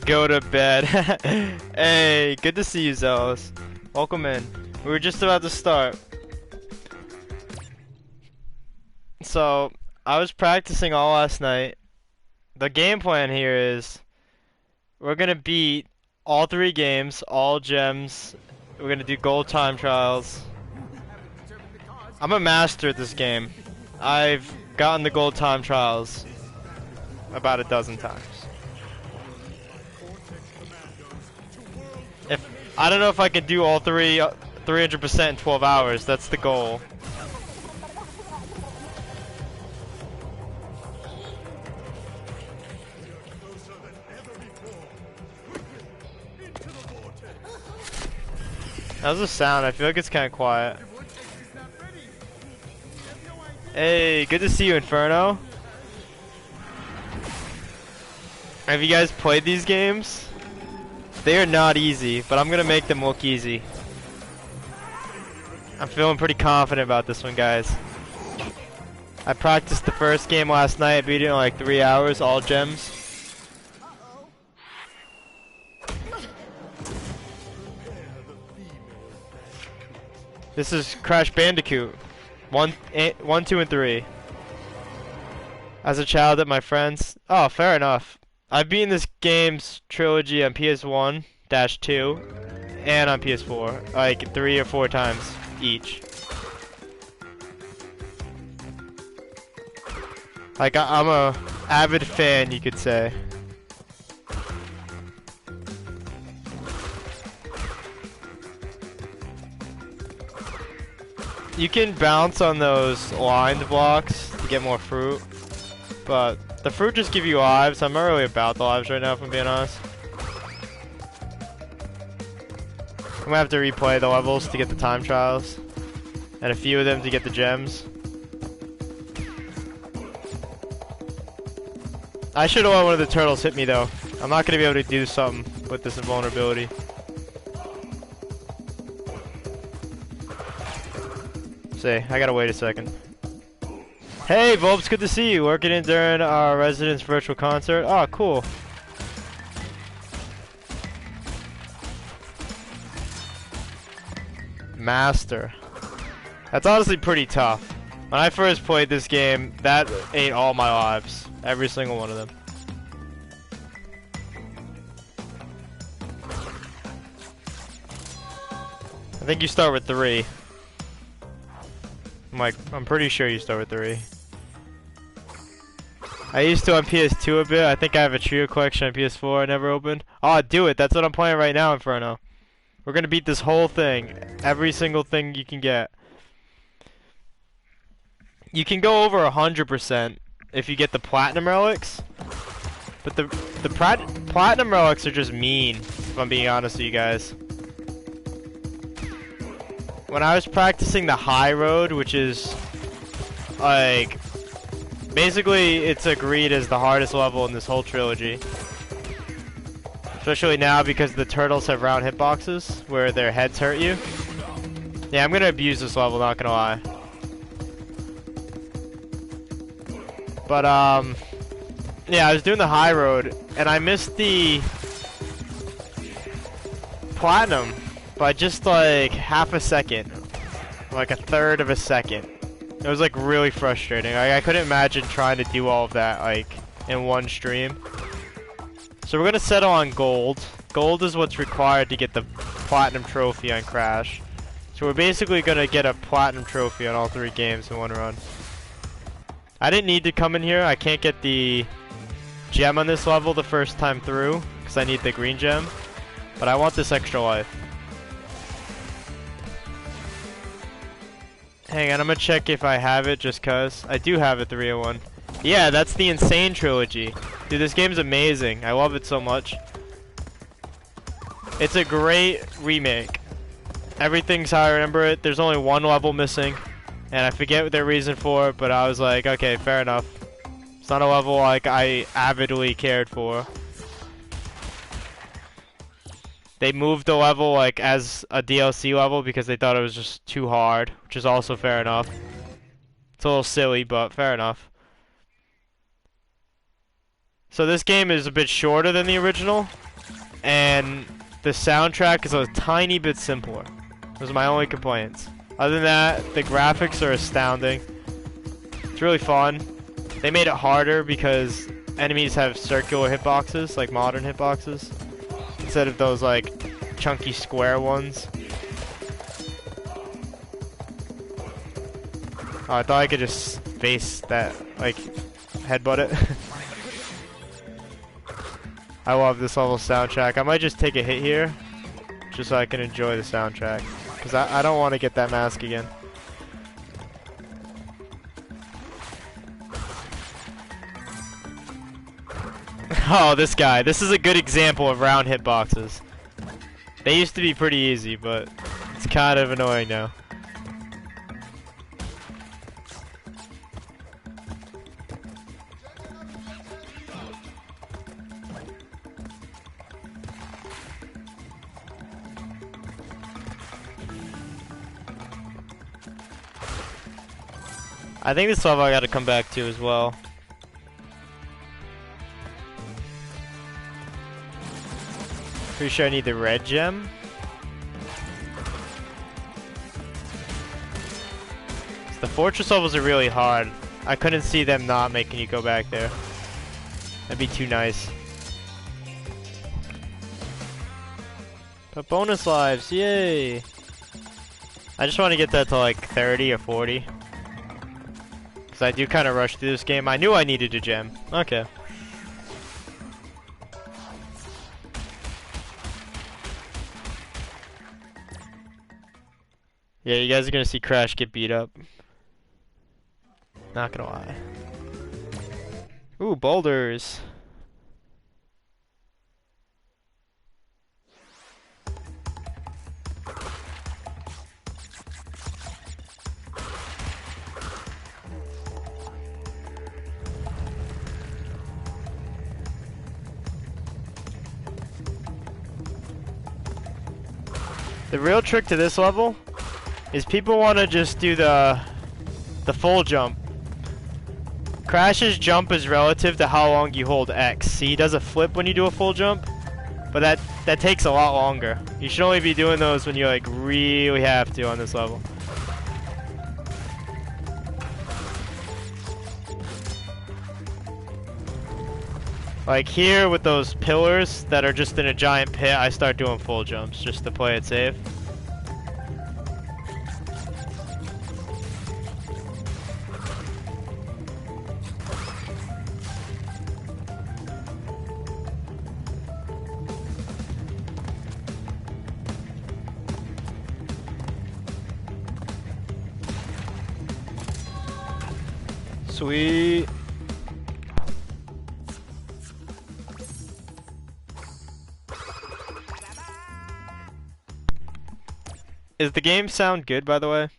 Go to bed. Hey, good to see you, Zealous. Welcome in. We were just about to start. So, I was practicing all last night. The game plan here is we're gonna beat all 3 games, all gems. We're gonna do gold time trials. I'm a master at this game. I've gotten the gold time trials about a dozen times. I don't know if I can do all 300% in 12 hours. That's the goal. How's the sound? I feel like it's kind of quiet. Hey, good to see you, Inferno. Have you guys played these games? They are not easy, but I'm gonna make them look easy. I'm feeling pretty confident about this one, guys. I practiced the first game last night, beat it in like 3 hours, all gems. This is Crash Bandicoot. 1, 2, and 3. As a child at my friends. Oh, fair enough. I've beaten this game's trilogy on PS1-2 and on PS4 like 3 or 4 times each. Like I'm a avid fan, you could say. You can bounce on those lined blocks to get more fruit, but the fruit just give you lives. I'm not really about the lives right now, if I'm being honest. I'm gonna have to replay the levels to get the time trials, and a few of them to get the gems. I should have let one of the turtles hit me though. I'm not gonna be able to do something with this invulnerability. See, I gotta wait a second. Hey, Volps, good to see you. Working in during our residence virtual concert. Oh, cool. Master. That's honestly pretty tough. When I first played this game, that ate all my lives. Every single one of them. I think you start with 3. I'm pretty sure you start with 3. I used to on PS2 a bit. I think I have a trio collection on PS4 I never opened. Oh, do it. That's what I'm playing right now, Inferno. We're gonna beat this whole thing. Every single thing you can get. You can go over 100% if you get the platinum relics. But the platinum relics are just mean, if I'm being honest with you guys. When I was practicing the high road, which is like basically it's agreed as the hardest level in this whole trilogy. Especially now because the turtles have round hitboxes where their heads hurt you. Yeah, I'm gonna abuse this level, not gonna lie. But yeah, I was doing the high road and I missed the platinum by just like half a second, like a third of a second. It was like really frustrating. I couldn't imagine trying to do all of that like in one stream. So we're gonna settle on gold. Gold is what's required to get the platinum trophy on Crash. So we're basically gonna get a platinum trophy on all 3 games in one run. I didn't need to come in here. I can't get the gem on this level the first time through because I need the green gem. But I want this extra life. Hang on, I'm gonna check if I have it just cause. I do have it, 301. Yeah, that's the N Sane Trilogy. Dude, this game's amazing. I love it so much. It's a great remake. Everything's how I remember it. There's only 1 level missing. And I forget their reason for it, but I was like, okay, fair enough. It's not a level like I avidly cared for. They moved the level like as a DLC level because they thought it was just too hard, which is also fair enough. It's a little silly, but fair enough. So this game is a bit shorter than the original. and the soundtrack is a tiny bit simpler. Those are my only complaints. Other than that, the graphics are astounding. It's really fun. They made it harder because enemies have circular hitboxes, like modern hitboxes, instead of those like chunky square ones. Oh, I thought I could just face that, like, headbutt it. I love this level soundtrack. I might just take a hit here, just so I can enjoy the soundtrack. Because I don't want to get that mask again. Oh, this guy. This is a good example of round hitboxes. They used to be pretty easy, but it's kind of annoying now. I think this level I gotta come back to as well. Pretty sure I need the red gem. The fortress levels are really hard. I couldn't see them not making you go back there. That'd be too nice. But bonus lives, yay! I just want to get that to like 30 or 40. Because I do kind of rush through this game. I knew I needed a gem. Okay. Yeah, you guys are gonna see Crash get beat up. Not gonna lie. Ooh, boulders. The real trick to this level is people want to just do the full jump. Crash's jump is relative to how long you hold X. See, he does a flip when you do a full jump, but that takes a lot longer. You should only be doing those when you like really have to on this level. Like here with those pillars that are just in a giant pit, I start doing full jumps just to play it safe. Sweet. Is the game sound good, by the way?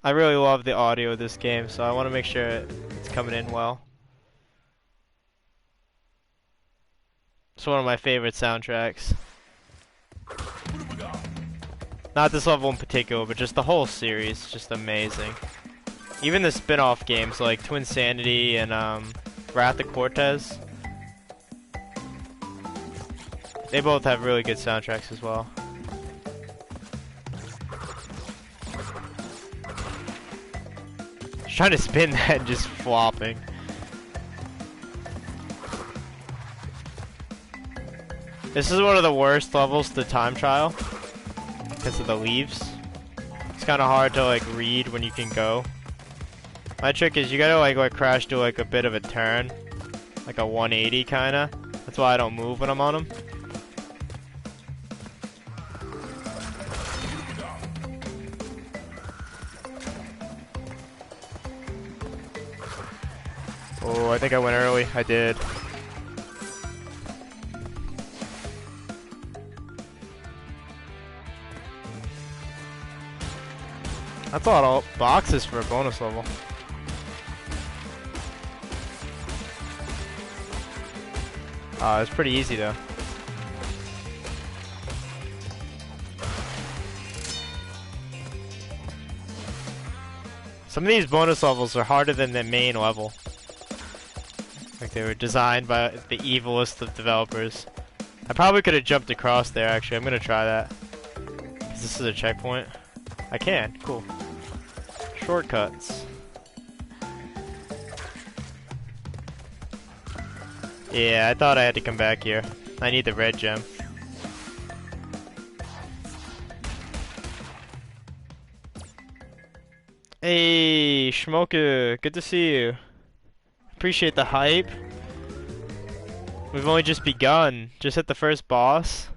I really love the audio of this game, so I want to make sure it's coming in well. It's one of my favorite soundtracks. Not this level in particular, but just the whole series, just amazing. Even the spin-off games like Twin Sanity and Wrath of Cortez, they both have really good soundtracks as well. Trying to spin that and just flopping. This is one of the worst levels to time trial because of the leaves. It's kind of hard to like read when you can go. My trick is you gotta like let Crash do like a bit of a turn, like a 180 kinda. That's why I don't move when I'm on him. Oh, I think I went early. I did. That's a lot of boxes for a bonus level. It's pretty easy though. Some of these bonus levels are harder than the main level. Like they were designed by the evilest of developers. I probably could have jumped across there, actually. I'm gonna try that. 'Cause this is a checkpoint. I can. Cool. Shortcuts. Yeah, I thought I had to come back here. I need the red gem. Hey, Schmoke, good to see you. Appreciate the hype. We've only just begun. Just hit the first boss.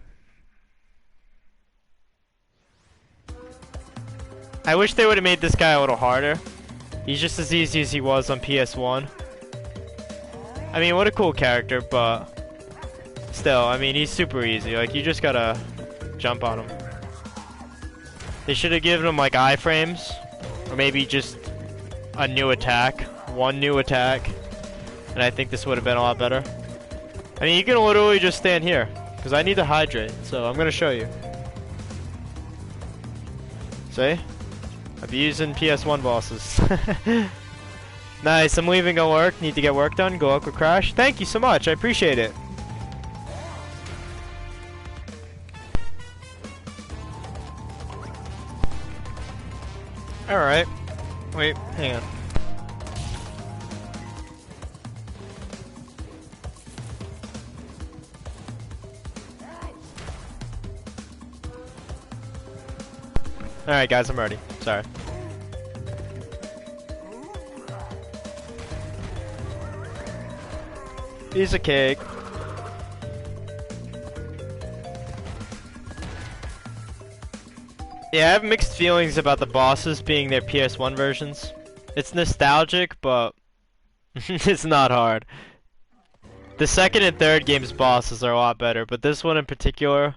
I wish they would have made this guy a little harder. He's just as easy as he was on PS1. I mean, what a cool character, but still, I mean, he's super easy. Like, you just gotta jump on him. They should have given him like iframes. Or maybe just a new attack. One new attack. And I think this would have been a lot better. I mean, you can literally just stand here. Because I need to hydrate. So I'm going to show you. See? I'll be using PS1 bosses. Nice. I'm leaving at work. Need to get work done. Go Aqua Crash. Thank you so much. I appreciate it. Alright. Wait, hang on. Alright guys, I'm ready. Sorry. Piece of cake. Yeah, I have mixed feelings about the bosses being their PS1 versions. It's nostalgic, but it's not hard. The second and third game's bosses are a lot better, but this one in particular,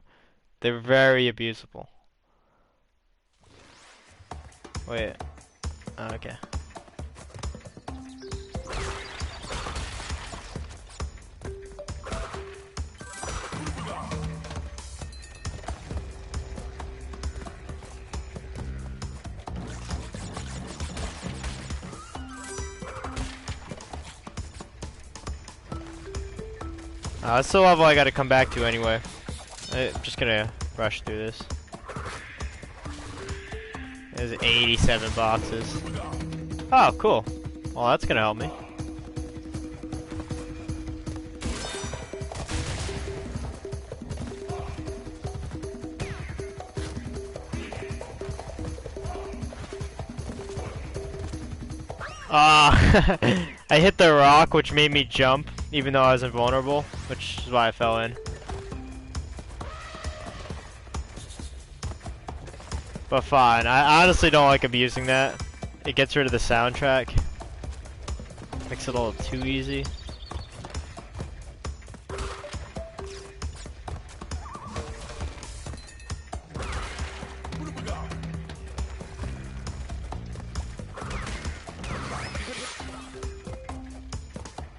they're very abusable. Wait. Oh, okay. It's the level I gotta come back to anyway. I'm just gonna rush through this. There's 87 boxes. Oh, cool. Well, that's gonna help me. I hit the rock, which made me jump, even though I was invulnerable, which is why I fell in. But fine, I honestly don't like abusing that. It gets rid of the soundtrack. Makes it a little too easy.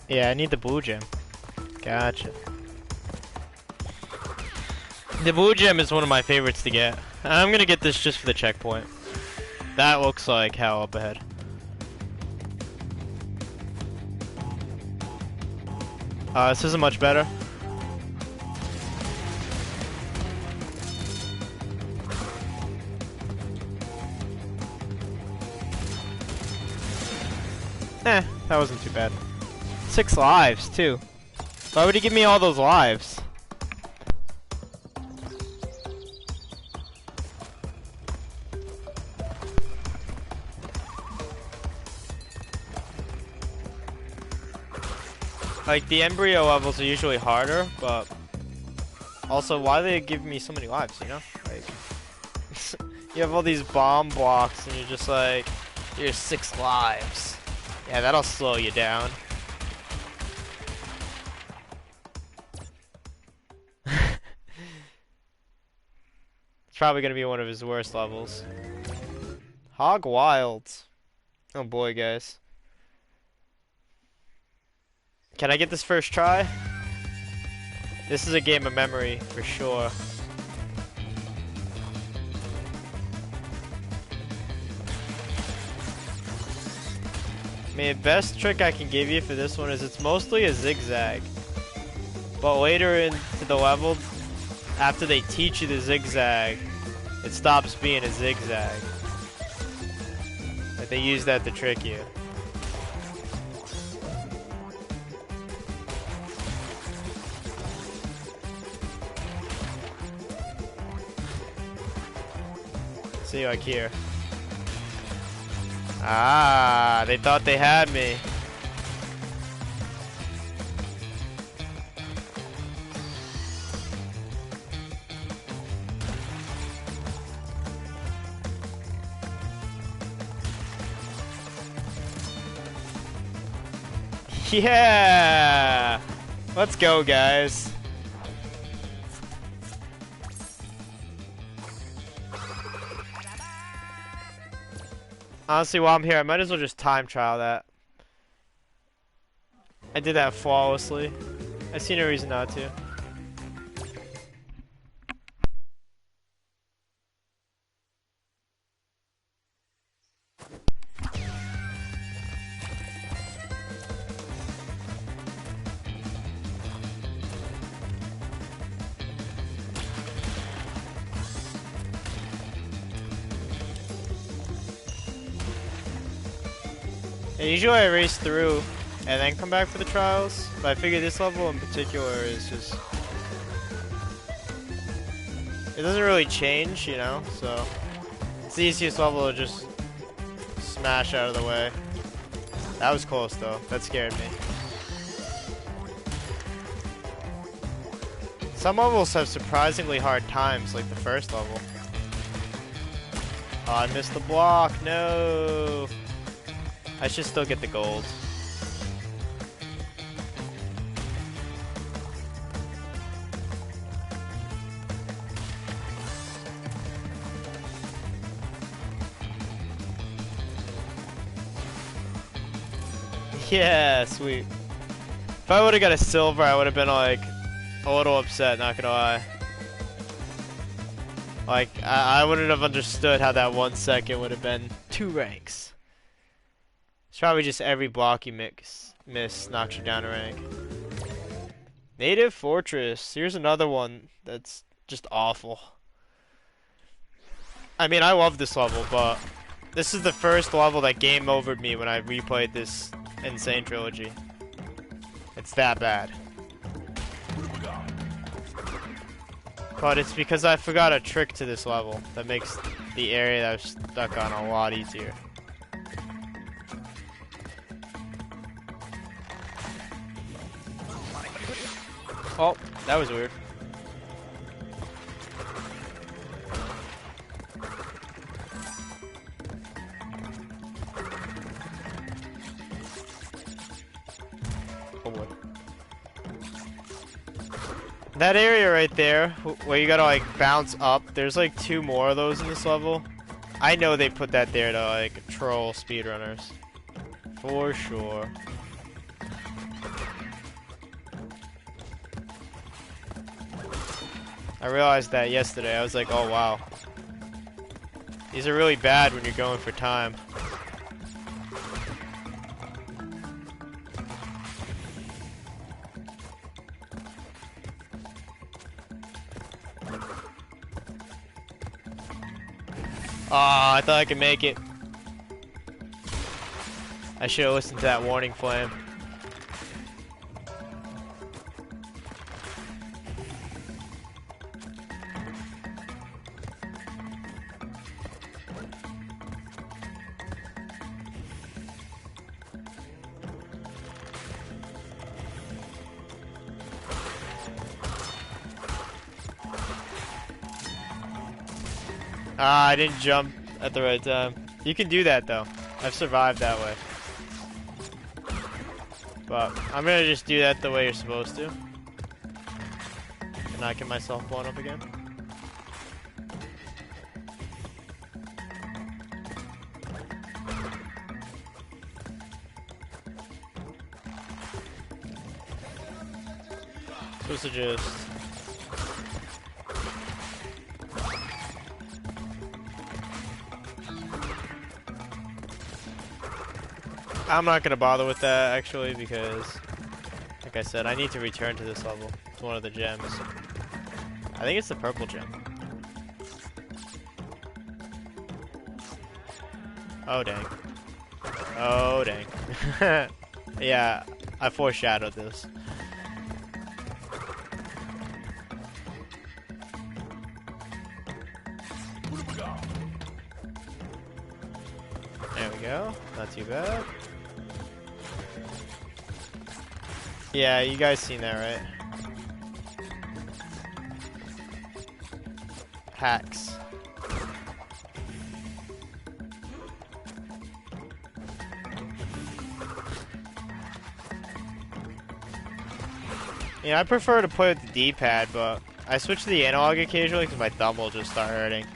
Yeah, I need the blue gem. Gotcha. The blue gem is one of my favorites to get. I'm gonna get this just for the checkpoint. That looks like hell up ahead. This isn't much better. That wasn't too bad. 6 lives, too. Why would he give me all those lives? Like, the embryo levels are usually harder, but also, why do they give me so many lives, you know? Like, you have all these bomb blocks, and you're just like, here's 6 lives. Yeah, that'll slow you down. It's probably gonna be one of his worst levels. Hog Wilds. Oh boy, guys. Can I get this first try? This is a game of memory, for sure. I mean, the best trick I can give you for this one is it's mostly a zigzag. But later into the level, after they teach you the zigzag, it stops being a zigzag. Like they use that to trick you. See, like here. Ah, they thought they had me. Yeah! Let's go, guys. Honestly, while I'm here, I might as well just time trial that. I did that flawlessly. I see no reason not to. And usually I race through and then come back for the trials, but I figure this level in particular is just... it doesn't really change, you know, so... it's the easiest level to just smash out of the way. That was close though, that scared me. Some levels have surprisingly hard times, like the first level. Oh, I missed the block, no! I should still get the gold. Yeah, sweet. If I would have got a silver, I would have been like a little upset, not gonna lie. Like, I wouldn't have understood how that 1 second would have been 2 ranks. It's probably just every block you miss knocks you down a rank. Native Fortress. Here's another one that's just awful. I mean, I love this level, but this is the first level that game overed me when I replayed this N Sane Trilogy. It's that bad. But it's because I forgot a trick to this level that makes the area that I was stuck on a lot easier. Oh, that was weird. Oh boy. That area right there, where you gotta like bounce up, there's like 2 more of those in this level. I know they put that there to like troll speedrunners. For sure. I realized that yesterday. I was like, oh wow. These are really bad when you're going for time. Ah, I thought I could make it. I should have listened to that warning flame. Ah, I didn't jump at the right time. You can do that though. I've survived that way. But I'm gonna just do that the way you're supposed to. And not get myself blown up again. Supposed to just... I'm not gonna bother with that actually because, like I said, I need to return to this level. It's one of the gems. I think it's the purple gem. Oh dang. Oh dang. Yeah, I foreshadowed this. There we go. Not too bad. Yeah, you guys seen that, right? Hacks. Yeah, I prefer to play with the D-pad, but I switch to the analog occasionally because my thumb will just start hurting.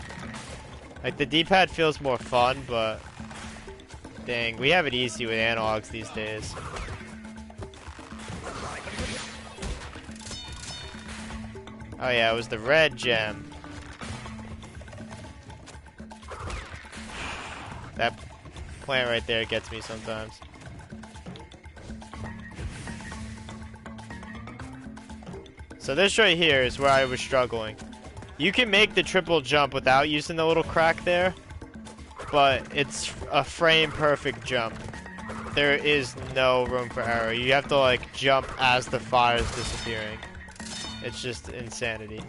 Like, the D-pad feels more fun, but dang, we have it easy with analogs these days. Oh yeah, it was the red gem. That plant right there gets me sometimes. So this right here is where I was struggling. You can make the triple jump without using the little crack there, but it's a frame perfect jump. There is no room for error. You have to like jump as the fire is disappearing. It's just insanity.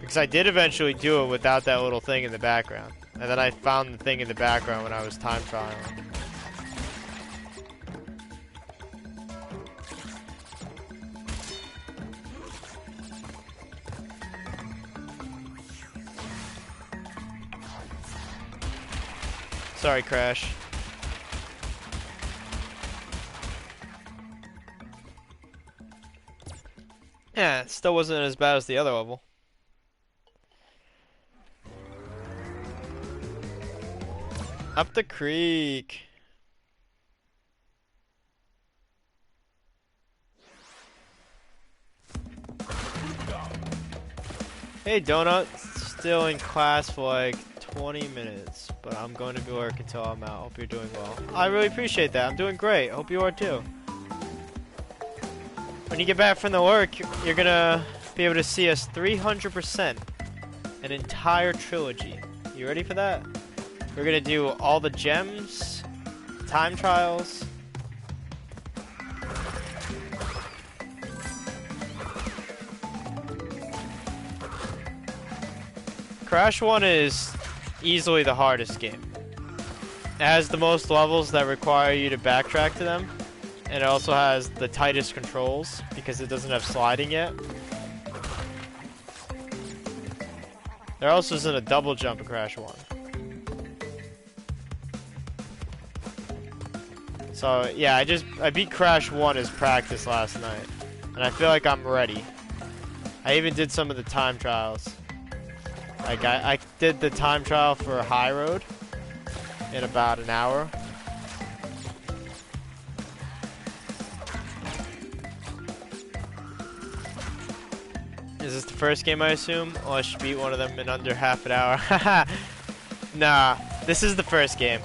Because I did eventually do it without that little thing in the background. And then I found the thing in the background when I was time trialing. Sorry, Crash. Yeah, it still wasn't as bad as the other level. Up the creek. Hey, Donut. Still in class for like 20 minutes, but I'm going to be work until I'm out. Hope you're doing well. I really appreciate that. I'm doing great. Hope you are too. When you get back from the work, you're gonna be able to see us 300% an entire trilogy. You ready for that? We're gonna do all the gems, time trials. Crash 1 is easily the hardest game. It has the most levels that require you to backtrack to them. And it also has the tightest controls because it doesn't have sliding yet. There also isn't a double jump in Crash 1. So yeah, I beat Crash 1 as practice last night. And I feel like I'm ready. I even did some of the time trials. Like I did the time trial for High Road in about an hour. Is this the first game, I assume? Oh, I should beat one of them in under half an hour. Haha. Nah, this is the first game.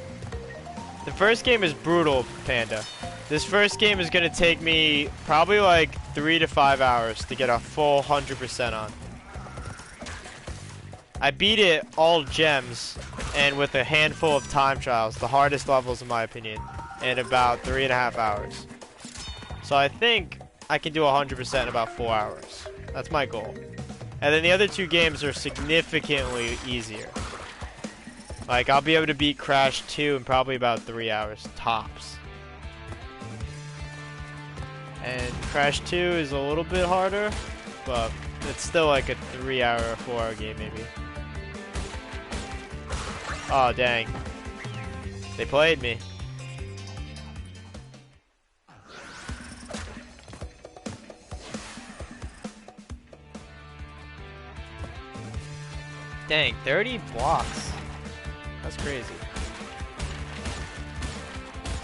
The first game is brutal, Panda. This first game is gonna take me probably like 3 to 5 hours to get a full 100% on. I beat it all gems and with a handful of time trials, the hardest levels in my opinion, in about 3.5 hours. So I think I can do 100% in about 4 hours. That's my goal. And then the other two games are significantly easier. Like, I'll be able to beat Crash 2 in probably about 3 hours, tops. And Crash 2 is a little bit harder, but it's still like a 3-hour or 4-hour game, maybe. Oh, dang. They played me. Dang, 30 blocks. That's crazy.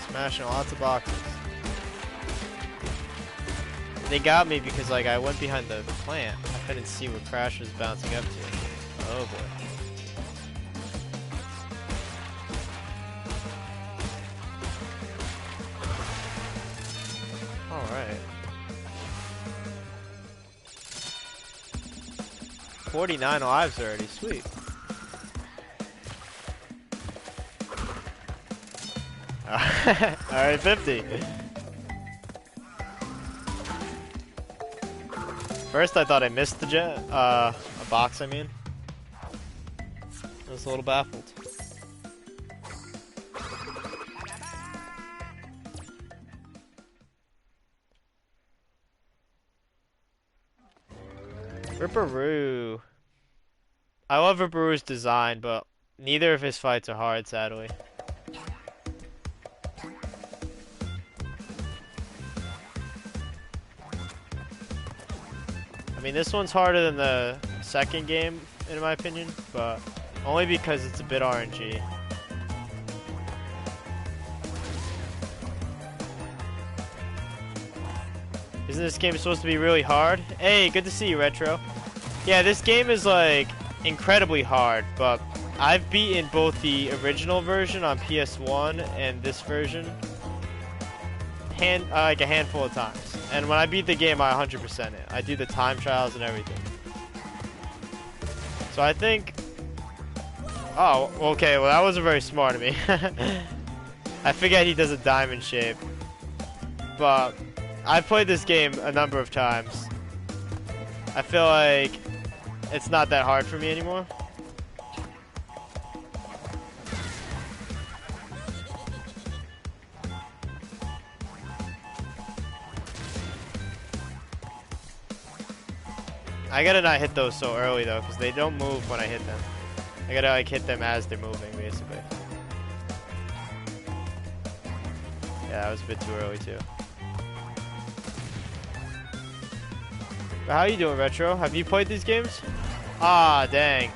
Smashing lots of boxes. They got me because like I went behind the plant. I couldn't see where Crash was bouncing up to. Oh boy. Alright. 49 lives already. Sweet. Alright, 50. First I thought I missed the a box, I mean. I was a little baffled. Ripperoo. I love Ripperoo's design, but neither of his fights are hard, sadly. I mean, this one's harder than the second game, in my opinion, but only because it's a bit RNG. Isn't this game supposed to be really hard? Hey, good to see you, Retro. Yeah, this game is like incredibly hard, but I've beaten both the original version on PS1 and this version like a handful of times. And when I beat the game, I 100% it. I do the time trials and everything. So I think... Oh, okay, well that wasn't very smart of me. I forget he does a diamond shape. But I've played this game a number of times. I feel like it's not that hard for me anymore. I gotta not hit those so early though, because they don't move when I hit them. I gotta like hit them as they're moving, basically. Yeah, that was a bit too early too. But how you doing, Retro? Have you played these games? Ah, dang.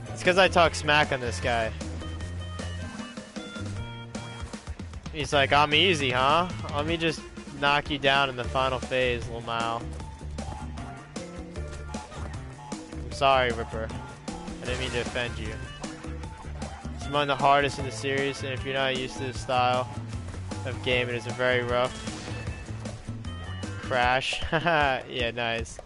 It's because I talk smack on this guy. He's like, I'm easy, huh? Let me just knock you down in the final phase, little Mao. I'm sorry, Ripper. I didn't mean to offend you. It's among the hardest in the series, and if you're not used to this style of game, it is a very rough. Crash. Yeah, nice.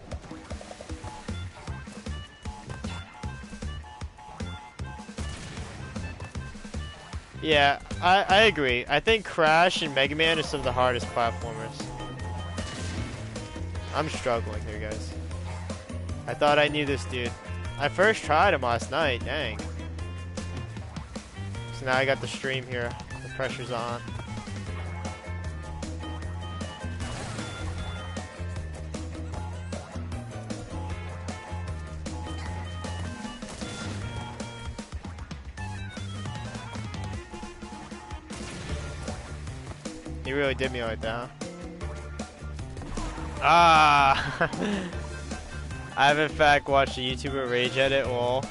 Yeah, I agree. I think Crash and Mega Man are some of the hardest platformers. I'm struggling here, guys. I thought I knew this dude. I first tried him last night, dang. So now I got the stream here. The pressure's on. He really did me like that, huh? Ah! I have in fact watched a YouTuber rage edit well,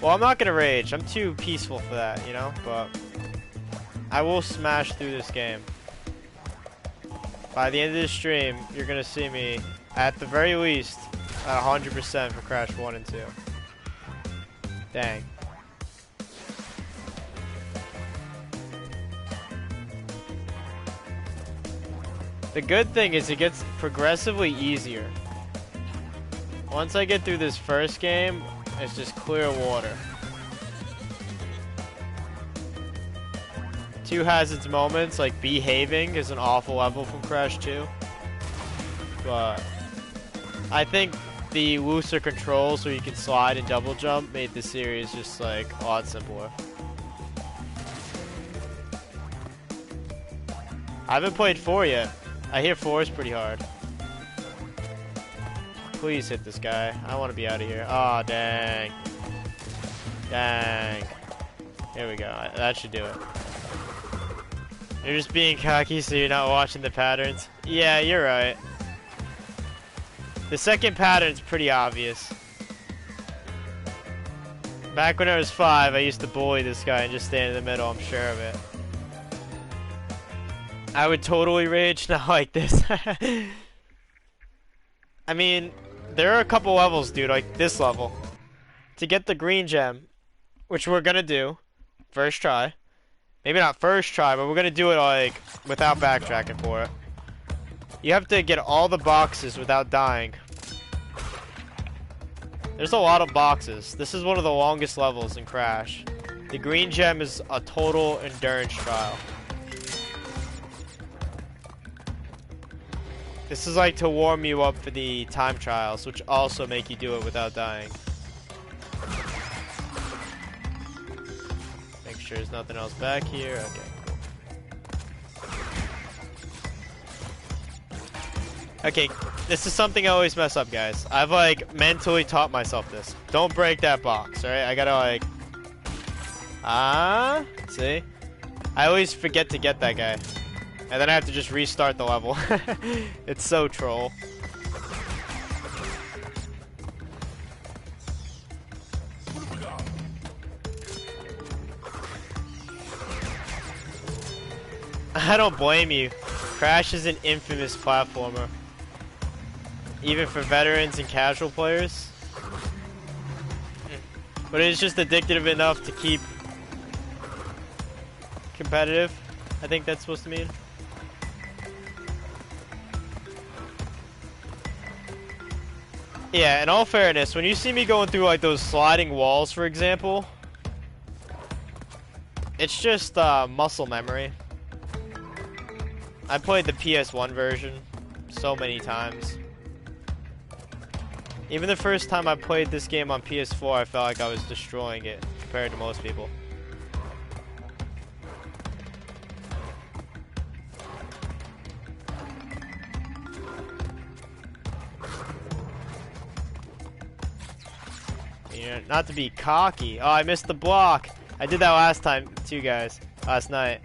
I'm not gonna rage. I'm too peaceful for that, you know? But I will smash through this game. By the end of the stream, you're gonna see me, at the very least, at 100% for Crash 1 and 2. Dang. The good thing is it gets progressively easier. Once I get through this first game, it's just clear water. 2 has its moments, like behaving is an awful level from Crash 2. But I think the looser controls where you can slide and double jump made the series just like a lot simpler. I haven't played 4 yet. I hear 4 is pretty hard. Please hit this guy. I want to be out of here. Aw, oh, dang. Dang. Here we go. That should do it. You're just being cocky so you're not watching the patterns. Yeah, you're right. The second pattern's pretty obvious. Back when I was 5, I used to bully this guy and just stand in the middle. I'm sure of it. I would totally rage, not like this. I mean, there are a couple levels, dude, like this level. To get the green gem, which we're gonna do, first try. Maybe not first try, but we're gonna do it like without backtracking for it. You have to get all the boxes without dying. There's a lot of boxes. This is one of the longest levels in Crash. The green gem is a total endurance trial. This is like to warm you up for the time trials, which also make you do it without dying. Make sure there's nothing else back here. Okay, cool. Okay, this is something I always mess up, guys. I've like mentally taught myself this. Don't break that box, alright? I gotta like... see? I always forget to get that guy. And then I have to just restart the level. It's so troll. I don't blame you. Crash is an infamous platformer. Even for veterans and casual players. But it's just addictive enough to keep competitive. I think that's supposed to mean. Yeah, in all fairness, when you see me going through like those sliding walls, for example, it's just muscle memory. I played the PS1 version so many times. Even the first time I played this game on PS4, I felt like I was destroying it compared to most people. Not to be cocky. Oh, I missed the block. I did that last time too, guys. Last night.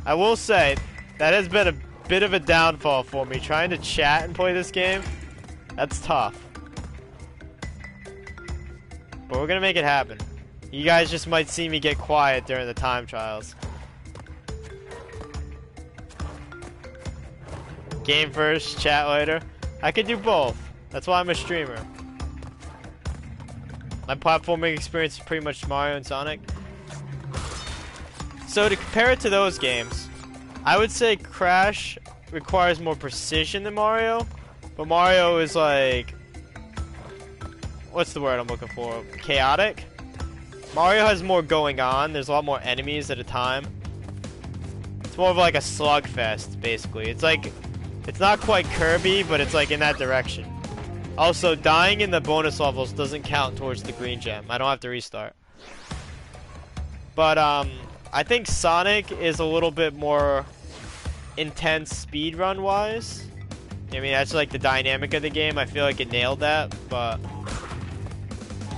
I will say, that has been a bit of a downfall for me. Trying to chat and play this game, that's tough. But we're gonna make it happen. You guys just might see me get quiet during the time trials. Game first, chat later. I could do both. That's why I'm a streamer. My platforming experience is pretty much Mario and Sonic. So to compare it to those games, I would say Crash requires more precision than Mario. But Mario is like... what's the word I'm looking for? Chaotic? Mario has more going on. There's a lot more enemies at a time. It's more of like a slugfest, basically. It's like... it's not quite Kirby, but it's like in that direction. Also, dying in the bonus levels doesn't count towards the green gem. I don't have to restart. But, I think Sonic is a little bit more intense speedrun-wise. I mean, that's like the dynamic of the game. I feel like it nailed that, but...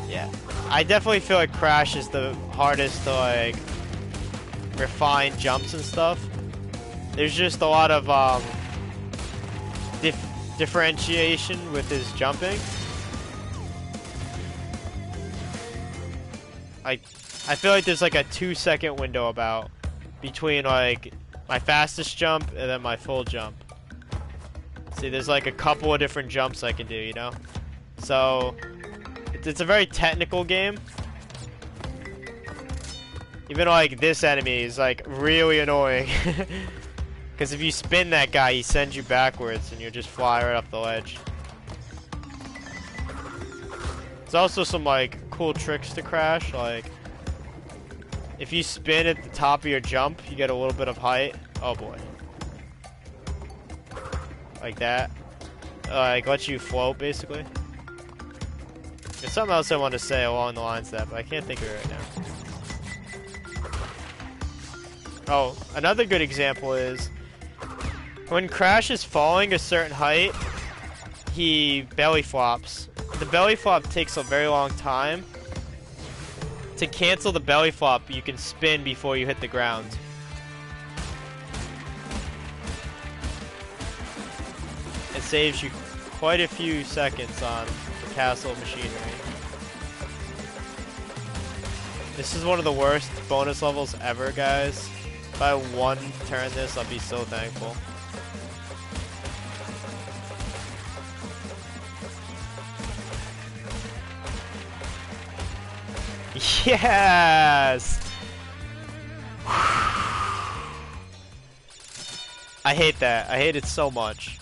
yeah. I definitely feel like Crash is the hardest to, like, refine jumps and stuff. There's just a lot of, differentiation with his jumping. I feel like there's like a 2-second window about between like my fastest jump and then my full jump. See, there's like a couple of different jumps I can do, you know? So it's a very technical game. Even like this enemy is like really annoying. Because if you spin that guy, he sends you backwards and you just fly right off the ledge. There's also some like cool tricks to Crash, like if you spin at the top of your jump, you get a little bit of height. Oh boy. Like that. Like lets you float basically. There's something else I want to say along the lines of that, but I can't think of it right now. Oh, another good example is when Crash is falling a certain height, he belly flops. The belly flop takes a very long time. To cancel the belly flop, you can spin before you hit the ground. It saves you quite a few seconds on the castle machinery. This is one of the worst bonus levels ever, guys. If I one turn this, I'll be so thankful. Yes! I hate that. I hate it so much.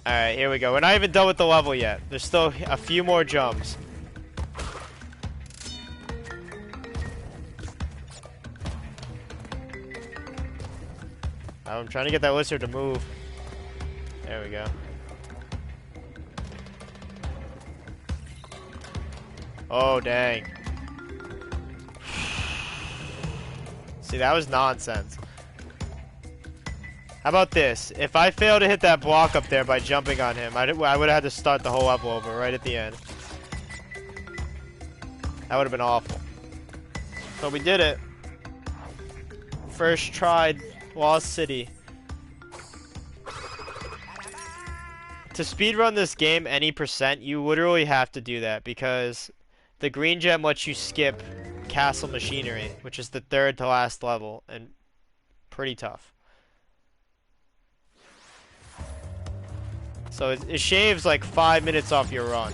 Alright, here we go. We're not even done with the level yet. There's still a few more jumps. I'm trying to get that lizard to move. There we go. Oh, dang. See, that was nonsense. How about this? If I fail to hit that block up there by jumping on him, I would have had to start the whole level over right at the end. That would have been awful. But we did it. First try, Lost City. To speedrun this game any percent, you literally have to do that because the green gem lets you skip Castle Machinery, which is the third to last level, and pretty tough. So it shaves like 5 minutes off your run.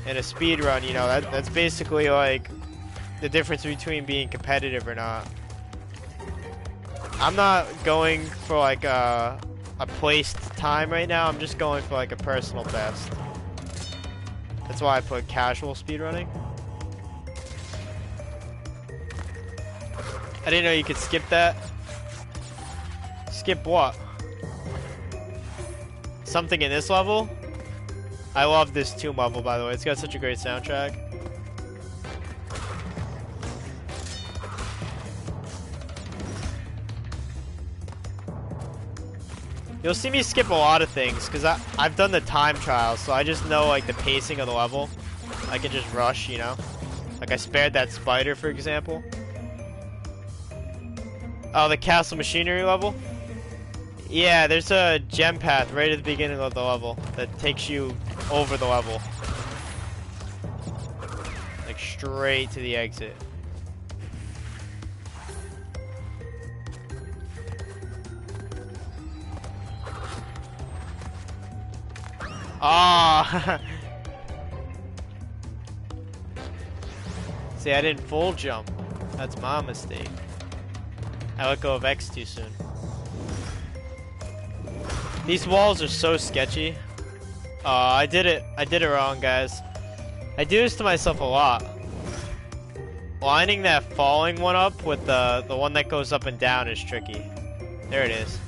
In a speed run, you know, that's basically like the difference between being competitive or not. I'm not going for like a placed time right now. I'm just going for like a personal best. That's why I put casual speedrunning. I didn't know you could skip that. Skip what? Something in this level? I love this Tomb level, by the way. It's got such a great soundtrack. You'll see me skip a lot of things because I've done the time trial, so I just know like the pacing of the level. I can just rush, you know? Like I spared that spider, for example. Oh, the Castle Machinery level? Yeah, there's a gem path right at the beginning of the level that takes you over the level. Like straight to the exit. Ah! See, I didn't full jump. That's my mistake. I let go of X too soon. These walls are so sketchy. I did it wrong, guys. I do this to myself a lot. Lining that falling one up with the one that goes up and down is tricky. There it is.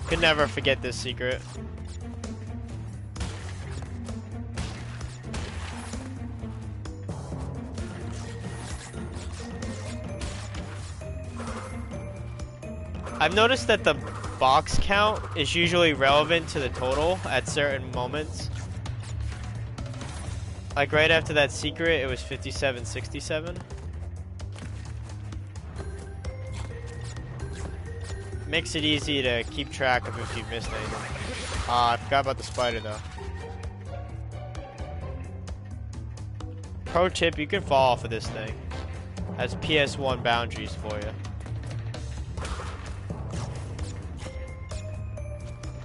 Could never forget this secret. I've noticed that the box count is usually relevant to the total at certain moments. Like right after that secret, it was 5767. Makes it easy to keep track of if you've missed anything. I forgot about the spider though. Pro tip, you can fall off of this thing. That's PS1 boundaries for you.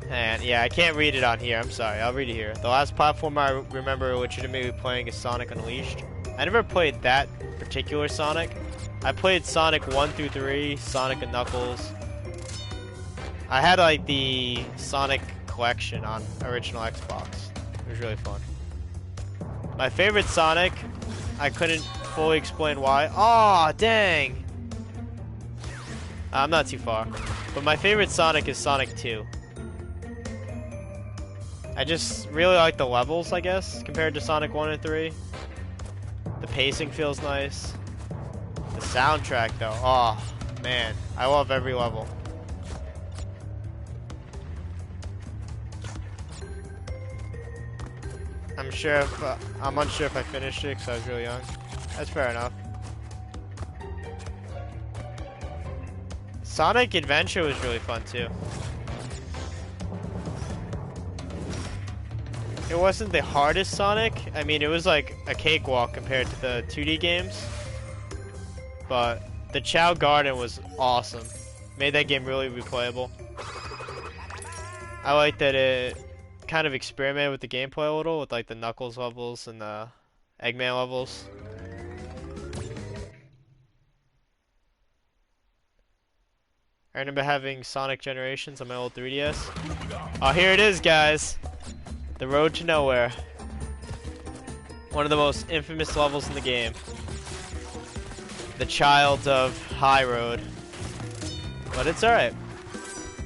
And yeah, I can't read it on here. I'm sorry. I'll read it here. The last platform I remember legitimately playing is Sonic Unleashed. I never played that particular Sonic. I played Sonic 1 through 3, Sonic and Knuckles. I had like the Sonic collection on original Xbox. It was really fun. My favorite Sonic, I couldn't fully explain why. Aw, dang! I'm not too far. But my favorite Sonic is Sonic 2. I just really like the levels, I guess, compared to Sonic 1 and 3. The pacing feels nice. The soundtrack, though, oh, man. I love every level. I'm unsure if I finished it because I was really young. That's fair enough. Sonic Adventure was really fun, too. It wasn't the hardest Sonic. I mean, it was like a cakewalk compared to the 2D games. But the Chow Garden was awesome. Made that game really replayable. I like that it kind of experimented with the gameplay a little, with like the Knuckles levels and the Eggman levels. I remember having Sonic Generations on my old 3DS. Oh, here it is, guys. The Road to Nowhere. One of the most infamous levels in the game. The child of High Road. But it's alright.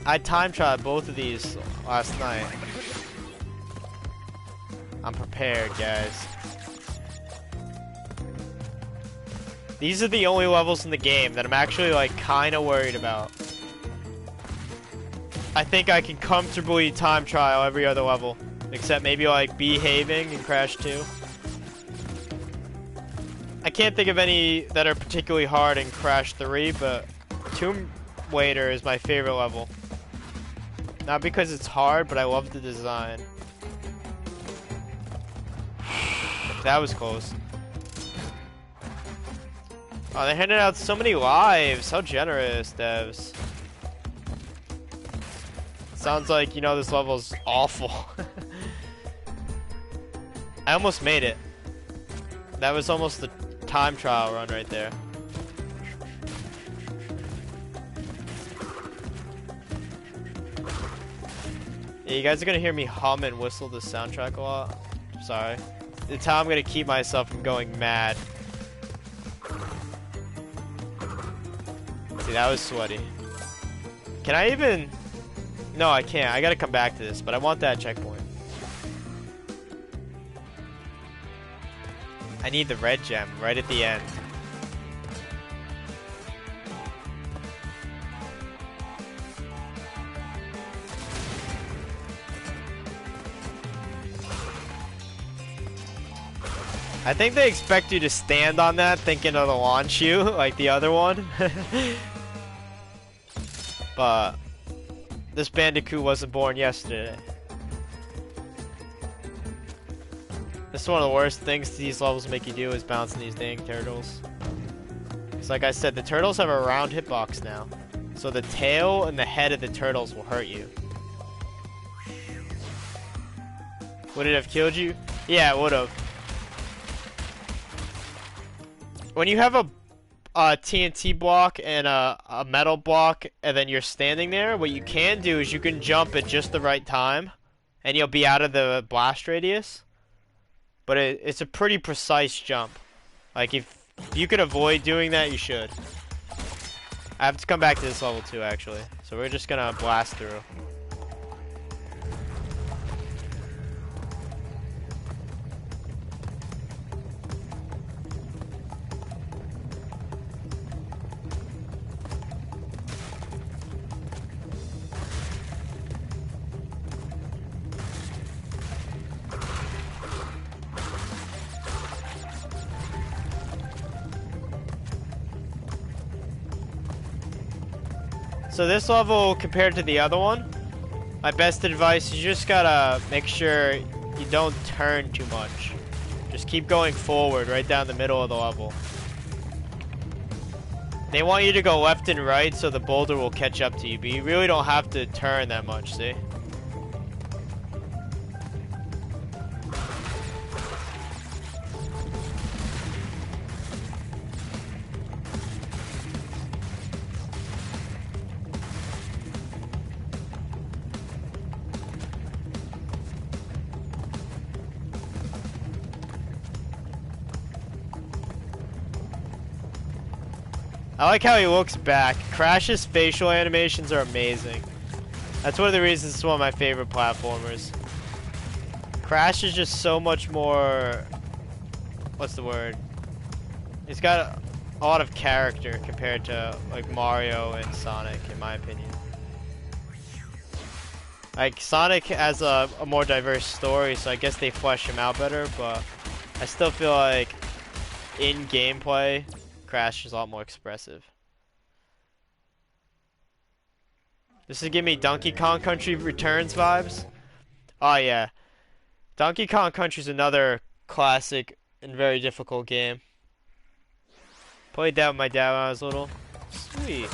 I time tried both of these last night. I'm prepared, guys. These are the only levels in the game that I'm actually like kind of worried about. I think I can comfortably time trial every other level, except maybe like Behaving and Crash 2. I can't think of any that are particularly hard in Crash 3, but Tomb Raider is my favorite level. Not because it's hard, but I love the design. That was close. Oh, they're handing out so many lives. How generous, devs. Sounds like, you know, this level's awful. I almost made it. That was almost the time trial run right there. Yeah, you guys are gonna hear me hum and whistle the soundtrack a lot. Sorry. It's how I'm gonna keep myself from going mad. See, that was sweaty. Can I even... No, I can't. I gotta come back to this, but I want that checkpoint. I need the red gem right at the end. I think they expect you to stand on that thinking it'll launch you, like the other one. But this Bandicoot wasn't born yesterday. This is one of the worst things these levels make you do is bouncing these dang turtles. Because like I said, the turtles have a round hitbox now. So the tail and the head of the turtles will hurt you. Would it have killed you? Yeah, it would have. When you have a TNT block and a metal block and then you're standing there, what you can do is you can jump at just the right time and you'll be out of the blast radius. But it's a pretty precise jump. Like if you could avoid doing that, you should. I have to come back to this level too, actually. So we're just gonna blast through. So this level, compared to the other one, my best advice is you just gotta make sure you don't turn too much. Just keep going forward right down the middle of the level. They want you to go left and right so the boulder will catch up to you, but you really don't have to turn that much, see? I like how he looks back. Crash's facial animations are amazing. That's one of the reasons it's one of my favorite platformers. Crash is just so much more... What's the word? He's got a lot of character compared to like Mario and Sonic, in my opinion. Like Sonic has a more diverse story, so I guess they flesh him out better, but I still feel like in gameplay, Crash is a lot more expressive. This is giving me Donkey Kong Country Returns vibes. Oh yeah. Donkey Kong Country is another classic and very difficult game. Played that with my dad when I was little. Sweet.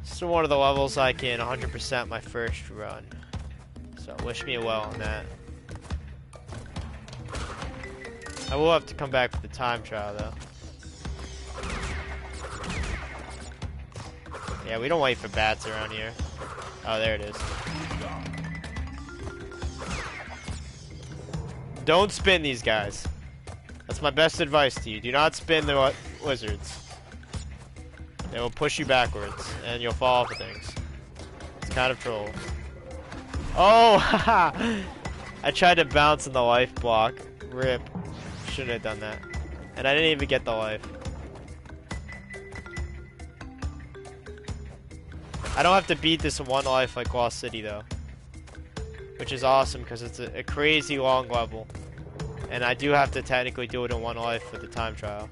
This is one of the levels I can 100% my first run. So wish me well on that. I will have to come back for the time trial though. Yeah, we don't wait for bats around here. Oh, there it is. Don't spin these guys. That's my best advice to you. Do not spin the wizards. They will push you backwards, and you'll fall off of things. It's kind of troll. Oh, haha! I tried to bounce in the life block. Rip. Shouldn't have done that. And I didn't even get the life. I don't have to beat this in one life like Lost City though. Which is awesome because it's a crazy long level. And I do have to technically do it in one life for the time trial.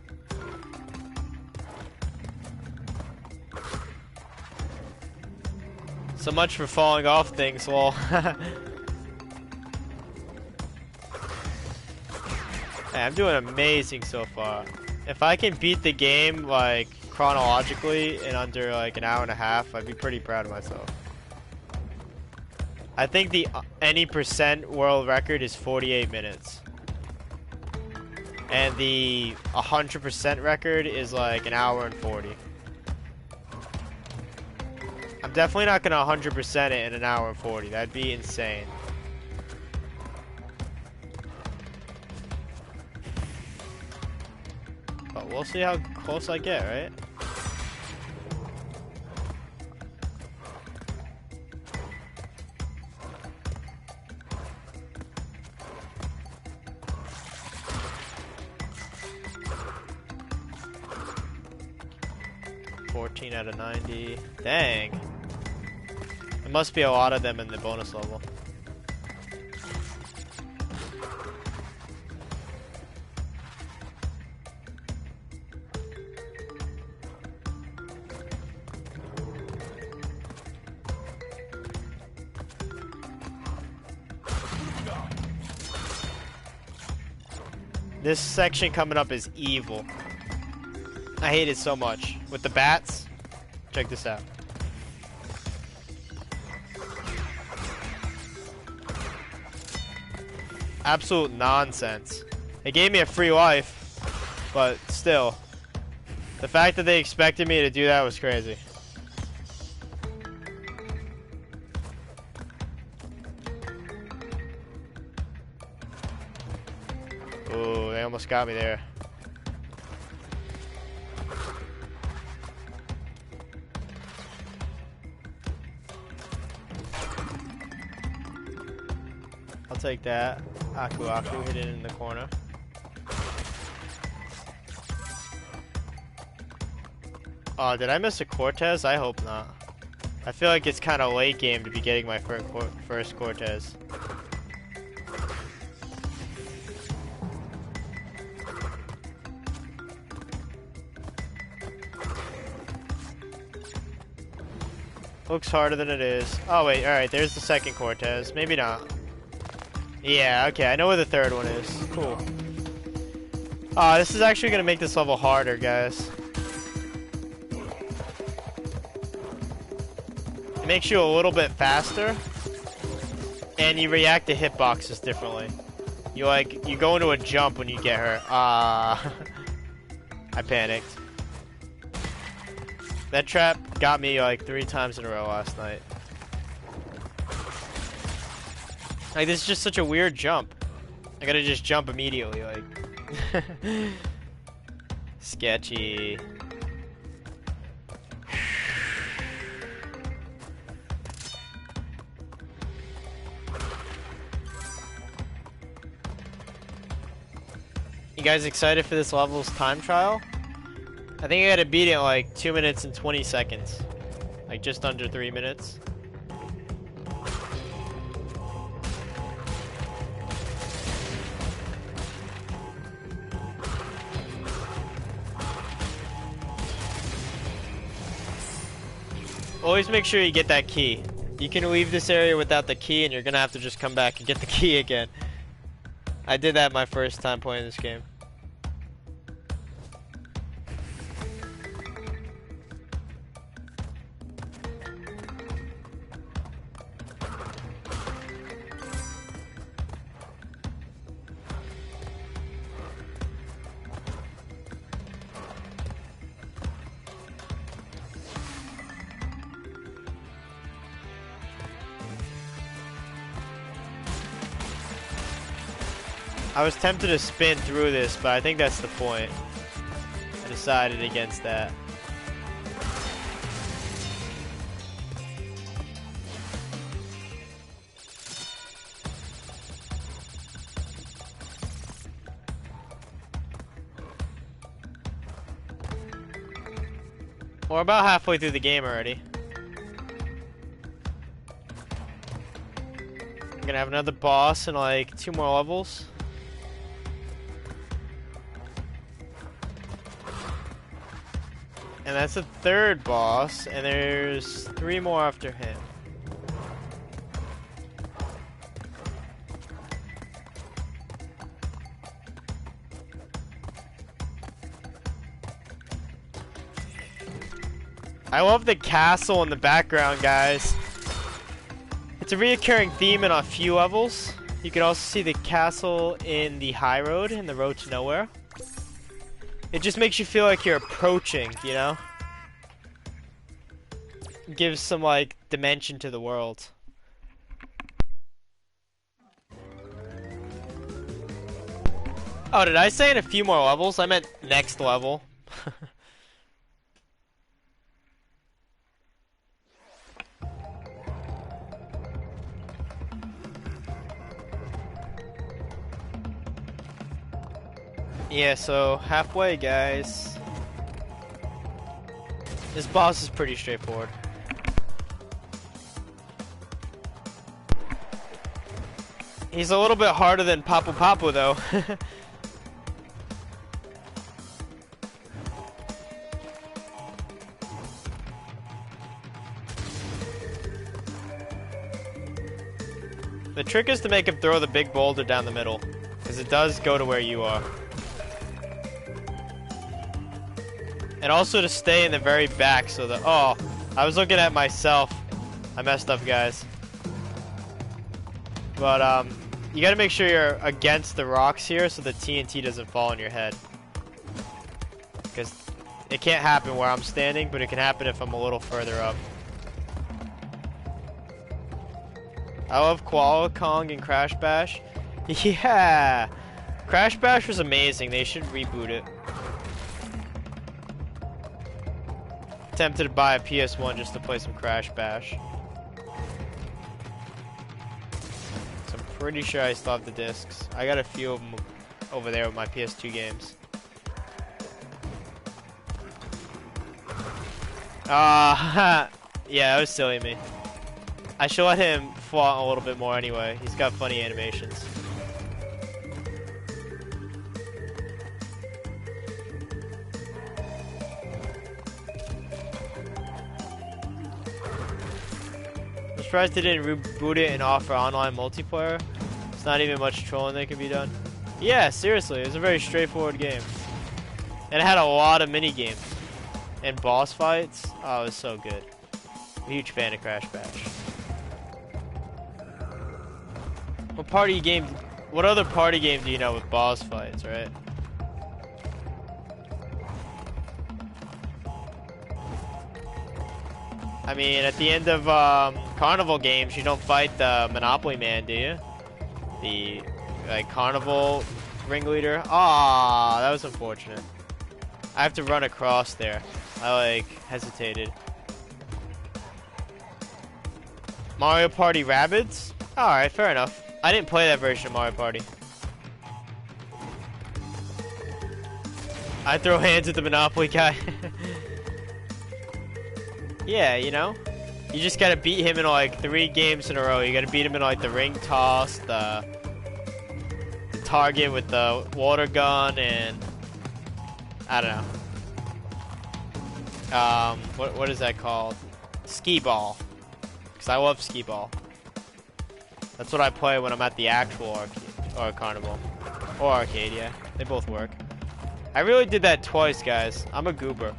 So much for falling off things, lol. Hey, I'm doing amazing so far. If I can beat the game like chronologically in under like an hour and a half, I'd be pretty proud of myself. I think the any percent world record is 48 minutes. And the 100% record is like an hour and 40. I'm definitely not gonna 100% it in an hour and 40. That'd be insane. But we'll see how close I get, right? Out of 90. Dang. There must be a lot of them in the bonus level. This section coming up is evil. I hate it so much. With the bats. Check this out. Absolute nonsense. They gave me a free life, but still. The fact that they expected me to do that was crazy. Ooh, they almost got me there. Take that. Aku hit it in the corner. Oh, did I miss a Cortez? I hope not. I feel like it's kind of late game to be getting my first Cortez. Looks harder than it is. Oh wait, alright, there's the second Cortez. Maybe not. Yeah, okay, I know where the third one is. Cool. This is actually gonna make this level harder, guys. It makes you a little bit faster, and you react to hitboxes differently. You go into a jump when you get hurt. I panicked. That trap got me like 3 times in a row last night. Like, this is just such a weird jump. I gotta just jump immediately, like. Sketchy. You guys excited for this level's time trial? I think I gotta beat it in like 2 minutes and 20 seconds. Like, just under 3 minutes. Always make sure you get that key. You can leave this area without the key and you're gonna have to just come back and get the key again. I did that my first time playing this game. I was tempted to spin through this, but I think that's the point. I decided against that. We're about halfway through the game already. I'm gonna have another boss in like 2 more levels. And that's the 3rd boss, and there's 3 more after him. I love the castle in the background, guys. It's a reoccurring theme in a few levels. You can also see the castle in the high road, in the road to nowhere. It just makes you feel like you're approaching, you know? Gives some, like, dimension to the world. Oh, did I say in a few more levels? I meant next level. Yeah, so halfway, guys. This boss is pretty straightforward. He's a little bit harder than Papu Papu, though. The trick is to make him throw the big boulder down the middle, because it does go to where you are. And also to stay in the very back so that... Oh, I was looking at myself. I messed up, guys. But, you gotta make sure you're against the rocks here so the TNT doesn't fall on your head. Because it can't happen where I'm standing, but it can happen if I'm a little further up. I love Koala Kong and Crash Bash. Yeah! Crash Bash was amazing. They should reboot it. Tempted to buy a PS1 just to play some Crash Bash. So I'm pretty sure I still have the discs. I got a few of them over there with my PS2 games. Yeah, that was silly of me. I should let him flaunt a little bit more anyway. He's got funny animations. I'm surprised they didn't reboot it and offer online multiplayer. It's not even much trolling that can be done. Yeah, seriously, it was a very straightforward game. And it had a lot of mini games. And boss fights. Oh, it was so good. I'm a huge fan of Crash Bash. What other party game do you know with boss fights, right? I mean, at the end of carnival games, you don't fight the Monopoly Man, do you? The like carnival ringleader. Ah, that was unfortunate. I have to run across there. I like hesitated. Mario Party Rabbids? Alright, fair enough. I didn't play that version of Mario Party. I throw hands at the Monopoly guy. Yeah, you know? You just gotta beat him in like 3 games in a row. You gotta beat him in like the ring toss, the target with the water gun, and I don't know. What is that called? Skee ball. Because I love skee ball. That's what I play when I'm at the actual arcade, or carnival. Or arcade, yeah. They both work. I really did that twice, guys. I'm a goober.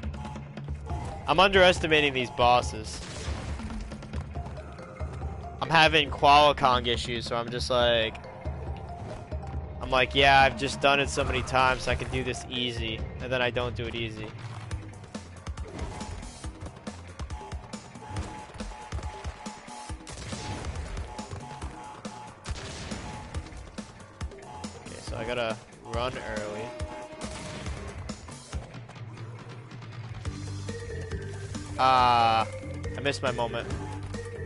I'm underestimating these bosses. I'm having Koala Kong issues, so I'm just like... I'm like, yeah, I've just done it so many times, so I can do this easy. And then I don't do it easy. gotta run early. I missed my moment.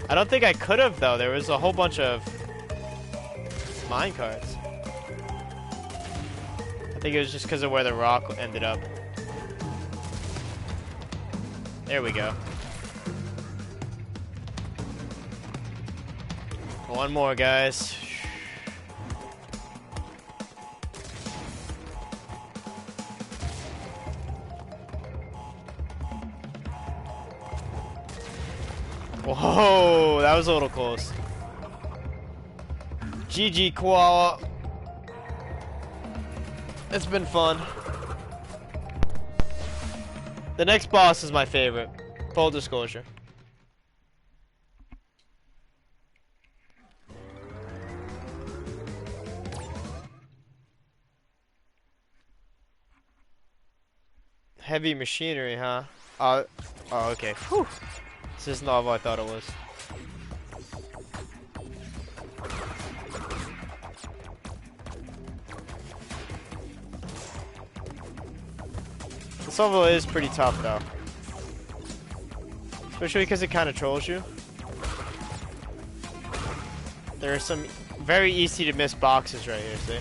I don't think I could have though. There was a whole bunch of minecarts. I think it was just because of where the rock ended up. There we go. One more, guys. Whoa, that was a little close. GG, Koala. It's been fun. The next boss is my favorite. Full disclosure. Heavy machinery, huh? Oh, okay. Whew. This is not what I thought it was. This level is pretty tough, though. Especially because it kind of trolls you. There are some very easy to miss boxes right here, see?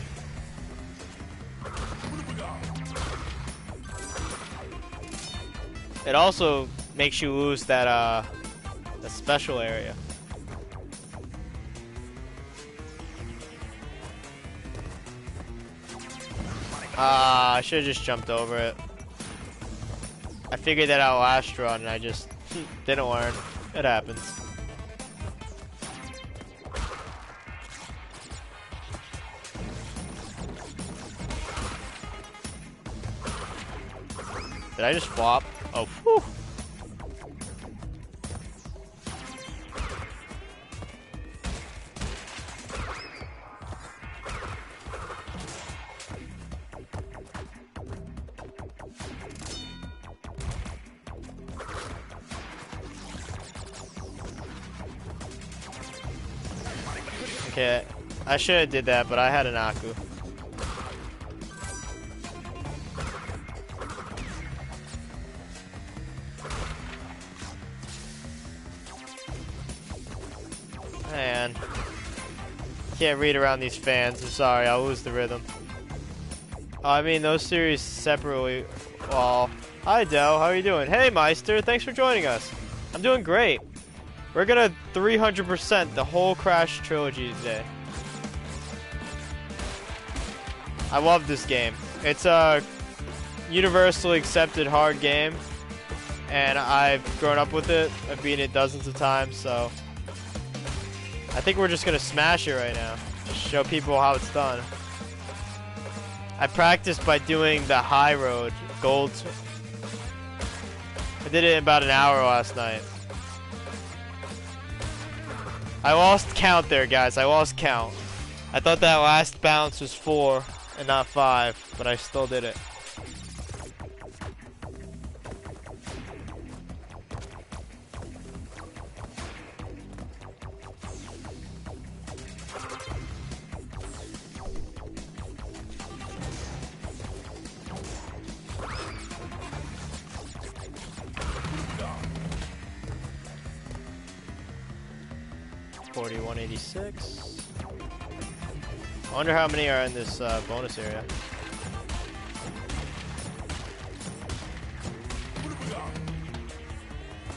It also makes you lose that the special area. I should have just jumped over it. I figured that out last run and I just didn't learn. It happens. Did I just flop? Oh, whew. Okay, I should have did that, but I had an Aku. Man, can't read around these fans. I'm sorry, I'll lose the rhythm. I mean, those series separately. Well, hi Dell, how are you doing? Hey Meister, thanks for joining us. I'm doing great. We're gonna 300% the whole Crash trilogy today. I love this game. It's a universally accepted hard game, and I've grown up with it. I've beaten it dozens of times, so I think we're just gonna smash it right now. Just show people how it's done. I practiced by doing the high road, gold. I did it in about an hour last night. I lost count there, guys. I lost count. I thought that last bounce was 4 and not 5, but I still did it. $41.86. I wonder how many are in this bonus area.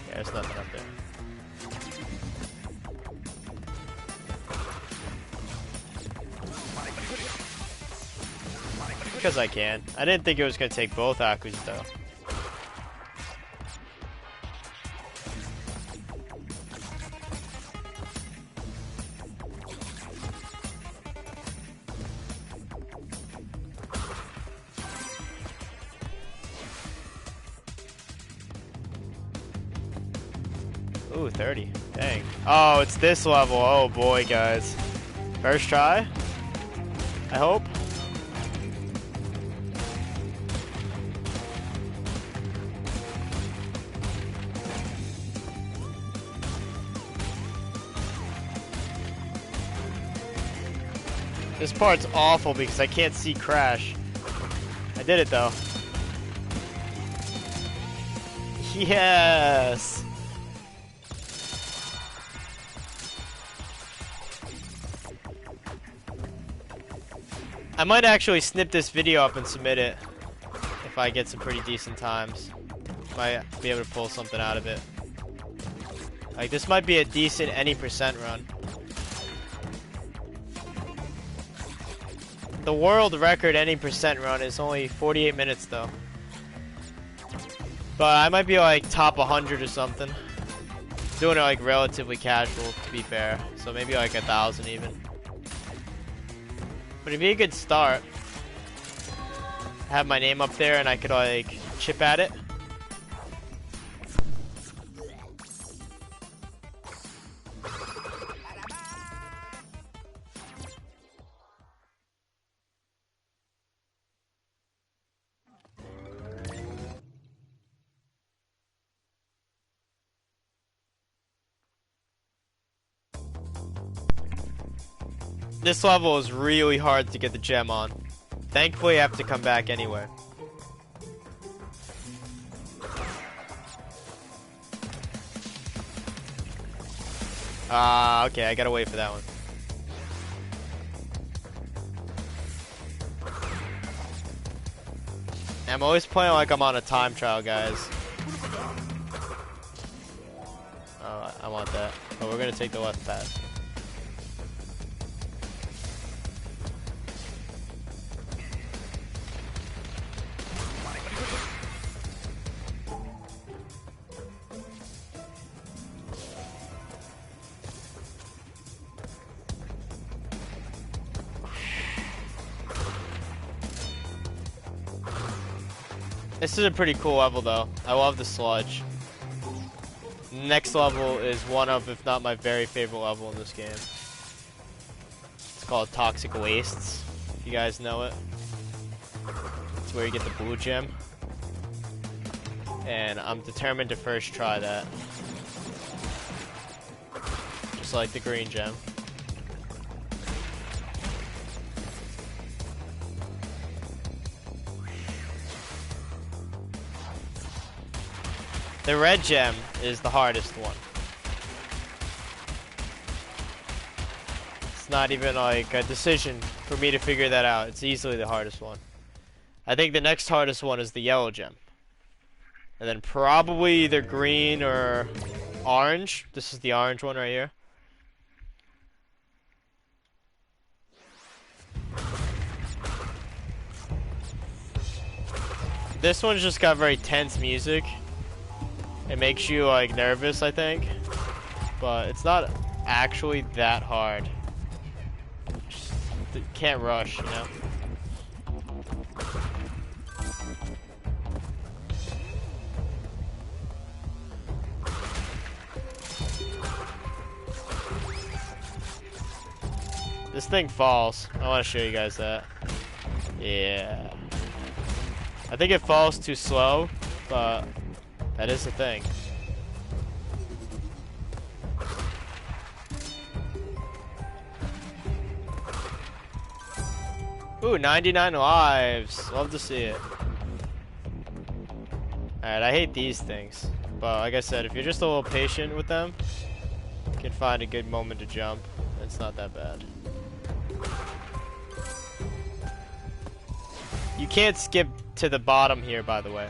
Yeah, there's nothing up there. Because I can. I didn't think it was going to take both Akus though. Ooh, 30. Dang. Oh, it's this level. Oh boy, guys. First try? I hope. This part's awful because I can't see Crash. I did it though. Yes! I might actually snip this video up and submit it if I get some pretty decent times. Might be able to pull something out of it. Like, this might be a decent any percent run. The world record any percent run is only 48 minutes though. But I might be like top 100 or something. Doing it like relatively casual, to be fair. So maybe like 1,000 even. But it'd be a good start. Have my name up there and I could like chip at it. This level is really hard to get the gem on. Thankfully, I have to come back anyway. Okay, I gotta wait for that one. I'm always playing like I'm on a time trial, guys. Oh, I want that. Oh, we're gonna take the left path. This is a pretty cool level though. I love the sludge. Next level is one of, if not my very favorite level in this game. It's called Toxic Wastes, if you guys know it. It's where you get the blue gem. And I'm determined to first try that. Just like the green gem. The red gem is the hardest one. It's not even like a decision for me to figure that out. It's easily the hardest one. I think the next hardest one is the yellow gem. And then probably either green or orange. This is the orange one right here. This one's just got very tense music. It makes you like nervous, I think, but it's not actually that hard. Just can't rush, you know. This thing falls. I want to show you guys that. Yeah. I think it falls too slow, but that is the thing. Ooh, 99 lives. Love to see it. Alright, I hate these things. But like I said, if you're just a little patient with them, you can find a good moment to jump. It's not that bad. You can't skip to the bottom here, by the way.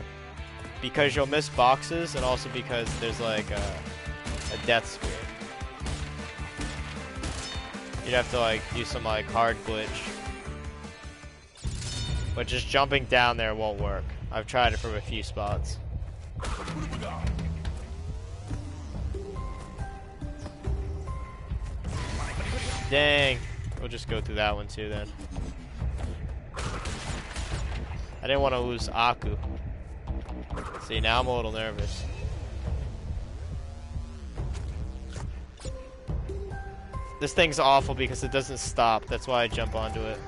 Because you'll miss boxes, and also because there's like a death screen. You'd have to like do some like hard glitch. But just jumping down there won't work. I've tried it from a few spots. Dang. We'll just go through that one too then. I didn't want to lose Aku. See, now I'm a little nervous. This thing's awful because it doesn't stop. That's why I jump onto it.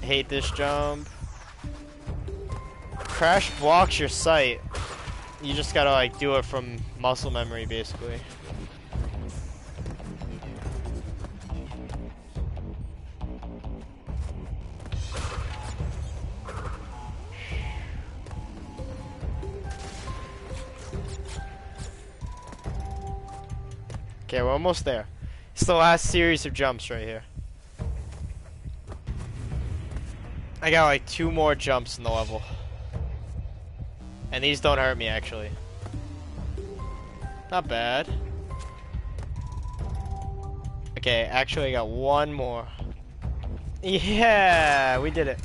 Hate this jump. Crash blocks your sight. You just gotta like do it from muscle memory, basically. Okay, we're almost there. It's the last series of jumps right here. I got like 2 more jumps in the level. And these don't hurt me, actually. Not bad. Okay, actually I got 1 more. Yeah, we did it.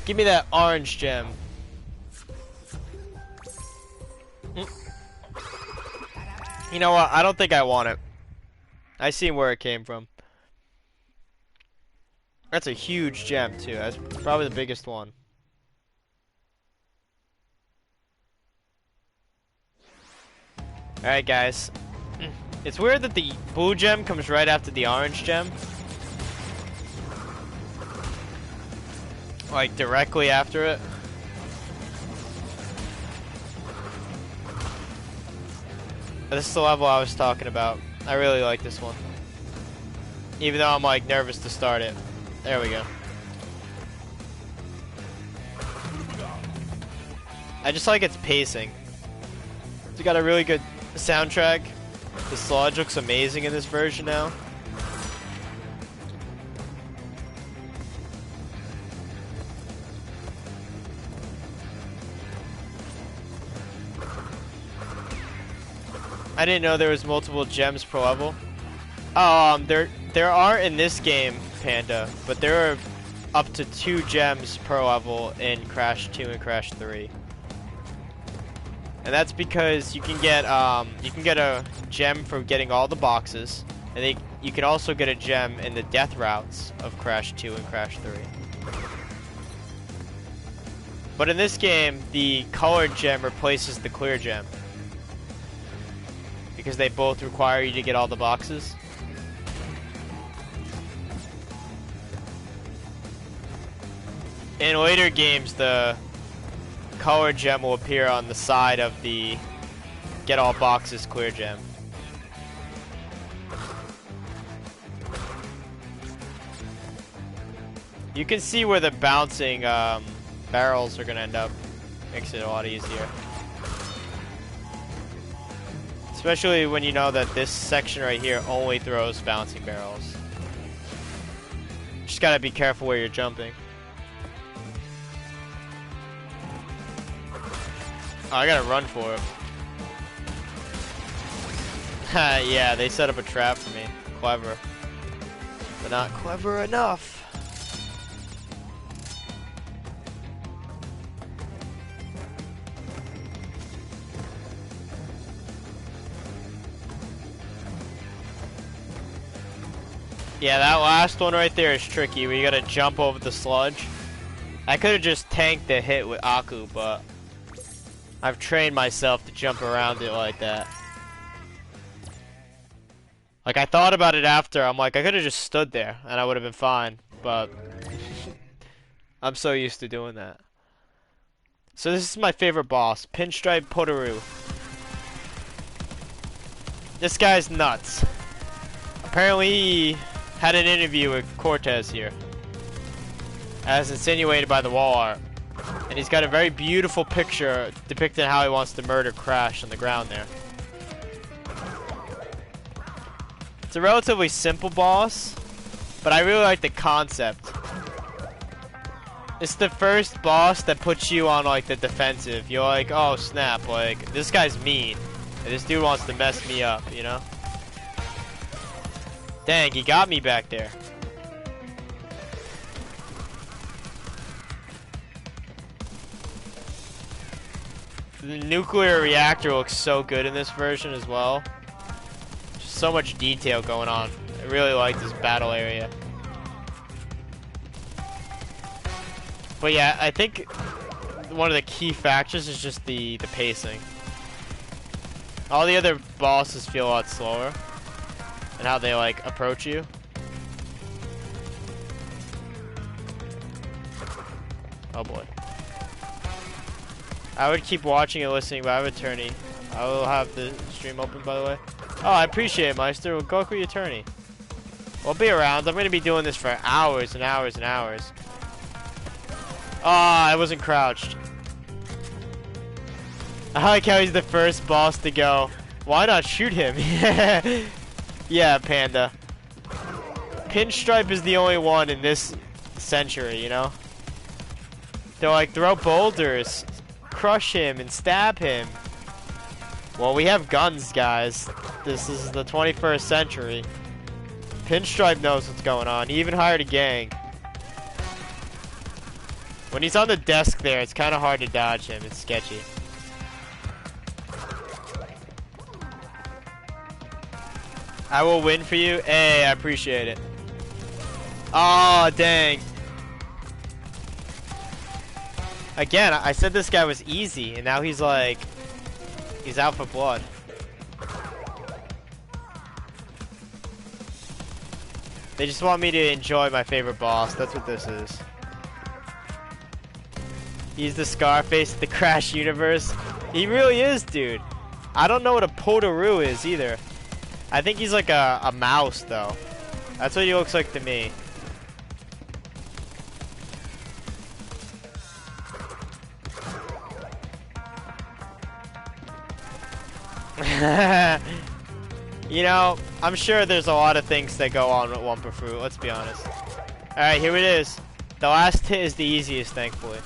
Give me that orange gem. You know what? I don't think I want it. I seen where it came from. That's a huge gem too. That's probably the biggest one. Alright guys. It's weird that the blue gem comes right after the orange gem. Like directly after it. This is the level I was talking about. I really like this one. Even though I'm like nervous to start it. There we go. I just like its pacing. It's got a really good soundtrack. The sludge looks amazing in this version now. I didn't know there was multiple gems per level. There aren't in this game, Panda, but there are up to 2 gems per level in Crash 2 and Crash 3. And that's because you can get a gem for getting all the boxes, and you can also get a gem in the death routes of Crash 2 and Crash 3. But in this game, the colored gem replaces the clear gem, because they both require you to get all the boxes. In later games, the colored gem will appear on the side of the get all boxes clear gem. You can see where the bouncing barrels are gonna end up. Makes it a lot easier. Especially when you know that this section right here only throws bouncing barrels. Just gotta be careful where you're jumping. Oh, I gotta run for it. Yeah, they set up a trap for me. Clever. But not clever enough. Yeah, that last one right there is tricky, where you gotta jump over the sludge. I could have just tanked the hit with Aku, but I've trained myself to jump around it like that. Like, I thought about it after, I'm like, I could have just stood there, and I would have been fine, but I'm so used to doing that. So this is my favorite boss, Pinstripe Potoroo. This guy's nuts. Apparently he had an interview with Cortez here, as insinuated by the wall art. And he's got a very beautiful picture depicting how he wants to murder Crash on the ground there. It's a relatively simple boss, but I really like the concept. It's the first boss that puts you on like the defensive. You're like, oh snap, like this guy's mean. And this dude wants to mess me up, you know? Dang, he got me back there. The nuclear reactor looks so good in this version as well. Just so much detail going on. I really like this battle area. But yeah, I think one of the key factors is just the pacing. All the other bosses feel a lot slower, and how they like approach you. Oh boy. I would keep watching and listening, but I have attorney. I will have the stream open, by the way. Oh, I appreciate it, Meister. Well, go for your attorney. We'll be around. I'm going to be doing this for hours and hours and hours. Ah, I wasn't crouched. I like how he's the first boss to go. Why not shoot him? Yeah, Panda. Pinstripe is the only one in this century, you know? They're like, throw boulders, crush him, and stab him. Well, we have guns, guys. This is the 21st century. Pinstripe knows what's going on. He even hired a gang. When he's on the desk there, it's kind of hard to dodge him. It's sketchy. I will win for you. Hey, I appreciate it. Oh, dang. Again, I said this guy was easy, and now he's like... He's out for blood. They just want me to enjoy my favorite boss. That's what this is. He's the Scarface of the Crash universe. He really is, dude. I don't know what a Potoroo is either. I think he's like a mouse, though. That's what he looks like to me. You know, I'm sure there's a lot of things that go on with Wumpa Fruit, let's be honest. Alright, here it is. The last hit is the easiest, thankfully.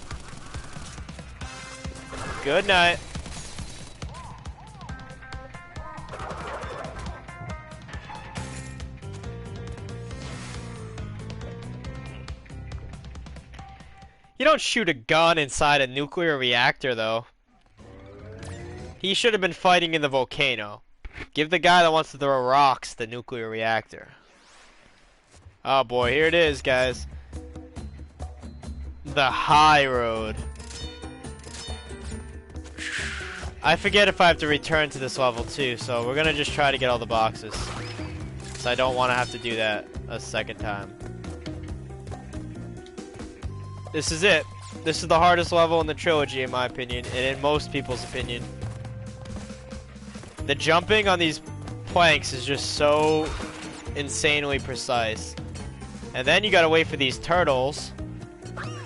Good night. You don't shoot a gun inside a nuclear reactor, though. He should have been fighting in the volcano. Give the guy that wants to throw rocks the nuclear reactor. Oh boy, here it is, guys. The high road. I forget if I have to return to this level too, so we're gonna just try to get all the boxes. So I don't want to have to do that a second time. This is it. This is the hardest level in the trilogy, in my opinion, and in most people's opinion. The jumping on these planks is just so insanely precise. And then you gotta wait for these turtles,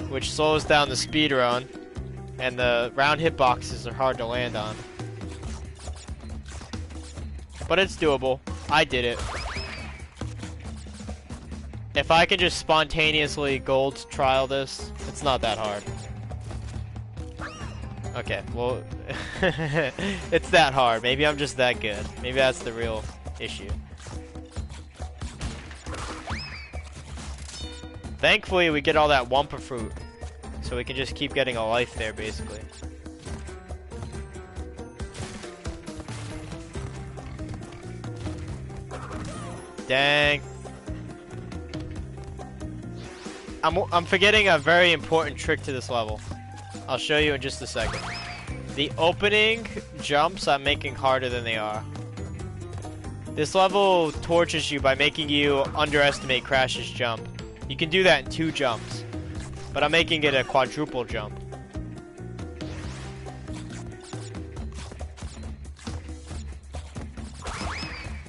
which slows down the speed run, and the round hitboxes are hard to land on. But it's doable. I did it. If I can just spontaneously gold trial this, it's not that hard. Okay, well, it's that hard. Maybe I'm just that good. Maybe that's the real issue. Thankfully, we get all that Wumpa Fruit, so we can just keep getting a life there, basically. Dang. I'm forgetting a very important trick to this level. I'll show you in just a second. The opening jumps I'm making harder than they are. This level tortures you by making you underestimate Crash's jump. You can do that in 2 jumps, but I'm making it a quadruple jump.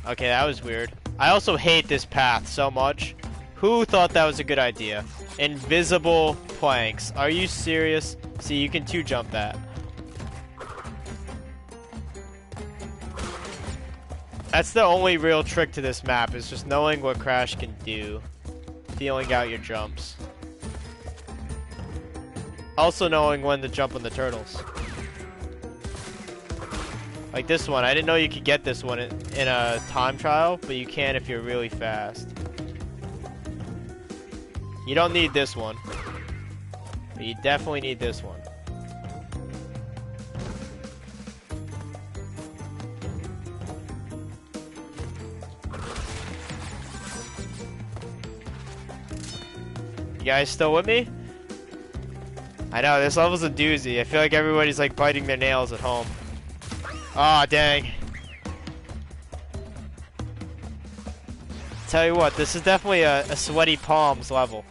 Okay, that was weird. I also hate this path so much. Who thought that was a good idea? Invisible planks. Are you serious? See, you can 2 jump that. That's the only real trick to this map, is just knowing what Crash can do. Feeling out your jumps. Also knowing when to jump on the turtles. Like this one. I didn't know you could get this one in a time trial, but you can if you're really fast. You don't need this one. But you definitely need this one. You guys still with me? I know, this level's a doozy. I feel like everybody's like biting their nails at home. Aw, dang. Tell you what, this is definitely a sweaty palms level.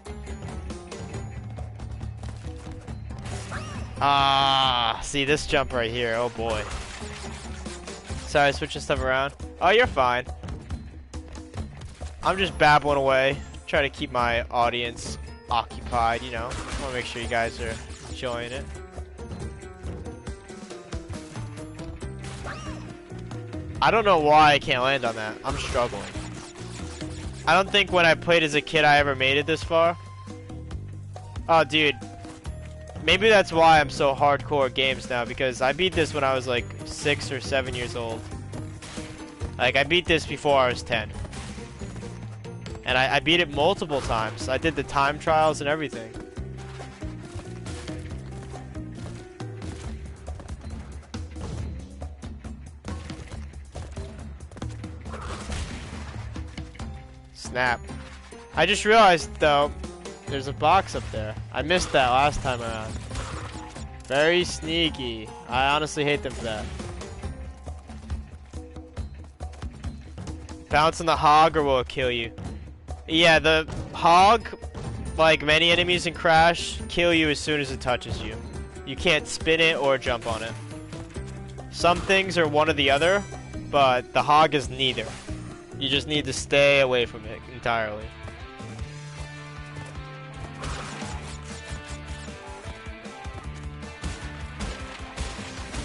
Ah, see this jump right here. Oh boy. Sorry, switching stuff around. Oh, you're fine. I'm just babbling away. Try to keep my audience occupied, you know. I want to make sure you guys are enjoying it. I don't know why I can't land on that. I'm struggling. I don't think when I played as a kid I ever made it this far. Oh, dude. Maybe that's why I'm so hardcore at games now, because I beat this when I was like 6 or 7 years old. Like, I beat this before I was 10. And I beat it multiple times. I did the time trials and everything. Snap. I just realized, though, there's a box up there. I missed that last time around. Very sneaky. I honestly hate them for that. Bounce on the hog or will it kill you? Yeah, the hog, like many enemies in Crash, kill you as soon as it touches you. You can't spin it or jump on it. Some things are one or the other, but the hog is neither. You just need to stay away from it entirely.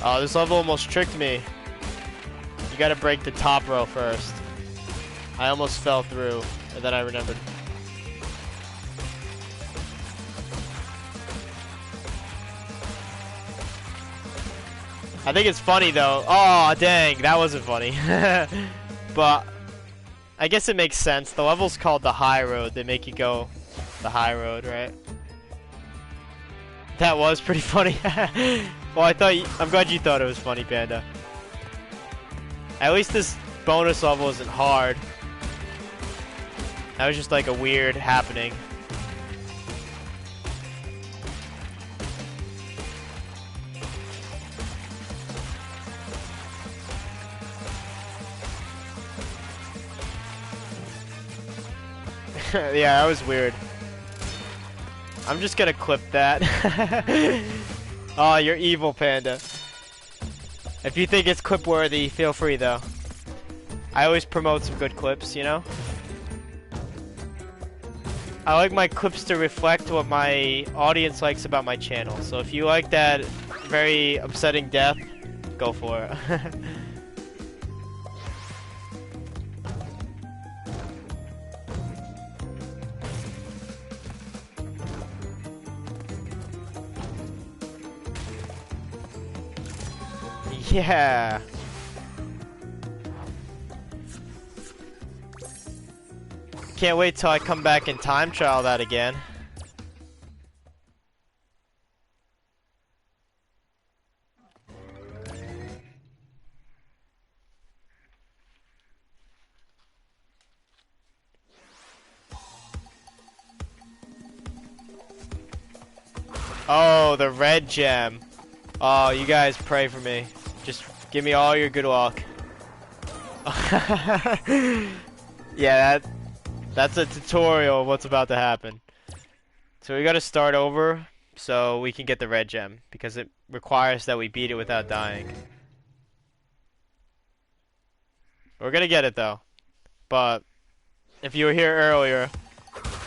Oh, this level almost tricked me. You gotta break the top row first. I almost fell through, and then I remembered. I think it's funny though. Oh, dang, that wasn't funny. But I guess it makes sense. The level's called the high road. They make you go the high road, right? That was pretty funny. Well, I'm glad you thought it was funny, Panda. At least this bonus level isn't hard. That was just like a weird happening. Yeah, that was weird. I'm just gonna clip that. Oh, you're evil, Panda. If you think it's clip worthy, feel free though. I always promote some good clips, you know? I like my clips to reflect what my audience likes about my channel. So if you like that very upsetting death, go for it. Yeah. Can't wait till I come back and time trial that again. Oh, the red gem. Oh, you guys pray for me. Just give me all your good luck. Yeah, that's a tutorial of what's about to happen. So we gotta start over so we can get the red gem, because it requires that we beat it without dying. We're gonna get it though. But if you were here earlier,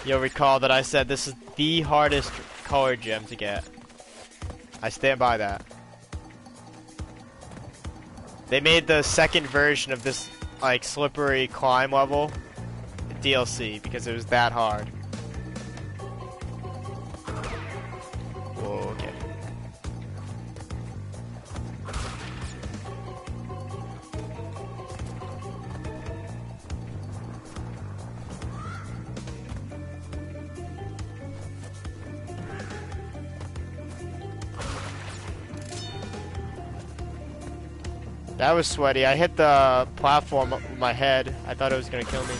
you'll recall that I said this is the hardest colored gem to get. I stand by that. They made the second version of this like slippery climb level DLC because it was that hard. Whoa, okay. That was sweaty. I hit the platform with my head. I thought it was gonna kill me.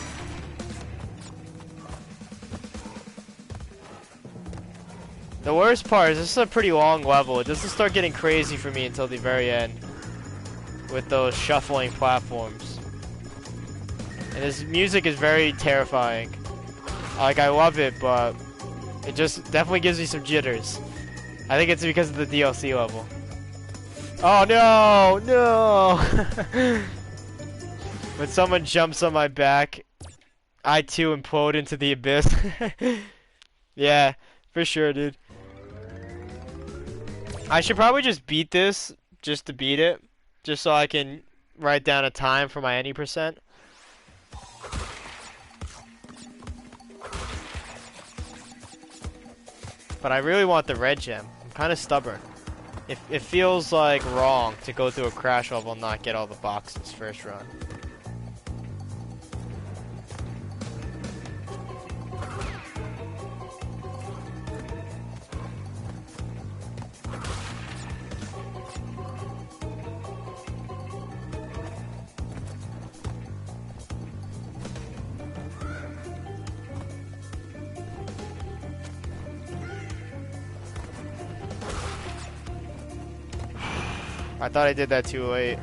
The worst part is this is a pretty long level. It doesn't start getting crazy for me until the very end with those shuffling platforms. And this music is very terrifying. Like, I love it, but it just definitely gives me some jitters. I think it's because of the DLC level. Oh no, no! When someone jumps on my back, I too implode into the abyss. Yeah, for sure, dude. I should probably just beat this, just to beat it, just so I can write down a time for my any percent. But I really want the red gem. I'm kind of stubborn. It feels like wrong to go through a crash level and not get all the boxes first run. I thought I did that too late.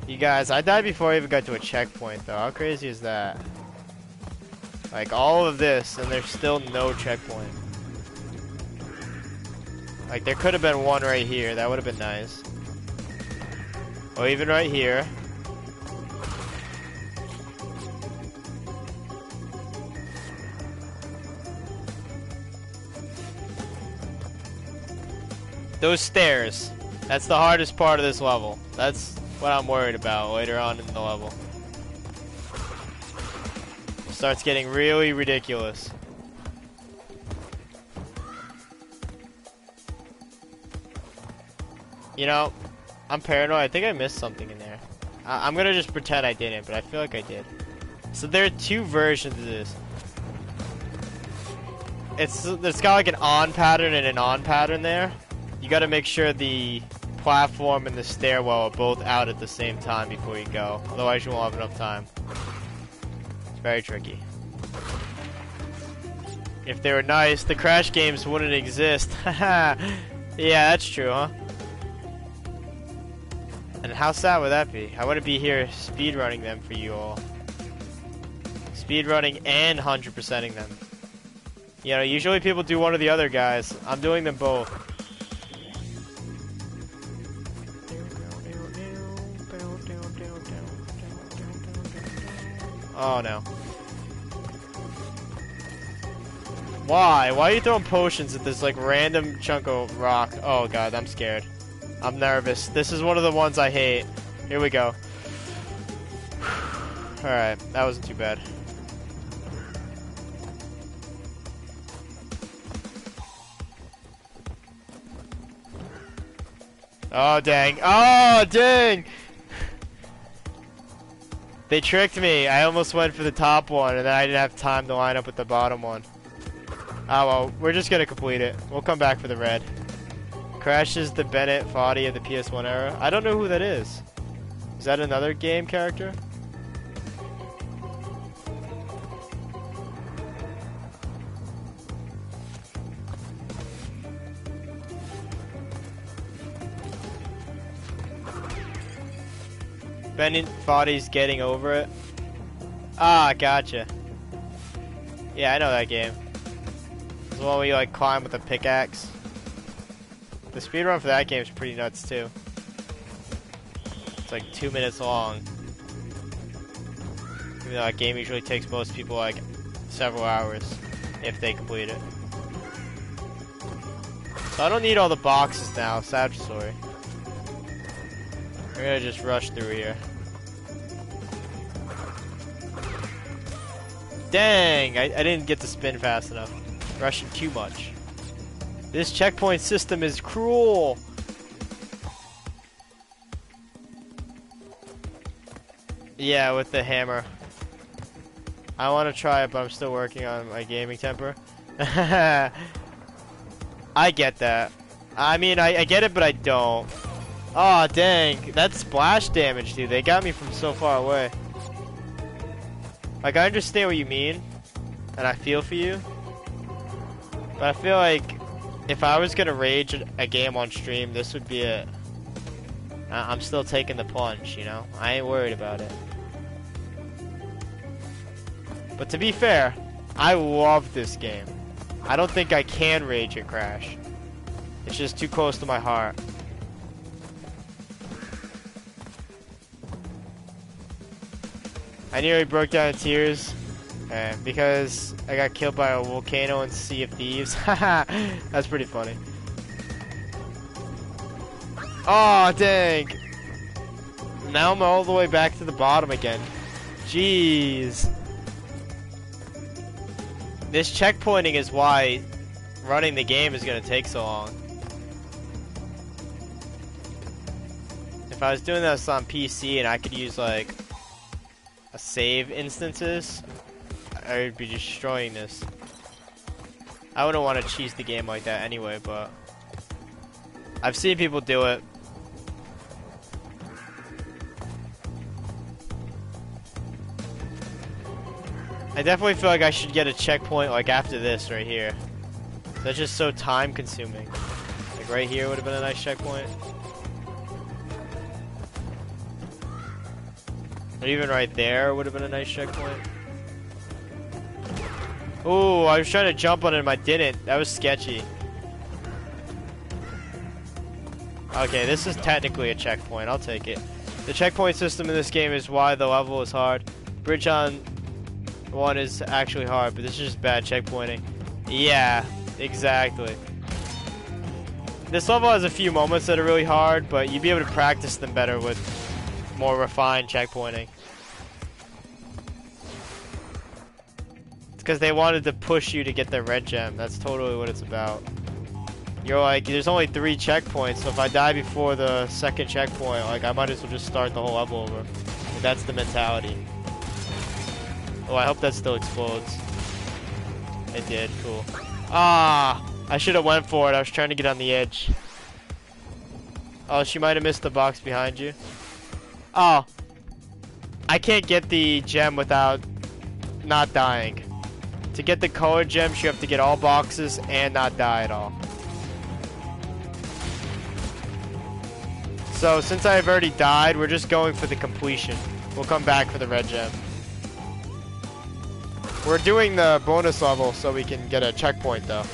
You guys, I died before I even got to a checkpoint though. How crazy is that? Like all of this and there's still no checkpoint. Like there could have been one right here. That would have been nice. Or even right here. Those stairs. That's the hardest part of this level. That's what I'm worried about later on in the level. It starts getting really ridiculous. You know, I'm paranoid. I think I missed something in there. I'm gonna just pretend I didn't, but I feel like I did. So there are two versions of this. It's got like an on pattern and an on pattern there. You gotta make sure the platform and the stairwell are both out at the same time before you go. Otherwise you won't have enough time. It's very tricky. If they were nice, the Crash games wouldn't exist. Haha. Yeah, that's true, huh? And how sad would that be? I wouldn't be here speedrunning them for you all. Speedrunning and 100%ing them. You know, usually people do one or the other, guys. I'm doing them both. Oh no. Why? Why are you throwing potions at this like random chunk of rock? Oh god, I'm scared. I'm nervous. This is one of the ones I hate. Here we go. Alright, that wasn't too bad. Oh dang. Oh dang! They tricked me. I almost went for the top one, and then I didn't have time to line up with the bottom one. Oh well, we're just gonna complete it. We'll come back for the red. Crash is the Bennett Foddy of the PS1 era. I don't know who that is. Is that another game character? Bennett Foddy's Getting Over It. Ah, gotcha. Yeah, I know that game. It's the one where you like climb with a pickaxe. The speedrun for that game is pretty nuts too. It's like 2 minutes long. Even though that game usually takes most people like several hours if they complete it. So I don't need all the boxes now, sad story. We're gonna just rush through here. Dang, I didn't get to spin fast enough. Rushing too much. This checkpoint system is cruel. Yeah, with the hammer. I want to try it, but I'm still working on my gaming temper. I get that. I mean, I get it, but I don't. Aw, dang. That's splash damage, dude. They got me from so far away. Like, I understand what you mean, and I feel for you. But I feel like if I was gonna rage a game on stream, this would be it. I'm still taking the plunge, you know? I ain't worried about it. But to be fair, I love this game. I don't think I can rage at Crash. It's just too close to my heart. I nearly broke down in tears because I got killed by a volcano in Sea of Thieves. Haha, that's pretty funny. Oh, dang. Now I'm all the way back to the bottom again. Jeez. This checkpointing is why running the game is going to take so long. If I was doing this on PC and I could use like a save instances, I would be destroying this. I wouldn't want to cheese the game like that anyway, but I've seen people do it. I definitely feel like I should get a checkpoint like after this right here. That's just so time consuming. Like right here would have been a nice checkpoint. Or even right there would have been a nice checkpoint. Ooh, I was trying to jump on it and I didn't. That was sketchy. Okay, this is technically a checkpoint. I'll take it. The checkpoint system in this game is why the level is hard. Bridge on 1 is actually hard, but this is just bad checkpointing. Yeah, exactly. This level has a few moments that are really hard, but you'd be able to practice them better with more refined checkpointing. It's because they wanted to push you to get the red gem. That's totally what it's about. You're like, there's only 3 checkpoints, so if I die before the second checkpoint, like I might as well just start the whole level over. Like, that's the mentality. Oh, I hope that still explodes. It did, cool. Ah, I should have went for it. I was trying to get on the edge. Oh, she might have missed the box behind you. Oh, I can't get the gem without not dying. To get the colored gems, you have to get all boxes and not die at all. So, since I've already died, we're just going for the completion. We'll come back for the red gem. We're doing the bonus level so we can get a checkpoint, though.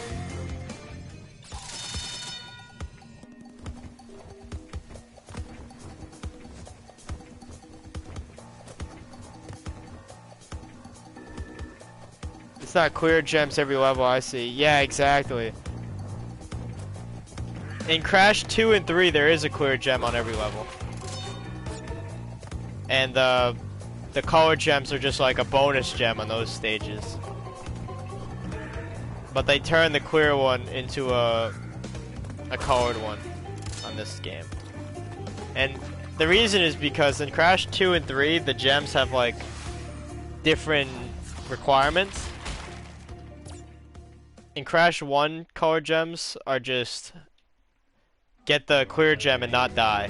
It's not clear gems every level, I see. Yeah, exactly. In Crash 2 and 3, there is a clear gem on every level. And the colored gems are just like a bonus gem on those stages. But they turn the clear one into a colored one on this game. And the reason is because in Crash 2 and 3, the gems have like different requirements. In Crash 1, colored gems are just get the clear gem and not die.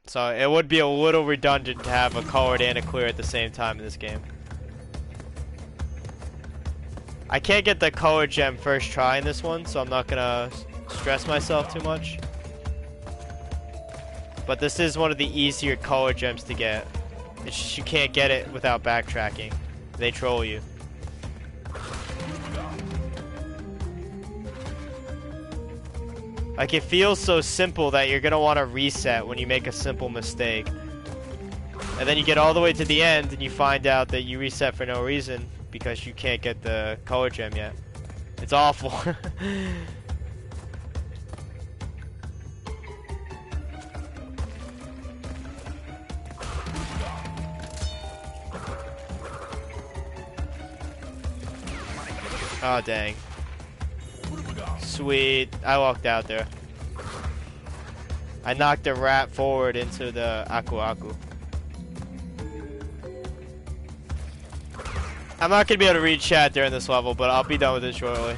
So it would be a little redundant to have a colored and a clear at the same time in this game. I can't get the colored gem first try in this one, so I'm not gonna stress myself too much. But this is one of the easier colored gems to get. It's just you can't get it without backtracking. They troll you. Like, it feels so simple that you're gonna want to reset when you make a simple mistake. And then you get all the way to the end and you find out that you reset for no reason because you can't get the color gem yet. It's awful. Oh, dang. Sweet. I walked out there. I knocked the rat forward into the Aku Aku. I'm not gonna be able to read chat during this level, but I'll be done with it shortly.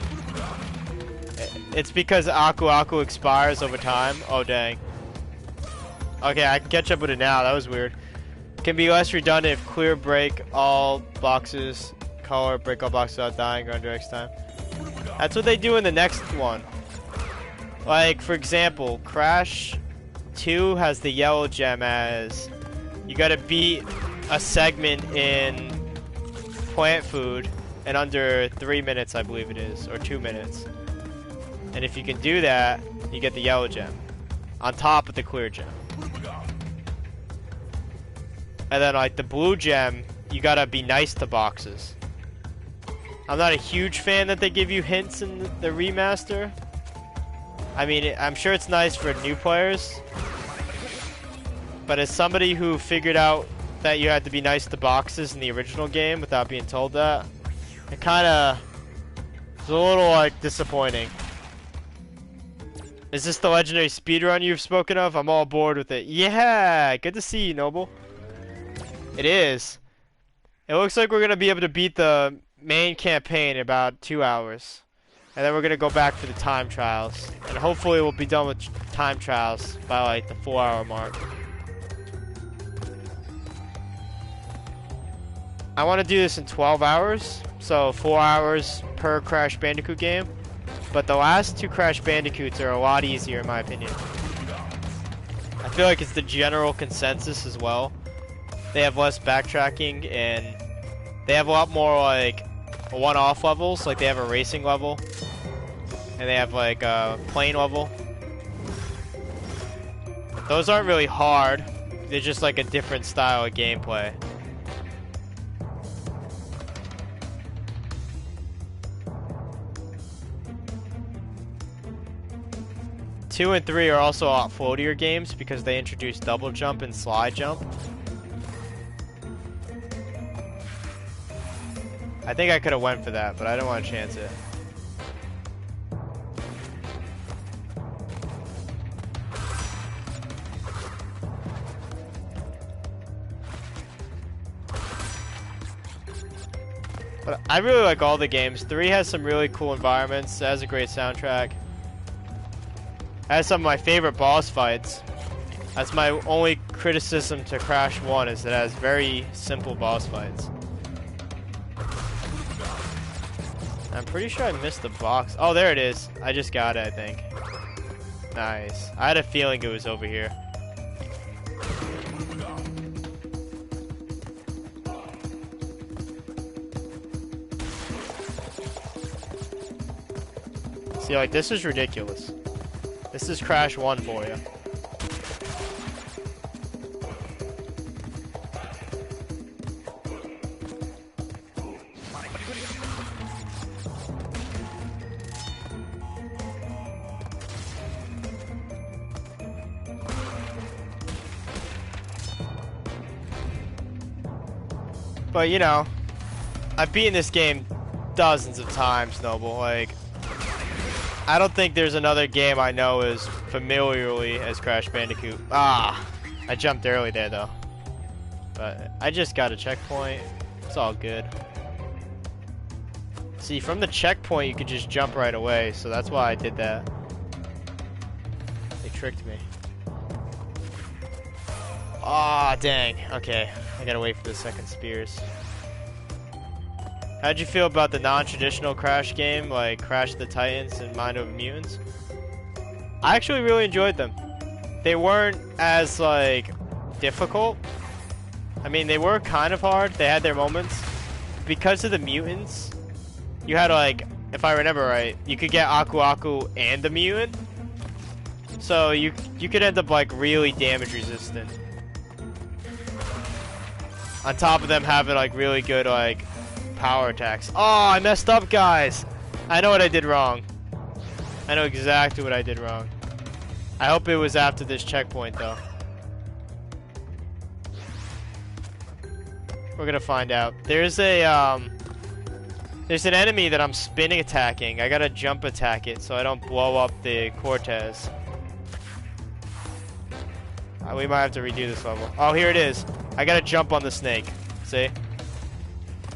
It's because Aku Aku expires over time. Oh, dang. Okay, I can catch up with it now. That was weird. Can be less redundant if clear break all boxes, color break all boxes without dying or under X time. That's what they do in the next one. Like, for example, Crash 2 has the yellow gem as you gotta beat a segment in plant food in under 3 minutes, I believe it is, or 2 minutes. And if you can do that, you get the yellow gem on top of the clear gem. And then like the blue gem, you gotta be nice to boxes. I'm not a huge fan that they give you hints in the remaster. I mean, I'm sure it's nice for new players, but as somebody who figured out that you had to be nice to boxes in the original game without being told that, it kinda is a little like disappointing. Is this the legendary speedrun you've spoken of? I'm all bored with it. Yeah, good to see you, Noble. It is. It looks like we're gonna be able to beat the main campaign in about 2 hours. And then we're gonna go back for the time trials. And hopefully we'll be done with time trials by like the 4-hour mark. I want to do this in 12 hours. So 4 hours per Crash Bandicoot game. But the last 2 Crash Bandicoots are a lot easier in my opinion. I feel like it's the general consensus as well. They have less backtracking and they have a lot more like one-off levels. Like they have a racing level and they have like a plane level. Those aren't really hard. They're just like a different style of gameplay. Two and 3 are also a lot floatier games because they introduce double jump and slide jump. I think I could have went for that, but I don't want to chance it. But I really like all the games. 3 has some really cool environments. It has a great soundtrack. It has some of my favorite boss fights. That's my only criticism to Crash 1 is that it has very simple boss fights. I'm pretty sure I missed the box. Oh, there it is. I just got it, I think. Nice. I had a feeling it was over here. See, like, this is ridiculous. This is Crash 1 for you. But, you know, I've beaten this game dozens of times, Noble. Like, I don't think there's another game I know as familiarly as Crash Bandicoot. Ah, I jumped early there, though. But I just got a checkpoint. It's all good. See, from the checkpoint, you could just jump right away, so that's why I did that. They tricked me. Ah, dang. Okay, I gotta wait for the second spears. How'd you feel about the non-traditional Crash game, like Crash the Titans and Mind Over Mutants? I actually really enjoyed them. They weren't as, like, difficult. I mean, they were kind of hard. They had their moments. Because of the mutants, you had, like, if I remember right, you could get Aku Aku and the mutant. So you could end up, like, really damage resistant. On top of them having, like, really good, like, power attacks. Oh, I messed up, guys. I know what I did wrong. I know exactly what I did wrong. I hope it was after this checkpoint, though. We're gonna find out. There's an enemy that I'm spinning attacking. I gotta jump attack it so I don't blow up the Cortez. We might have to redo this level. Oh, here it is. I gotta jump on the snake. See?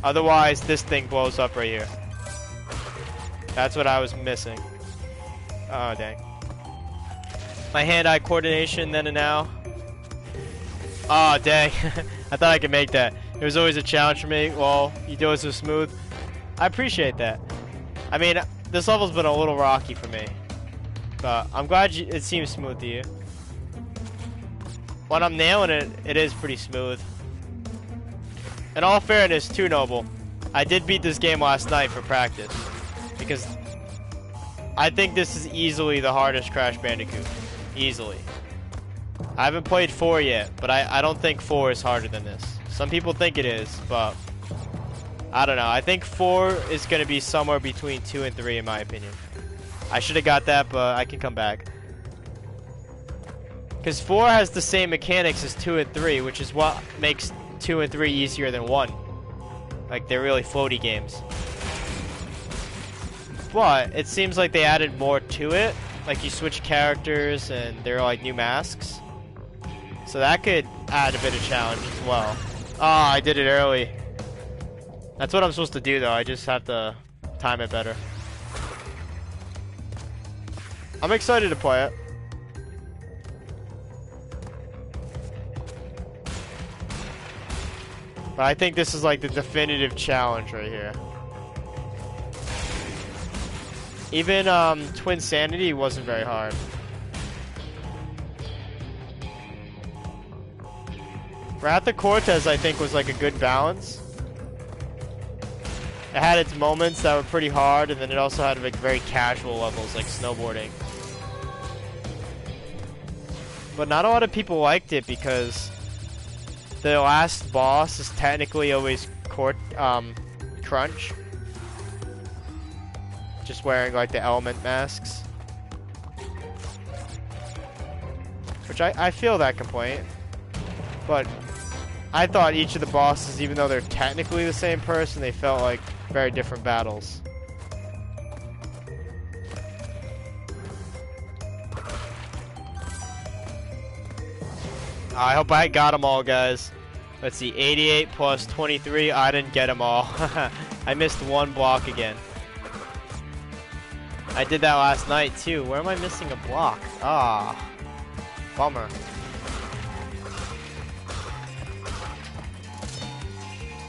Otherwise, this thing blows up right here. That's what I was missing. Oh, dang. My hand-eye coordination then and now. Oh, dang. I thought I could make that. It was always a challenge for me. Well, you do it so smooth. I appreciate that. I mean, this level's been a little rocky for me. But I'm glad it seems smooth to you. When I'm nailing it, it is pretty smooth. In all fairness, too, Noble, I did beat this game last night for practice because I think this is easily the hardest Crash Bandicoot. Easily. I haven't played 4 yet, but I don't think 4 is harder than this. Some people think it is, but I don't know. I think 4 is going to be somewhere between 2 and 3 in my opinion. I should have got that, but I can come back. Because 4 has the same mechanics as 2 and 3, which is what makes 2 and 3 easier than 1. Like, they're really floaty games. But it seems like they added more to it. Like, you switch characters and there are like new masks. So that could add a bit of challenge as well. Ah, I did it early. That's what I'm supposed to do though. I just have to time it better. I'm excited to play it. But I think this is like the definitive challenge right here. Even Twin Sanity wasn't very hard. Wrath of Cortez I think was like a good balance. It had its moments that were pretty hard, and then it also had like very casual levels like snowboarding. But not a lot of people liked it because the last boss is technically always Crunch. Just wearing like the element masks. Which I feel that complaint. But I thought each of the bosses, even though they're technically the same person, they felt like very different battles. I hope I got them all, guys. Let's see, 88 plus 23. I didn't get them all. I missed one block again. I did that last night too. Where am I missing a block? Ah, bummer.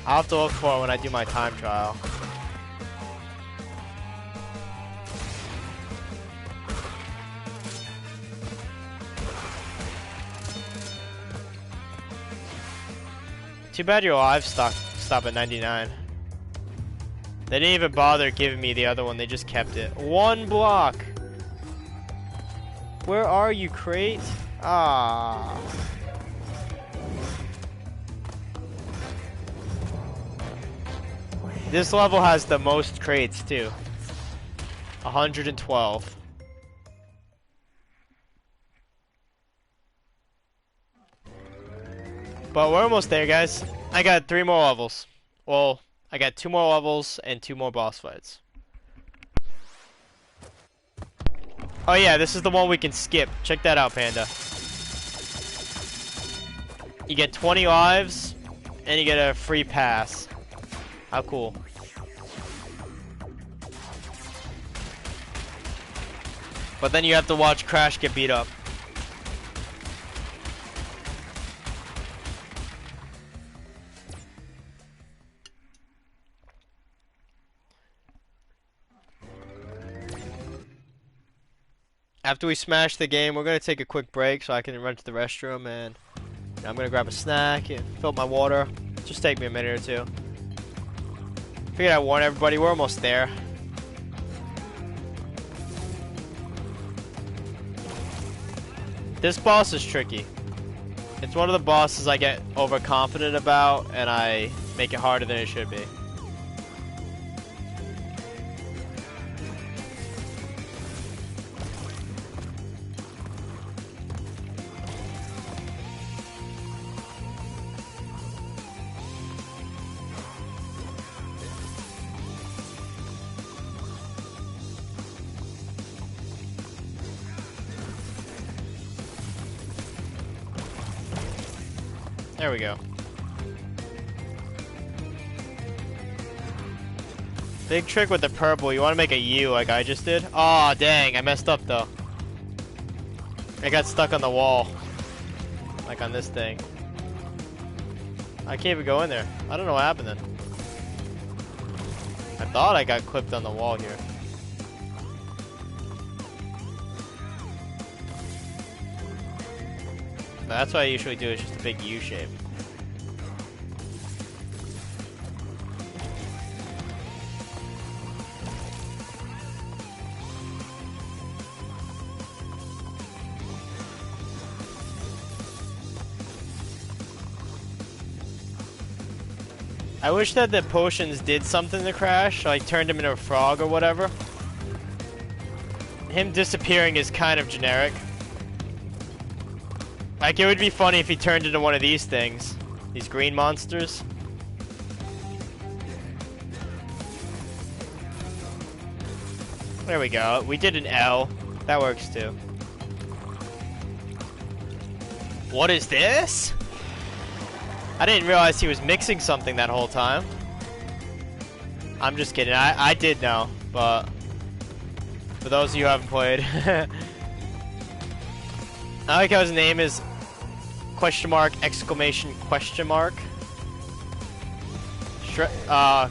I'll have to look for it when I do my time trial. Too bad your lives stop at 99. They didn't even bother giving me the other one, they just kept it. One block! Where are you, crate? Ah. This level has the most crates too. 112. But we're almost there, guys. I got 3 more levels. Well, I got 2 more levels and 2 more boss fights. Oh yeah, this is the one we can skip. Check that out, Panda. You get 20 lives, and you get a free pass. How cool. But then you have to watch Crash get beat up. After we smash the game, we're going to take a quick break so I can run to the restroom, and I'm going to grab a snack and fill up my water. Just take me a minute or two. Figured I'd warn everybody, we're almost there. This boss is tricky. It's one of the bosses I get overconfident about, and I make it harder than it should be. There we go. Big trick with the purple, you want to make a U like I just did. Aw, oh, dang, I messed up though. I got stuck on the wall. Like on this thing. I can't even go in there. I don't know what happened then. I thought I got clipped on the wall here. That's what I usually do, is just a big U shape. I wish that the potions did something to Crash, like turned him into a frog or whatever. Him disappearing is kind of generic. Like, it would be funny if he turned into one of these things. These green monsters. There we go. We did an L. That works too. What is this? I didn't realize he was mixing something that whole time. I'm just kidding. I did know, but for those of you who haven't played. I like how his name is question mark, exclamation, question mark.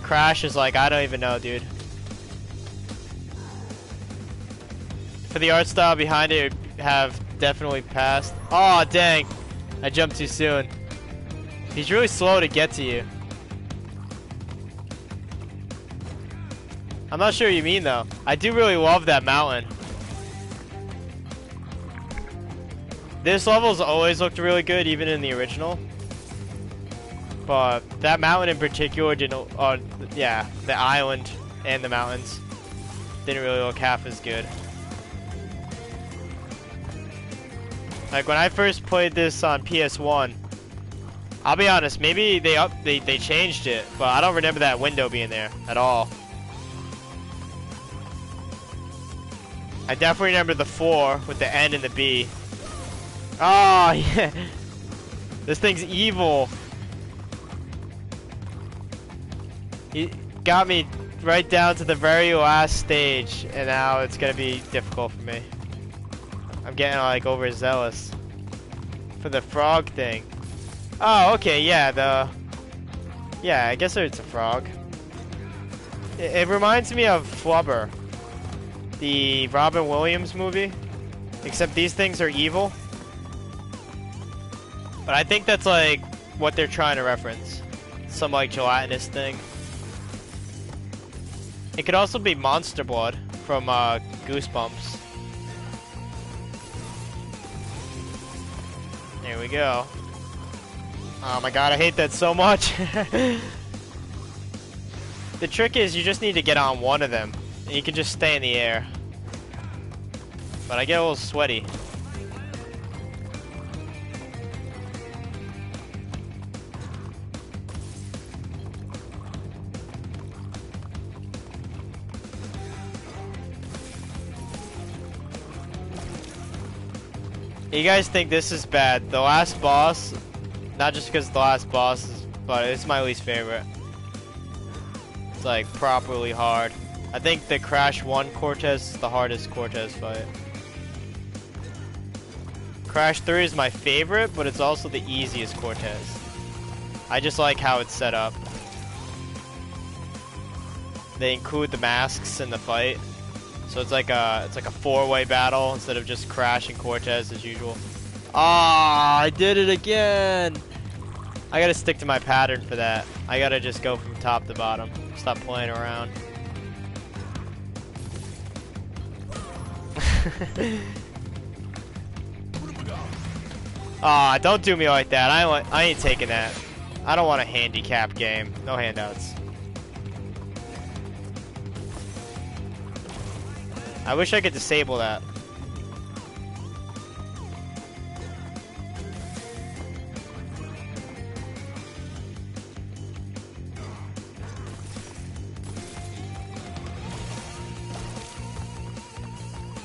Crash is like, I don't even know, dude. For the art style behind it, it would have definitely passed. Oh dang, I jumped too soon. He's really slow to get to you. I'm not sure what you mean though. I do really love that mountain. This level's always looked really good, even in the original. But that mountain in particular didn't. Yeah, the island and the mountains didn't really look half as good. Like when I first played this on PS1, I'll be honest, maybe they changed it, but I don't remember that window being there at all. I definitely remember the 4 with the N and the B. Oh yeah, this thing's evil. He got me right down to the very last stage, and now it's gonna be difficult for me. I'm getting like overzealous for the frog thing. Oh, okay, yeah, yeah, I guess it's a frog. It reminds me of Flubber, the Robin Williams movie, except these things are evil. But I think that's like what they're trying to reference. Some like gelatinous thing. It could also be Monster Blood from Goosebumps. There we go. Oh my god, I hate that so much. The trick is you just need to get on one of them, and you can just stay in the air. But I get a little sweaty. You guys think this is bad. The last boss, not just because the last boss is, but it's my least favorite. It's like properly hard. I think the Crash 1 Cortez is the hardest Cortez fight. Crash 3 is my favorite, but it's also the easiest Cortez. I just like how it's set up. They include the masks in the fight. So it's like a 4-way battle instead of just Crash and Cortez as usual. Ah, I did it again. I gotta stick to my pattern for that. I gotta just go from top to bottom. Stop playing around. Ah, don't do me like that. I ain't taking that. I don't want a handicap game. No handouts. I wish I could disable that.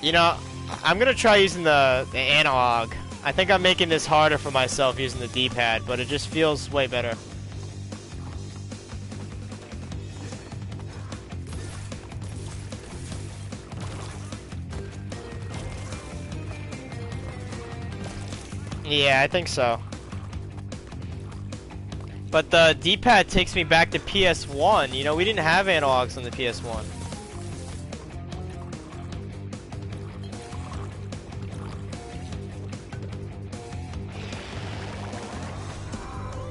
You know, I'm gonna try using the analog. I think I'm making this harder for myself using the D-pad, but it just feels way better. Yeah, I think so. But the D-pad takes me back to PS1. You know, we didn't have analogs on the PS1.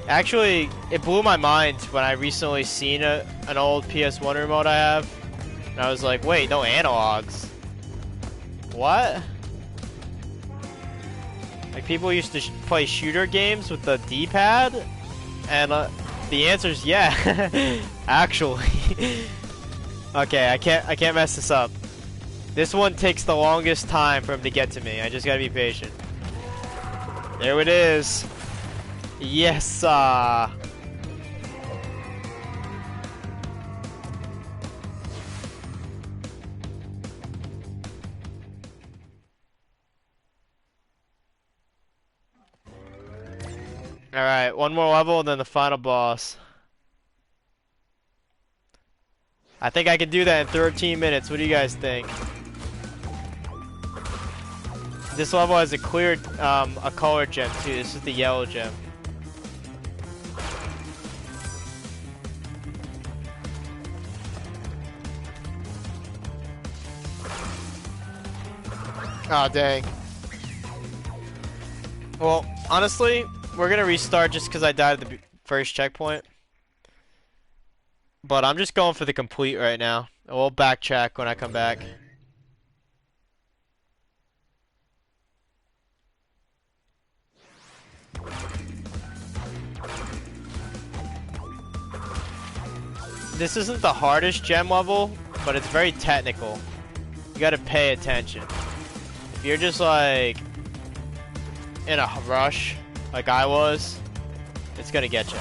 Actually, it blew my mind when I recently seen an old PS1 remote I have. And I was like, wait, no analogs. What? Like, people used to play shooter games with the D-pad, and The answer's yeah. Actually. Okay, I can't mess this up. This one takes the longest time for him to get to me. I just gotta be patient. There it is. Yes, Alright, one more level and then the final boss. I think I can do that in 13 minutes. What do you guys think? This level has a clear, a color gem too. This is the yellow gem. Oh dang. Well, honestly, we're gonna restart just because I died at the first checkpoint. But I'm just going for the complete right now. We'll backtrack when I come back. This isn't the hardest gem level, but it's very technical. You gotta pay attention. If you're just like in a rush, like I was, it's gonna get you.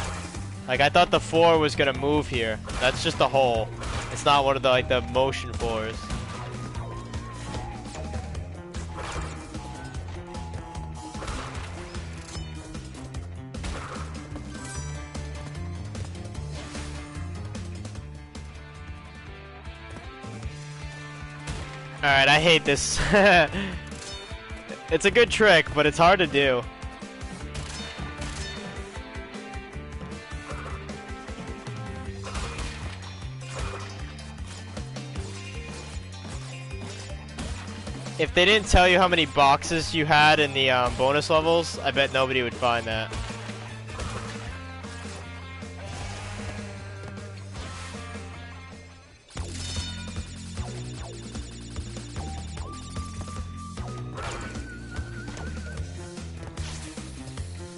Like I thought the floor was gonna move here. That's just a hole. It's not one of the like the motion floors. Alright, I hate this. It's a good trick, but it's hard to do. If they didn't tell you how many boxes you had in the bonus levels, I bet nobody would find that.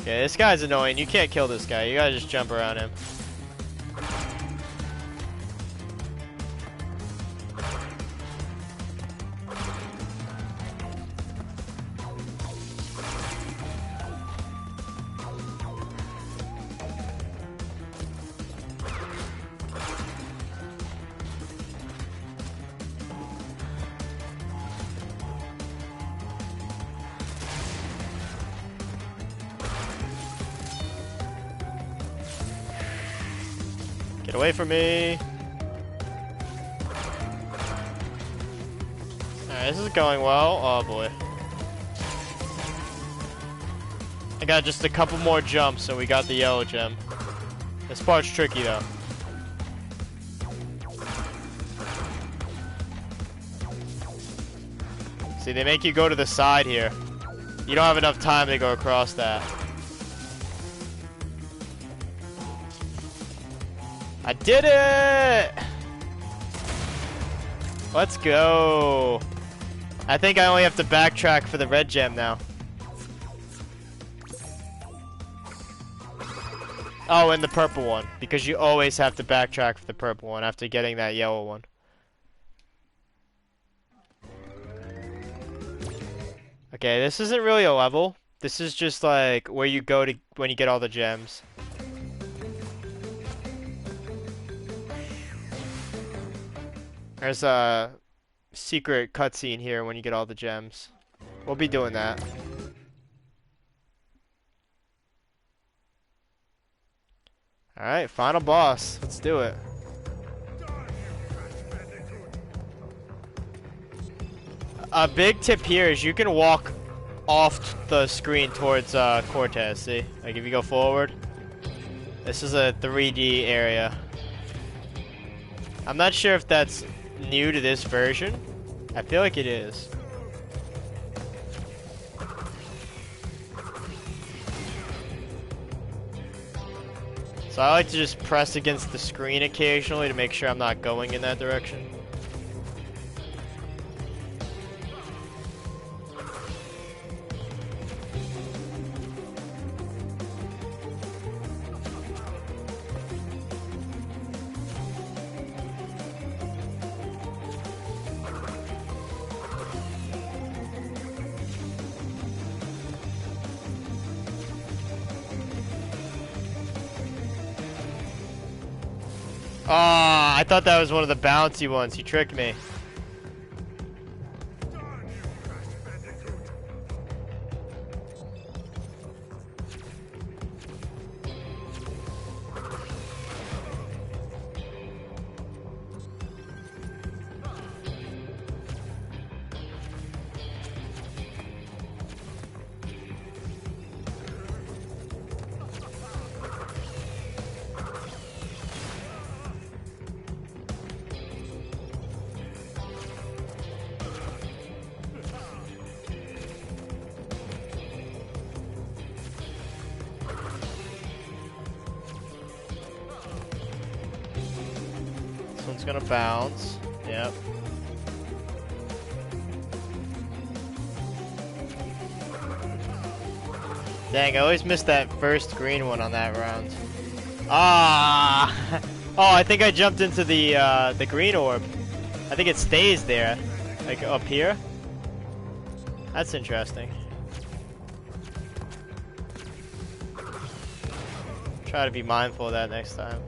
Okay, this guy's annoying. You can't kill this guy. You gotta just jump around him. Get away from me. Alright, this is going well. Oh boy. I got just a couple more jumps and we got the yellow gem. This part's tricky though. See, they make you go to the side here. You don't have enough time to go across that. I did it! Let's go. I think I only have to backtrack for the red gem now. Oh, and the purple one, because you always have to backtrack for the purple one after getting that yellow one. Okay, this isn't really a level. This is just like where you go to when you get all the gems. There's a secret cutscene here when you get all the gems. We'll be doing that. Alright, final boss. Let's do it. A big tip here is you can walk off the screen towards Cortez, see? Like if you go forward. This is a 3D area. I'm not sure if that's new to this version. I feel like it is. So I like to just press against the screen occasionally to make sure I'm not going in that direction. Ah, I thought that was one of the bouncy ones. You tricked me. This one's gonna bounce. Yep. Dang, I always missed that first green one on that round. Ah! Oh, I think I jumped into the green orb. I think it stays there, like up here. That's interesting. Try to be mindful of that next time.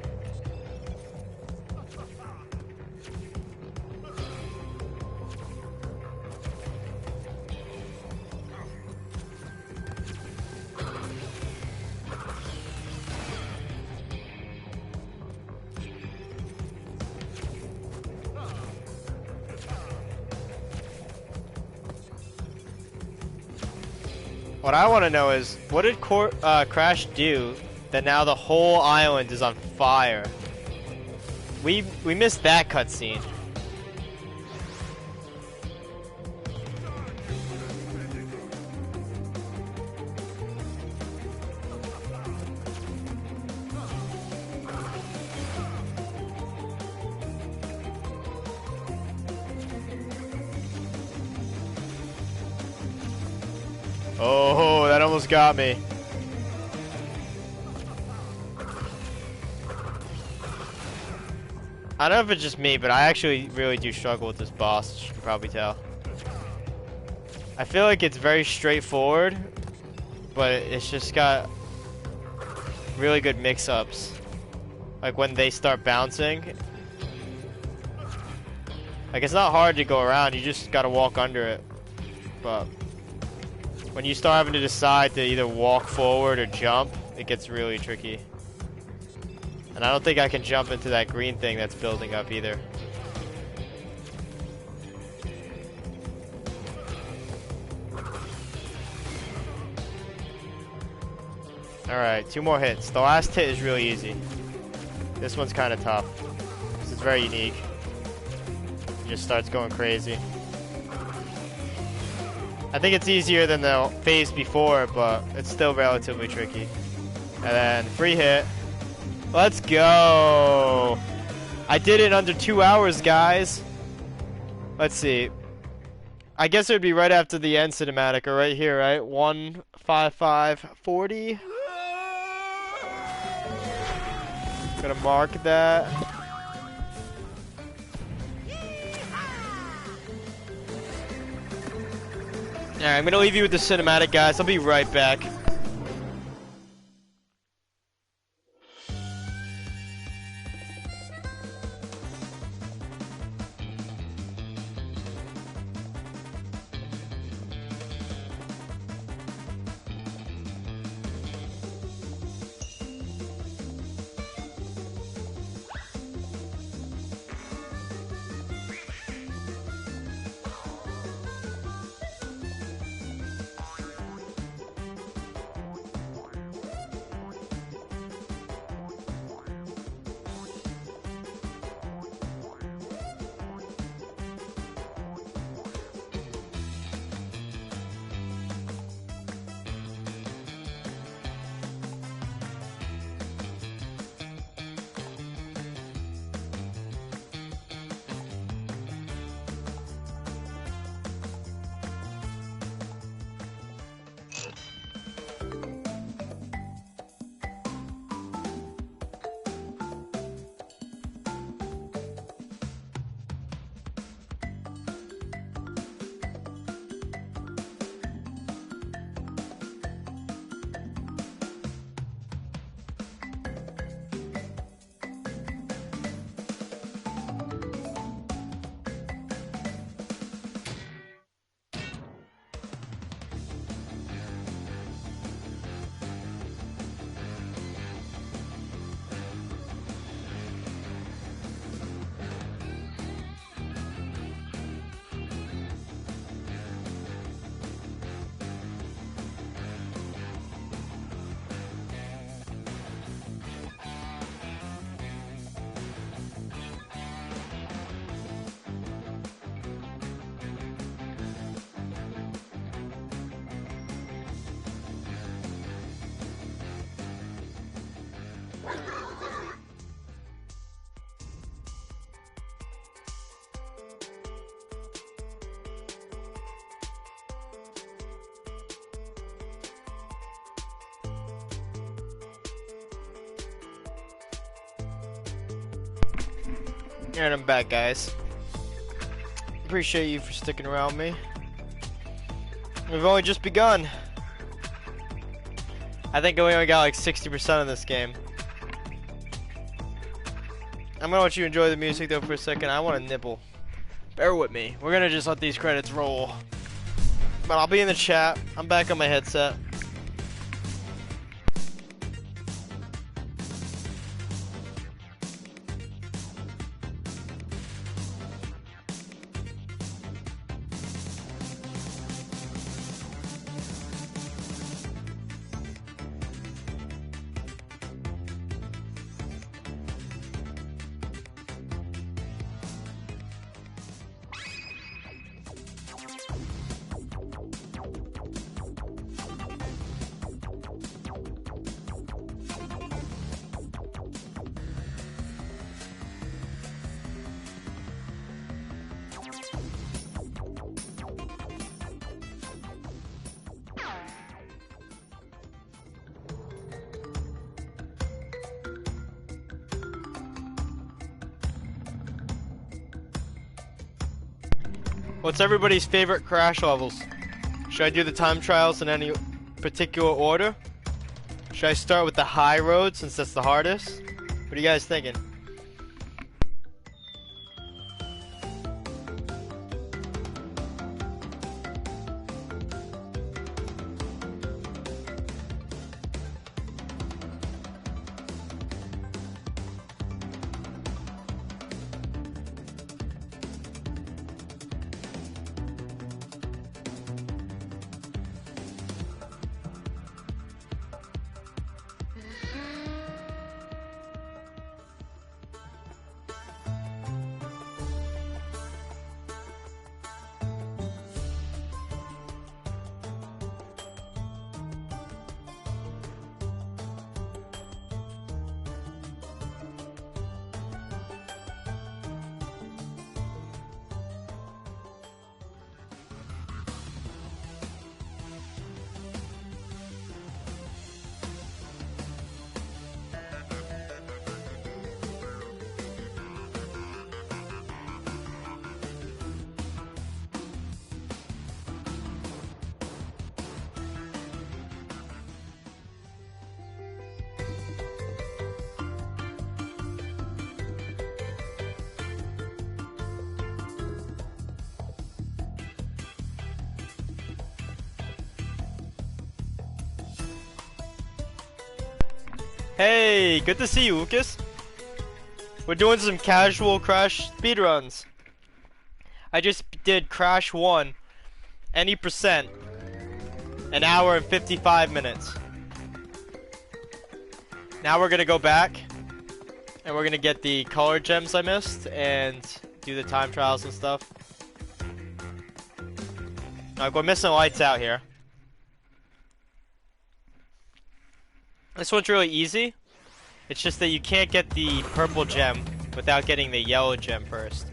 What I want to know is, what did Crash do that now the whole island is on fire? We missed that cutscene. Oh, that almost got me. I don't know if it's just me, but I actually really do struggle with this boss, as you can probably tell. I feel like it's very straightforward, but it's just got really good mix-ups. Like when they start bouncing. Like it's not hard to go around, you just gotta walk under it. But when you start having to decide to either walk forward or jump, it gets really tricky. And I don't think I can jump into that green thing that's building up either. Alright, 2 more hits. The last hit is really easy. This one's kind of tough. This is very unique. It just starts going crazy. I think it's easier than the phase before, but it's still relatively tricky. And then free hit. Let's go! I did it in under 2 hours, guys. Let's see. I guess it would be right after the end cinematic, or right here, right? 1:55:40. Gonna mark that. Alright, I'm gonna leave you with the cinematic, guys. I'll be right back. And I'm back, guys. Appreciate you for sticking around me. We've only just begun. I think we only got like 60% of this game. I'm gonna let you enjoy the music though for a second. I want to nibble. Bear with me. We're gonna just let these credits roll. But I'll be in the chat. I'm back on my headset. What's everybody's favorite Crash levels? Should I do the time trials in any particular order? Should I start with the high road since that's the hardest? What are you guys thinking? Hey, good to see you, Lucas. We're doing some casual Crash speedruns. I just did Crash 1, any percent, an hour and 55 minutes. Now we're gonna go back, and we're gonna get the color gems I missed, and do the time trials and stuff. Like, we're missing lights out here. This one's really easy. It's just that you can't get the purple gem without getting the yellow gem first.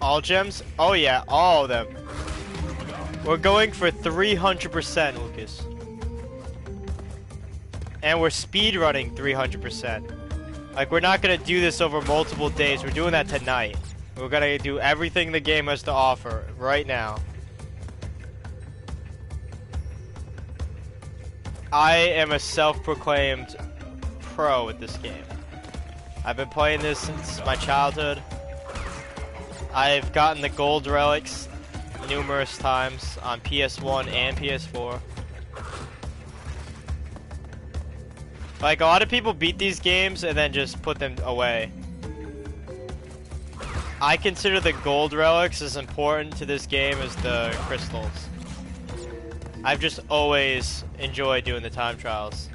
All gems? Oh yeah, all of them. We're going for 300%, Lucas. And we're speedrunning 300%. Like, we're not gonna do this over multiple days. We're doing that tonight. We're gonna do everything the game has to offer right now. I am a self-proclaimed pro at this game. I've been playing this since my childhood. I've gotten the gold relics numerous times on PS1 and PS4. Like, a lot of people beat these games and then just put them away. I consider the gold relics as important to this game as the crystals. I've just always enjoyed doing the time trials.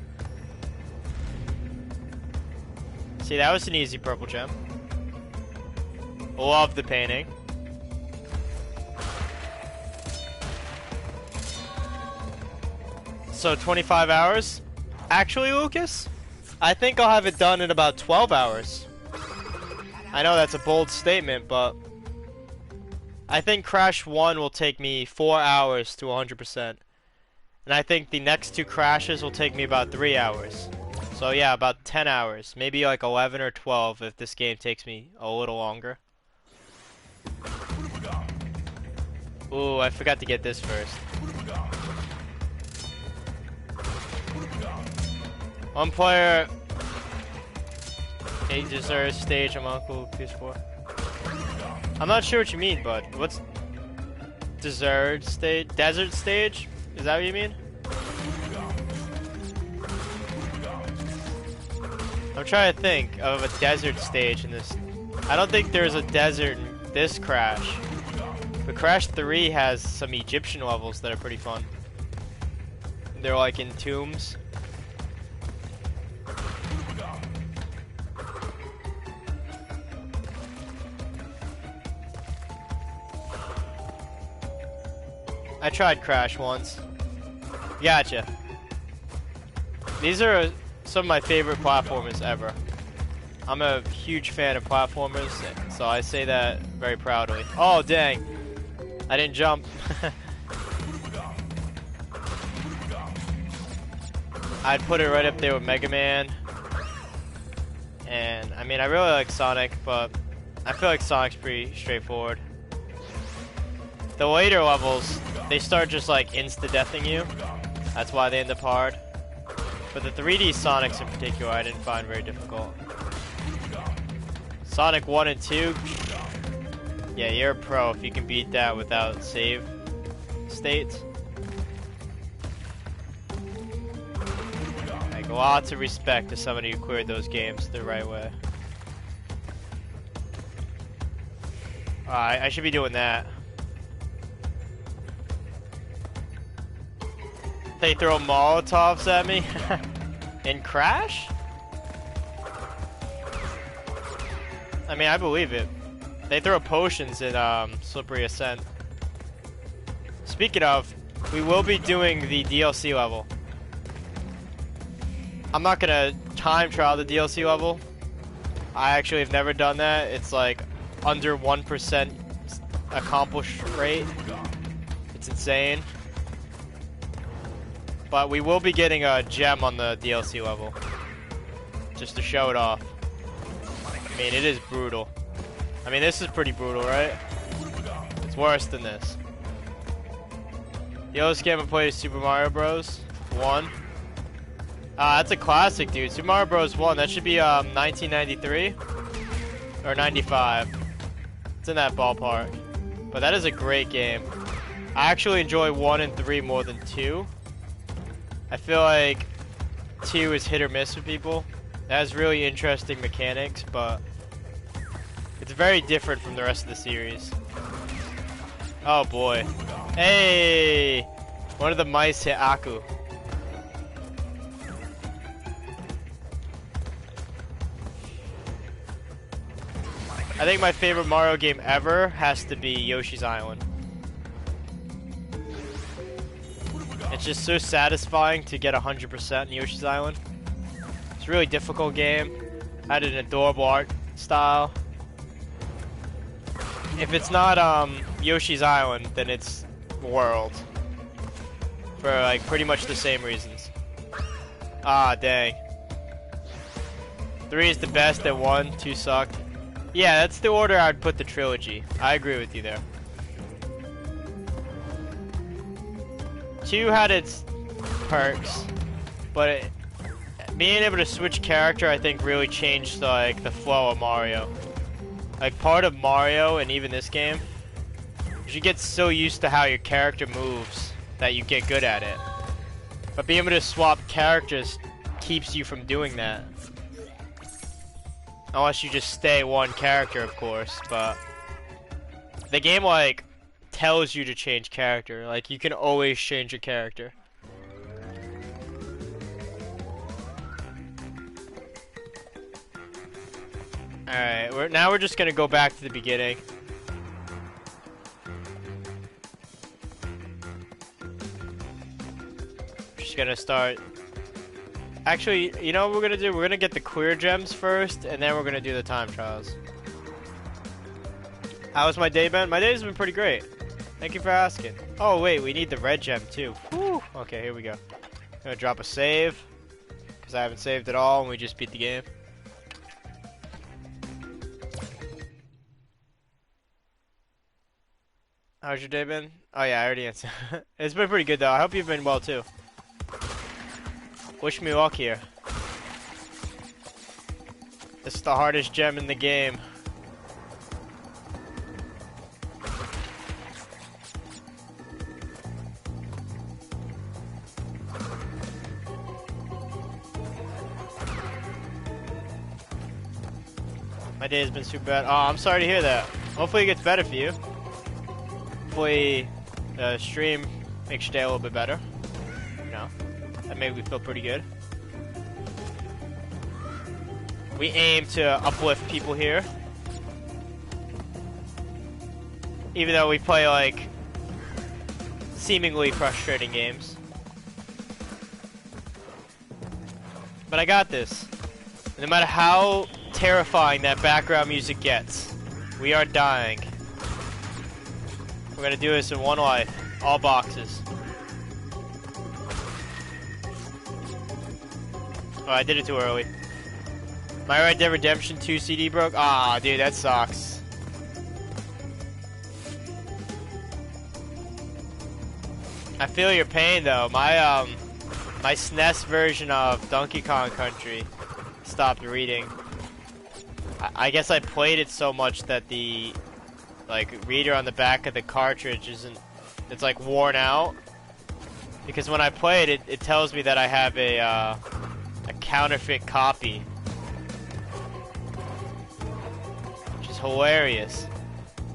See, that was an easy purple gem. Love the painting. So 25 hours? Actually, Lucas, I think I'll have it done in about 12 hours. I know that's a bold statement, but I think Crash 1 will take me 4 hours to 100%. And I think the next two crashes will take me about 3 hours. So yeah, about 10 hours. Maybe like 11 or 12 if this game takes me a little longer. Ooh, I forgot to get this first. One player. A deserves stage. I'm Uncle PS4. I'm not sure what you mean, bud. What's desert stage? Desert stage? Is that what you mean? I'm trying to think of a desert stage in this. I don't think there's a desert in this Crash. But Crash 3 has some Egyptian levels that are pretty fun. They're like in tombs. I tried Crash once. Gotcha. These are some of my favorite platformers ever. I'm a huge fan of platformers, so I say that very proudly. Oh, dang. I didn't jump. I'd put it right up there with Mega Man. And, I mean, I really like Sonic, but I feel like Sonic's pretty straightforward. The later levels, they start just like insta-deathing you. That's why they end up hard. But the 3D Sonics in particular, I didn't find very difficult. Sonic 1 and 2, yeah, you're a pro if you can beat that without save states. Like, lots of respect to somebody who cleared those games the right way. I should be doing that. They throw Molotovs at me in Crash? I mean, I believe it. They throw potions in Slippery Ascent. Speaking of, we will be doing the DLC level. I'm not gonna time trial the DLC level. I actually have never done that. It's like under 1% accomplish rate. It's insane. But we will be getting a gem on the DLC level. Just to show it off. I mean, it is brutal. I mean, this is pretty brutal, right? It's worse than this. The oldest game I played is Super Mario Bros. 1. That's a classic, dude. Super Mario Bros. 1. That should be 1993 or 95. It's in that ballpark. But that is a great game. I actually enjoy 1 and 3 more than 2. I feel like 2 is hit or miss with people. It has really interesting mechanics, but it's very different from the rest of the series. Oh boy. Hey! One of the mice hit Aku. I think my favorite Mario game ever has to be Yoshi's Island. It's just so satisfying to get 100% in Yoshi's Island. It's a really difficult game. Had an adorable art style. If it's not Yoshi's Island, then it's World. For like pretty much the same reasons. Ah, dang. 3 is the best at 1, 2 sucked. Yeah, that's the order I'd put the trilogy. I agree with you there. 2 had its perks, but being able to switch character, I think, really changed like the flow of Mario. Like part of Mario and even this game, you get so used to how your character moves that you get good at it. But being able to swap characters keeps you from doing that. Unless you just stay one character, of course, but the game like tells you to change character. Like you can always change a character. Alright, now we're just gonna go back to the beginning. Just gonna start. Actually, you know what we're gonna do? We're gonna get the queer gems first, and then we're gonna do the time trials. How was my day, Ben? My day's been pretty great. Thank you for asking. Oh, wait, we need the red gem, too. Whew. Okay, here we go. I'm gonna drop a save, because I haven't saved at all, and we just beat the game. How's your day been? Oh, yeah, I already answered. It's been pretty good, though. I hope you've been well, too. Wish me luck here. This is the hardest gem in the game. My day has been super bad. Oh, I'm sorry to hear that. Hopefully it gets better for you. Hopefully the stream makes your day a little bit better. You know, that made me feel pretty good. We aim to uplift people here. Even though we play, like, seemingly frustrating games. But I got this. No matter how terrifying that background music gets, we are dying. We're gonna do this in one life. All boxes. Oh, I did it too early. My Red Dead Redemption 2 CD broke? Ah, dude, that sucks. I feel your pain, though. My SNES version of Donkey Kong Country stopped reading. I guess I played it so much that the, like, reader on the back of the cartridge isn't, it's like worn out. Because when I play it, it tells me that I have a counterfeit copy. Which is hilarious.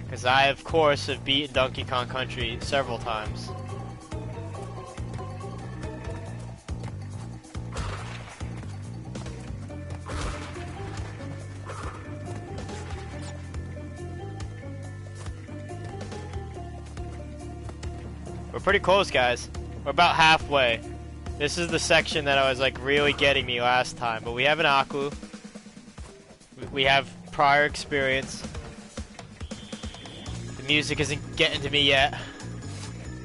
Because I, of course, have beaten Donkey Kong Country several times. We're pretty close, guys. We're about halfway. This is the section that I was like really getting me last time, but we have an Aku. We have prior experience. The music isn't getting to me yet.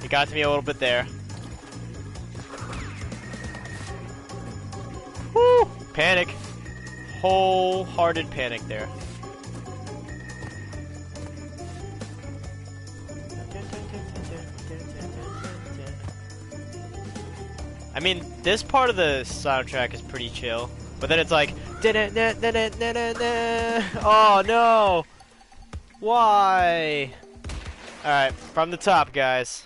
It got to me a little bit there. Woo! Panic. Wholehearted panic there. I mean, this part of the soundtrack is pretty chill, but then it's like, oh no! Why? Alright, from the top, guys.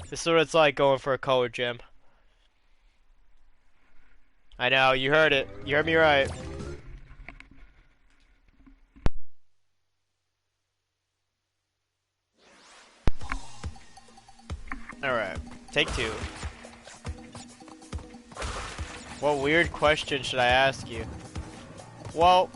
This is what it's like going for a color gem. I know, you heard it. You heard me right. Alright, take two. What weird question should I ask you? Well,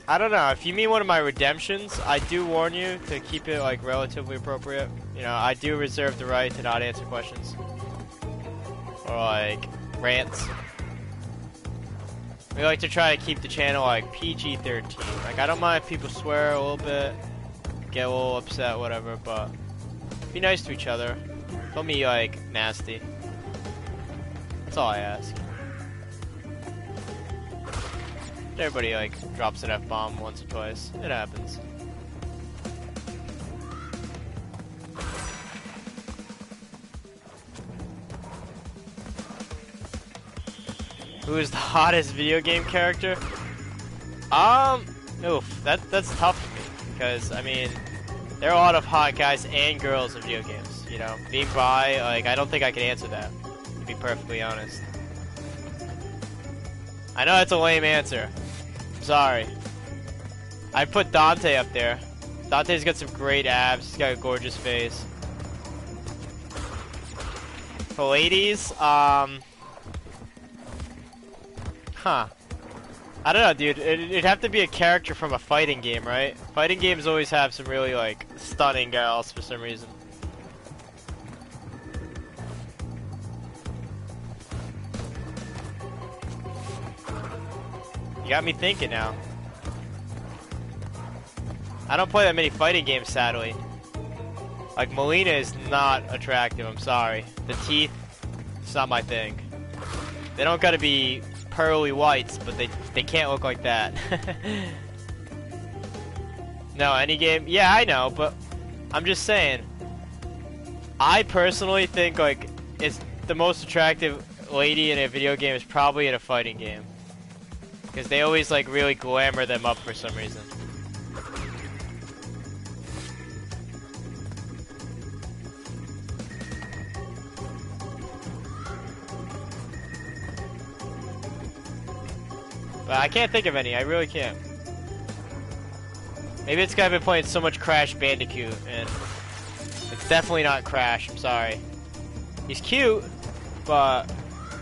I don't know. If you mean one of my redemptions, I do warn you to keep it like relatively appropriate. You know, I do reserve the right to not answer questions. Or like rants. We like to try to keep the channel like PG-13. Like I don't mind if people swear a little bit, get a little upset, whatever, but be nice to each other. Don't be like nasty. That's all I ask. Everybody like drops an F-bomb once or twice. It happens. Who is the hottest video game character? Oof, that's tough for me because I mean, there are a lot of hot guys and girls in video games. You know, being bi, like I don't think I can answer that. To be perfectly honest. I know that's a lame answer. Sorry. I put Dante up there. Dante's got some great abs. He's got a gorgeous face. For ladies, huh. I don't know, dude. It'd have to be a character from a fighting game, right? Fighting games always have some really, like, stunning girls for some reason. You got me thinking now. I don't play that many fighting games, sadly. Like, Melina is not attractive, I'm sorry. The teeth, it's not my thing. They don't gotta be pearly whites, but they can't look like that. No, any game, yeah, I know, but I'm just saying. I personally think, like, it's the most attractive lady in a video game is probably in a fighting game. Because they always, like, really glamour them up for some reason. But I can't think of any, I really can't. Maybe it's because I've been playing so much Crash Bandicoot, and it's definitely not Crash, I'm sorry. He's cute, but,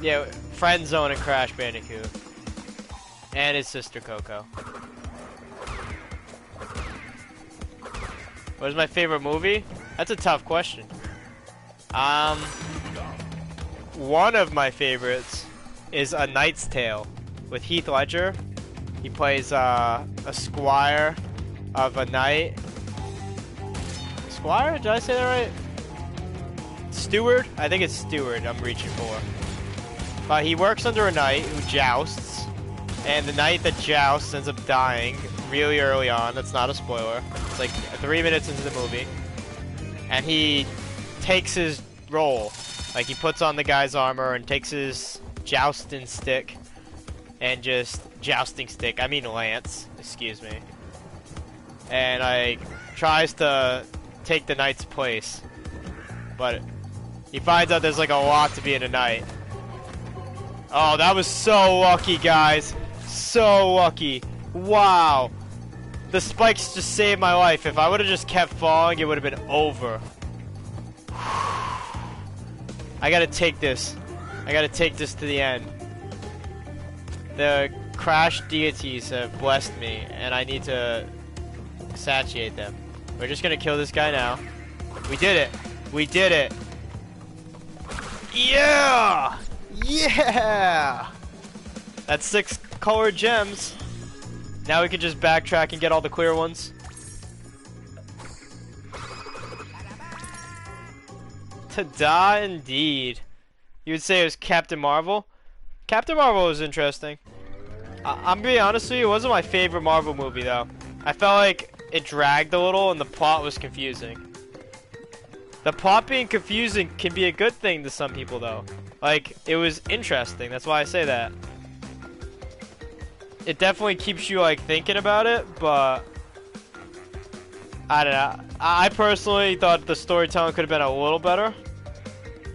yeah, friend zone and Crash Bandicoot. And his sister Coco. What is my favorite movie? That's a tough question. One of my favorites is A Knight's Tale with Heath Ledger. He plays a squire of a knight. Squire? Did I say that right? Steward? I think it's steward I'm reaching for. But he works under a knight who jousts, and the knight that jousts ends up dying really early on. That's not a spoiler. It's like 3 minutes into the movie. And he takes his role. Like, he puts on the guy's armor and takes his jousting stick and just I mean lance, excuse me. And like tries to take the knight's place. But he finds out there's like a lot to being a knight. Oh, that was so lucky, guys. So lucky. Wow. The spikes just saved my life. If I would have just kept falling, it would have been over. I gotta take this. I gotta take this to the end. The Crash deities have blessed me, and I need to satiate them. We're just gonna kill this guy now. We did it. We did it. Yeah! Yeah! That's 6 colored gems. Now we can just backtrack and get all the clear ones. Ta-da indeed. You would say it was Captain Marvel? Captain Marvel was interesting. I'm being honest with you, it wasn't my favorite Marvel movie though. I felt like it dragged a little and the plot was confusing. The plot being confusing can be a good thing to some people though. Like, it was interesting, that's why I say that. It definitely keeps you like thinking about it, but I don't know. I personally thought the storytelling could have been a little better.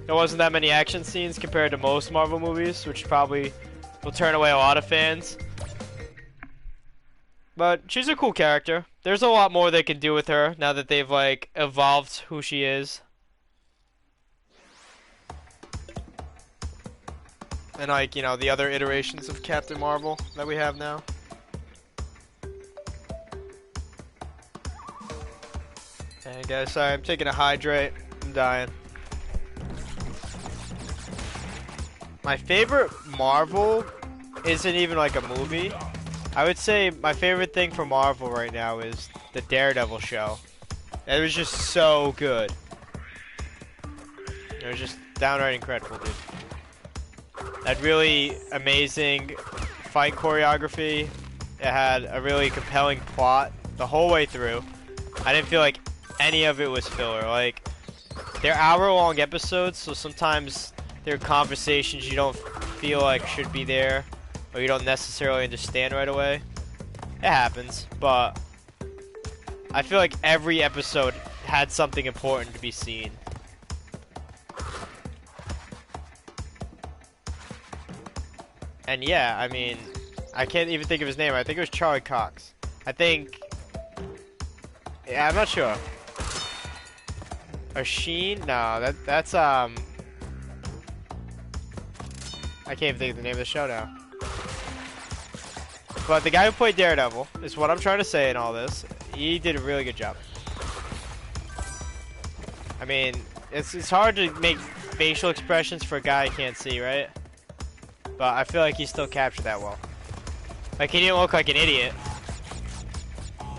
There wasn't that many action scenes compared to most Marvel movies, which probably will turn away a lot of fans. But she's a cool character. There's a lot more they can do with her now that they've like evolved who she is. And like, you know, the other iterations of Captain Marvel that we have now. Hey guys, sorry, I'm taking a hydrate. I'm dying. My favorite Marvel isn't even like a movie. I would say my favorite thing from Marvel right now is the Daredevil show. It was just so good. It was just downright incredible, dude. That really amazing fight choreography. It had a really compelling plot the whole way through. I didn't feel like any of it was filler. Like, they're hour-long episodes, so sometimes there are conversations you don't feel like should be there, or you don't necessarily understand right away. It happens, but I feel like every episode had something important to be seen. And yeah, I mean, I can't even think of his name. I think it was Charlie Cox. I think... Yeah, I'm not sure. Or Sheen? No, that's I can't even think of the name of the show now. But the guy who played Daredevil is what I'm trying to say in all this. He did a really good job. I mean, it's hard to make facial expressions for a guy you can't see, right? But I feel like he still captured that well. Like, he didn't look like an idiot.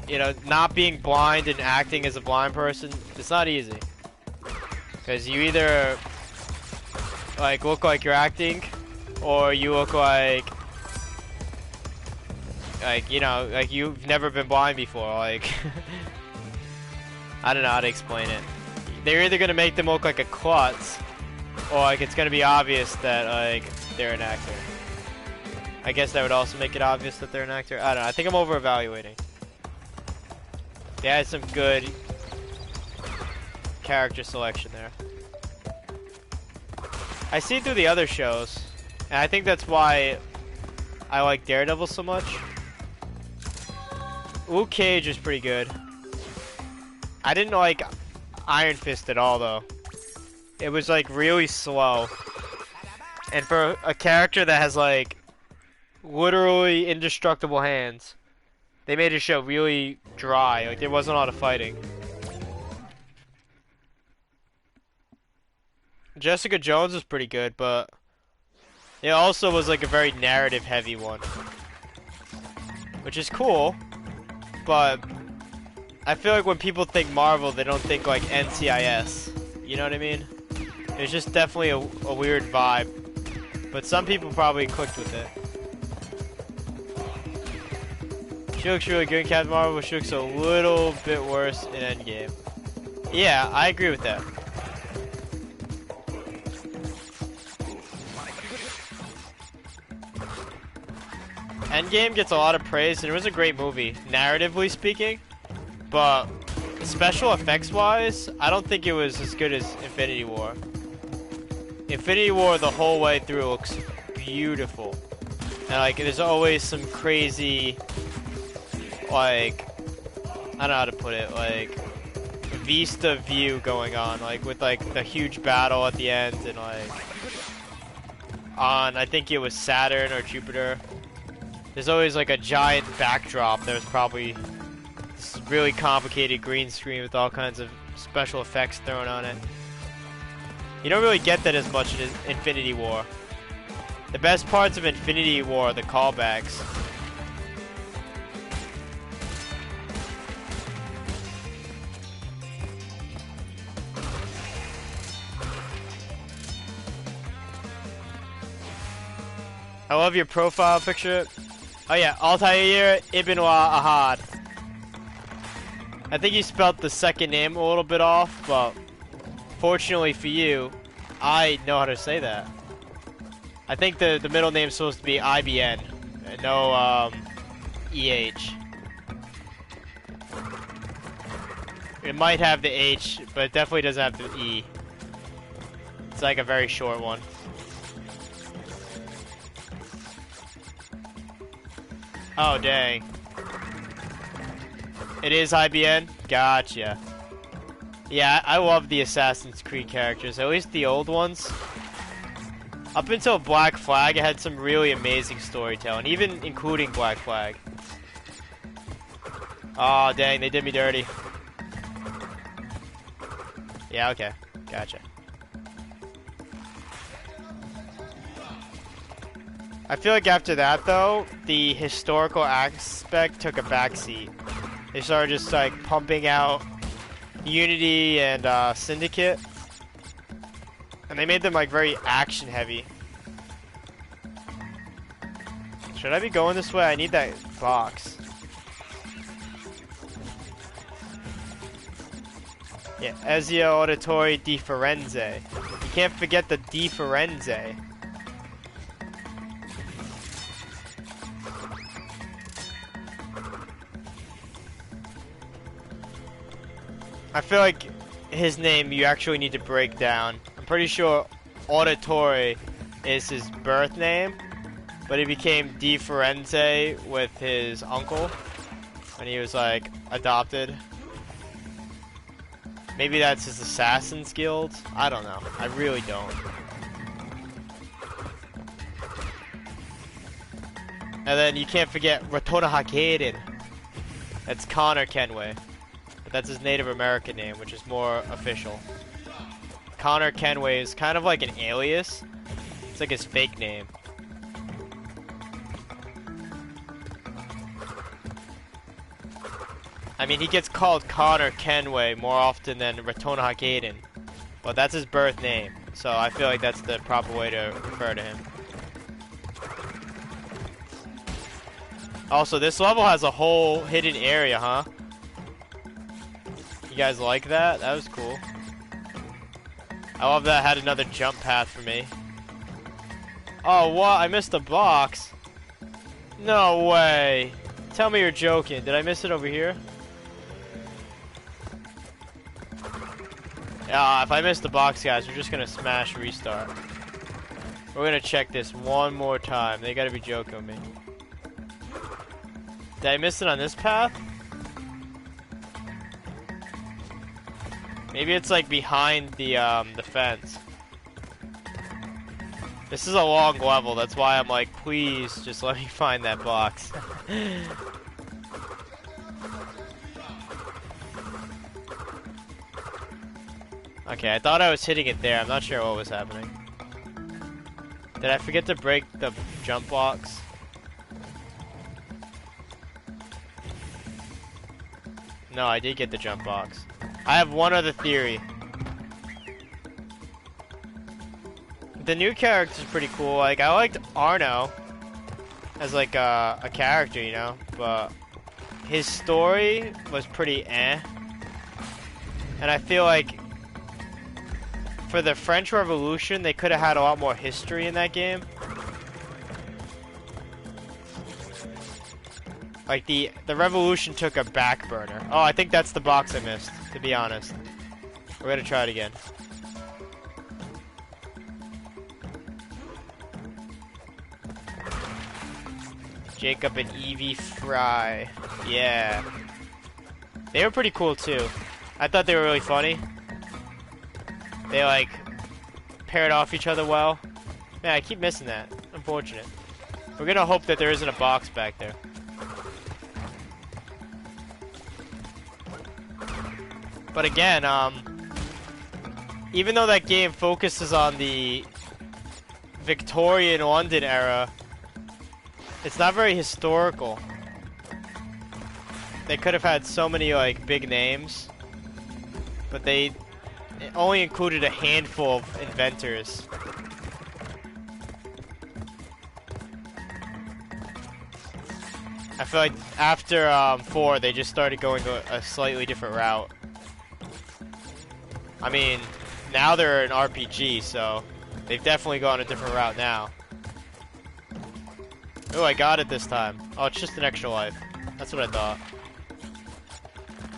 you know, not being blind and acting as a blind person, it's not easy. Because you either, like, look like you're acting, or you look like, you know, like you've never been blind before, like, I don't know how to explain it. They're either gonna make them look like a klutz, or like it's gonna be obvious that, like, they're an actor. I guess that would also make it obvious that they're an actor. I don't know, I think I'm over-evaluating. They had some good character selection there. I see through the other shows, and I think that's why I like Daredevil so much. Luke Cage is pretty good. I didn't like Iron Fist at all, though. It was like really slow. And for a character that has like literally indestructible hands, they made his show really dry. Like there wasn't a lot of fighting. Jessica Jones was pretty good, but it also was like a very narrative heavy one. Which is cool, but I feel like when people think Marvel, they don't think like NCIS. You know what I mean? It's just definitely a weird vibe. But some people probably clicked with it. She looks really good in Captain Marvel, but she looks a little bit worse in Endgame. Yeah, I agree with that. Endgame gets a lot of praise, and it was a great movie, narratively speaking. But special effects wise, I don't think it was as good as Infinity War. Infinity War the whole way through looks beautiful. And like there's always some crazy, like, I don't know how to put it, like vista view going on, like with like the huge battle at the end, and like on, I think it was Saturn or Jupiter, there's always like a giant backdrop. There's probably this really complicated green screen with all kinds of special effects thrown on it. You don't really get that as much in Infinity War. The best parts of Infinity War are the callbacks. I love your profile picture. Oh yeah, Altair Ibn Ahad. I think you spelled the second name a little bit off, but fortunately for you, I know how to say that. I think the middle name's supposed to be IBN, and no EH. It might have the H, but it definitely doesn't have the E. It's like a very short one. Oh dang. It is IBN? Gotcha. Yeah, I love the Assassin's Creed characters, at least the old ones. Up until Black Flag, it had some really amazing storytelling, even including Black Flag. Oh dang, they did me dirty. Yeah, okay. Gotcha. I feel like after that, though, the historical aspect took a backseat. They started just, like, pumping out Unity and Syndicate. And they made them, like, very action-heavy. Should I be going this way? I need that box. Yeah, Ezio Auditore di Firenze. You can't forget the di Firenze. I feel like his name you actually need to break down. I'm pretty sure Auditore is his birth name, but he became Di Firenze with his uncle when he was like adopted. Maybe that's his Assassin's Guild. I don't know. I really don't. And then you can't forget Ratona Hakeden. That's Connor Kenway. But that's his Native American name, which is more official. Connor Kenway is kind of like an alias. It's like his fake name. I mean, he gets called Connor Kenway more often than Ratonaha Gaiden, but that's his birth name, so I feel like that's the proper way to refer to him. Also, this level has a whole hidden area, huh? You guys like that? That was cool. I love that it had another jump path for me. Oh, what? I missed a box? No way. Tell me you're joking. Did I miss it over here? Yeah, if I miss the box, guys, we're just gonna smash restart. We're gonna check this one more time. They gotta be joking with me. Did I miss it on this path? Maybe it's like behind the fence. This is a long level, that's why I'm like, please just let me find that box. Okay, I thought I was hitting it there. I'm not sure what was happening. Did I forget to break the jump blocks? No, I did get the jump box. I have one other theory. The new character's pretty cool. Like, I liked Arno as like a character, you know, but his story was pretty eh. And I feel like for the French Revolution, they could have had a lot more history in that game. Like, the revolution took a back burner. Oh, I think that's the box I missed, to be honest. We're gonna try it again. Jacob and Evie Fry. Yeah. They were pretty cool, too. I thought they were really funny. They, like, paired off each other well. Man, I keep missing that. Unfortunate. We're gonna hope that there isn't a box back there. But again, even though that game focuses on the Victorian London era, it's not very historical. They could have had so many like big names, but they only included a handful of inventors. I feel like after 4, they just started going a slightly different route. I mean, now they're an RPG, so they've definitely gone a different route now. Oh, I got it this time. Oh, it's just an extra life. That's what I thought.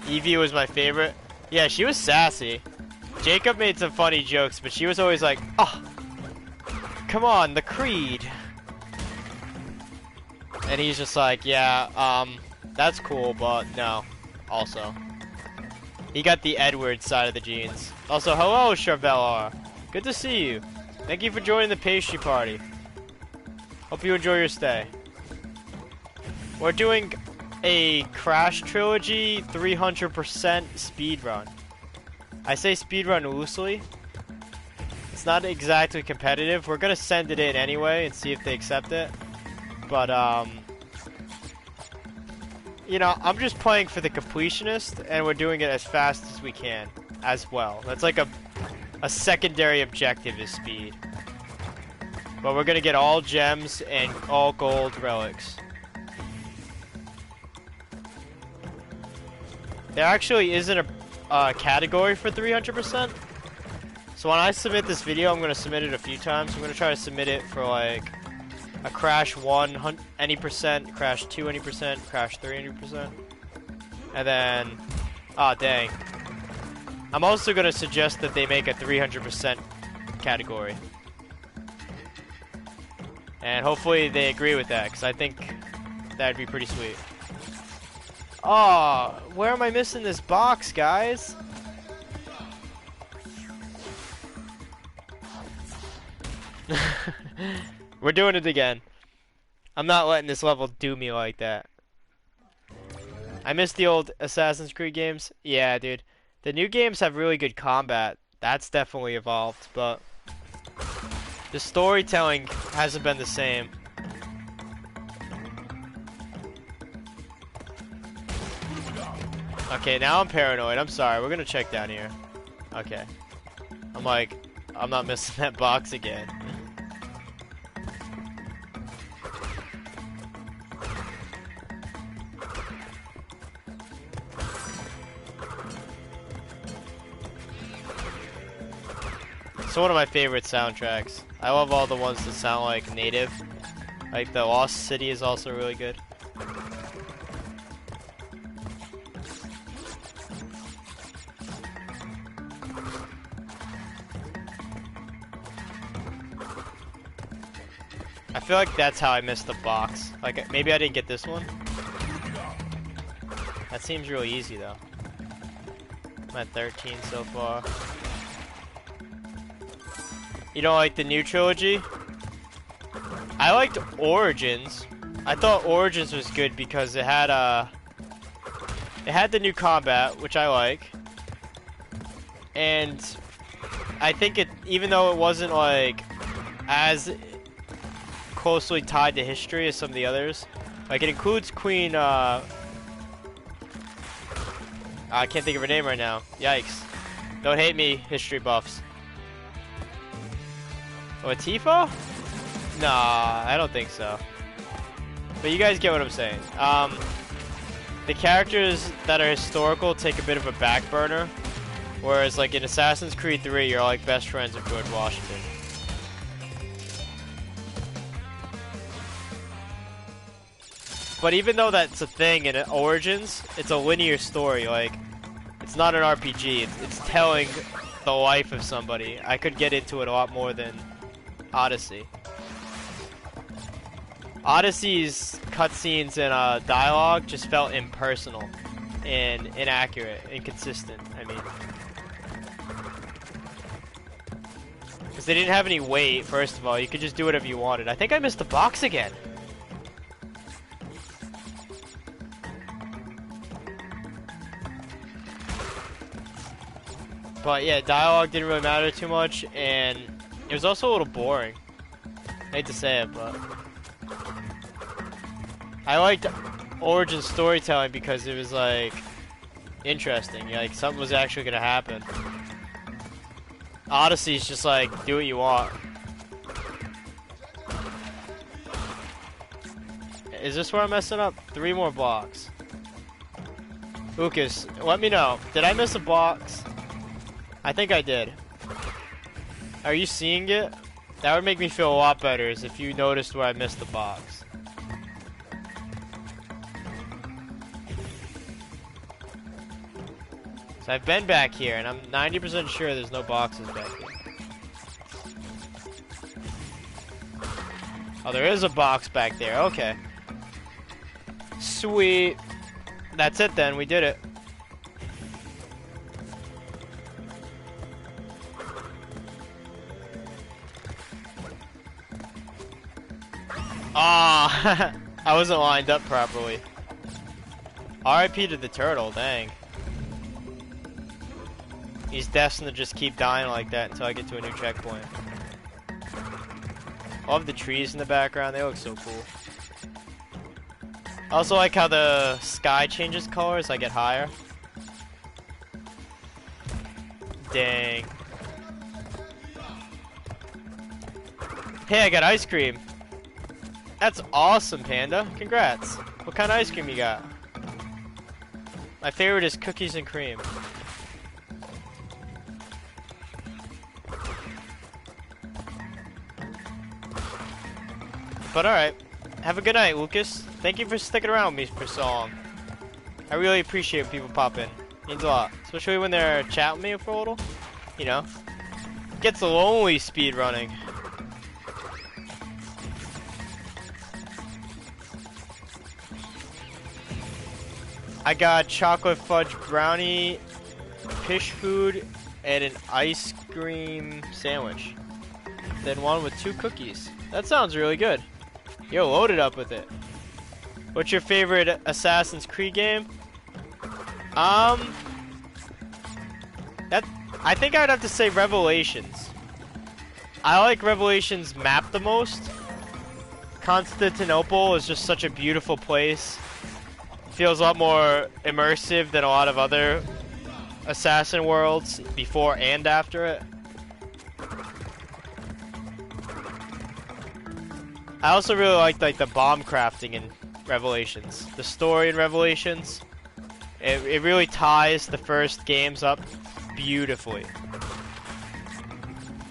Evie was my favorite. Yeah, she was sassy. Jacob made some funny jokes, but she was always like, oh, come on, the Creed. And he's just like, yeah, that's cool, but no, also. He got the Edward side of the genes. Also, hello, Charvellar. Good to see you. Thank you for joining the pastry party. Hope you enjoy your stay. We're doing a Crash Trilogy 300% speedrun. I say speedrun loosely. It's not exactly competitive. We're gonna send it in anyway and see if they accept it. But, you know, I'm just playing for the completionist, and we're doing it as fast as we can, as well. That's like a secondary objective is speed. But we're gonna get all gems and all gold relics. There actually isn't a category for 300%. So when I submit this video, I'm gonna submit it a few times. I'm gonna try to submit it for like a Crash 1 any percent, Crash 2 any percent, Crash 3 any percent. And then, ah, dang. I'm also gonna suggest that they make a 300% category. And hopefully they agree with that, because I think that'd be pretty sweet. Oh, where am I missing this box, guys? We're doing it again. I'm not letting this level do me like that. I miss the old Assassin's Creed games. Yeah, dude. The new games have really good combat. That's definitely evolved, but the storytelling hasn't been the same. Okay, now I'm paranoid. I'm sorry. We're gonna check down here. Okay. I'm like, I'm not missing that box again. It's one of my favorite soundtracks. I love all the ones that sound like native. Like the Lost City is also really good. I feel like that's how I missed the box. Like maybe I didn't get this one. That seems really easy though. I'm at 13 so far. You don't like the new trilogy? I liked Origins. I thought Origins was good because it had the new combat, which I like. And I think it, even though it wasn't like as closely tied to history as some of the others, like it includes Queen I can't think of her name right now. Yikes. Don't hate me, history buffs. Latifah? Nah, I don't think so. But you guys get what I'm saying. The characters that are historical take a bit of a back burner, whereas like in Assassin's Creed 3, you're like best friends with George Washington. But even though that's a thing in Origins, it's a linear story. Like, it's not an RPG. It's telling the life of somebody. I could get into it a lot more than Odyssey. Odyssey's cutscenes and dialogue just felt impersonal and inaccurate, inconsistent. I mean, because they didn't have any weight. First of all, you could just do whatever you wanted. I think I missed the box again. But yeah, dialogue didn't really matter too much, and it was also a little boring. I hate to say it, but I liked Origin storytelling because it was like interesting. Like something was actually gonna happen. Odyssey's just like do what you want. Is this where I'm messing up? 3 more blocks. Lucas, let me know. Did I miss a box? I think I did. Are you seeing it? That would make me feel a lot better is if you noticed where I missed the box. So I've been back here and I'm 90% sure there's no boxes back here. Oh, there is a box back there. Okay. Sweet. That's it then. We did it. Ah, I wasn't lined up properly. RIP to the turtle, dang. He's destined to just keep dying like that until I get to a new checkpoint. I love the trees in the background, they look so cool. I also like how the sky changes color as I get higher. Dang. Hey, I got ice cream. That's awesome, Panda. Congrats. What kind of ice cream you got? My favorite is cookies and cream. But alright. Have a good night, Lucas. Thank you for sticking around with me for so long. I really appreciate people pop in. Means a lot. Especially when they're chatting with me for a little. You know. Gets lonely speed running. I got chocolate fudge brownie, fish food, and an ice cream sandwich. Then one with 2 cookies. That sounds really good. Yo, load it up with it. What's your favorite Assassin's Creed game? I think I'd have to say Revelations. I like Revelations map the most. Constantinople is just such a beautiful place. feels a lot more immersive than a lot of other Assassin worlds before and after it. I also really liked like the bomb crafting in Revelations. The story in Revelations, it really ties the first games up beautifully.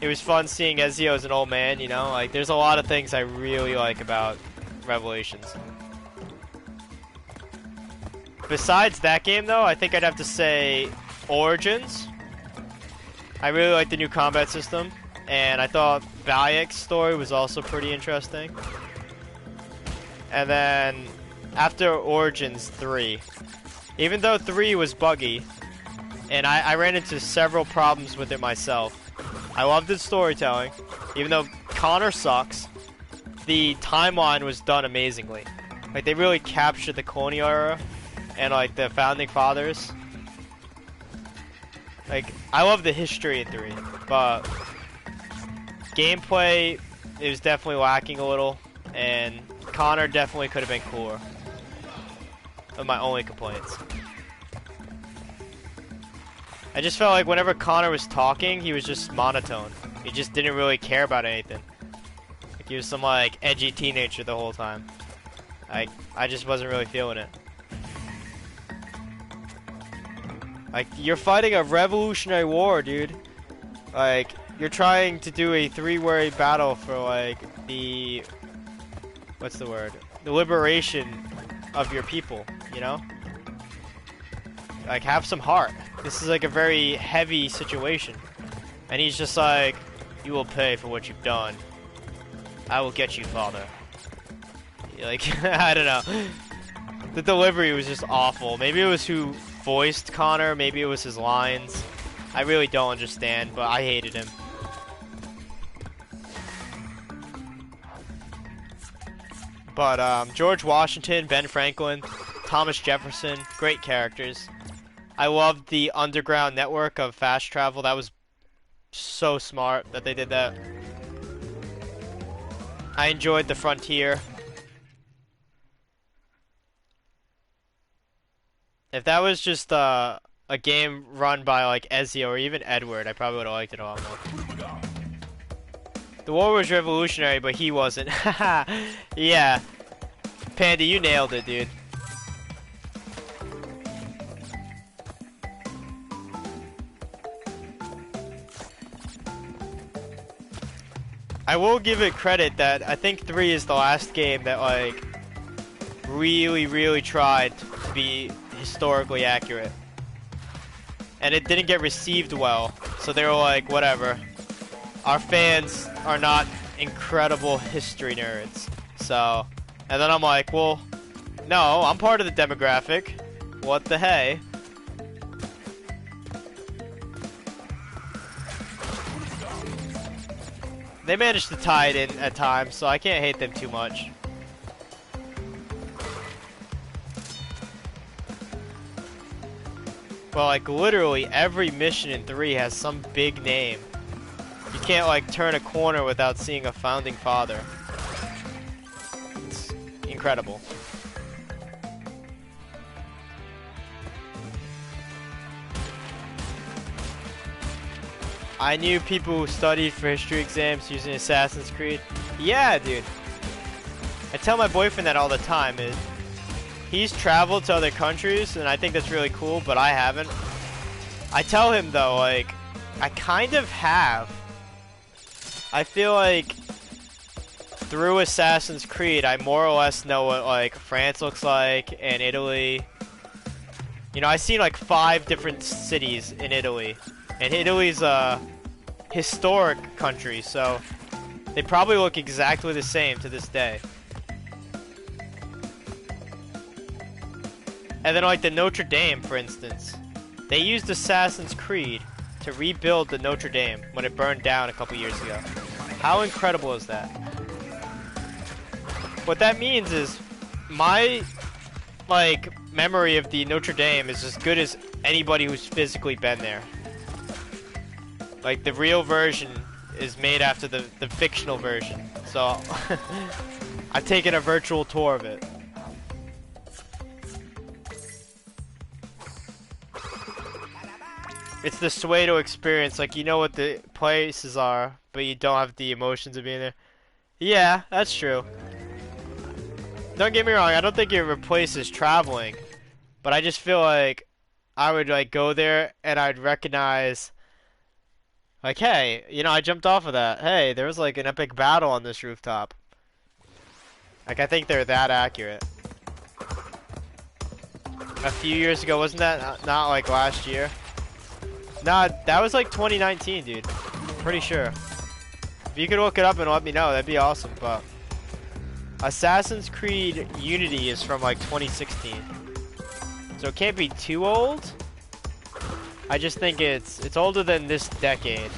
It was fun seeing Ezio as an old man, you know? Like, there's a lot of things I really like about Revelations. Besides that game, though, I think I'd have to say Origins. I really like the new combat system, and I thought Bayek's story was also pretty interesting. And then, after Origins 3, even though 3 was buggy, and I ran into several problems with it myself, I loved its storytelling. Even though Connor sucks, the timeline was done amazingly. Like, they really captured the colonial era and like the founding fathers. Like, I love the history in 3, but gameplay, it was definitely lacking a little, and Connor definitely could have been cooler. Those are my only complaints. I just felt like whenever Connor was talking, he was just monotone. He just didn't really care about anything. Like, he was some like edgy teenager the whole time. I just wasn't really feeling it. Like, you're fighting a revolutionary war, dude. Like, you're trying to do a three-way battle for like the, what's the word? The liberation of your people, you know? Like, have some heart. This is like a very heavy situation. And he's just like, you will pay for what you've done. I will get you, father. Like, I don't know. The delivery was just awful. Maybe it was who voiced Connor, maybe it was his lines. I really don't understand, but I hated him. But George Washington, Ben Franklin, Thomas Jefferson, great characters. I loved the underground network of fast travel. That was so smart that they did that. I enjoyed the frontier. If that was just a game run by like Ezio or even Edward, I probably would have liked it a lot more. The war was revolutionary, but he wasn't. Yeah. Panda, you nailed it, dude. I will give it credit that I think 3 is the last game that like really tried to be historically accurate. And it didn't get received well, so they were like, whatever. Our fans are not incredible history nerds. So, and then I'm like, well, no, I'm part of the demographic. What the hey? They managed to tie it in at times, so I can't hate them too much. Well, like, literally every mission in 3 has some big name. You can't, like, turn a corner without seeing a founding father. It's incredible. I knew people who studied for history exams using Assassin's Creed. Yeah, dude. I tell my boyfriend that all the time. He's traveled to other countries, and I think that's really cool, but I haven't. I tell him, though, like, I kind of have. I feel like through Assassin's Creed, I more or less know what, like, France looks like, and Italy. You know, I've seen, like, 5 different cities in Italy. And Italy's a historic country, so they probably look exactly the same to this day. And then like the Notre Dame, for instance. They used Assassin's Creed to rebuild the Notre Dame when it burned down a couple years ago. How incredible is that? What that means is my like memory of the Notre Dame is as good as anybody who's physically been there. Like, the real version is made after the fictional version. So, I've taken a virtual tour of it. It's the Suedo experience. Like, you know what the places are, but you don't have the emotions of being there. Yeah, that's true. Don't get me wrong, I don't think it replaces traveling, but I just feel like I would like go there and I'd recognize like, hey, you know, I jumped off of that. Hey, there was like an epic battle on this rooftop. Like, I think they're that accurate. A few years ago, wasn't that not like last year? Nah, that was like 2019, dude. Pretty sure. If you could look it up and let me know, that'd be awesome, but Assassin's Creed Unity is from like 2016. So it can't be too old. I just think it's older than this decade.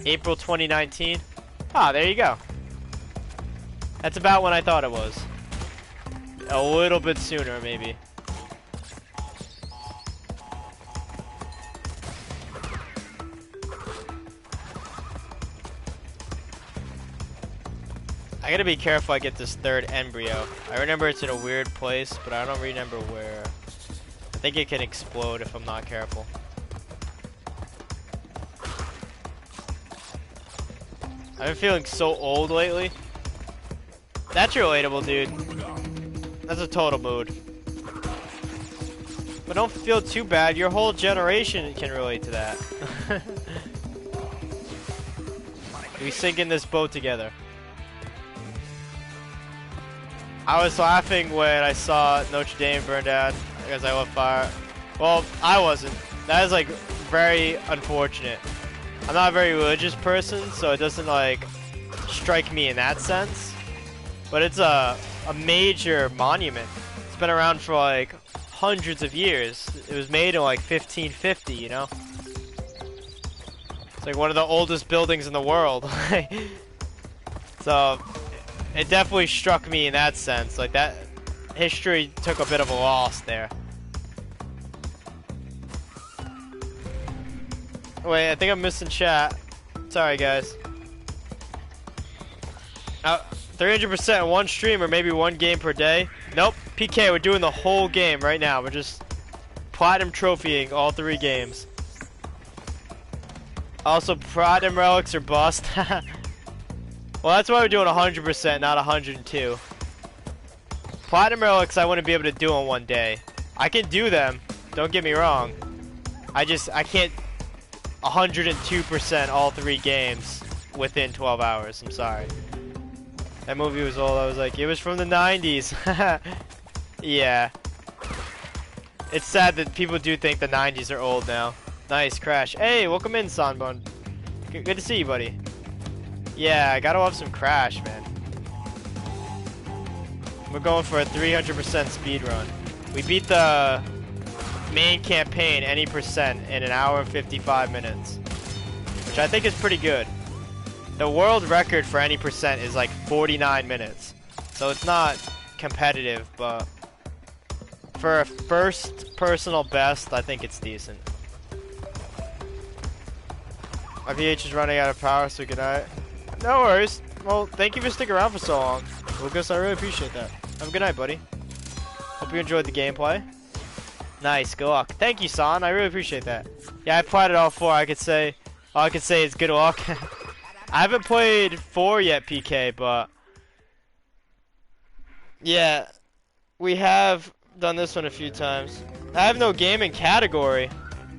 April 2019. Ah, there you go. That's about when I thought it was. A little bit sooner, maybe. I gotta be careful I get this third embryo. I remember it's in a weird place, but I don't remember where. I think it can explode if I'm not careful. I've been feeling so old lately. That's relatable, dude. That's a total mood. But don't feel too bad. Your whole generation can relate to that. We sink in this boat together. I was laughing when I saw Notre Dame burn down because I love fire. Well, I wasn't. That is like very unfortunate. I'm not a very religious person, so it doesn't like strike me in that sense. But it's a major monument. It's been around for like hundreds of years. It was made in like 1550, you know? It's like one of the oldest buildings in the world. So it definitely struck me in that sense. Like that history took a bit of a loss there. Wait, I think I'm missing chat. Sorry, guys. 300% in one stream or maybe one game per day. Nope. PK, we're doing the whole game right now. We're just platinum trophying all 3 games. Also, platinum relics are bust. Well, that's why we're doing 100%, not 102. Platinum relics I wouldn't be able to do in one day. I can do them. Don't get me wrong. I can't 102% all 3 games within 12 hours. I'm sorry. That movie was old. I was like, it was from the 90s. Yeah. It's sad that people do think the 90s are old now. Nice, Crash. Hey, welcome in, Sanbon. Good to see you, buddy. Yeah, I gotta love some Crash, man. We're going for a 300% speed run. We beat the main campaign any percent in an hour and 55 minutes, which I think is pretty good. The world record for any percent is like 49 minutes, so it's not competitive, but for a first personal best, I think it's decent. My VH is running out of power, so good night. No worries. Well, thank you for sticking around for so long, Lucas. I really appreciate that. Have a good night, buddy. Hope you enjoyed the gameplay. Nice, good luck. Thank you, San. I really appreciate that. Yeah, I played it all 4. All I could say is good luck. I haven't played 4 yet, PK, but yeah, we have done this one a few times. I have no gaming category.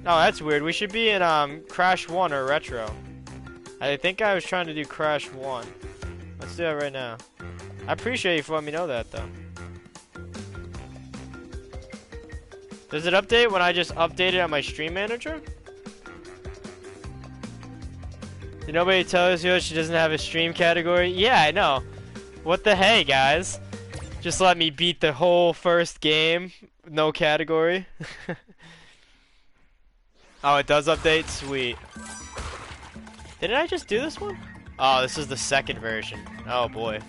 Oh, that's weird. We should be in Crash 1 or Retro. I think I was trying to do Crash 1. Let's do that right now. I appreciate you for letting me know that, though. Does it update when I just update it on my stream manager? Did nobody tell us she doesn't have a stream category? Yeah, I know. What the hey, guys? Just let me beat the whole first game. No category. Oh, it does update? Sweet. Didn't I just do this one? Oh, this is the second version. Oh, boy.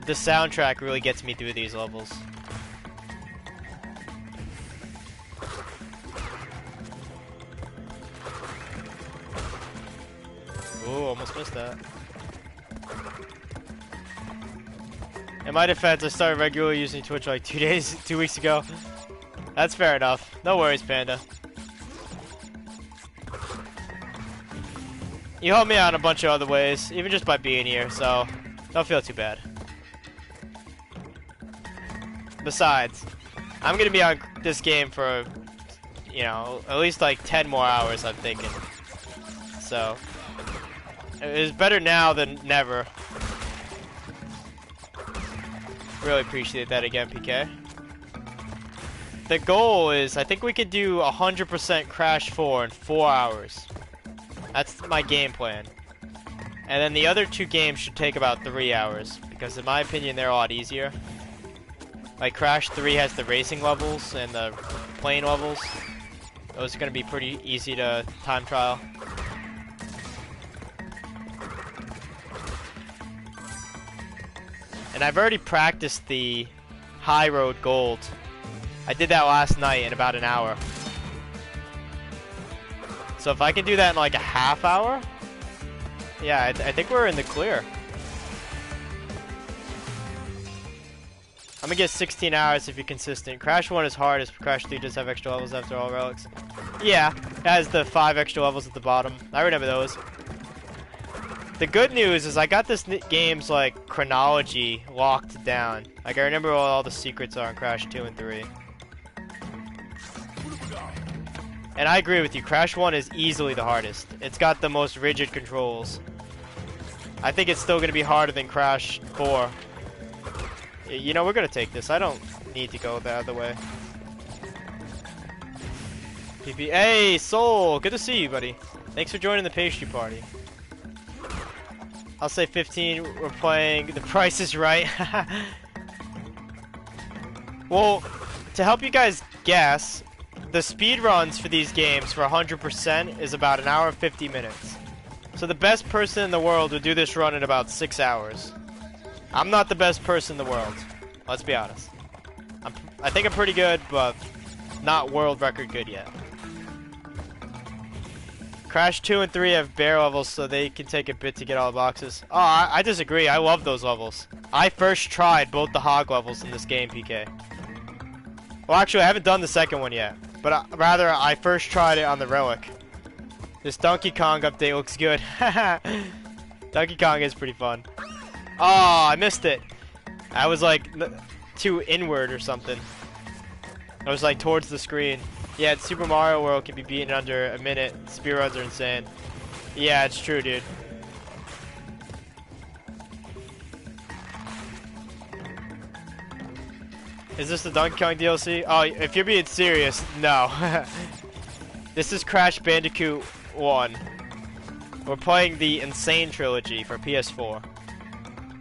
The soundtrack really gets me through these levels. almost missed that. In my defense, I started regularly using Twitch like 2 weeks ago. That's fair enough. No worries, Panda. You helped me out in a bunch of other ways, even just by being here, so don't feel too bad. Besides, I'm gonna be on this game for, you know, at least like 10 more hours, I'm thinking. So, it's better now than never. Really appreciate that again, PK. The goal is, I think we could do 100% Crash 4 in 4 hours. That's my game plan. And then the other 2 games should take about 3 hours, because in my opinion, they're a lot easier. Like Crash 3 has the racing levels and the plane levels. Those are going to be pretty easy to time trial. And I've already practiced the High Road Gold. I did that last night in about an hour. So if I can do that in like a half hour, yeah, I think we're in the clear. I'm gonna get 16 hours if you're consistent. Crash 1 is hardest, Crash 3 does have extra levels after all relics. Yeah, it has the 5 extra levels at the bottom. I remember those. The good news is I got this game's like chronology locked down. Like I remember what all the secrets are in Crash 2 and 3. And I agree with you, Crash 1 is easily the hardest. It's got the most rigid controls. I think it's still gonna be harder than Crash 4. You know, we're gonna take this. I don't need to go the other way. PP. Hey, Soul! Good to see you, buddy. Thanks for joining the pastry party. I'll say 15. We're playing The Price is Right. Well, to help you guys guess, the speed runs for these games for 100% is about an hour and 50 minutes. So the best person in the world would do this run in about 6 hours. I'm not the best person in the world. Let's be honest. I think I'm pretty good, but not world record good yet. Crash 2 and 3 have bear levels, so they can take a bit to get all the boxes. Oh, I disagree. I love those levels. I first tried both the hog levels in this game, PK. Well, actually, I haven't done the second one yet. But rather, I first tried it on the relic. This Donkey Kong update looks good. Donkey Kong is pretty fun. Oh, I missed it. I was like too inward or something. I was like towards the screen. Yeah, Super Mario World can be beaten in under a minute. Speedruns are insane. Yeah, it's true, dude. Is this the Donkey Kong DLC? Oh, if you're being serious, no. This is Crash Bandicoot 1. We're playing the N Sane Trilogy for PS4.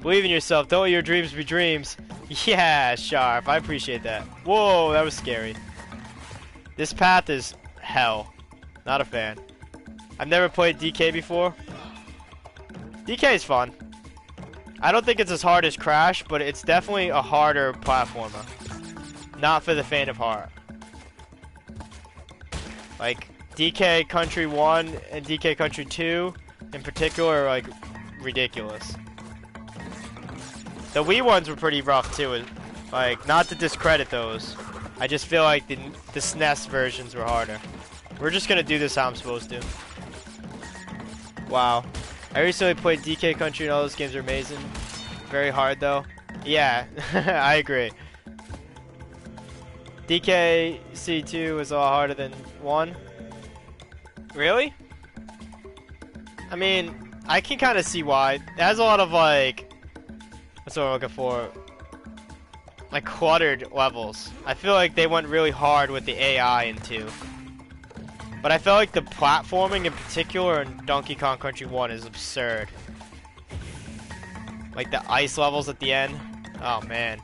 Believe in yourself. Don't let your dreams be dreams. Yeah, Sharp. I appreciate that. Whoa, that was scary. This path is hell. Not a fan. I've never played DK before. DK is fun. I don't think it's as hard as Crash, but it's definitely a harder platformer. Not for the faint of heart. Like, DK Country 1 and DK Country 2 in particular are like ridiculous. The Wii ones were pretty rough too. Like, not to discredit those. I just feel like the SNES versions were harder. We're just gonna do this how I'm supposed to. Wow. I recently played DK Country and all those games are amazing. Very hard though. Yeah, I agree. DKC2 is a lot harder than 1. Really? I mean, I can kind of see why. It has a lot of like, what's what I'm looking for? Like cluttered levels. I feel like they went really hard with the AI in 2. But I felt like the platforming in particular in Donkey Kong Country 1 is absurd. Like the ice levels at the end. Oh man.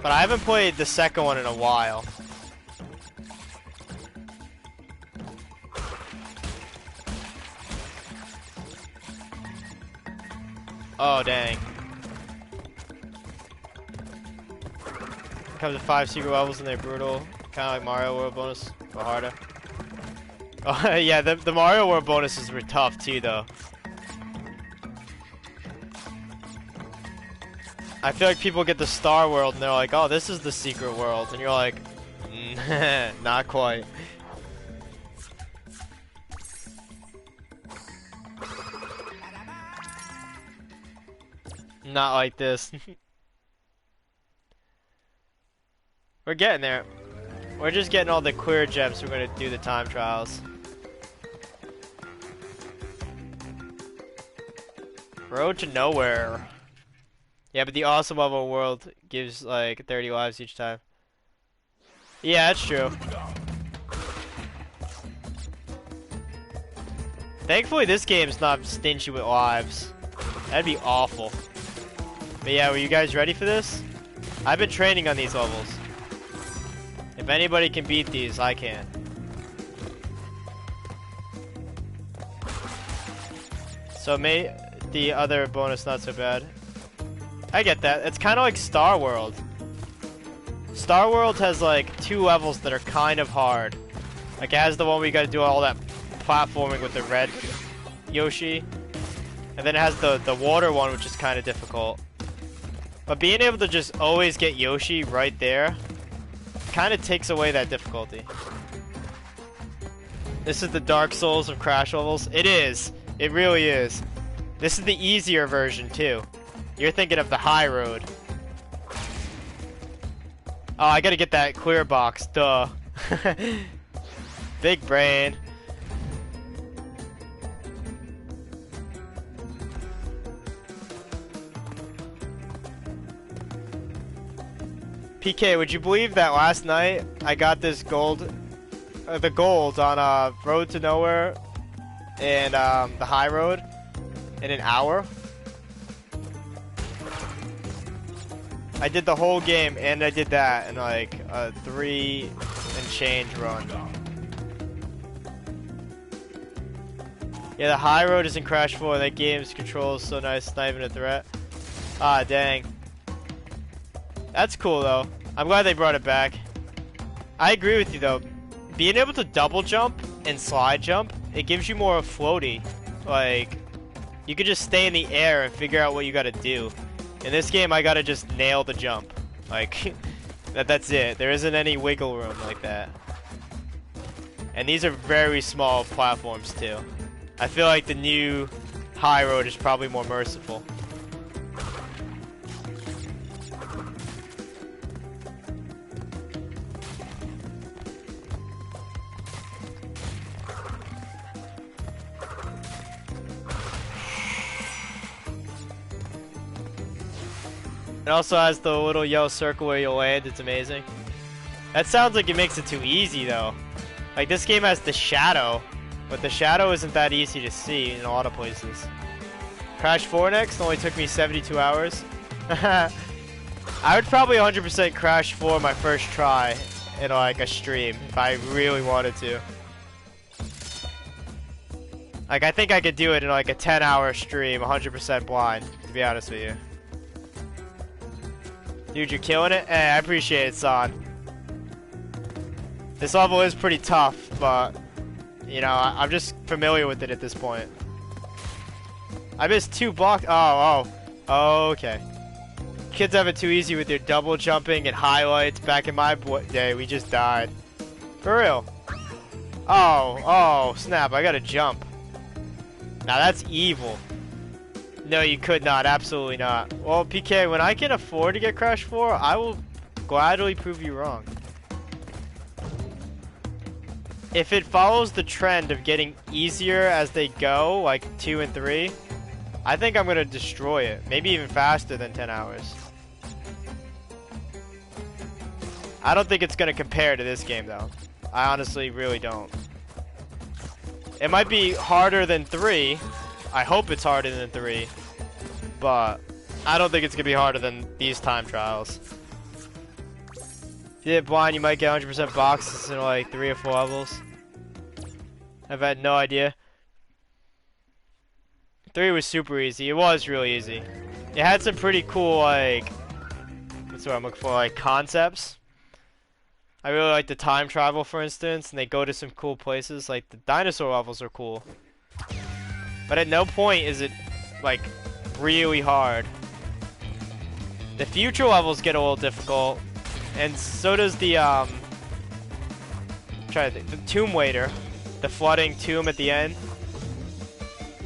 But I haven't played the second one in a while. Oh dang. comes with 5 secret levels and they're brutal. Kind of like Mario World bonus, but harder. Oh yeah, the Mario World bonuses were tough too, though. I feel like people get the Star World and they're like, "Oh, this is the secret world," and you're like, "Not quite." Not like this. We're getting there. We're just getting all the clear gems. We're gonna do the time trials. Road to nowhere. Yeah, but the awesome level world gives like 30 lives each time. Yeah, that's true. Thankfully, this game's not stingy with lives. That'd be awful. But yeah, were you guys ready for this? I've been training on these levels. If anybody can beat these, I can. So the other bonus not so bad. I get that. It's kind of like Star World. Star World has like 2 levels that are kind of hard. Like it has the one where you gotta do all that platforming with the red Yoshi. And then it has the water one, which is kind of difficult. But being able to just always get Yoshi right there kind of takes away that difficulty. This is the Dark Souls of Crash levels. It is. It really is. This is the easier version too. You're thinking of the high road. Oh, I gotta get that clear box. Duh. Big brain. PK, would you believe that last night I got this gold, the gold on Road to Nowhere and the high road in an hour? I did the whole game and I did that in like a 3 and change run. Yeah, the high road is in Crash 4 and that game's control is so nice, it's not even a threat. Ah, dang. That's cool though. I'm glad they brought it back. I agree with you though. Being able to double jump and slide jump, it gives you more floaty. Like, you could just stay in the air and figure out what you gotta do. In this game, I gotta just nail the jump. Like, that's it. There isn't any wiggle room like that. And these are very small platforms too. I feel like the new high road is probably more merciful. It also has the little yellow circle where you'll land. It's amazing. That sounds like it makes it too easy though. Like this game has the shadow, but the shadow isn't that easy to see in a lot of places. Crash 4 next only took me 72 hours. I would probably 100% Crash 4 my first try in like a stream if I really wanted to. Like I think I could do it in like a 10-hour stream, 100% blind, to be honest with you. Dude, you're killing it. Hey, I appreciate it, Son. This level is pretty tough, but you know, I'm just familiar with it at this point. I missed 2 blocks. Oh, okay. Kids have it too easy with their double jumping and highlights. Back in my day, we just died. For real. Oh, snap! I gotta jump. Now that's evil. No, you could not. Absolutely not. Well, PK, when I can afford to get Crash 4, I will gladly prove you wrong. If it follows the trend of getting easier as they go, like 2 and 3, I think I'm going to destroy it. Maybe even faster than 10 hours. I don't think it's going to compare to this game, though. I honestly really don't. It might be harder than 3. I hope it's harder than 3. But I don't think it's going to be harder than these time trials. If you hit blind, you might get 100% boxes in like 3 or 4 levels. I've had no idea. 3 was super easy. It was really easy. It had some pretty cool, like, That's what I'm looking for, like concepts. I really like the time travel, for instance, and they go to some cool places. Like the dinosaur levels are cool, but at no point is it like really hard. The future levels get a little difficult, and so does the the tomb waiter, the flooding tomb at the end.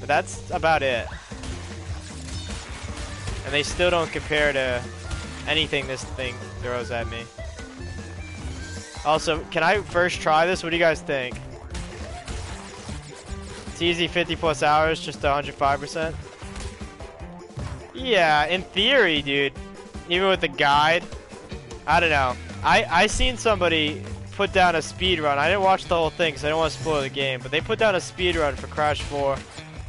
But that's about it. And they still don't compare to anything this thing throws at me. Also, can I first try this? What do you guys think? It's easy, 50 plus hours, just 105%. Yeah, in theory, dude. Even with the guide, I don't know. I seen somebody put down a speed run. I didn't watch the whole thing because I don't want to spoil the game. But they put down a speed run for Crash 4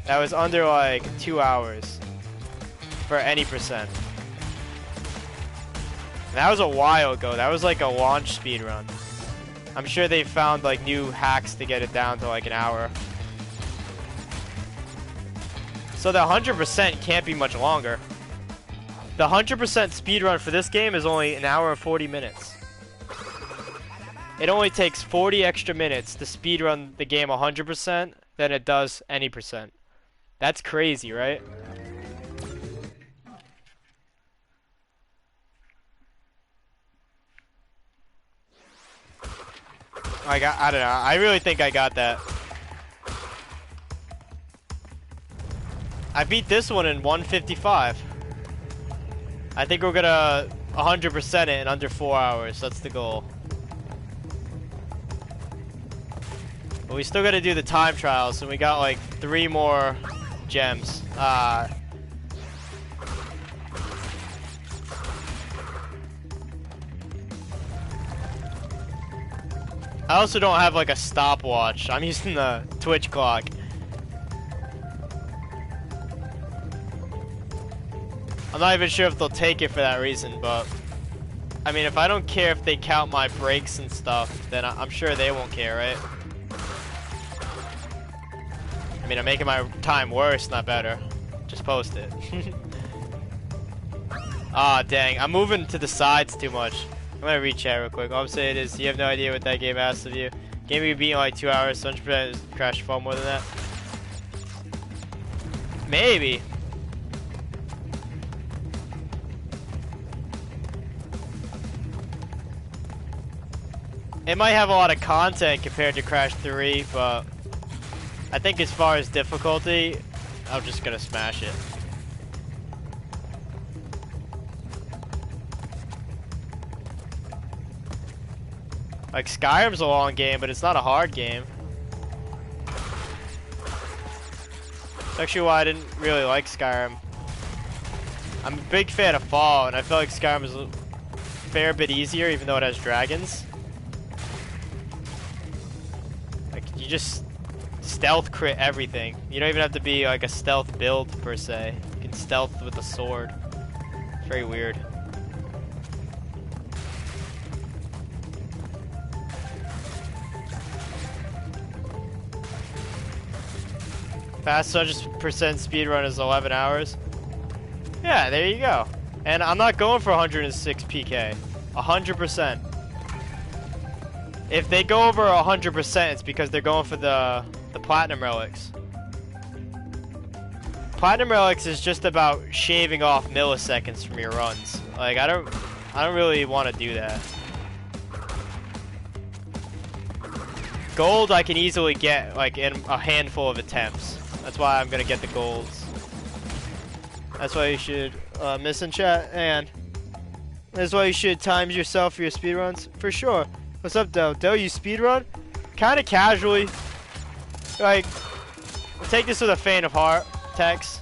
that was under like 2 hours for any percent. And that was a while ago. That was like a launch speed run. I'm sure they found like new hacks to get it down to like an hour. So the 100% can't be much longer. The 100% speedrun for this game is only an hour and 40 minutes. It only takes 40 extra minutes to speedrun the game 100% than it does any percent. That's crazy, right? I don't know. I really think I got that. I beat this one in 155. I think we're gonna 100% it in under 4 hours. That's the goal. But we still gotta do the time trials, and we got like 3 more gems. I also don't have like a stopwatch. I'm using the Twitch clock. I'm not even sure if they'll take it for that reason, but I mean, if I don't care if they count my breaks and stuff, then I'm sure they won't care, right? I mean, I'm making my time worse, not better. Just post it. Ah, dang. I'm moving to the sides too much. I'm gonna read chat real quick. All I'm saying is, you have no idea what that game asks of you. Game you beat in like 2 hours, 100% is Crash far more than that. Maybe. It might have a lot of content compared to Crash 3, but I think as far as difficulty, I'm just gonna smash it. Like, Skyrim's a long game, but it's not a hard game. That's actually why I didn't really like Skyrim. I'm a big fan of Fall, and I feel like Skyrim is a fair bit easier, even though it has dragons. You just stealth crit everything. You don't even have to be like a stealth build per se. You can stealth with a sword. It's very weird. Fast 100% speedrun is 11 hours. Yeah, there you go. And I'm not going for 106 PK. 100%. If they go over 100%, it's because they're going for the platinum relics. Platinum relics is just about shaving off milliseconds from your runs. Like, I don't really want to do that. Gold I can easily get like in a handful of attempts. That's why I'm gonna get the golds. That's why you should miss in chat, and that's why you should time yourself for your speedruns for sure. What's up, Doe? Doe, you speedrun? Kind of casually. Like, take this with a faint of heart, Tex.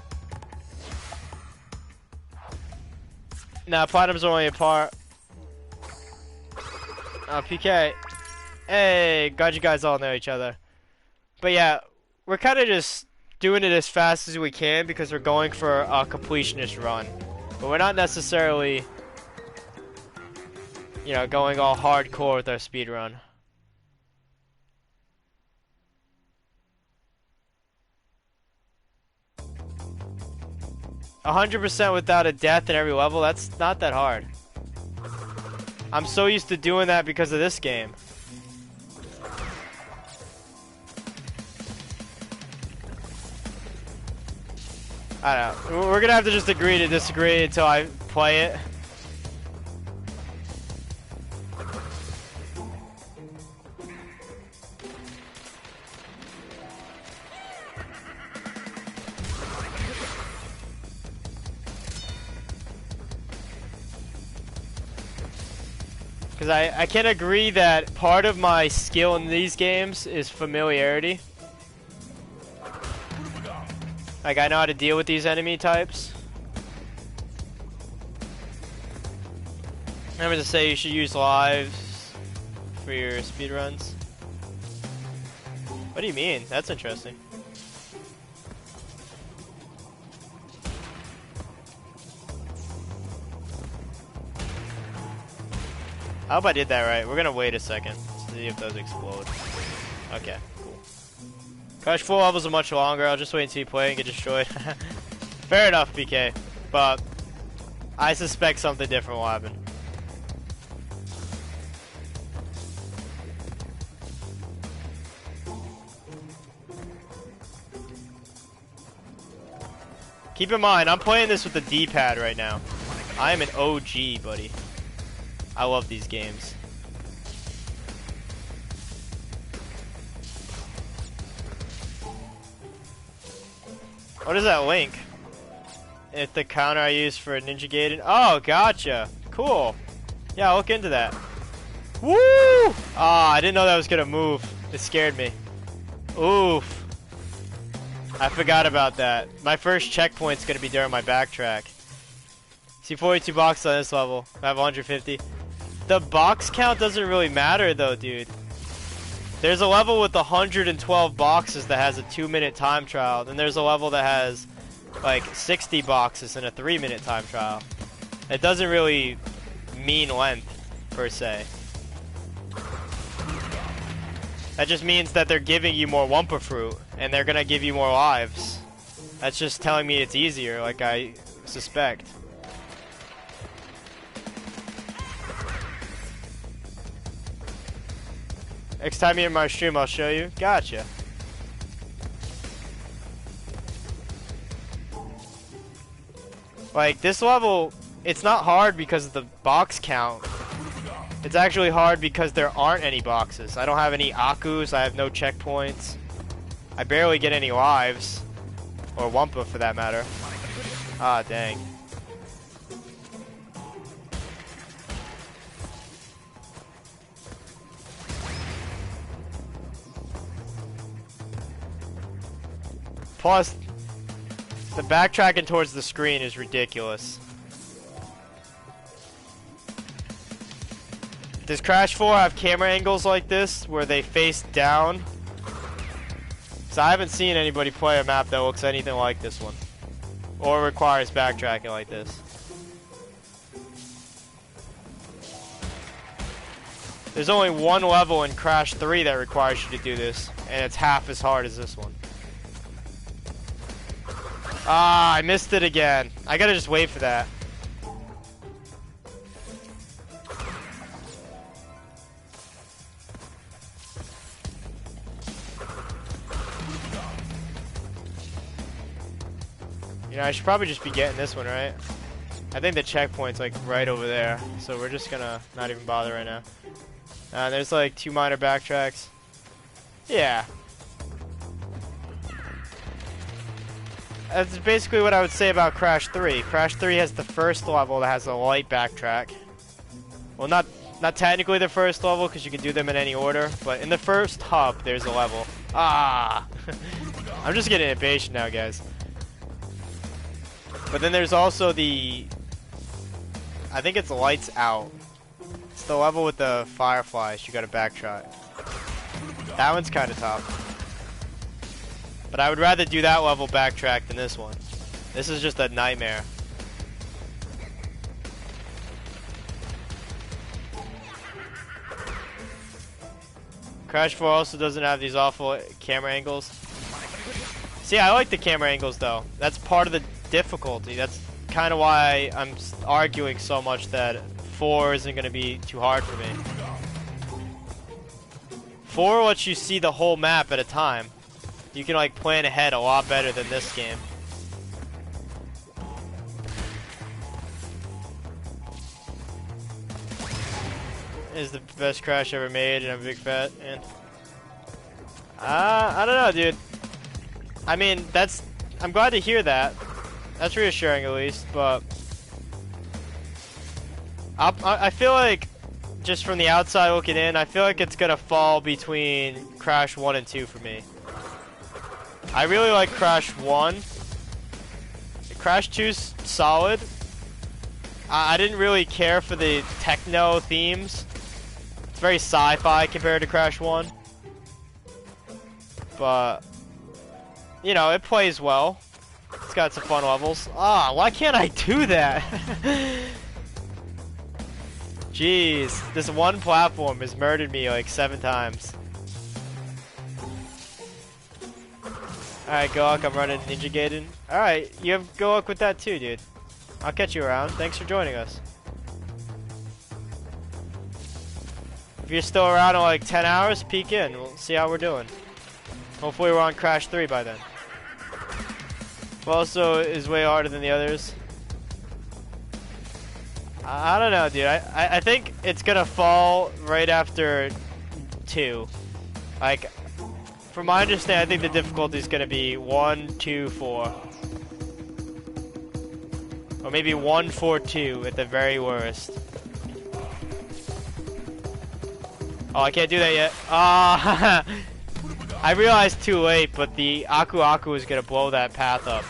Nah, platinum's only a part. PK. Hey, glad you guys all know each other. But yeah, we're kind of just doing it as fast as we can because we're going for a completionist run. But we're not necessarily, you know, going all hardcore with our speed run. "100% without a death in every level," that's not that hard. I'm so used to doing that because of this game. I don't know. We're gonna have to just agree to disagree until I play it. Because I can agree that part of my skill in these games is familiarity. Like, I know how to deal with these enemy types. Remember to say you should use lives for your speedruns. What do you mean? That's interesting. I hope I did that right. We're gonna wait a second to see if those explode. Okay, cool. Crash 4 levels are much longer. I'll just wait until you play and get destroyed. Fair enough, BK. But I suspect something different will happen. Keep in mind, I'm playing this with the D-pad right now. I am an OG, buddy. I love these games. What is that link? It's the counter I use for Ninja Gaiden. Oh, gotcha. Cool. Yeah, I'll look into that. Woo! Ah, I didn't know that was gonna move. It scared me. Oof. I forgot about that. My first checkpoint's gonna be during my backtrack. See 42 boxes on this level. I have 150. The box count doesn't really matter though, dude. There's a level with 112 boxes that has a 2-minute time trial. Then there's a level that has like 60 boxes and a 3-minute time trial. It doesn't really mean length per se. That just means that they're giving you more Wumpa Fruit and they're gonna give you more lives. That's just telling me it's easier, like I suspect. Next time you're in my stream, I'll show you. Gotcha. Like, this level, it's not hard because of the box count. It's actually hard because there aren't any boxes. I don't have any Akus, I have no checkpoints. I barely get any lives. Or Wumpa, for that matter. Ah, dang. Plus, the backtracking towards the screen is ridiculous. Does Crash 4 have camera angles like this, where they face down? So I haven't seen anybody play a map that looks anything like this one. Or requires backtracking like this. There's only one level in Crash 3 that requires you to do this, and it's half as hard as this one. Ah, I missed it again. I gotta just wait for that. You know, I should probably just be getting this one, right? I think the checkpoint's like right over there, so we're just gonna not even bother right now. There's like 2 minor backtracks. Yeah. That's basically what I would say about Crash 3. Crash 3 has the first level that has a light backtrack. Well, not technically the first level, because you can do them in any order, but in the first hub, there's a level. Ah! I'm just getting impatient now, guys. But then there's also the... I think it's Lights Out. It's the level with the fireflies. You gotta backtrack. That one's kind of tough. But I would rather do that level backtrack than this one. This is just a nightmare. Crash 4 also doesn't have these awful camera angles. See, I like the camera angles though. That's part of the difficulty. That's kind of why I'm arguing so much that 4 isn't gonna be too hard for me. 4 lets you see the whole map at a time. You can like plan ahead a lot better than this game. Is the best Crash ever made, and I'm a big fan. And I don't know, dude. I mean, I'm glad to hear that. That's reassuring at least, but I feel like, just from the outside looking in, I feel like it's gonna fall between Crash 1 and 2 for me. I really like Crash 1. Crash 2's solid. I didn't really care for the techno themes. It's very sci-fi compared to Crash 1. But, you know, it plays well. It's got some fun levels. Ah, why can't I do that? Jeez, this one platform has murdered me like 7 times. Alright, Goak, I'm running Ninja Gaiden. Alright, you have good luck with that too, dude. I'll catch you around. Thanks for joining us. If you're still around in like 10 hours, peek in. We'll see how we're doing. Hopefully we're on Crash 3 by then. But also is way harder than the others. I don't know, dude. I think it's gonna fall right after 2. Like, from my understanding, I think the difficulty is gonna be 1, 2, 4. Or maybe 1, 4, 2 at the very worst. Oh, I can't do that yet. Ah, I realized too late, but the Aku Aku was gonna blow that path up.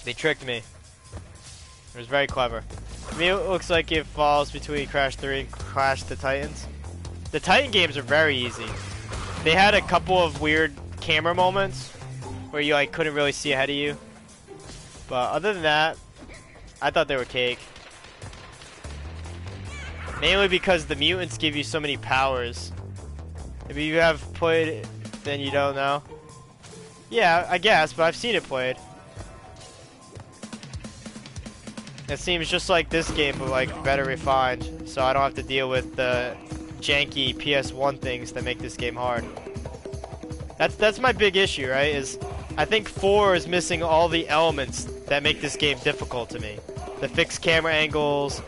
They tricked me. It was very clever. To me, it looks like it falls between Crash 3 and Crash the Titans. The Titan games are very easy. They had a couple of weird camera moments where you like couldn't really see ahead of you. But other than that, I thought they were cake. Mainly because the mutants give you so many powers. If you have played it, then you don't know. Yeah, I guess, but I've seen it played. It seems just like this game, but like better refined, so I don't have to deal with the janky PS1 things that make this game hard. That's my big issue, right? Is I think 4 is missing all the elements that make this game difficult to me. The fixed camera angles,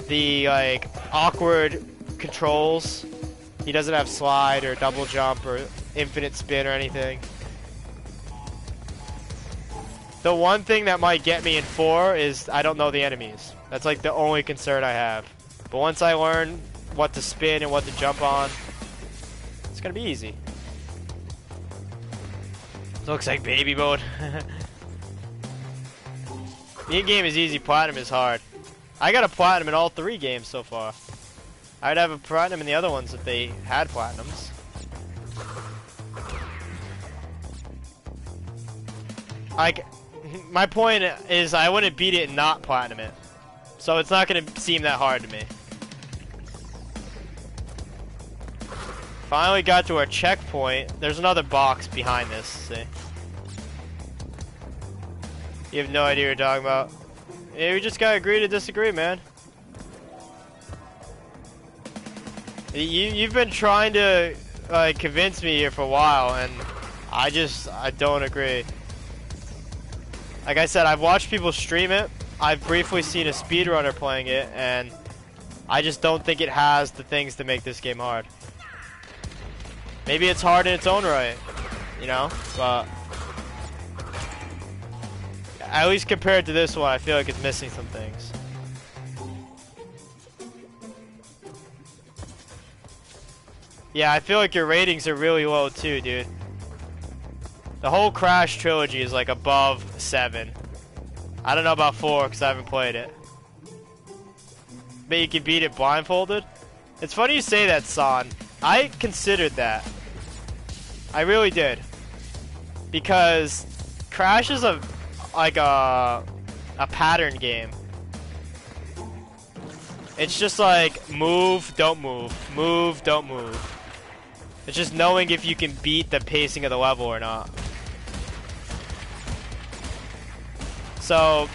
the like awkward controls. He doesn't have slide or double jump or infinite spin or anything. The one thing that might get me in 4 is I don't know the enemies. That's like the only concern I have. But once I learn what to spin and what to jump on, it's gonna be easy. Looks like baby mode. The game is easy, platinum is hard. I got a platinum in all 3 games so far. I'd have a platinum in the other ones if they had platinums. Like, my point is I wouldn't beat it and not platinum it. So it's not gonna seem that hard to me. Finally got to our checkpoint. There's another box behind this, see? You have no idea what you're talking about. Yeah, we just gotta agree to disagree, man. You've been trying to convince me here for a while, and I don't agree. Like I said, I've watched people stream it. I've briefly seen a speedrunner playing it, and I just don't think it has the things to make this game hard. Maybe it's hard in its own right, you know, but at least compared to this one, I feel like it's missing some things. Yeah, I feel like your ratings are really low too, dude. The whole Crash trilogy is like above 7. I don't know about 4 because I haven't played it. But you can beat it blindfolded? It's funny you say that, San. I considered that. I really did. Because Crash is a pattern game. It's just like move, don't move, move, don't move. It's just knowing if you can beat the pacing of the level or not. So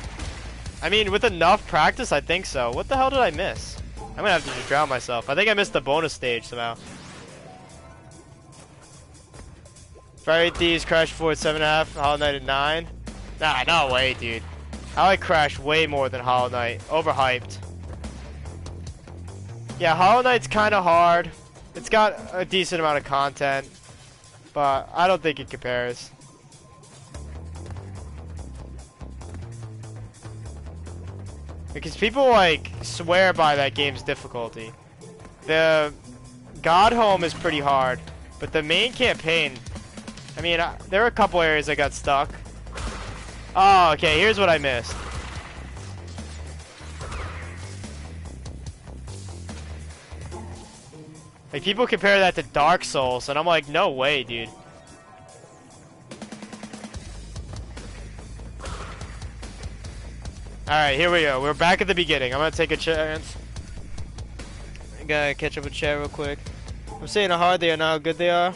I mean, with enough practice, I think so. What the hell did I miss? I'm gonna have to just drown myself. I think I missed the bonus stage somehow. Fire Thieves, Crash 4 at 7.5, Hollow Knight at 9. Nah, no way, dude. I like Crash way more than Hollow Knight. Overhyped. Yeah, Hollow Knight's kind of hard. It's got a decent amount of content, but I don't think it compares. Because people like swear by that game's difficulty. The God Home is pretty hard, but the main campaign, I mean, there are a couple areas I got stuck. Oh, okay, here's what I missed. Like, people compare that to Dark Souls, and I'm like, no way, dude. Alright, here we go. We're back at the beginning. I'm gonna take a chance. I gotta catch up with chat real quick. I'm saying how hard they are, not how good they are.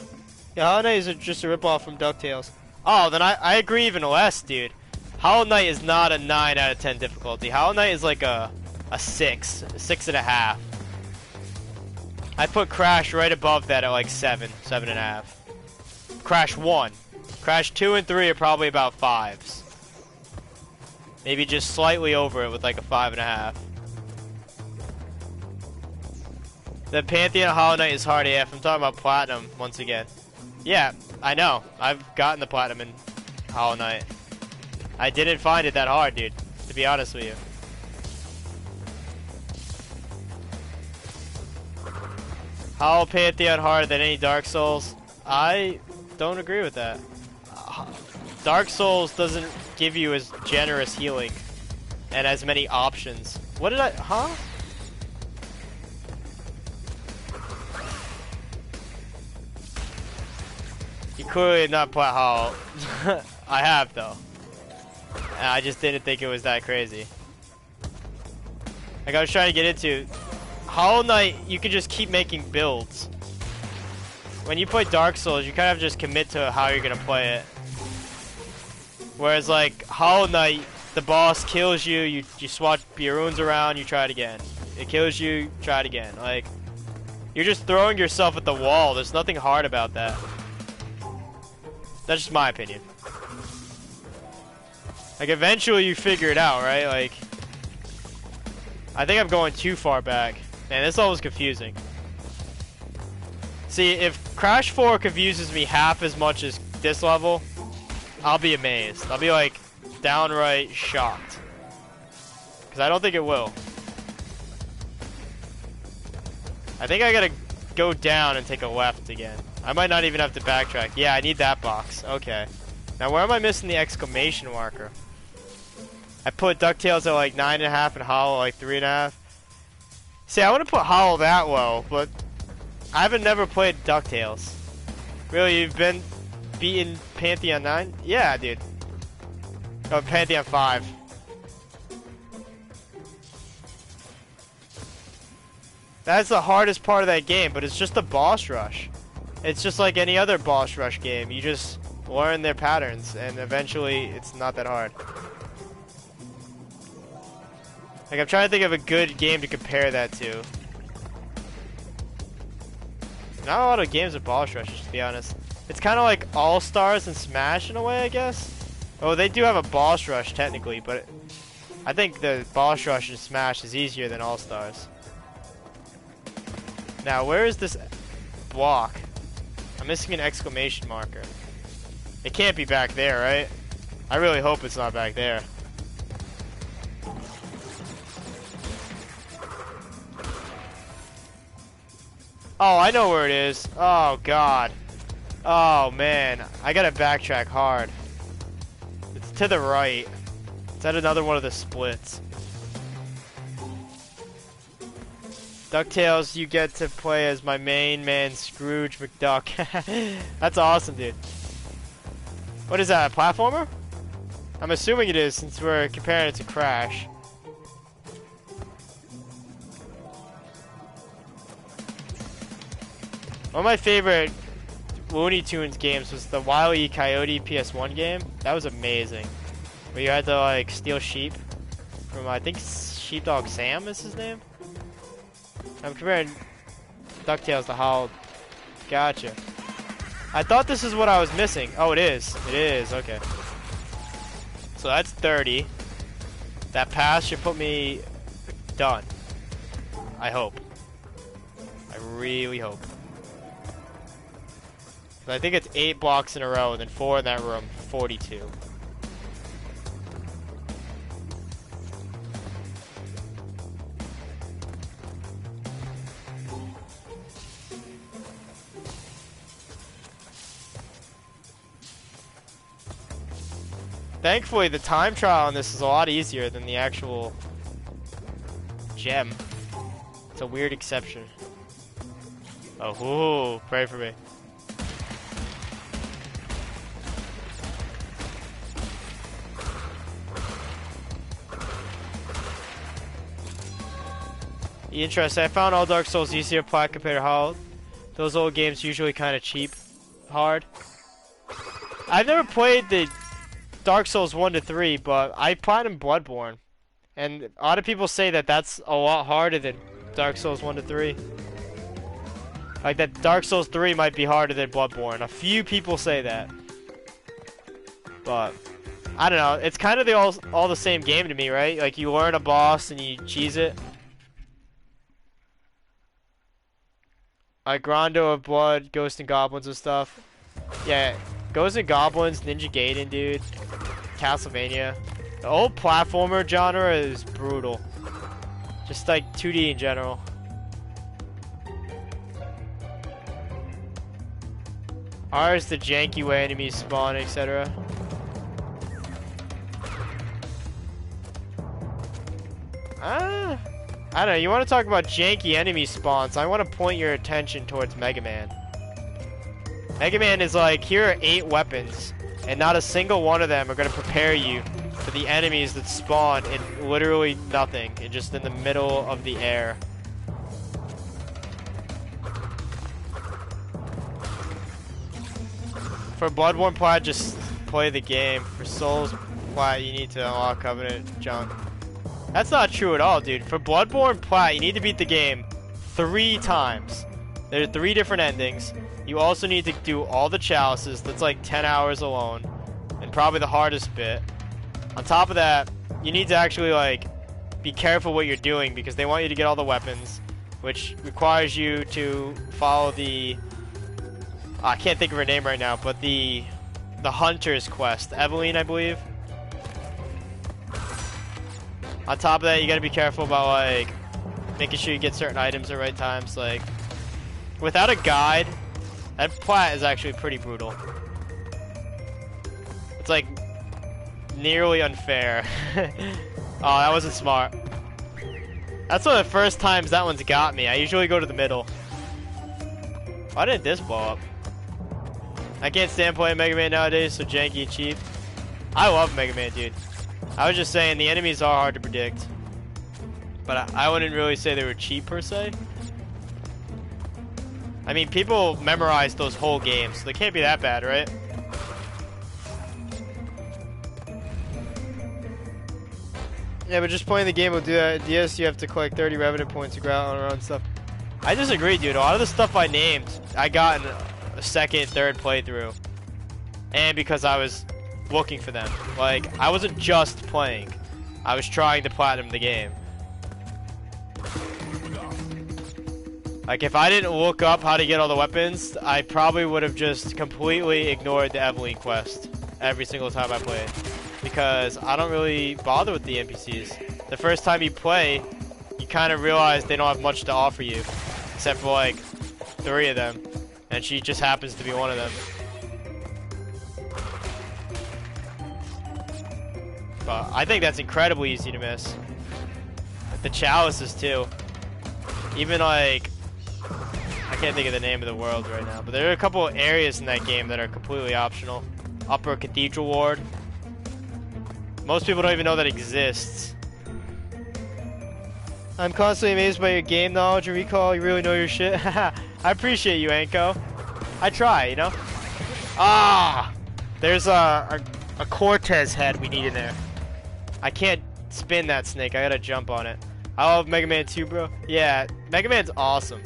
Yeah, Hollow Knight is just a ripoff from DuckTales. Oh, then I agree even less, dude. Hollow Knight is not a 9 out of 10 difficulty. Hollow Knight is like a 6, 6.5. I put Crash right above that at like 7, 7.5. Crash 1. Crash 2 and 3 are probably about 5s. Maybe just slightly over it with like a 5.5. The Pantheon Hollow Knight is hard AF. I'm talking about Platinum once again. Yeah, I know. I've gotten the Platinum in Hollow Knight. I didn't find it that hard, dude, to be honest with you. Hollow Pantheon harder than any Dark Souls? I don't agree with that. Dark Souls doesn't give you as generous healing and as many options. What did I, huh? You clearly have not played Hollow. I have though. And I just didn't think it was that crazy. Like I was trying to get into Hollow Knight, you can just keep making builds. When you play Dark Souls, you kind of just commit to how you're gonna play it. Whereas like Hollow Knight, the boss kills you, you swap your runes around, you try it again. It kills you, try it again. Like, you're just throwing yourself at the wall. There's nothing hard about that. That's just my opinion. Like, eventually you figure it out, right? Like, I think I'm going too far back. Man, this level is confusing. See, if Crash 4 confuses me half as much as this level, I'll be amazed. I'll be like downright shocked. Because I don't think it will. I think I gotta go down and take a left again. I might not even have to backtrack. Yeah, I need that box. Okay. Now where am I missing the exclamation marker? I put DuckTales at like 9.5 and Hollow like 3.5. See, I want to put Hollow that low, but I haven't never played DuckTales. Really, you've been beaten Pantheon 9? Yeah, dude. Oh, Pantheon 5. That's the hardest part of that game, but it's just a boss rush. It's just like any other boss rush game. You just learn their patterns, and eventually it's not that hard. Like, I'm trying to think of a good game to compare that to. Not a lot of games with boss rushes, to be honest. It's kind of like All-Stars and Smash in a way, I guess. Oh, they do have a boss rush technically, but I think the boss rush in Smash is easier than All-Stars. Now, where is this block? I'm missing an exclamation marker. It can't be back there, right? I really hope it's not back there. Oh, I know where it is. Oh, God. Oh, man. I gotta backtrack hard. It's to the right. It's at another one of the splits. DuckTales, you get to play as my main man, Scrooge McDuck. That's awesome, dude. What is that, a platformer? I'm assuming it is, since we're comparing it to Crash. One of my favorite Looney Tunes games was the Wile E. Coyote PS1 game. That was amazing. Where you had to like steal sheep from, I think Sheepdog Sam is his name? I'm comparing DuckTales to Howled. Gotcha. I thought this is what I was missing. Oh, it is. It is, okay. So that's 30. That pass should put me done. I hope. I really hope. I think it's 8 blocks in a row, and then 4 in that room. 42. Thankfully, the time trial on this is a lot easier than the actual gem. It's a weird exception. Oh, ooh, pray for me. Interesting. I found all Dark Souls easier plat compared to Hollow. Those old games usually kind of cheap, hard. I've never played the Dark Souls 1 to 3, but I platinum Bloodborne, and a lot of people say that that's a lot harder than Dark Souls 1 to 3. Like that Dark Souls 3 might be harder than Bloodborne. A few people say that, but I don't know. It's kind of all the same game to me, right? Like you learn a boss and you cheese it. Like Rondo of Blood, Ghosts and Goblins and stuff. Yeah, Ghosts and Goblins, Ninja Gaiden, dude. Castlevania. The old platformer genre is brutal. Just like 2D in general. Ours, the janky way enemies spawn, etc. I don't know, you want to talk about janky enemy spawns, I want to point your attention towards Mega Man. Mega Man is like, here are 8 weapons, and not a single one of them are going to prepare you for the enemies that spawn in literally nothing, and just in the middle of the air. For Bloodborne plat, just play the game. For Souls plat, you need to unlock Covenant junk. That's not true at all, dude. For Bloodborne plat, you need to beat the game 3 times. There are 3 different endings. You also need to do all the chalices. That's like 10 hours alone, and probably the hardest bit. On top of that, you need to actually like be careful what you're doing, because they want you to get all the weapons, which requires you to follow the I can't think of her name right now, but the Hunter's quest, Evelyn, I believe. On top of that, you gotta be careful about like making sure you get certain items at the right times. Like without a guide, that plat is actually pretty brutal. It's like nearly unfair. Oh, that wasn't smart. That's one of the first times that one's got me. I usually go to the middle. Why didn't this blow up? I can't stand playing Mega Man nowadays, so janky and cheap. I love Mega Man, dude. I was just saying the enemies are hard to predict, but I wouldn't really say they were cheap per se. I mean, people memorize those whole games, so they can't be that bad, right? Yeah, but just playing the game will do that. DS, you have to collect 30 Revenant points to go out on our own stuff. I disagree, dude. A lot of the stuff I named, I got in a second, third playthrough, and because I was looking for them. Like, I wasn't just playing. I was trying to platinum the game. Like, if I didn't look up how to get all the weapons, I probably would have just completely ignored the Evelyn quest every single time I played, because I don't really bother with the NPCs. The first time you play, you kind of realize they don't have much to offer you, except for like 3 of them, and she just happens to be one of them. But I think that's incredibly easy to miss. The chalices too. Even like, I can't think of the name of the world right now, but there are a couple of areas in that game that are completely optional. Upper Cathedral Ward. Most people don't even know that exists. I'm constantly amazed by your game knowledge and recall. You really know your shit. I appreciate you, Anko. I try, you know? Ah! There's a Cortez head we need in there. I can't spin that snake. I gotta jump on it. I love Mega Man 2, bro. Yeah, Mega Man's awesome.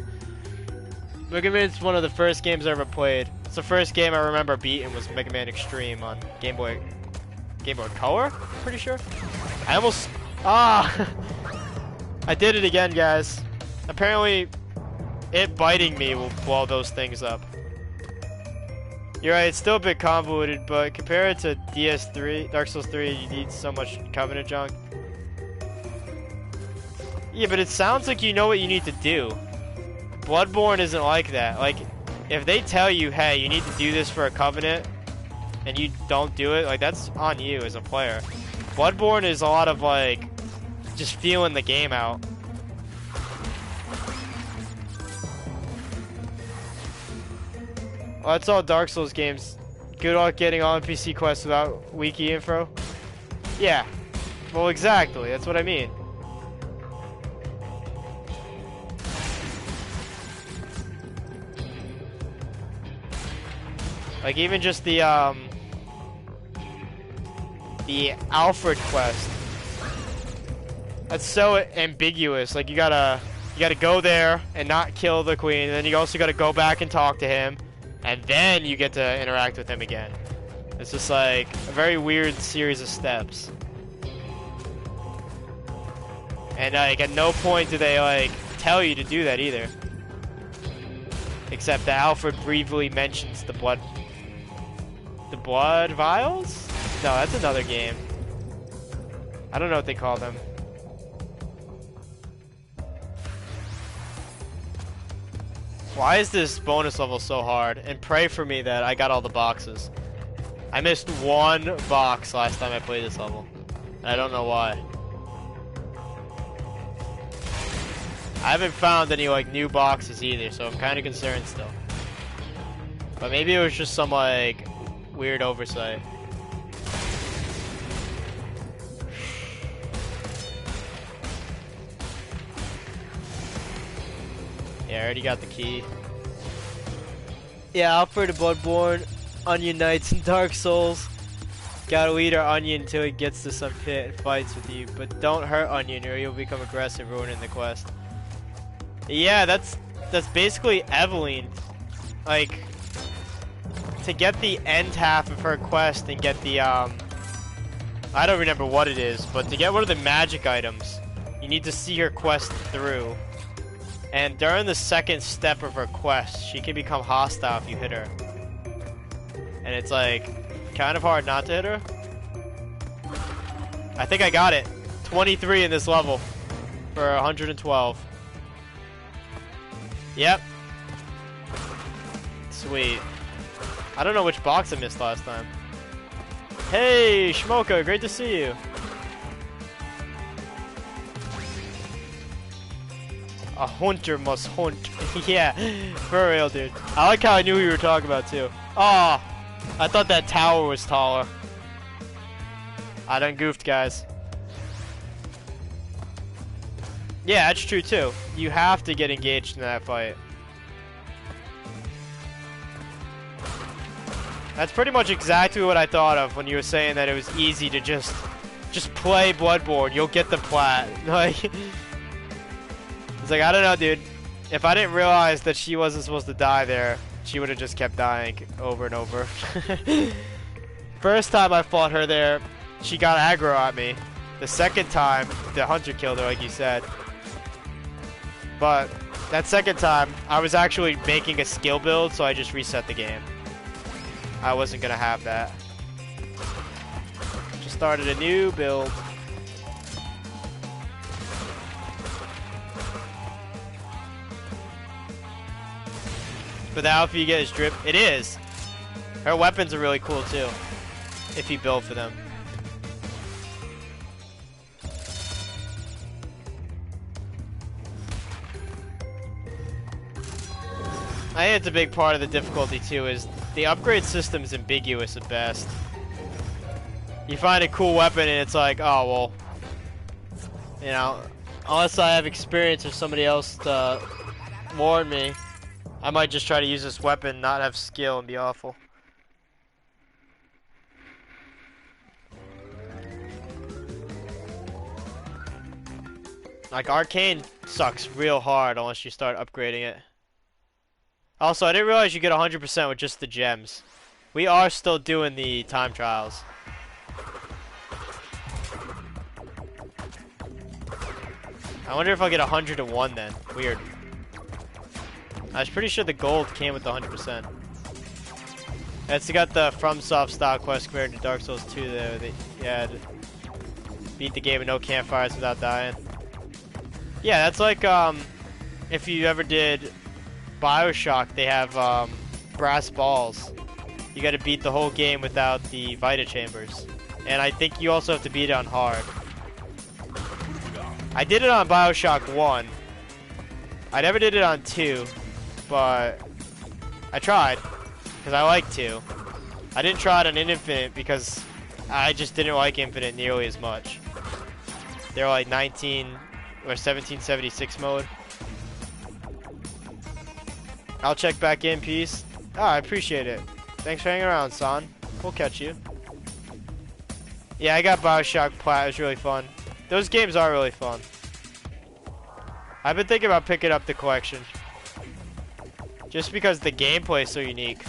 Mega Man's one of the first games I ever played. It's the first game I remember beating was Mega Man Extreme on Game Boy Color, pretty sure. I almost, I did it again, guys. Apparently, it biting me will blow those things up. You're right, it's still a bit convoluted, but compared to DS3, Dark Souls 3, you need so much Covenant junk. Yeah, but it sounds like you know what you need to do. Bloodborne isn't like that. Like, if they tell you, hey, you need to do this for a Covenant, and you don't do it, like, that's on you as a player. Bloodborne is a lot of, like, just feeling the game out. Well, that's all Dark Souls games. Good luck getting all NPC quests without wiki info. Yeah. Well, exactly. That's what I mean. Like, even just the Alfred quest. That's so ambiguous. Like, you gotta go there and not kill the queen, and then you also gotta go back and talk to him, and then you get to interact with him again. It's just like a very weird series of steps. And like at no point do they like tell you to do that either. Except that Alfred briefly mentions the blood vials? No, that's another game. I don't know what they call them. Why is this bonus level so hard? And pray for me that I got all the boxes. I missed one box last time I played this level. And I don't know why. I haven't found any like new boxes either, so I'm kind of concerned still. But maybe it was just some like weird oversight. Yeah, I already got the key. Yeah, Alfred of Bloodborne, Onion Knights, and Dark Souls. Gotta eat our Onion until he gets to some pit and fights with you. But don't hurt Onion or you'll become aggressive, ruining the quest. Yeah, that's basically Evelyn. Like, to get the end half of her quest and get the, I don't remember what it is, but to get one of the magic items, you need to see her quest through. And during the second step of her quest, she can become hostile if you hit her. And it's like, kind of hard not to hit her. I think I got it. 23 in this level for 112. Yep. Sweet. I don't know which box I missed last time. Hey, Shmoka, great to see you. A hunter must hunt. Yeah, for real, dude. I like how I knew who you were talking about, too. Oh, I thought that tower was taller. I done goofed, guys. Yeah, that's true, too. You have to get engaged in that fight. That's pretty much exactly what I thought of when you were saying that it was easy to just play Bloodborne. You'll get the plat. Like, it's like, I don't know, dude. If I didn't realize that she wasn't supposed to die there, she would have just kept dying over and over. First time I fought her there, she got aggro at me. The second time, the hunter killed her, like you said. But that second time, I was actually making a skill build, so I just reset the game. I wasn't gonna have that. Just started a new build. But now if you get his drip, it is. Her weapons are really cool too, if you build for them. I think it's a big part of the difficulty too, is the upgrade system is ambiguous at best. You find a cool weapon and it's like, oh well, you know, unless I have experience or somebody else to warn me, I might just try to use this weapon, not have skill, and be awful. Like, Arcane sucks real hard unless you start upgrading it. Also, I didn't realize you get 100% with just the gems. We are still doing the time trials. I wonder if I'll get 101 then. Weird. I was pretty sure the gold came with the 100%. It's got the FromSoft style quest compared to Dark Souls 2 there. Yeah, beat the game with no campfires without dying. Yeah, that's like if you ever did BioShock, they have brass balls. You gotta beat the whole game without the Vita chambers. And I think you also have to beat it on hard. I did it on BioShock 1. I never did it on 2, but I tried, because I like 2. I didn't try it on Infinite because I just didn't like Infinite nearly as much. They were like 19 or 1776 mode. I'll check back in, peace. Oh, I appreciate it. Thanks for hanging around, son. We'll catch you. Yeah, I got BioShock Plat. It was really fun. Those games are really fun. I've been thinking about picking up the collection. Just because the gameplay is so unique.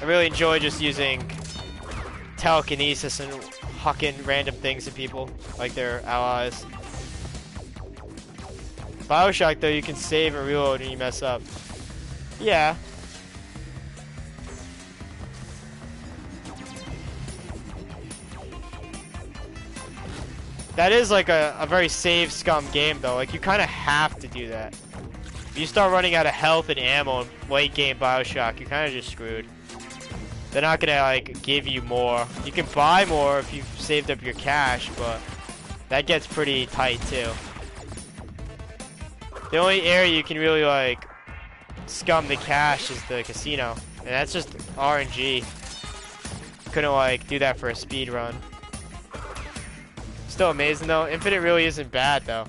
I really enjoy just using telekinesis and hucking random things at people, like their allies. BioShock, though, you can save and reload when you mess up. Yeah. That is like a very save scum game, though. Like, you kind of have to do that. If you start running out of health and ammo in late game BioShock, you're kind of just screwed. They're not gonna like give you more. You can buy more if you've saved up your cash, but that gets pretty tight too. The only area you can really like scum the cash is the casino, and that's just RNG. Couldn't like do that for a speed run. Still amazing though. Infinite really isn't bad though.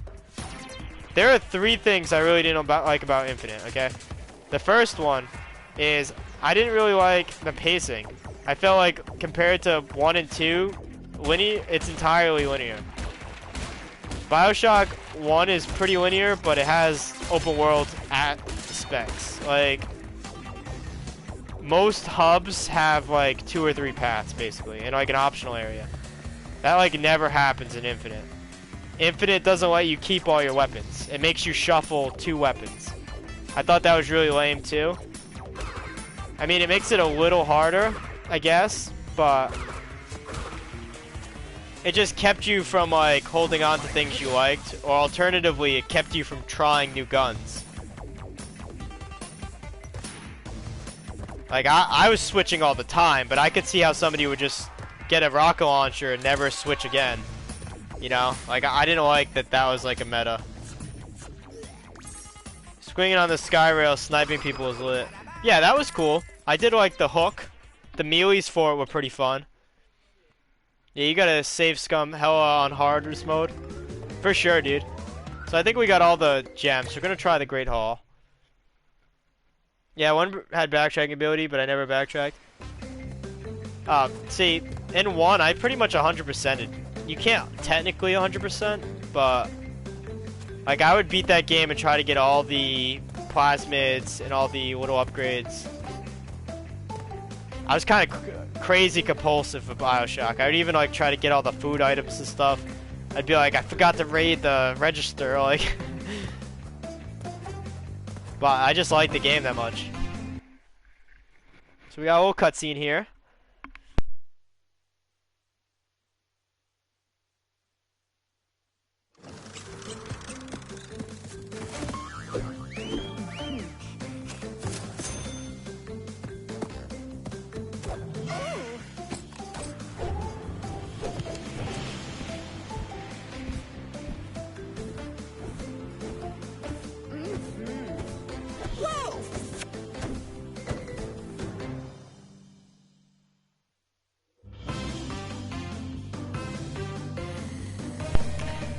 There are 3 things I really didn't like about Infinite. Okay, the first one is I didn't really like the pacing. I felt like compared to 1 and 2, it's entirely linear. BioShock 1 is pretty linear, but it has open world aspects. Like, most hubs have like 2 or 3 paths basically, and like an optional area. That like never happens in Infinite. Infinite doesn't let you keep all your weapons. It makes you shuffle 2 weapons. I thought that was really lame too. I mean, it makes it a little harder, I guess, but it just kept you from like holding on to things you liked, or alternatively, it kept you from trying new guns. Like, I was switching all the time, but I could see how somebody would just get a rocket launcher and never switch again. You know? Like, I didn't like that was like a meta. Swinging on the sky rail, sniping people was lit. Yeah, that was cool. I did like the hook. The melees for it were pretty fun. Yeah, you gotta save scum hella on hardest mode. For sure, dude. So I think we got all the gems. We're gonna try the Great Hall. Yeah, one had backtracking ability, but I never backtracked. See, in 1, I pretty much 100%ed. You can't technically 100%, but like I would beat that game and try to get all the plasmids and all the little upgrades. I was kind of crazy compulsive with BioShock. I would even like try to get all the food items and stuff. I'd be like, I forgot to raid the register, like. But I just like the game that much. So we got a little cutscene here.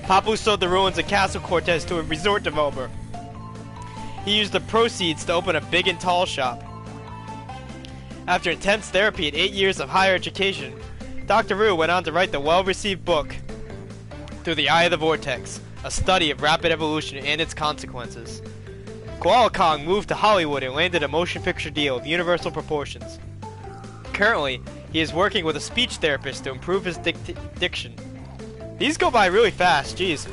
Papu sold the ruins of Castle Cortez to a resort developer. He used the proceeds to open a big and tall shop. After intense therapy and 8 years of higher education, Dr. Rue went on to write the well-received book, Through the Eye of the Vortex, a study of rapid evolution and its consequences. Koala Kong moved to Hollywood and landed a motion picture deal of universal proportions. Currently, he is working with a speech therapist to improve his diction. These go by really fast, jeez.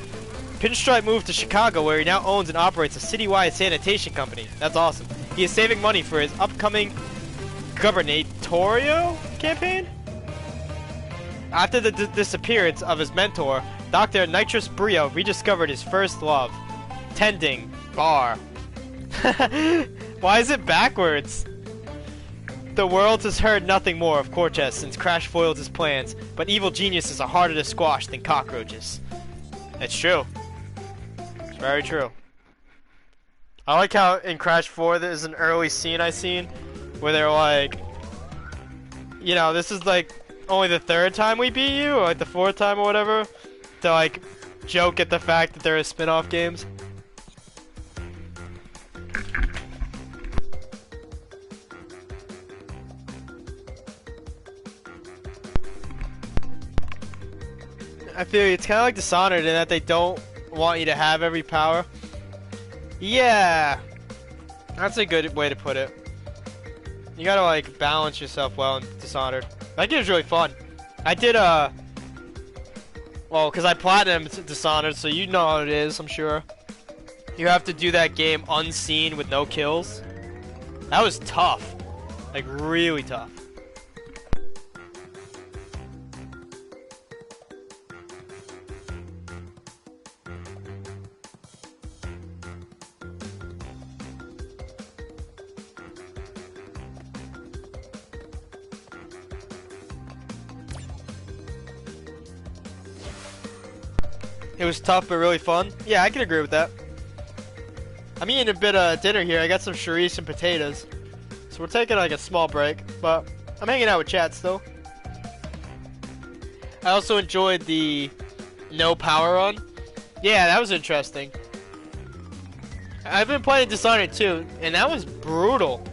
Pinstripe moved to Chicago, where he now owns and operates a citywide sanitation company. That's awesome. He is saving money for his upcoming gubernatorial campaign? After the disappearance of his mentor, Dr. Nitrous Brio rediscovered his first love. Tending bar. Why is it backwards? The world has heard nothing more of Cortez since Crash foiled his plans, but evil geniuses are harder to squash than cockroaches. It's true. It's very true. I like how in Crash 4 there's an early scene I seen where they're like, you know, this is like only the 3rd time we beat you, or like the 4th time or whatever, to like joke at the fact that there are spin-off games. I feel it's kind of like Dishonored in that they don't want you to have every power. Yeah, that's a good way to put it. You gotta like balance yourself well in Dishonored. That game's really fun. I did well, cause I platinumed Dishonored, so you know how it is, I'm sure. You have to do that game unseen with no kills. That was tough, like really tough. It was tough but really fun. Yeah, I can agree with that. I'm eating a bit of dinner here. I got some chorizo and potatoes. So we're taking like a small break, but I'm hanging out with chat still. I also enjoyed the no power run. Yeah, that was interesting. I've been playing Dishonored too, and that was brutal.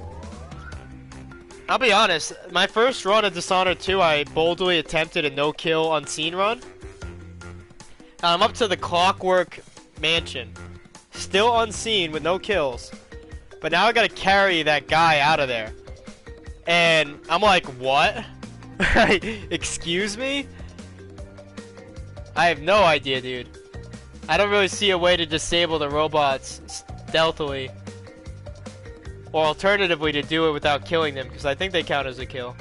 I'll be honest, my first run of Dishonored 2, I boldly attempted a no-kill unseen run. I'm up to the Clockwork Mansion. Still unseen with no kills. But now I gotta carry that guy out of there. And I'm like, what? Excuse me? I have no idea, dude. I don't really see a way to disable the robots stealthily. Or alternatively to do it without killing them, because I think they count as a kill.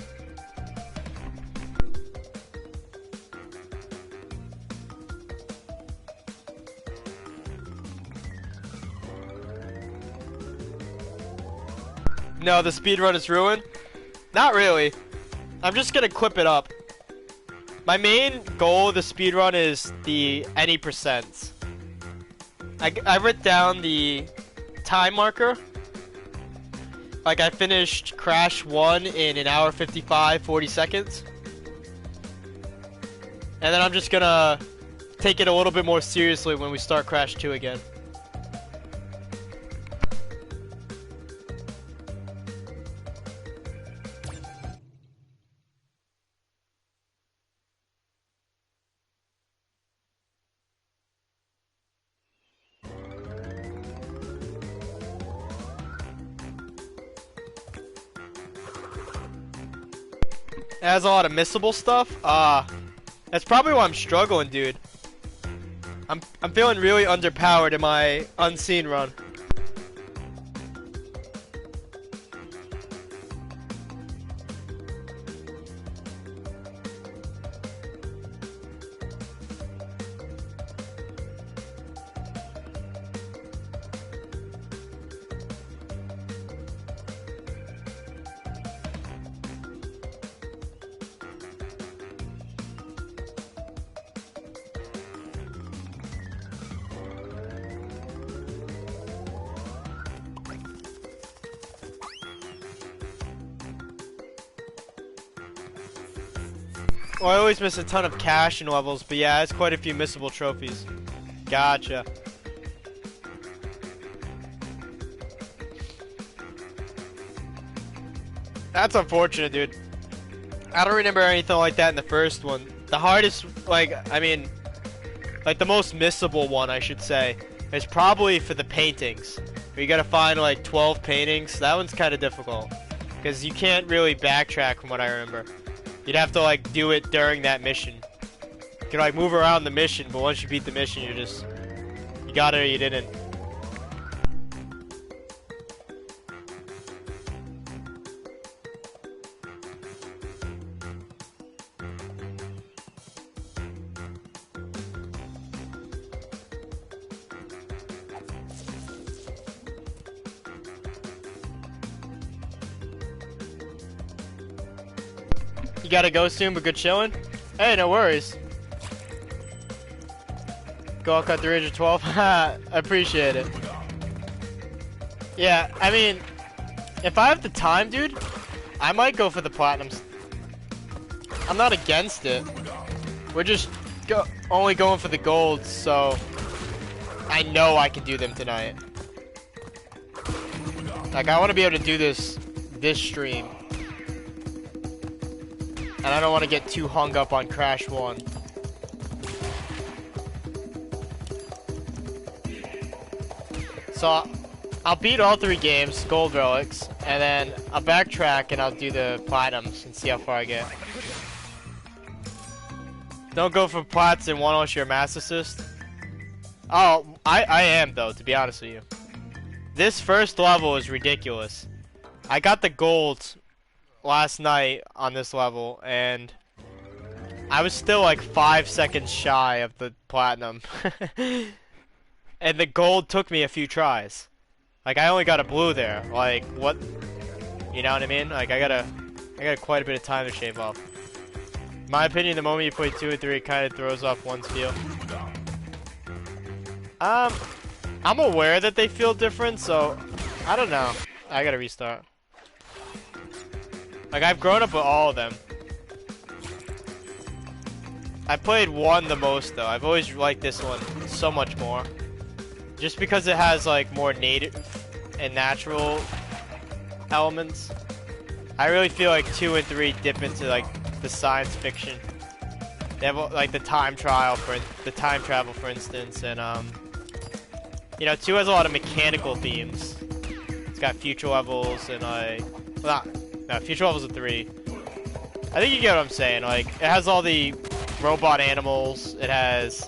No, the speedrun is ruined? Not really. I'm just gonna clip it up. My main goal of the speedrun is the any percents. I wrote down the time marker. Like I finished Crash 1 in 1 hour 55, 40 seconds. And then I'm just gonna take it a little bit more seriously when we start Crash 2 again. It has a lot of missable stuff. That's probably why I'm struggling, dude. I'm feeling really underpowered in my unseen run. Well, I always miss a ton of cash in levels, but yeah, it's quite a few missable trophies. Gotcha. That's unfortunate, dude. I don't remember anything like that in the first one. The hardest, like, I mean, like the most missable one, I should say, is probably for the paintings. Where you gotta find like 12 paintings. That one's kind of difficult because you can't really backtrack from what I remember. You'd have to like do it during that mission. You can like move around the mission, but once you beat the mission, you got it or you didn't. You gotta go soon, but good chilling? Hey, no worries. Go cut 312. I appreciate it. Yeah, I mean, if I have the time, dude, I might go for the platinums. I'm not against it. We're just only going for the golds, so I know I can do them tonight. Like, I want to be able to do this stream. And I don't want to get too hung up on Crash 1. So, I'll beat all 3 games, gold relics, and then I'll backtrack and I'll do the platinums and see how far I get. Don't go for plats and one share mass assist. Oh, I am though, to be honest with you. This first level is ridiculous. I got the gold last night on this level, and I was still like 5 seconds shy of the platinum. And the gold took me a few tries. Like, I only got a blue there. Like, what? You know what I mean? Like, I got quite a bit of time to shave off. In my opinion, the moment you play 2 and 3, it kind of throws off one's feel. I'm aware that they feel different, so I don't know. I gotta restart. Like, I've grown up with all of them. I played 1 the most, though. I've always liked this one so much more. Just because it has, like, more native and natural elements. I really feel like 2 and 3 dip into, like, the science fiction. They have, like, the time travel, for instance, and, you know, 2 has a lot of mechanical themes. It's got future levels and, like, well, no, future levels of 3. I think you get what I'm saying. Like, it has all the robot animals. It has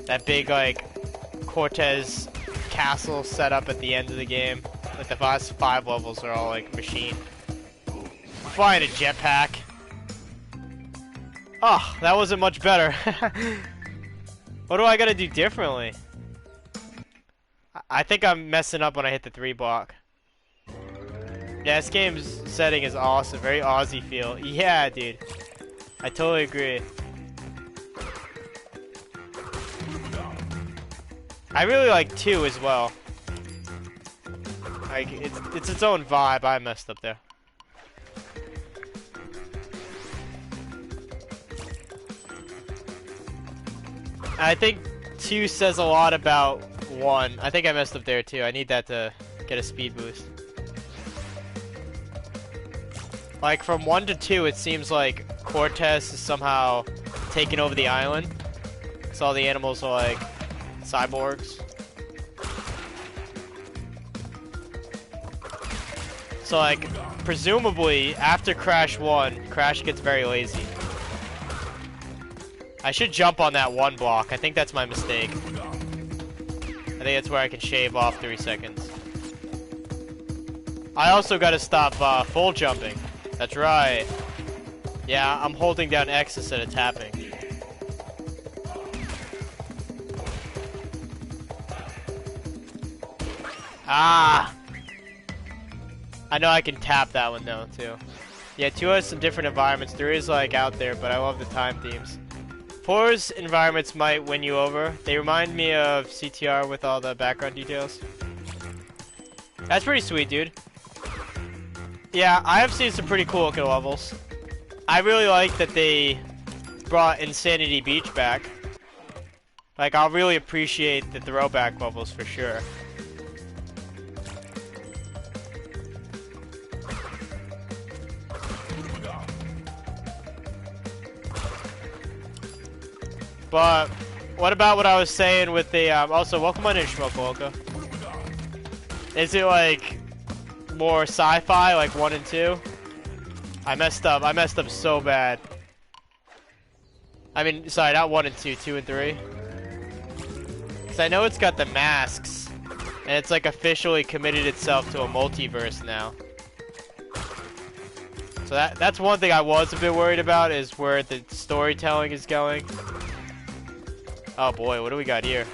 that big, like, Cortez castle set up at the end of the game. Like, the last 5 levels are all, like, machine. Flying a jetpack. Oh, that wasn't much better. What do I gotta do differently? I think I'm messing up when I hit the 3 block. Yeah, this game's setting is awesome. Very Aussie feel. Yeah, dude. I totally agree. I really like 2 as well. Like, it's its own vibe. I messed up there. I think 2 says a lot about 1. I think I messed up there too. I need that to get a speed boost. Like, from 1 to 2, it seems like Cortez is somehow taking over the island. Because all the animals are, like, cyborgs. So, like, presumably, after Crash 1, Crash gets very lazy. I should jump on that 1 block. I think that's my mistake. I think that's where I can shave off 3 seconds. I also gotta stop full jumping. That's right. Yeah, I'm holding down X instead of tapping. Ah! I know I can tap that one though, too. Yeah, 2 has some different environments. There is, like, out there, but I love the time themes. 4's environments might win you over. They remind me of CTR with all the background details. That's pretty sweet, dude. Yeah, I have seen some pretty cool looking levels. I really like that they brought Insanity Beach back. Like, I'll really appreciate the throwback levels for sure. But What about what I was saying with the, also, welcome on in, Shmokolka. Is it, like, more sci-fi, like 1 and 2? I messed up so bad. I mean, sorry, not 1 and 2, 2 and 3. Because I know it's got the masks, and it's, like, officially committed itself to a multiverse now. So that's one thing I was a bit worried about, is where the storytelling is going. Oh boy, what do we got here?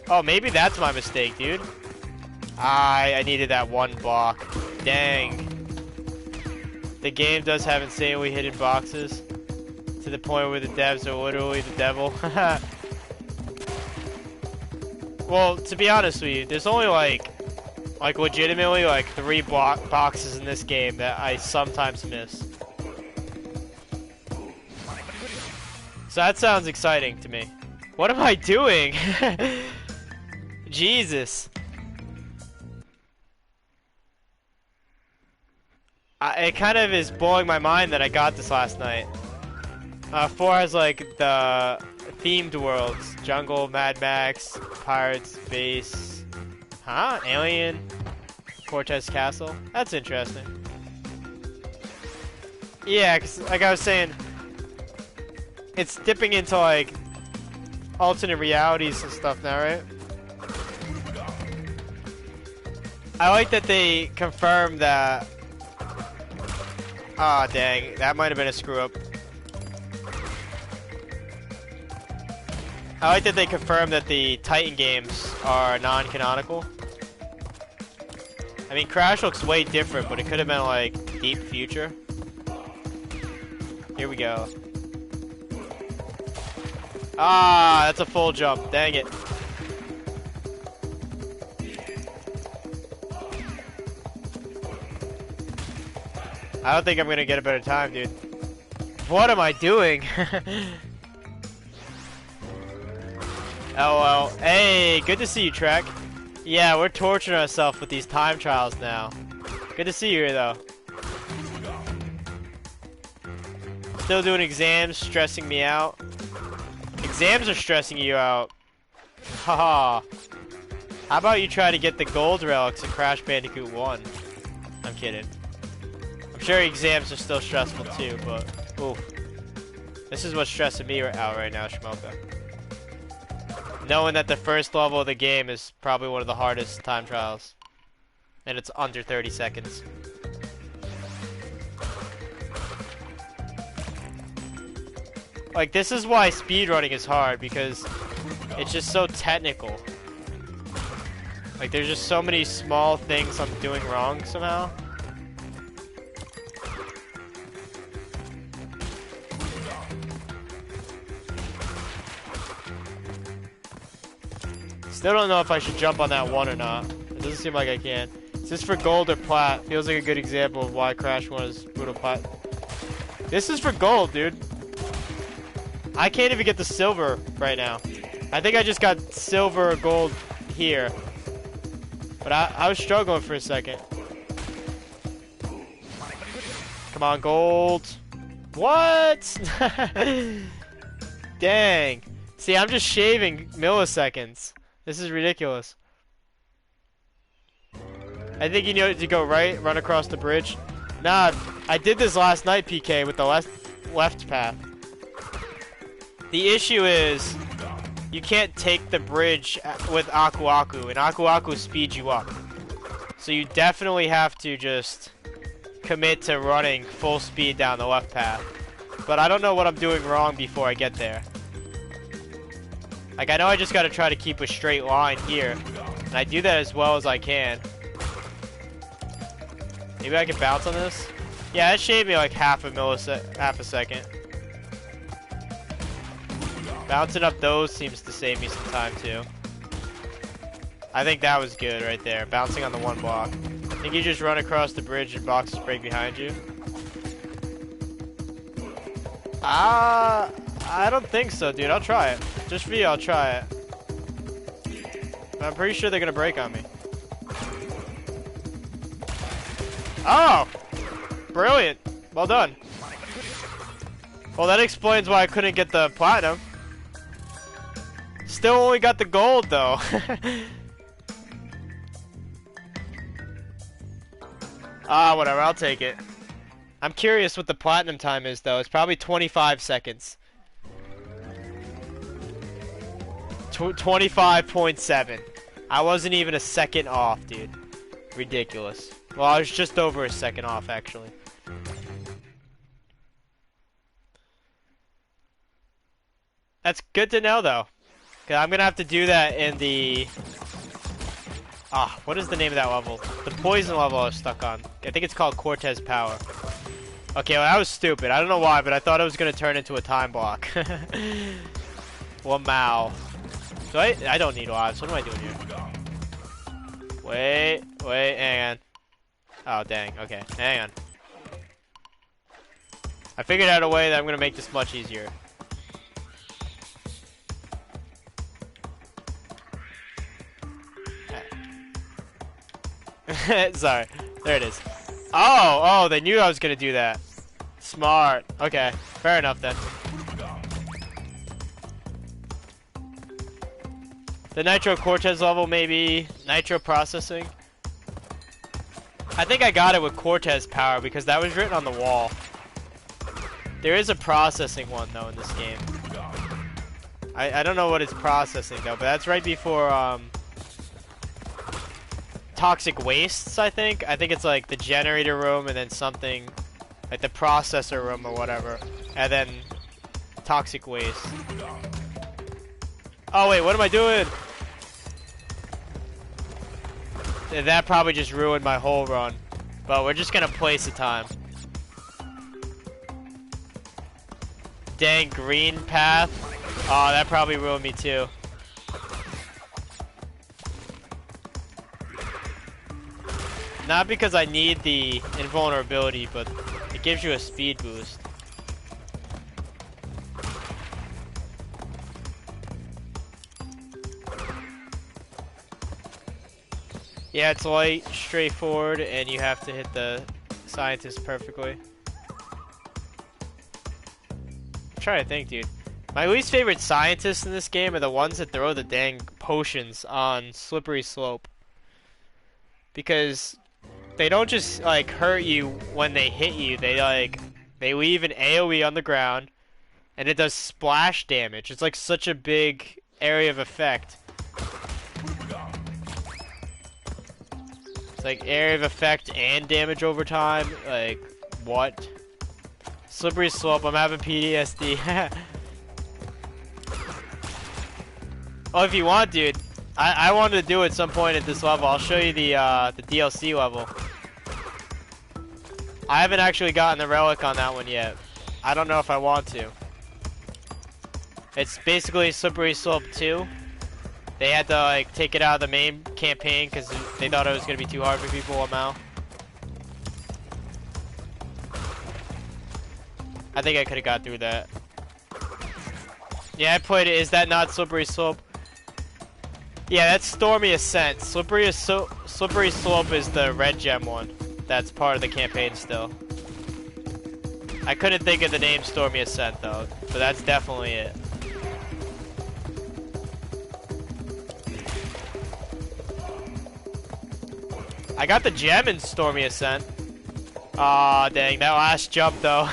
Oh, maybe that's my mistake, dude. I needed that one block. Dang. The game does have insanely hidden boxes, to the point where the devs are literally the devil. Well, to be honest with you, there's only like legitimately like 3 boxes in this game that I sometimes miss. So that sounds exciting to me. What am I doing? Jesus. It kind of is blowing my mind that I got this last night. 4 has like the themed worlds. Jungle, Mad Max, Pirates, Base. Huh? Alien. Cortez Castle. That's interesting. Yeah, because like I was saying, it's dipping into like alternate realities and stuff now, right? I like that they confirmed that. Ah, dang, that might have been a screw up. I like that they confirmed that the Titan games are non-canonical. I mean, Crash looks way different, but it could have been like deep future. Here we go. Ah, that's a full jump. Dang it. I don't think I'm gonna get a better time, dude. What am I doing? LOL. Hey, good to see you, Trek. Yeah, we're torturing ourselves with these time trials now. Good to see you here, though. Still doing exams, stressing me out. Exams are stressing you out. Haha. How about you try to get the gold relics in Crash Bandicoot 1? I'm kidding. I'm sure exams are still stressful too, but oof. This is what's stressing me out right now, Shmoka. Knowing that the first level of the game is probably one of the hardest time trials. And it's under 30 seconds. Like, this is why speedrunning is hard, because it's just so technical. Like, there's just so many small things I'm doing wrong somehow. Still don't know if I should jump on that one or not. It doesn't seem like I can. Is this for gold or plat? Feels like a good example of why Crash 1 is brutal plat. This is for gold, dude. I can't even get the silver right now. I think I just got silver or gold here. But I was struggling for a second. Come on, gold. What? Dang. See, I'm just shaving milliseconds. This is ridiculous. I think you need to go right, run across the bridge. Nah, I did this last night, PK, with the left path. The issue is, you can't take the bridge with Aku Aku, and Aku Aku speeds you up. So you definitely have to just commit to running full speed down the left path. But I don't know what I'm doing wrong before I get there. Like, I know I just gotta try to keep a straight line here. And I do that as well as I can. Maybe I can bounce on this? Yeah, it shaved me like half a second. Bouncing up those seems to save me some time too. I think that was good right there. Bouncing on the one block. I think you just run across the bridge and boxes break behind you. I don't think so, dude. I'll try it. Just for you, I'll try it. But I'm pretty sure they're gonna break on me. Oh! Brilliant. Well done. Well, that explains why I couldn't get the platinum. Still only got the gold though. Ah, whatever, I'll take it. I'm curious what the platinum time is though. It's probably 25 seconds. 25.7. I wasn't even a second off, dude. Ridiculous. Well, I was just over a second off, actually. That's good to know, though. Cause I'm gonna have to do that in the... Ah, what is the name of that level? The poison level I was stuck on. I think it's called Cortez Power. Okay, well, that was stupid. I don't know why, but I thought it was gonna turn into a time block. Wow. So I don't need lives. What am I doing here? Wait, hang on. Oh, dang. Okay, hang on. I figured out a way that I'm gonna make this much easier. Sorry. There it is. Oh, they knew I was gonna do that. Smart. Okay, fair enough then. The Nitro Cortez level, maybe Nitro Processing. I think I got it with Cortez Power because that was written on the wall. There is a processing one though in this game. I don't know what it's processing though, but that's right before Toxic Wastes, I think. I think it's like the generator room and then something like the processor room or whatever, and then Toxic Waste. Oh wait, what am I doing? That probably just ruined my whole run. But we're just gonna place the time. Dang, green path. Oh, that probably ruined me too. Not because I need the invulnerability, but it gives you a speed boost. Yeah, it's light, straightforward, and you have to hit the scientist perfectly. I'm trying to think, dude. My least favorite scientists in this game are the ones that throw the dang potions on Slippery Slope. Because they don't just, like, hurt you when they hit you. They leave an AoE on the ground, and it does splash damage. It's like such a big area of effect. It's like area of effect and damage over time. Like, what? Slippery Slope, I'm having PTSD. Oh, if you want, dude. I wanted to do it at some point at this level. I'll show you the DLC level. I haven't actually gotten the relic on that one yet. I don't know if I want to. It's basically Slippery Slope 2. They had to like take it out of the main campaign because they thought it was gonna be too hard for people somehow. I think I could have got through that. Yeah, I played it. Is that not Slippery Slope? Yeah, that's Stormy Ascent. Slippery Slope is the red gem one. That's part of the campaign still. I couldn't think of the name Stormy Ascent though, but that's definitely it. I got the gem in Stormy Ascent. Aw, dang, that last jump though.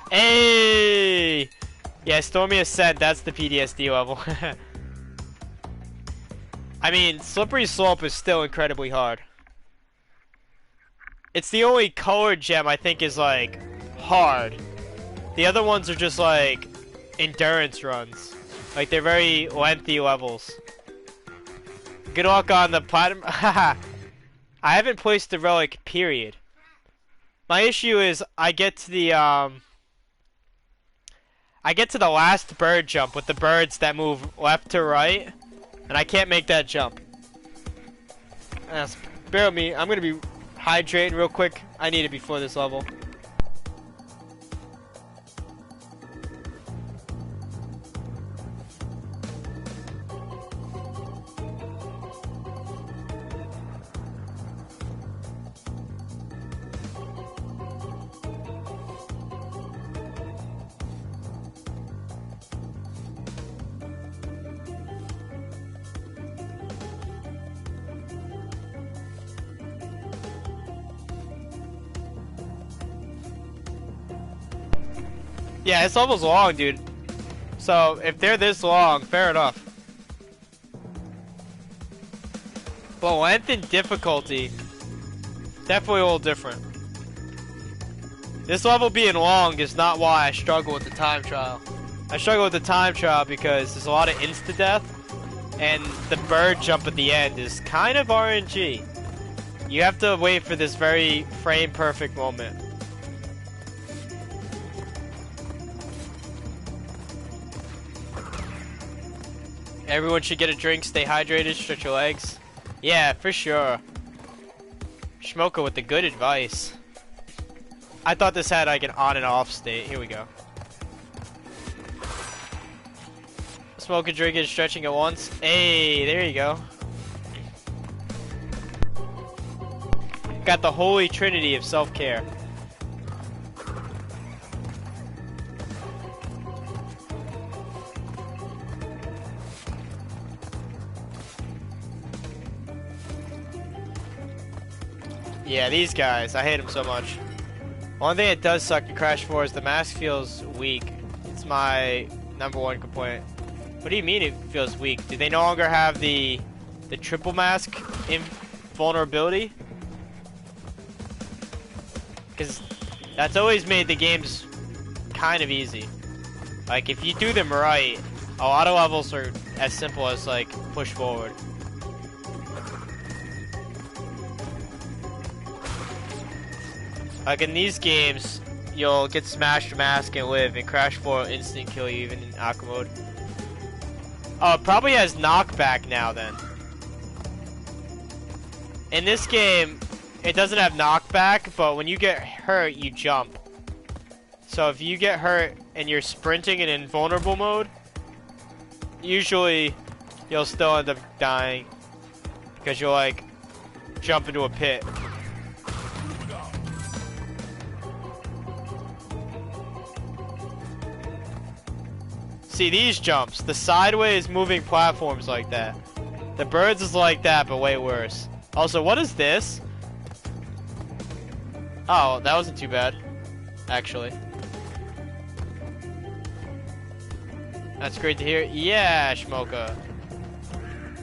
Hey! Yeah, Stormy Ascent, that's the PTSD level. I mean, Slippery Slope is still incredibly hard. It's the only colored gem I think is like hard. The other ones are just like endurance runs. Like they're very lengthy levels. Good luck on the platinum. I haven't placed the relic, period. My issue is I get to the last bird jump with the birds that move left to right, and I can't make that jump. Bear with me. I'm gonna be hydrating real quick. I need it before this level. Yeah, this level's long, dude. So, if they're this long, fair enough. But length and difficulty, definitely a little different. This level being long is not why I struggle with the time trial. I struggle with the time trial because there's a lot of insta-death, and the bird jump at the end is kind of RNG. You have to wait for this very frame-perfect moment. Everyone should get a drink, stay hydrated, stretch your legs. Yeah, for sure. Schmoka with the good advice. I thought this had like an on and off state. Here we go. Smoking, drinking, stretching at once. Hey, there you go. Got the holy trinity of self-care. Yeah, these guys, I hate them so much. One thing that does suck to Crash 4 is the mask feels weak. It's my #1 complaint. What do you mean it feels weak? Do they no longer have the triple mask invulnerability? Because that's always made the games kind of easy. Like, if you do them right, a lot of levels are as simple as, like, push forward. Like in these games, you'll get smashed mask and live, and Crash 4 will instant kill you even in aqua mode. Oh, it probably has knockback now then. In this game, it doesn't have knockback, but when you get hurt, you jump. So if you get hurt and you're sprinting in invulnerable mode, usually you'll still end up dying because you'll like jump into a pit. See these jumps, the sideways moving platforms like that. The birds is like that, but way worse. Also, what is this? Oh, that wasn't too bad, actually. That's great to hear. Yeah, Schmoka.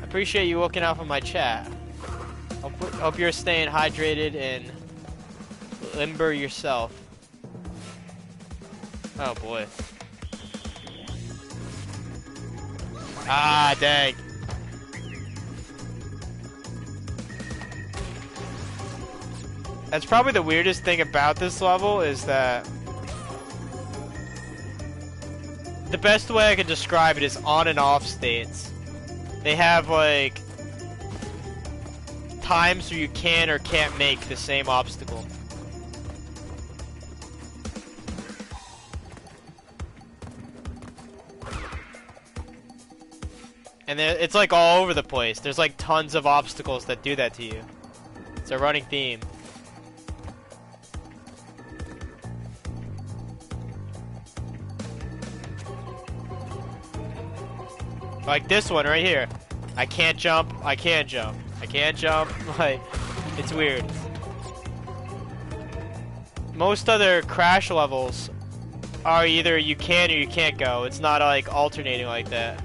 Appreciate you looking out for my chat. Hope you're staying hydrated and limber yourself. Oh boy. Ah, dang. That's probably the weirdest thing about this level is that the best way I can describe it is on and off states. They have like times where you can or can't make the same obstacle. And it's like all over the place. There's like tons of obstacles that do that to you. It's a running theme. Like this one right here. I can't jump, I can't jump. I can't jump, like, it's weird. Most other Crash levels are either you can or you can't go. It's not like alternating like that.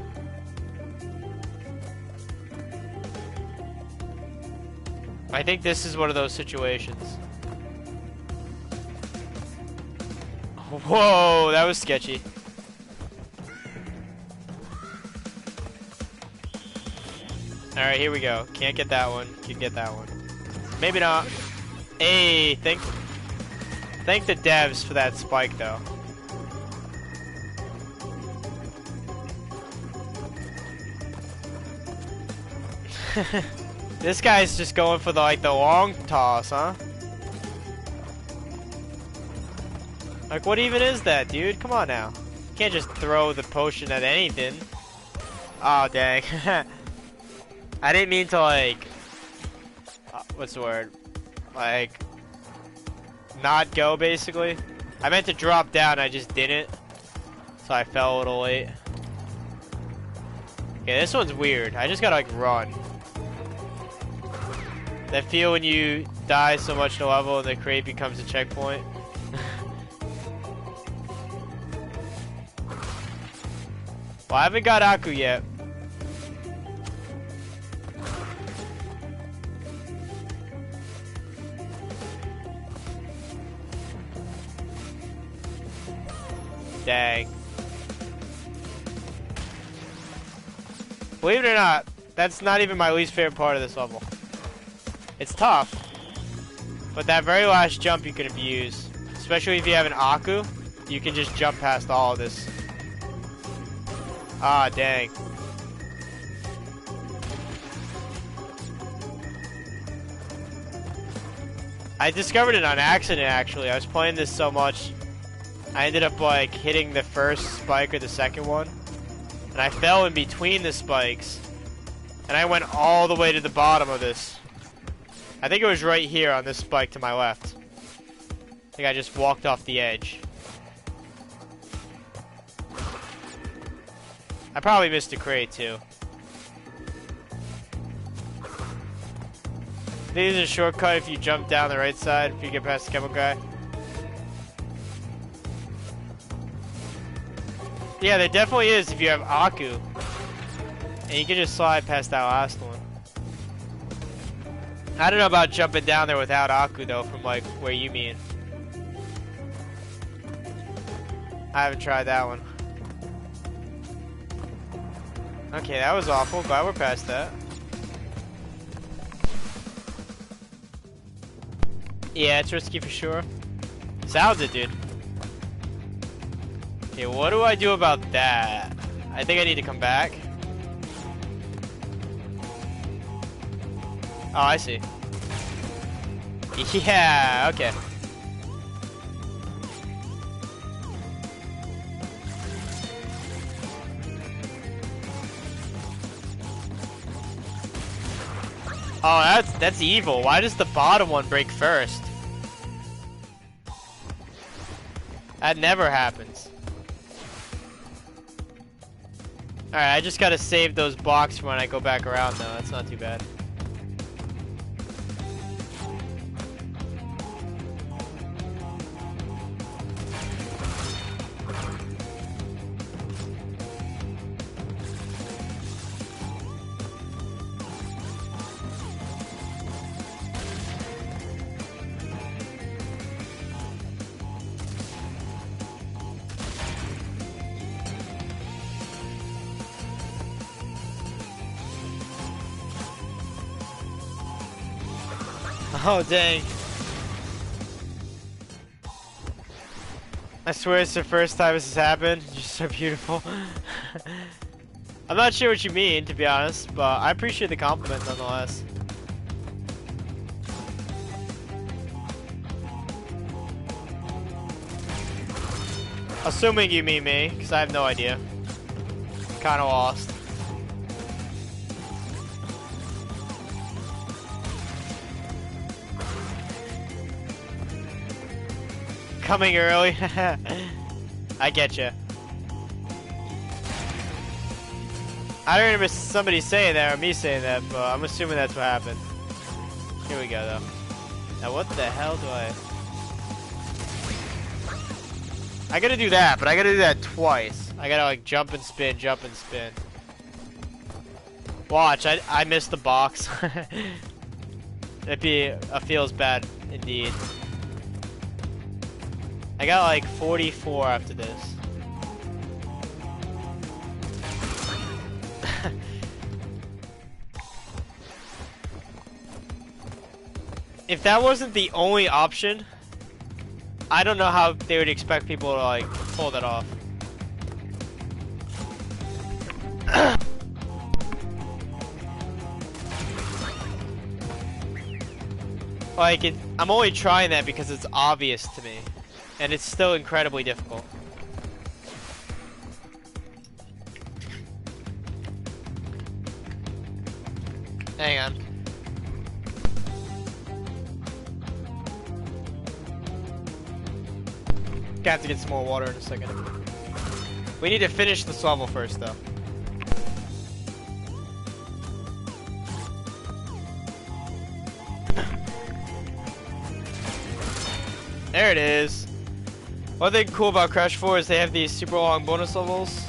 I think this is one of those situations. Whoa, that was sketchy. Alright, here we go. Can't get that one. Can get that one. Maybe not. Hey, thank the devs for that spike, though. This guy's just going for the long toss, huh? Like, what even is that, dude? Come on now. You can't just throw the potion at anything. Oh, dang. I didn't mean to, like... what's the word? Like... not go, basically. I meant to drop down, I just didn't. So I fell a little late. Okay, this one's weird. I just gotta, like, run. That feel when you die so much in a level and the crate becomes a checkpoint. Well, I haven't got Aku yet. Dang. Believe it or not, that's not even my least favorite part of this level. It's tough, but that very last jump you can abuse. Especially if you have an Aku, you can just jump past all of this. Ah, dang. I discovered it on accident, actually. I was playing this so much, I ended up like hitting the first spike or the second one, and I fell in between the spikes, and I went all the way to the bottom of this. I think it was right here on this spike to my left. I think I just walked off the edge. I probably missed a crate too. I think there's a shortcut if you jump down the right side if you get past the chemical guy. Yeah, there definitely is if you have Aku. And you can just slide past that last one. I don't know about jumping down there without Aku though, from like where you mean. I haven't tried that one. Okay, that was awful. Glad we're past that. Yeah, it's risky for sure. Sounds it, dude. Okay, what do I do about that? I think I need to come back. Oh, I see. Yeah, okay. Oh, that's evil. Why does the bottom one break first? That never happens. Alright, I just gotta save those blocks for when I go back around though. That's not too bad. Oh, dang. I swear it's the first time this has happened. You're so beautiful. I'm not sure what you mean, to be honest, but I appreciate the compliment nonetheless. Assuming you mean me, because I have no idea. Kinda lost. Coming early. I get you. I don't remember somebody saying that or me saying that, but I'm assuming that's what happened. Here we go, though. Now, what the hell do I gotta do that, but I gotta do that twice. I gotta like jump and spin, jump and spin. Watch, I missed the box. It feels bad indeed. I got like 44 after this. If that wasn't the only option, I don't know how they would expect people to like pull that off. Like, I'm only trying that because it's obvious to me. And it's still incredibly difficult. Hang on. Gonna have to get some more water in a second. We need to finish this level first, though. There it is. One thing cool about Crash 4 is they have these super long bonus levels.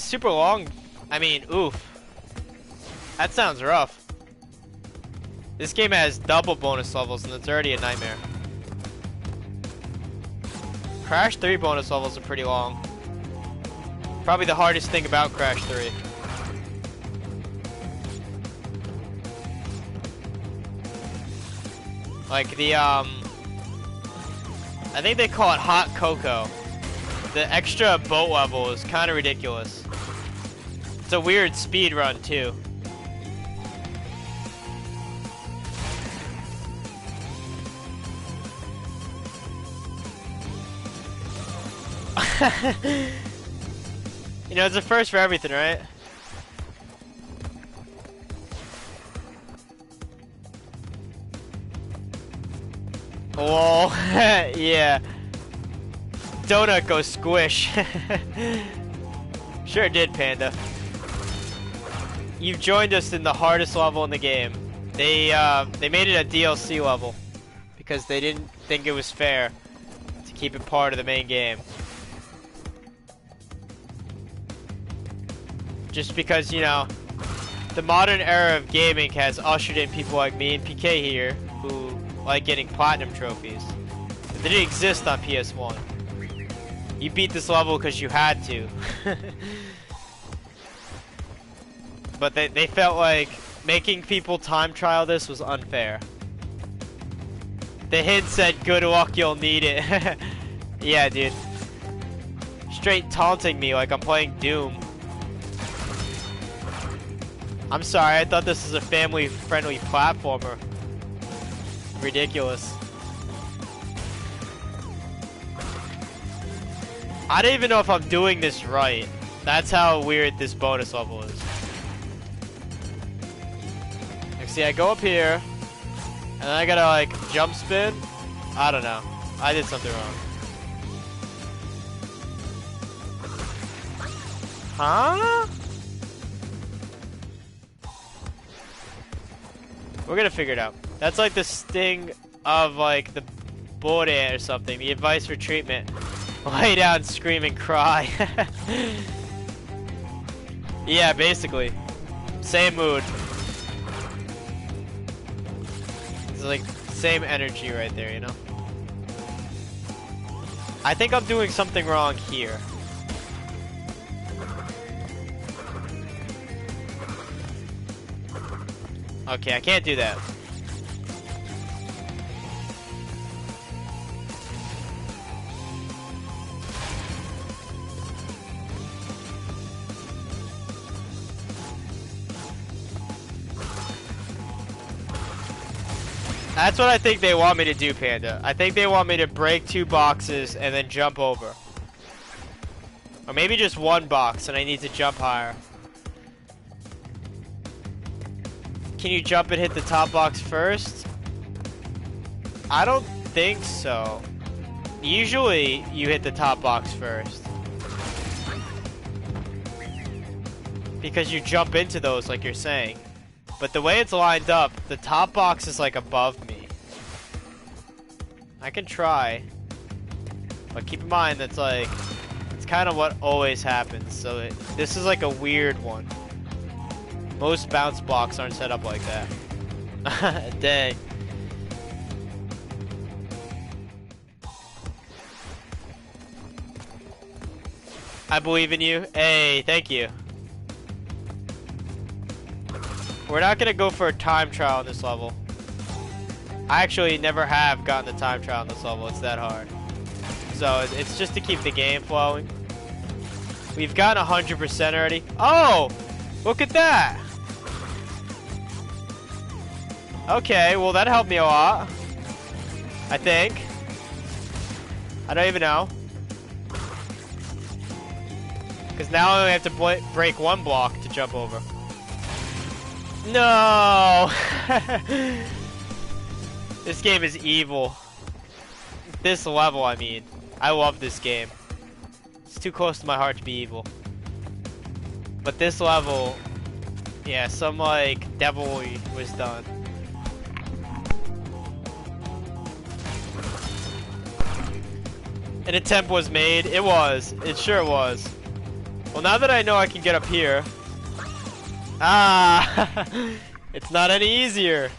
super long. I mean, oof. That sounds rough. This game has double bonus levels and it's already a nightmare. Crash 3 bonus levels are pretty long. Probably the hardest thing about Crash 3. Like the, I think they call it Hot Cocoa. The extra boat level is kind of ridiculous. It's a weird speed run too. You know, it's a first for everything, right? Oh, yeah. Donut goes squish. Sure did, Panda. You've joined us in the hardest level in the game. They made it a DLC level because they didn't think it was fair to keep it part of the main game. Just because, you know, the modern era of gaming has ushered in people like me and PK here who like getting platinum trophies. They didn't exist on PS1. You beat this level because you had to. But they felt like making people time trial this was unfair. The hint said, good luck, you'll need it. Yeah, dude. Straight taunting me like I'm playing Doom. I'm sorry, I thought this was a family-friendly platformer. Ridiculous. I don't even know if I'm doing this right. That's how weird this bonus level is. Like, see, I go up here, and then I gotta, like, jump spin. I don't know. I did something wrong. Huh? We're gonna figure it out. That's like the sting of like the board ant or something. The advice for treatment. Lay down, scream, and cry. Yeah, basically. Same mood. It's like same energy right there, you know? I think I'm doing something wrong here. Okay, I can't do that. That's what I think they want me to do, Panda. I think they want me to break 2 boxes and then jump over. Or maybe just 1 box and I need to jump higher. Can you jump and hit the top box first? I don't think so. Usually, you hit the top box first. Because you jump into those like you're saying. But the way it's lined up, the top box is like above me. I can try. But keep in mind that's like, it's kind of what always happens. So this is like a weird one. Most bounce blocks aren't set up like that. Dang. I believe in you. Hey, thank you. We're not gonna go for a time trial on this level. I actually never have gotten the time trial on this level. It's that hard. So it's just to keep the game flowing. We've gotten 100% already. Oh! Look at that! Okay, well that helped me a lot. I think. I don't even know. Because now I only have to break 1 block to jump over. No! This game is evil. This level, I mean. I love this game. It's too close to my heart to be evil. But this level, yeah, some like devilry was done. An attempt was made. It was. It sure was. Well, now that I know I can get up here. Ah! It's not any easier.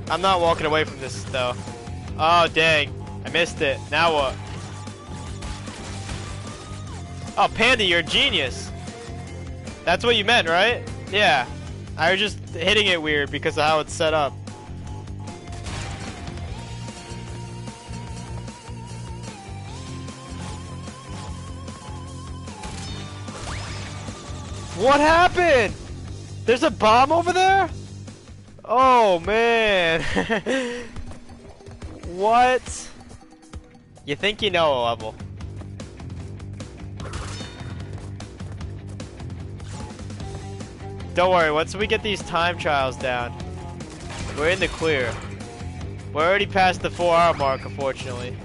I'm not walking away from this though. Oh dang, I missed it. Now what? Oh Panda, you're a genius. That's what you meant, right? Yeah. I was just hitting it weird because of how it's set up. What happened? There's a bomb over there? Oh man. What? You think you know a level. Don't worry, once we get these time trials down, we're in the clear. We're already past the 4-hour mark, unfortunately.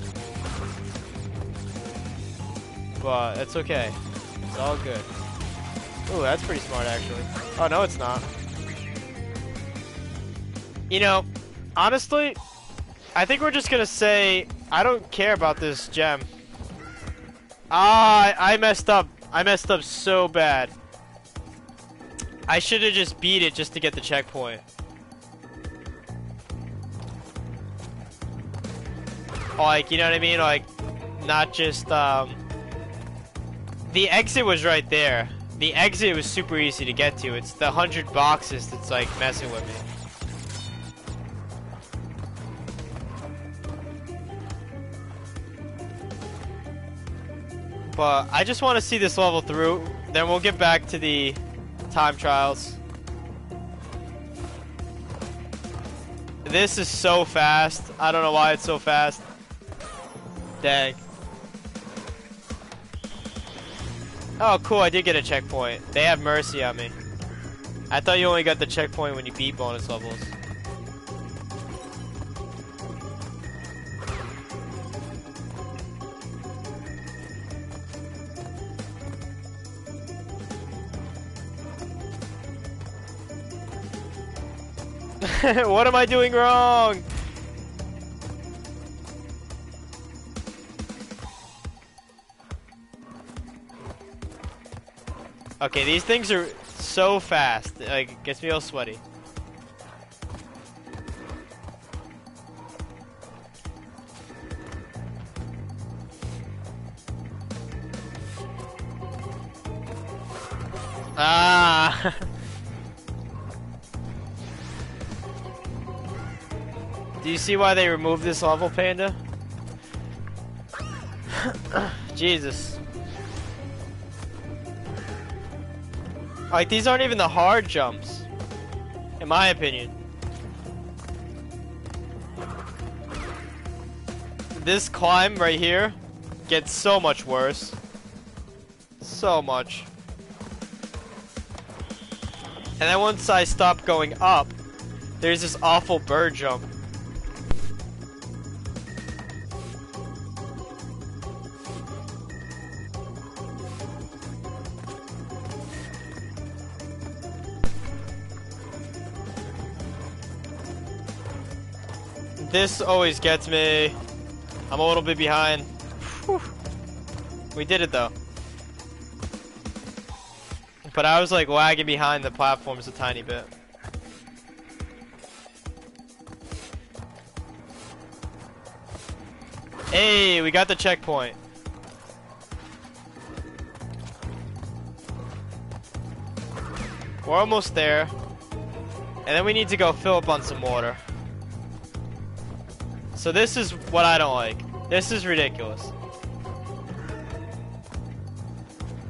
But it's okay. It's all good. Ooh, that's pretty smart actually. Oh no, it's not. You know, honestly, I think we're just gonna say I don't care about this gem. Ah, I messed up. I messed up so bad. I should have just beat it just to get the checkpoint. Like, you know what I mean? Like, not just, the exit was right there. The exit was super easy to get to. It's the 100 boxes that's, like, messing with me. But I just want to see this level through. Then we'll get back to the time trials. This is so fast. I don't know why it's so fast. Dang. Oh, cool. I did get a checkpoint. They have mercy on me. I thought you only got the checkpoint when you beat bonus levels. What am I doing wrong? Okay, these things are so fast. Like, it gets me all sweaty. Ah! Do you see why they removed this level, Panda? Jesus. Like, these aren't even the hard jumps, in my opinion. This climb right here gets so much worse. So much. And then once I stop going up, there's this awful bird jump. This always gets me. I'm a little bit behind. Whew. We did it though. But I was like lagging behind the platforms a tiny bit. Hey, we got the checkpoint. We're almost there. And then we need to go fill up on some water. So this is what I don't like. This is ridiculous.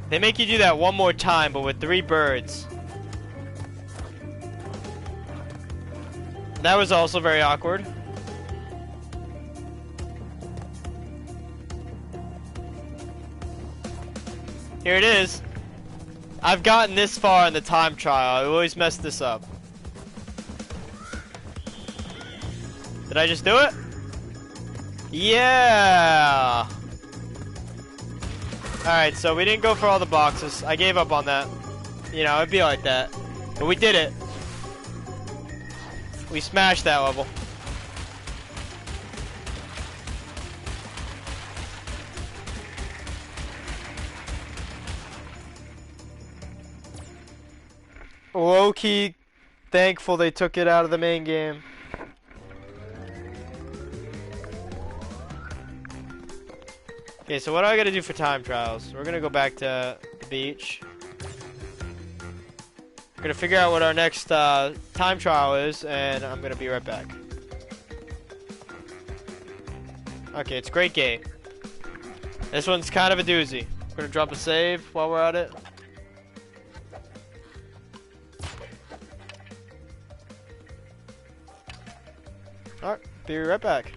They make you do that one more time, but with 3 birds. That was also very awkward. Here it is. I've gotten this far in the time trial. I always mess this up. Did I just do it? Yeah. Alright, so we didn't go for all the boxes. I gave up on that. You know, it'd be like that. But we did it. We smashed that level. Low-key thankful they took it out of the main game. Okay, so what do I gotta do for time trials? We're gonna go back to the beach. We're gonna figure out what our next time trial is, and I'm gonna be right back. Okay, it's Great Gate. This one's kind of a doozy. We're gonna drop a save while we're at it. Alright, be right back.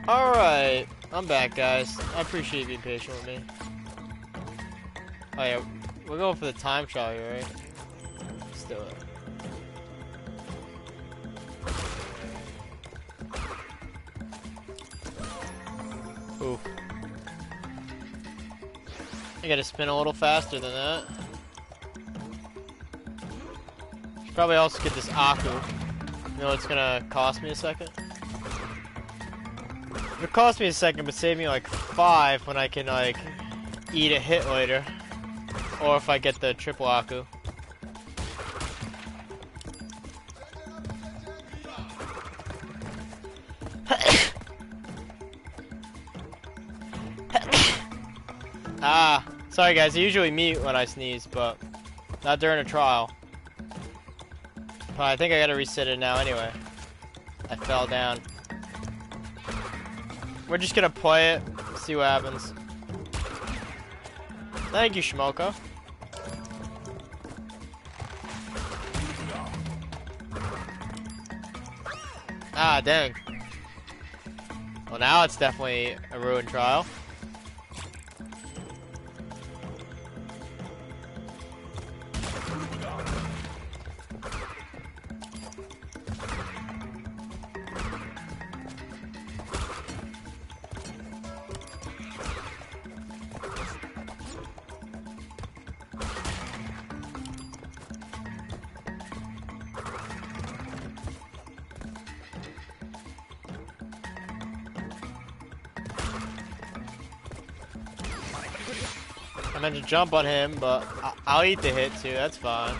Alright, I'm back, guys. I appreciate you being patient with me. Oh yeah, we're going for the time trial here, right? Let's do it. Ooh. I gotta spin a little faster than that. Should probably also get this Aku. You know it's gonna cost me a second? It'll cost me a second, but save me like 5 when I can like eat a hit later. Or if I get the triple Aku. Ah, sorry guys, I usually mute when I sneeze, but not during a trial. But I think I gotta reset it now anyway. I fell down. We're just gonna play it, see what happens. Thank you, Shmoko. Ah, dang. Well, now it's definitely a ruined trial. I meant to jump on him, but I'll eat the hit too, that's fine.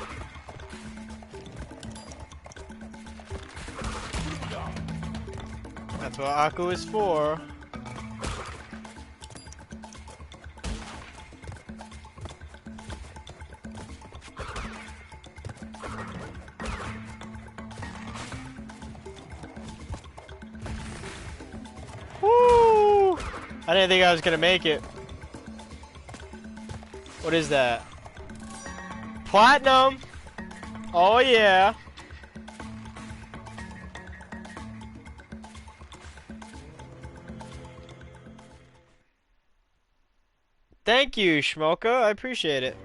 That's what Aku is for. Woo! I didn't think I was gonna make it. What is that? Platinum! Oh yeah! Thank you, Shmoka. I appreciate it.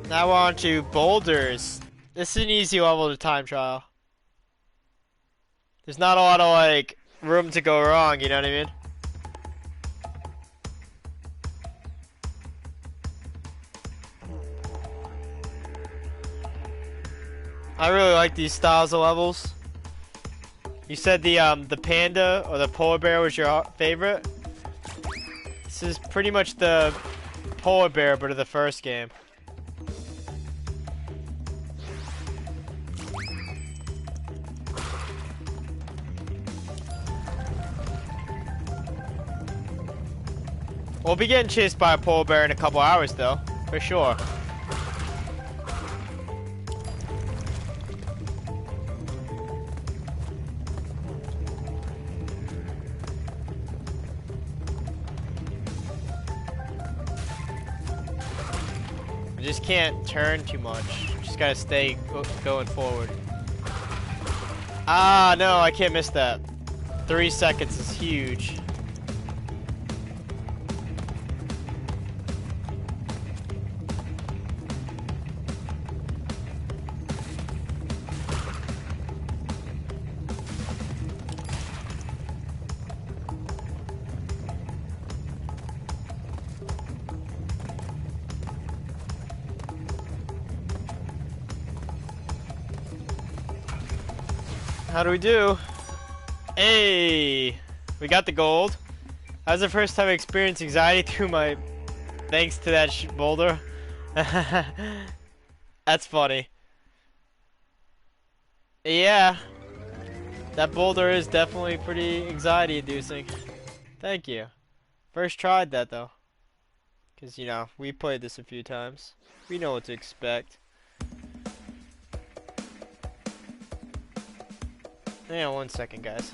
Now we're on to boulders. This is an easy level to time trial. There's not a lot of like room to go wrong, you know what I mean? I really like these styles of levels. You said the panda or the polar bear was your favorite? This is pretty much the polar bear, but of the first game. We'll be getting chased by a polar bear in a couple hours though, for sure. Just can't turn too much. Just gotta stay going forward. Ah, no, I can't miss that. 3 seconds is huge. How do we do? Hey, we got the gold. That was the first time I experienced anxiety through my, thanks to that boulder. That's funny. Yeah, that boulder is definitely pretty anxiety inducing. Thank you. First tried that though. Cause you know, we played this a few times. We know what to expect. Hang on 1 second, guys.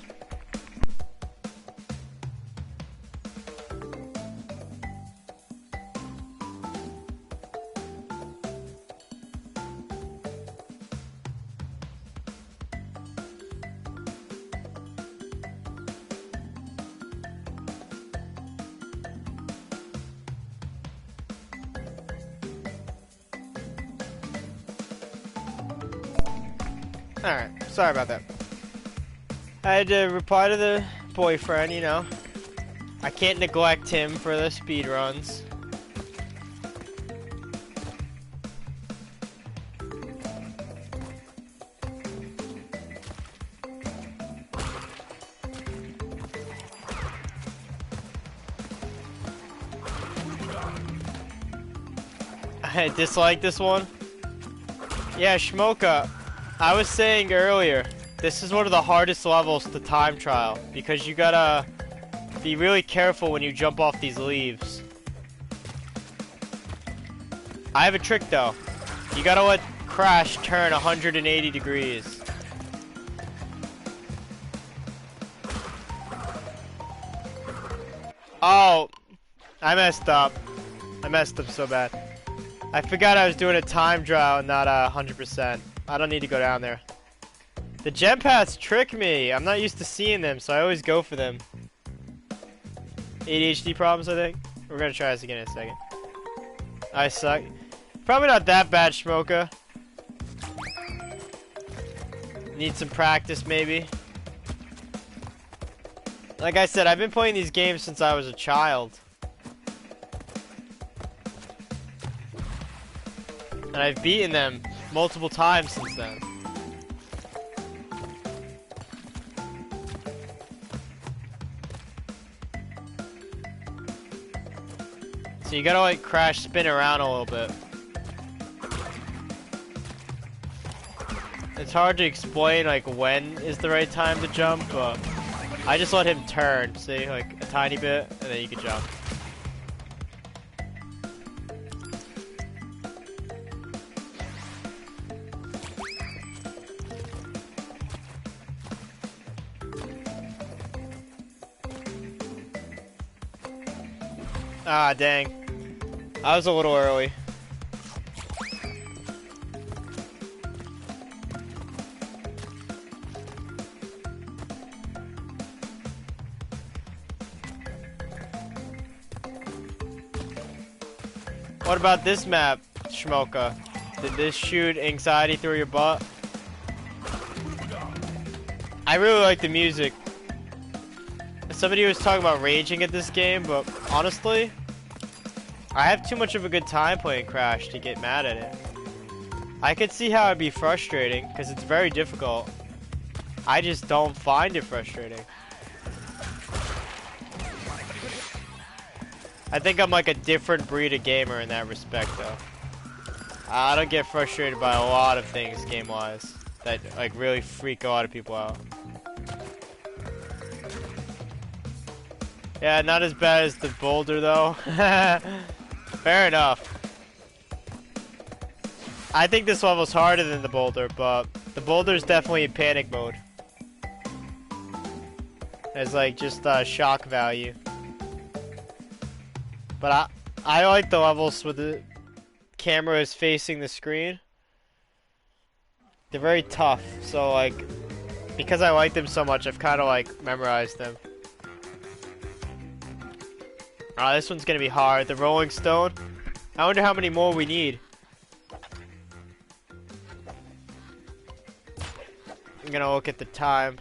Alright, sorry about that. I had to reply to the boyfriend, you know. I can't neglect him for the speed runs. I dislike this one. Yeah, Shmoka, I was saying earlier, this is one of the hardest levels to time trial because you gotta be really careful when you jump off these leaves. I have a trick though. You gotta let Crash turn 180 degrees. Oh, I messed up. I messed up so bad. I forgot I was doing a time trial and not 100%. I don't need to go down there. The gem paths trick me. I'm not used to seeing them, so I always go for them. ADHD problems, I think. We're gonna try this again in a second. I suck. Probably not that bad, Shmoka. Need some practice, maybe. Like I said, I've been playing these games since I was a child. And I've beaten them multiple times since then. So you gotta like Crash spin around a little bit. It's hard to explain like when is the right time to jump, but I just let him turn, see, like a tiny bit, and then you can jump. Ah, dang. I was a little early. What about this map, Shmoka? Did this shoot anxiety through your butt? I really like the music. Somebody was talking about raging at this game, but honestly, I have too much of a good time playing Crash to get mad at it. I could see how it'd be frustrating, because it's very difficult. I just don't find it frustrating. I think I'm like a different breed of gamer in that respect, though. I don't get frustrated by a lot of things game-wise that like really freak a lot of people out. Yeah, not as bad as the boulder though. Fair enough. I think this level's harder than the boulder, but the boulder's definitely in panic mode. There's like just shock value. But I like the levels where the camera is facing the screen. They're very tough, so like because I like them so much, I've kind of like memorized them. This one's gonna be hard. The Rolling Stone. I wonder how many more we need. I'm gonna look at the time.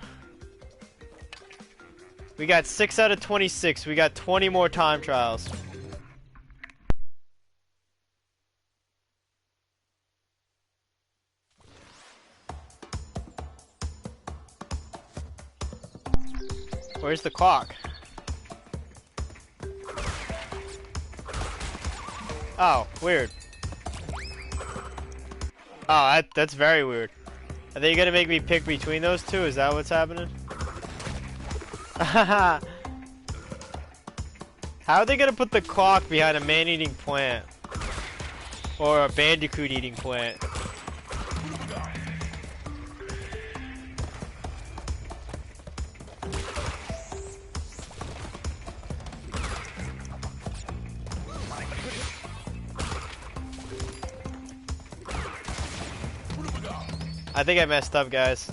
We got 6 out of 26. We got 20 more time trials. Where's the clock? Oh, weird. Oh, that's very weird. Are they gonna make me pick between those two? Is that what's happening? How are they gonna put the clock behind a man-eating plant? Or a bandicoot-eating plant? I think I messed up, guys.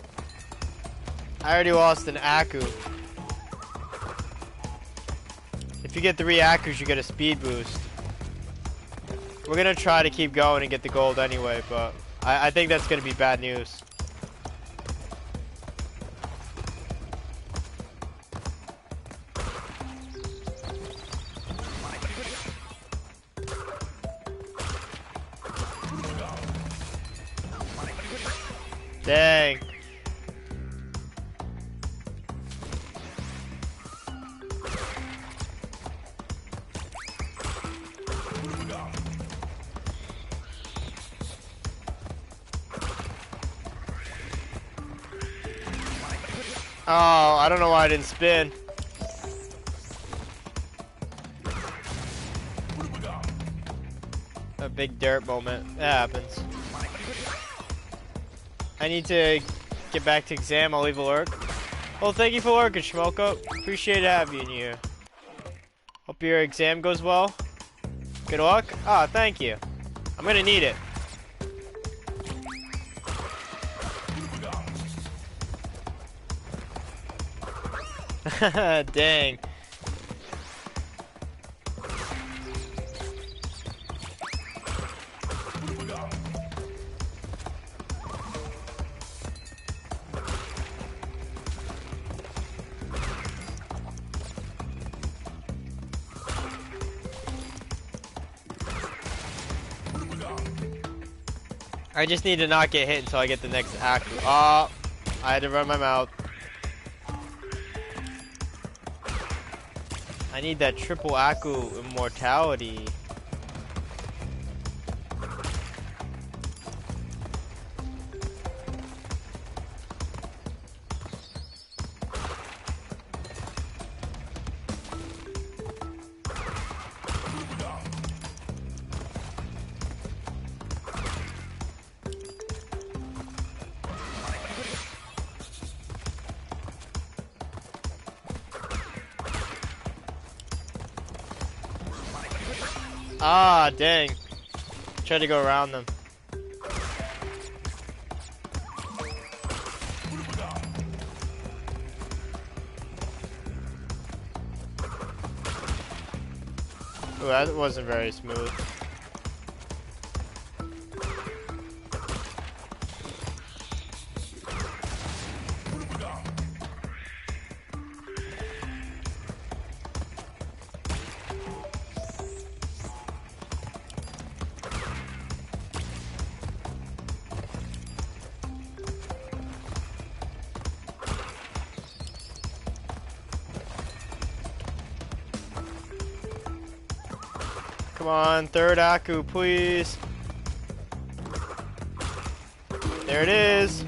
I already lost an Aku. If you get 3 Akus, you get a speed boost. We're gonna try to keep going and get the gold anyway, but I think that's gonna be bad news. Dang. Oh, I don't know why I didn't spin. A big dirt moment. That happens. I need to get back to exam. I'll leave a lurk. Well, thank you for lurking, Schmoko. Appreciate having you here. Hope your exam goes well. Good luck. Ah, thank you. I'm gonna need it. Dang. I just need to not get hit until I get the next Aku. Oh, I had to run my mouth. I need that triple Aku immortality. Ah, dang. Tried to go around them. Ooh, that wasn't very smooth. Come on, third Aku, please. There it is.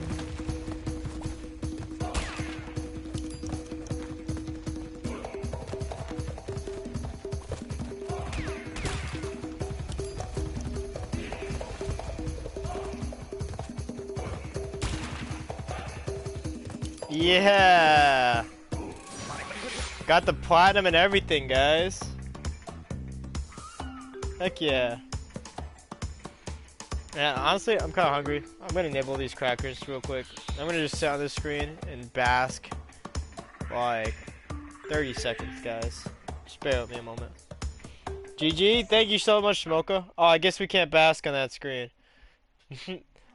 Yeah. Got the platinum and everything, guys. Heck yeah. Yeah, honestly, I'm kind of hungry. I'm gonna nibble these crackers real quick. I'm gonna just sit on this screen and bask like 30 seconds, guys. Just bear with me a moment. GG, thank you so much, Smoka. Oh, I guess we can't bask on that screen.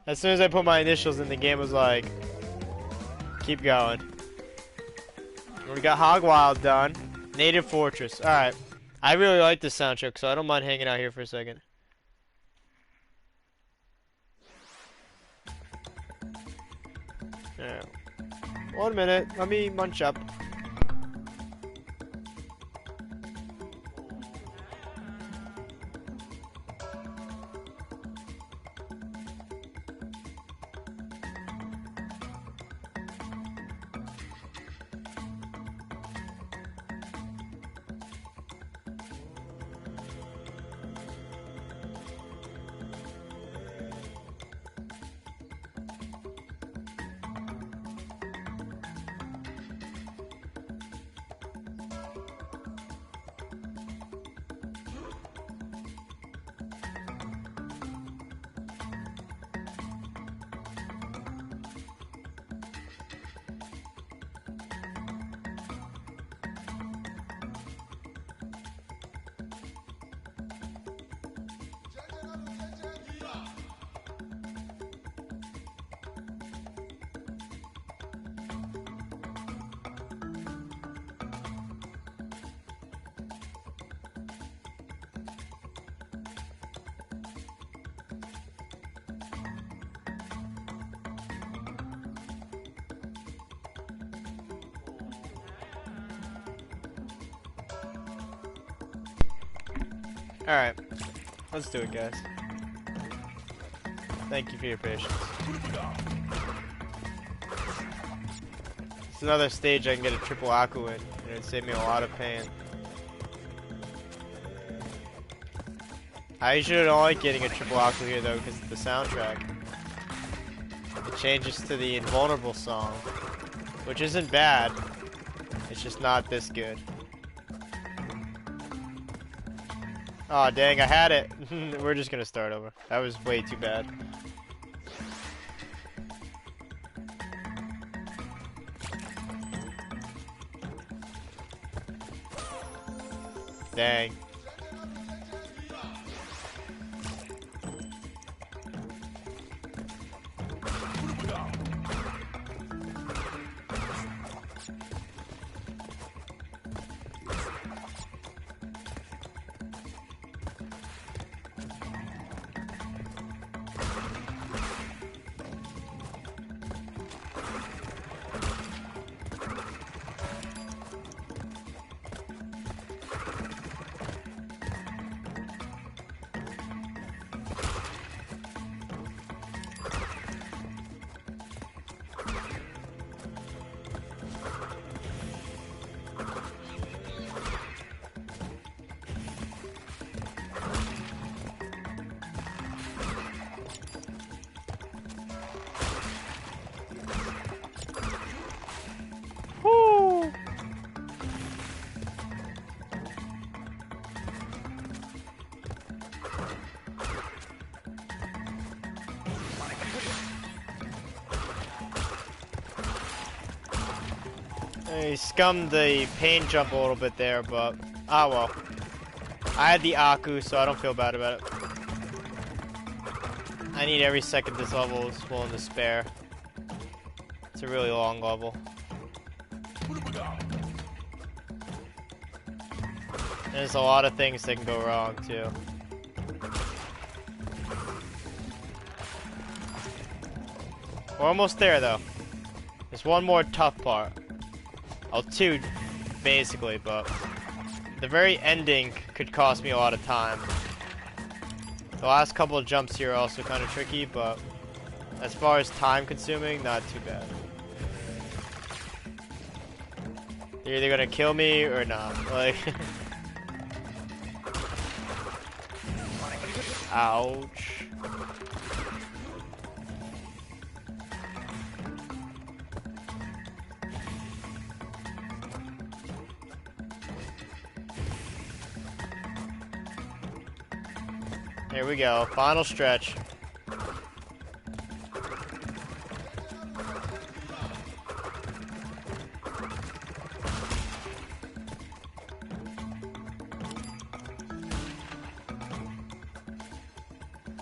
As soon as I put my initials in, the game was like, keep going. We got Hogwild done. Native Fortress. Alright. I really like this soundtrack, so I don't mind hanging out here for a second. Yeah. 1 minute. Let me munch up. Alright, let's do it, guys. Thank you for your patience. It's another stage I can get a triple Aku in, and it'd save me a lot of pain. I usually don't like getting a triple Aku here though, because of the soundtrack. It changes to the Invulnerable song, which isn't bad. It's just not this good. Aw, dang, I had it. We're just gonna start over. That was way too bad. Dang. He scummed the pain jump a little bit there, but ah well. I had the Aku, so I don't feel bad about it. I need every second this level is willing to spare. It's a really long level. There's a lot of things that can go wrong too. We're almost there though. There's one more tough part. Well, two, basically, but the very ending could cost me a lot of time. The last couple of jumps here are also kind of tricky, but as far as time consuming, not too bad. They're either gonna kill me or not. Like, ouch. Here we go, final stretch.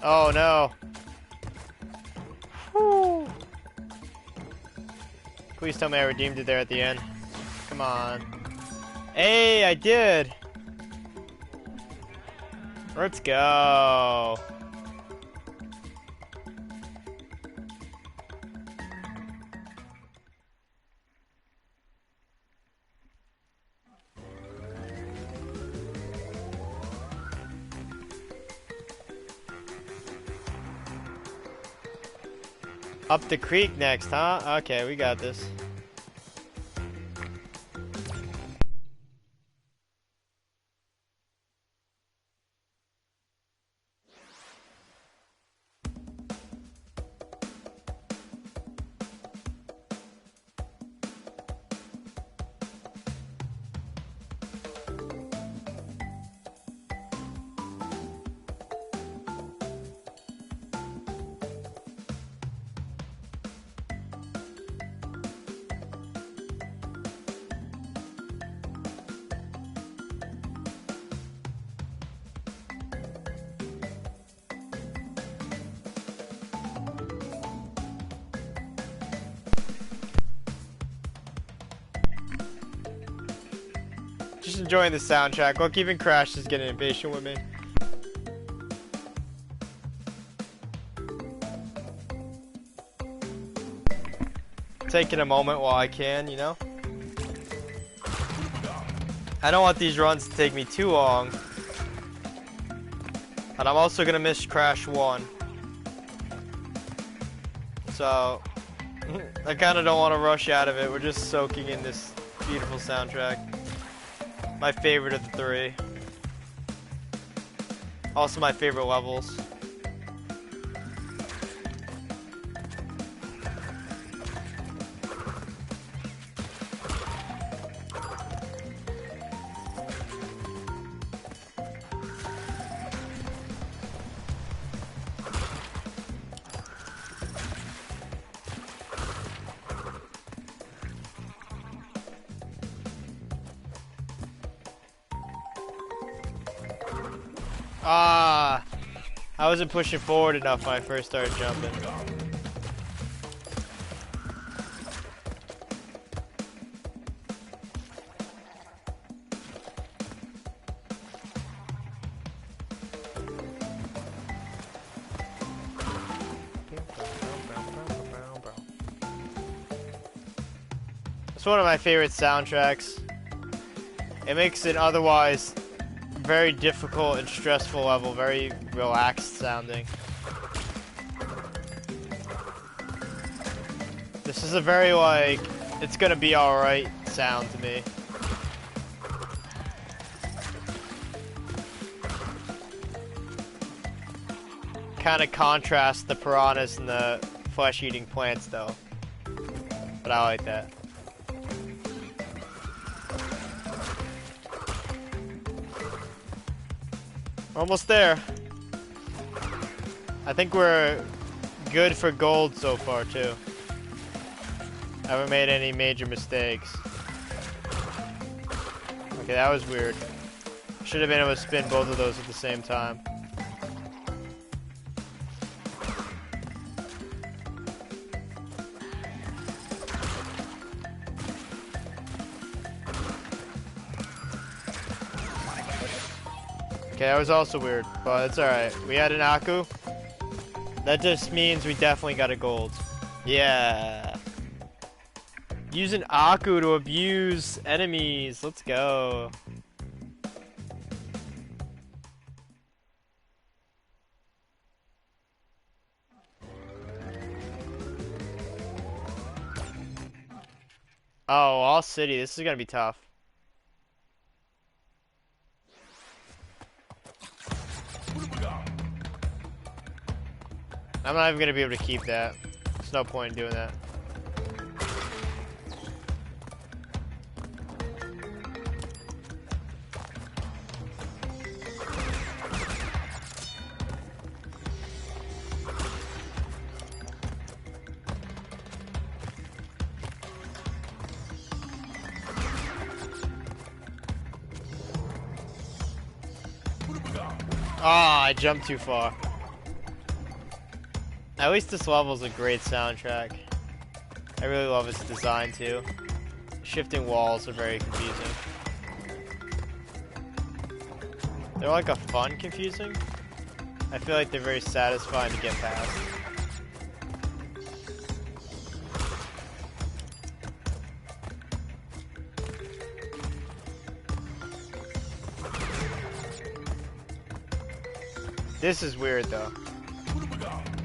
Oh no. Whew. Please tell me I redeemed it there at the end. Come on. Hey, I did. Let's go. Up the creek next, huh? Okay, we got this. Just enjoying the soundtrack. Look, even Crash is getting impatient with me. Taking a moment while I can, you know? I don't want these runs to take me too long. And I'm also gonna miss Crash 1. So, I kinda don't wanna rush out of it. We're just soaking in this beautiful soundtrack. My favorite of the three. Also my favorite levels. Ah, I wasn't pushing forward enough when I first started jumping. It's one of my favorite soundtracks. It makes it otherwise very difficult and stressful level very relaxed sounding. This is a very like, it's gonna be alright sound to me. Kind of contrasts the piranhas and the flesh-eating plants though. But I like that. Almost there. I think we're good for gold so far too. Haven't made any major mistakes. Okay, that was weird. Should have been able to spin both of those at the same time. Okay, that was also weird, but it's alright. We had an Aku. That just means we definitely got a gold. Yeah. Use an Aku to abuse enemies. Let's go. Oh, all city. This is gonna be tough. I'm not even gonna be able to keep that. There's no point in doing that. Ah, I jumped too far. At least this level's a great soundtrack. I really love its design too. Shifting walls are very confusing. They're like a fun confusing. I feel like they're very satisfying to get past. This is weird though.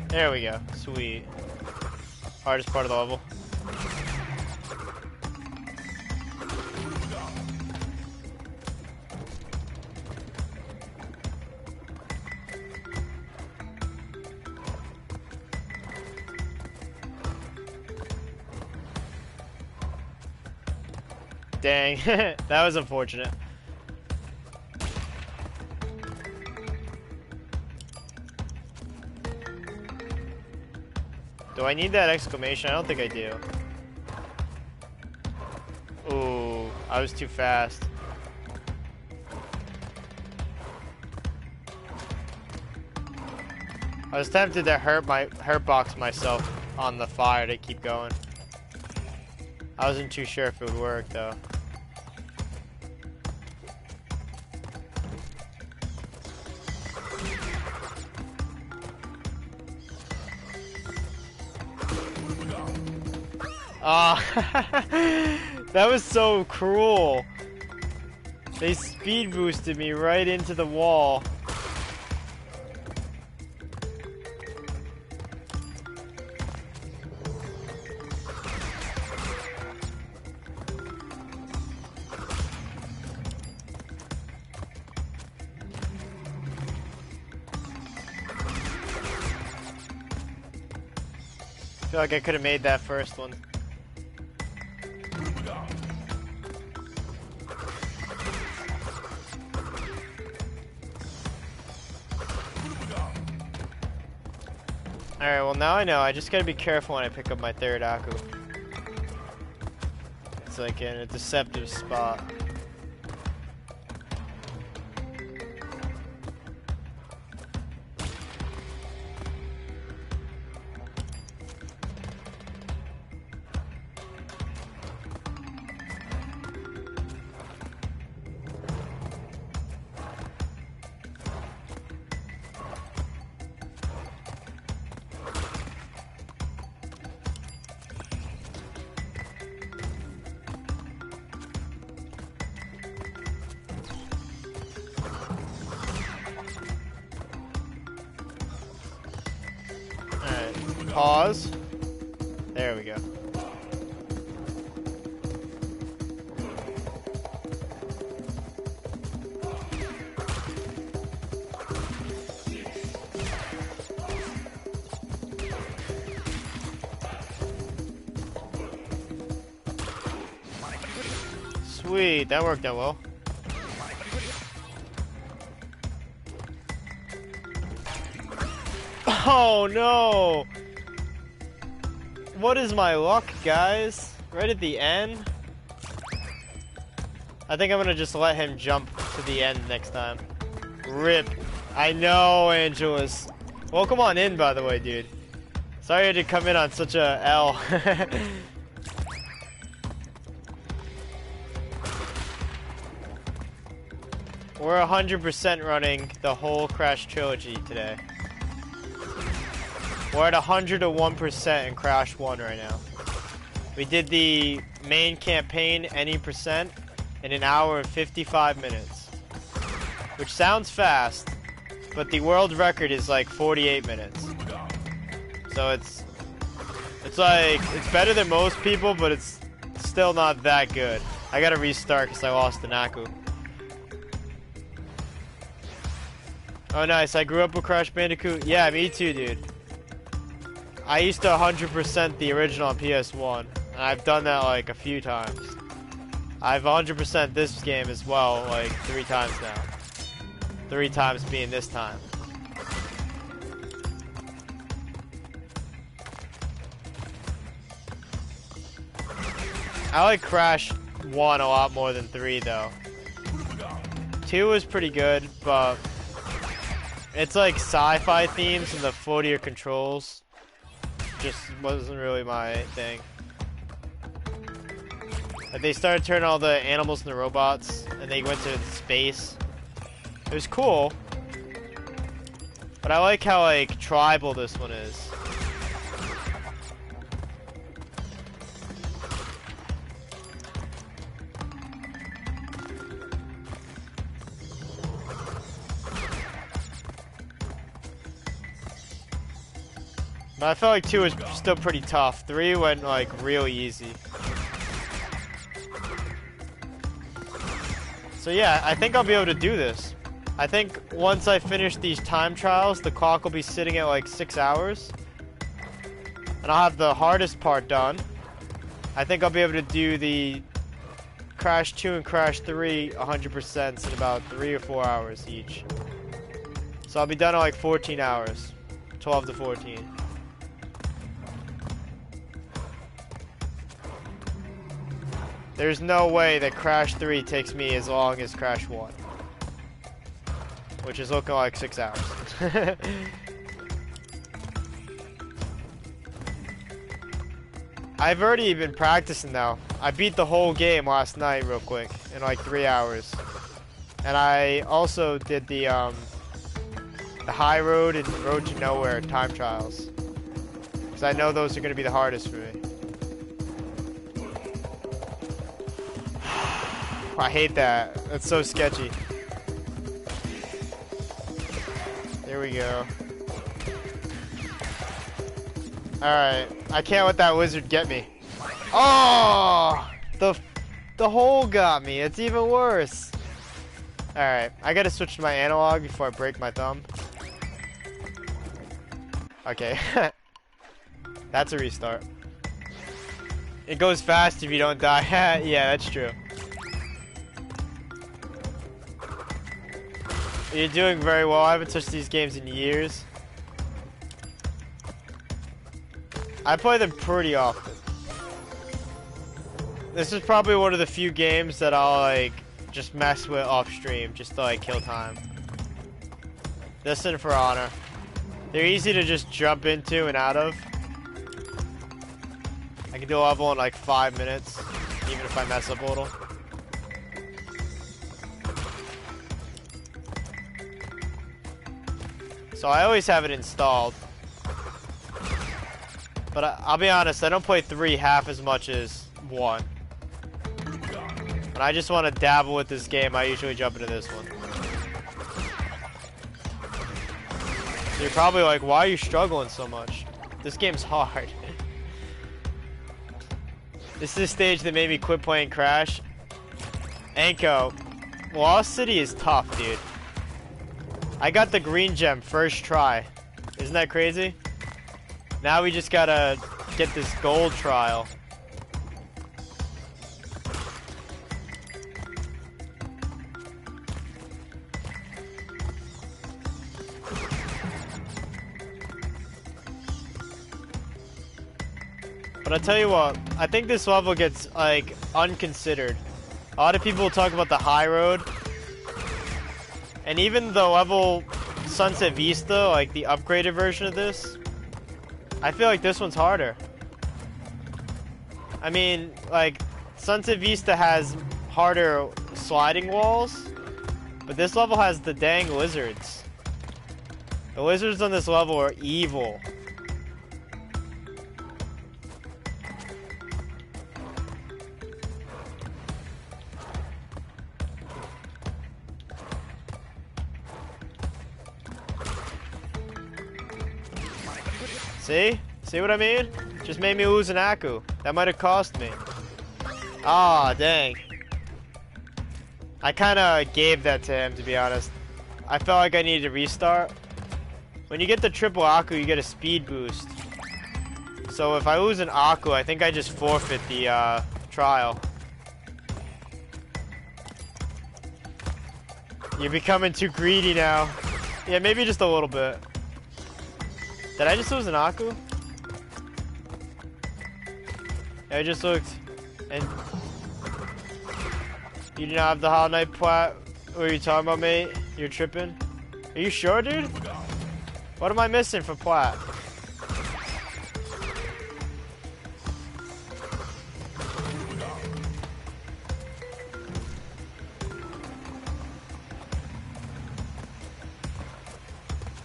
There we go. Sweet. Hardest part of the level. Dang. That was unfortunate. Do I need that exclamation? I don't think I do. Ooh, I was too fast. I was tempted to hurt box myself on the fire to keep going. I wasn't too sure if it would work though. Ah, that was so cruel. They speed boosted me right into the wall. feel like I could have made that first one. Alright, well now I know. I just gotta be careful when I pick up my third Aku. It's like in a deceptive spot. Pause. There we go. Sweet, that worked out well. Oh no! What is my luck, guys? Right at the end? I think I'm gonna just let him jump to the end next time. RIP. I know, Angelus. Welcome on in, by the way, dude. Sorry I had to come in on such a L. We're 100% running the whole Crash Trilogy today. We're at 101% in Crash 1 right now. We did the main campaign, any percent, in an hour and 55 minutes. Which sounds fast, but the world record is like 48 minutes. So it's like, it's better than most people, but it's still not that good. I gotta restart because I lost an Aku. Oh nice, I grew up with Crash Bandicoot. Yeah, me too, dude. I used to 100% the original on PS1, and I've done that like a few times. I've 100% this game as well, like 3 times now. 3 times being this time. I like Crash 1 a lot more than 3 though. 2 was pretty good, but it's like sci-fi themes and the floatier controls just wasn't really my thing. Like they started turning all the animals into robots, and they went to space. It was cool, but I like how like tribal this one is. But I felt like 2 was still pretty tough. 3 went like really easy. So yeah, I think I'll be able to do this. I think once I finish these time trials, the clock will be sitting at like 6 hours. And I'll have the hardest part done. I think I'll be able to do the Crash 2 and Crash 3 100% in about 3 or 4 hours each. So I'll be done in like 14 hours. 12 to 14. There's no way that Crash 3 takes me as long as Crash 1. Which is looking like 6 hours. I've already been practicing though. I beat the whole game last night real quick in like 3 hours. And I also did the High Road and Road to Nowhere time trials. Because I know those are going to be the hardest for me. I hate that. That's so sketchy. There we go. Alright. I can't let that wizard get me. Oh! The hole got me. It's even worse. Alright. I gotta switch to my analog before I break my thumb. Okay. That's a restart. It goes fast if you don't die. Yeah, that's true. You're doing very well. I haven't touched these games in years. I play them pretty often. This is probably one of the few games that I'll like just mess with off stream just to like kill time. This and For Honor. They're easy to just jump into and out of. I can do a level in like 5 minutes, even if I mess up a little. So I always have it installed. But I'll be honest, I don't play 3 half as much as 1. When I just want to dabble with this game, I usually jump into this one. So you're probably like, why are you struggling so much? This game's hard. This is the stage that made me quit playing Crash. Anko, Lost City is tough, dude. I got the green gem first try. Isn't that crazy? Now we just gotta get this gold trial. But I tell you what, I think this level gets like unconsidered. A lot of people talk about the high road. And even the level Sunset Vista, like the upgraded version of this, I feel like this one's harder. I mean, like, Sunset Vista has harder sliding walls, but this level has the dang lizards. The lizards on this level are evil. See? See what I mean? Just made me lose an Aku. That might have cost me. Ah, dang. I kinda gave that to him, to be honest. I felt like I needed to restart. When you get the triple Aku, you get a speed boost. So if I lose an Aku, I think I just forfeit the trial. You're becoming too greedy now. Yeah, maybe just a little bit. Did I just lose an Aku? I just looked, and you did not have the Hollow Knight plat. What are you talking about, mate? You're tripping? Are you sure, dude? What am I missing for plat?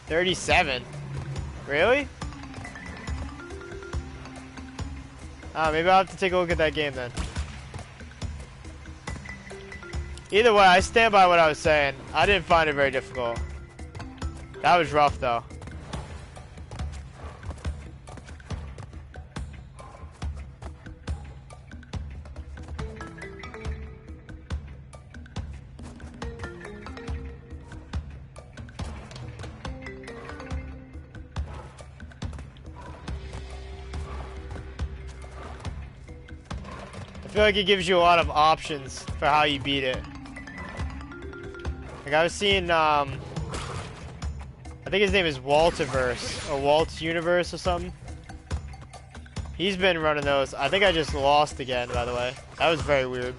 $37. Really? Maybe I'll have to take a look at that game then. Either way, I stand by what I was saying. I didn't find it very difficult. That was rough though. I feel like it gives you a lot of options for how you beat it. Like I was seeing, I think his name is Waltiverse, or Walt Universe or something. He's been running those. I think I just lost again, by the way. That was very weird.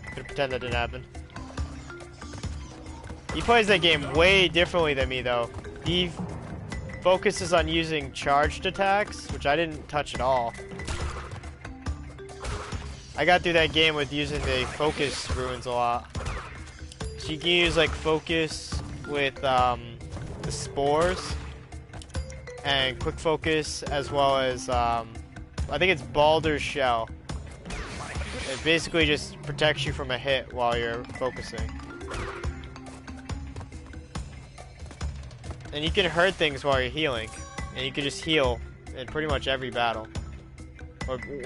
Gonna pretend that didn't happen. He plays that game way differently than me, though. He focuses on using charged attacks, which I didn't touch at all. I got through that game with using the focus runes a lot. So you can use like focus with the spores and quick focus, as well as I think it's Baldur's Shell. It basically just protects you from a hit while you're focusing. And you can hurt things while you're healing, and you can just heal in pretty much every battle.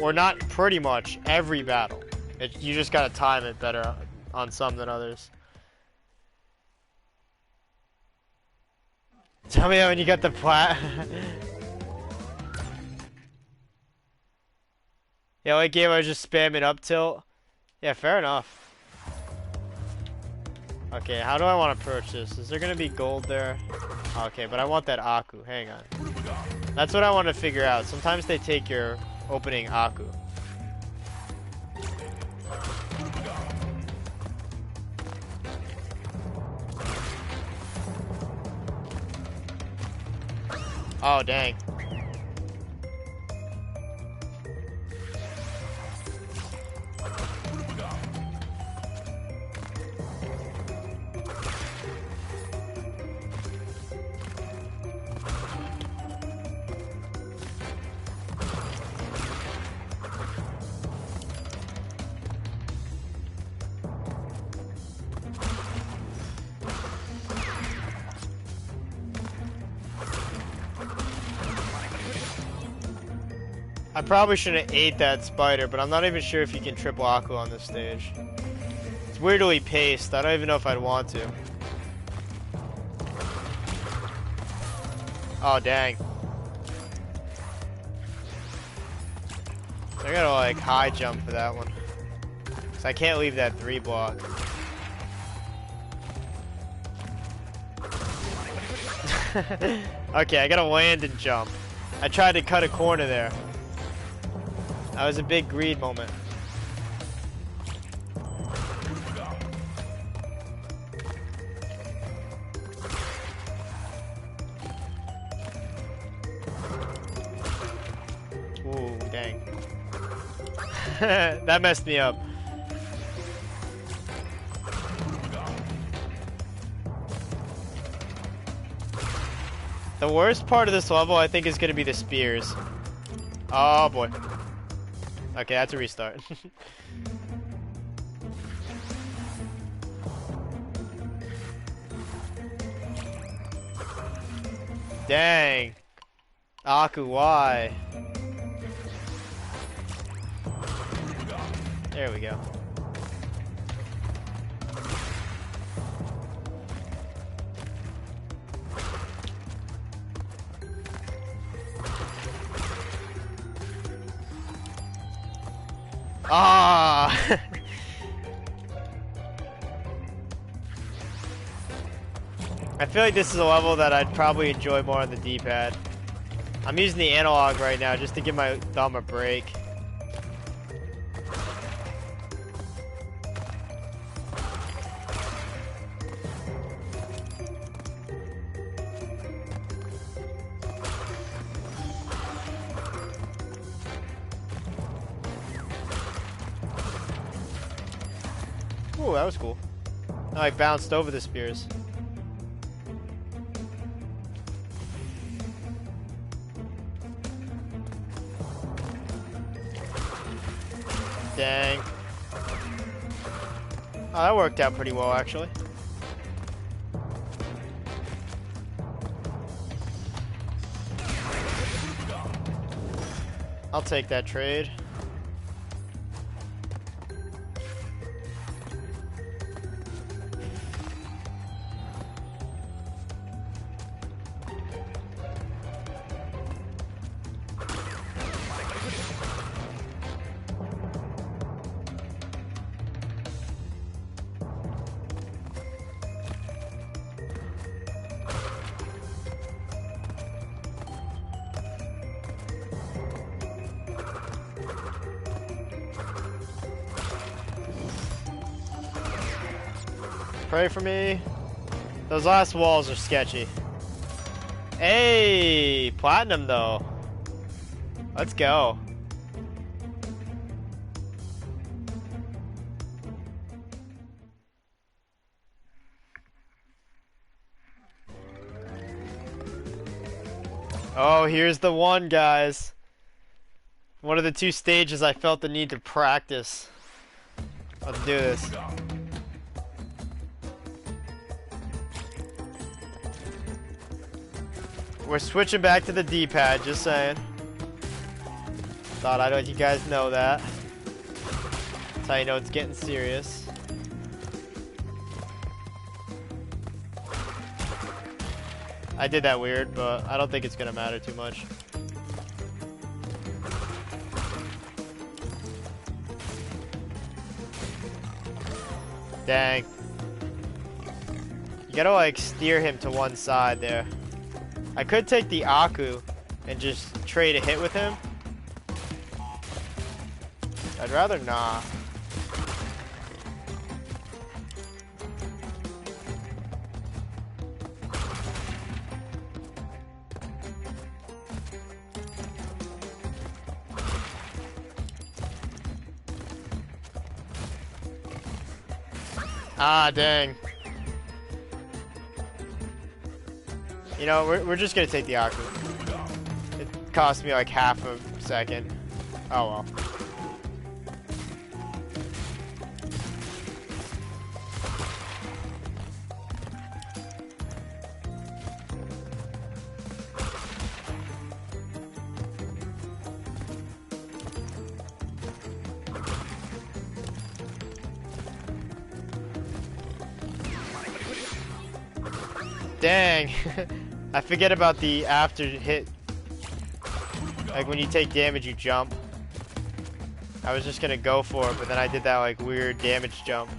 Or not pretty much every battle. You just gotta time it better on some than others. Tell me how when you got the plat. Yeah, like game I was just spamming up tilt. Yeah, fair enough. Okay, how do I want to approach this? Is there gonna be gold there? Okay, but I want that Aku. Hang on. That's what I want to figure out. Sometimes they take your opening Aku. Oh, dang. I probably shouldn't have ate that spider, but I'm not even sure if you can triple Aku on this stage. It's weirdly paced. I don't even know if I'd want to. Oh, dang. I gotta like high jump for that one. So I can't leave that 3 block. Okay, I gotta land and jump. I tried to cut a corner there. That was a big greed moment. Ooh, dang. That messed me up. The worst part of this level, I think, is going to be the spears. Oh, boy. Okay, that's a restart. Dang. Aku, why? There we go. Ah! I feel like this is a level that I'd probably enjoy more on the D-pad. I'm using the analog right now just to give my thumb a break. Ooh, that was cool. I like bounced over the spears. Dang. Oh, that worked out pretty well, actually. I'll take that trade. Pray for me. Those last walls are sketchy. Hey, platinum though. Let's go. Oh, here's the one, guys. One of the 2 stages I felt the need to practice. Let's do this. We're switching back to the D-pad, just saying. Thought I'd let you guys know that. That's how you know it's getting serious. I did that weird, but I don't think it's gonna matter too much. Dang. You gotta like steer him to one side there. I could take the Aku and just trade a hit with him. I'd rather not. Ah, dang. You know, we're just gonna take the Aku. It cost me like half a second. Oh well. Dang. I forget about the after hit. Like when you take damage, you jump. I was just gonna go for it, but then I did that like weird damage jump.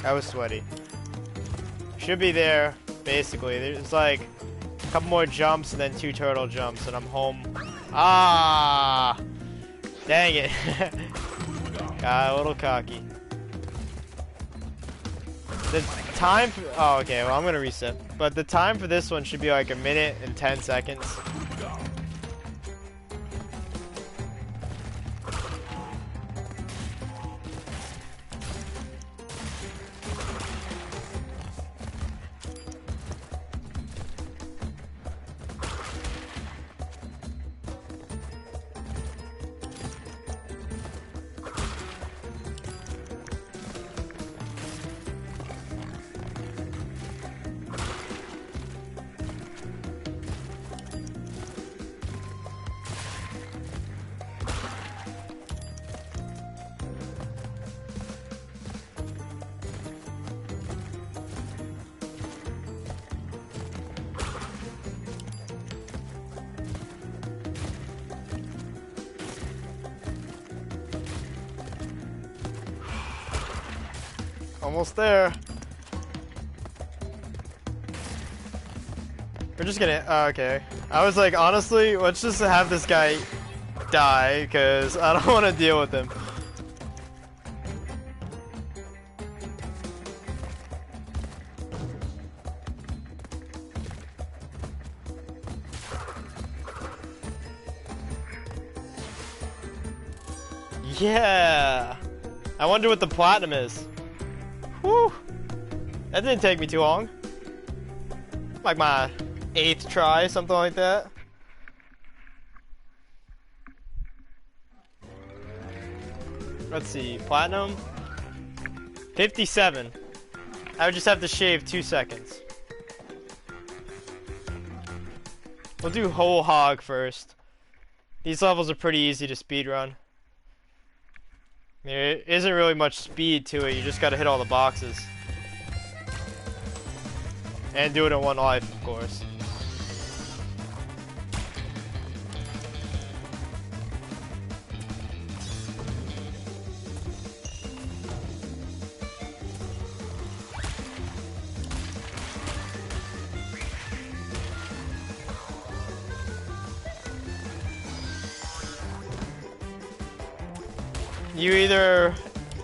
That was sweaty. Should be there, basically. There's like a couple more jumps and then 2 turtle jumps and I'm home. Ah! Dang it. Got a little cocky. The time for, oh, okay, well I'm gonna reset. But the time for this one should be like 1 minute and 10 seconds. Almost there. We're just gonna, okay. I was like, honestly, let's just have this guy die, because I don't want to deal with him. Yeah! I wonder what the platinum is. Whew! That didn't take me too long. Like my 8th try, something like that. Let's see, platinum. 57. I would just have to shave 2 seconds. We'll do whole hog first. These levels are pretty easy to speedrun. There isn't really much speed to it, you just gotta hit all the boxes. And do it in one life, of course. You either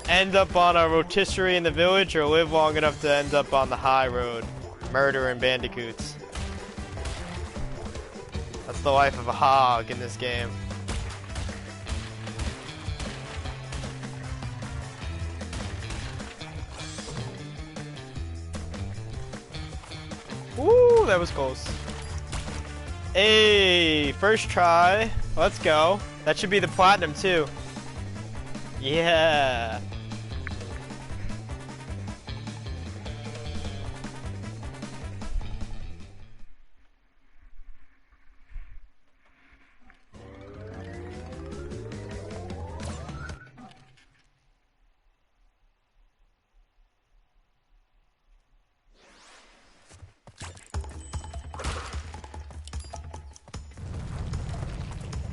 end up on a rotisserie in the village or live long enough to end up on the high road, murdering bandicoots. That's the life of a hog in this game. Woo, that was close. Hey, first try. Let's go. That should be the platinum too. Yeah.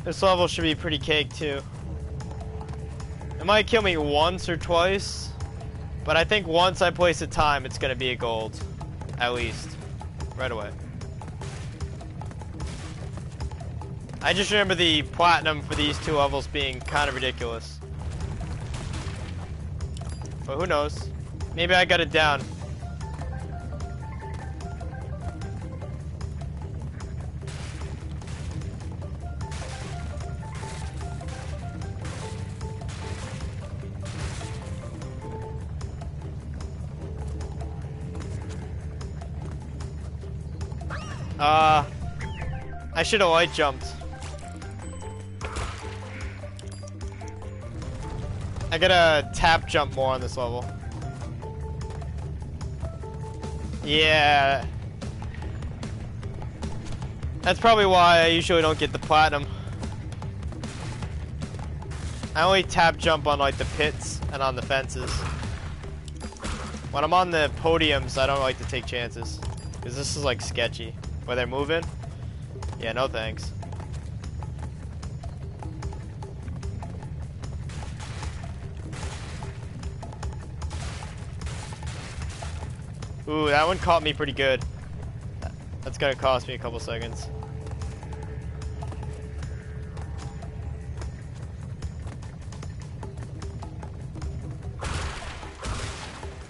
This level should be pretty cake too. It might kill me once or twice, but I think once I place a time, it's gonna be a gold. At least. Right away. I just remember the platinum for these two levels being kind of ridiculous. But who knows? Maybe I got it down. I should have light jumped. I gotta tap jump more on this level. Yeah. That's probably why I usually don't get the platinum. I only tap jump on like the pits and on the fences. When I'm on the podiums, I don't like to take chances. Because this is like sketchy. Where they're moving? Yeah, no thanks. Ooh, that one caught me pretty good. That's gonna cost me a couple seconds.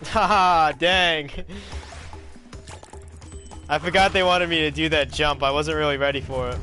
Haha, dang. I forgot they wanted me to do that jump. I wasn't really ready for it.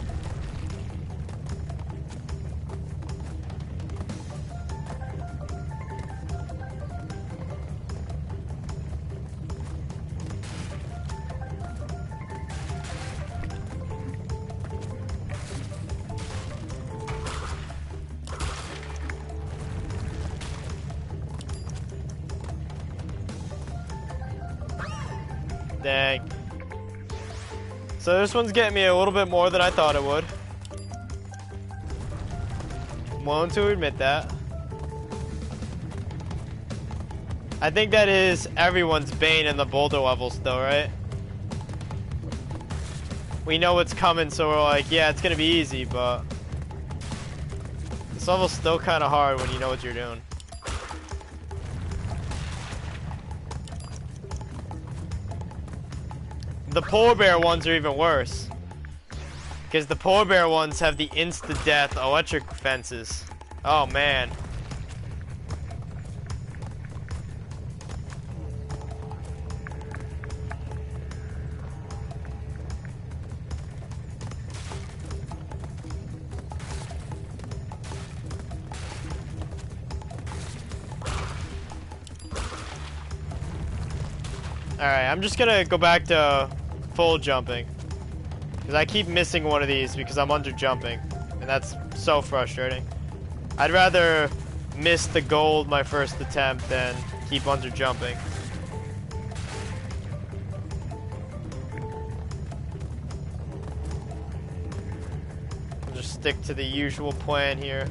Dang. So this one's getting me a little bit more than I thought it would. I'm willing to admit that. I think that is everyone's bane in the boulder levels though, right? We know what's coming, so we're like, yeah, it's gonna be easy, but this level's still kinda hard when you know what you're doing. The polar bear ones are even worse. Because the polar bear ones have the insta-death electric fences. Oh man. Alright, I'm just gonna go back to full jumping. Because I keep missing one of these because I'm under jumping. And that's so frustrating. I'd rather miss the gold my first attempt than keep under jumping. I'll just stick to the usual plan here.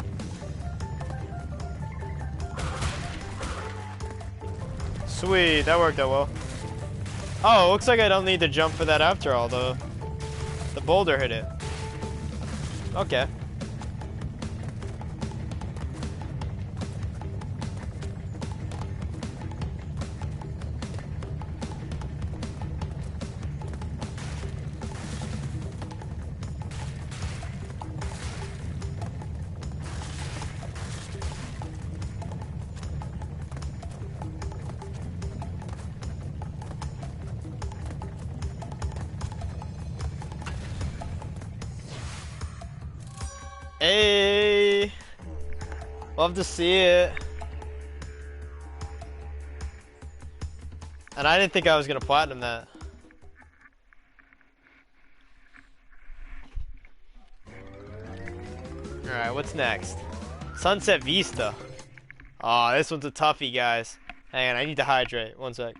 Sweet, that worked out well. Oh, looks like I don't need to jump for that after all, though. The boulder hit it. Okay. Hey, love to see it. And I didn't think I was gonna platinum that. Alright, what's next? Sunset Vista. Aw, this one's a toughie, guys. Hang on, I need to hydrate. One sec.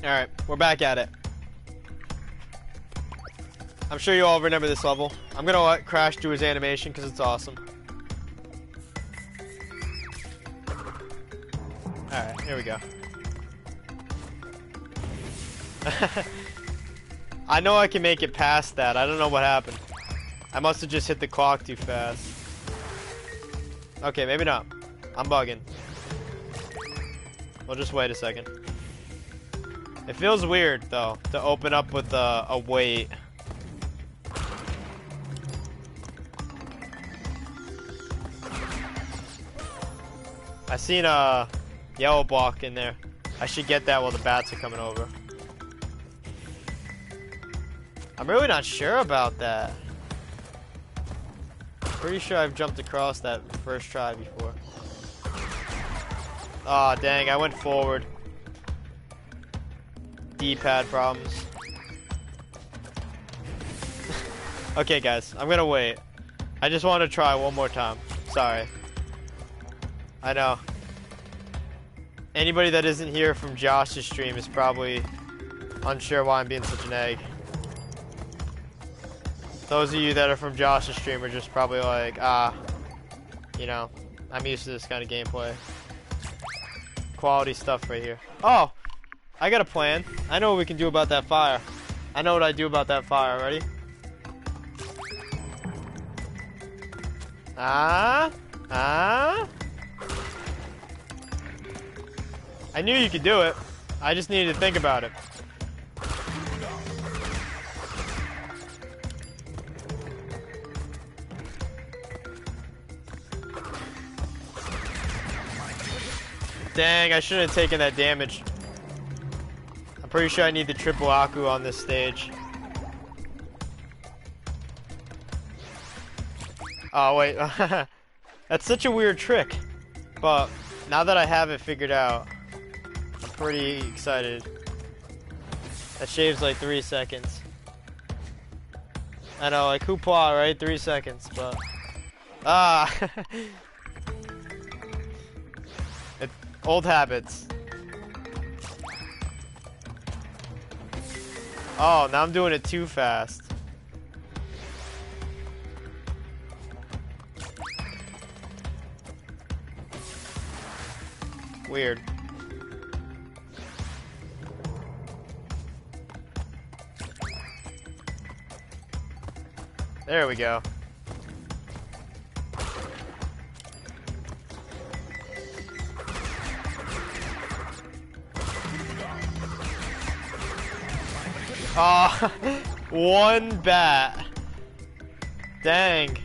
Alright, we're back at it. I'm sure you all remember this level. I'm gonna let Crash do his animation because it's awesome. Alright, here we go. I know I can make it past that. I don't know what happened. I must have just hit the clock too fast. Okay, maybe not. I'm bugging. We'll just wait a second. It feels weird, though, to open up with a wait. I seen a yellow block in there. I should get that while the bats are coming over. I'm really not sure about that. Pretty sure I've jumped across that first try before. Aw, dang, I went forward. D-pad problems. Okay, guys, I'm gonna wait. I just want to try one more time. Sorry. I know. Anybody that isn't here from Josh's stream is probably unsure why I'm being such an egg. Those of you that are from Josh's stream are just probably like, you know, I'm used to this kind of gameplay. Quality stuff right here. Oh! I got a plan. I know what we can do about that fire. I know what I do about that fire. Ready? I knew you could do it. I just needed to think about it. Dang, I shouldn't have taken that damage. I'm pretty sure I need the triple Aku on this stage. Oh, wait. That's such a weird trick. But now that I have it figured out, I'm pretty excited. That shaves like 3 seconds. I know, like hoopla, right? 3 seconds, but... Old habits. Oh, now I'm doing it too fast. Weird. There we go. Oh, one bat. Dang.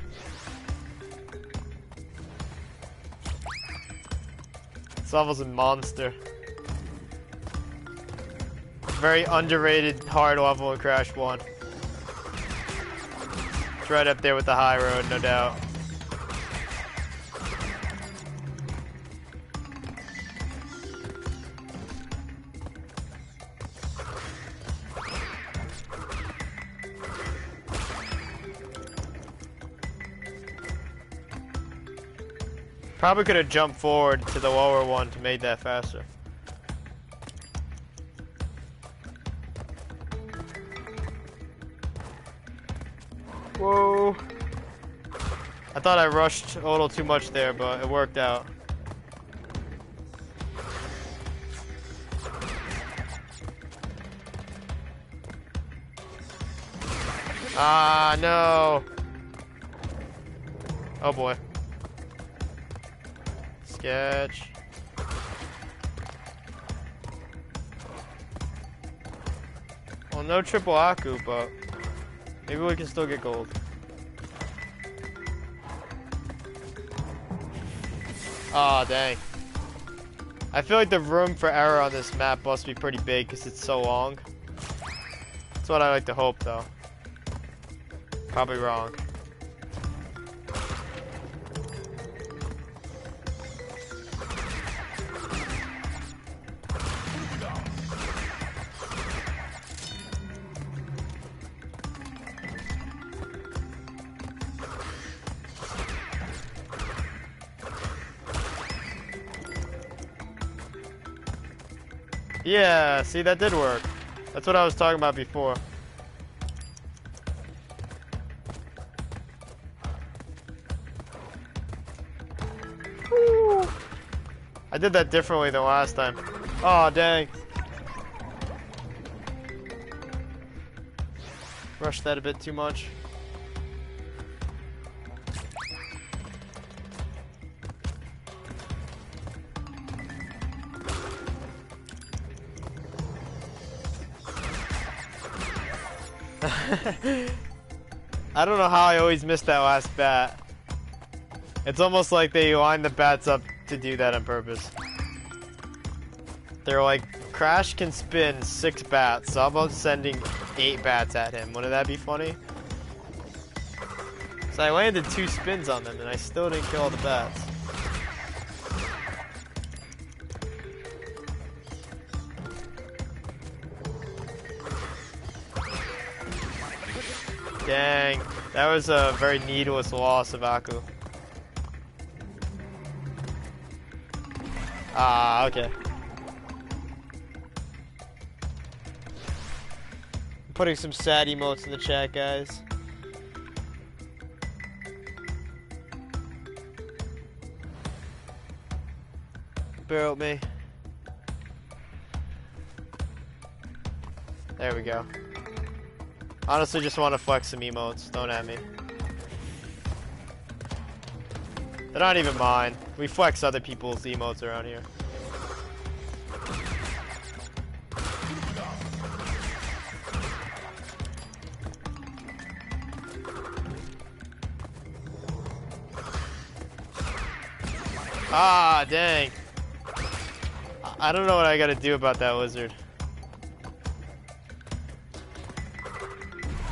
This level's a monster. Very underrated hard level in Crash 1. It's right up there with the high road, no doubt. Probably could have jumped forward to the lower one to make that faster. Whoa. I thought I rushed a little too much there, but it worked out. Ah, no. Oh boy. Sketch. Well, no triple Aku, but maybe we can still get gold. Aw, dang. I feel like the room for error on this map must be pretty big because it's so long. That's what I like to hope, though. Probably wrong. Yeah, see, that did work. That's what I was talking about before. Woo. I did that differently than last time. Oh, dang. Rushed that a bit too much. I don't know how I always miss that last bat. It's almost like they line the bats up to do that on purpose. They're like, Crash can spin 6 bats, so how about sending 8 bats at him? Wouldn't that be funny? So I landed 2 spins on them and I still didn't kill all the bats. Dang, that was a very needless loss of Aku. Ah, okay. I'm putting some sad emotes in the chat, guys. Bear with me. There we go. Honestly, just want to flex some emotes. Don't at me. They're not even mine. We flex other people's emotes around here. Ah, dang. I don't know what I gotta do about that lizard.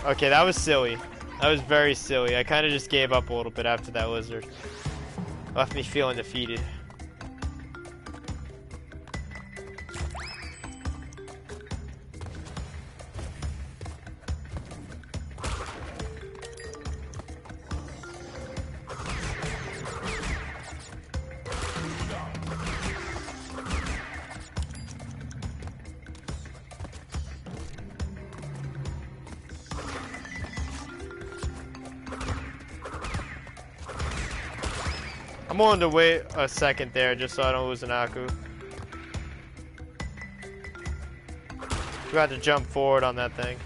Okay, that was silly. That was very silly. I kind of just gave up a little bit after that lizard. Left me feeling defeated. I'm willing to wait a second there just so I don't lose an Aku. We got to jump forward on that thing.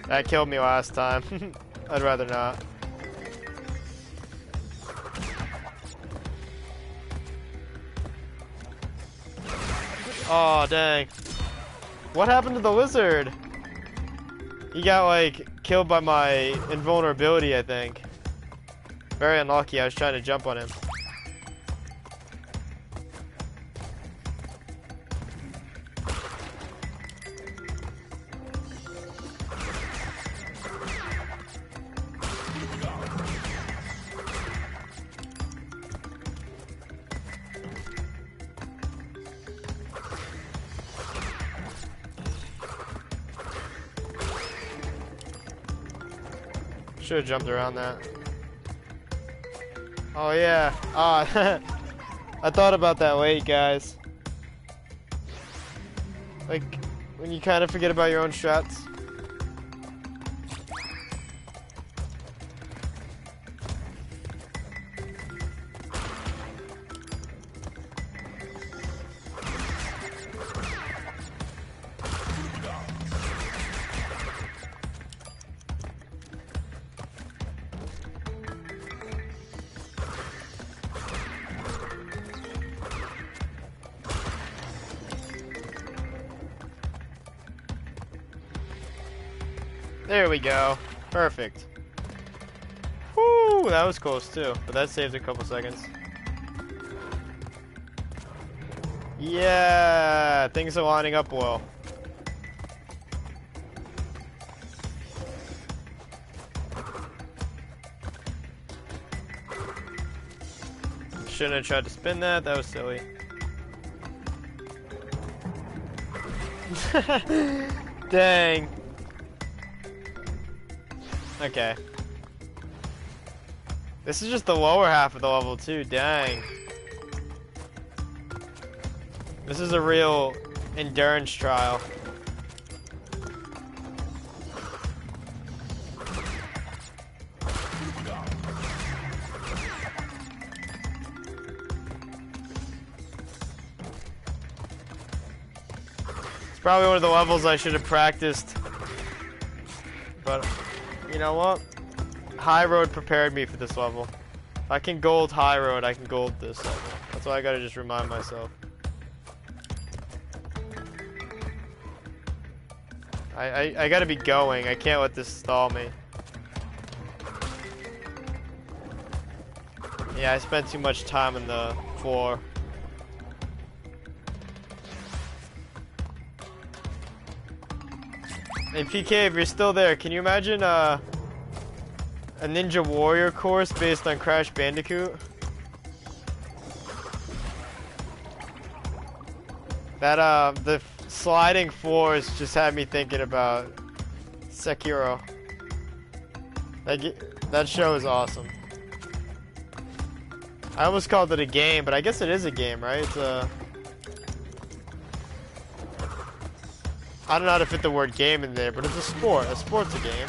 That killed me last time. I'd rather not. Oh, dang. What happened to the lizard? He got, like, killed by my invulnerability, I think. Very unlucky. I was trying to jump on him. Should have jumped around that. Oh yeah. Ah, I thought about that late, guys. Like, when you kind of forget about your own strats. There we go. Perfect. Woo, that was close too, but that saved a couple seconds. Yeah, things are lining up well. Shouldn't have tried to spin that, that was silly. Dang. Okay. This is just the lower half of the level too, dang. This is a real endurance trial. It's probably one of the levels I should have practiced. But, you know what? High Road prepared me for this level. If I can gold High Road, I can gold this level. That's why I gotta just remind myself. I gotta be going. I can't let this stall me. Yeah, I spent too much time on the floor. Hey PK, if you're still there, can you imagine a Ninja Warrior course based on Crash Bandicoot? That the sliding floors just had me thinking about Sekiro. That show is awesome. I almost called it a game, but I guess it is a game, right? It's a... I don't know how to fit the word game in there, but it's a sport. A sport's a game.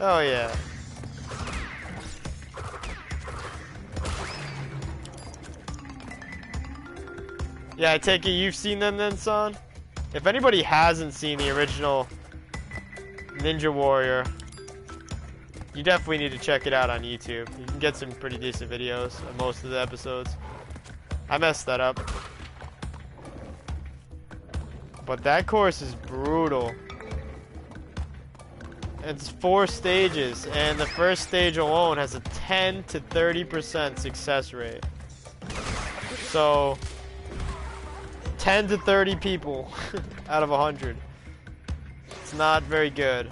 Oh yeah. Yeah, I take it you've seen them then, son? If anybody hasn't seen the original Ninja Warrior, you definitely need to check it out on YouTube. You can get some pretty decent videos of most of the episodes. I messed that up. But that course is brutal. It's 4 stages, and the first stage alone has a 10 to 30% success rate. So 10 to 30 people out of 100. It's not very good.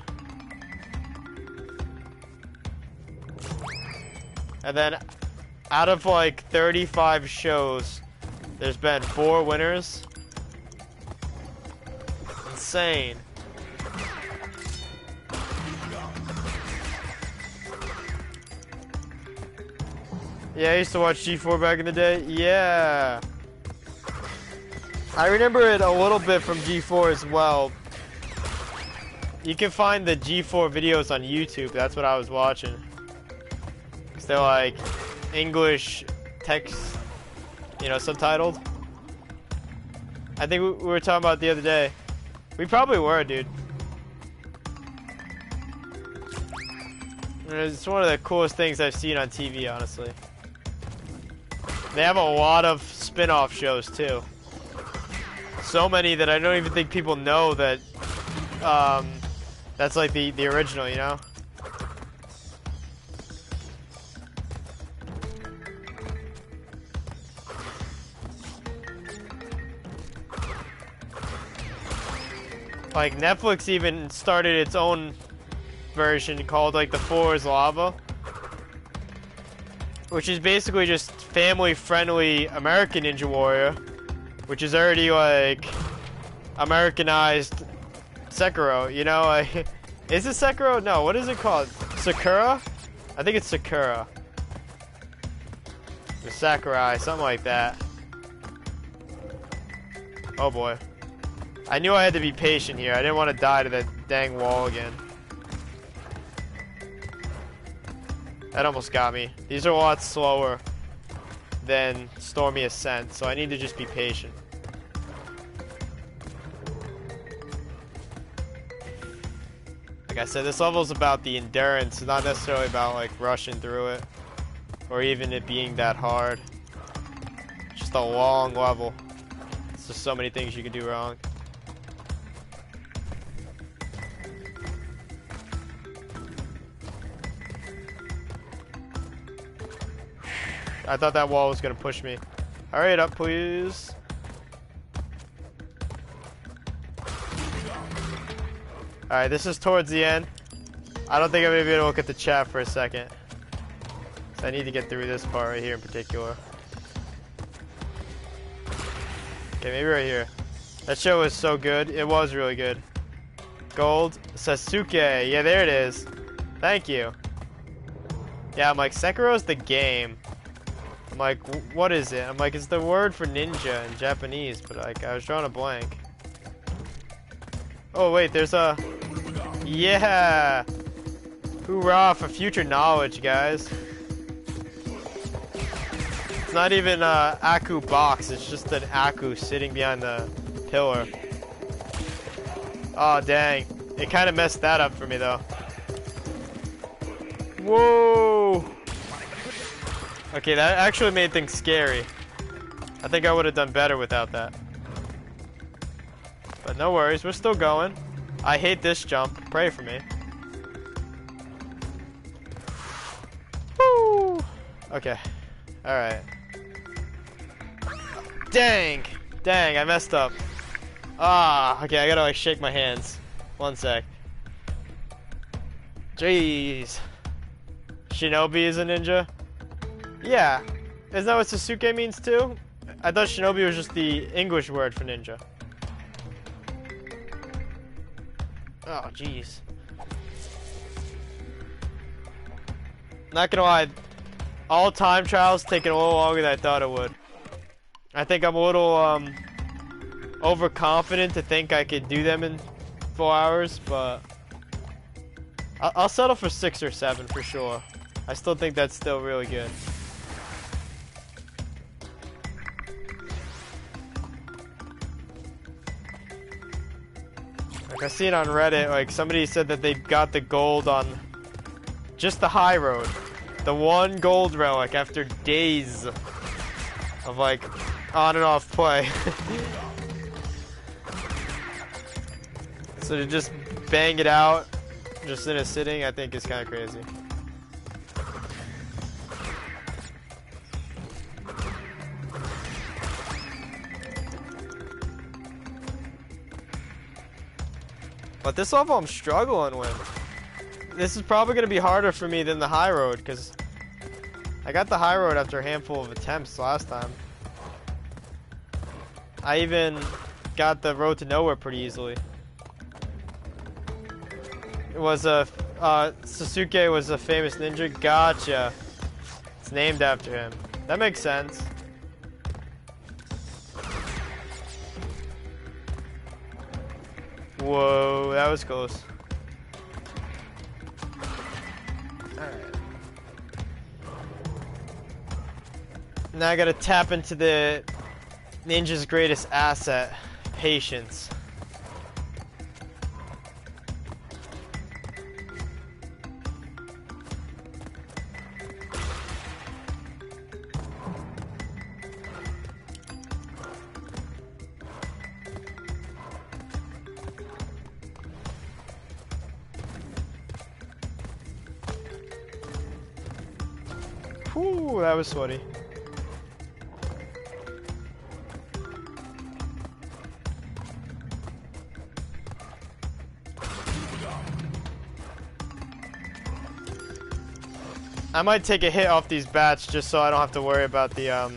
And then out of like 35 shows, there's been 4 winners. Insane. Yeah, I used to watch G4 back in the day. Yeah. I remember it a little bit from G4 as well. You can find the G4 videos on YouTube. That's what I was watching. Because they're like English text, you know, subtitled. I think we were talking about it the other day. We probably were, dude. It's one of the coolest things I've seen on TV, honestly. They have a lot of spin-off shows too. So many that I don't even think people know that that's like the original, you know? Like Netflix even started its own version called like The Floor is Lava, which is basically just family-friendly American Ninja Warrior, which is already like Americanized Sekiro, you know? Like, is it Sekiro? No, what is it called? Sakura? I think it's Sakura. Or Sakurai, something like that. Oh boy. I knew I had to be patient here. I didn't want to die to that dang wall again. That almost got me. These are a lot slower than Stormy Ascent, so I need to just be patient. Like I said, this level is about the endurance, not necessarily about like rushing through it, or even it being that hard. Just a long level. It's just so many things you can do wrong. I thought that wall was gonna push me. Hurry it up, please. Alright, this is towards the end. I don't think I'm gonna be able to look at the chat for a second. So I need to get through this part right here in particular. Okay, maybe right here. That show was so good. It was really good. Gold. Sasuke. Yeah, there it is. Thank you. Yeah, I'm like, Sekiro's the game. I'm like, what is it? I'm like, it's the word for ninja in Japanese, but like, I was drawing a blank. Oh, wait, there's a... Yeah! Hoorah for future knowledge, guys. It's not even a Aku box, it's just an Aku sitting behind the pillar. Oh, dang. It kind of messed that up for me, though. Whoa! Okay, that actually made things scary. I think I would have done better without that. But no worries, we're still going. I hate this jump. Pray for me. Woo! Okay. Alright. Dang! Dang, I messed up. Ah, okay, I gotta like shake my hands. One sec. Jeez. Shinobi is a ninja? Yeah. Isn't that what Sasuke means too? I thought shinobi was just the English word for ninja. Oh, jeez. Not gonna lie, all time trials taking a little longer than I thought it would. I think I'm a little overconfident to think I could do them in 4 hours, but I'll settle for 6 or 7 for sure. I still think that's still really good. Like I see it on Reddit, like somebody said that they got the gold on just the high road. The one gold relic after days of like on and off play. So to just bang it out just in a sitting, I think is kind of crazy. But this level I'm struggling with. This is probably going to be harder for me than the high road, because I got the high road after a handful of attempts last time. I even got the road to nowhere pretty easily. It was a... Sasuke was a famous ninja. Gotcha. It's named after him. That makes sense. Whoa, that was close. Alright. Now I gotta tap into the ninja's greatest asset, patience. Whew, that was sweaty. I might take a hit off these bats just so I don't have to worry about the,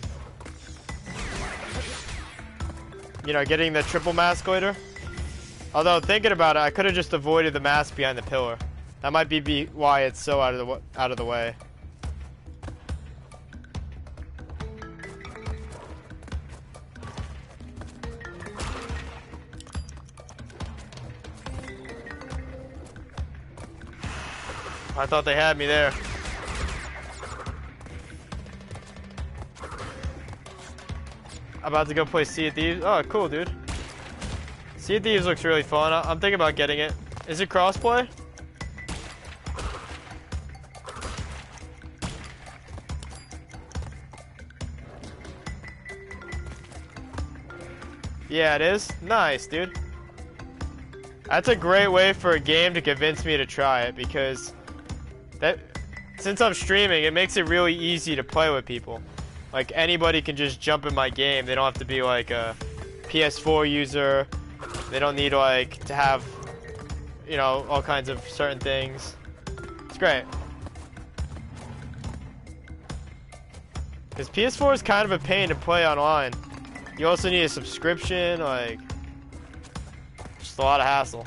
you know, getting the triple mask later. Although, thinking about it, I could have just avoided the mask behind the pillar. That might be why it's so out of the way. I thought they had me there. About to go play Sea of Thieves. Oh, cool, dude. Sea of Thieves looks really fun. I'm thinking about getting it. Is it crossplay? Yeah, it is? Nice, dude. That's a great way for a game to convince me to try it, because since I'm streaming, it makes it really easy to play with people. Like, anybody can just jump in my game. They don't have to be like a PS4 user. They don't need like to have, you know, all kinds of certain things. It's great. Because PS4 is kind of a pain to play online. You also need a subscription, like, just a lot of hassle.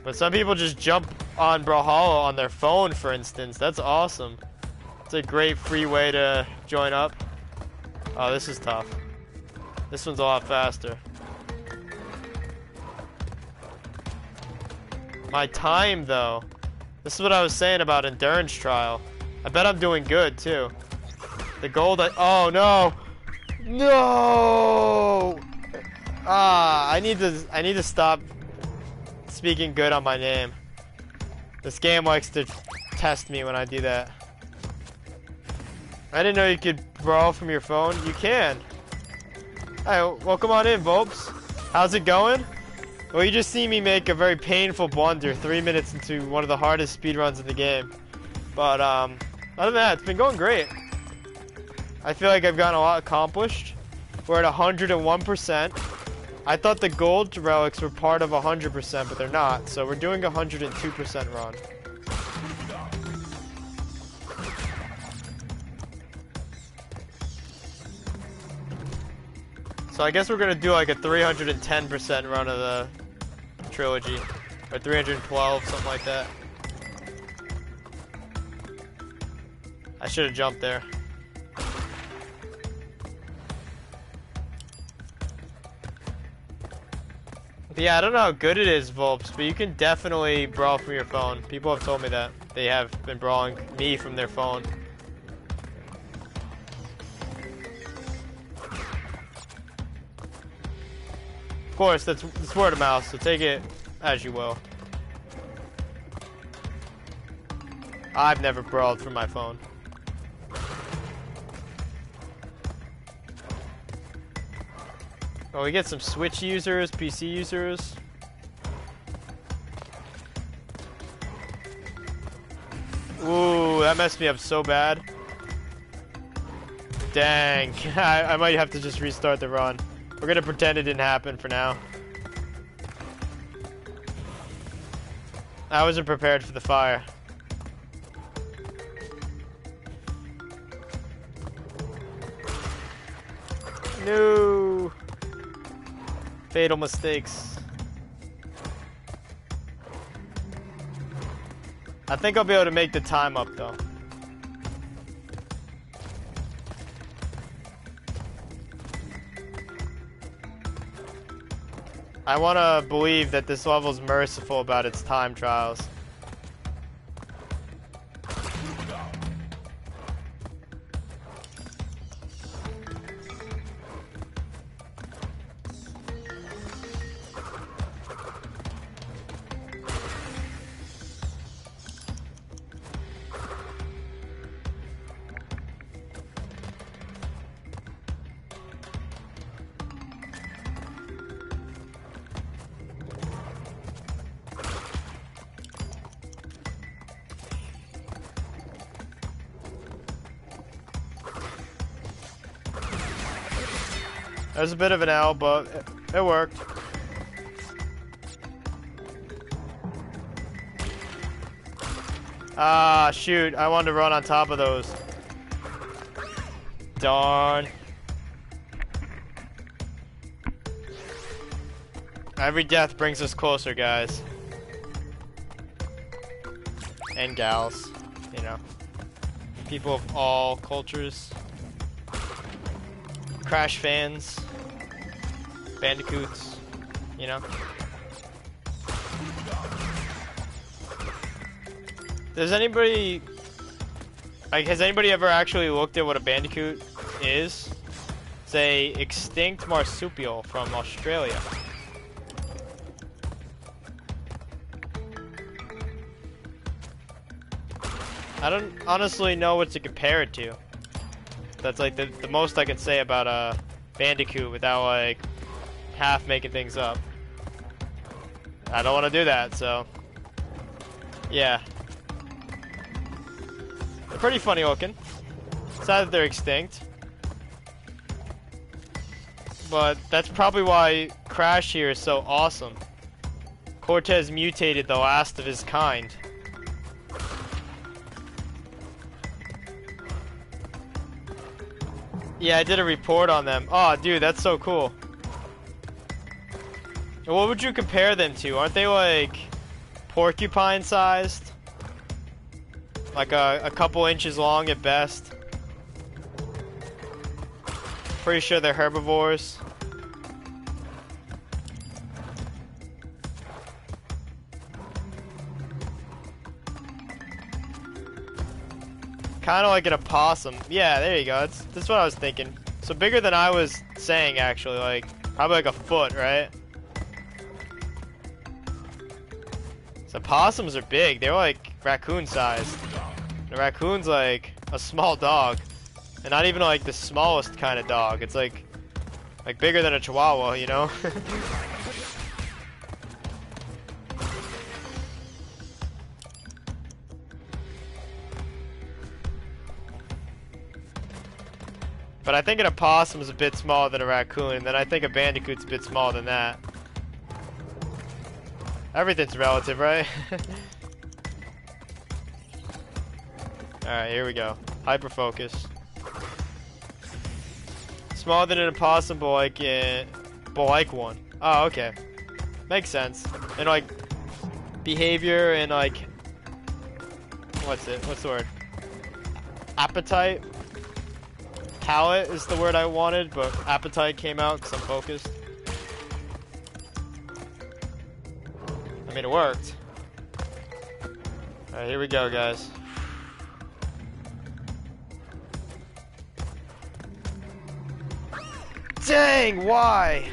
But some people just jump on Brawlhalla on their phone, for instance. That's awesome. It's a great free way to join up. Oh, this is tough. This one's a lot faster. My time, though. This is what I was saying about endurance trial. I bet I'm doing good, too. The gold oh, no! No! Ah, I need to stop speaking good on my name. This game likes to test me when I do that. I didn't know you could brawl from your phone. You can. Hey, welcome on in, Volps. How's it going? Well, you just see me make a very painful blunder 3 minutes into one of the hardest speedruns in the game. But, other than that, it's been going great. I feel like I've gotten a lot accomplished. We're at 101%. I thought the gold relics were part of 100%, but they're not. So we're doing a 102% run. So I guess we're gonna do like a 310% run of the trilogy. Or 312, something like that. I should have jumped there. But yeah, I don't know how good it is, Volps, but you can definitely brawl from your phone. People have told me that. They have been brawling me from their phone. Of course, that's word of mouth, so take it as you will. I've never brawled from my phone. Oh, we get some Switch users, PC users. Ooh, that messed me up so bad. Dang, I might have to just restart the run. We're gonna pretend it didn't happen for now. I wasn't prepared for the fire. No! Fatal mistakes. I think I'll be able to make the time up though. I want to believe that this level is merciful about its time trials. That was a bit of an L, but it worked. Ah, shoot. I wanted to run on top of those. Darn. Every death brings us closer, guys. And gals, you know. People of all cultures. Crash fans. Bandicoots, you know. Does anybody, like, has anybody ever actually looked at what a bandicoot is? It's a extinct marsupial from Australia. I don't honestly know what to compare it to. That's like the most I can say about Bandicoot without like half making things up. I don't want to do that, so yeah. They're pretty funny looking. Sad that they're extinct. But that's probably why Crash here is so awesome. Cortez mutated the last of his kind. Yeah, I did a report on them. Oh, dude, that's so cool. What would you compare them to? Aren't they like porcupine-sized? Like a couple inches long at best. Pretty sure they're herbivores. Kind of like an opossum. Yeah, there you go. That's what I was thinking. So bigger than I was saying, actually. Like, probably like a foot, right? So possums are big. They're like raccoon-sized. The raccoon's like a small dog. And not even like the smallest kind of dog. It's like bigger than a chihuahua, you know? But I think an opossum is a bit smaller than a raccoon, and then I think a bandicoot's a bit smaller than that. Everything's relative, right? Alright, here we go. Hyper focus. Smaller than an opossum, but like one. Oh, okay. Makes sense. And like behavior and like what's the word? Appetite? Palate is the word I wanted, but appetite came out because I'm focused. I mean, it worked. Alright, here we go, guys. Dang, why?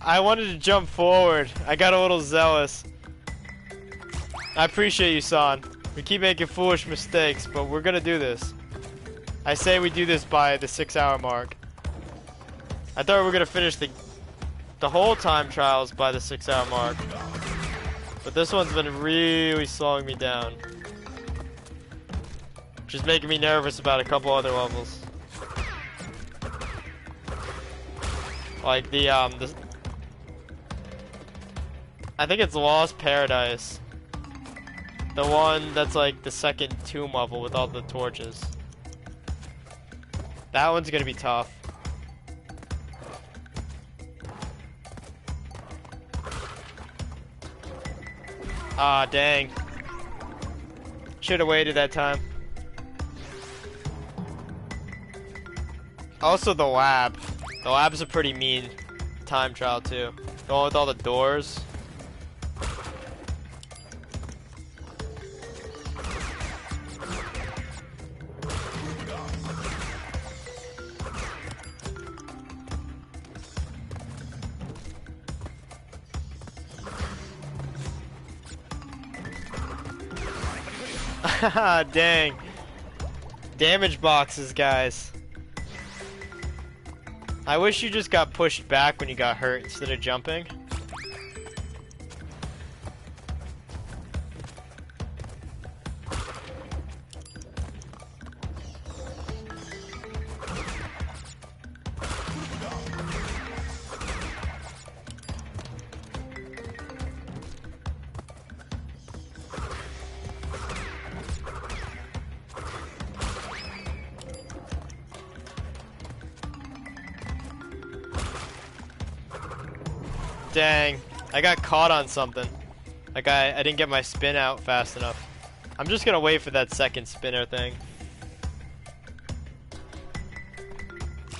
I wanted to jump forward. I got a little zealous. I appreciate you, San. We keep making foolish mistakes, but we're gonna do this. I say we do this by the 6-hour mark. I thought we were gonna finish the whole time trials by the 6-hour mark. But this one's been really slowing me down. Just making me nervous about a couple other levels. Like I think it's Lost Paradise. The one that's like the second tomb level with all the torches. That one's gonna be tough. Ah, dang. Should've waited that time. Also the lab. The lab's a pretty mean time trial too. The one with all the doors. Dang. Damage boxes, guys. I wish you just got pushed back when you got hurt instead of jumping. Dang, I got caught on something. Like I didn't get my spin out fast enough. I'm just gonna wait for that second spinner thing.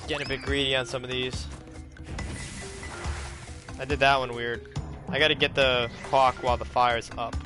Getting a bit greedy on some of these. I did that one weird. I gotta get the clock while the fire's up.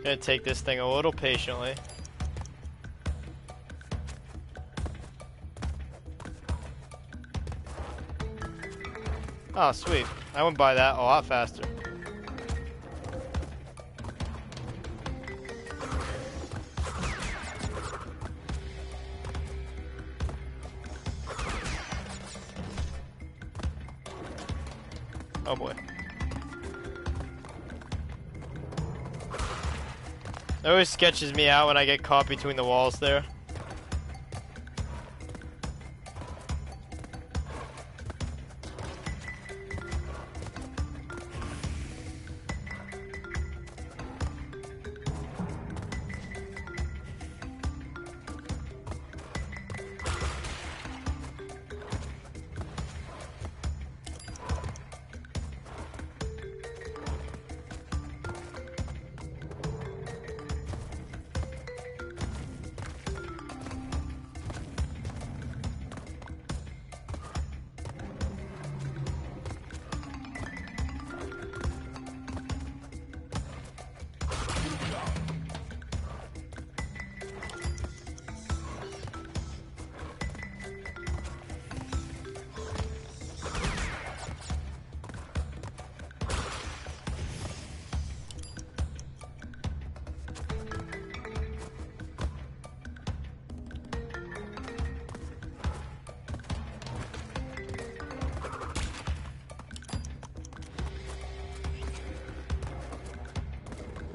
Gonna take this thing a little patiently. Oh, sweet. I went by that a lot faster. Oh boy. It always sketches me out when I get caught between the walls there.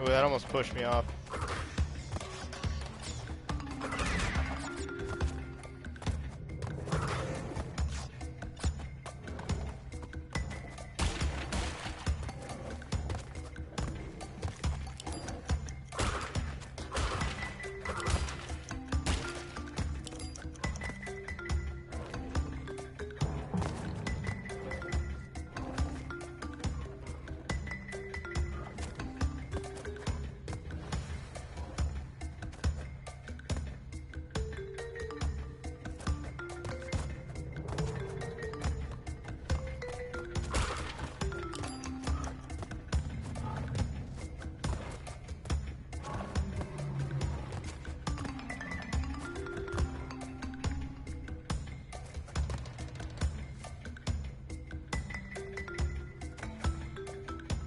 Ooh, that almost pushed me off.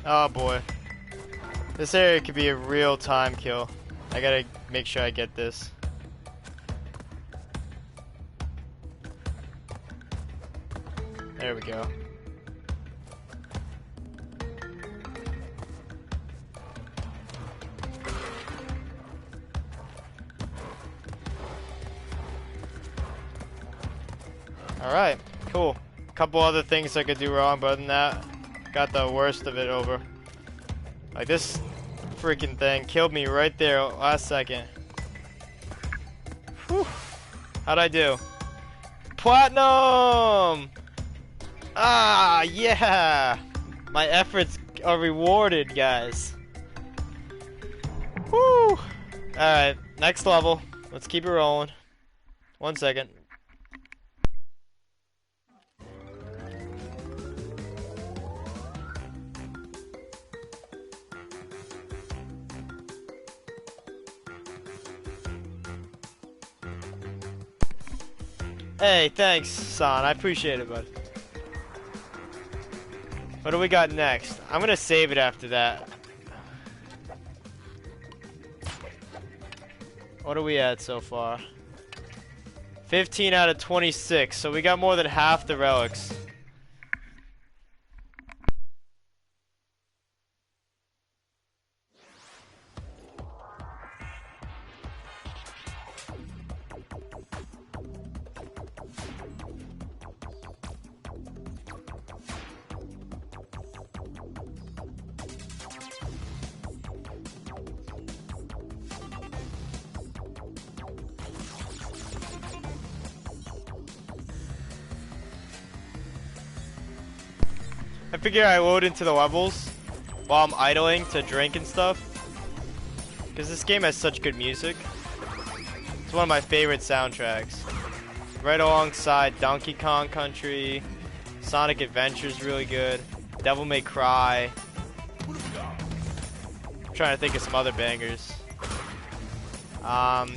Oh boy. This area could be a real time kill. I gotta make sure I get this. There we go. Alright, cool. A couple other things I could do wrong, but other than that, got the worst of it over. Like, this freaking thing killed me right there last second. Whew. How'd I do? Platinum! Ah, yeah! My efforts are rewarded, guys. Woo! Alright, next level. Let's keep it rolling. 1 second. Hey, thanks, San. I appreciate it, bud. What do we got next? I'm gonna save it after that. What are we at so far? 15 out of 26, so we got more than half the relics. I figure I load into the levels while I'm idling to drink and stuff, because this game has such good music. It's one of my favorite soundtracks. Right alongside Donkey Kong Country, Sonic Adventure's really good, Devil May Cry. I'm trying to think of some other bangers.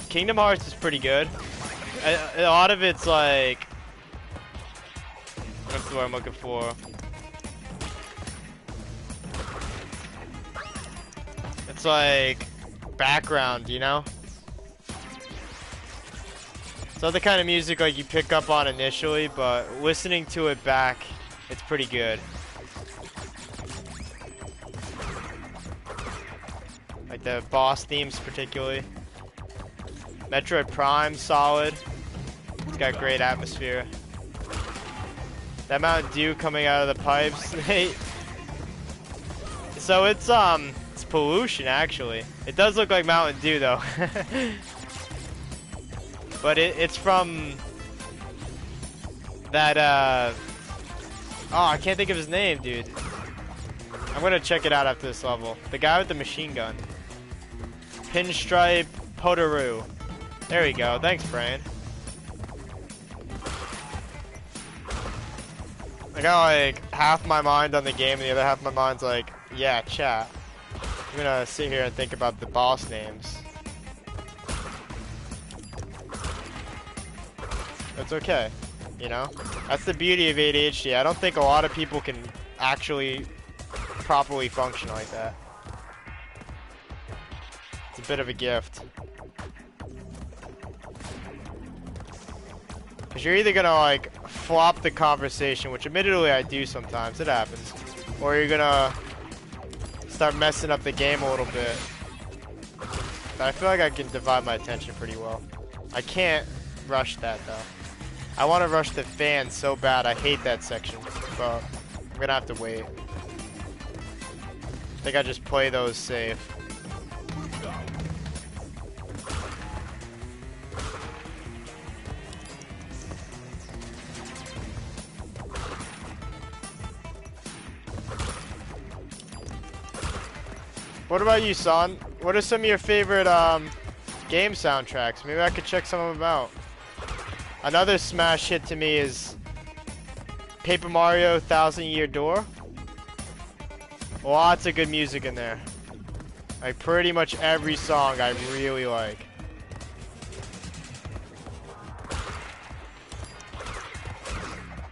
Kingdom Hearts is pretty good. A lot of it's like, what's the word I'm looking for? It's like background, you know? It's not the kind of music like you pick up on initially, but listening to it back, it's pretty good. Like the boss themes particularly. Metroid Prime, solid. It's got great atmosphere. That Mountain Dew coming out of the pipes. So it's pollution actually. It does look like Mountain Dew though. But it's from that oh, I can't think of his name, dude. I'm gonna check it out after this level. The guy with the machine gun. Pinstripe Potaru. There we go. Thanks, Brian. I got like half my mind on the game and the other half of my mind's like, yeah, chat. I'm gonna sit here and think about the boss names. That's okay, you know? That's the beauty of ADHD. I don't think a lot of people can actually properly function like that. It's a bit of a gift. Because you're either gonna like flop the conversation, which admittedly I do sometimes, it happens, or you're gonna start messing up the game a little bit. But I feel like I can divide my attention pretty well. I can't rush that though. I want to rush the fans so bad. I hate that section, but I'm gonna have to wait. I think I just play those safe. What about you, son? What are some of your favorite game soundtracks? Maybe I could check some of them out. Another smash hit to me is Paper Mario Thousand Year Door. Lots of good music in there. Like pretty much every song I really like.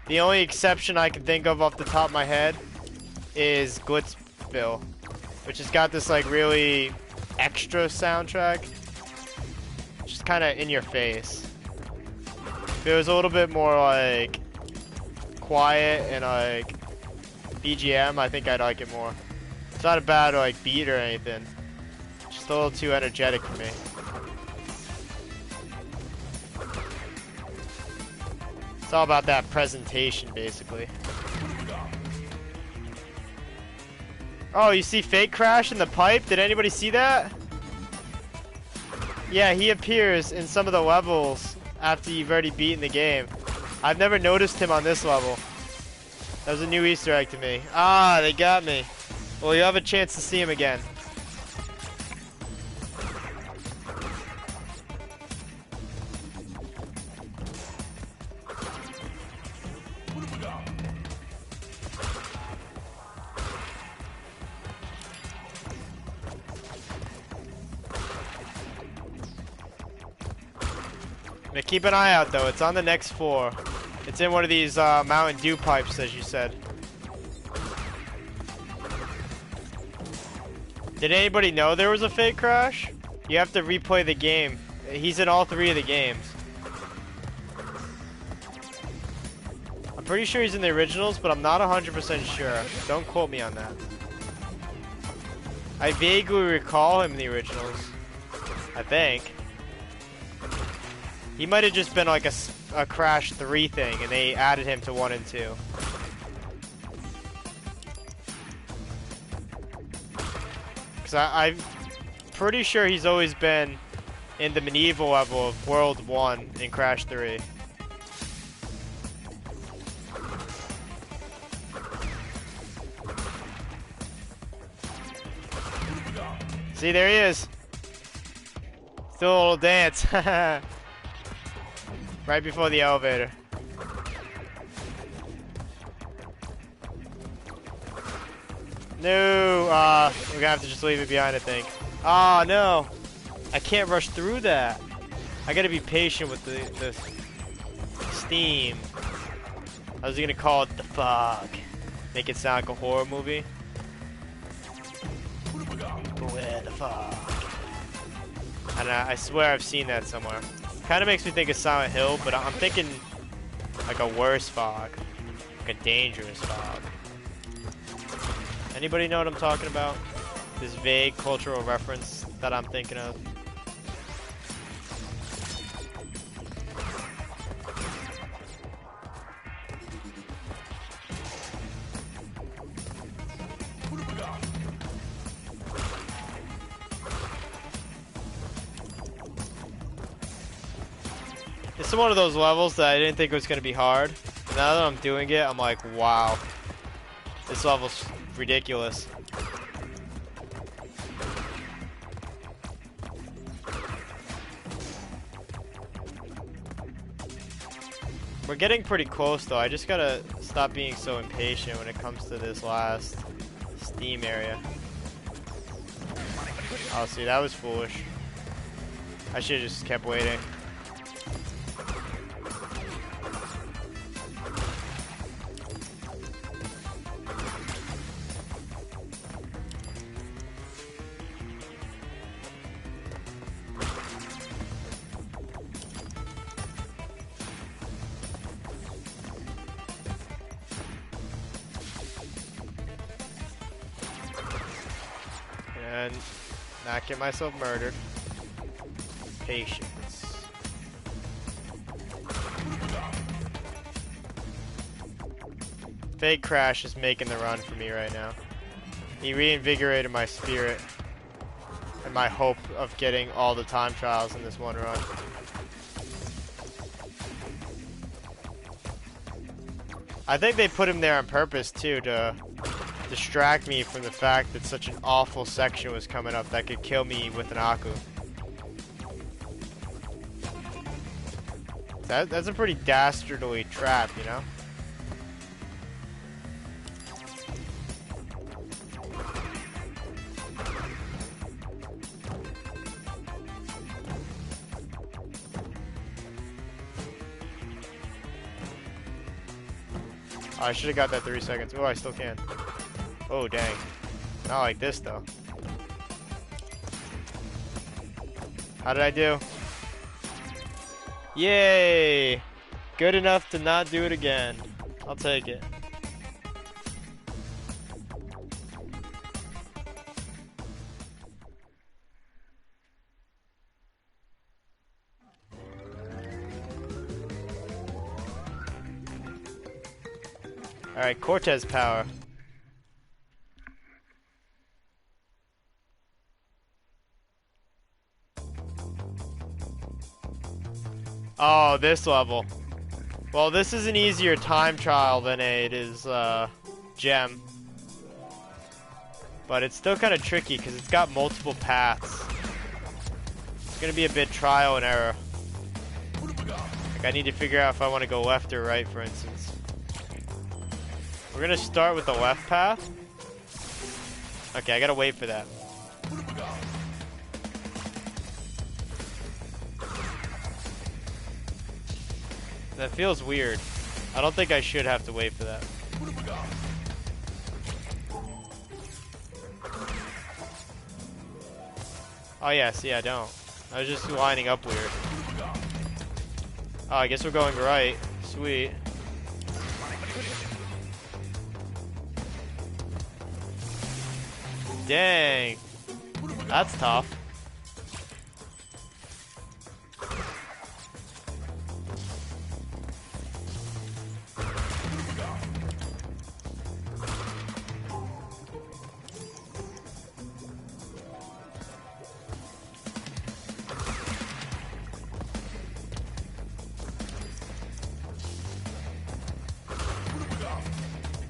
The only exception I can think of off the top of my head is Glitzville, which has got this like really extra soundtrack. Just kind of in your face. If it was a little bit more like quiet and like BGM, I think I'd like it more. It's not a bad like beat or anything. Just a little too energetic for me. It's all about that presentation, basically. Oh, you see Fake Crash in the pipe? Did anybody see that? Yeah, he appears in some of the levels after you've already beaten the game. I've never noticed him on this level. That was a new Easter egg to me. Ah, they got me. Well, you have a chance to see him again. Now keep an eye out though, it's on the next floor. It's in one of these Mountain Dew pipes, as you said. Did anybody know there was a Fake Crash? You have to replay the game. He's in all three of the games. I'm pretty sure he's in the originals, but I'm not 100% sure. Don't quote me on that. I vaguely recall him in the originals. I think. He might have just been like a Crash 3 thing, and they added him to 1 and 2. Because I'm pretty sure he's always been in the medieval level of World 1 in Crash 3. See, there he is. Still a little dance. Right before the elevator. No, we're gonna have to just leave it behind, I think. Oh no, I can't rush through that. I gotta be patient with the steam. I was gonna call it the fog. Make it sound like a horror movie. Beware the fog. And I swear I've seen that somewhere. Kind of makes me think of Silent Hill, but I'm thinking like a worse fog. Like a dangerous fog. Anybody know what I'm talking about? This vague cultural reference that I'm thinking of. It's one of those levels that I didn't think was going to be hard. Now that I'm doing it, I'm like, wow. This level's ridiculous. We're getting pretty close though. I just gotta stop being so impatient when it comes to this last steam area. Oh, see, that was foolish. I should have just kept waiting. And not get myself murdered. Patience. Fake Crash is making the run for me right now. He reinvigorated my spirit and my hope of getting all the time trials in this one run. I think they put him there on purpose too, to distract me from the fact that such an awful section was coming up that could kill me with an Aku. That's a pretty dastardly trap, you know? Oh, I should have got that 3 seconds. Oh, I still can. Oh, dang. Not like this, though. How did I do? Yay! Good enough to not do it again. I'll take it. Alright, Cortez power. Oh, this level. Well, this is an easier time trial than it is gem. But it's still kind of tricky because it's got multiple paths. It's gonna be a bit trial and error. Like, I need to figure out if I want to go left or right, for instance. We're gonna start with the left path. Okay, I gotta wait for that. That feels weird. I don't think I should have to wait for that. Oh yeah, see, I don't. I was just lining up weird. Oh, I guess we're going right. Sweet. Dang. That's tough.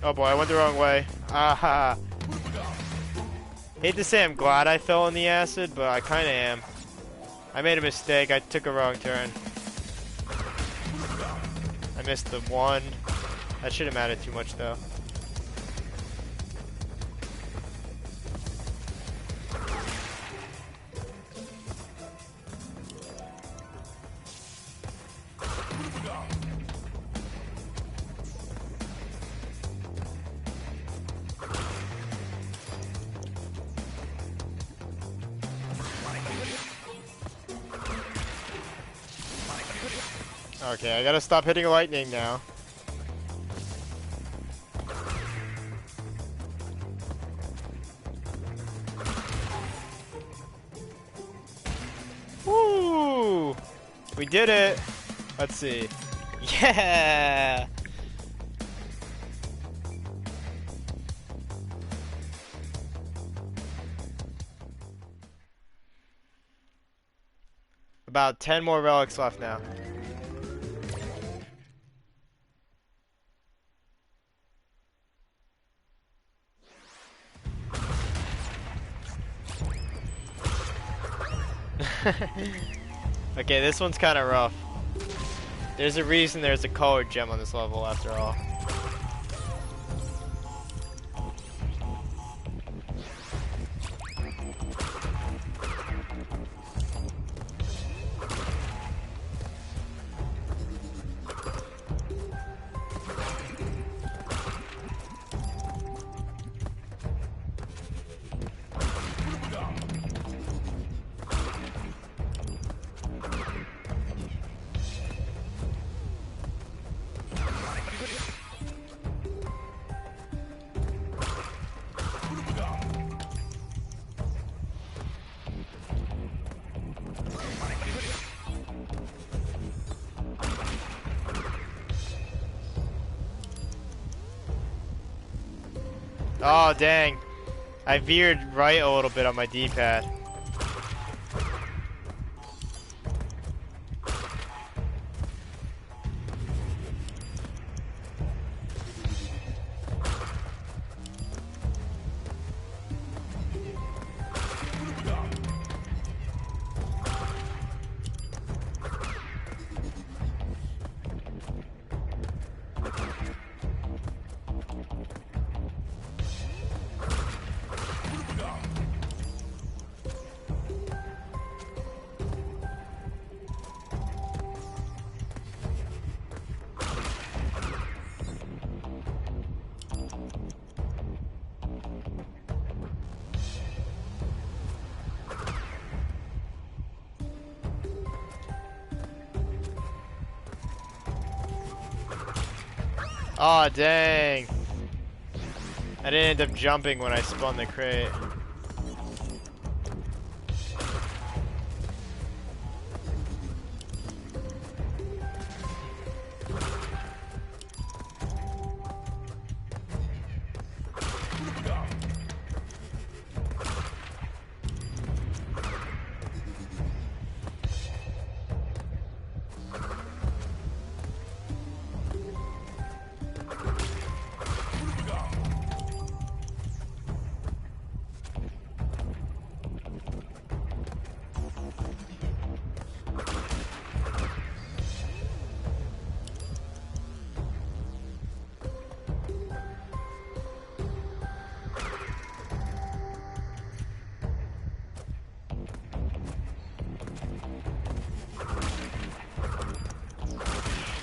Oh boy, I went the wrong way. Aha. Hate to say I'm glad I fell in the acid, but I kinda am. I made a mistake, I took a wrong turn. I missed the one. That shouldn't matter too much though. Okay, I gotta stop hitting lightning now. Woo! We did it! Let's see. Yeah! About 10 more relics left now. Okay, this one's kind of rough. There's a reason there's a colored gem on this level after all. Oh, dang. I veered right a little bit on my D-pad. Oh, dang. I didn't end up jumping when I spun the crate.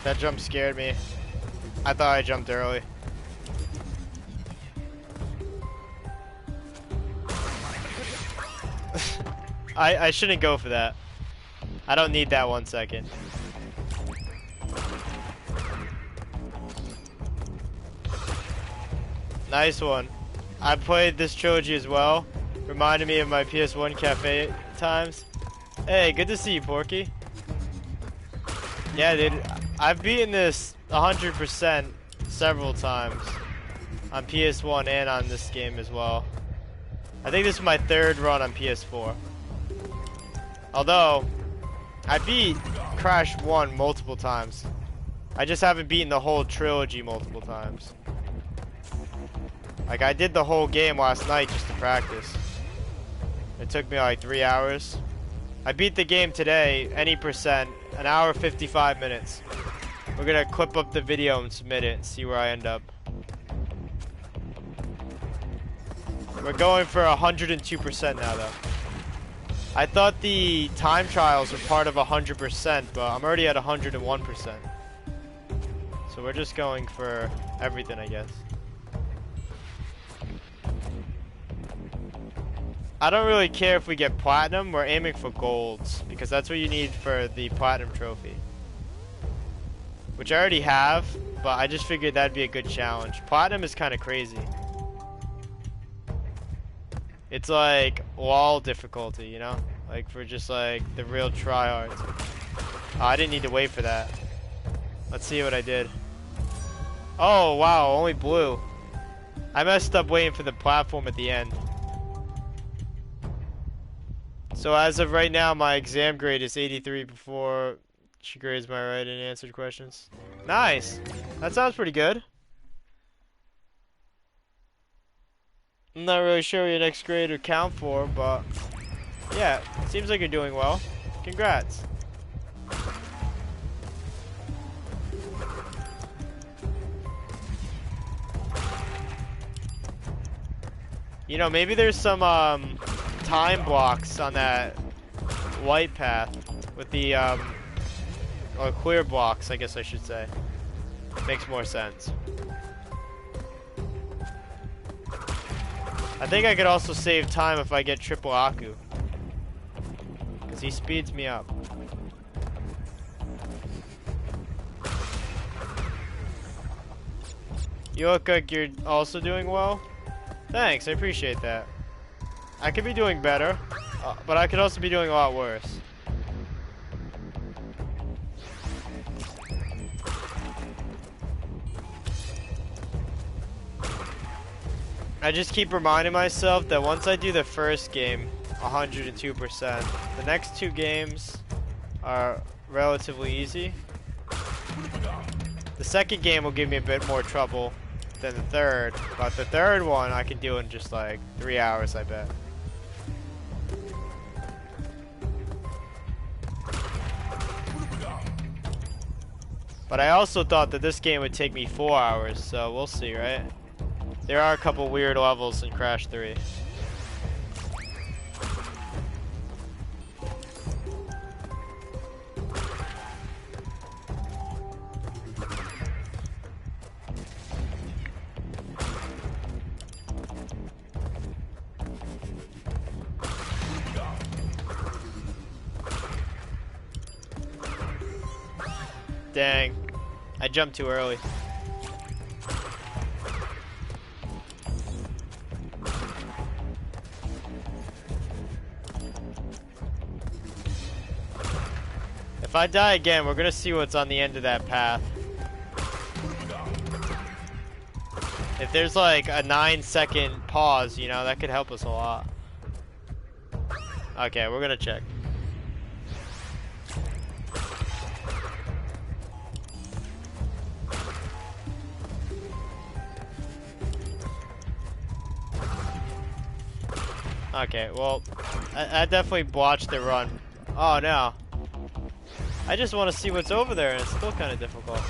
That jump scared me. I thought I jumped early. I shouldn't go for that. I don't need that 1 second. Nice one. I played this trilogy as well. Reminded me of my PS1 cafe times. Hey, good to see you, Porky. Yeah, dude. I've beaten this 100% several times on PS1 and on this game as well. I think this is my 3rd run on PS4. Although, I beat Crash 1 multiple times. I just haven't beaten the whole trilogy multiple times. Like, I did the whole game last night just to practice. It took me like 3 hours. I beat the game today, any percent, 1 hour 55 minutes. We're gonna clip up the video and submit it and see where I end up. We're going for 102% now though. I thought the time trials were part of 100%, but I'm already at 101%. So we're just going for everything, I guess. I don't really care if we get platinum, we're aiming for golds, because that's what you need for the platinum trophy. which I already have, but I just figured that'd be a good challenge. Platinum is kind of crazy. It's like wall difficulty, you know? Like for just like the real tryhards. Oh, I didn't need to wait for that. Let's see what I did. Oh, wow, only blue. I messed up waiting for the platform at the end. So as of right now, my exam grade is 83 before she grades my right and answered questions. Nice. That sounds pretty good. I'm not really sure what your next grade would count for, but yeah, seems like you're doing well. Congrats. You know, maybe there's some time blocks on that white path with the or clear blocks, I guess I should say. Makes more sense. I think I could also save time if I get triple Aku, because he speeds me up. You look like you're also doing well. Thanks, I appreciate that. I could be doing better, but I could also be doing a lot worse. I just keep reminding myself that once I do the first game 102%, the next two games are relatively easy. The second game will give me a bit more trouble than the third, but the third one I can do in just like 3 hours, I bet. But I also thought that this game would take me 4 hours, so we'll see, right? There are a couple weird levels in Crash 3. Dang, I jumped too early. If I die again, we're gonna see what's on the end of that path. If there's like a 9-second pause, you know, that could help us a lot. Okay, we're gonna check. Okay, well, I definitely watched it run. Oh no. I just want to see what's over there, and it's still kind of difficult.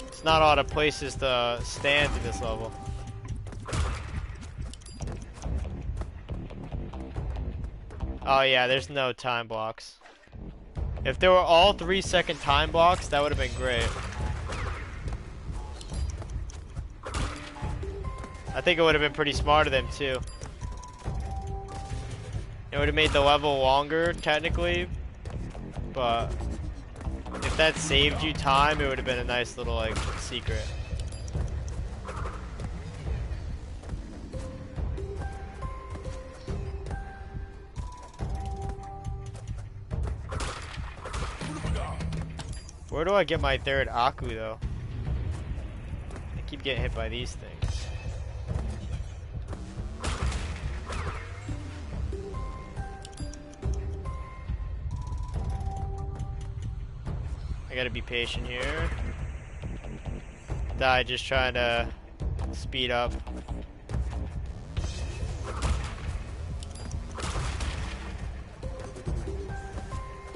It's not a lot of places to stand in this level. Oh yeah, there's no time blocks. If there were all 3-second time blocks, that would have been great. I think it would have been pretty smart of them too. It would have made the level longer, technically, but if that saved you time, it would have been a nice little, like, secret. Where do I get my third Aku, though? I keep getting hit by these things. I gotta be patient here. Die just trying to speed up.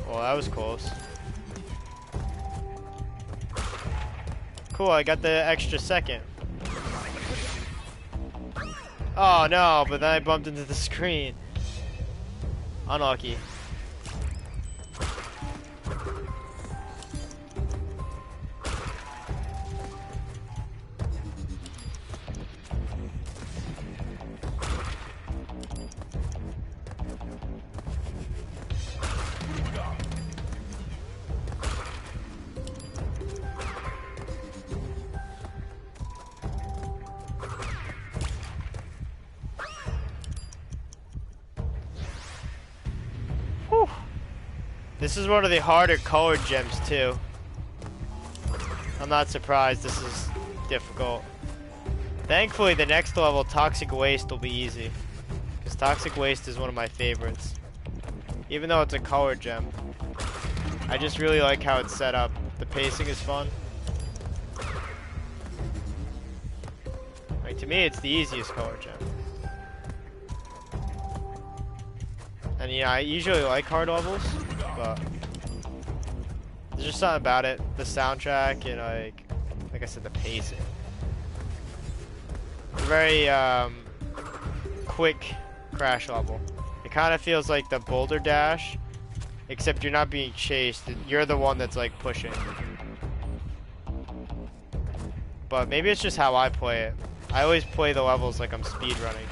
Well, that was close. Cool, I got the extra second. Oh no, but then I bumped into the screen. Unlucky. This is one of the harder colored gems too. I'm not surprised this is difficult. Thankfully, the next level, Toxic Waste, will be easy. Because Toxic Waste is one of my favorites. Even though it's a colored gem. I just really like how it's set up. The pacing is fun. Like, to me, it's the easiest colored gem. And yeah, I usually like hard levels, but there's just something about it. The soundtrack and like I said, the pacing. It's a very quick crash level. It kind of feels like the Boulder Dash, except you're not being chased. You're the one that's like pushing. But maybe it's just how I play it. I always play the levels like I'm speedrunning.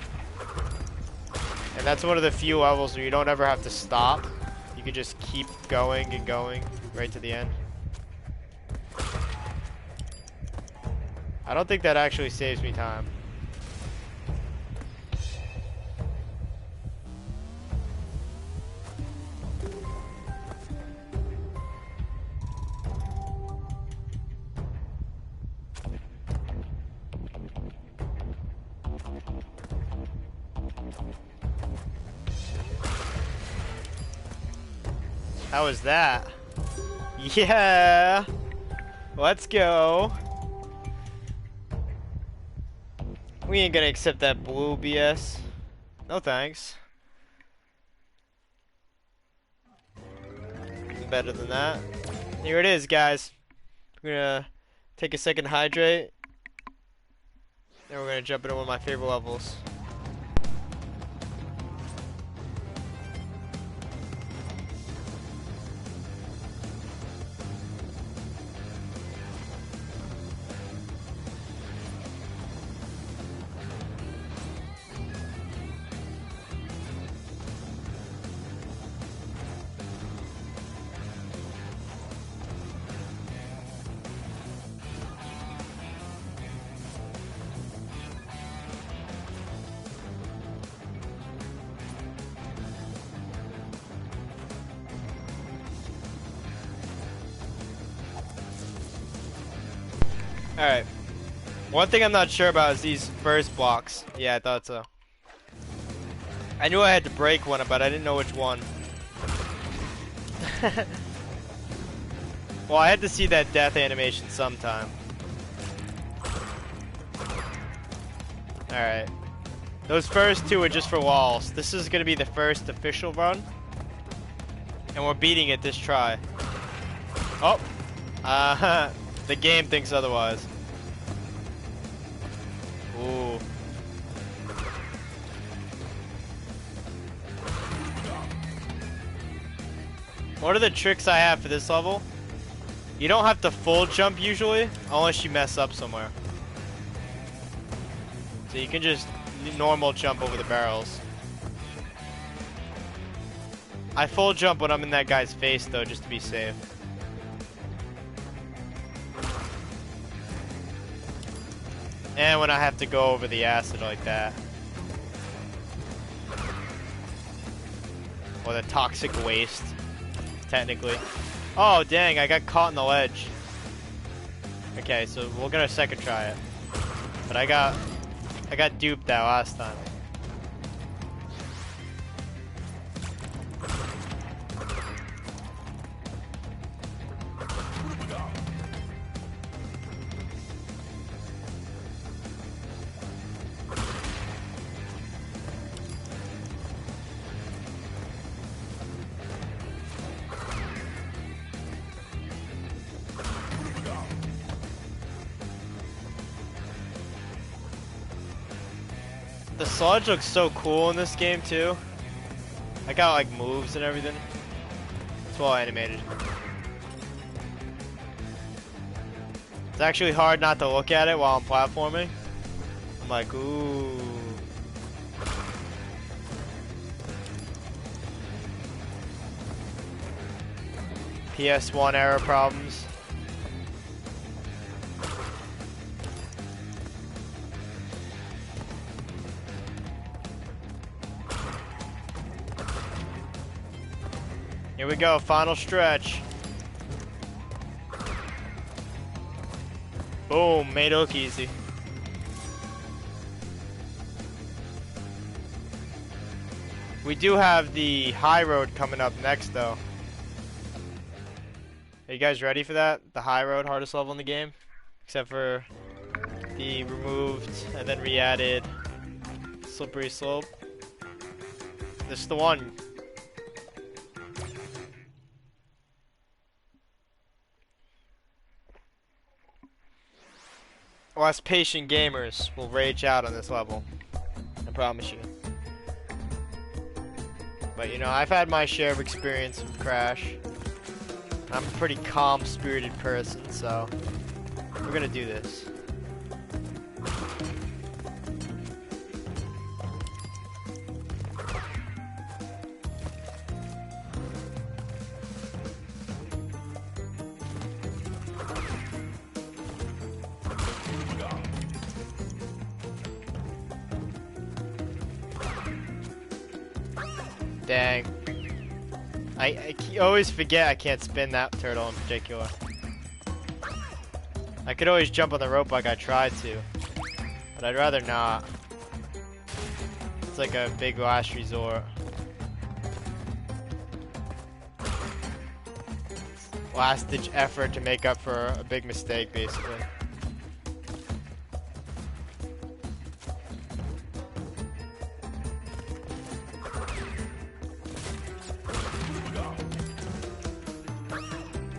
And that's one of the few levels where you don't ever have to stop. You can just keep going and going right to the end. I don't think that actually saves me time. How was that? Yeah! Let's go! We ain't gonna accept that blue BS. No thanks. Better than that. Here it is, guys. We're gonna take a second to hydrate. Then we're gonna jump into one of my favorite levels. Alright. One thing I'm not sure about is these first blocks. Yeah, I thought so. I knew I had to break one, but I didn't know which one. Well, I had to see that death animation sometime. Alright. Those first two are just for walls. This is gonna be the first official run. And we're beating it this try. Oh! The game thinks otherwise. Ooh. One of the tricks I have for this level, you don't have to full jump usually, unless you mess up somewhere. So you can just normal jump over the barrels. I full jump when I'm in that guy's face though, just to be safe. And when I have to go over the acid like that. Or the toxic waste, technically. Oh dang, I got caught in the ledge. Okay, so we're gonna second try it. But I got duped that last time. The sludge looks so cool in this game too. I got like moves and everything. It's well animated. It's actually hard not to look at it while I'm platforming. I'm like, ooh. PS1 era problems. Here we go, final stretch. Boom, made it look easy. We do have the high road coming up next, though. Are you guys ready for that? The high road, hardest level in the game? Except for the removed and then re-added slippery slope. This is the one. Us patient gamers will rage out on this level. I promise you. But you know, I've had my share of experience with Crash. I'm a pretty calm-spirited person, so we're gonna do this. Dang. I always forget I can't spin that turtle in particular. I could always jump on the rope like I tried to, but I'd rather not. It's like a big last resort. Last ditch effort to make up for a big mistake, basically.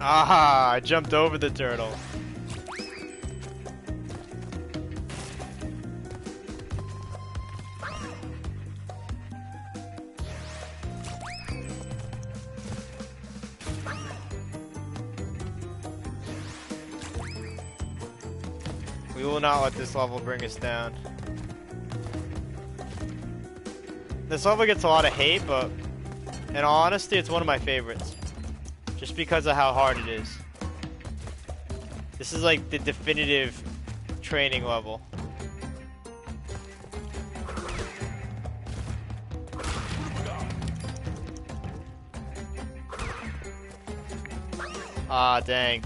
Aha! I jumped over the turtle. We will not let this level bring us down. This level gets a lot of hate, but in all honesty, it's one of my favorites. Just because of how hard it is. This is like the definitive training level. Ah, dang.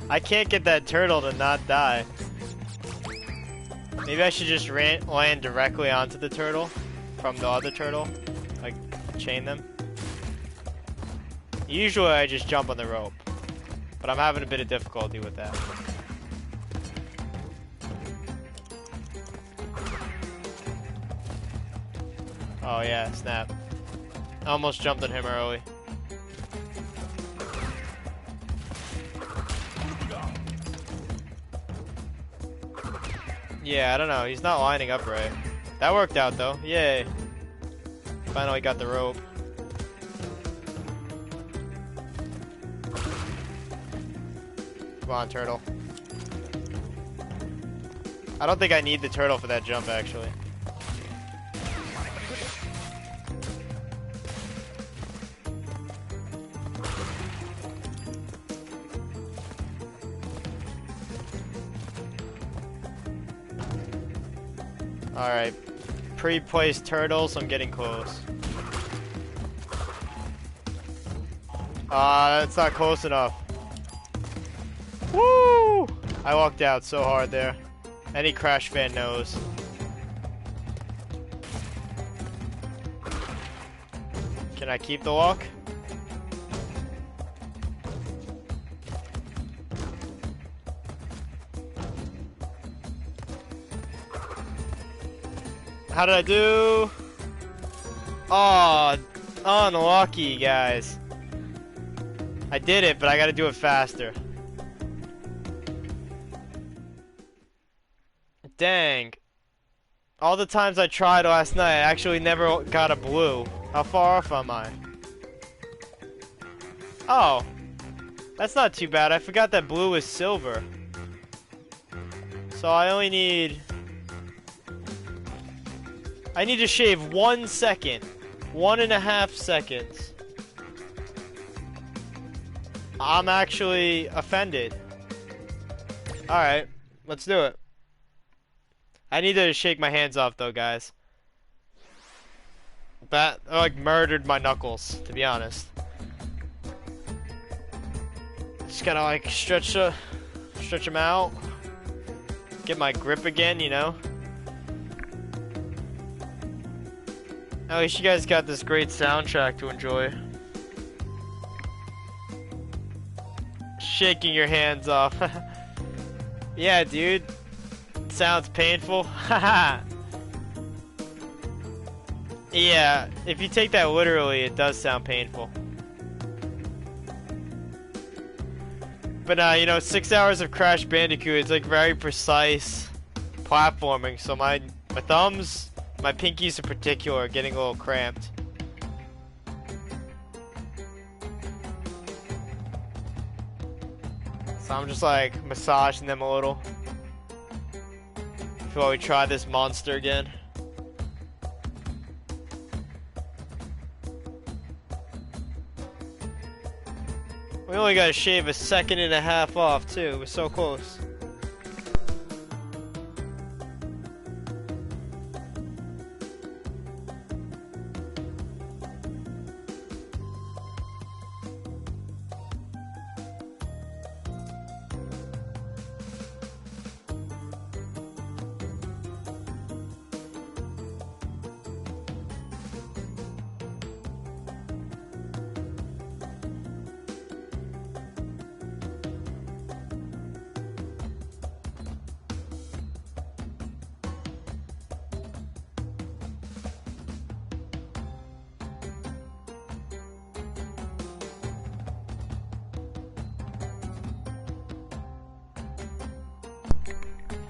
I can't get that turtle to not die. Maybe I should just land directly onto the turtle from the other turtle. Like, chain them. Usually I just jump on the rope, but I'm having a bit of difficulty with that. Oh yeah, snap. I almost jumped on him early. Yeah, I don't know. He's not lining up right. That worked out though. Yay. Finally got the rope. Come on, turtle. I don't think I need the turtle for that jump, actually. Alright. Pre-placed turtles, I'm getting close. That's not close enough. Woo! I walked out so hard there. Any Crash fan knows. Can I keep the walk? How did I do? Oh, unlucky, guys. I did it, but I gotta do it faster. Dang. All the times I tried last night, I actually never got a blue. How far off am I? Oh, that's not too bad. I forgot that blue is silver. So I only need... I need to shave 1 second. 1.5 seconds. I'm actually offended. Alright, let's do it. I need to shake my hands off though, guys. That like murdered my knuckles, to be honest. Just gotta like stretch them out. Get my grip again, you know. At least you guys got this great soundtrack to enjoy. Shaking your hands off. Yeah, dude. Sounds painful. Haha. Yeah, if you take that literally, it does sound painful. But you know, 6 hours of Crash Bandicoot, it's like very precise platforming, so my thumbs, my pinkies in particular, are getting a little cramped. So I'm just like massaging them a little before we try this monster again. We only gotta shave 1.5 seconds off too. We're so close.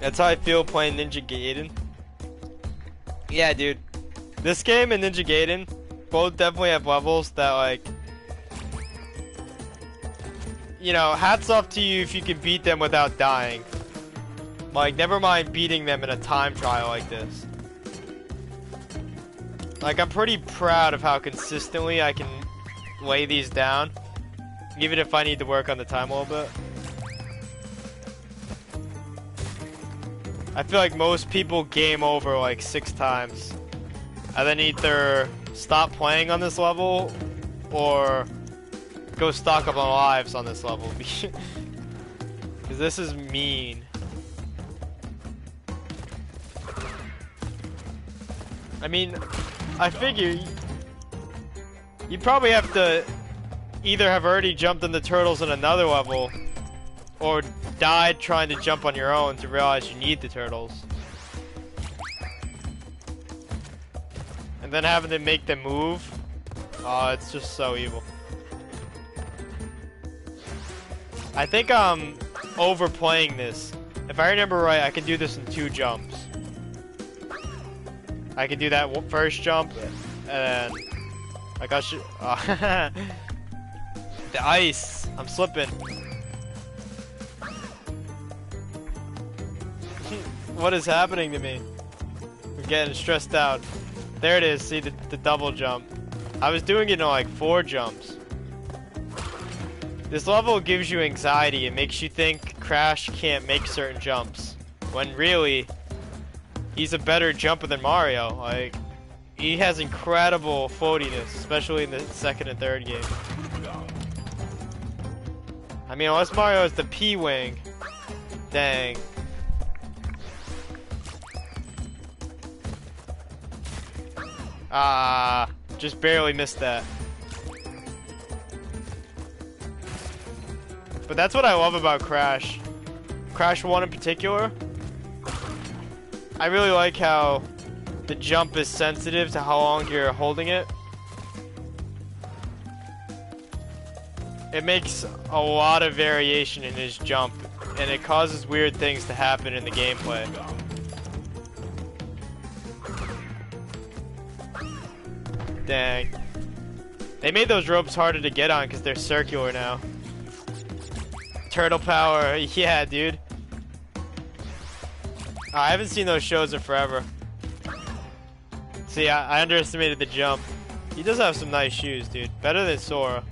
That's how I feel playing Ninja Gaiden. Yeah, dude. This game and Ninja Gaiden both definitely have levels that, like, you know, hats off to you if you can beat them without dying. Like, never mind beating them in a time trial like this. Like, I'm pretty proud of how consistently I can lay these down, even if I need to work on the time a little bit. I feel like most people game over like 6 times and then either stop playing on this level or go stock up on lives on this level. Because this is mean. I mean, I figure you probably have to either have already jumped on the turtles in another level or died trying to jump on your own to realize you need the turtles. And then having to make them move. Oh, it's just so evil. I think I'm overplaying this. If I remember right, I can do this in 2 jumps. I can do that first jump, and like I should. The ice. I'm slipping. What is happening to me? I'm getting stressed out. There it is. See the double jump. I was doing it in like 4 jumps. This level gives you anxiety. It makes you think Crash can't make certain jumps, when really he's a better jumper than Mario. Like, he has incredible floatiness, especially in the 2nd and 3rd game. I mean, unless Mario has the P-Wing. Dang. Just barely missed that. But that's what I love about Crash. Crash 1 in particular. I really like how the jump is sensitive to how long you're holding it. It makes a lot of variation in his jump, and it causes weird things to happen in the gameplay. Dang. They made those ropes harder to get on because they're circular now. Turtle power, yeah, dude. Oh, I haven't seen those shows in forever. See, I underestimated the jump. He does have some nice shoes, dude. Better than Sora.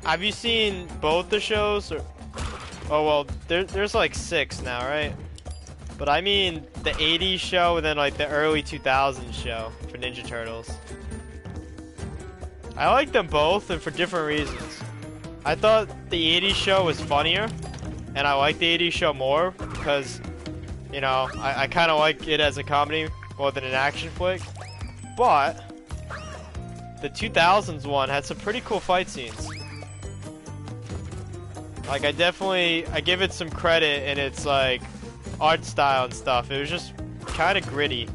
Have you seen both the shows? Or... Oh, well, there's like 6 now, right? But I mean the 80s show and then like the early 2000s show for Ninja Turtles. I like them both and for different reasons. I thought the 80s show was funnier and I like the 80s show more because, you know, I kind of like it as a comedy more than an action flick. But the 2000s one had some pretty cool fight scenes. Like I give it some credit in its like art style and stuff. It was just kind of gritty.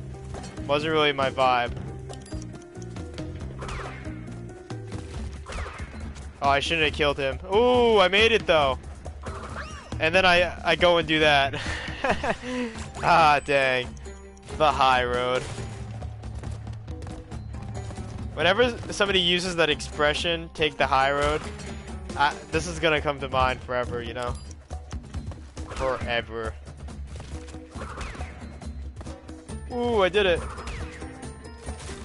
Wasn't really my vibe. Oh, I shouldn't have killed him. Ooh, I made it though. And then I go and do that. Ah, dang. The high road. Whenever somebody uses that expression, take the high road, this is gonna come to mind forever, you know? Forever. Ooh, I did it.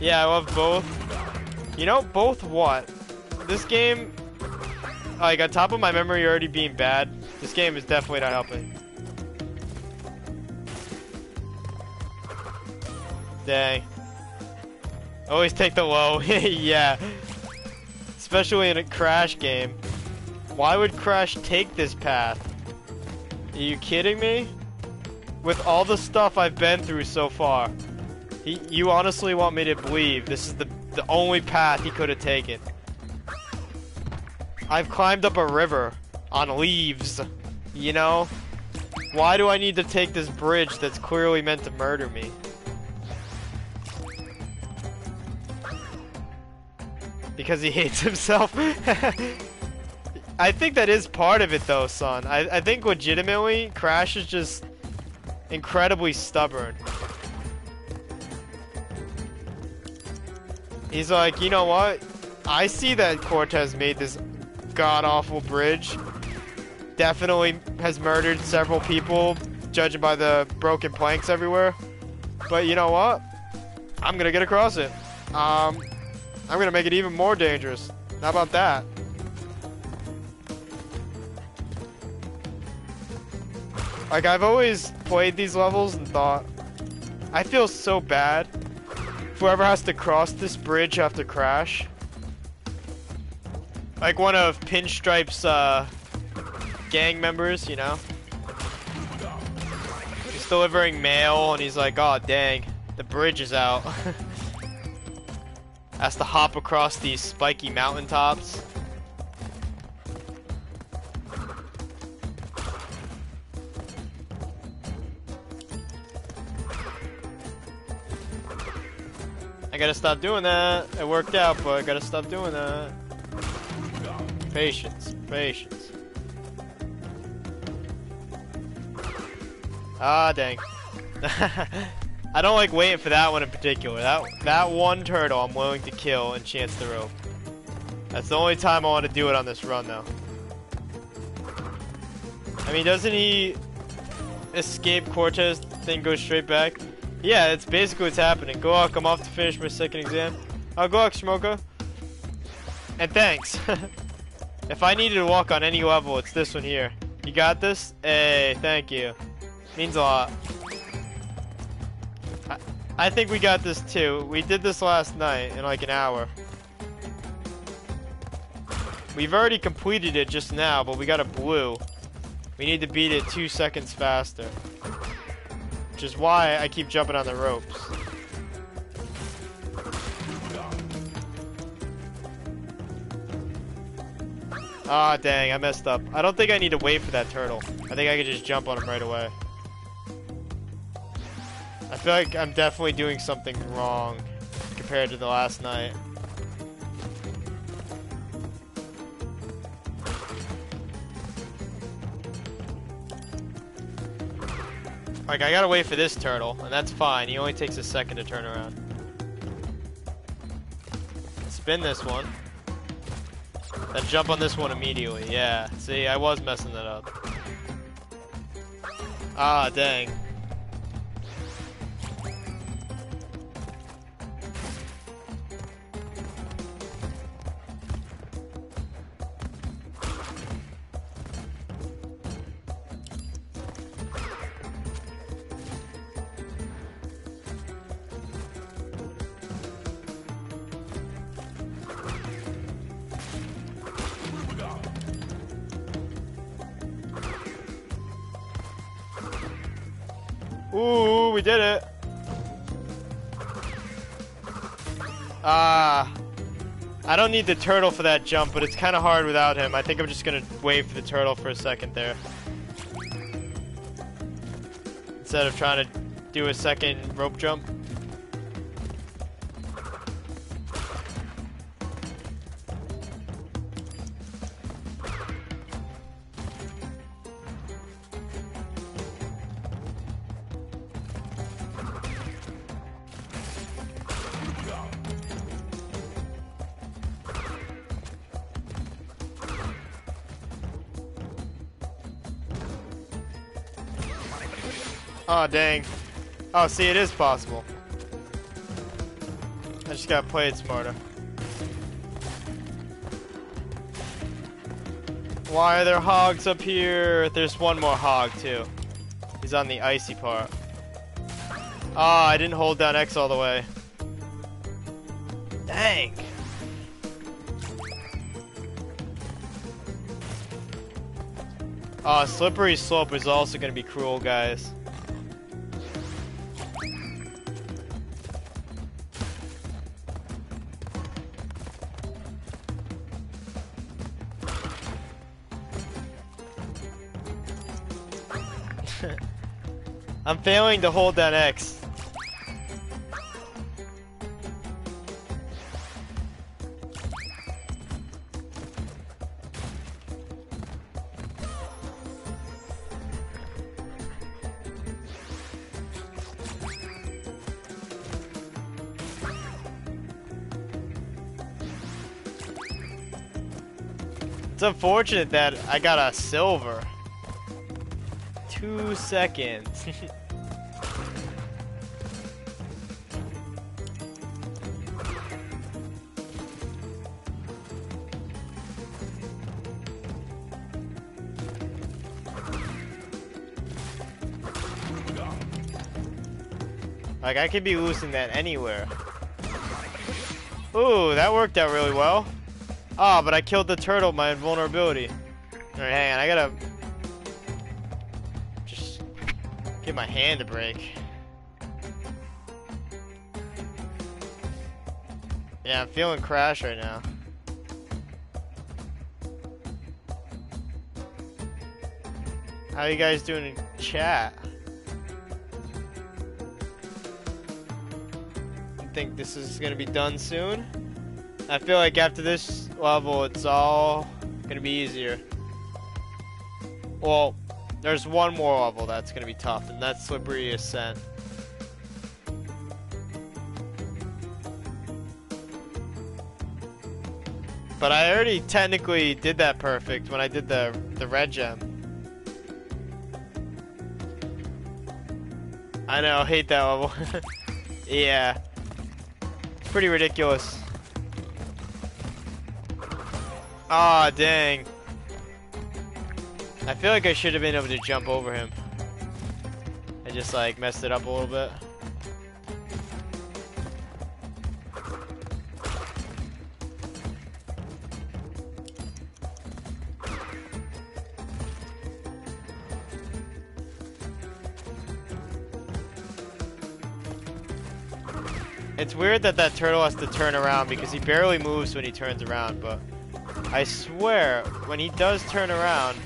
Yeah, I love both. You know, both what? This game, like, on top of my memory already being bad, this game is definitely not helping. Dang. Always take the low. Yeah. Especially in a Crash game. Why would Crash take this path? Are you kidding me? With all the stuff I've been through so far, you honestly want me to believe this is the only path he could have taken? I've climbed up a river on leaves, you know? Why do I need to take this bridge that's clearly meant to murder me? Because he hates himself? I think that is part of it though, son. I think legitimately, Crash is just incredibly stubborn. He's like, you know what? I see that Cortez made this god-awful bridge. Definitely has murdered several people, judging by the broken planks everywhere. But you know what? I'm gonna get across it. I'm gonna make it even more dangerous. How about that? Like, I've always played these levels and thought, I feel so bad for whoever has to cross this bridge after Crash. Like one of Pinstripe's gang members, you know? He's delivering mail and he's like, oh dang, the bridge is out. Has to hop across these spiky mountaintops. I gotta stop doing that. It worked out, but I gotta stop doing that. Patience, patience. Ah, dang. I don't like waiting for that one in particular. That one turtle I'm willing to kill and chance the rope. That's the only time I want to do it on this run, though. I mean, doesn't he escape Cortez, then go straight back? Yeah, that's basically what's happening. Go out, I'm off to finish my second exam. Oh, go out, Smoker. And thanks. If I needed to walk on any level, it's this one here. You got this? Hey, thank you. Means a lot. I think we got this too. We did this last night in like an hour. We've already completed it just now, but we got a blue. We need to beat it 2 seconds faster. Which is why I keep jumping on the ropes. Ah, dang, I messed up. I don't think I need to wait for that turtle. I think I can just jump on him right away. I feel like I'm definitely doing something wrong compared to the last night. Like, I gotta wait for this turtle, and that's fine. He only takes a second to turn around. spin this one. Then jump on this one immediately. Yeah, see, I was messing that up. Ah, dang. Ooh, we did it. I don't need the turtle for that jump, but it's kind of hard without him. I think I'm just gonna wait for the turtle for a second there. Instead of trying to do a second rope jump. Oh, dang. Oh, see, it is possible. I just gotta play it smarter. Why are there hogs up here? There's one more hog, too. He's on the icy part. Ah, I didn't hold down X all the way. Dang. Slippery slope is also gonna be cruel, guys. I'm failing to hold down X. It's unfortunate that I got a silver. 2 seconds. Like, I could be losing that anywhere. Ooh, that worked out really well. Ah, but I killed the turtle, my invulnerability. Alright, hang on, I gotta just get my hand to break. Yeah, I'm feeling Crash right now. How you guys doing in chat? Think this is gonna be done soon. I feel like after this level it's all gonna be easier. Well, there's one more level that's gonna be tough, and that's Slippery Ascent. But I already technically did that perfect when I did the red gem. I know, hate that level. Yeah. Pretty ridiculous. Ah, dang. I feel like I should have been able to jump over him. I just like messed it up a little bit. It's weird that that turtle has to turn around because he barely moves when he turns around, but I swear, when he does turn around,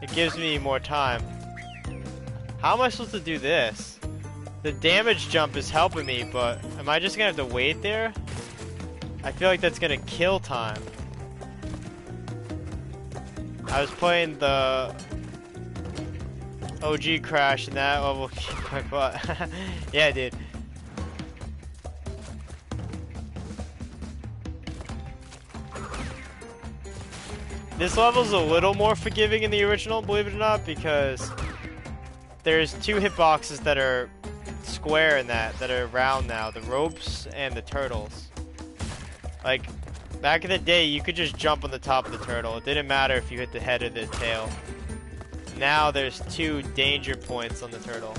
it gives me more time. How am I supposed to do this? The damage jump is helping me, but am I just gonna have to wait there? I feel like that's gonna kill time. I was playing the OG Crash and that level kicked my butt. Yeah, dude. This level's a little more forgiving in the original, believe it or not, because there's 2 hitboxes that are square in that are round now. The ropes and the turtles. Like, back in the day, you could just jump on the top of the turtle. It didn't matter if you hit the head or the tail. Now there's 2 danger points on the turtle.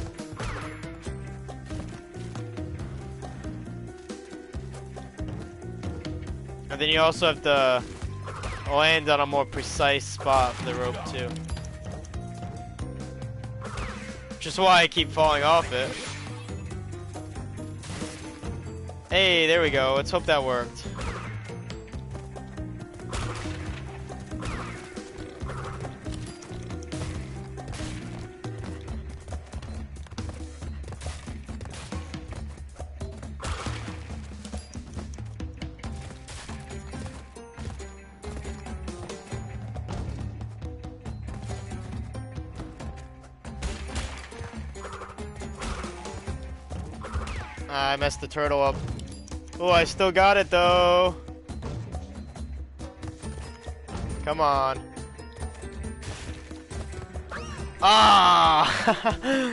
And then you also have to land on a more precise spot for the rope too. Which is why I keep falling off it. Hey, there we go. Let's hope that worked. I messed the turtle up. Oh, I still got it though. Come on. Ah!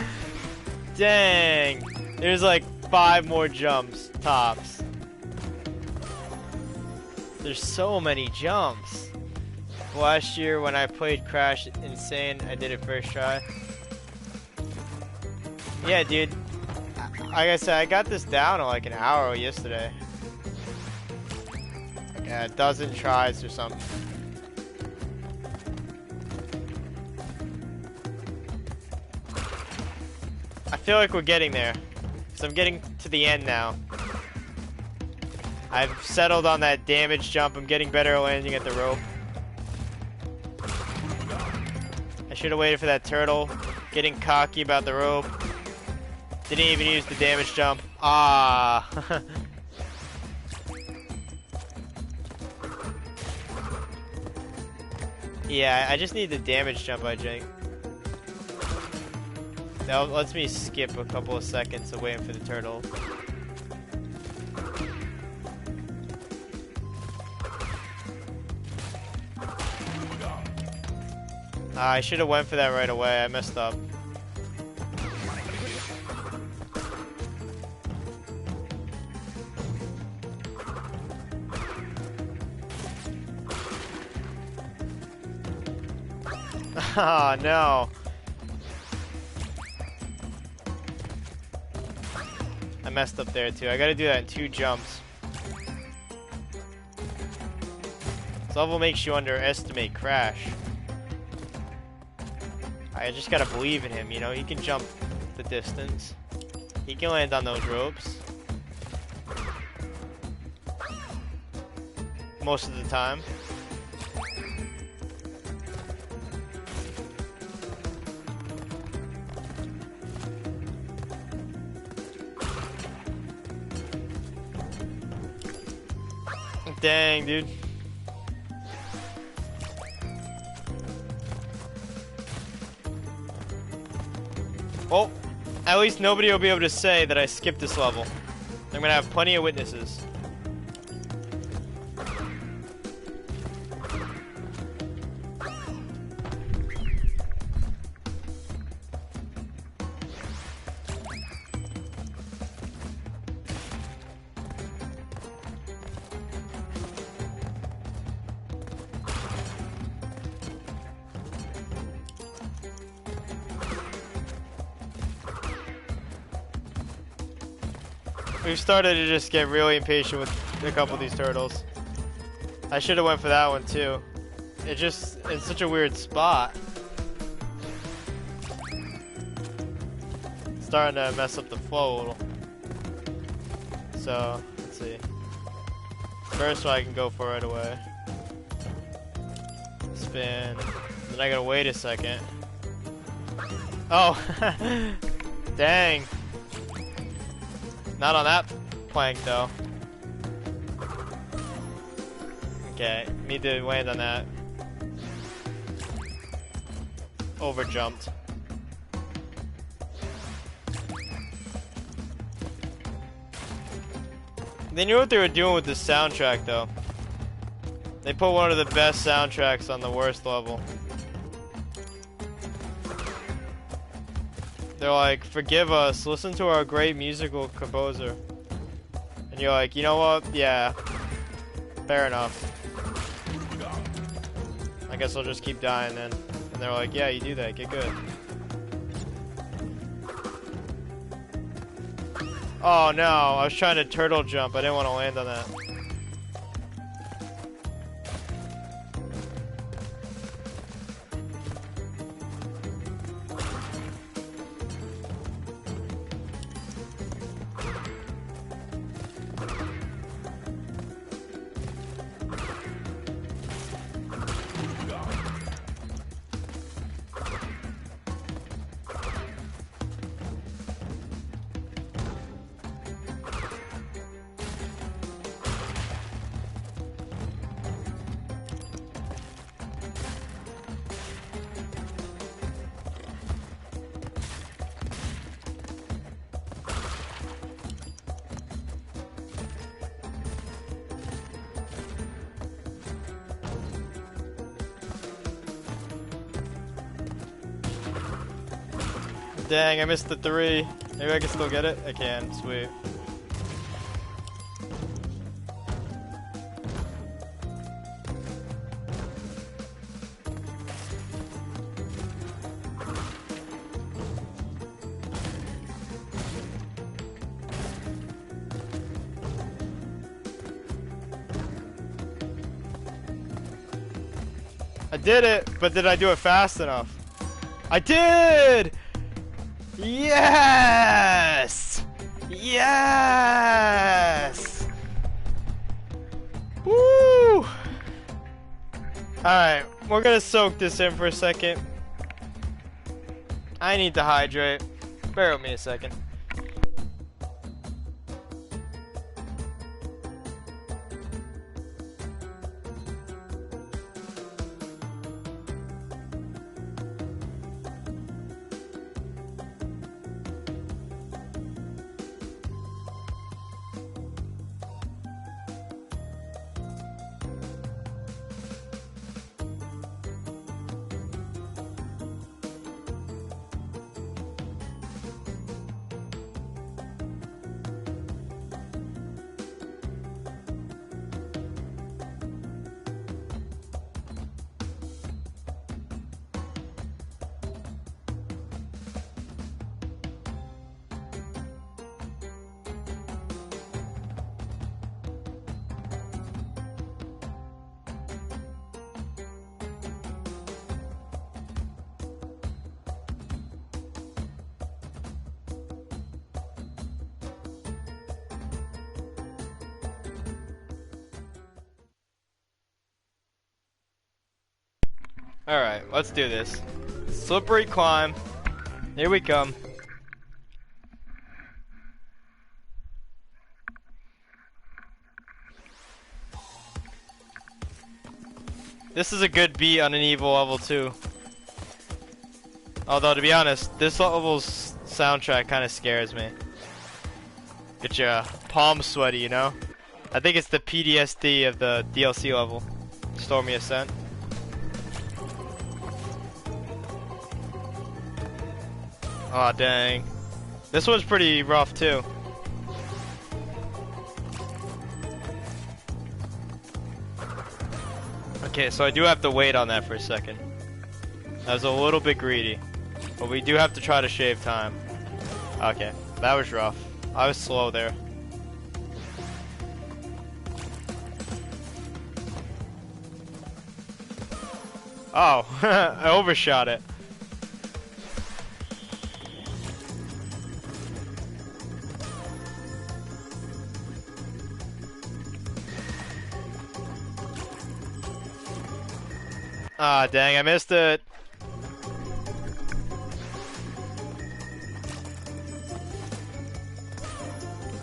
Dang. There's like 5 more jumps, tops. There's so many jumps. Last year when I played Crash N Sane, I did it first try. Yeah, dude. Like I said, I got this down in like an hour yesterday. Like a dozen tries or something. I feel like we're getting there. So I'm getting to the end now. I've settled on that damage jump. I'm getting better at landing at the rope. I should have waited for that turtle. Getting cocky about the rope. Didn't even use the damage jump. Ah. Yeah, I just need the damage jump, I think. That lets me skip a couple of seconds of waiting for the turtle. I should have went for that right away. I messed up. Oh no. I messed up there too. I gotta do that in 2 jumps. This level makes you underestimate Crash. I just gotta believe in him, you know? He can jump the distance. He can land on those ropes. Most of the time. Dang, dude. Well, at least nobody will be able to say that I skipped this level. I'm gonna have plenty of witnesses. We've started to just get really impatient with a couple of these turtles. I should have went for that one too. It's such a weird spot. It's starting to mess up the flow a little. So, let's see. First one I can go for right away. Spin. Then I gotta wait a second. Oh! Dang. Not on that plank though. Okay, need to land on that. Over jumped. They knew what they were doing with the soundtrack though. They put one of the best soundtracks on the worst level. They're like, forgive us, listen to our great musical composer. And you're like, you know what? Yeah, fair enough. I guess I'll just keep dying then. And they're like, yeah, you do that, get good. Oh no, I was trying to turtle jump, I didn't want to land on that. Dang, I missed the 3. Maybe I can still get it? I can, sweet. I did it, but did I do it fast enough? I did! Yes! Yes! Woo! Alright, we're gonna soak this in for a second. I need to hydrate. Bear with me a second. Alright, let's do this. Slippery climb. Here we come. This is a good beat on an evil level too. Although to be honest, this level's soundtrack kind of scares me. Get your palms sweaty, you know? I think it's the PTSD of the DLC level. Stormy Ascent. Aw, oh, dang. This one's pretty rough, too. Okay, so I do have to wait on that for a second. That was a little bit greedy. But we do have to try to shave time. Okay, that was rough. I was slow there. Oh, I overshot it. Ah, dang, I missed it.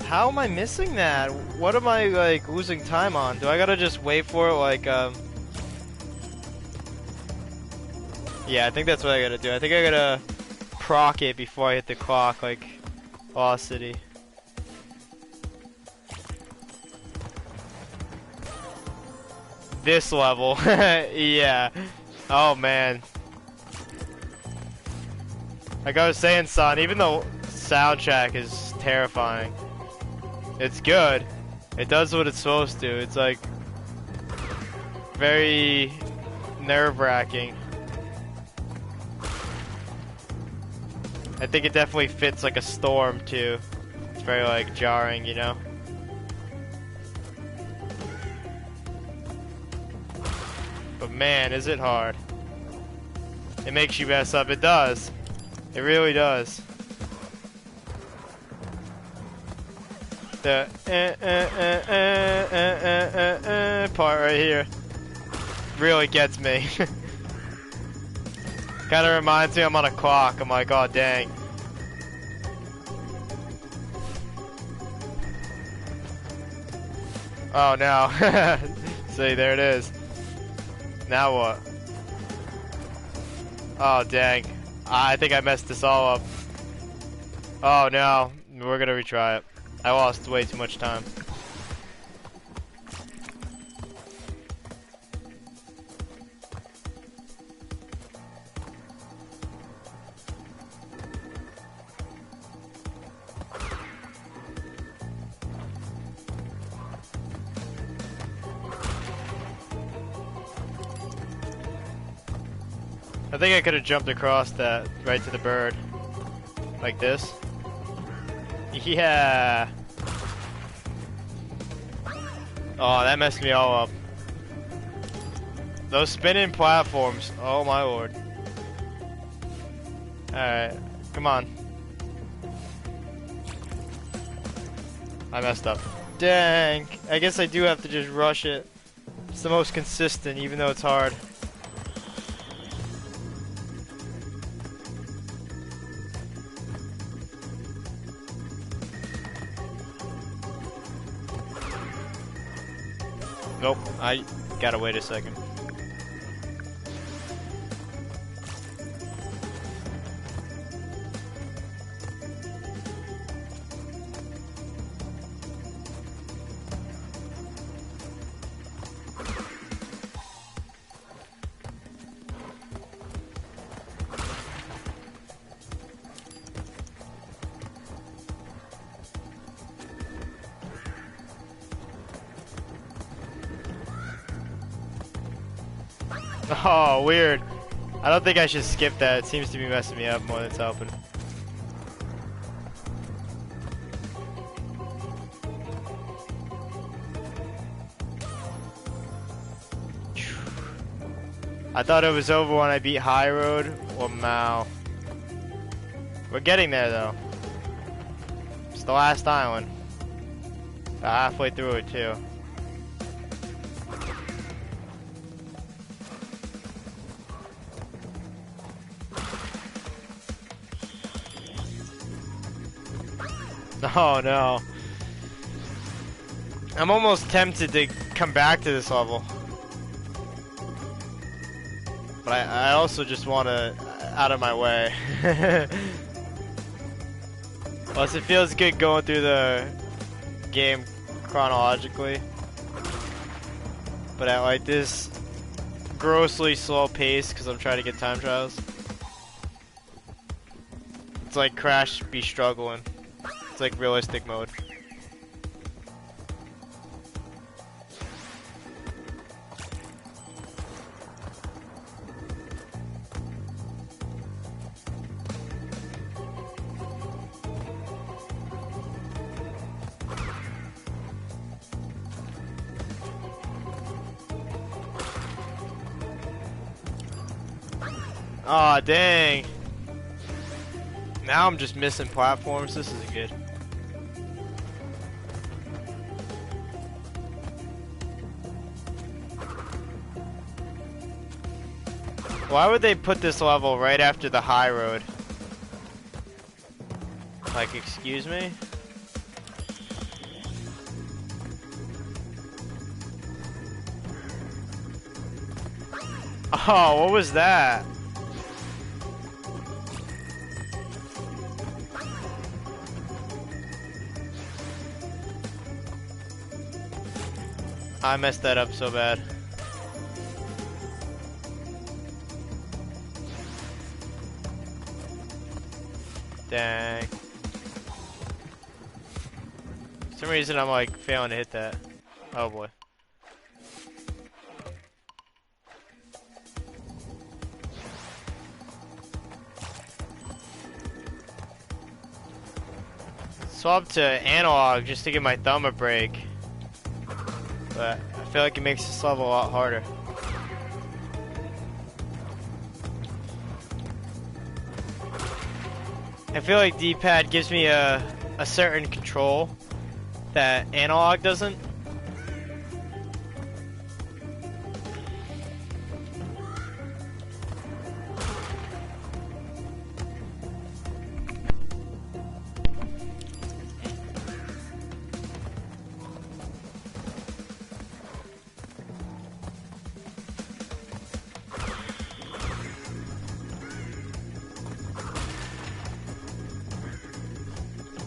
How am I missing that? What am I, like, losing time on? Do I gotta just wait for it, like, Yeah, I think that's what I gotta do. I think I gotta proc it before I hit the clock, like, velocity. this level. Yeah. Oh man. Like I was saying, son, even though soundtrack is terrifying, it's good. It does what it's supposed to. It's like very nerve-wracking. I think it definitely fits like a storm too. It's very like jarring, you know? But man, is it hard. It makes you mess up. It does. It really does. The part right here really gets me. Kind of reminds me I'm on a clock. I'm like, oh dang. Oh no. See, there it is. Now what? Oh dang. I think I messed this all up. Oh no. We're gonna retry it. I lost way too much time. I think I could have jumped across that right to the bird. Like this. Yeah. Oh, that messed me all up. Those spinning platforms. Oh my lord. Alright. Come on. I messed up. Dang. I guess I do have to just rush it. It's the most consistent, even though it's hard. Nope, I gotta wait a second. Oh, weird. I don't think I should skip that. It seems to be messing me up more than it's helping. I thought it was over when I beat High Road or Mao. We're getting there though. It's the last island. Halfway through it too. Oh no. I'm almost tempted to come back to this level. But I also just want to out of my way. Plus it feels good going through the game chronologically. But at like this grossly slow pace because I'm trying to get time trials. It's like Crash be struggling. It's like realistic mode. Aw, dang. Now I'm just missing platforms. This isn't good. Why would they put this level right after the high road? Like, excuse me? Oh, what was that? I messed that up so bad. Dang. For some reason I'm like failing to hit that. Oh boy. Swap to analog just to give my thumb a break. But I feel like it makes this level a lot harder. I feel like D-pad gives me a certain control that analog doesn't.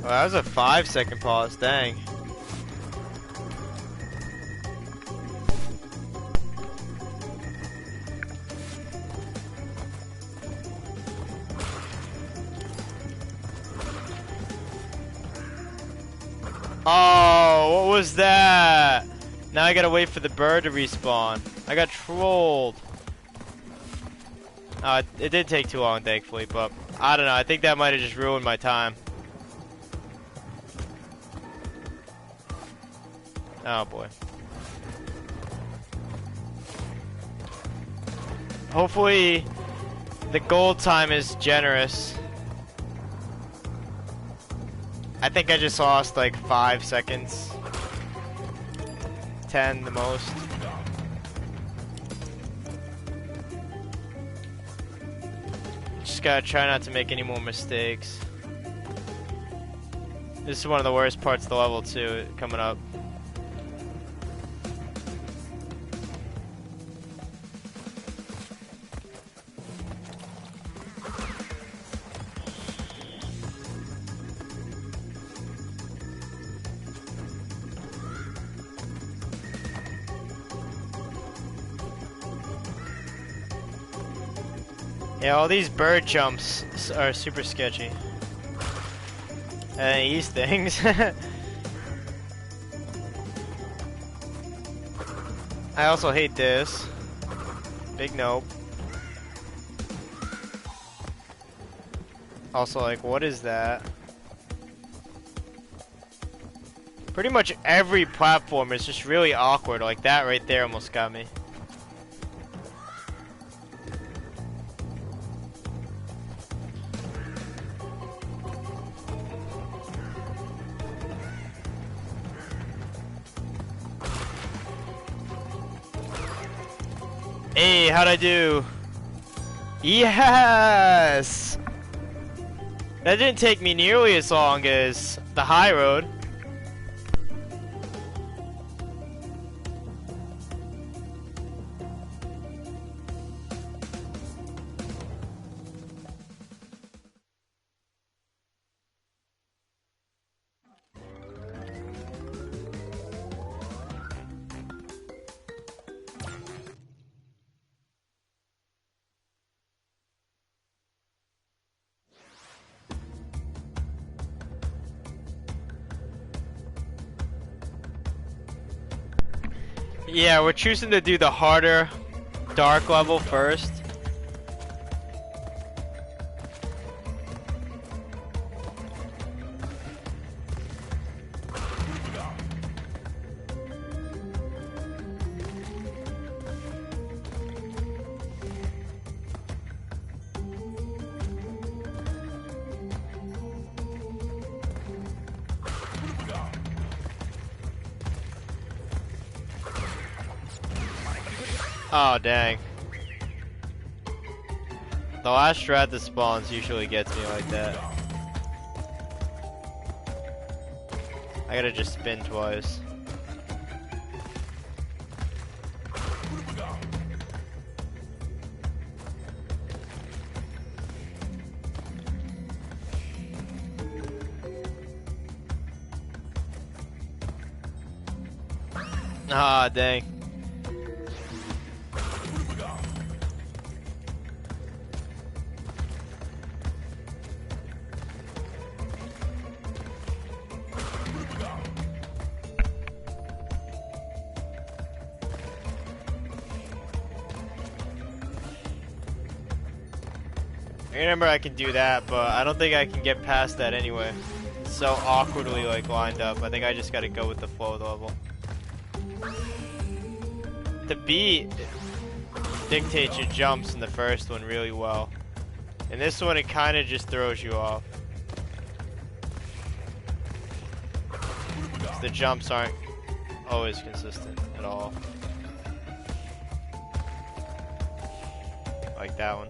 Well, that was a 5-second pause, dang. Oh, what was that? Now I gotta wait for the bird to respawn. I got trolled. It did take too long, thankfully, but I don't know. I think that might have just ruined my time. Oh boy. Hopefully the gold time is generous. I think I just lost like 5 seconds. 10 the most. Just gotta try not to make any more mistakes. This is one of the worst parts of the level too, coming up. Yeah, all these bird jumps are super sketchy. And these things. I also hate this. Big nope. Also, like, what is that? Pretty much every platform is just really awkward. Like that right there almost got me. Hey, how'd I do? Yes! That didn't take me nearly as long as the high road. Yeah, we're choosing to do the harder dark level first. Oh, dang. The last strat that spawns usually gets me like that. I gotta just spin twice. Ah, dang. I remember I can do that, but I don't think I can get past that anyway. It's so awkwardly like lined up. I think I just gotta go with the flow of the level. The beat dictates your jumps in the first one really well. In this one, it kind of just throws you off. The jumps aren't always consistent at all. Like that one.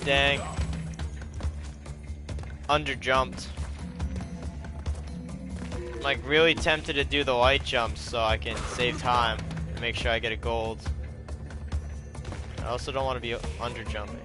Dang. Underjumped. I'm like really tempted to do the light jumps so I can save time and make sure I get a gold. I also don't want to be underjumping.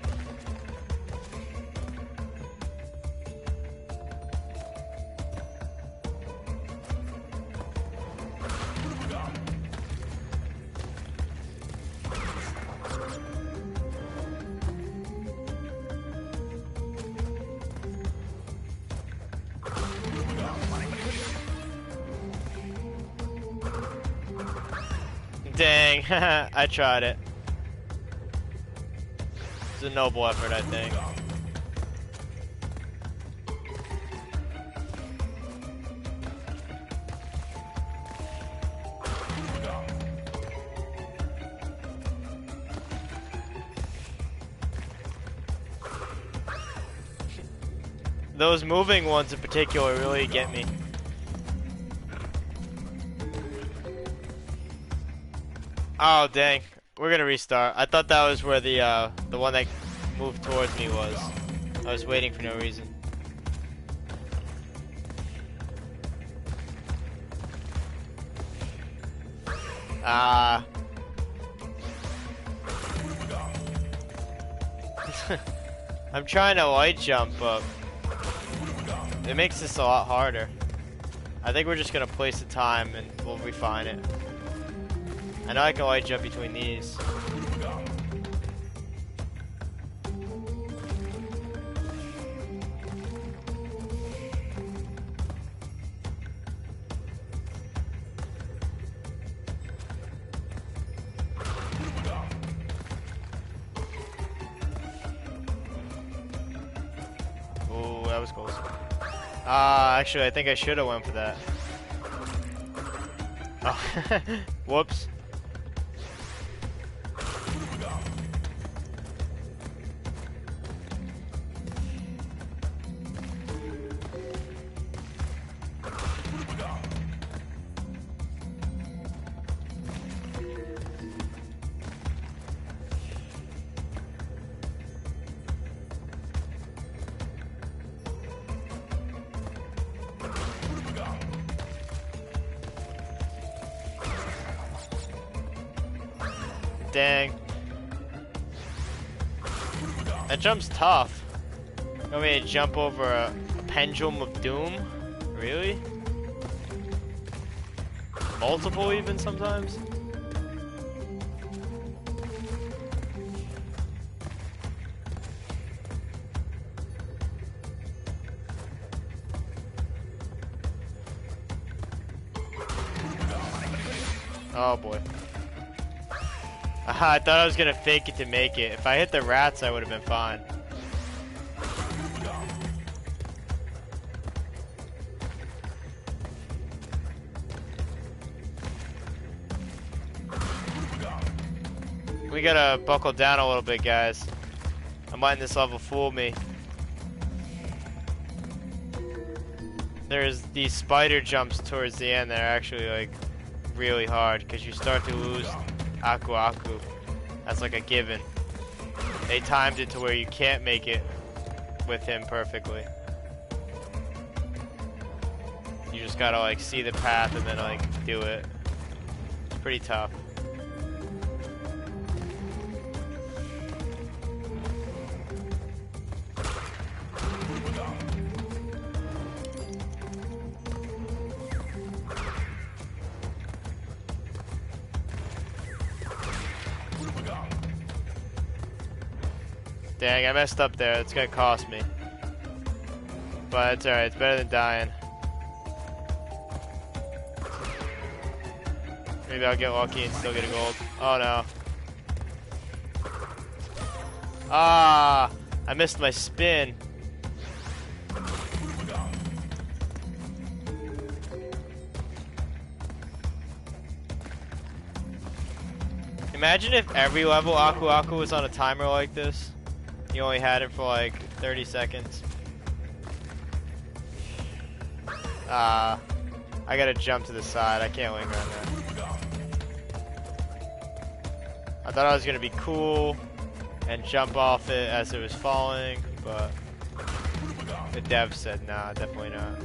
Dang, I tried it. It's a noble effort, I think. Those moving ones in particular really get me. Oh dang, we're gonna restart. I thought that was where the one that moved towards me was. I was waiting for no reason. I'm trying to light jump, but it makes this a lot harder. I think we're just gonna place the time and we'll refine it. I know I can light jump between these. Oh, that was close. Actually, I think I should have went for that. Oh, whoops. Dang. That jump's tough. You want me to jump over a pendulum of doom? Really? Multiple even sometimes? Oh boy. I thought I was gonna fake it to make it. If I hit the rats, I would have been fine. We gotta buckle down a little bit, guys. I'm letting this level fool me. There's these spider jumps towards the end that are actually like really hard because you start to lose Aku Aku. That's like a given. They timed it to where you can't make it with him perfectly. You just gotta like see the path and then like do it. It's pretty tough. Dang, I messed up there. It's gonna cost me. But it's alright, it's better than dying. Maybe I'll get lucky and still get a gold. Oh no. Ah, I missed my spin. Imagine if every level Aku Aku was on a timer like this. You only had it for like 30 seconds. I gotta jump to the side. I can't linger on that. I thought I was gonna be cool and jump off it as it was falling, but the dev said nah, definitely not.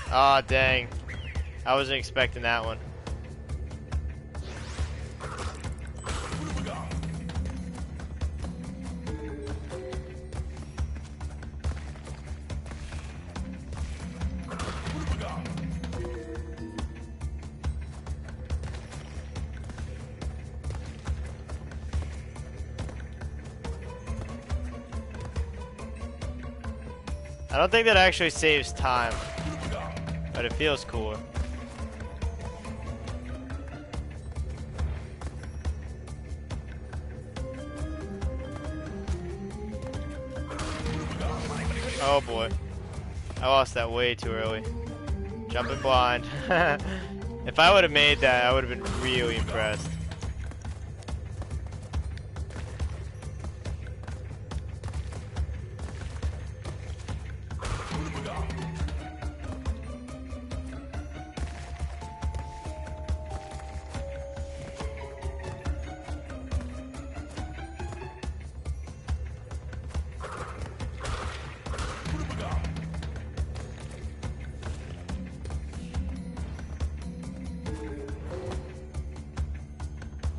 Aw, dang. I wasn't expecting that one. I don't think that actually saves time, but it feels cooler. Oh boy. I lost that way too early. Jumping blind. If I would have made that, I would have been really impressed.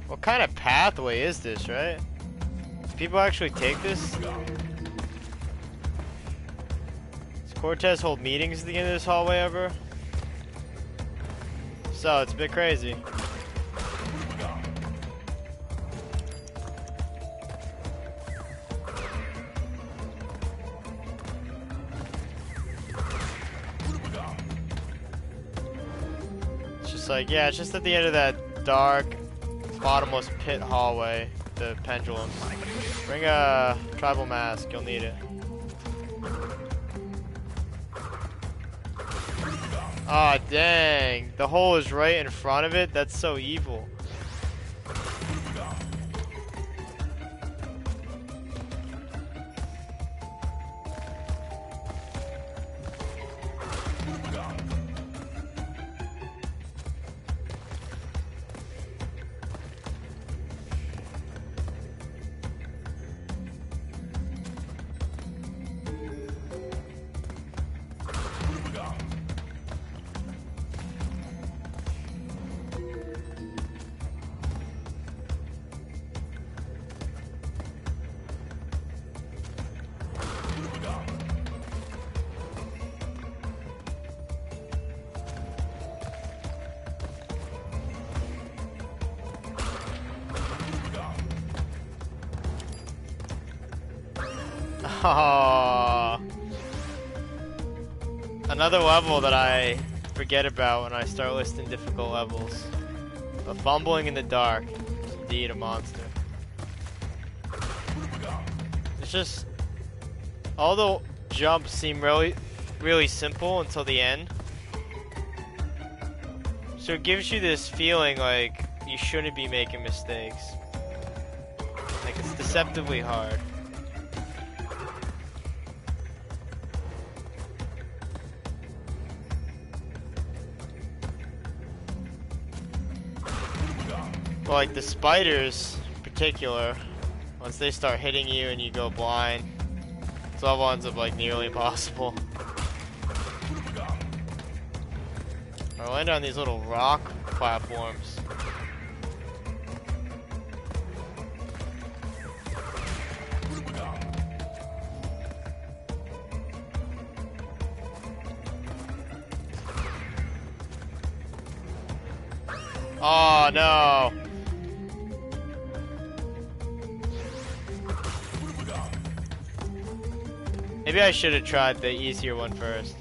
What kind of pathway is this, right? Do people actually take this? Does Cortez hold meetings at the end of this hallway ever? So, it's a bit crazy. It's just like, yeah, it's just at the end of that dark bottomless pit hallway, the pendulum. Bring a tribal mask, you'll need it. Aw, dang. The hole is right in front of it? That's so evil. Oh, another level that I forget about when I start listing difficult levels. But fumbling in the dark is indeed a monster. It's just, all the jumps seem really simple until the end. So it gives you this feeling like you shouldn't be making mistakes. Like it's deceptively hard. Well, like the spiders in particular, once they start hitting you and you go blind, this level ends up like nearly impossible. I land on these little rock platforms. Oh no! Maybe I should have tried the easier one first.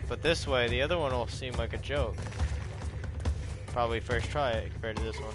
But this way, the other one will seem like a joke. Probably first try it compared to this one.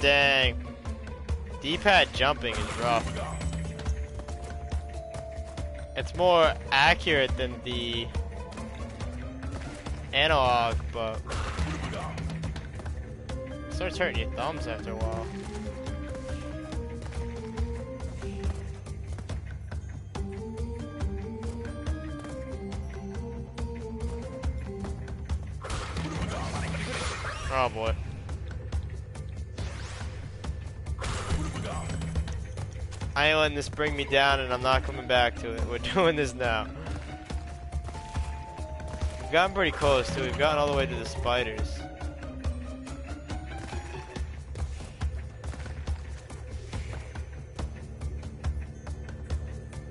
Dang. D-pad jumping is rough. It's more accurate than the analog, but it starts hurting your thumbs after a while. Oh boy. I ain't letting this bring me down, and I'm not coming back to it. We're doing this now. We've gotten pretty close too. We've gotten all the way to the spiders.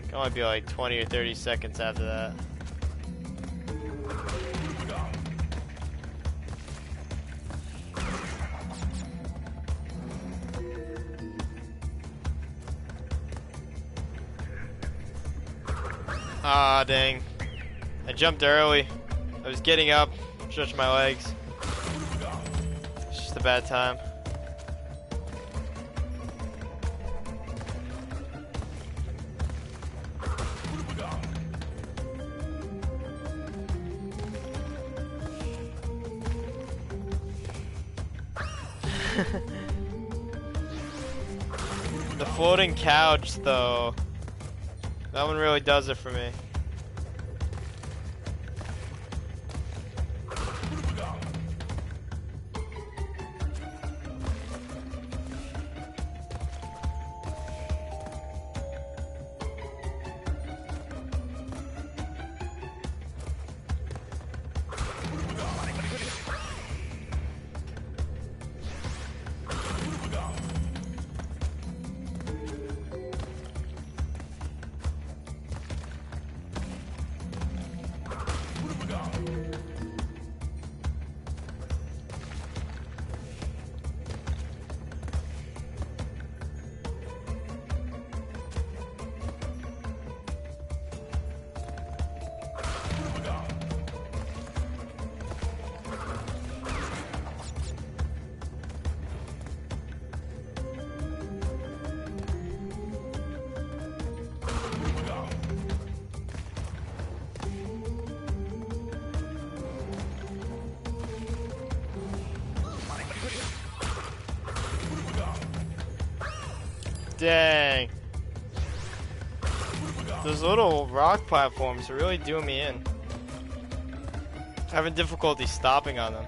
Can only be like 20 or 30 seconds after that. Ah, dang. I jumped early. I was getting up, stretching my legs. It's just a bad time. The floating couch, though. That one really does it for me. Dang. Those little rock platforms are really doing me in. Having difficulty stopping on them.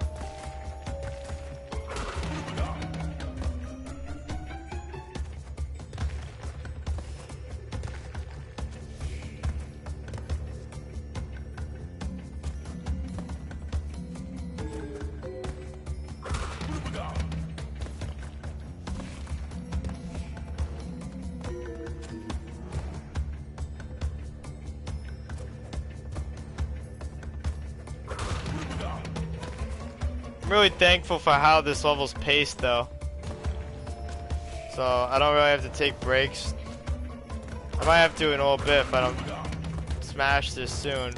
I'm really thankful for how this level's paced though. So I don't really have to take breaks. I might have to in a little bit if I don't smash this soon.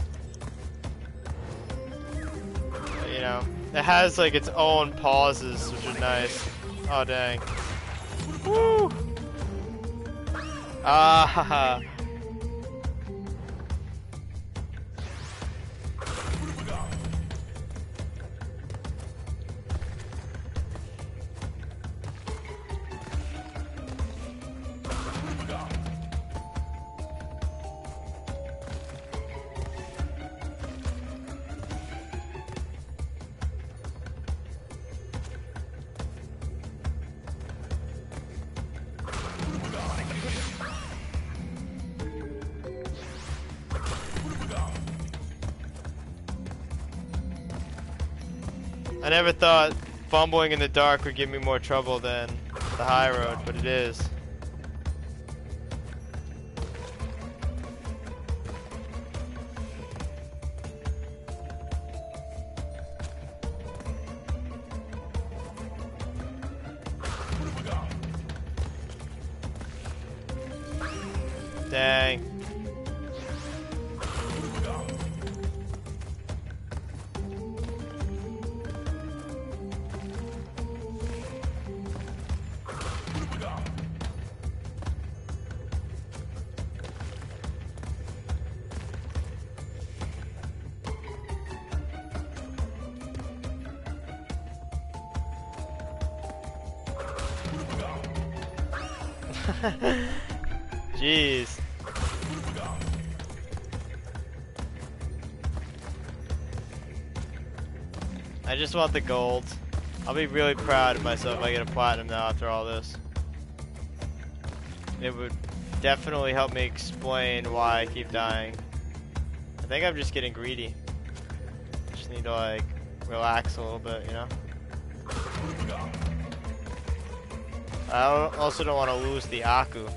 But, you know, it has like its own pauses, which are nice. Oh dang. Woo! Ah. I never thought fumbling in the dark would give me more trouble than the high road, but it is. Dang. Jeez. I just want the gold. I'll be really proud of myself if I get a platinum now after all this. It would definitely help me explain why I keep dying. I think I'm just getting greedy. Just need to like relax a little bit, you know? I also don't want to lose the Aku.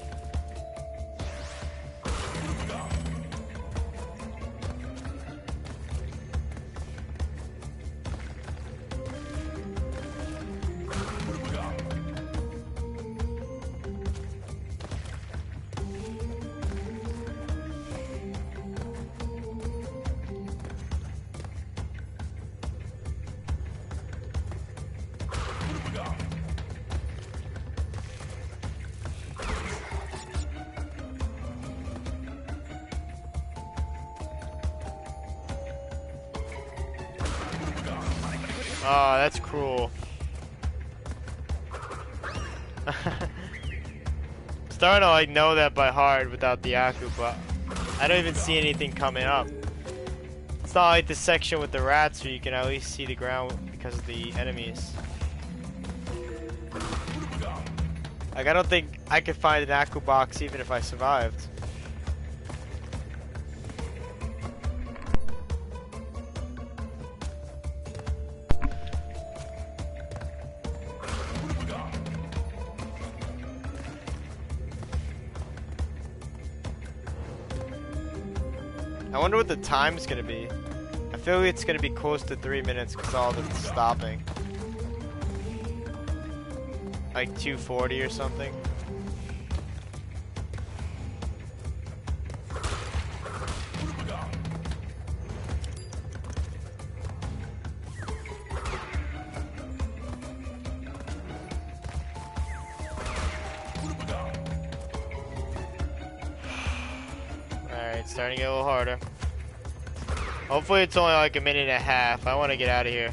Oh, that's cruel. Starting to like know that by heart without the Aku, but I don't even see anything coming up. It's not like the section with the rats where you can at least see the ground because of the enemies. Like I don't think I could find an Aku box even if I survived. I wonder what the time's gonna be. I feel like it's gonna be close to 3 minutes because all the stopping. Like 2:40 or something. Alright, starting to get a little harder. Hopefully it's only like a minute and a half. I want to get out of here.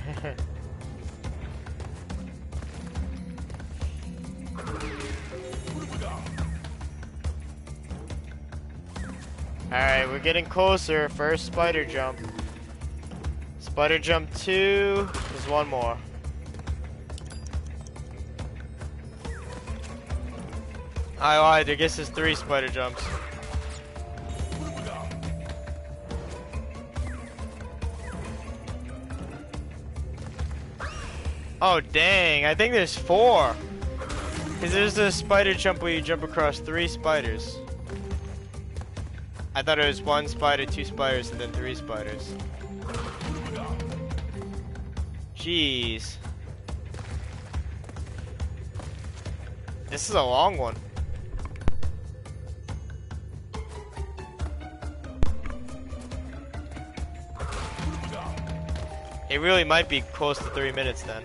Alright, we're getting closer. First spider jump. Spider jump 2. There's one more. I lied. I guess there's 3 spider jumps. Oh dang, I think there's 4. Cause there's a spider jump where you jump across 3 spiders. I thought it was 1 spider, 2 spiders, and then 3 spiders. Jeez. This is a long one. It really might be close to 3 minutes then.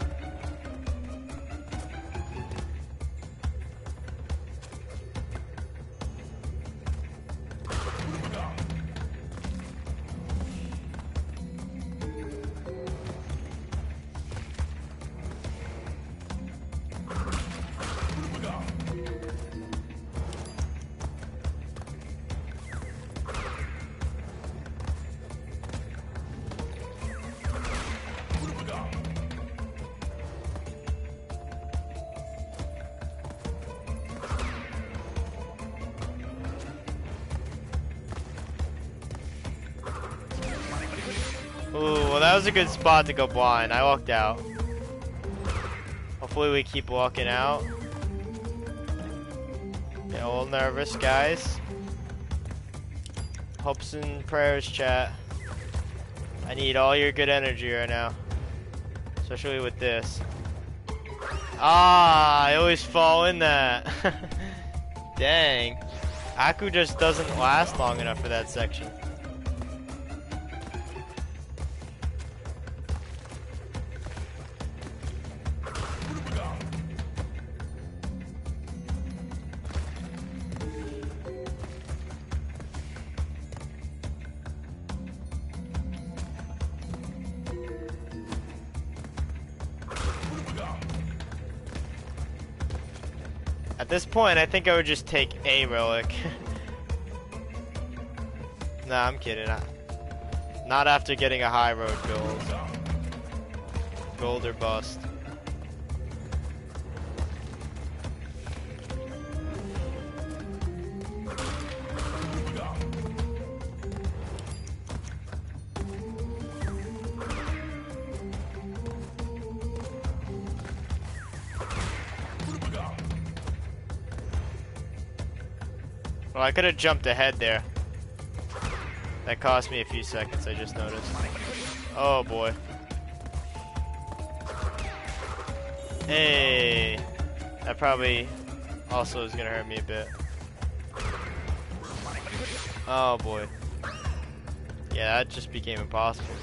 was a good spot to go blind. I walked out. Hopefully we keep walking out. Get a little nervous, guys. Hopes and prayers, chat. I need all your good energy right now. Especially with this. Ah, I always fall in that. Dang. Aku just doesn't last long enough for that section. At this point, I think I would just take a relic. Nah, I'm kidding. Not after getting a high road gold. Gold or bust. Well, I could have jumped ahead there. That cost me a few seconds, I just noticed. Oh boy. Hey. That probably also is gonna hurt me a bit. Oh boy. Yeah, that just became impossible.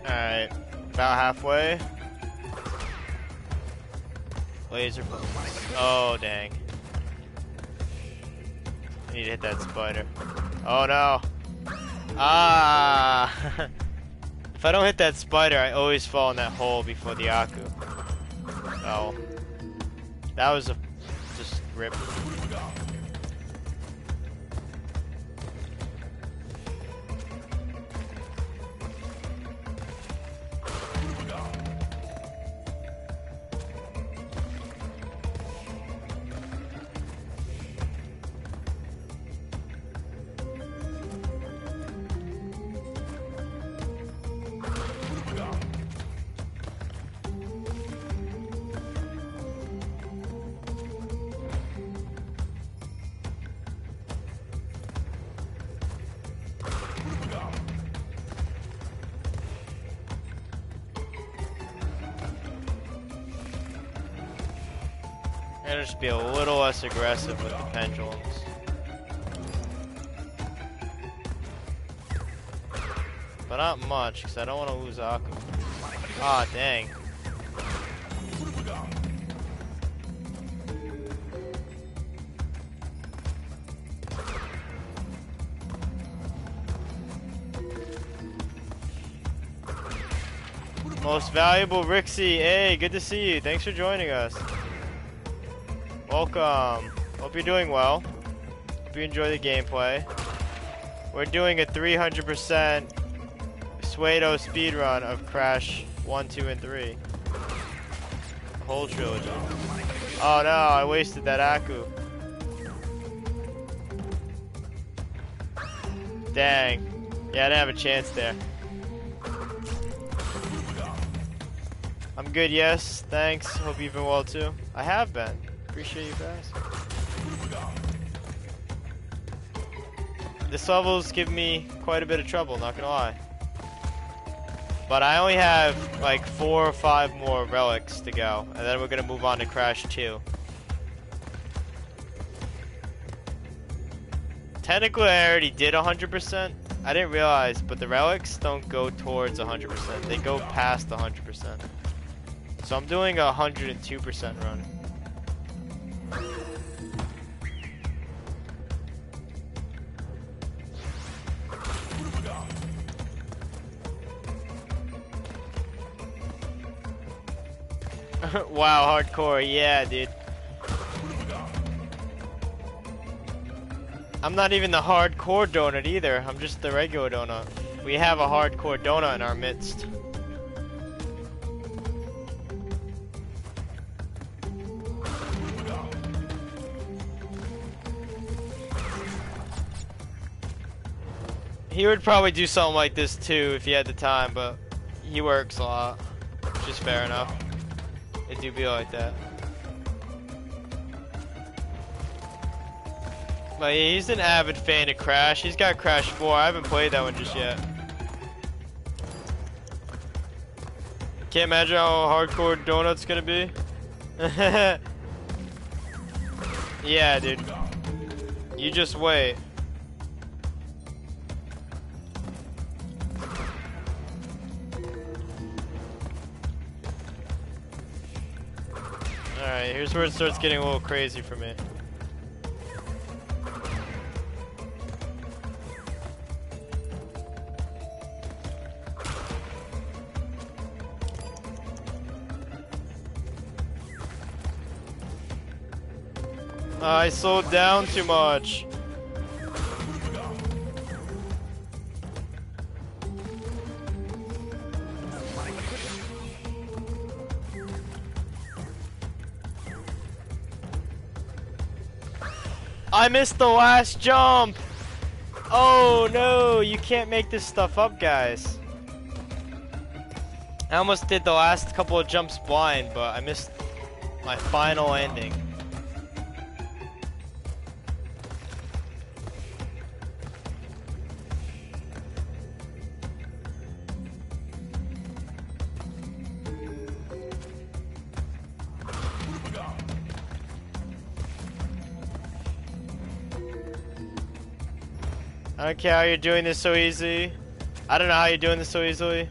Alright, about halfway. Laser focus. Oh, dang. I need to hit that spider. Oh no! Ah! If I don't hit that spider, I always fall in that hole before the Aku. Oh. That was a just rip. Gotta just be a little less aggressive with the pendulums. But not much, because I don't want to lose Aku. Ah, dang. Most valuable Rixie, hey, good to see you. Thanks for joining us. Welcome. Hope you're doing well. Hope you enjoy the gameplay. We're doing a 300% Suedo speedrun of Crash 1, 2, and 3. The whole trilogy. Oh no, I wasted that Aku. Dang. Yeah, I didn't have a chance there. I'm good, yes. Thanks. Hope you've been well too. I have been. Appreciate you guys. This level's giving me quite a bit of trouble, not gonna lie. But I only have like 4 or 5 more relics to go, and then we're gonna move on to Crash 2. Technically, I already did 100%. I didn't realize, but the relics don't go towards 100%. They go past 100%. So I'm doing a 102% run. Wow, hardcore, yeah, dude. I'm not even the hardcore donut either. I'm just the regular donut. We have a hardcore donut in our midst. He would probably do something like this too if he had the time, but he works a lot, which is fair enough. It do be like that. But yeah, he's an avid fan of Crash. He's got Crash 4. I haven't played that one just yet. Can't imagine how hardcore Donut's gonna be. Yeah, dude. You just wait. Alright, here's where it starts getting a little crazy for me. I slowed down too much. I missed the last jump. Oh no, you can't make this stuff up, guys. I almost did the last couple of jumps blind, but I missed my final landing. I don't care how you're doing this so easy. I don't know how you're doing this so easily.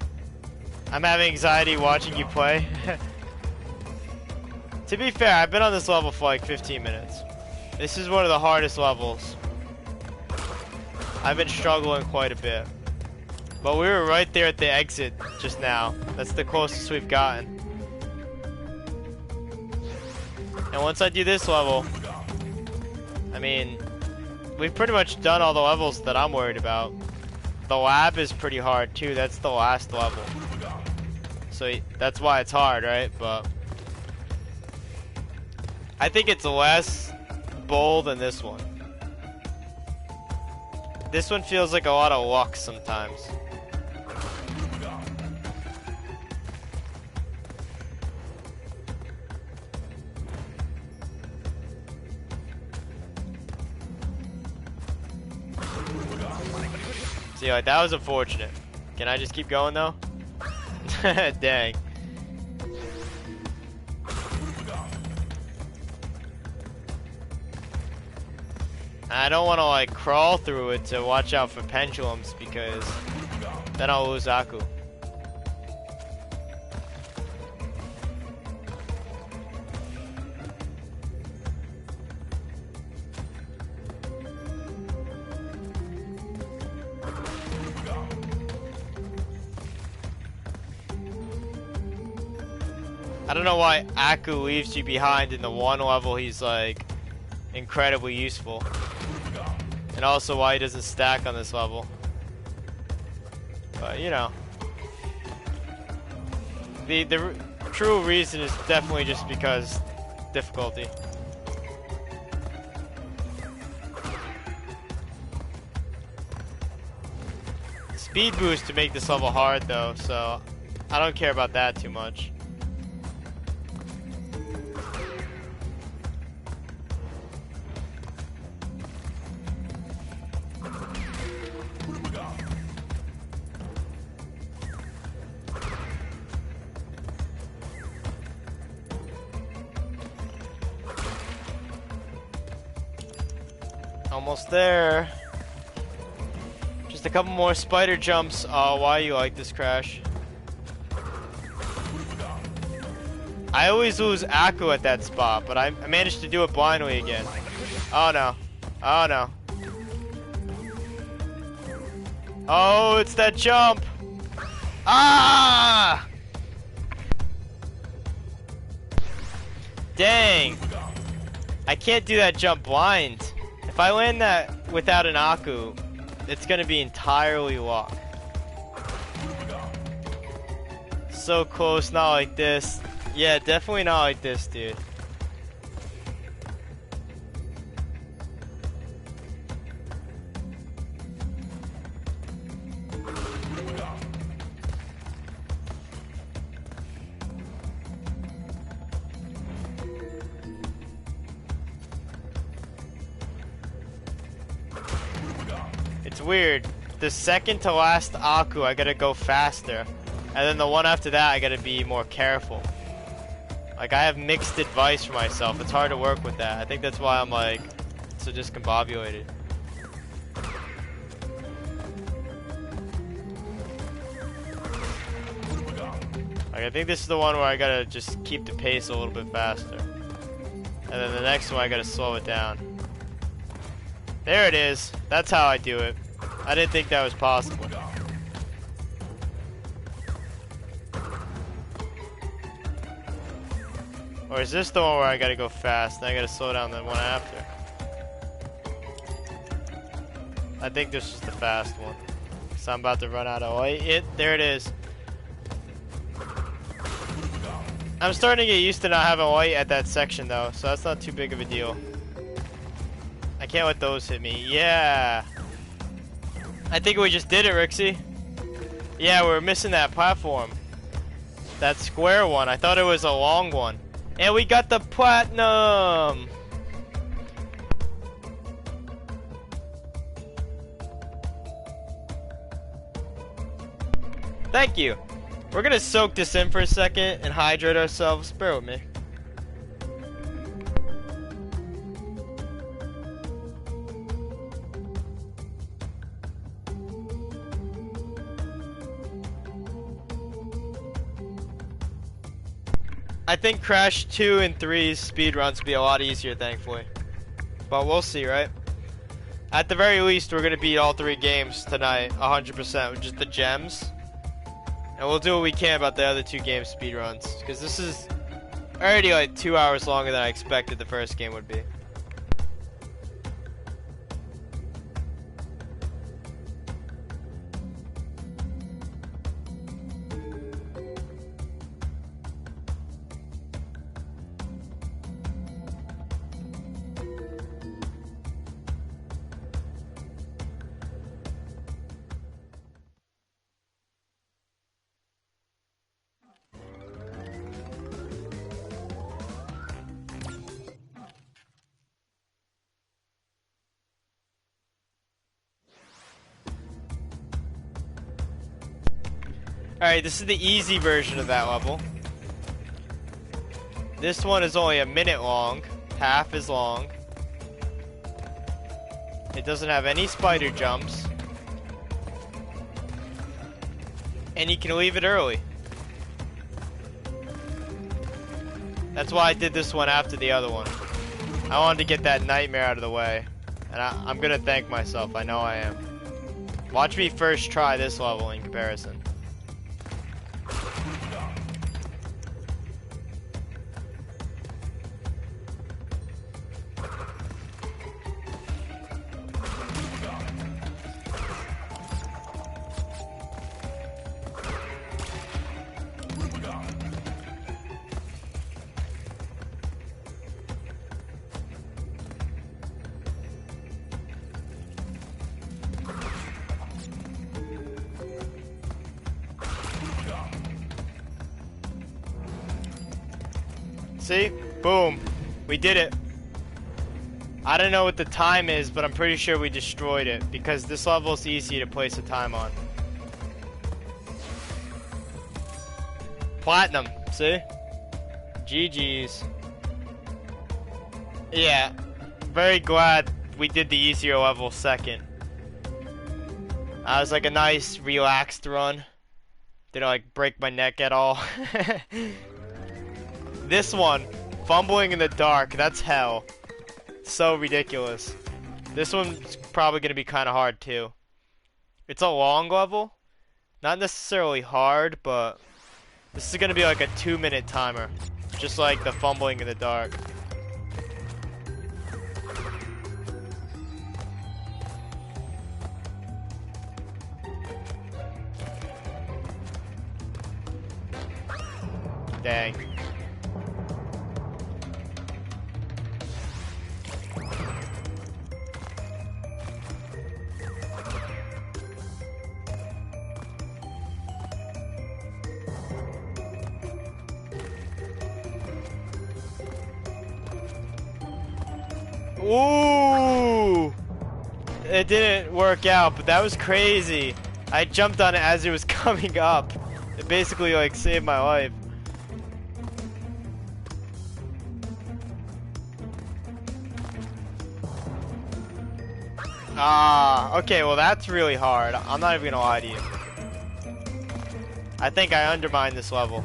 I'm having anxiety watching you play. To be fair, I've been on this level for like 15 minutes. This is one of the hardest levels. I've been struggling quite a bit. But we were right there at the exit just now. That's the closest we've gotten. And once I do this level, I mean, we've pretty much done all the levels that I'm worried about. The lab is pretty hard too. That's the last level. So that's why it's hard, right? But I think it's less bold than this one. This one feels like a lot of luck sometimes. See, like, that was unfortunate. Can I just keep going though? Dang. I don't want to like crawl through it to watch out for pendulums because then I'll lose Aku. I don't know why Aku leaves you behind in the one level he's like incredibly useful. And also why he doesn't stack on this level. But you know. The true reason is definitely just because difficulty. Speed boost to make this level hard though, so I don't care about that too much. Almost there. Just a couple more spider jumps. Oh, why you like this, Crash? I always lose Akku at that spot, but I managed to do it blindly again. Oh no. Oh no. Oh, it's that jump. Ah! Dang. I can't do that jump blind. If I land that without an Akku, it's gonna be entirely luck. So close, not like this. Yeah, definitely not like this, dude. It's weird. The second to last Akku, I gotta go faster. And then the one after that, I gotta be more careful. Like, I have mixed advice for myself. It's hard to work with that. I think that's why I'm, like, so discombobulated. Like, I think this is the one where I gotta just keep the pace a little bit faster. And then the next one, I gotta slow it down. There it is. That's how I do it. I didn't think that was possible. Or is this the one where I gotta go fast, then I gotta slow down the one after? I think this is the fast one. So I'm about to run out of light. There it is. I'm starting to get used to not having light at that section though, so that's not too big of a deal. I can't let those hit me. Yeah. I think we just did it, Rixie. Yeah, we're missing that platform. That square one. I thought it was a long one. And we got the platinum! Thank you. We're gonna soak this in for a second and hydrate ourselves. Bear with me. I think Crash 2 and 3's speedruns will be a lot easier, thankfully. But we'll see, right? At the very least, we're going to beat all 3 games tonight, 100%, with just the gems. And we'll do what we can about the other 2 game speedruns. Because this is already like 2 hours longer than I expected the first game would be. Alright, this is the easy version of that level. This one is only a minute long, half as long. It doesn't have any spider jumps. And you can leave it early. That's why I did this one after the other one. I wanted to get that nightmare out of the way. And I'm gonna thank myself, I know I am. Watch me first try this level in comparison. See? Boom. We did it. I don't know what the time is, but I'm pretty sure we destroyed it because this level is easy to place a time on. Platinum. See? GG's. Yeah. Very glad we did the easier level second. It was like a nice relaxed run. Didn't like break my neck at all. This one, fumbling in the dark, that's hell. So ridiculous. This one's probably gonna be kind of hard too. It's a long level. Not necessarily hard, but this is gonna be like a 2-minute timer. Just like the fumbling in the dark. Dang. Ooh! It didn't work out, but that was crazy. I jumped on it as it was coming up. It basically like saved my life. Ah, okay, well that's really hard. I'm not even gonna lie to you. I think I undermined this level.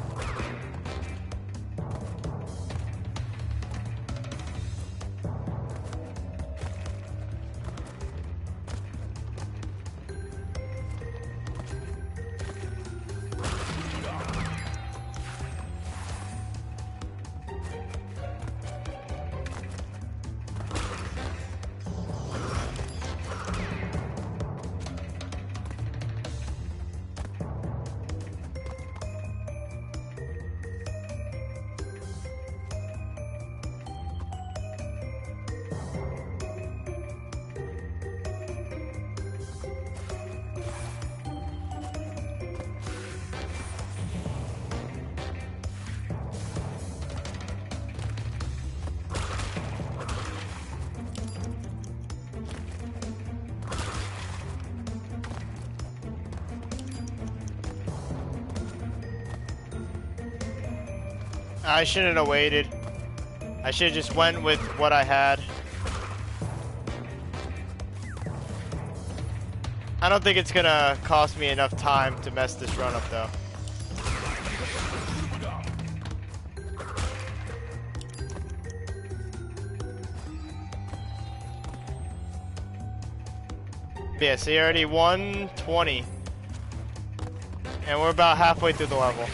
I shouldn't have waited. I should have just went with what I had. I don't think it's gonna cost me enough time to mess this run up though. Yeah, see, already 120. And we're about halfway through the level.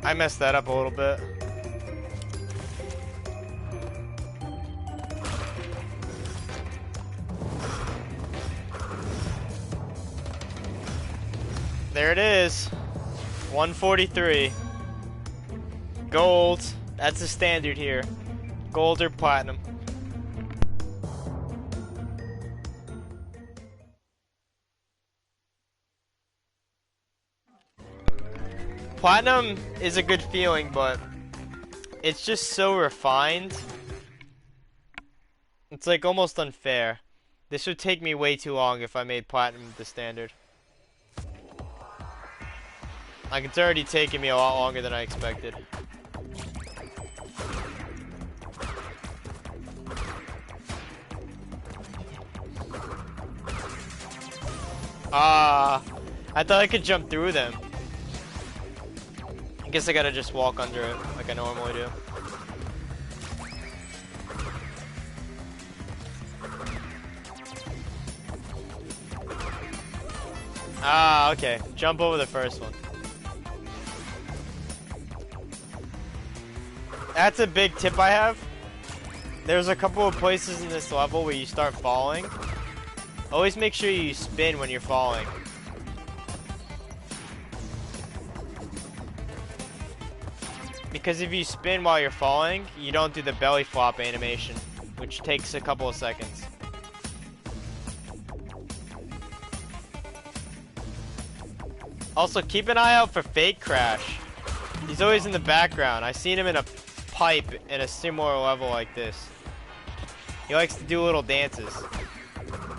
I messed that up a little bit. There it is. 143. Gold. That's the standard here. Gold or platinum. Platinum is a good feeling, but it's just so refined. It's like almost unfair. This would take me way too long if I made platinum the standard. Like, it's already taken me a lot longer than I expected. I thought I could jump through them. I guess I gotta just walk under it like I normally do. Okay. Jump over the first one. That's a big tip I have. There's a couple of places in this level where you start falling. Always make sure you spin when you're falling. Because if you spin while you're falling, you don't do the belly flop animation, which takes a couple of seconds. Also, keep an eye out for fake Crash. He's always in the background. I've seen him in a pipe in a similar level like this. He likes to do little dances.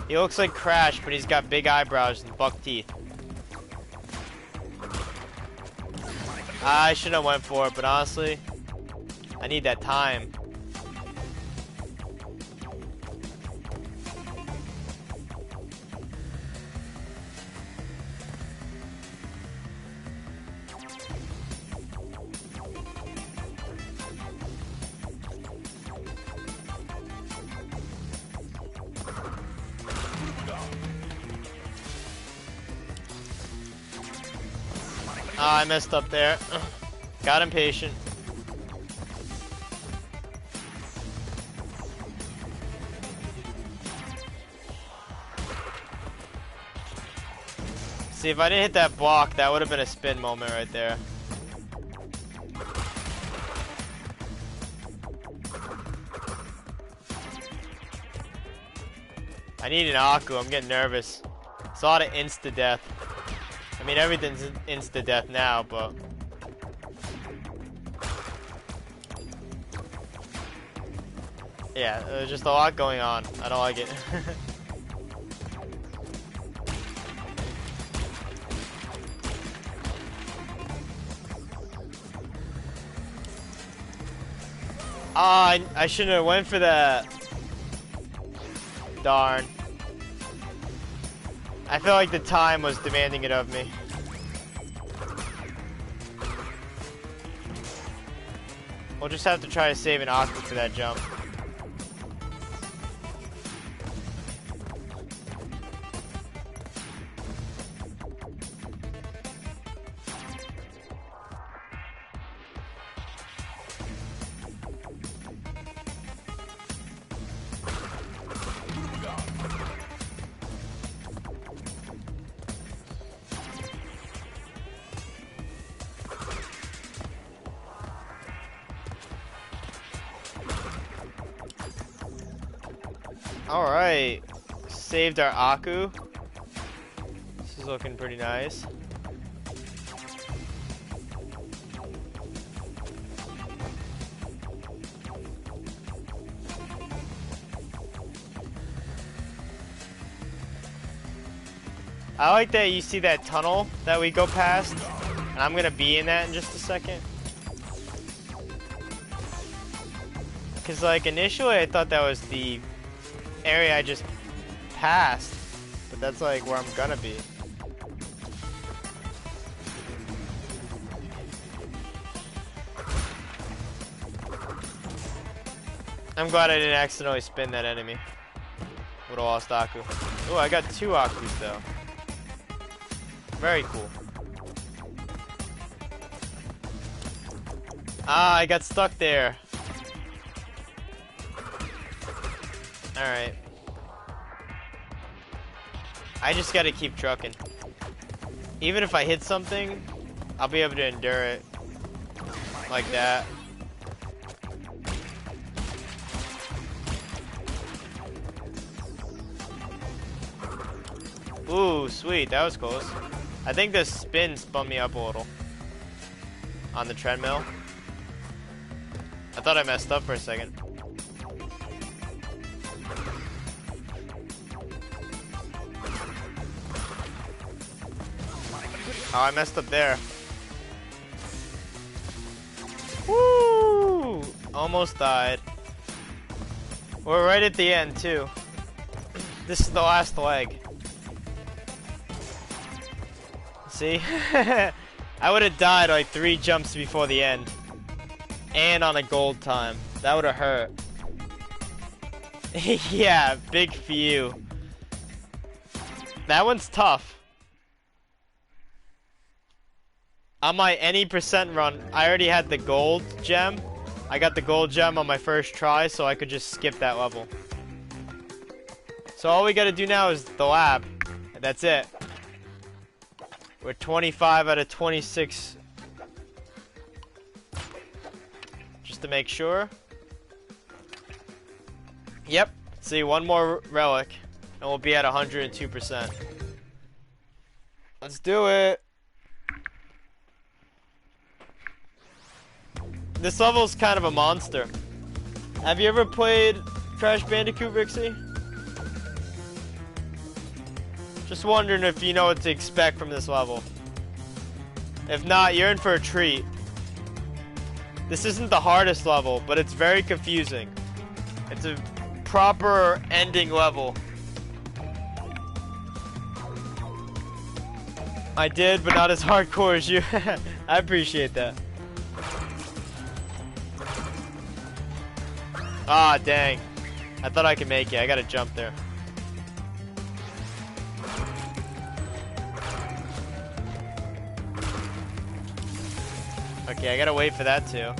He looks like Crash, but he's got big eyebrows and buck teeth. I shouldn't have went for it, but honestly, I need that time. I messed up there. Got impatient. See, if I didn't hit that block, that would have been a spin moment right there. I need an Aku. I'm getting nervous. It's a lot of insta-death. I mean, everything's insta-death now, but... yeah, there's just a lot going on. I don't like it. I shouldn't have went for that. Darn. I feel like the time was demanding it of me. We'll just have to try to save an Aku for that jump. Alright, saved our Aku. This is looking pretty nice. I like that you see that tunnel that we go past, and I'm gonna be in that in just a second. Cause like initially I thought that was the area I just passed, but that's like where I'm gonna be. I'm glad I didn't accidentally spin that enemy. Would've lost Aku. Oh, I got 2 Akus though. Very cool. Ah, I got stuck there. Alright. I just gotta keep trucking. Even if I hit something, I'll be able to endure it. Like that. Ooh, sweet. That was close. I think the spin spun me up a little. On the treadmill. I thought I messed up for a second. Oh, I messed up there. Woo! Almost died. We're right at the end, too. This is the last leg. See? I would have died like 3 jumps before the end. And on a gold time. That would have hurt. Yeah, big for you. That one's tough. On my any percent run, I already had the gold gem. I got the gold gem on my first try, so I could just skip that level. So all we gotta do now is the lab. And that's it. We're 25 out of 26. Just to make sure. Yep. See, one more relic, and we'll be at 102%. Let's do it. This level's kind of a monster. Have you ever played Crash Bandicoot, Rixie? Just wondering if you know what to expect from this level. If not, you're in for a treat. This isn't the hardest level, but it's very confusing. It's a proper ending level. I did, but not as hardcore as you. I appreciate that. Ah, dang. I thought I could make it. I gotta jump there. Okay, I gotta wait for that too.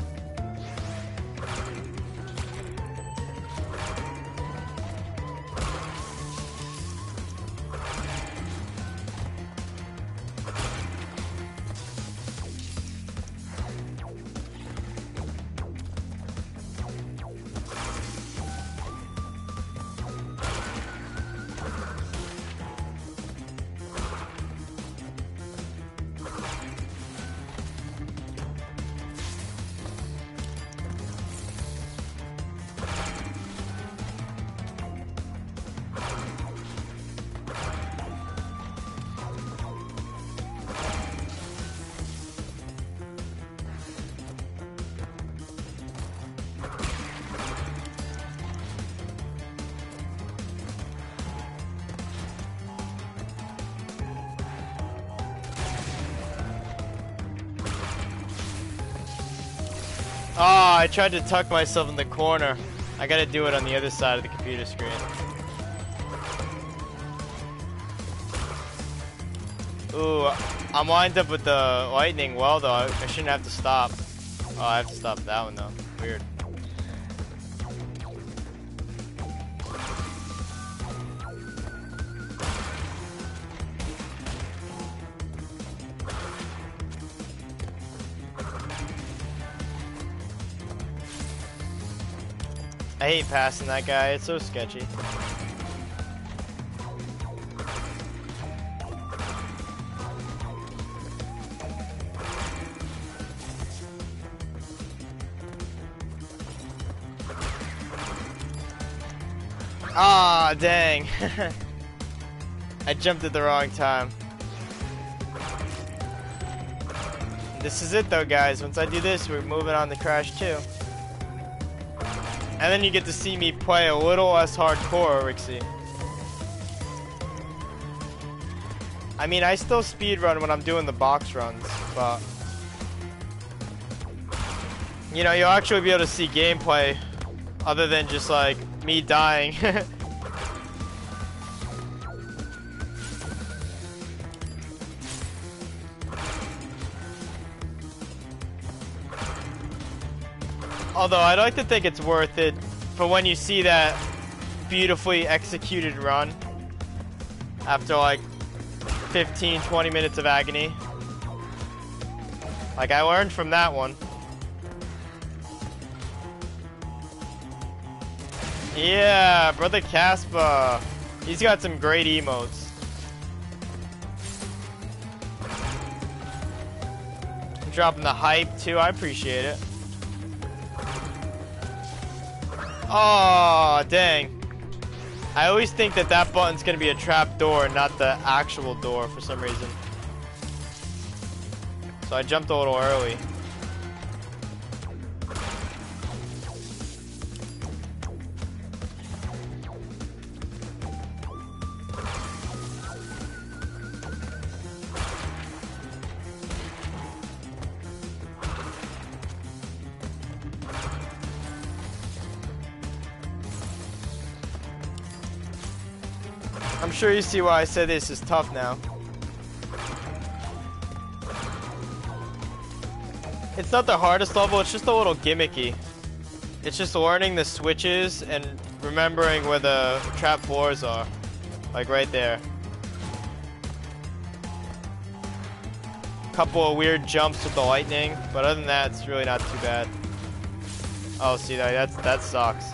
Oh, I tried to tuck myself in the corner. I gotta do it on the other side of the computer screen. Ooh, I'm lined up with the lightning well though. I shouldn't have to stop. Oh, I have to stop that one though. Weird. I hate passing that guy, it's so sketchy. Ah, dang. I jumped at the wrong time. This is it though, guys. Once I do this, we're moving on to Crash 2. And then you get to see me play a little less hardcore, Rixie. I mean, I still speedrun when I'm doing the box runs, but... you know, you'll actually be able to see gameplay other than just, like, me dying. Although, I'd like to think it's worth it for when you see that beautifully executed run after like 15-20 minutes of agony. Like, I learned from that one. Yeah, Brother Caspa. He's got some great emotes. Dropping the hype too, I appreciate it. Oh, dang. I always think that that button's gonna be a trap door, not the actual door for some reason. So I jumped a little early. I'm sure you see why I said this is tough now. It's not the hardest level, it's just a little gimmicky. It's just learning the switches and remembering where the trap floors are. Like right there. Couple of weird jumps with the lightning, but other than that, it's really not too bad. Oh, see, that sucks.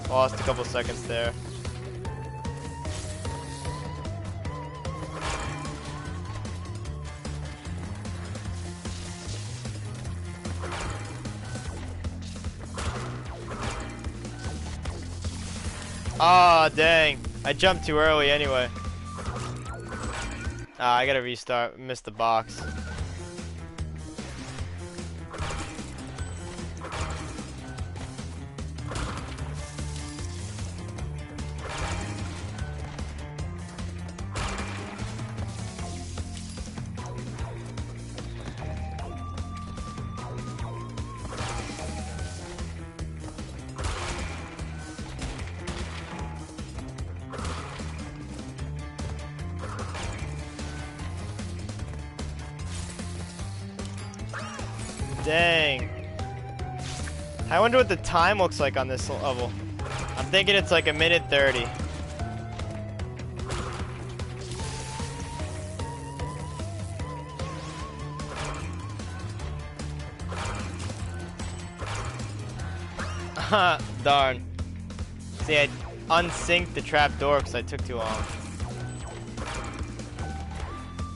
Lost a couple seconds there. Ah, dang. I jumped too early anyway. I gotta restart. Missed the box. Dang. I wonder what the time looks like on this level. I'm thinking it's like 1:30. Darn. See, I unsynced the trap door because I took too long.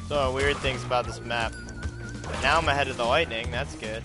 So, weird things about this map. But now I'm ahead of the lightning, that's good.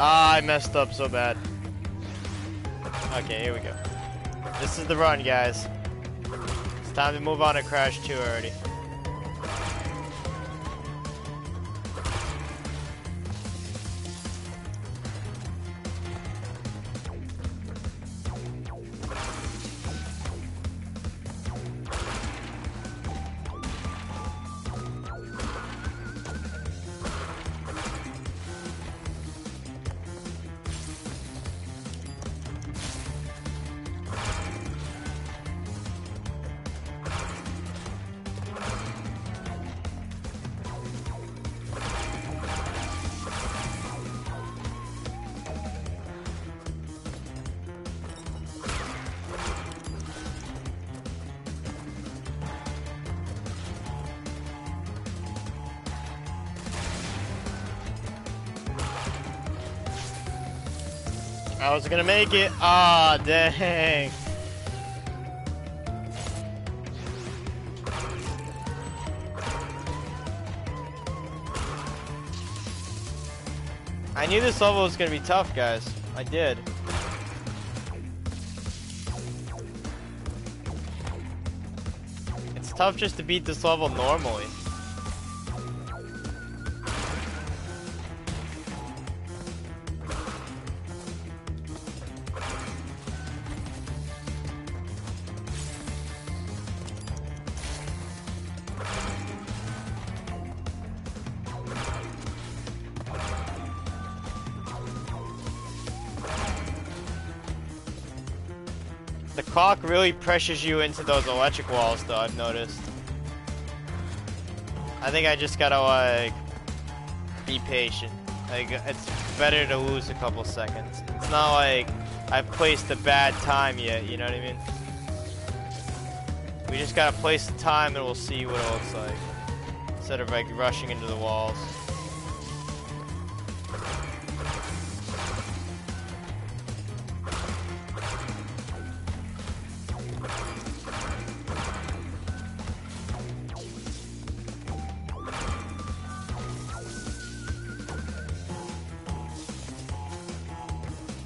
Ah, I messed up so bad. Okay, here we go. This is the run, guys. It's time to move on to Crash 2 already. I was gonna make it. Ah, dang. I knew this level was gonna be tough, guys. I did. It's tough just to beat this level normally. The clock really pressures you into those electric walls, though, I've noticed. I think I just gotta, like, be patient. Like, it's better to lose a couple seconds. It's not like I've placed a bad time yet, you know what I mean? We just gotta place the time and we'll see what it looks like. Instead of, like, rushing into the walls.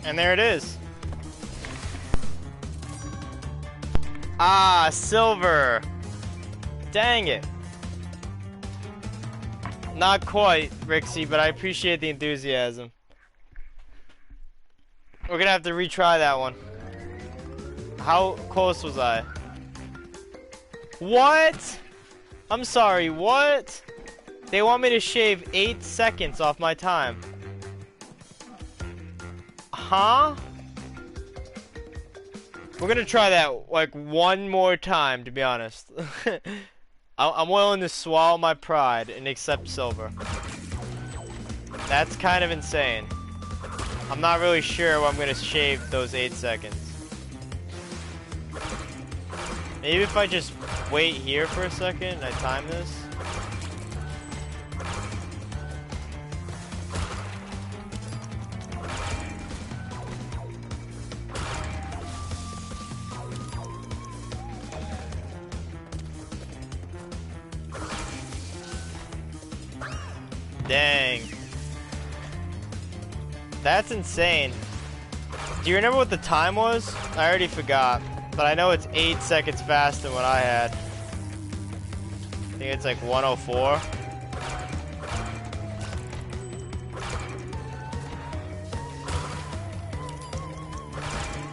And there it is. Ah, silver. Dang it. Not quite, Rixie, but I appreciate the enthusiasm. We're gonna have to retry that one. How close was I? What? I'm sorry, what? They want me to shave 8 seconds off my time. Huh? We're gonna try that like one more time, to be honest. I'm willing to swallow my pride and accept silver. That's kind of insane. I'm not really sure what I'm gonna shave those 8 seconds. Maybe if I just wait here for a second and I time this. Dang. That's insane. Do you remember what the time was? I already forgot. But I know it's 8 seconds faster than what I had. I think it's like 104.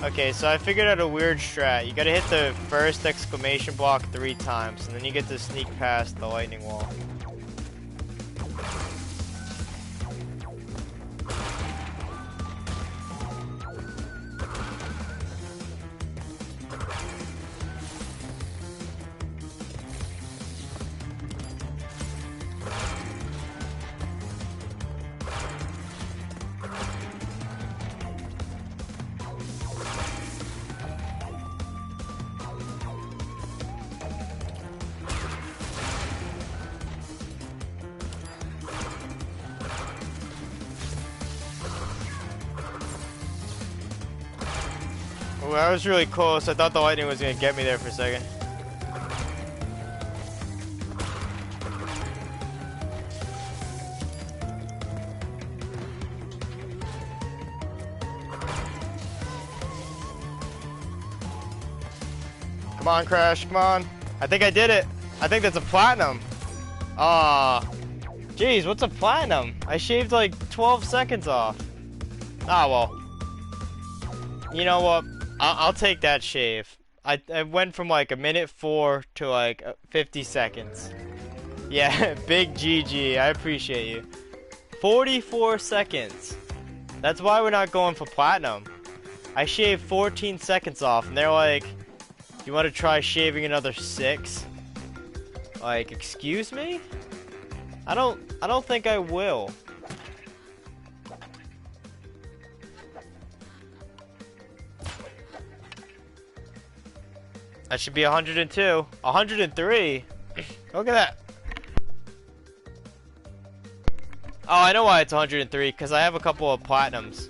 Okay, so I figured out a weird strat. You gotta hit the first exclamation block 3 times, and then you get to sneak past the lightning wall. Ooh, that was really close. I thought the lightning was gonna get me there for a second. Come on, Crash, come on. I think I did it. I think that's a platinum. Ah, jeez, what's a platinum? I shaved like 12 seconds off. Ah, well. You know what? I'll take that shave. I went from like 1:04 to like 50 seconds. Yeah, big GG. I appreciate you. 44 seconds. That's why we're not going for platinum. I shaved 14 seconds off, and they're like, "You want to try shaving another 6?" Like, excuse me? I don't think I will. That should be 102. 103? Look at that. Oh, I know why it's 103, because I have a couple of platinums.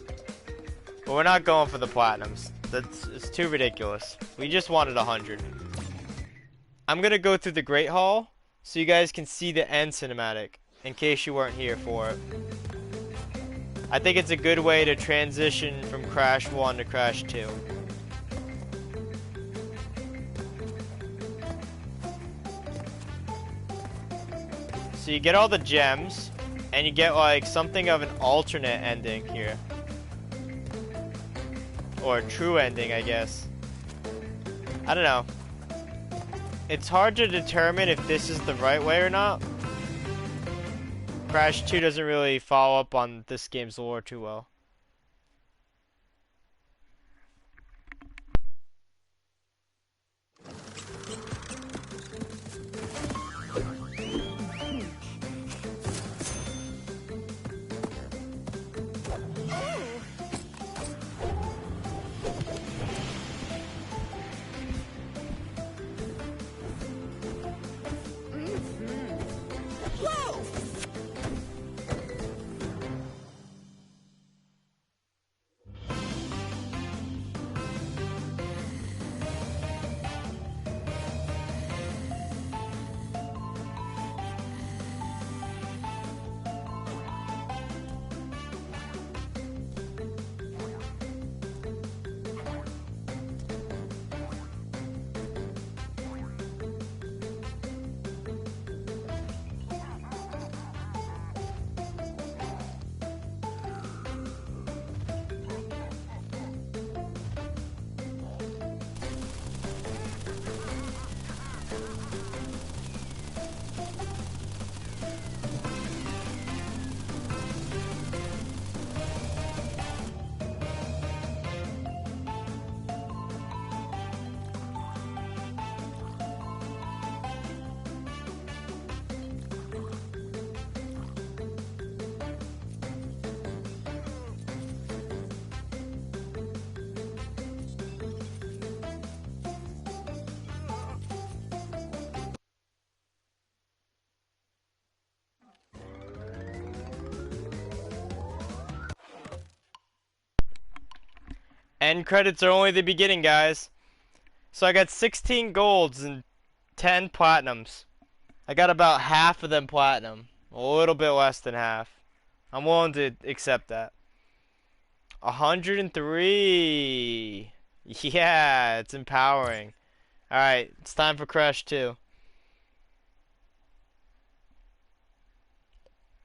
But we're not going for the platinums. It's too ridiculous. We just wanted 100. I'm going to go through the Great Hall, so you guys can see the end cinematic, in case you weren't here for it. I think it's a good way to transition from Crash 1 to Crash 2. So you get all the gems, and you get like something of an alternate ending here. Or a true ending, I guess. I don't know. It's hard to determine if this is the right way or not. Crash 2 doesn't really follow up on this game's lore too well. End credits are only the beginning, guys. So I got 16 golds and 10 platinums. I got about half of them platinum. A little bit less than half. I'm willing to accept that. 103. Yeah, it's empowering. Alright, it's time for Crash 2.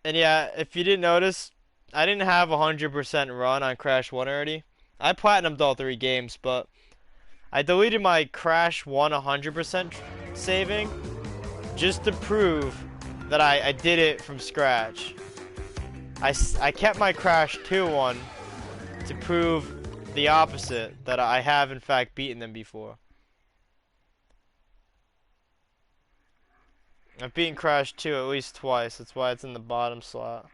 And yeah, if you didn't notice, I didn't have 100% run on Crash 1 already. I platinumed all 3 games, but I deleted my Crash 1 100% saving just to prove that I did it from scratch. I kept my Crash 2 one to prove the opposite, that I have in fact beaten them before. I've beaten Crash 2 at least twice, that's why it's in the bottom slot.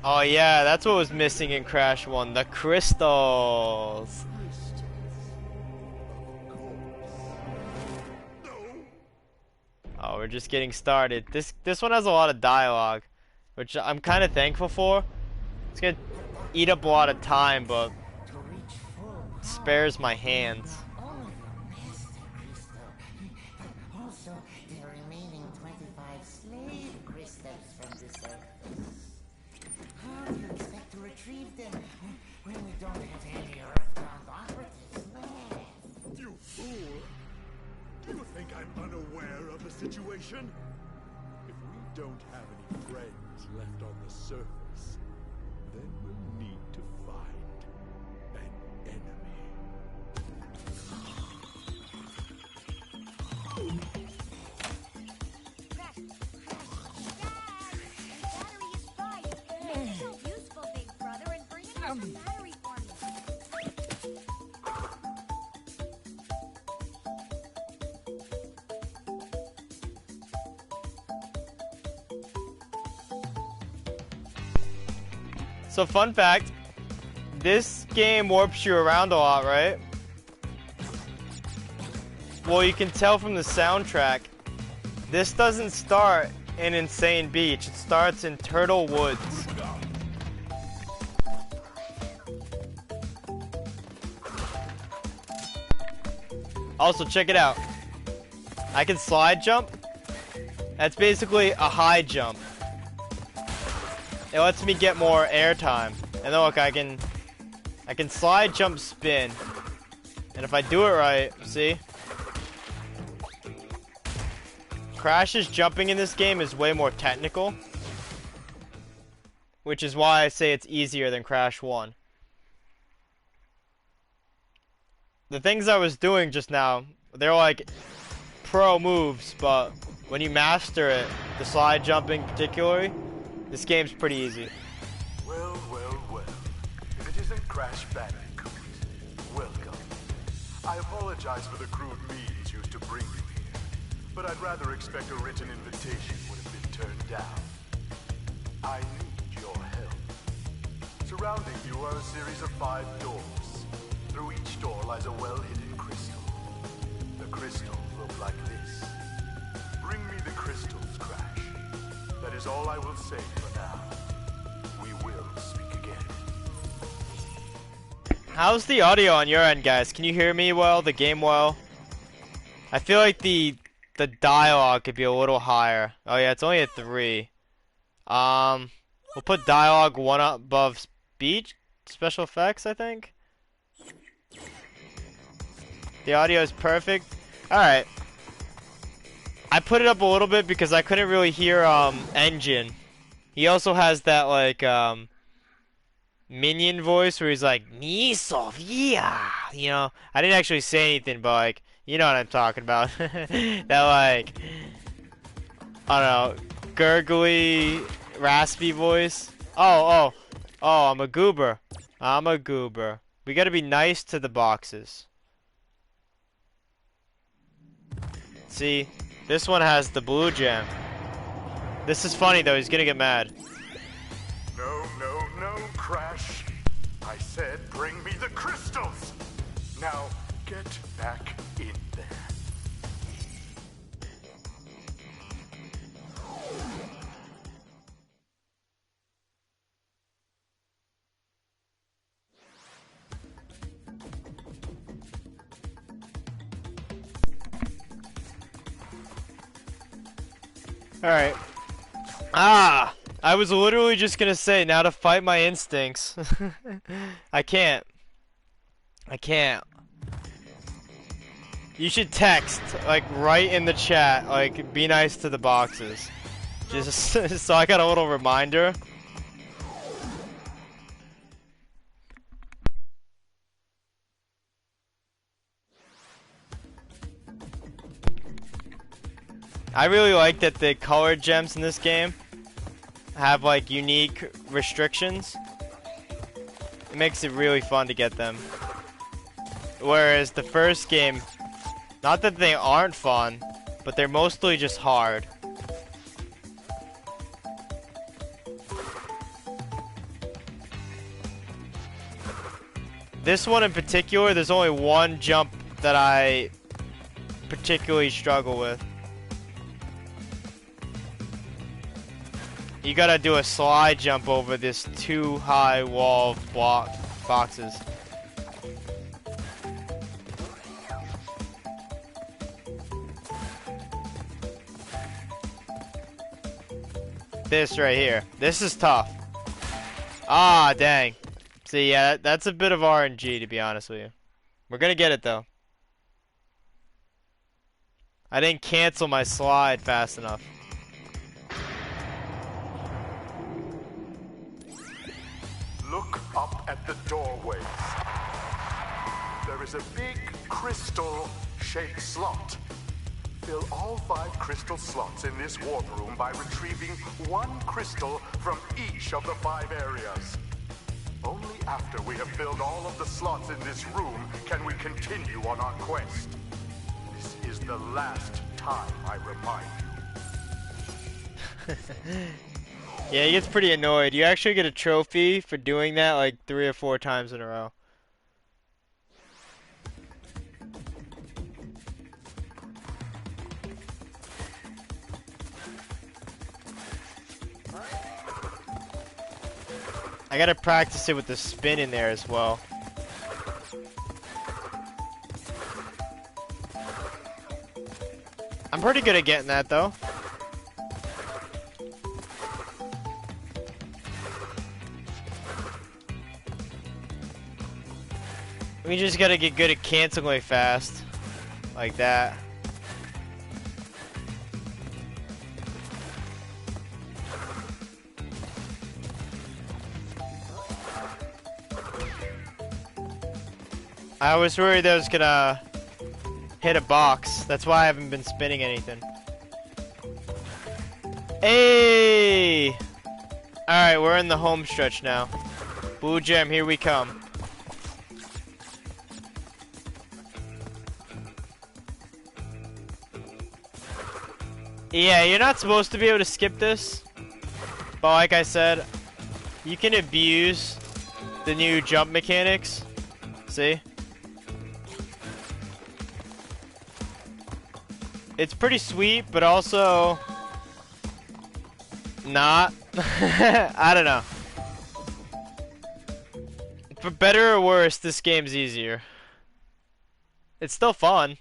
Oh yeah, that's what was missing in Crash 1, the crystals. Oh, we're just getting started. This one has a lot of dialogue, which I'm kind of thankful for. It's gonna eat up a lot of time, but spares my hands. Also, the remaining 25 slave crystals from the surface. How do you expect to retrieve them when we don't have any Earthbound operatives left? You fool! Do you think I'm unaware of the situation? If we don't have any friends left on the surface, then we'll need to find an enemy. Crash! Dad! The battery is fried! Make yourself useful, big brother, and bring in some battery for me! So fun fact, this game warps you around a lot, right? Well, you can tell from the soundtrack, this doesn't start in Insane Beach, it starts in Turtle Woods. Also, check it out. I can slide jump. That's basically a high jump. It lets me get more airtime. And then look, I can slide, jump, spin. And if I do it right, see? Crash's jumping in this game is way more technical. Which is why I say it's easier than Crash 1. The things I was doing just now, they're like pro moves, but when you master it, the slide jumping particularly, this game's pretty easy. Well, well, well. If it isn't Crash Bandicoot, welcome. I apologize for the crude means used to bring you here, but I'd rather expect a written invitation would have been turned down. I need your help. Surrounding you are a series of 5 doors. Through each door lies a well-hidden crystal. The crystals look like this. Bring me the crystals, Crash. That is all I will say for now. We will speak again. How's the audio on your end, guys? Can you hear me well, the game well? I feel like the dialogue could be a little higher. Oh yeah, it's only a 3. We'll put dialogue 1 up above speech, special effects, I think. The audio is perfect. Alright. I put it up a little bit because I couldn't really hear Engine. He also has that like minion voice where he's like Nisov, yeah. You know, I didn't actually say anything, but like you know what I'm talking about. That like I don't know, gurgly, raspy voice. Oh, I'm a goober. I'm a goober. We gotta be nice to the boxes. See? This one has the blue gem. This is funny though, he's gonna get mad. No, no, no, Crash. I said bring me the crystals! Now, get back in there. Alright. Ah! I was literally just gonna say, now to fight my instincts. I can't. I can't. You should text, like, right in the chat, like, be nice to the boxes. Just so I got a little reminder. I really like that the colored gems in this game have like unique restrictions. It makes it really fun to get them. Whereas the first game, not that they aren't fun, but they're mostly just hard. This one in particular, there's only one jump that I particularly struggle with. You gotta do a slide jump over this too high wall of block boxes. This right here. This is tough. Ah, dang. See, yeah, that's a bit of RNG, to be honest with you. We're gonna get it, though. I didn't cancel my slide fast enough. Look up at the doorways. There is a big crystal-shaped slot. Fill all 5 crystal slots in this warp room by retrieving 1 crystal from each of the 5 areas. Only after we have filled all of the slots in this room can we continue on our quest. This is the last time I remind you. Yeah, he gets pretty annoyed. You actually get a trophy for doing that like 3 or 4 times in a row. I gotta practice it with the spin in there as well. I'm pretty good at getting that though. We just gotta get good at canceling fast. Like that. I was worried that I was gonna hit a box. That's why I haven't been spinning anything. Hey! Alright, we're in the home stretch now. Blue gem, here we come. Yeah, you're not supposed to be able to skip this. But like I said, you can abuse the new jump mechanics. See? It's pretty sweet, but also not. I don't know. For better or worse, this game's easier. It's still fun.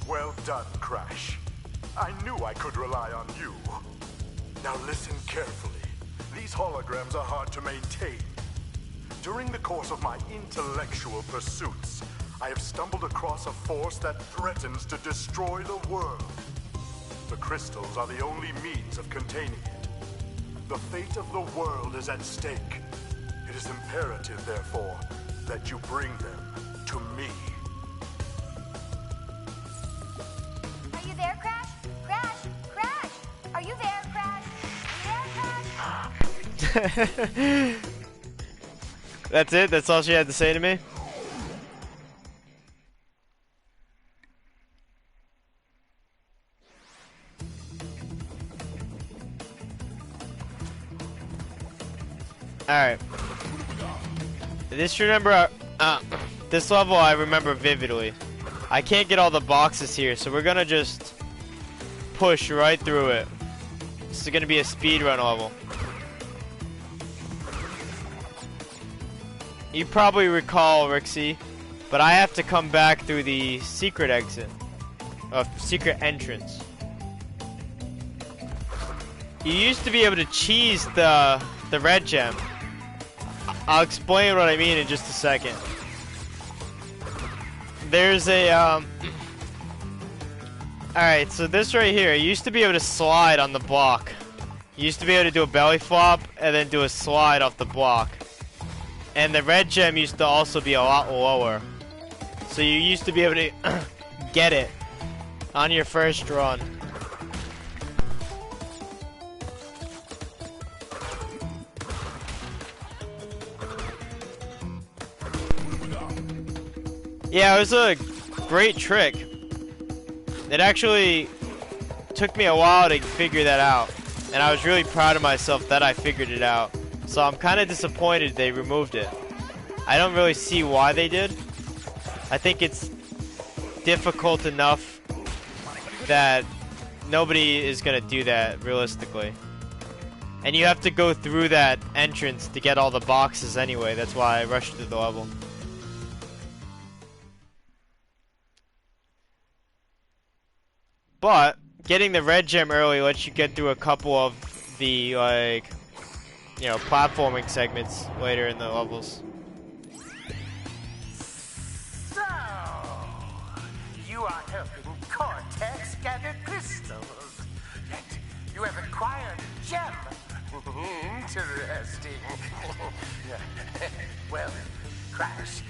Well done, Crash. I knew I could rely on you. Now listen carefully. These holograms are hard to maintain. During the course of my intellectual pursuits, I have stumbled across a force that threatens to destroy the world. The crystals are the only means of containing it. The fate of the world is at stake. It is imperative, therefore, that you bring them to me. Are you there, Crash? Crash! Crash! Are you there, Crash? Are you there, Crash? That's it? That's all she had to say to me? Alright. This level I remember vividly. I can't get all the boxes here, so we're gonna just push right through it. This is gonna be a speedrun level. You probably recall, Rixie, but I have to come back through the secret exit. Secret entrance. You used to be able to cheese the red gem. I'll explain what I mean in just a second. There's a Alright, so this right here, you used to be able to slide on the block. You used to be able to do a belly flop and then do a slide off the block. And the red gem used to also be a lot lower. So you used to be able to get it on your first run. Yeah, it was a great trick. It actually took me a while to figure that out. And I was really proud of myself that I figured it out. So I'm kind of disappointed they removed it. I don't really see why they did. I think it's difficult enough that nobody is going to do that realistically. And you have to go through that entrance to get all the boxes anyway. That's why I rushed through the level. But getting the red gem early lets you get through a couple of the, like, you know, platforming segments later in the levels. So, you are helping Cortex gather crystals. Yet, you have acquired a gem. Interesting. Well, Crash,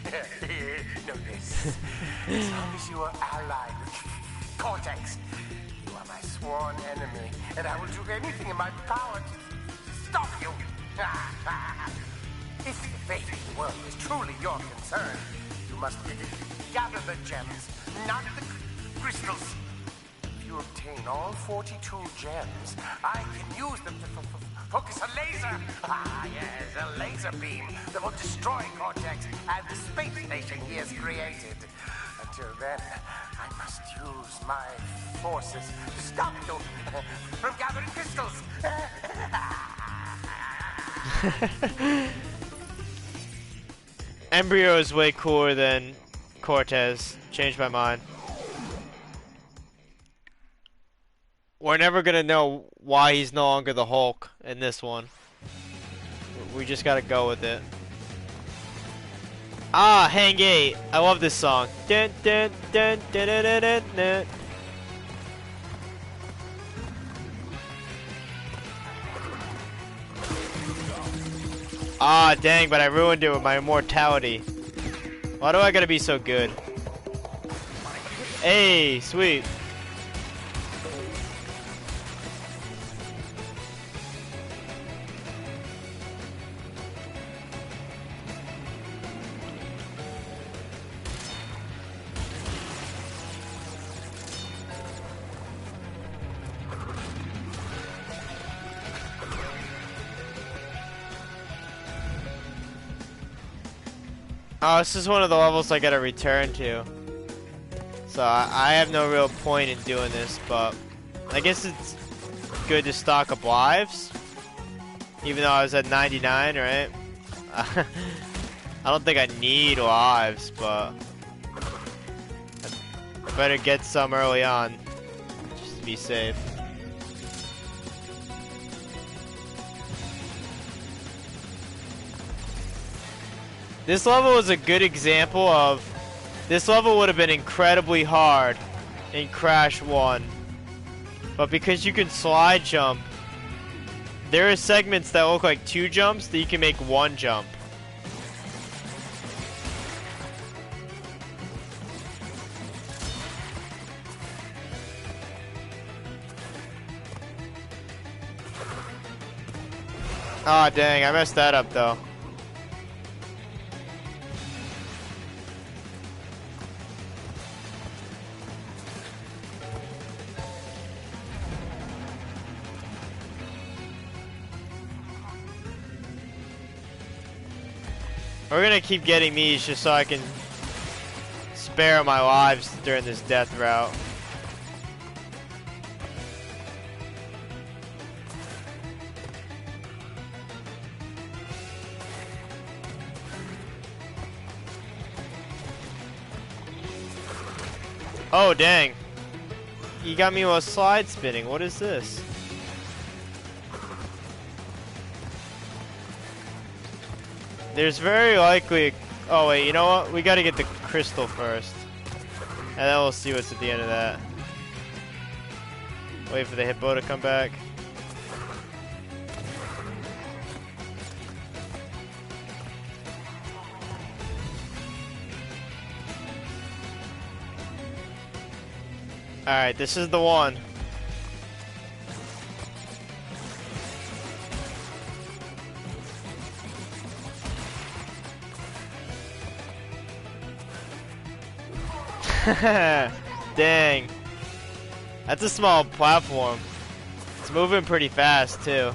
know this. As long as you are allied with Cortex, you are my sworn enemy, and I will do anything in my power to stop you. If the fate of the world is truly your concern, you must gather the gems, not the crystals. If you obtain all 42 gems, I can use them to focus a laser. Yes, a laser beam that will destroy Cortex and the space station he has created. Until then, I must use my forces to stop you from gathering crystals. Embryo is way cooler than Cortez. Changed my mind. We're never gonna know why he's no longer the Hulk in this one. We just gotta go with it. Ah, Hang 8. I love this song. Dun, dun, dun, dun, dun, dun, dun, dun. Ah, dang, but I ruined it with my immortality. Why do I gotta be so good? Hey, sweet. Oh, this is one of the levels I gotta return to. So I have no real point in doing this, but I guess it's good to stock up lives. Even though I was at 99, right? I don't think I need lives, but I better get some early on, just to be safe. This level is a good example of, this level would have been incredibly hard in Crash 1. But because you can slide jump, there are segments that look like 2 jumps that you can make 1 jump. Aw, dang, I messed that up though. We're gonna keep getting these just so I can spare my lives during this death route. Oh dang. You got me with slide spinning. What is this? There's very likely... Oh wait, you know what? We gotta get the crystal first. And then we'll see what's at the end of that. Wait for the hippo to come back. Alright, this is the one. Dang. That's a small platform. It's moving pretty fast too.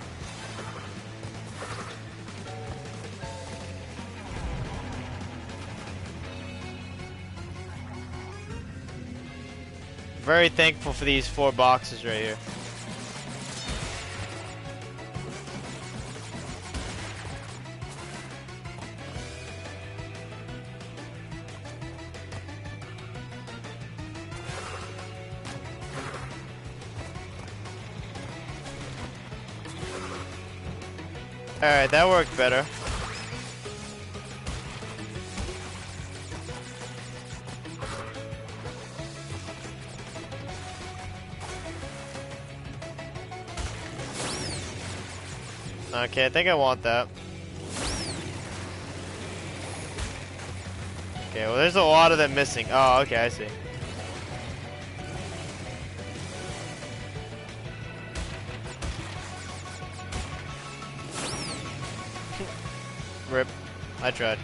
Very thankful for these 4 boxes right here. Alright, that worked better. Okay, I think I want that. Okay, well there's a lot of them missing. Oh, okay, I see. Rip. I tried.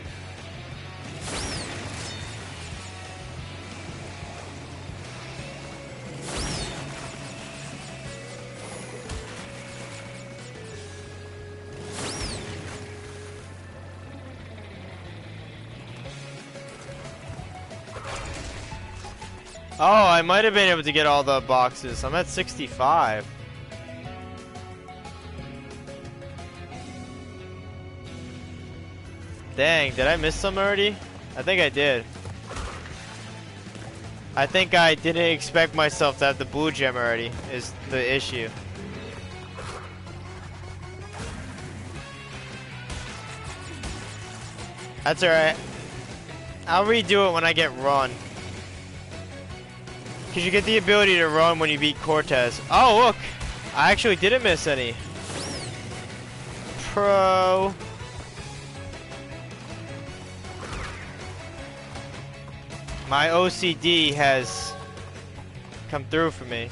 Oh, I might have been able to get all the boxes. I'm at 65. Dang, did I miss some already? I think I did. I think I didn't expect myself to have the blue gem already, is the issue. That's alright. I'll redo it when I get run. Because you get the ability to run when you beat Cortez. Oh, look! I actually didn't miss any. Pro. My OCD has come through for me.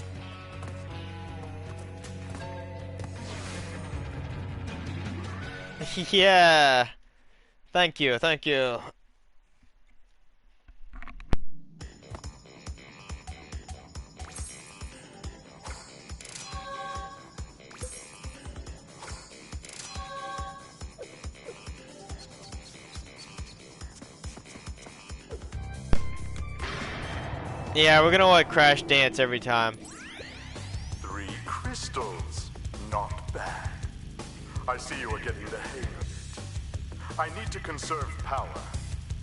Yeah. Thank you, thank you. Yeah, we're gonna let Crash dance every time. 3 crystals. Not bad. I see you are getting the hang of it. I need to conserve power.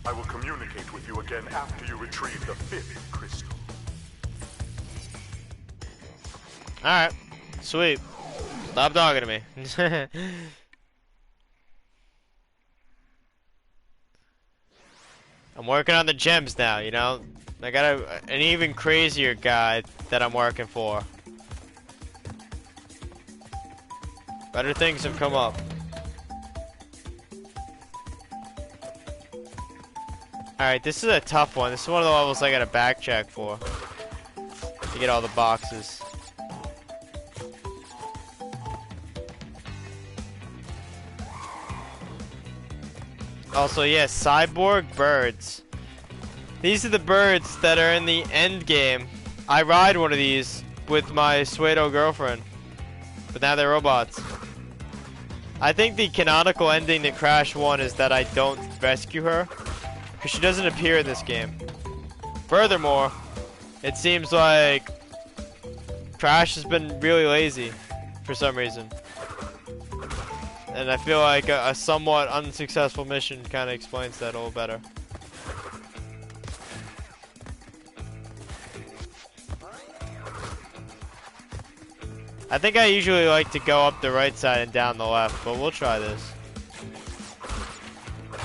I will communicate with you again after you retrieve the 5th crystal. Alright. Sweet. Stop talking to me. I'm working on the gems now, you know? I got an even crazier guy that I'm working for. Better things have come up. Alright, this is a tough one. This is one of the levels I gotta backtrack for. To get all the boxes. Also, yeah, cyborg birds. These are the birds that are in the end game. I ride one of these with my Suedo girlfriend, but now they're robots. I think the canonical ending to Crash 1 is that I don't rescue her, because she doesn't appear in this game. Furthermore, it seems like Crash has been really lazy for some reason. And I feel like a somewhat unsuccessful mission kind of explains that a little better. I think I usually like to go up the right side and down the left, but we'll try this.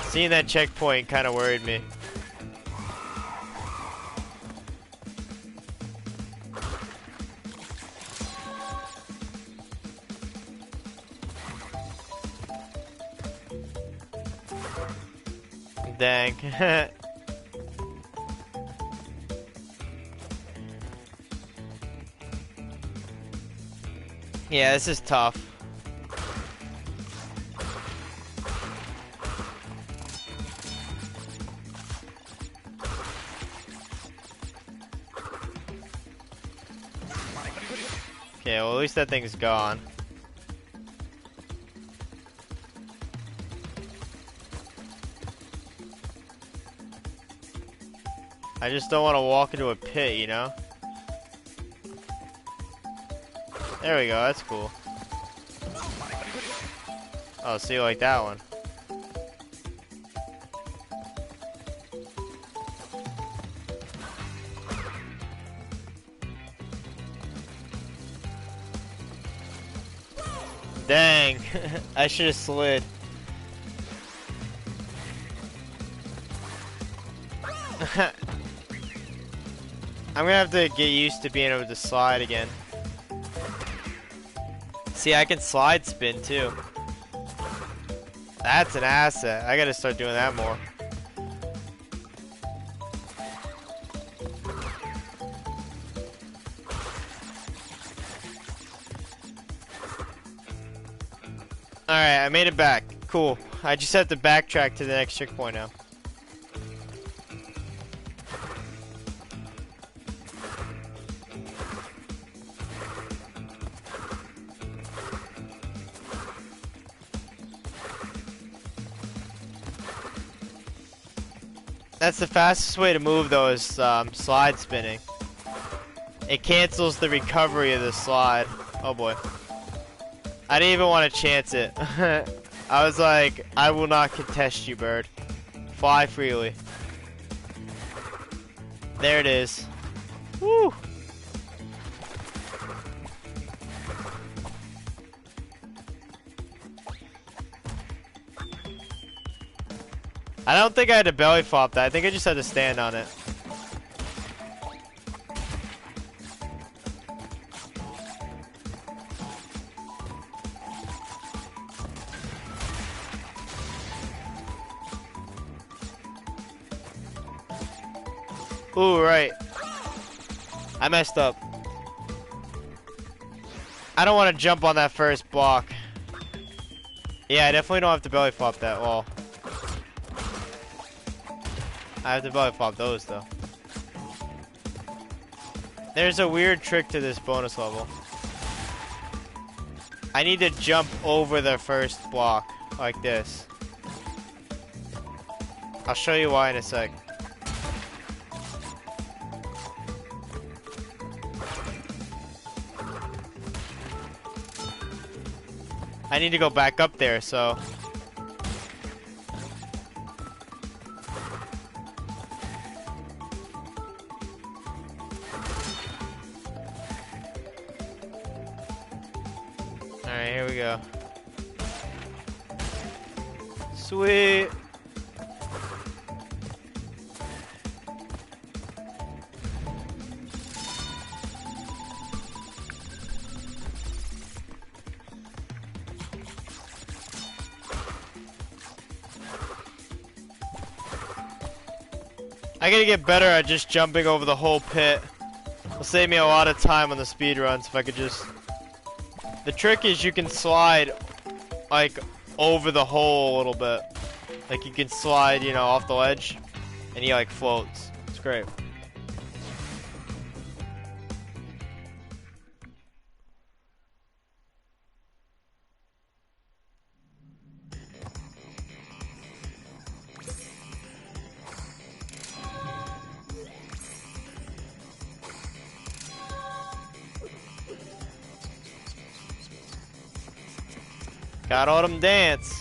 Seeing that checkpoint kind of worried me. Dang. Yeah, this is tough. Okay, well at least that thing's gone. I just don't want to walk into a pit, you know? There we go, that's cool. Oh, see, like that one. Dang, I should have slid. I'm gonna have to get used to being able to slide again. See, I can slide spin too. That's an asset. I gotta start doing that more. Alright, I made it back. Cool. I just have to backtrack to the next checkpoint now. That's the fastest way to move though, is slide spinning. It cancels the recovery of the slide. Oh boy. I didn't even want to chance it. I was like, I will not contest you, bird. Fly freely. There it is. Woo! I don't think I had to belly flop that. I think I just had to stand on it. Ooh, right. I messed up. I don't want to jump on that first block. Yeah, I definitely don't have to belly flop that wall. I have to belly flop those though. There's a weird trick to this bonus level. I need to jump over the first block like this. I'll show you why in a sec. I need to go back up there, so alright, here we go. Sweet. I gotta get better at just jumping over the whole pit. It'll save me a lot of time on the speed runs if I could just... The trick is you can slide like over the hole a little bit. Like you can slide, you know, off the ledge, and he like floats. It's great. Got all them dance.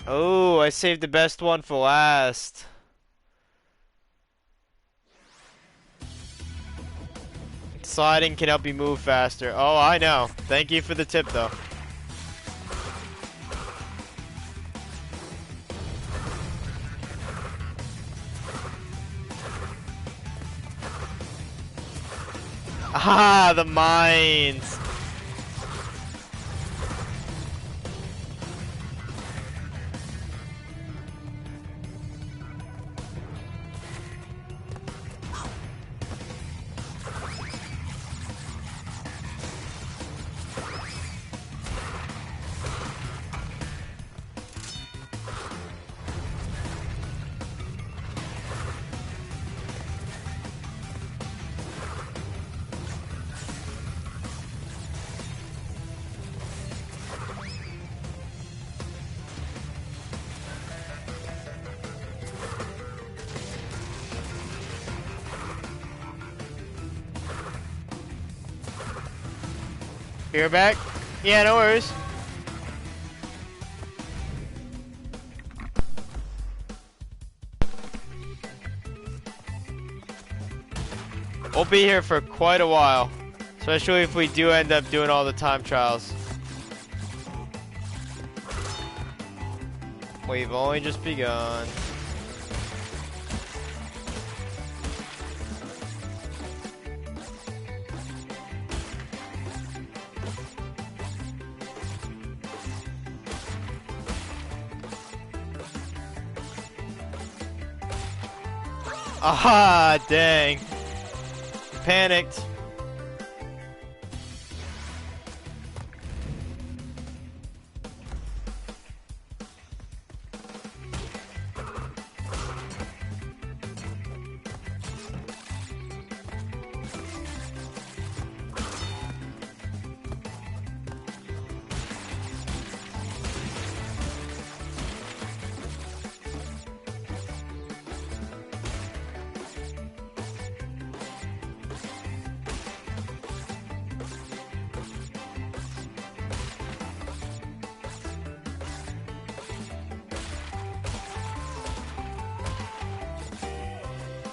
Oh, I saved the best one for last. Sliding can help you move faster. Oh, I know. Thank you for the tip, though. Ah, the mines. You're back? Yeah, no worries. We'll be here for quite a while, especially if we do end up doing all the time trials. We've only just begun. Aha, dang. Panicked.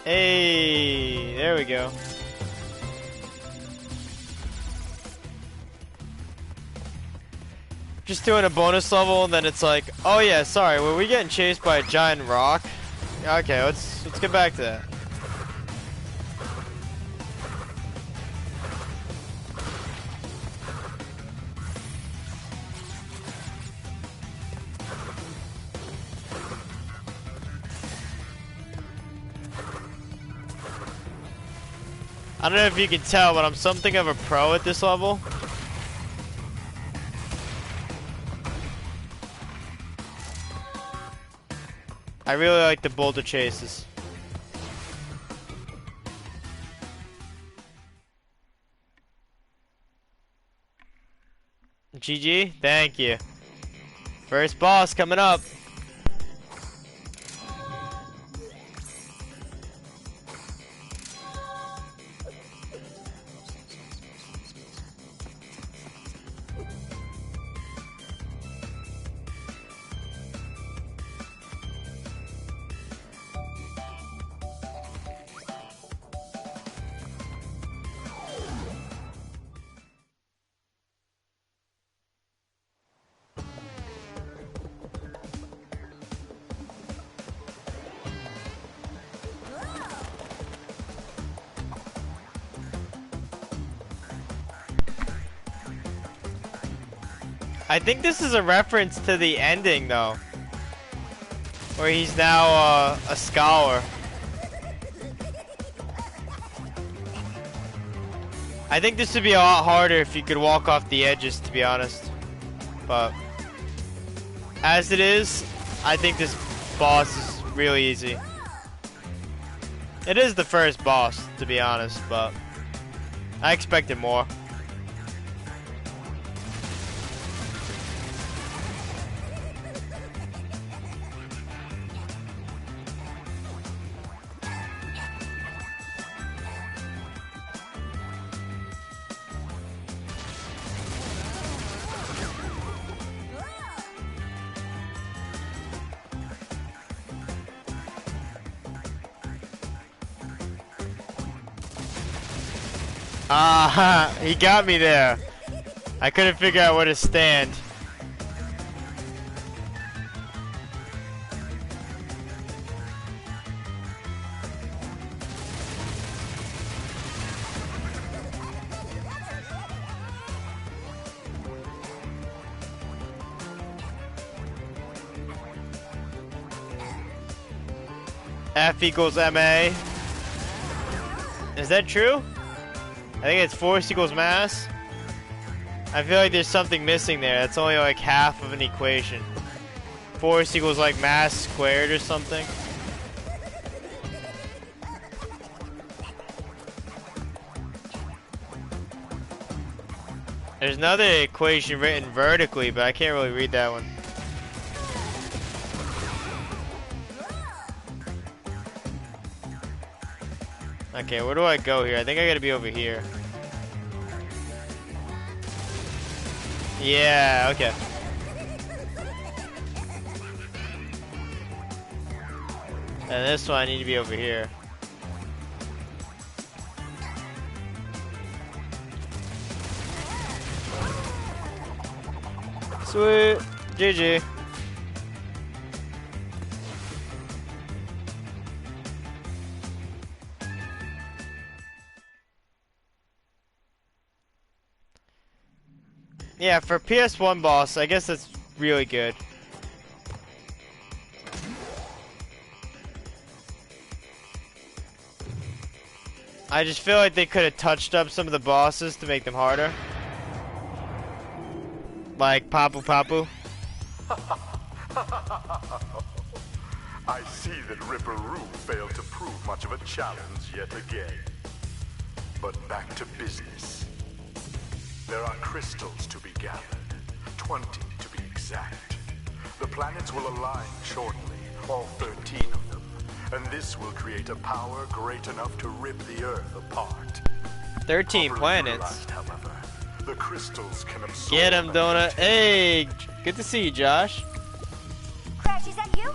Hey, there we go. Just doing a bonus level, and then it's like, oh yeah, sorry, were we getting chased by a giant rock? Okay, let's get back to that. I don't know if you can tell, but I'm something of a pro at this level. I really like the boulder chases. GG, thank you. First boss coming up. I think this is a reference to the ending, though, where he's now a scholar. I think this would be a lot harder if you could walk off the edges, to be honest. But As it is, I think this boss is really easy. It is the first boss, to be honest, but I expected more. Ah, he got me there. I couldn't figure out where to stand. F equals MA. Is that true? I think it's force equals mass. I feel like there's something missing there. That's only like half of an equation. Force equals like mass squared or something. There's another equation written vertically, but I can't really read that one. Okay, where do I go here? I think I gotta be over here. Yeah, okay. And this one I need to be over here. Sweet. GG. Yeah, for PS1 boss, I guess that's really good. I just feel like they could have touched up some of the bosses to make them harder. Like Papu Papu. I see that Ripperoo failed to prove much of a challenge yet again. But back to business. There are crystals to be gathered, 20 to be exact. The planets will align shortly, all 13 of them, and this will create a power great enough to rip the Earth apart. 13 Properly planets. utilized, however, the crystals can absorb. Get him, Donut. Hey, good to see you, Josh. Crash, is that you?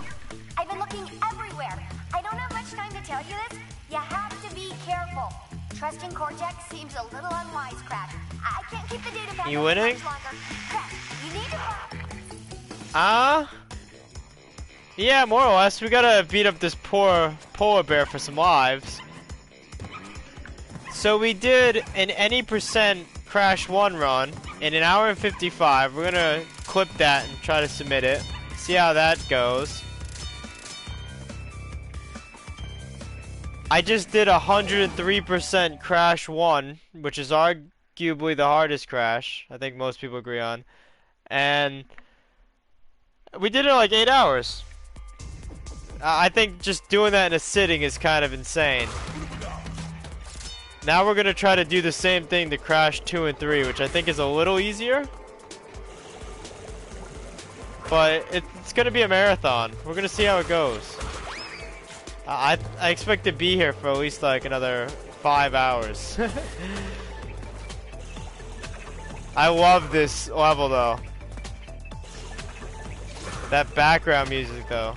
I've been looking everywhere. I don't have much time to tell you this. You have to be careful. Trusting Cortex seems a little unwise, Crash. I can't keep the data back You winning? much longer. Crash, you need to... Yeah, more or less. We gotta beat up this poor polar bear for some lives. So we did an any percent Crash 1 run in an hour and 55. We're gonna clip that and try to submit it. See how that goes. I just did 103% Crash 1, which is arguably the hardest Crash. I think most people agree on. And we did it in like 8 hours. I think just doing that in a sitting is kind of insane. Now we're gonna try to do the same thing to Crash 2 and 3, which I think is a little easier. But it's gonna be a marathon. We're gonna see how it goes. I expect to be here for at least like another 5 hours. I love this level though. That background music though.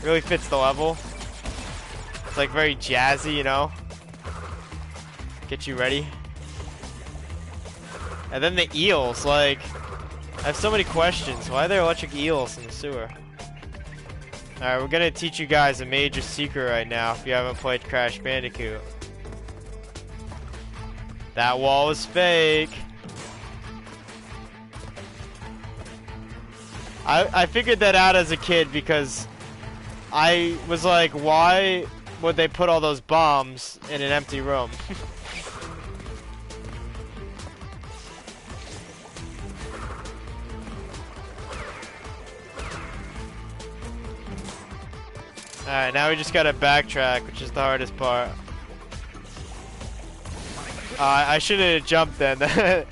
Really fits the level. It's like very jazzy, you know? Get you ready. And then the eels, like, I have so many questions. Why are there electric eels in the sewer? Alright, we're gonna teach you guys a major secret right now if you haven't played Crash Bandicoot. That wall is fake. I figured that out as a kid because I was like, why would they put all those bombs in an empty room? Alright, now we just gotta backtrack, which is the hardest part. I should have jumped then. That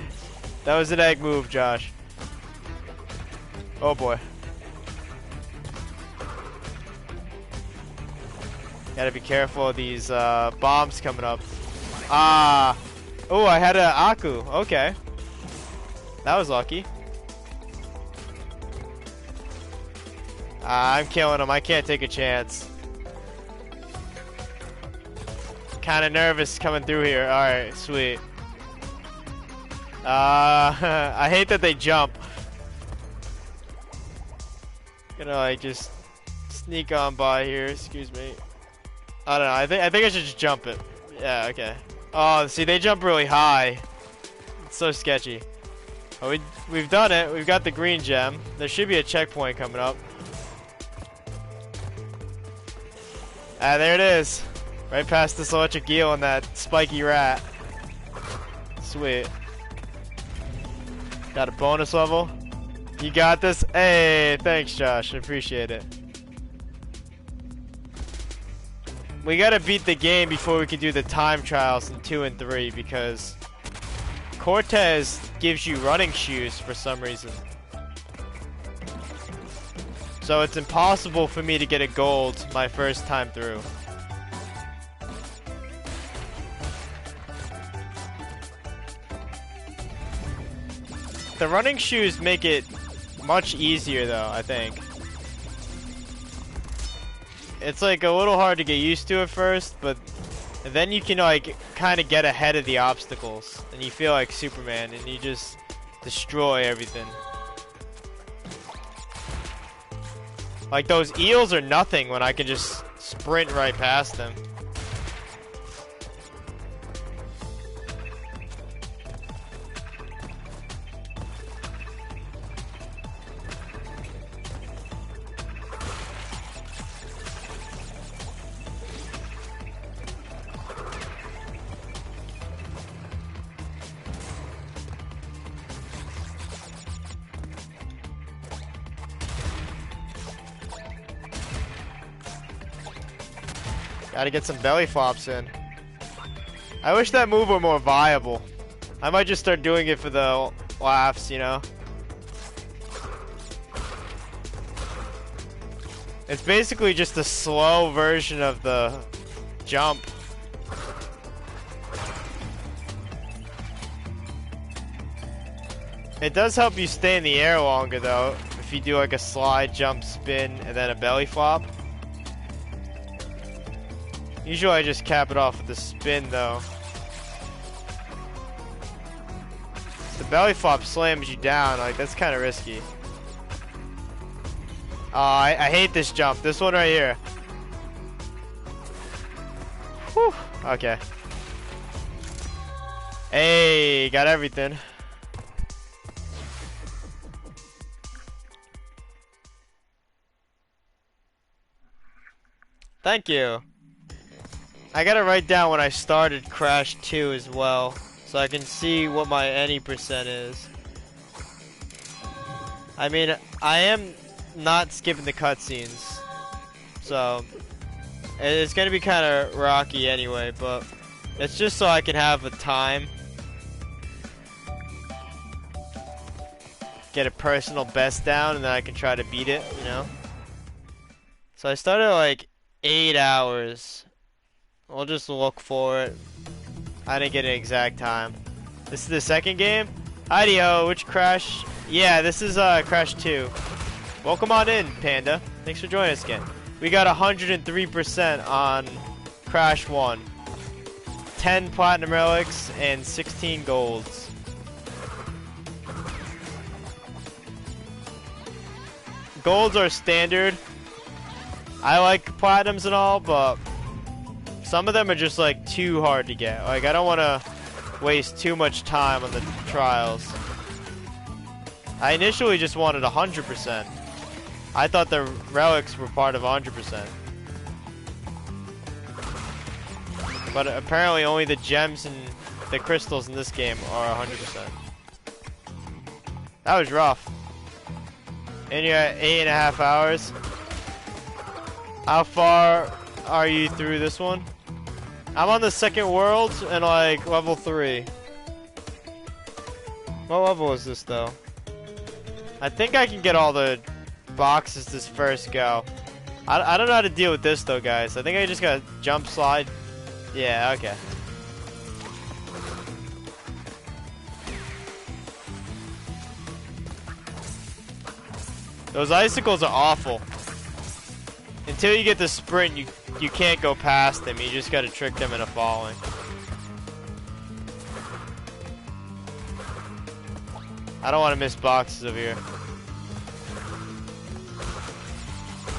was an egg move, Josh. Oh boy. Gotta be careful of these bombs coming up. Ah. Oh, I had a Aku. Okay. That was lucky. I'm killing him. I can't take a chance. Kind of nervous coming through here. Alright, sweet. I hate that they jump. Gonna like just sneak on by here. Excuse me. I don't know. I think I should just jump it. Yeah. Okay. Oh, see, they jump really high. It's so sketchy. Oh, we've done it. We've got the green gem. There should be a checkpoint coming up. Ah, there it is. Right past this electric eel and that spiky rat. Sweet. Got a bonus level. You got this? Hey, thanks, Josh. I appreciate it. We gotta beat the game before we can do the time trials in 2 and 3 because Cortez gives you running shoes for some reason. So it's impossible for me to get a gold my first time through. The running shoes make it much easier though, I think. It's like a little hard to get used to at first, but then you can like kind of get ahead of the obstacles and you feel like Superman and you just destroy everything. Like those eels are nothing when I can just sprint right past them. Gotta get some belly flops in. I wish that move were more viable. I might just start doing it for the laughs, you know? It's basically just a slow version of the jump. It does help you stay in the air longer though, if you do like a slide, jump, spin, and then a belly flop. Usually I just cap it off with the spin though. The belly flop slams you down, like that's kind of risky. Oh, I hate this jump. This one right here. Whew. Okay. Hey, got everything. Thank you. I gotta write down when I started Crash 2 as well, so I can see what my any percent is. I mean, I am not skipping the cutscenes, so it's gonna be kind of rocky anyway, but it's just so I can have a time. Get a personal best down, and then I can try to beat it, you know? So I started like 8 hours. We'll just look for it. I didn't get an exact time. This is the second game? Hi-de-ho, which Crash? Yeah, this is Crash 2. Welcome on in, Panda. Thanks for joining us again. We got 103% on Crash 1. 10 platinum relics and 16 golds. Golds are standard. I like platinums and all, but some of them are just like too hard to get. Like I don't want to waste too much time on the trials. I initially just wanted 100%. I thought the relics were part of 100%. But apparently only the gems and the crystals in this game are 100%. That was rough. And you're at 8.5 hours. How far are you through this one? I'm on the second world and like level 3. What level is this though? I think I can get all the boxes this first go. I don't know how to deal with this though, guys. I think I just gotta jump slide. Yeah, okay. Those icicles are awful. Until you get the sprint, you can't go past them. You just gotta trick them into falling. I don't want to miss boxes over here.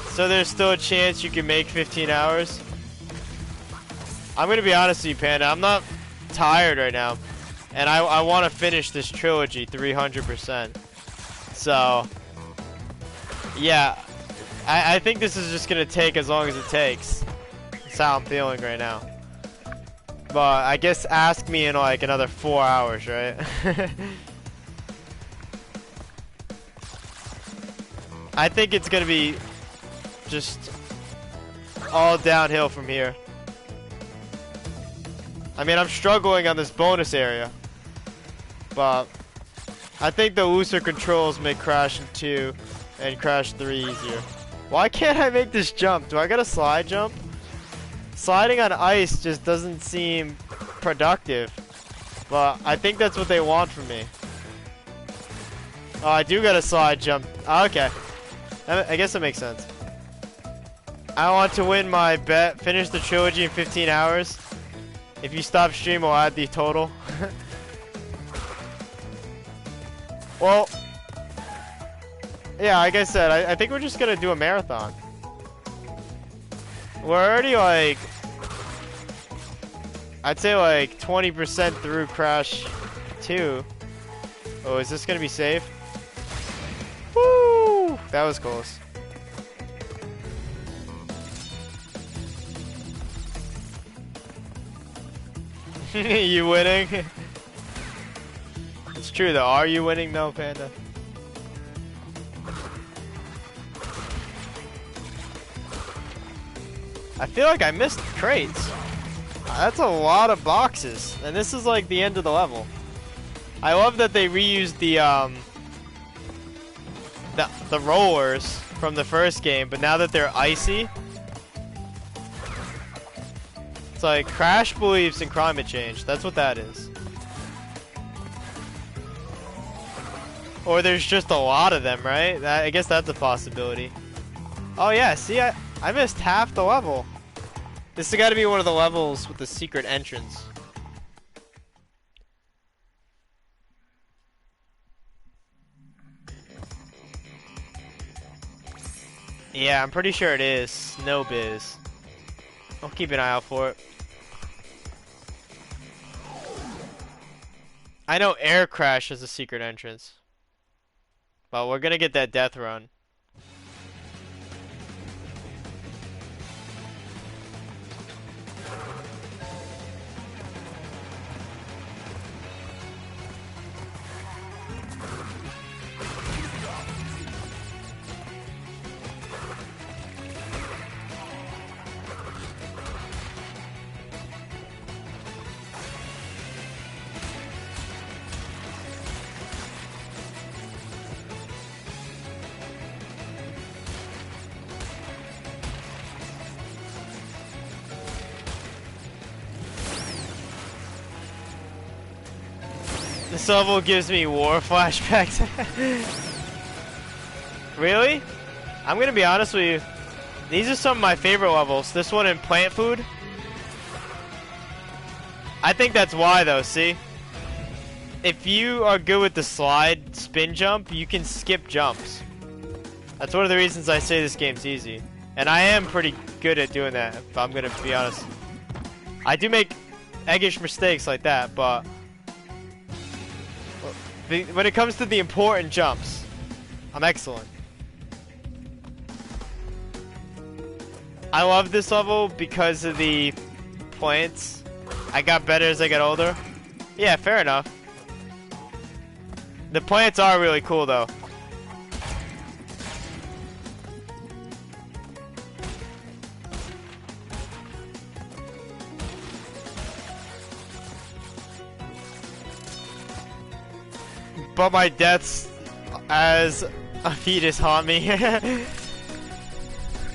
So there's still a chance you can make 15 hours? I'm gonna be honest with you, Panda. I'm not tired right now. And I want to finish this trilogy 300%. So, yeah. I think this is just gonna take as long as it takes. That's how I'm feeling right now. But I guess ask me in like another 4 hours, right? I think it's gonna be just all downhill from here. I mean, I'm struggling on this bonus area, but I think the looser controls make Crash 2 and Crash 3 easier. Why can't I make this jump? Do I gotta slide jump? Sliding on ice just doesn't seem productive, but I think that's what they want from me. Oh, I do gotta slide jump. Oh, okay. I guess that makes sense. I want to win my bet. Finish the trilogy in 15 hours. If you stop stream, I'll add the total. Well, yeah, like I said, I think we're just gonna do a marathon. We're already like, I'd say like 20% through Crash 2. Oh, is this gonna be safe? Woo! That was close. You winning? It's true though. Are you winning though, Panda? I feel like I missed crates. That's a lot of boxes, and this is like the end of the level. I love that they reused the rollers from the first game, but now that they're icy, it's like Crash believes in climate change. That's what that is. Or there's just a lot of them, right? I guess that's a possibility. Oh yeah, see, I missed half the level. This has got to be one of the levels with the secret entrance. Yeah, I'm pretty sure it is. Snow Biz. I'll keep an eye out for it. I know Air Crash is a secret entrance. But we're gonna get that death run. This level gives me war flashbacks. Really? I'm gonna be honest with you. These are some of my favorite levels. This one in Plant Food. I think that's why though, see? If you are good with the slide spin jump, you can skip jumps. That's one of the reasons I say this game's easy. And I am pretty good at doing that, if I'm gonna be honest. I do make eggish mistakes like that, but when it comes to the important jumps, I'm excellent. I love this level because of the plants. I got better as I got older. Yeah, fair enough. The plants are really cool though. but my deaths as a fetus haunt me.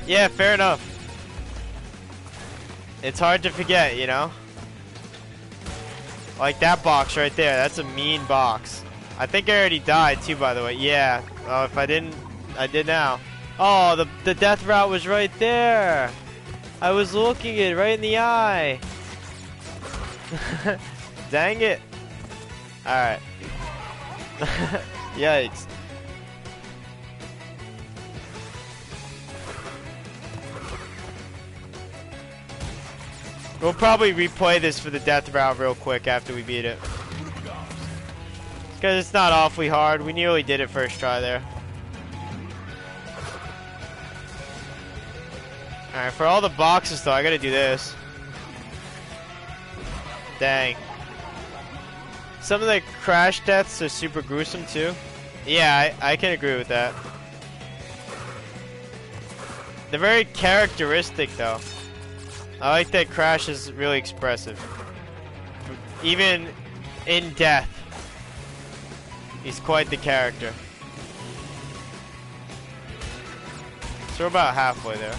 Yeah, fair enough. It's hard to forget, you know? Like that box right there, that's a mean box. I think I already died too, by the way. Yeah, oh, if I didn't, I did now. Oh, the death route was right there. I was looking it right in the eye. Dang it. Alright. Yikes. We'll probably replay this for the death route real quick after we beat it. Because it's not awfully hard. We nearly did it first try there. Alright, for all the boxes though, I gotta do this. Dang. Some of the crash deaths are super gruesome too. Yeah, I can agree with that. They're very characteristic though. I like that Crash is really expressive. Even in death, he's quite the character. So we're about halfway there.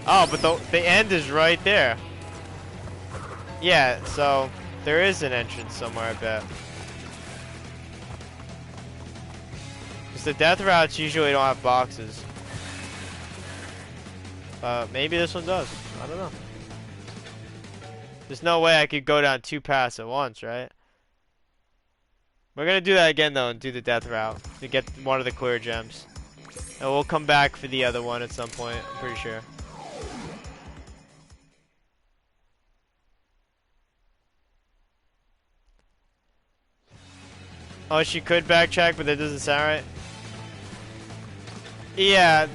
Oh, but the end is right there. Yeah, so there is an entrance somewhere, I bet. Because the death routes usually don't have boxes. Maybe this one does. I don't know. There's no way I could go down 2 paths at once, right? We're gonna do that again though and do the death route to get one of the clear gems. And we'll come back for the other one at some point, I'm pretty sure. Oh, she could backtrack, but that doesn't sound right. Yeah,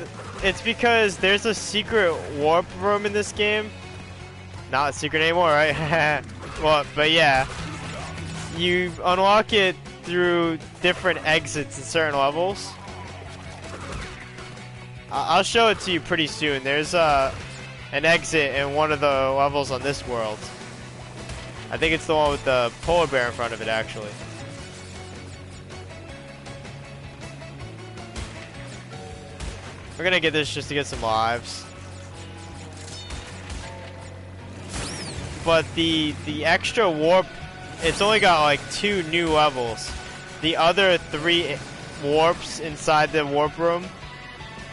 it's because there's a secret warp room in this game. Not a secret anymore, right? Well, but yeah. You unlock it through different exits in certain levels. I'll show it to you pretty soon. There's an exit in one of the levels on this world. I think it's the one with the polar bear in front of it, actually. We're gonna get this just to get some lives. But the extra warp, it's only got like 2 new levels. The other 3 warps inside the warp room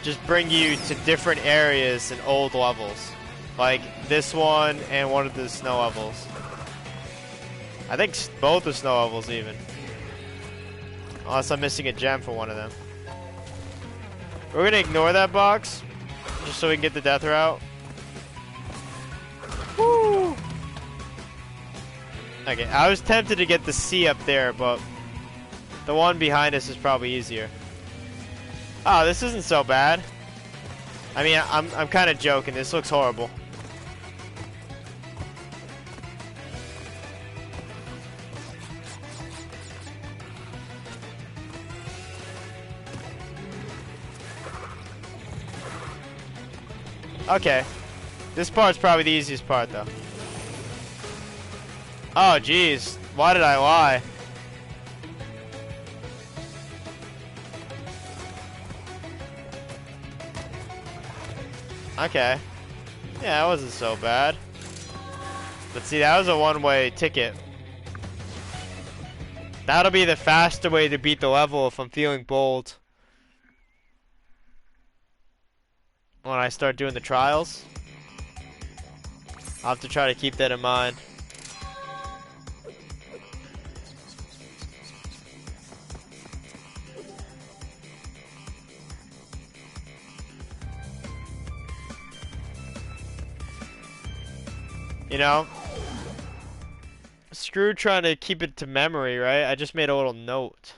just bring you to different areas in old levels. Like this one and one of the snow levels. I think both the snow levels even. Unless I'm missing a gem for one of them. We're gonna ignore that box, just so we can get the death route. Woo! Okay, I was tempted to get the C up there, but the one behind us is probably easier. Oh, this isn't so bad. I mean, I'm kind of joking. This looks horrible. Okay. This part's probably the easiest part, though. Oh, jeez. Why did I lie? Okay. Yeah, that wasn't so bad. But see, that was a one-way ticket. That'll be the faster way to beat the level if I'm feeling bold. When I start doing the trials. I'll have to try to keep that in mind. You know? Screw trying to keep it to memory, right? I just made a little note.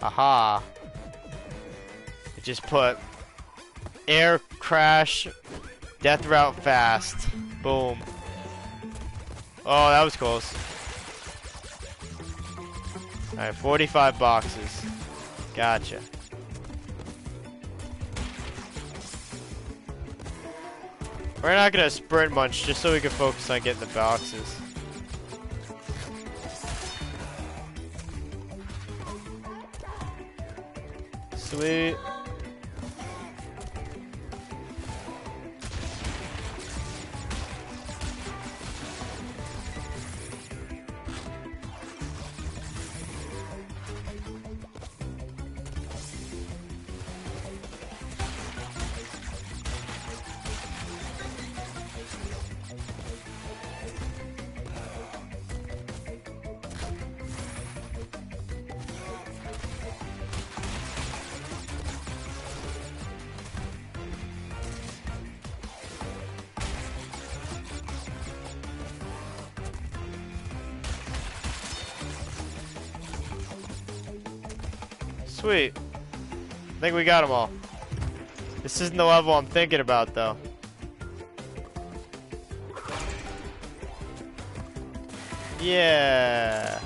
Aha. I just put air crash, death route fast. Boom. Oh, that was close. Alright, 45 boxes. Gotcha. We're not gonna sprint much just so we can focus on getting the boxes. Sweet. Sweet. I think we got them all. This isn't the level I'm thinking about, though. Yeah.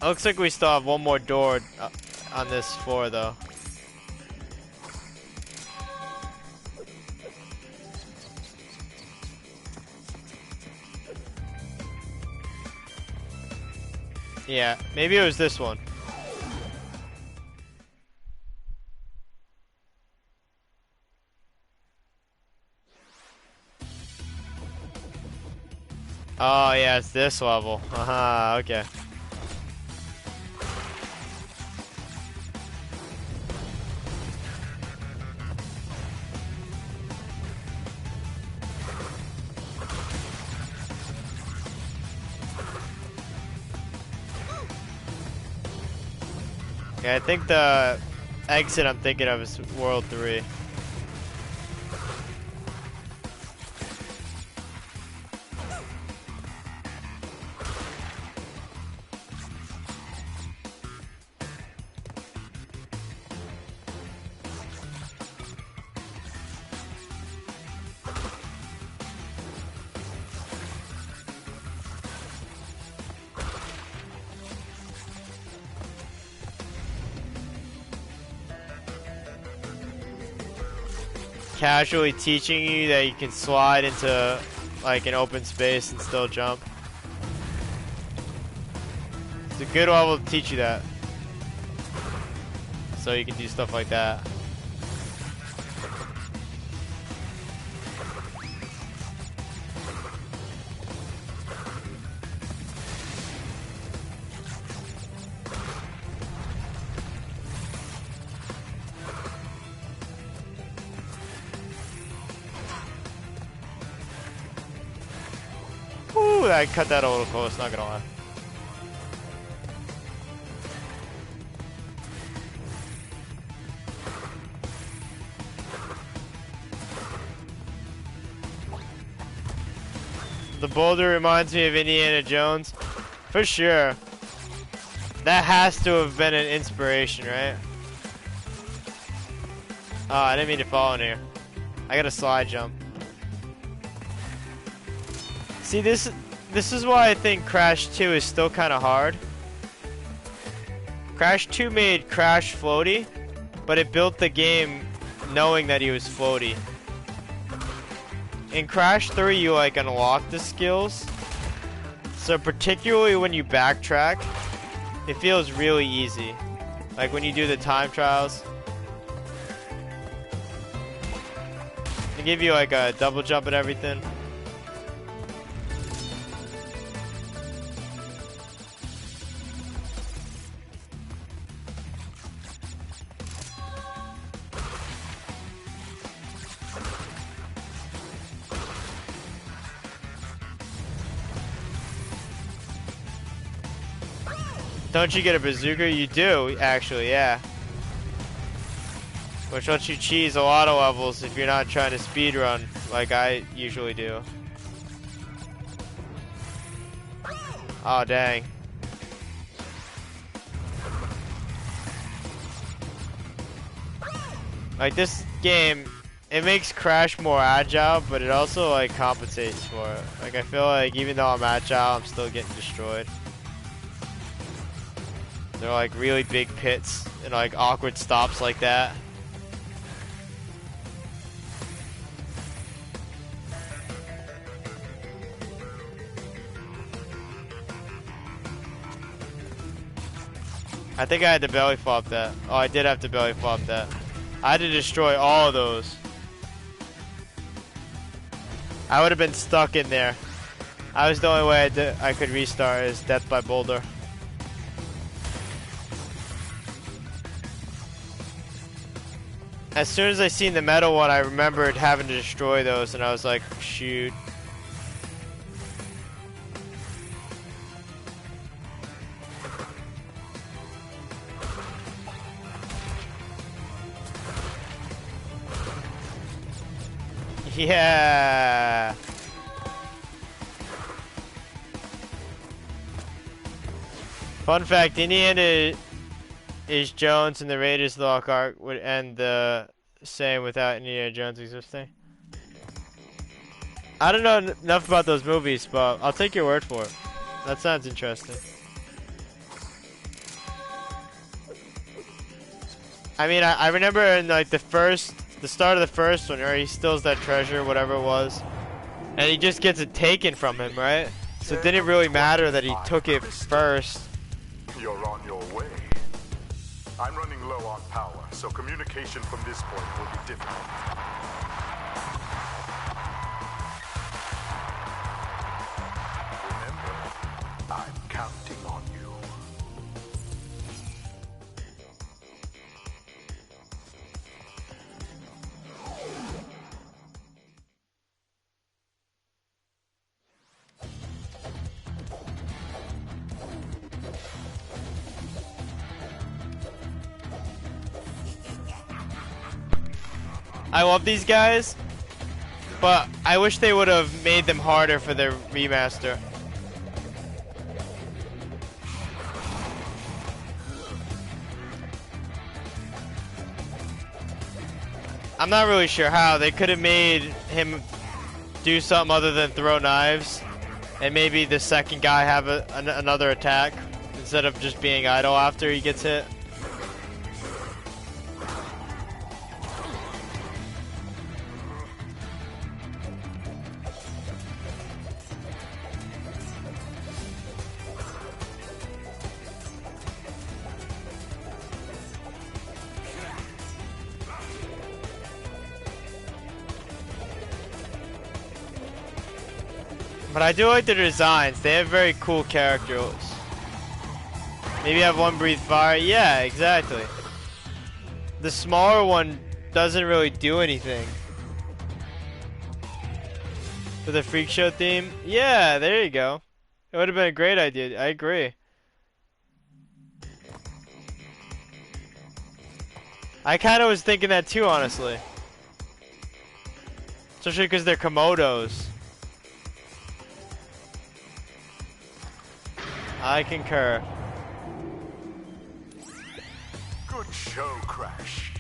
Looks like we still have one more door on this floor, though. Yeah, maybe it was this one. Oh yeah, it's this level. Aha, okay. Yeah, I think the exit I'm thinking of is World 3. Casually teaching you that you can slide into like an open space and still jump. It's a good level to teach you that. So you can do stuff like that. Ooh, I cut that a little close, not gonna lie. The boulder reminds me of Indiana Jones. For sure. That has to have been an inspiration, right? Oh, I didn't mean to fall in here. I got a slide jump. See, this is why I think Crash 2 is still kind of hard. Crash 2 made Crash floaty, but it built the game knowing that he was floaty. In Crash 3, you like unlock the skills. So particularly when you backtrack, it feels really easy. Like when you do the time trials. They give you like a double jump and everything. Don't you get a bazooka? You do, actually, yeah. Which lets you cheese a lot of levels if you're not trying to speedrun like I usually do. Oh, dang. Like, this game it makes Crash more agile, but it also like compensates for it. Like I feel like even though I'm agile, I'm still getting destroyed. They're like really big pits and like awkward stops like that. I think I had to belly flop that. Oh, I did have to belly flop that. I had to destroy all of those. I would have been stuck in there. I was the only way I could restart is death by boulder. As soon as I seen the metal one, I remembered having to destroy those, and I was like, shoot. Yeah. Fun fact, Indiana is Jones and the Raiders Lock arc would end the same without Indiana Jones existing. I don't know enough about those movies, but I'll take your word for it. That sounds interesting. I mean, I remember in like the start of the first one, where he steals that treasure, whatever it was, and he just gets it taken from him, right? So it didn't really matter that he took it first. You're on your way. I'm running low on power, so communication from this point will be difficult. Remember, I'm counting on you. I love these guys, but I wish they would have made them harder for their remaster. I'm not really sure how. They could have made him do something other than throw knives, and maybe the second guy have another attack instead of just being idle after he gets hit. But I do like their designs. They have very cool characters. Maybe have one breathe fire. Yeah, exactly. The smaller one doesn't really do anything. For the freak show theme. Yeah, there you go. It would have been a great idea. I agree. I kind of was thinking that too, honestly. Especially because they're Komodos. I concur. Good show, Crash.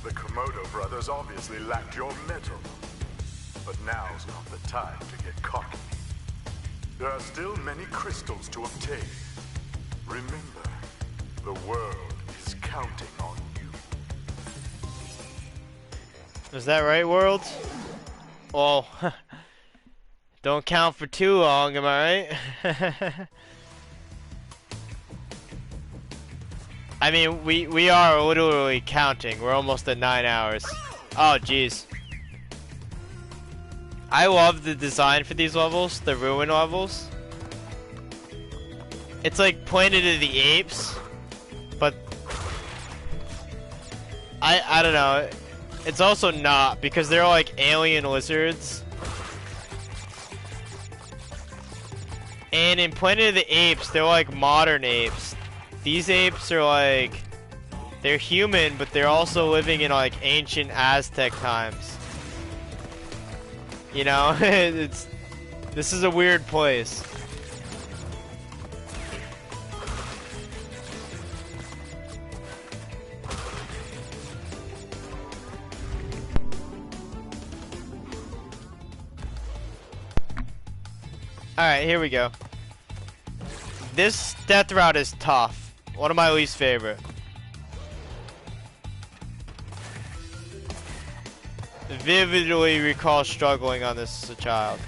The Komodo brothers obviously lacked your mettle. But now's not the time to get cocky. There are still many crystals to obtain. Remember, the world is counting on you. Is that right, World? Well, don't count for too long, am I right? I mean, we are literally counting. We're almost at 9 hours. Oh, jeez. I love the design for these levels, the ruin levels. It's like Planet of the Apes, but I don't know. It's also not, because they're like alien lizards. And in Planet of the Apes, they're like modern apes. These apes are like, they're human, but they're also living in like ancient Aztec times. You know, this is a weird place. Alright, here we go. This death route is tough. One of my least favorite. Vividly recall struggling on this as a child.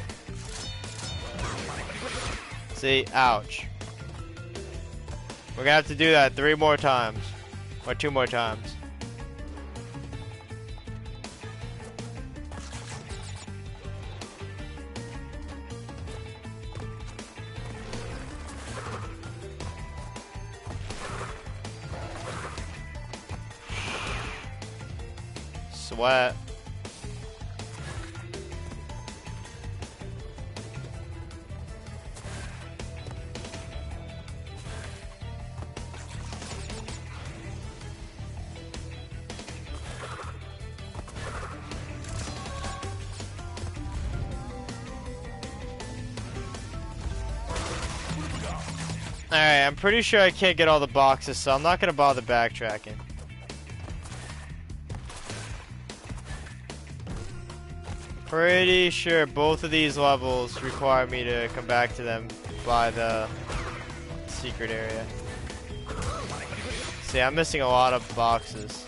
See, ouch. We're gonna have to do that 3 more times. Or 2 more times. Sweat. Alright, I'm pretty sure I can't get all the boxes, so I'm not gonna bother backtracking. Pretty sure both of these levels require me to come back to them by the secret area. See, I'm missing a lot of boxes.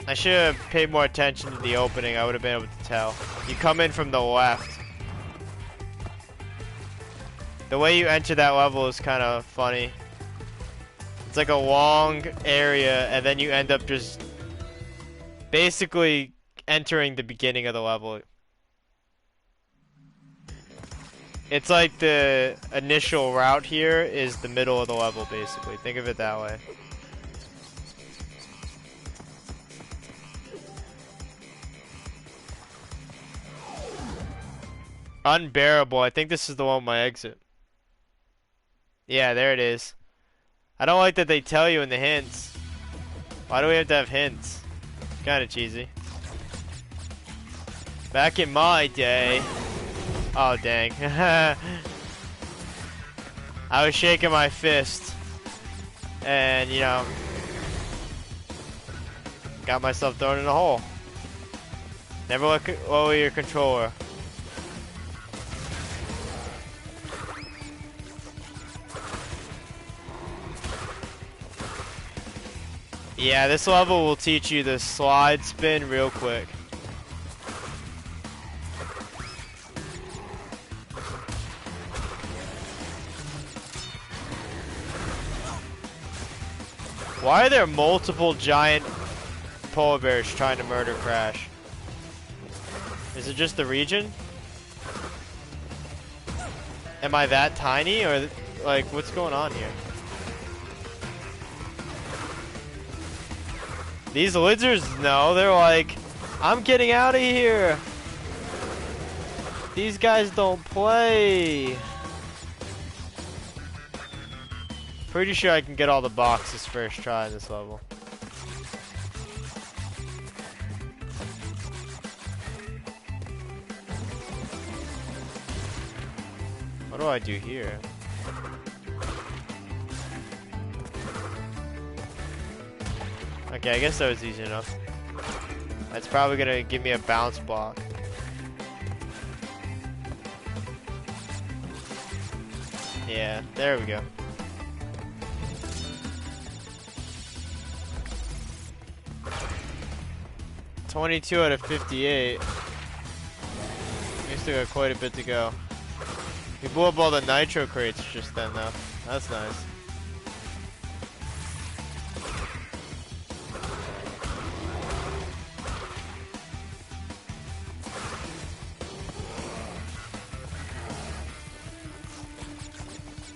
I should have paid more attention to the opening. I would have been able to tell. You come in from the left. The way you enter that level is kind of funny. It's like a long area, and then you end up just basically entering the beginning of the level. It's like the initial route here is the middle of the level, basically. Think of it that way. Unbearable. I think this is the one with my exit. Yeah, there it is. I don't like that they tell you in the hints. Why do we have to have hints? Kinda cheesy. Back in my day. Oh, dang. I was shaking my fist. And, you know, got myself thrown in a hole. Never lower your controller. Yeah, this level will teach you the slide spin real quick. Why are there multiple giant polar bears trying to murder Crash? Is it just the region? Am I that tiny, or like what's going on here? These lizards, no, they're like, I'm getting out of here. These guys don't play. Pretty sure I can get all the boxes first try in this level. What do I do here? Okay, I guess that was easy enough. That's probably gonna give me a bounce block. Yeah, there we go. $22 out of 58. We still got quite a bit to go. We blew up all the nitro crates just then though. That's nice.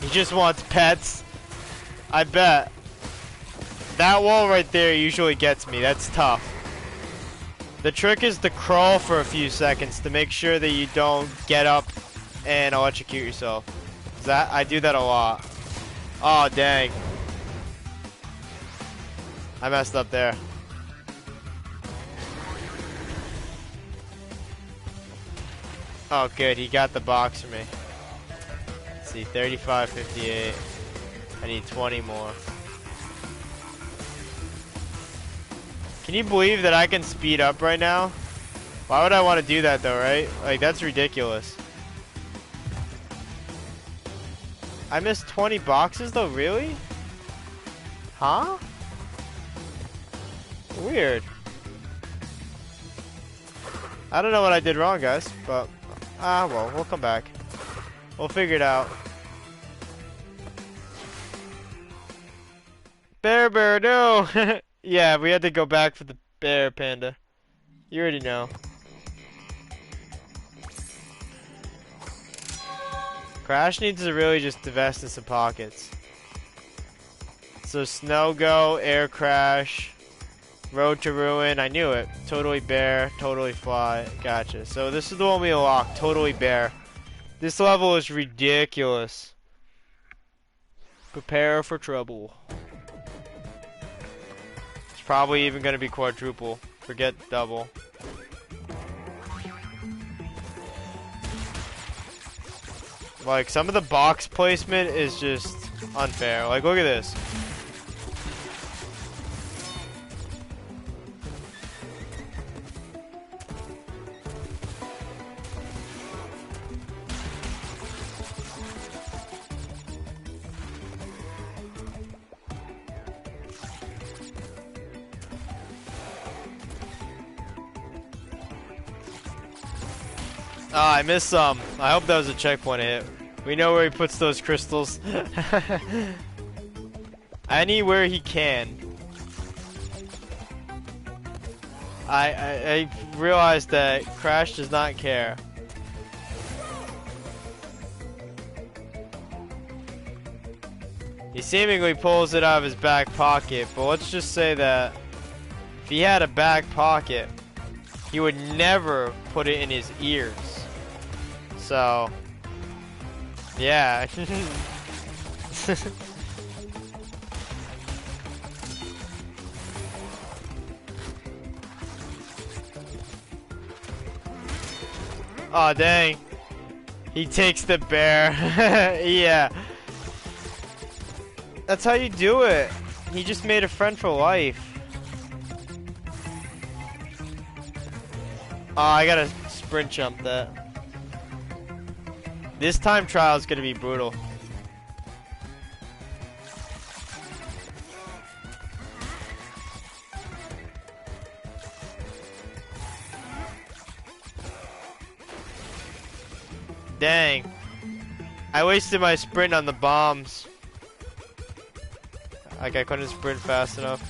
He just wants pets. I bet. That wall right there usually gets me. That's tough. The trick is to crawl for a few seconds to make sure that you don't get up and electrocute yourself. I do that a lot. Oh, dang. I messed up there. Oh, good. He got the box for me. Let's see, 35.58. I need 20 more. Can you believe that I can speed up right now? Why would I want to do that though, right? Like, that's ridiculous. I missed 20 boxes though, really? Huh? Weird. I don't know what I did wrong, guys, but well, we'll come back. We'll figure it out. Bear, no! Yeah, we had to go back for the bear, Panda. You already know. Crash needs to really just divest in some pockets. So Snow Go, Air Crash, Road to Ruin, I knew it. Totally Bear, Totally Fly, gotcha. So this is the one we unlocked, Totally Bear. This level is ridiculous. Prepare for trouble. It's probably even gonna be quadruple. Forget double. Like, some of the box placement is just unfair. Like, look at this. I missed some. I hope that was a checkpoint hit. We know where he puts those crystals. Anywhere he can. I realized that Crash does not care. He seemingly pulls it out of his back pocket, but let's just say that if he had a back pocket, he would never put it in his ears. So, yeah. Aw, dang. He takes the bear. Yeah. That's how you do it. He just made a friend for life. Oh, I gotta sprint jump that. This time trial is gonna be brutal. Dang. I wasted my sprint on the bombs. Like, I couldn't sprint fast enough.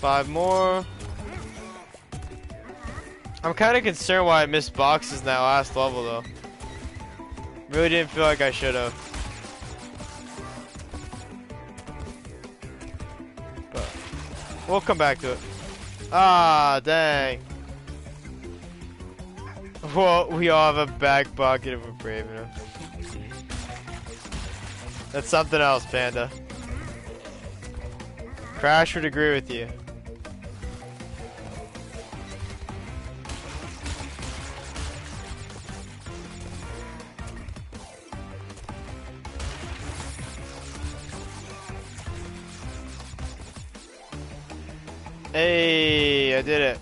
Five more. I'm kind of concerned why I missed boxes in that last level, though. Really didn't feel like I should have. But we'll come back to it. Ah, dang. Well, we all have a back pocket if we're brave enough. That's something else, Panda. Crash would agree with you. Hey, I did it.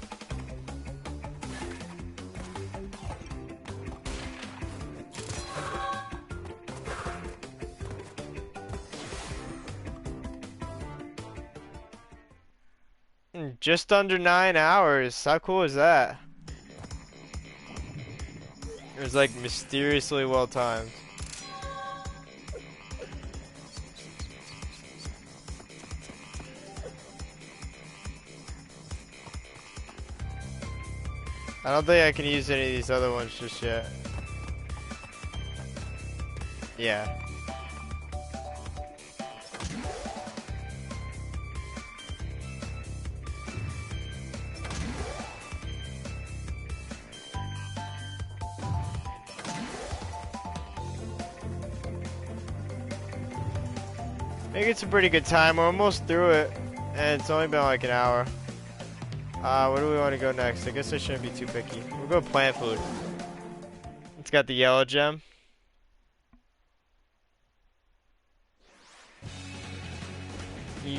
Just under 9 hours. How cool is that? It was like mysteriously well timed. I don't think I can use any of these other ones just yet. Yeah. I think it's a pretty good time. We're almost through it, and it's only been like an hour. Where do we want to go next? I guess I shouldn't be too picky. We'll go plant food. It's got the yellow gem.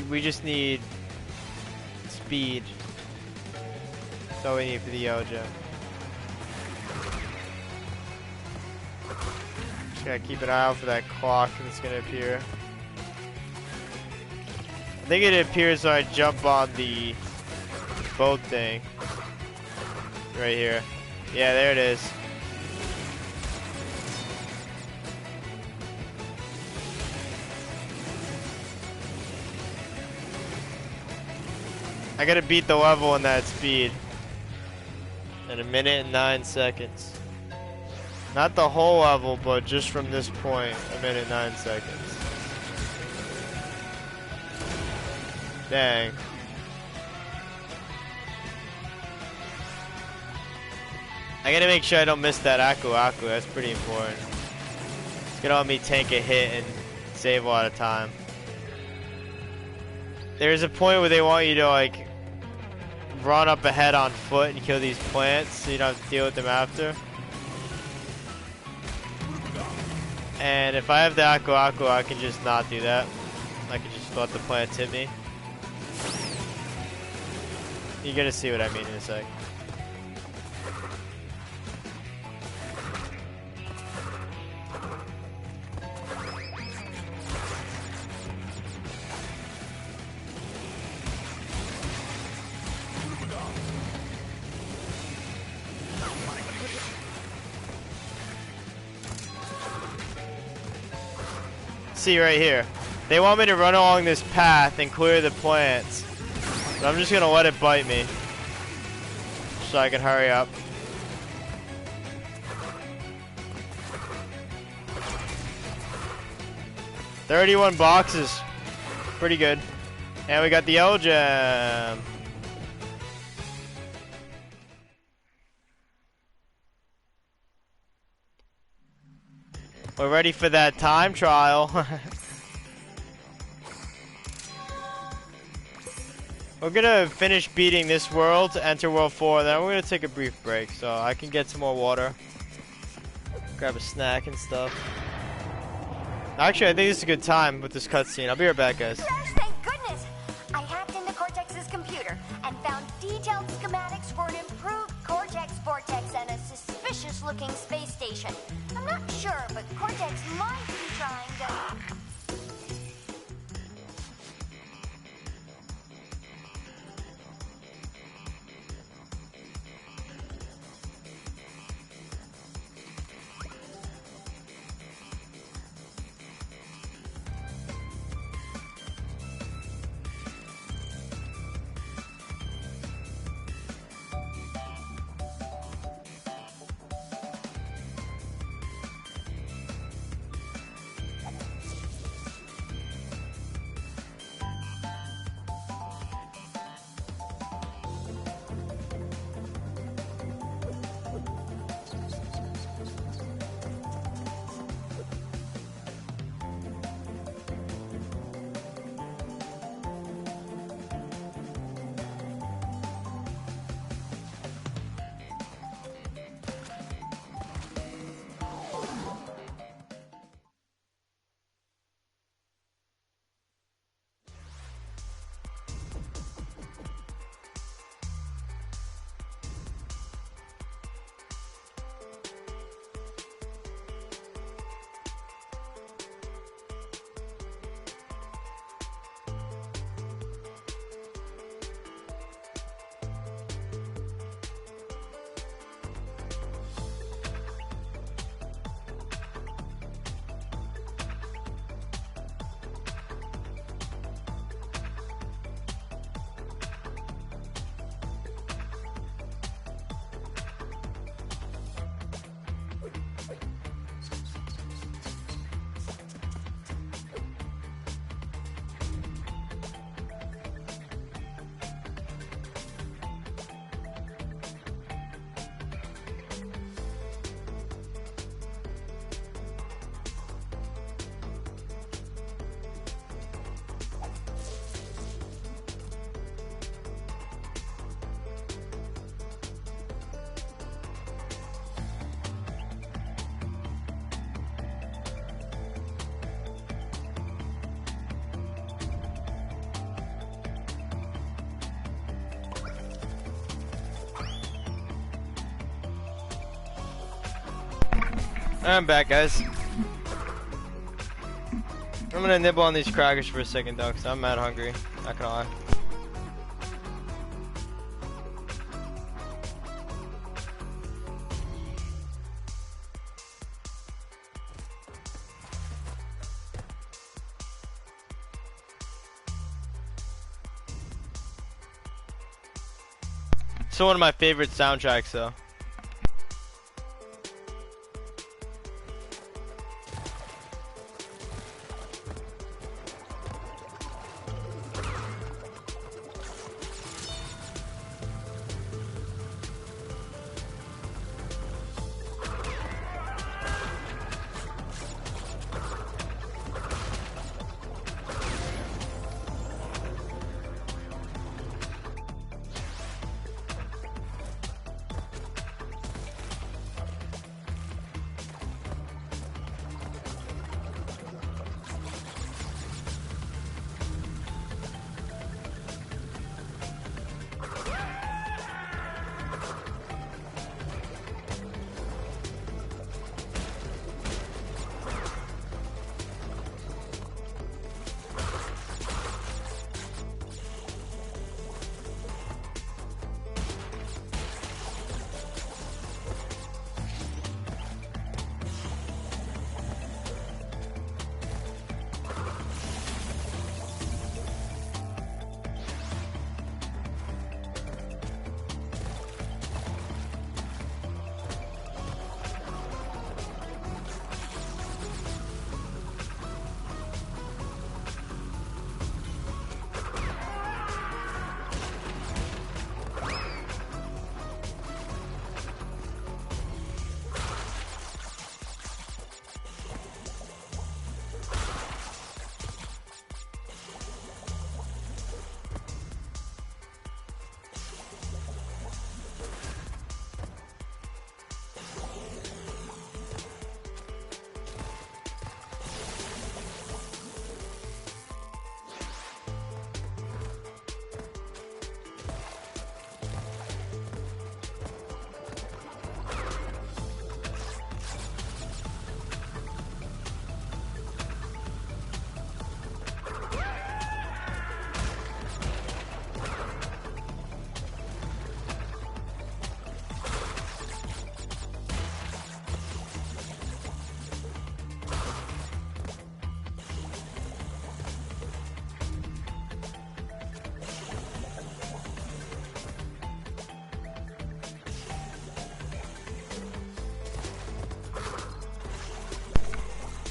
We just need speed. That's all we need for the yellow gem. Just gotta keep an eye out for that clock that's gonna appear. I think it appears when I jump on the boat thing. Right here. Yeah, there it is. I gotta beat the level in that speed. In 1:09. Not the whole level, but just from this point, 1:09. Dang. I gotta make sure I don't miss that Aku Aku, that's pretty important. It's gonna let me tank a hit and save a lot of time. There's a point where they want you to like run up ahead on foot and kill these plants so you don't have to deal with them after. And if I have the Aku Aku, I can just not do that. I can just let the plants hit me. You're gonna see what I mean in a sec. See right here. They want me to run along this path and clear the plants. But I'm just gonna let it bite me. So I can hurry up. "31 boxes. Pretty good. And we got the yellow gem. We're ready for that time trial. We're gonna finish beating this world to enter world 4, then we're gonna take a brief break so I can get some more water. Grab a snack and stuff. Actually, I think this is a good time with this cutscene. I'll be right back, guys. Crash, thank goodness! I hacked into Cortex's computer and found detailed schematics for an improved Cortex Vortex and a suspicious-looking space station. I'm not sure, but Cortex might be trying to... I'm back, guys. I'm gonna nibble on these crackers for a second though, cause I'm mad hungry. Not gonna lie. It's one of my favorite soundtracks though.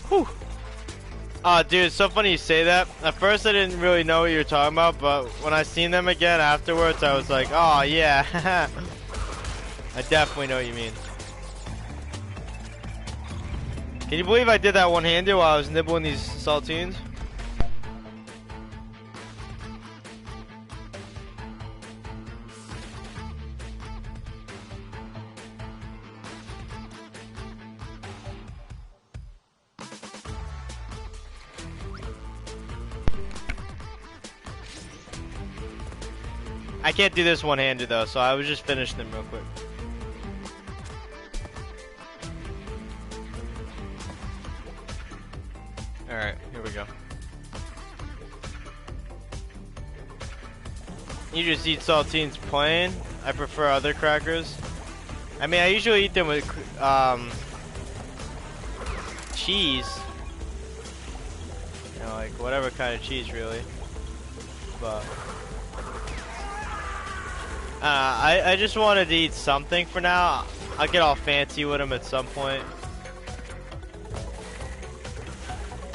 Whew. Dude, it's so funny you say that. At first I didn't really know what you were talking about, but when I seen them again afterwards, I was like, oh yeah. I definitely know what you mean. Can you believe I did that one-handed while I was nibbling these saltines? I can't do this one-handed though, so I was just finishing them real quick. Alright, here we go. You just eat saltines plain? I prefer other crackers. I mean, I usually eat them with cheese. You know, like whatever kind of cheese really. But I just wanted to eat something for now. I'll get all fancy with them at some point.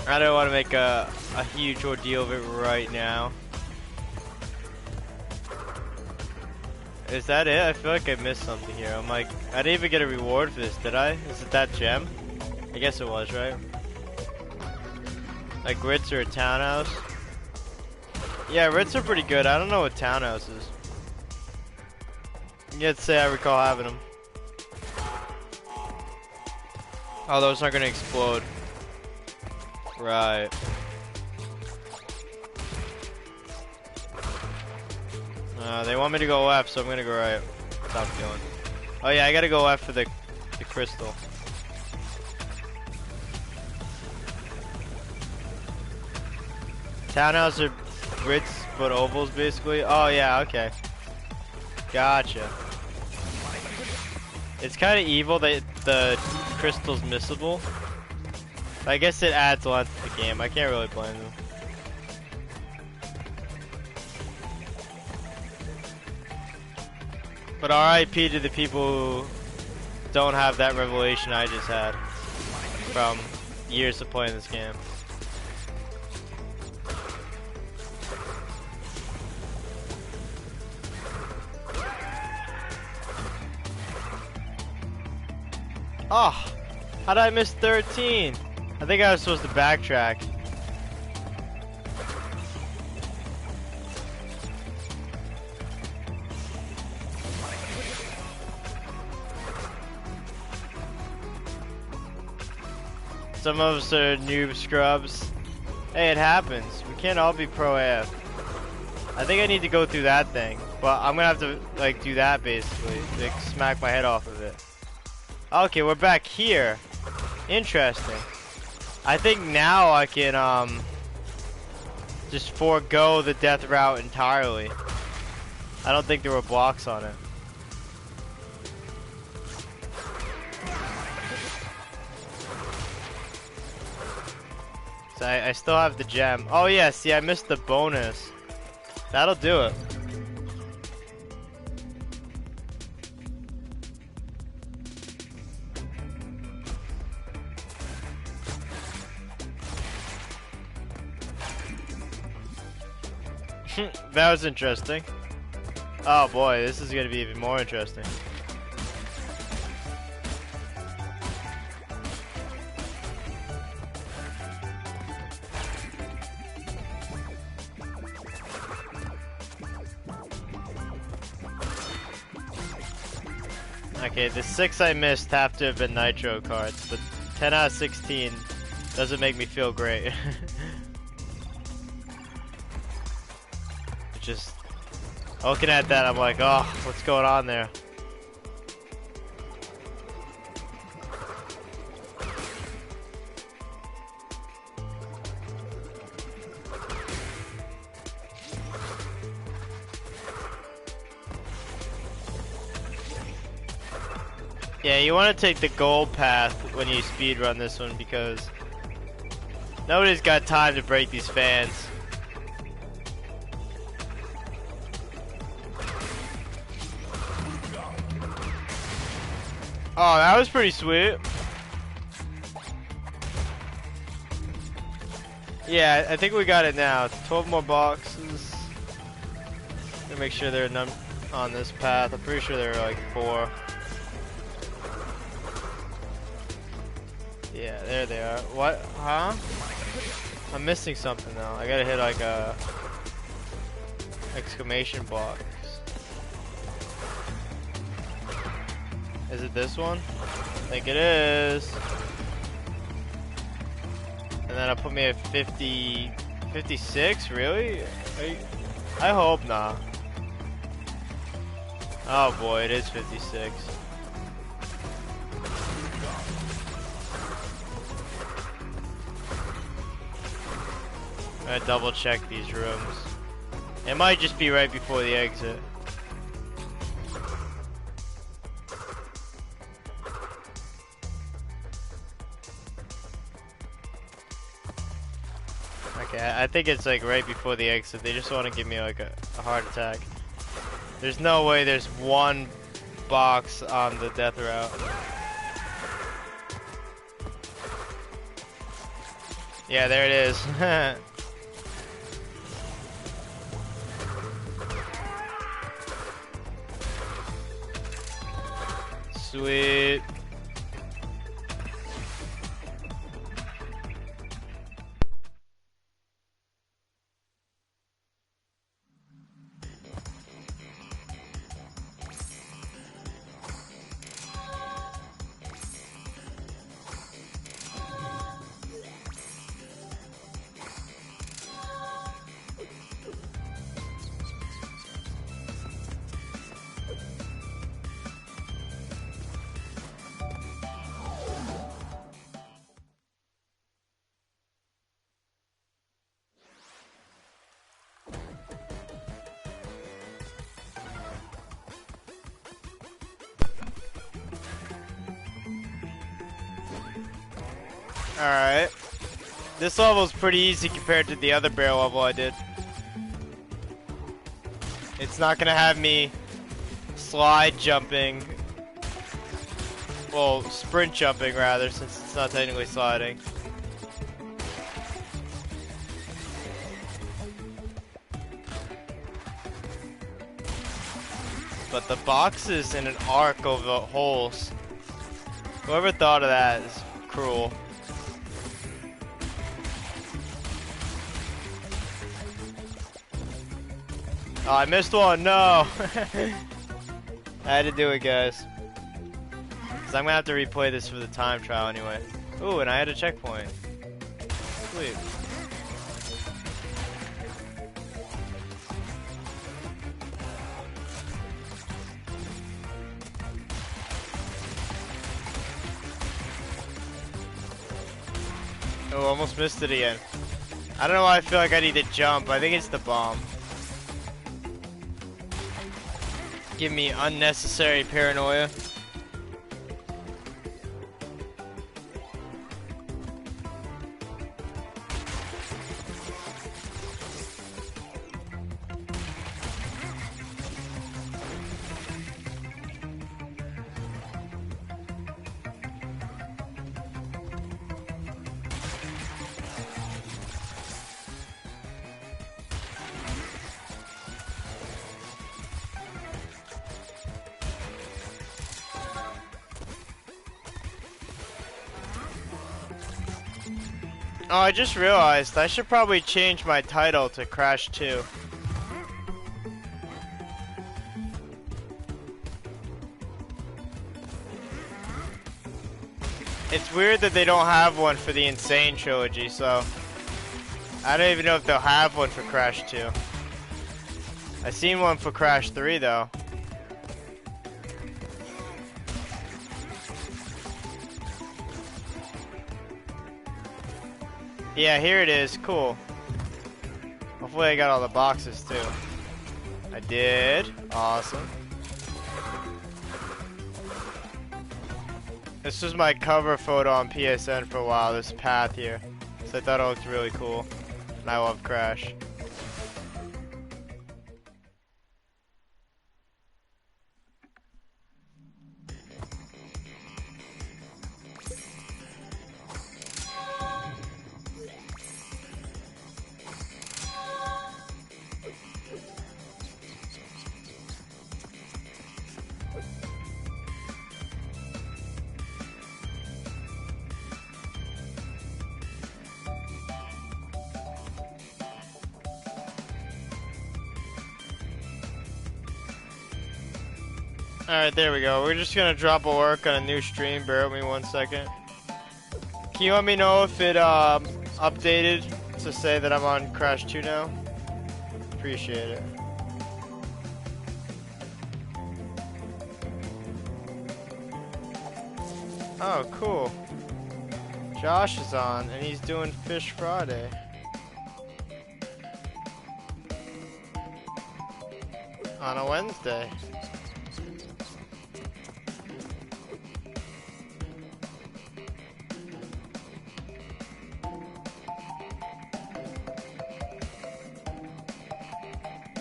I don't want to make a huge ordeal of it right now. Is that it? I feel like I missed something here. I'm like, I didn't even get a reward for this, did I? Is it that gem? I guess it was, right? Like Ritz or a townhouse? Yeah, Ritz are pretty good. I don't know what townhouse is. Yet say I recall having them. Oh, those aren't gonna explode. Right. They want me to go left, so I'm gonna go right. Stop feeling. Oh yeah, I gotta go left for the crystal. Townhouse are Brits but ovals basically. Oh yeah, okay. Gotcha. It's kind of evil that the crystal's missable. I guess it adds length to the game. I can't really blame them. But RIP to the people who don't have that revelation I just had from years of playing this game. Oh, how did I miss 13? I think I was supposed to backtrack. Some of us are noob scrubs. Hey, it happens. We can't all be pro AF. I think I need to go through that thing, but I'm gonna have to like do that basically, like smack my head off of it. Okay, we're back here. Interesting. I think now I can just forego the death route entirely. I don't think there were blocks on it. So I still have the gem. Oh yeah, see I missed the bonus. That'll do it. That was interesting. Oh boy, this is gonna be even more interesting. Okay, the 6 I missed have to have been Nitro cards, but 10 out of 16 doesn't make me feel great. Just looking at that, I'm like, oh, what's going on there? Yeah, you want to take the gold path when you speedrun this one because nobody's got time to break these fans. Oh, that was pretty sweet. Yeah, I think we got it now. 12 more boxes. Gonna make sure they're none on this path. I'm pretty sure there are like 4. Yeah, there they are. What? Huh? I'm missing something though. I gotta hit like a exclamation box. Is it this one? I think it is. And then it'll put me at 50, 56, really? I hope not. Oh boy, it is 56. I'm gonna double check these rooms. It might just be right before the exit. Okay, I think it's like right before the exit. They just want to give me like a heart attack. There's no way there's one box on the death route. Yeah, there it is. Sweet. Alright. This level's pretty easy compared to the other bear level I did. It's not gonna have me slide jumping. Well, sprint jumping rather, since it's not technically sliding. But the boxes in an arc over the holes. Whoever thought of that is cruel. Oh, I missed one, no! I had to do it, guys. Cause I'm gonna have to replay this for the time trial anyway. Ooh, and I had a checkpoint. Sweet. Oh, almost missed it again. I don't know why I feel like I need to jump. I think it's the bomb. Give me unnecessary paranoia. Oh, I just realized I should probably change my title to Crash 2. It's weird that they don't have one for the N Sane Trilogy, so I don't even know if they'll have one for Crash 2. I seen one for Crash 3 though. Yeah, here it is. Cool. Hopefully I got all the boxes too. I did. Awesome. This was my cover photo on PSN for a while, this path here. So I thought it looked really cool. And I love Crash. Alright, there we go. We're just gonna drop a work on a new stream. Bear with me 1 second. Can you let me know if it updated to say that I'm on Crash 2 now? Appreciate it. Oh, cool. Josh is on, and he's doing Fish Friday. On a Wednesday.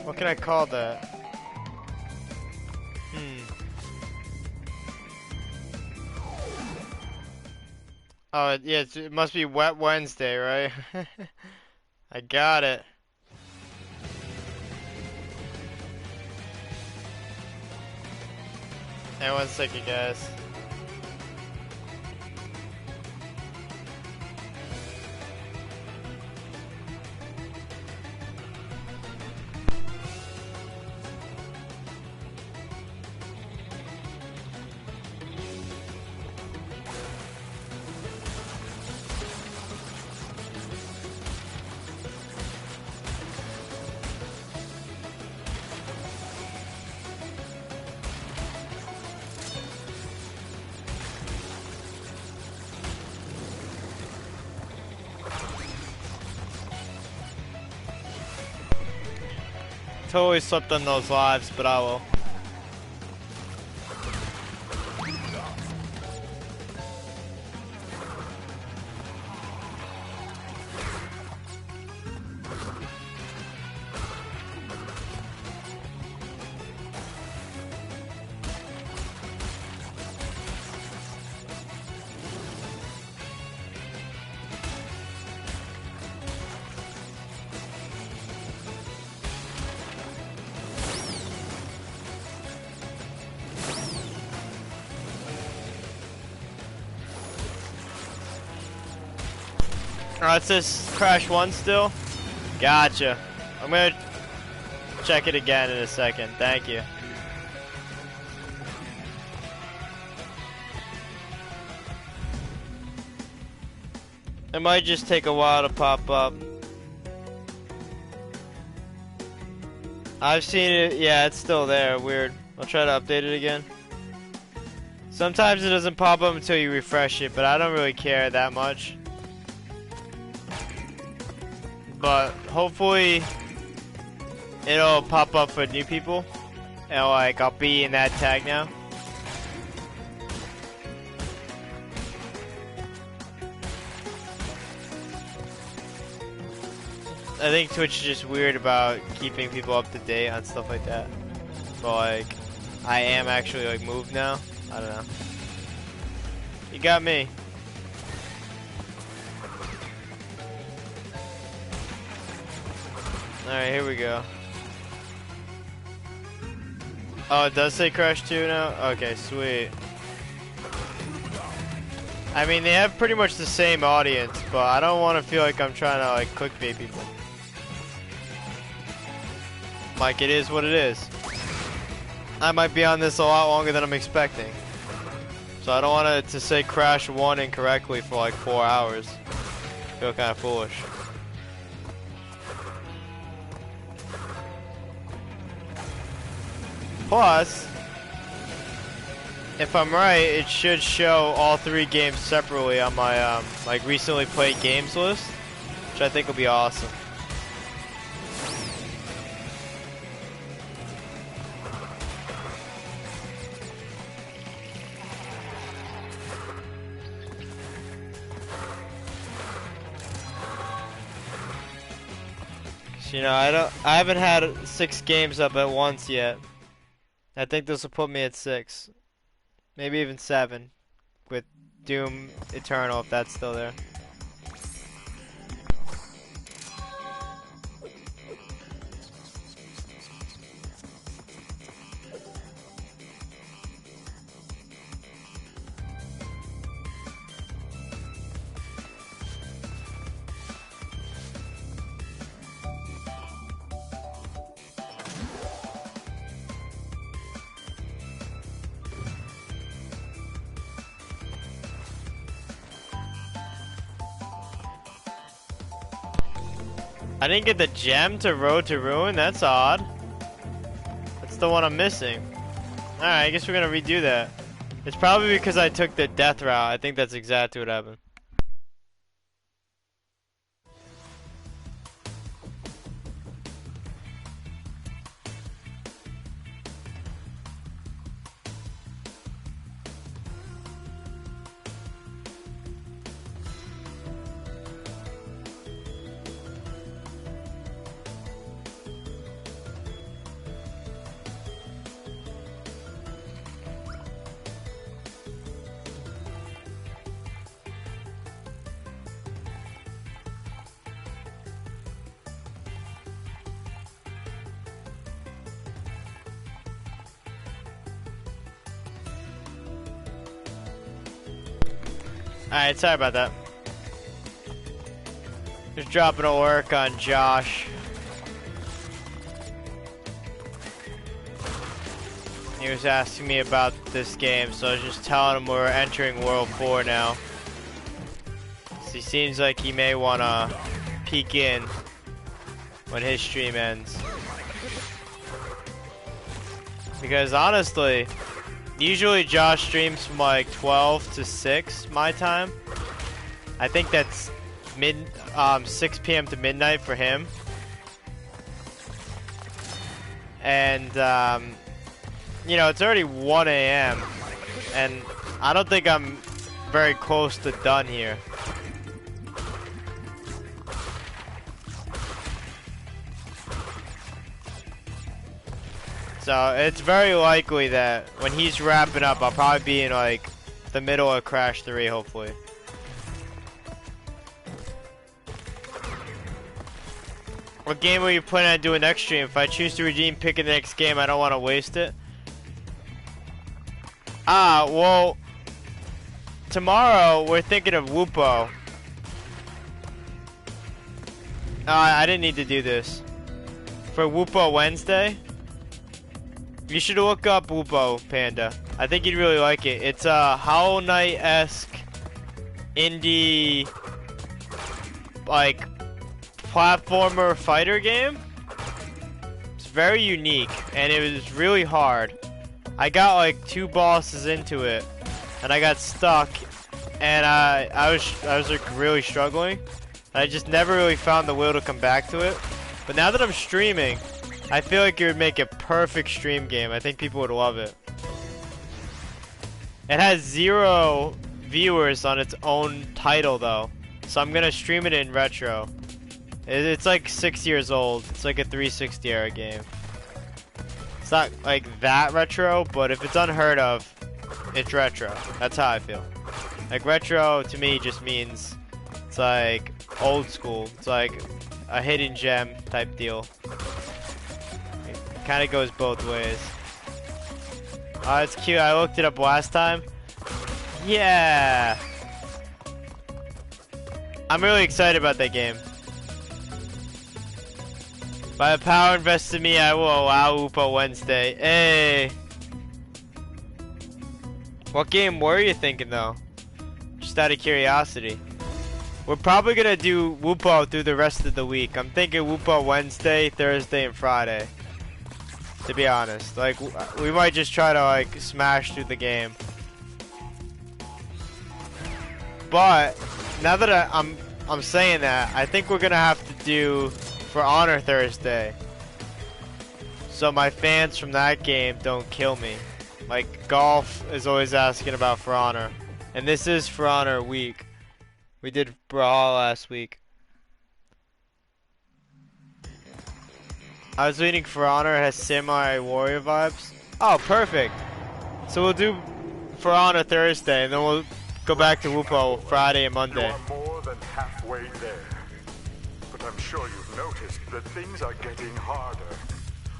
What can I call that? Oh, yeah, it must be Wet Wednesday, right? I got it. Hey, 1 second, guys. Totally slept on those lives, but I will. Oh, it says Crash 1 still? Gotcha. I'm gonna check it again in a second. Thank you. It might just take a while to pop up. I've seen it. Yeah, it's still there. Weird. I'll try to update it again. Sometimes it doesn't pop up until you refresh it, but I don't really care that much. But hopefully it'll pop up for new people. And like, I'll be in that tag now. I think Twitch is just weird about keeping people up to date on stuff like that. But like, I am actually like moved now. I don't know. You got me. Alright, here we go. Oh, it does say Crash 2 now? Okay, sweet. I mean, they have pretty much the same audience, but I don't want to feel like I'm trying to like clickbait people. Like, it is what it is. I might be on this a lot longer than I'm expecting. So I don't want it to say Crash 1 incorrectly for like 4 hours. I feel kind of foolish. Plus, if I'm right, it should show all 3 games separately on my like recently played games list, which I think will be awesome. You know, I haven't had 6 games up at once yet. I think this will put me at 6. Maybe even 7 with Doom Eternal if that's still there. I didn't get the gem to Road to Ruin? That's odd. That's the one I'm missing. Alright, I guess we're gonna redo that. It's probably because I took the death route. I think that's exactly what happened. Alright, sorry about that. Just dropping a work on Josh. He was asking me about this game, so I was just telling him we're entering World 4 now. So he seems like he may want to peek in when his stream ends. Because honestly, usually Josh streams from like 12 to 6 my time. I think that's 6 p.m. to midnight for him. And you know, it's already 1 a.m. and I don't think I'm very close to done here. So it's very likely that when he's wrapping up, I'll probably be in like the middle of Crash 3, hopefully. What game are you planning on doing next stream? If I choose to redeem, pick the next game. I don't want to waste it. Well, tomorrow we're thinking of Whoopo. I didn't need to do this. For Whoopo Wednesday, you should look up Whoopo Panda. I think you'd really like it. It's a Hollow Knight-esque indie, like, platformer fighter game. It's very unique, and it was really hard. I got like 2 bosses into it, and I got stuck, and I was like really struggling. I just never really found the will to come back to it. But now that I'm streaming, I feel like it would make a perfect stream game. I think people would love it. It has 0 viewers on its own title though, so I'm gonna stream it in retro. It's like 6 years old. It's like a 360 era game. It's not like that retro, but if it's unheard of, it's retro. That's how I feel. Like retro to me just means it's like old school. It's like a hidden gem type deal. It kind of goes both ways. Oh, it's cute. I looked it up last time. Yeah. I'm really excited about that game. By the power invested in me, I will allow Whoopo Wednesday. Hey. What game were you thinking though? Just out of curiosity. We're probably gonna do Whoopo through the rest of the week. I'm thinking Whoopo Wednesday, Thursday, and Friday. To be honest, like we might just try to like smash through the game. But now that I'm saying that, I think we're gonna have to do For Honor Thursday, so my fans from that game don't kill me. Like Golf is always asking about For Honor, and this is For Honor week. We did Brawl last week. I was reading For Honor has Samurai Warrior vibes. Oh, perfect. So we'll do For Honor Thursday, and then we'll go back to Whoopo Friday and Monday. You are more than halfway there. But I'm sure you've noticed that things are getting harder.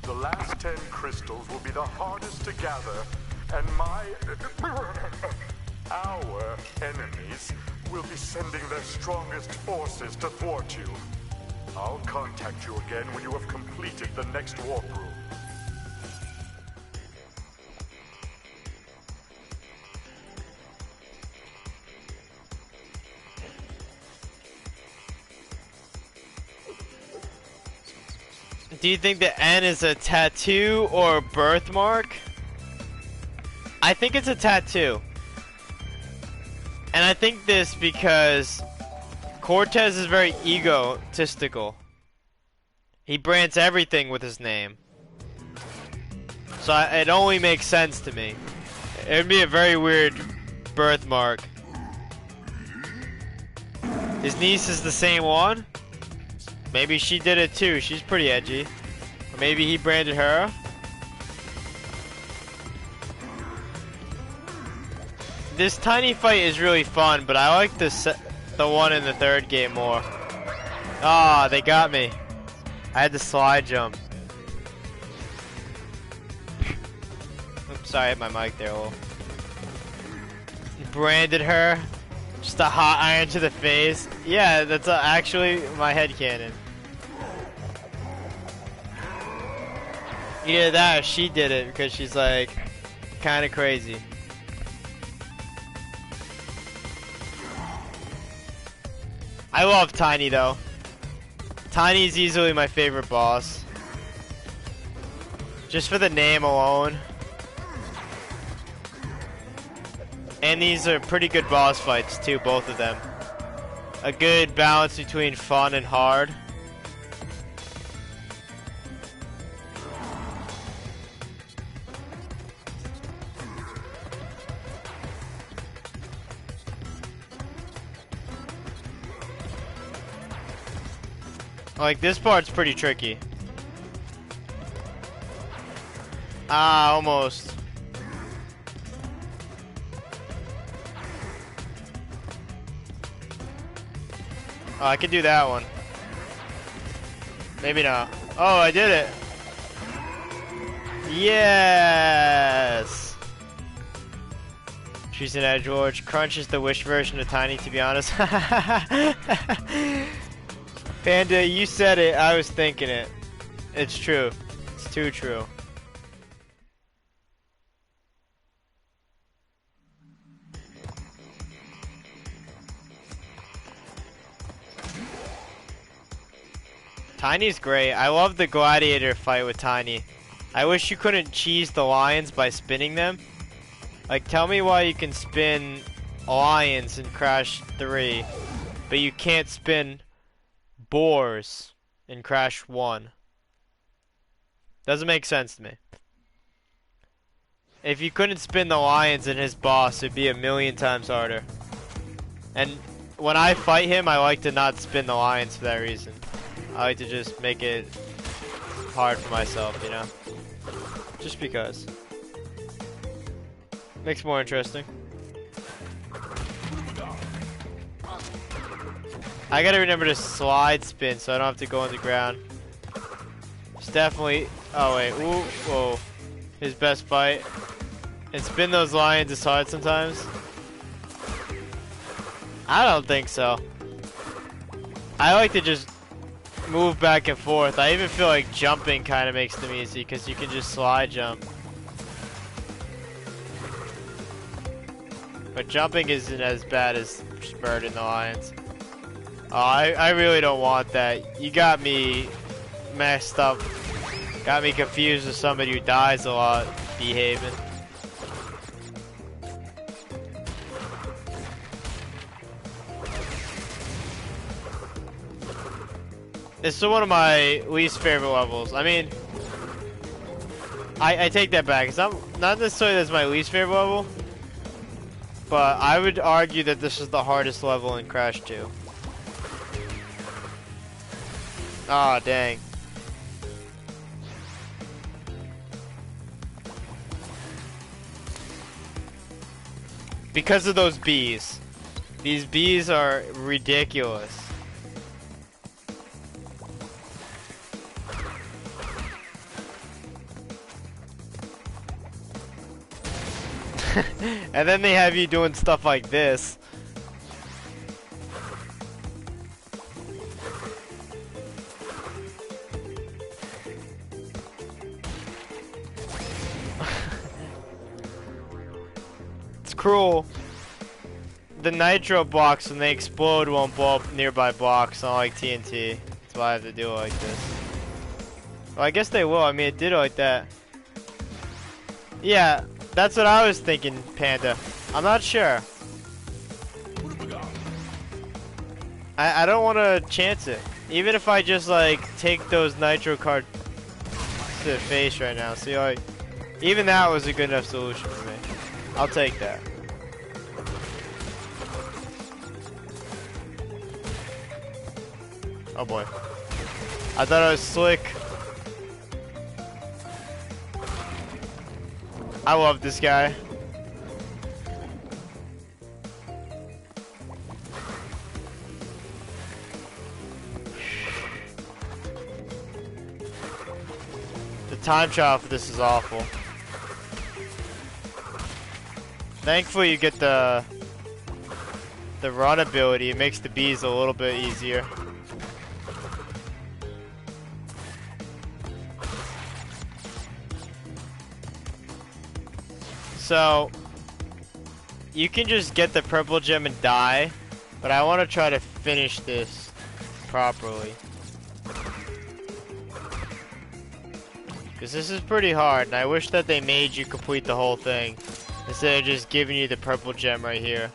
The last 10 crystals will be the hardest to gather, and our enemies will be sending their strongest forces to thwart you. I'll contact you again when you have completed the next warp room. Do you think the N is a tattoo or a birthmark? I think it's a tattoo. And I think this because Cortez is very egotistical. He brands everything with his name. So it only makes sense to me. It would be a very weird birthmark. His niece is the same one? Maybe she did it too. She's pretty edgy. Or maybe he branded her. This tiny fight is really fun, but I like the one in the third game more. Ah, they got me. I had to slide jump. Oops, sorry, I hit my mic there a little. Branded her. Just a hot iron to the face. Yeah, that's actually my headcanon. Either that or she did it because she's like kind of crazy. I love Tiny though. Tiny is easily my favorite boss. Just for the name alone. And these are pretty good boss fights too, both of them. A good balance between fun and hard. Like, this part's pretty tricky. Ah, almost. Oh, I could do that one. Maybe not. Oh, I did it. Yes. She's an Edgeworth. Crunch is the Wish version of Tiny, to be honest. Panda, you said it, I was thinking it. It's true. It's too true. Tiny's great. I love the gladiator fight with Tiny. I wish you couldn't cheese the lions by spinning them. Like, tell me why you can spin lions in Crash 3, but you can't spin boars in Crash 1. Doesn't make sense to me. If you couldn't spin the lions in his boss, it'd be a million times harder. And when I fight him, I like to not spin the lions for that reason. I like to just make it hard for myself, you know? Just because. Makes it more interesting. I gotta remember to slide spin so I don't have to go on the ground. It's definitely... Oh wait, ooh, whoa. His best fight. And spin those lions is hard sometimes. I don't think so. I like to just move back and forth. I even feel like jumping kind of makes them easy because you can just slide jump. But jumping isn't as bad as spurting the lions. Oh, I really don't want that. You got me messed up. Got me confused with somebody who dies a lot behaving. This is one of my least favorite levels. I mean, I take that back. It's not necessarily that's my least favorite level, but I would argue that this is the hardest level in Crash 2. Ah, oh, dang. Because of those bees. These bees are ridiculous. And then they have you doing stuff like this. It's cruel. The nitro blocks, when they explode, won't blow up nearby blocks, not like TNT. That's why I have to do it like this. Well, I guess they will. I mean, it did it like that. Yeah. That's what I was thinking, Panda. I'm not sure. I don't want to chance it. Even if I just, like, take those nitro cards to the face right now. See, like, even that was a good enough solution for me. I'll take that. Oh boy. I thought I was slick. I love this guy. The time trial for this is awful. Thankfully you get the run ability. It makes the bees a little bit easier. So, you can just get the purple gem and die, but I want to try to finish this properly. Because this is pretty hard, and I wish that they made you complete the whole thing, instead of just giving you the purple gem right here.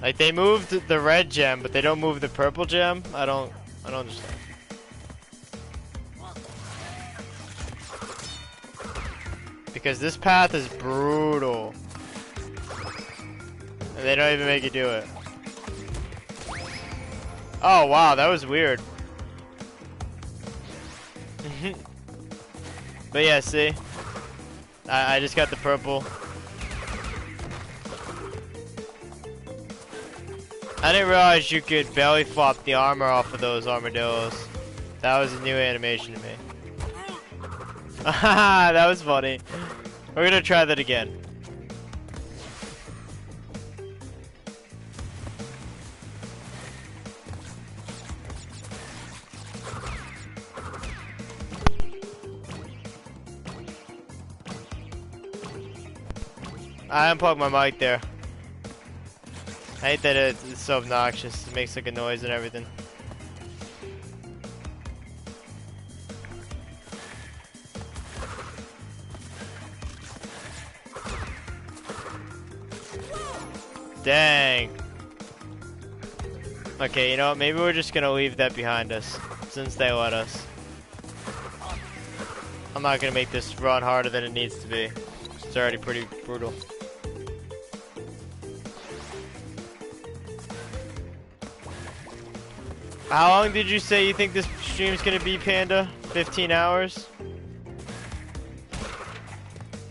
Like, they moved the red gem, but they don't move the purple gem? I don't understand. Because this path is brutal. And they don't even make you do it. Oh wow, that was weird. But yeah, see? I just got the purple. I didn't realize you could belly flop the armor off of those armadillos. That was a new animation to me. That was funny. We're gonna try that again. I unplugged my mic there. I hate that it's so obnoxious. It makes like a noise and everything. Dang. Okay, you know what? Maybe we're just gonna leave that behind us since they let us. I'm not gonna make this run harder than it needs to be. It's already pretty brutal. How long did you say you think this stream's gonna be, Panda? 15 hours?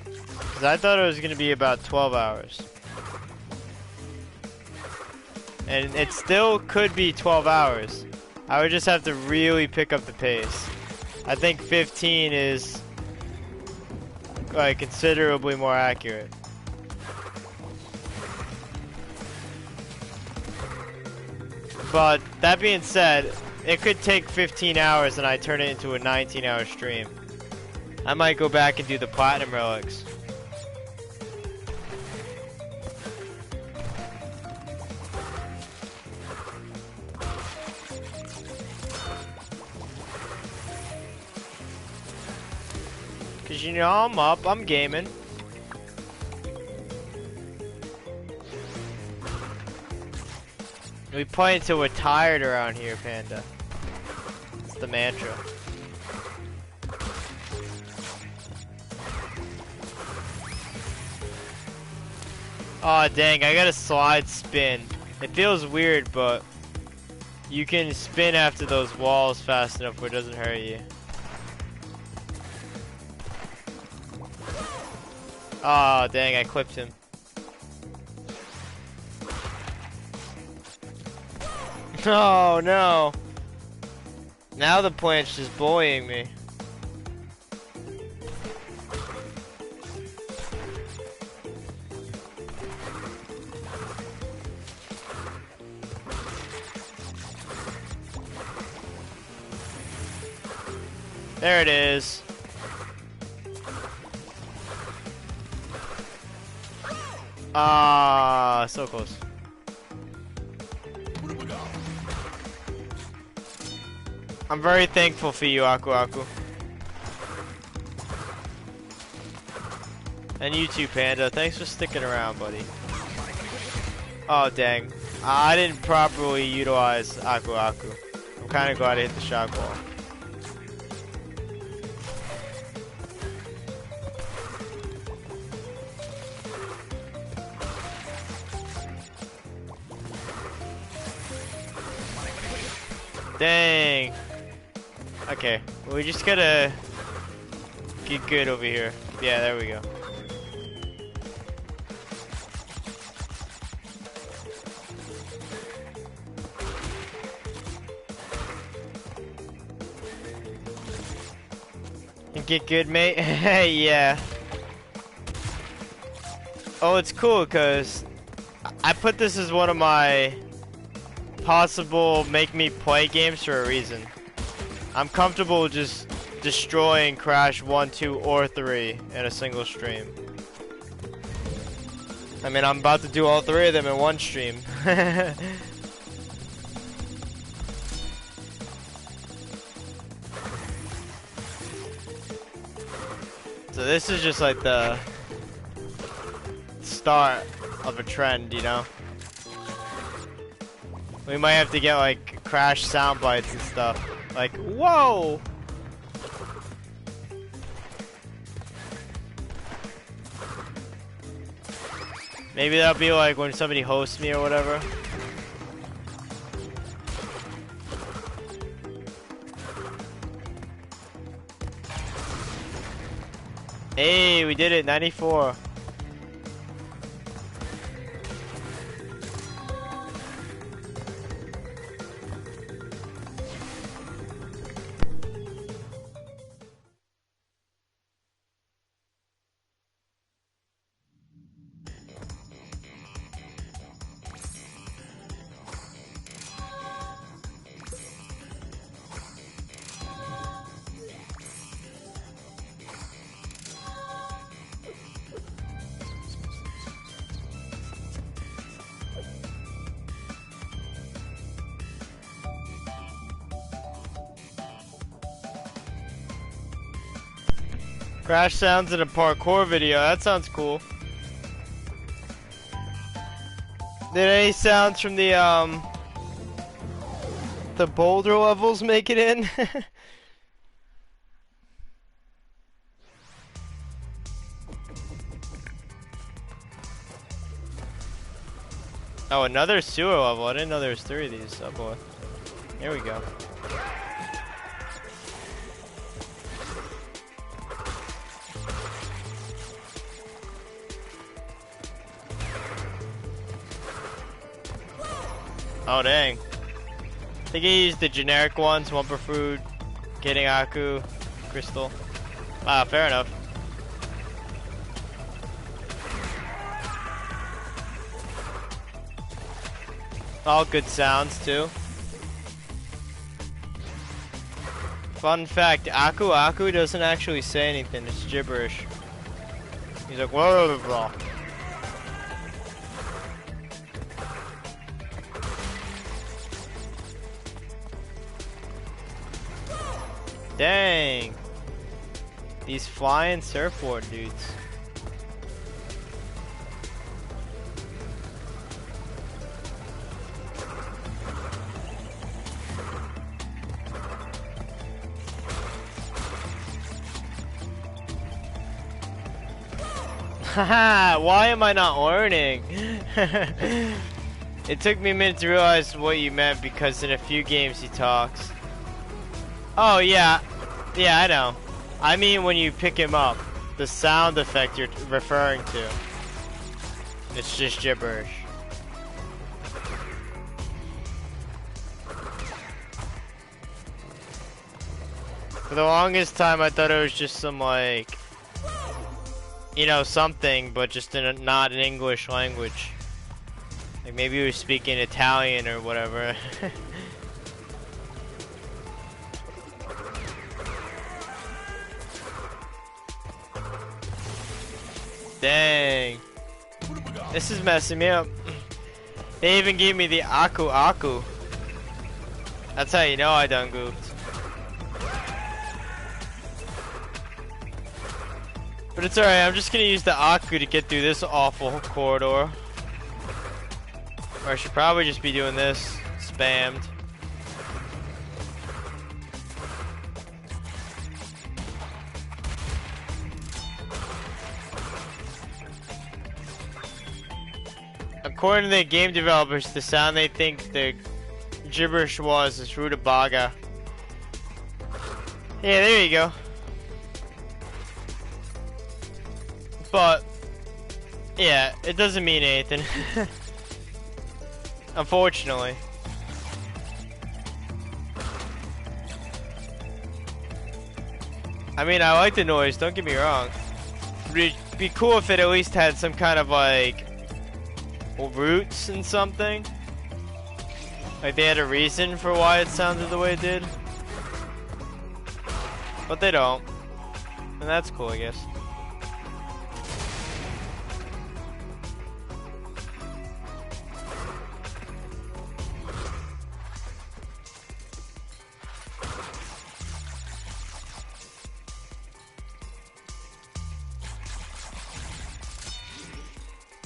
Because I thought it was gonna be about 12 hours. And it still could be 12 hours. I would just have to really pick up the pace. I think 15 is like considerably more accurate. But that being said, it could take 15 hours and I turn it into a 19-hour stream. I might go back and do the platinum relics. Cause you know I'm up, I'm gaming. We play until we're tired around here, Panda. It's the mantra. Aw, dang, I got a slide spin. It feels weird, but you can spin after those walls fast enough where it doesn't hurt you. Oh, dang, I clipped him. Oh, no. Now the plant's just bullying me. There it is. Ah, so close. I'm very thankful for you, Aku Aku. And you too, Panda. Thanks for sticking around, buddy. Oh, dang. I didn't properly utilize Aku Aku. I'm kind of glad I hit the shock wall. Dang. Okay, well, we just gotta get good over here. Yeah, there we go. And get good, mate? Yeah. Oh, it's cool, because I put this as one of my possible make me play games for a reason. I'm comfortable just destroying Crash 1, 2, or 3 in a single stream. I mean, I'm about to do all 3 of them in one stream. So this is just like the start of a trend, you know? We might have to get like Crash sound bites and stuff. Like, whoa! Maybe that'll be like when somebody hosts me or whatever. Hey, we did it, 94. Crash sounds in a parkour video. That sounds cool. Did any sounds from the boulder levels make it in? Oh, another sewer level. I didn't know there was 3 of these. Oh boy. Here we go. Oh dang. I think he used the generic ones, one per food, getting Aku, crystal. Ah, fair enough. All good sounds too. Fun fact, Aku doesn't actually say anything, it's gibberish. He's like, whoa, blah. Dang. These flying surfboard dudes. Haha, why am I not learning? It took me a minute to realize what you meant because in a few games he talks. Oh yeah, yeah I know. I mean when you pick him up, the sound effect you're referring to. It's just gibberish. For the longest time I thought it was just some like, you know, something, but just in a, not an English language. Like maybe he was speaking Italian or whatever. Dang. This is messing me up. They even gave me the Aku. That's how you know I done goofed. But it's alright, I'm just gonna use the Aku to get through this awful corridor. Or I should probably just be doing this, spammed. According to the game developers, the sound they think the gibberish was is rutabaga. Yeah, there you go. But, yeah, it doesn't mean anything. Unfortunately. I mean, I like the noise, don't get me wrong. It'd be cool if it at least had some kind of like roots and something. Like they had a reason for why it sounded the way it did. But they don't. And that's cool, I guess.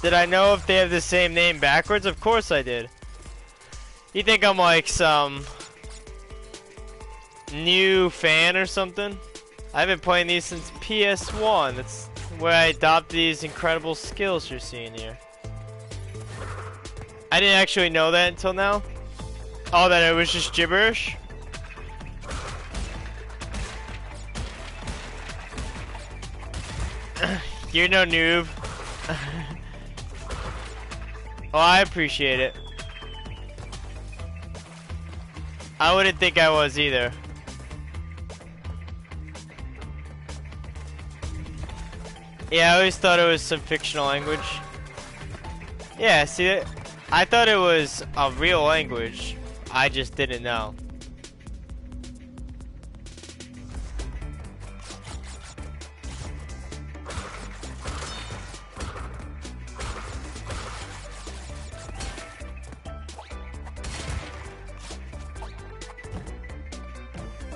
Did I know if they have the same name backwards? Of course I did. You think I'm like some new fan or something? I've been playing these since PS1. That's where I adopted these incredible skills you're seeing here. I didn't actually know that until now. Oh, that it was just gibberish? You're no noob. Oh, I appreciate it. I wouldn't think I was either. Yeah, I always thought it was some fictional language. Yeah, see it? I thought it was a real language. I just didn't know.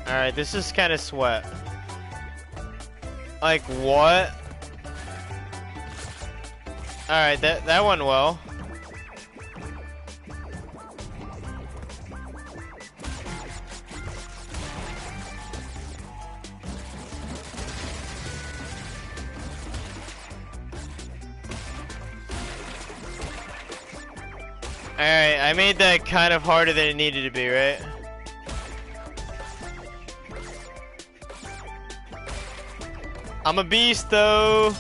Alright, this is kind of sweat. Like what? Alright, that went well. Alright, I made that kind of harder than it needed to be, right? I'm a beast though.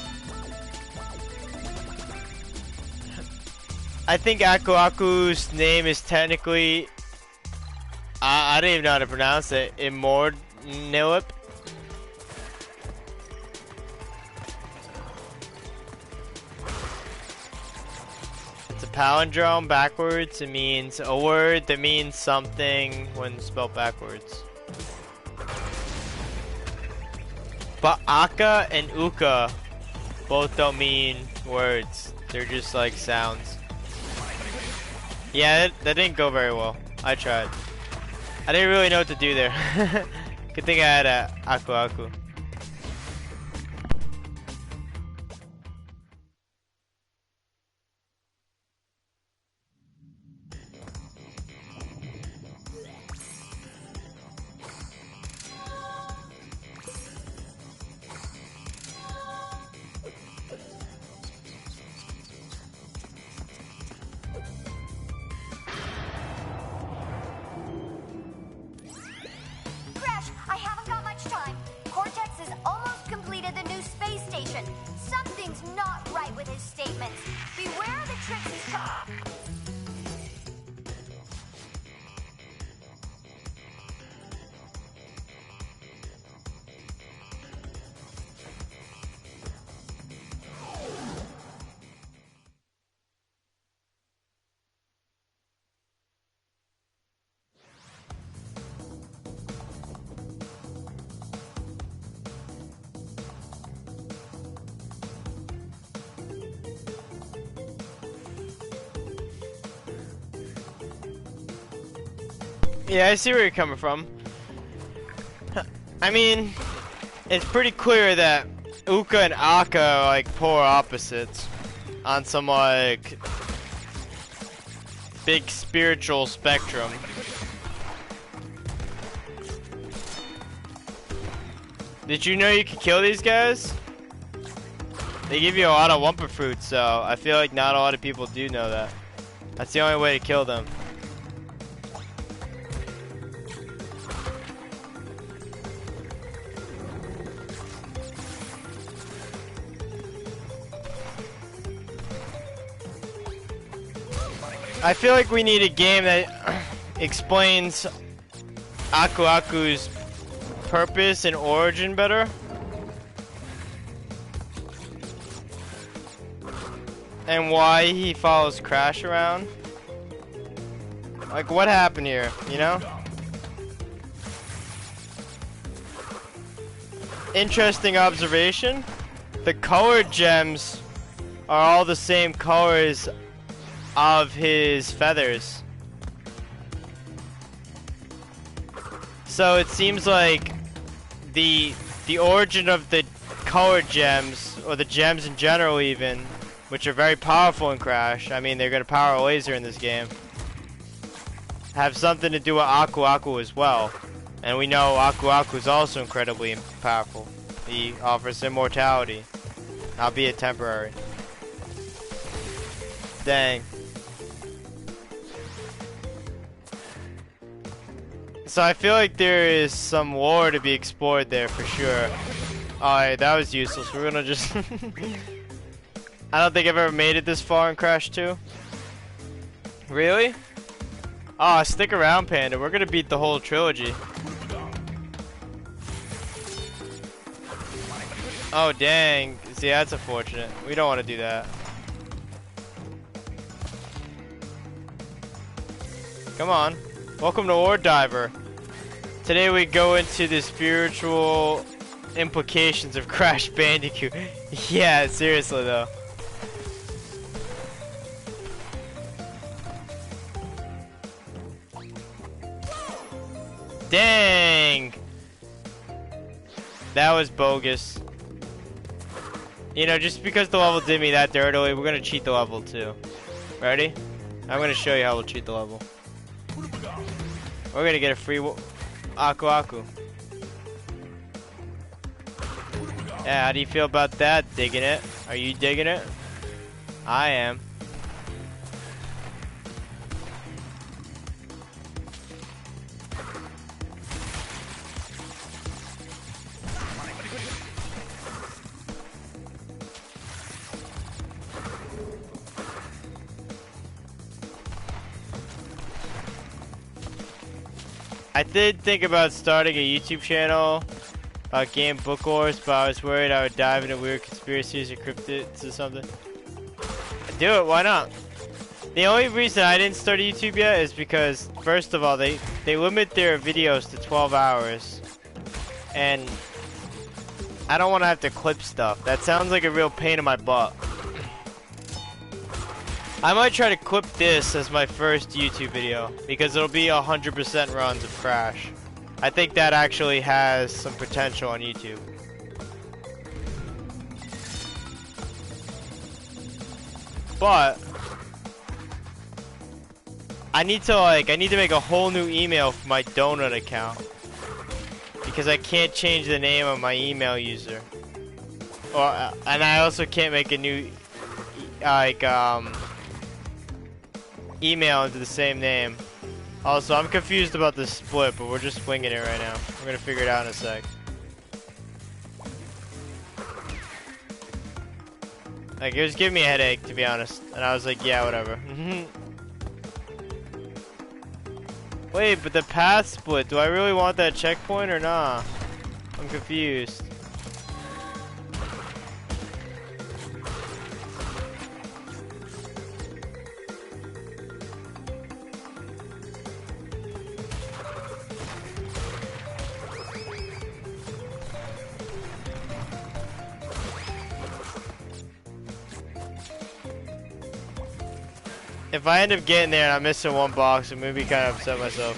I think Aku Aku's name is technically I don't even know how to pronounce it. Immornilip. It's a palindrome backwards. It means a word that means something when spelled backwards. But Aka and Uka both don't mean words. They're just like sounds. Yeah, that didn't go very well. I tried. I didn't really know what to do there. Good thing I had a Aku Aku. Crash, I haven't got much time. Cortex has almost completed the new space station. Something's not right with his statements. Beware the tricks he's Yeah, I see where you're coming from. I mean, it's pretty clear that Uka and Aka are like polar opposites on some like big spiritual spectrum. Did you know you could kill these guys? They give you a lot of Wumpa fruits, so I feel like not a lot of people do know that. That's the only way to kill them. I feel like we need a game that explains Aku Aku's purpose and origin better. And why he follows Crash around. Like, what happened here, you know? Interesting observation. The colored gems are all the same colors of his feathers. So it seems like the origin of the colored gems, or the gems in general even, which are very powerful in Crash, I mean they're gonna power a laser in this game, have something to do with Aku Aku as well. And we know Aku Aku is also incredibly powerful. He offers immortality, albeit temporary. Dang. So I feel like there is some lore to be explored there for sure. Alright, that was useless. We're gonna just... I don't think I've ever made it this far in Crash 2. Really? Oh, stick around, Panda. We're gonna beat the whole trilogy. Oh, dang. See, that's unfortunate. We don't want to do that. Come on. Welcome to Ore Diver. Today we go into the spiritual implications of Crash Bandicoot. Yeah, seriously though. Dang! That was bogus. You know, just because the level did me that dirtily, we're gonna cheat the level too. Ready? I'm gonna show you how we'll cheat the level. We're gonna get a free Aku Aku. Yeah, how do you feel about that? Digging it? Are you digging it? I am. I did think about starting a YouTube channel about game book wars, but I was worried I would dive into weird conspiracies or cryptids or something. Do it, why not? The only reason I didn't start YouTube yet is because, first of all, they limit their videos to 12 hours. And I don't want to have to clip stuff. That sounds like a real pain in my butt. I might try to clip this as my first YouTube video because it'll be 100% runs of Crash. I think that actually has some potential on YouTube. But I need to make a whole new email for my donut account because I can't change the name of my email user. And I also can't make a new email into the same name. Also, I'm confused about the split, but we're just winging it right now. We're gonna figure it out in a sec. Like, it was giving me a headache, to be honest. And I was like, yeah, whatever. Wait, but the path split. Do I really want that checkpoint or not? I'm confused. If I end up getting there and I'm missing one box, I'm gonna be kind of upset myself.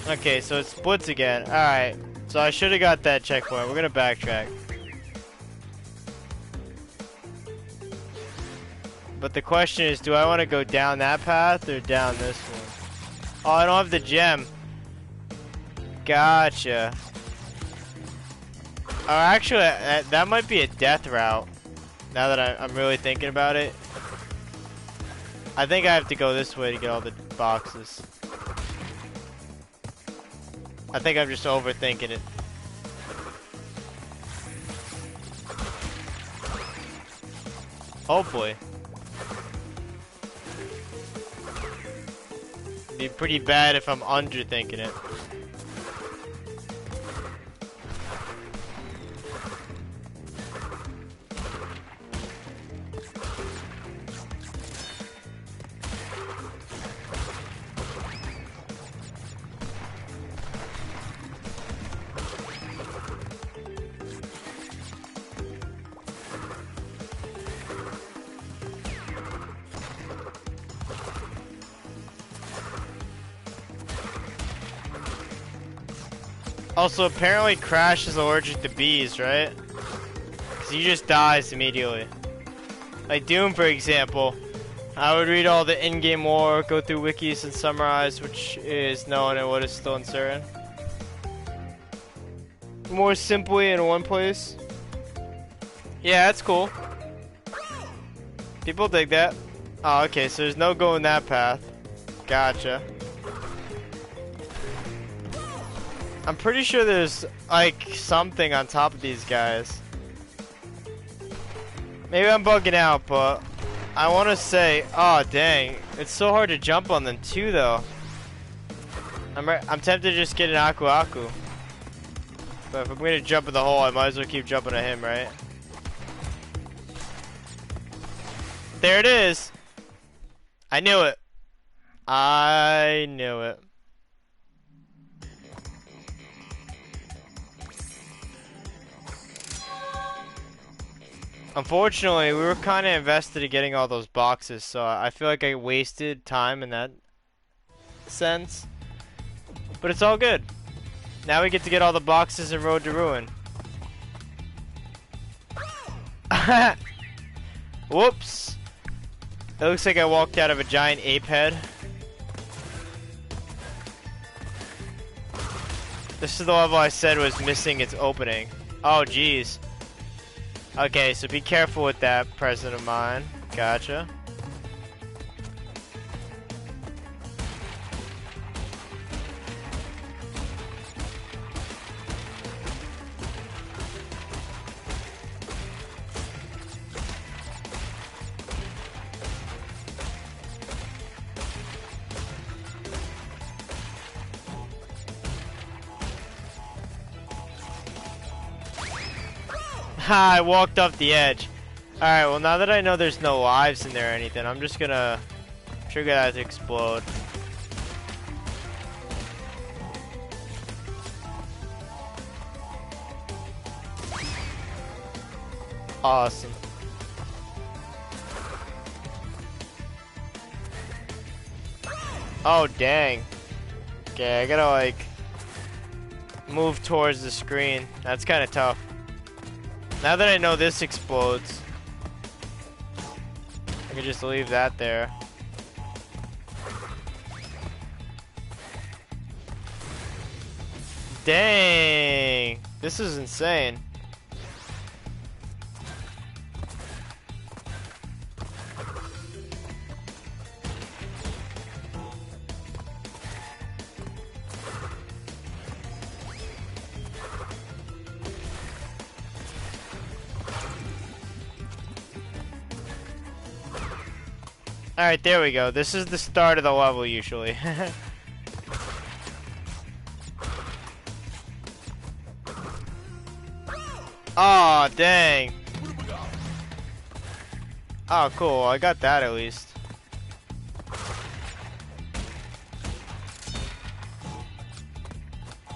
Okay, so it splits again. Alright, so I should have got that checkpoint. We're gonna backtrack. But the question is, do I want to go down that path or down this one? Oh, I don't have the gem. Gotcha. Oh, actually, that might be a death route. Now that I'm really thinking about it, I think I have to go this way to get all the boxes. I think I'm just overthinking it. Hopefully. It'd be pretty bad if I'm underthinking it. Also, apparently Crash is allergic to bees, right? Because he just dies immediately. Like Doom, for example. I would read all the in-game lore, go through wikis and summarize which is known and what is still uncertain. More simply in one place. Yeah, that's cool. People dig that. Oh, okay, so there's no going that path. Gotcha. I'm pretty sure there's like something on top of these guys. Maybe I'm bugging out, but I want to say, oh dang, it's so hard to jump on them too, though. I'm tempted to just get an Aku Aku, but if I'm gonna jump in the hole, I might as well keep jumping at him, right? There it is. I knew it. I knew it. Unfortunately, we were kind of invested in getting all those boxes, so I feel like I wasted time in that sense. But it's all good. Now we get to get all the boxes in Road to Ruin. Whoops. It looks like I walked out of a giant ape head. This is the level I said was missing its opening. Oh, jeez. Okay, so be careful with that, present of mine. Gotcha. Ha, I walked off the edge. Alright, well now that I know there's no lives in there or anything, I'm just gonna trigger that to explode. Awesome. Oh dang. Okay, I gotta like move towards the screen. That's kinda tough. Now that I know this explodes, I can just leave that there. Dang! This is insane. Alright, there we go. This is the start of the level usually. Aw, dang. Oh, cool. I got that at least.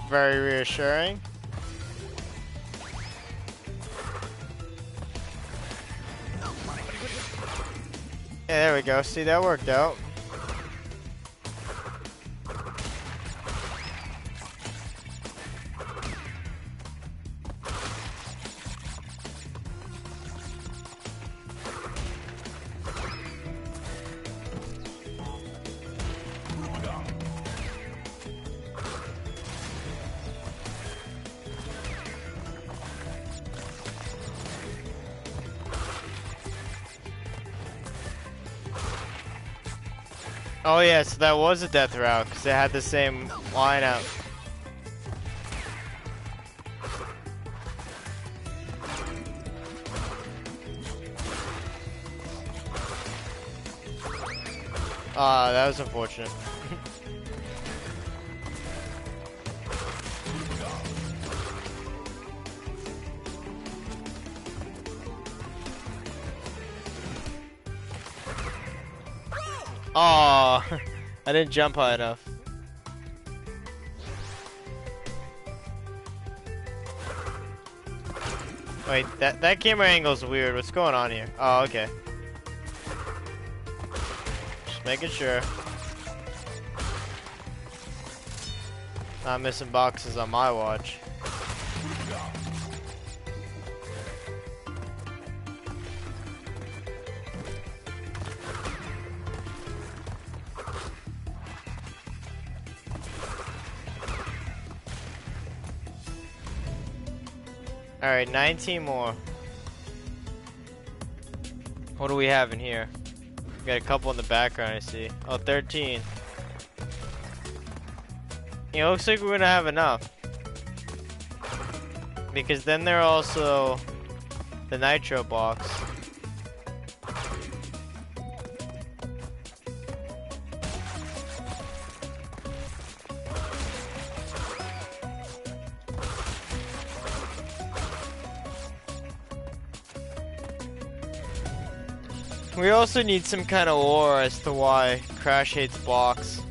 Very reassuring. Yeah, there we go. See, that worked out. Oh yeah, so that was a death route because it had the same lineup. Ah, that was unfortunate. Oh, I didn't jump high enough. Wait, that camera angle is weird. What's going on here? Oh, okay. Just making sure. Not missing boxes on my watch. Alright, 19 more. What do we have in here? We got a couple in the background, I see. Oh, 13. It looks like we're gonna have enough. Because then there are also the nitro box. We also need some kind of lore as to why Crash hates blocks.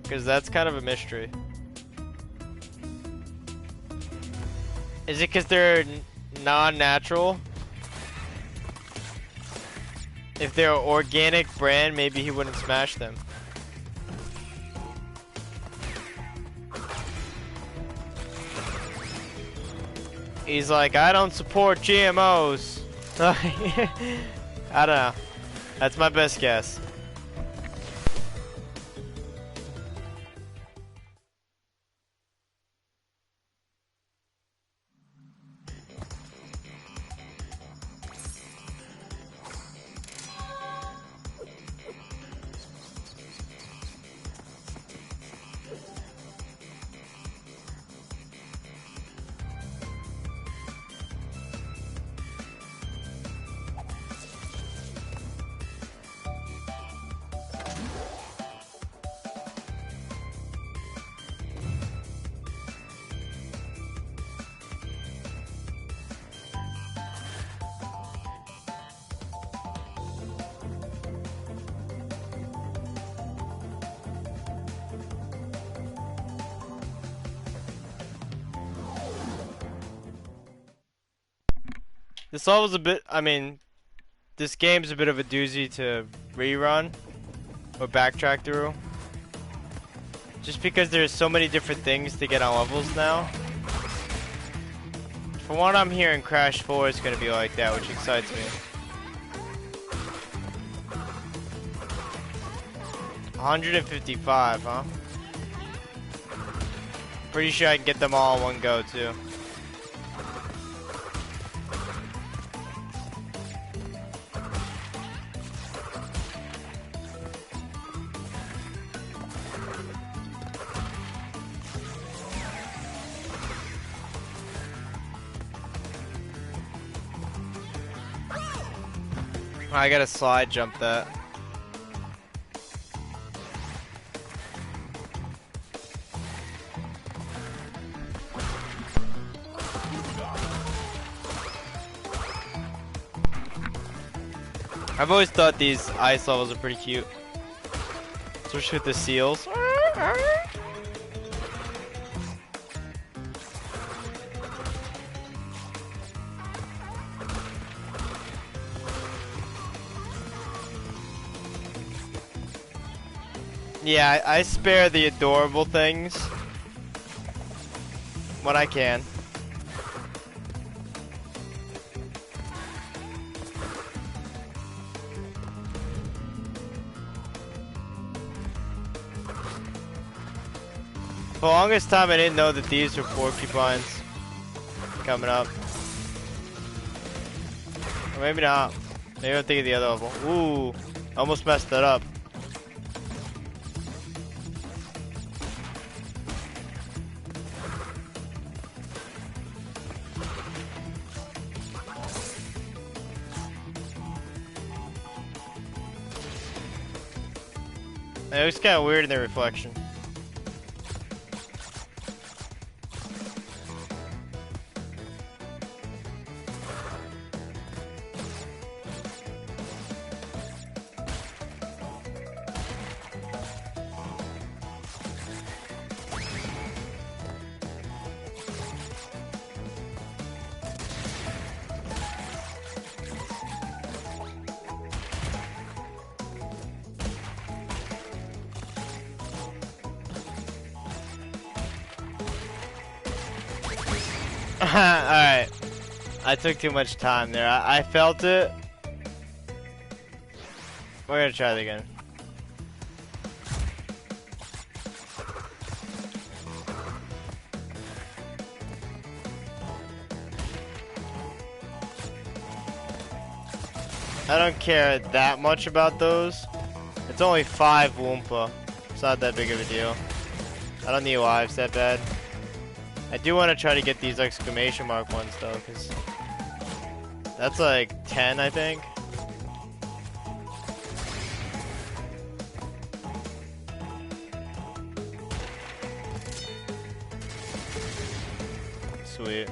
Because that's kind of a mystery. Is it because they're non-natural? If they're an organic brand, maybe he wouldn't smash them. He's like, I don't support GMOs. I don't know. That's my best guess. This level's a bit, I mean, this game's a bit of a doozy to rerun or backtrack through. Just because there's so many different things to get on levels now. From what I'm hearing, Crash 4 is going to be like that, which excites me. 155, huh? Pretty sure I can get them all in one go, too. I gotta slide jump that. I've always thought these ice levels are pretty cute. Especially with the seals. Yeah, I spare the adorable things when I can. For the longest time I didn't know that these were porcupines coming up. Or maybe not. Maybe I'm thinking of the other level. Ooh, almost messed that up. It looks kind of weird in the reflection. Alright. I took too much time there. I felt it. We're gonna try it again. I don't care that much about those. It's only 5 Woompa. It's not that big of a deal. I don't need lives that bad. I do want to try to get these exclamation mark ones though, because that's like 10, I think. Sweet.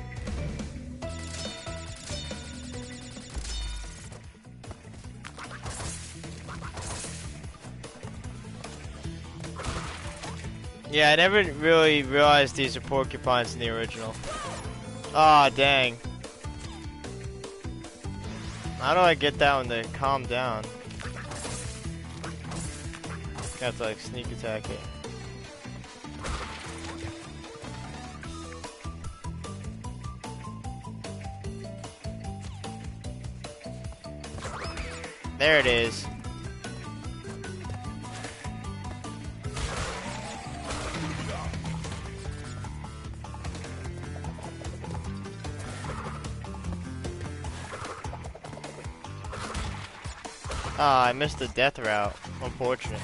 Yeah, I never really realized these are porcupines in the original. Aw, dang. How do I get that one to calm down? Got to like sneak attack it. There it is. Ah, I missed the death route. Unfortunate.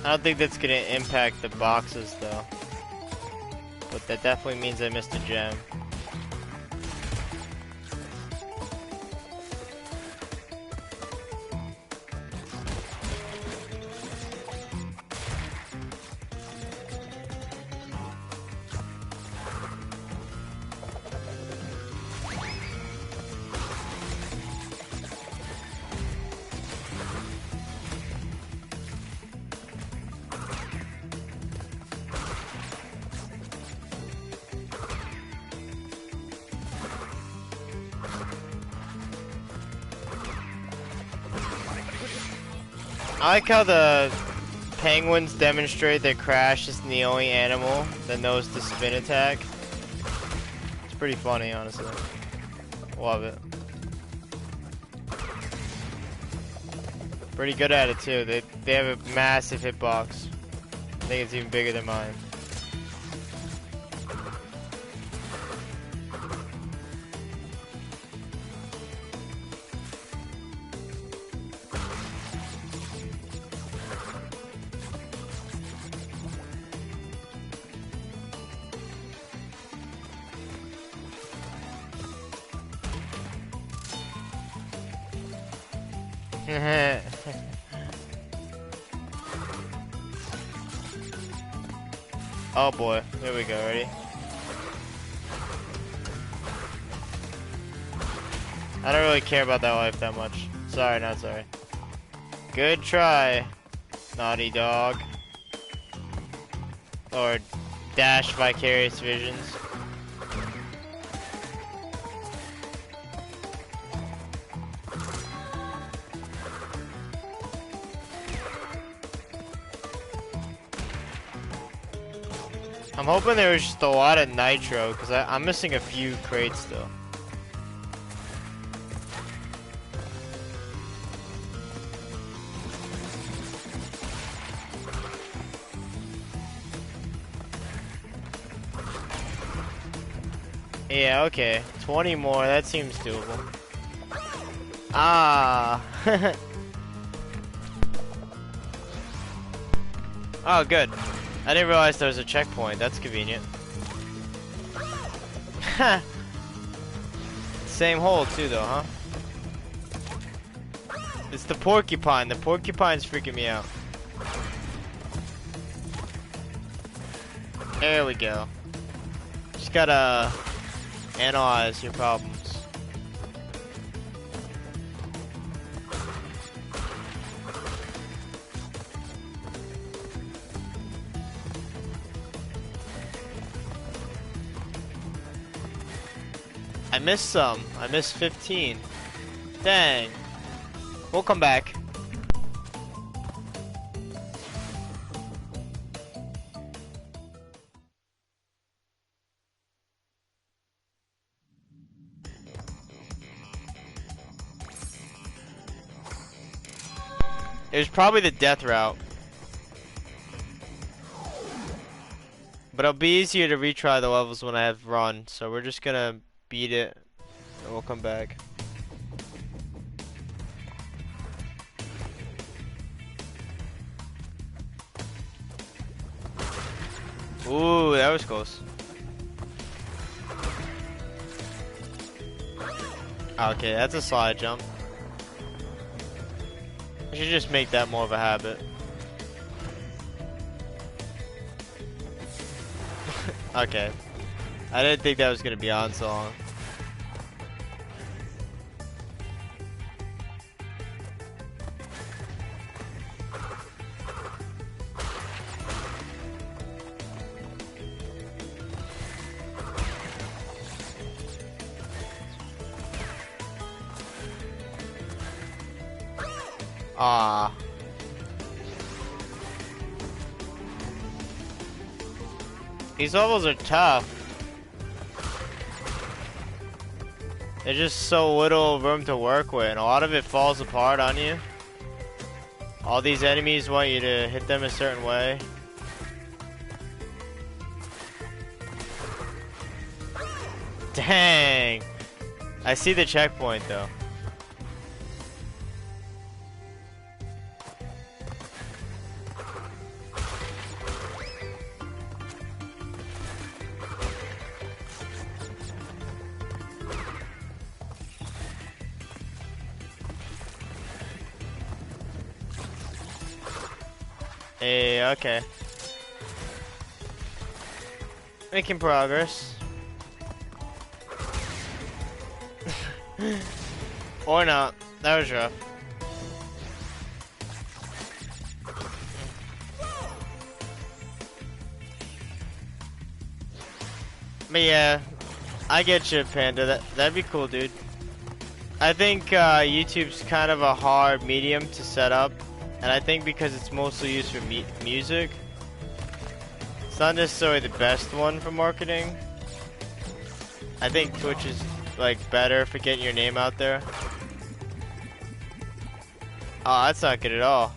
I don't think that's gonna impact the boxes though. But that definitely means I missed a gem. I like how the penguins demonstrate that Crash is the only animal that knows the spin attack. It's pretty funny, honestly. Love it. Pretty good at it too. They have a massive hitbox. I think it's even bigger than mine. Oh boy, here we go, ready? I don't really care about that life that much. Sorry, not sorry. Good try, Naughty Dog. Or Dash Vicarious Visions. I'm hoping there was just a lot of nitro, because I'm missing a few crates still. Yeah, okay. 20 more, that seems doable. Ah. Oh, good. I didn't realize there was a checkpoint. That's convenient. Same hole too, though, huh? It's the porcupine. The porcupine's freaking me out. There we go. Just gotta analyze your problems. I missed some. I missed 15. Dang. We'll come back. It was probably the death route. But it'll be easier to retry the levels when I have run, so we're just gonna beat it, and we'll come back. Ooh, that was close. Okay, that's a slide jump. I should just make that more of a habit. Okay. I didn't think that was gonna be on so long. Ah. These levels are tough. There's just so little room to work with, and a lot of it falls apart on you. All these enemies want you to hit them a certain way. Dang! I see the checkpoint though. Hey, okay. Making progress. Or not. That was rough. But yeah, I get you, Panda. That'd be cool, dude. I think YouTube's kind of a hard medium to set up. And I think because it's mostly used for music, it's not necessarily the best one for marketing. I think Twitch is like better for getting your name out there. Oh, that's not good at all.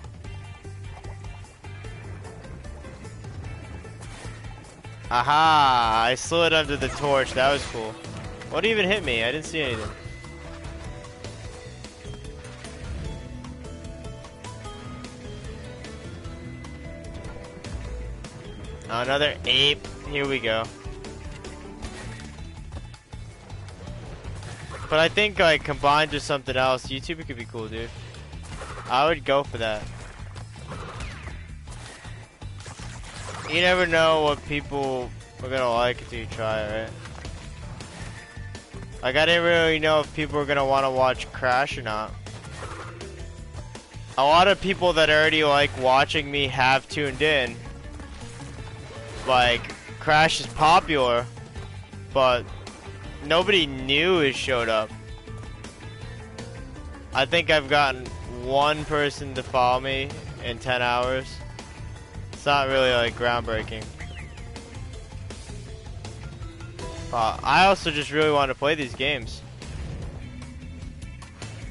Aha! I slid under the torch. That was cool. What even hit me? I didn't see anything. Another ape. Here we go. But I think like combined with something else, YouTube could be cool, dude. I would go for that. You never know what people are gonna like until you try it, right? Like I didn't really know if people were gonna want to watch Crash or not. A lot of people that already like watching me have tuned in. Like, Crash is popular, but nobody new has showed up. I think I've gotten one person to follow me in 10 hours. It's not really like groundbreaking. I also just really want to play these games.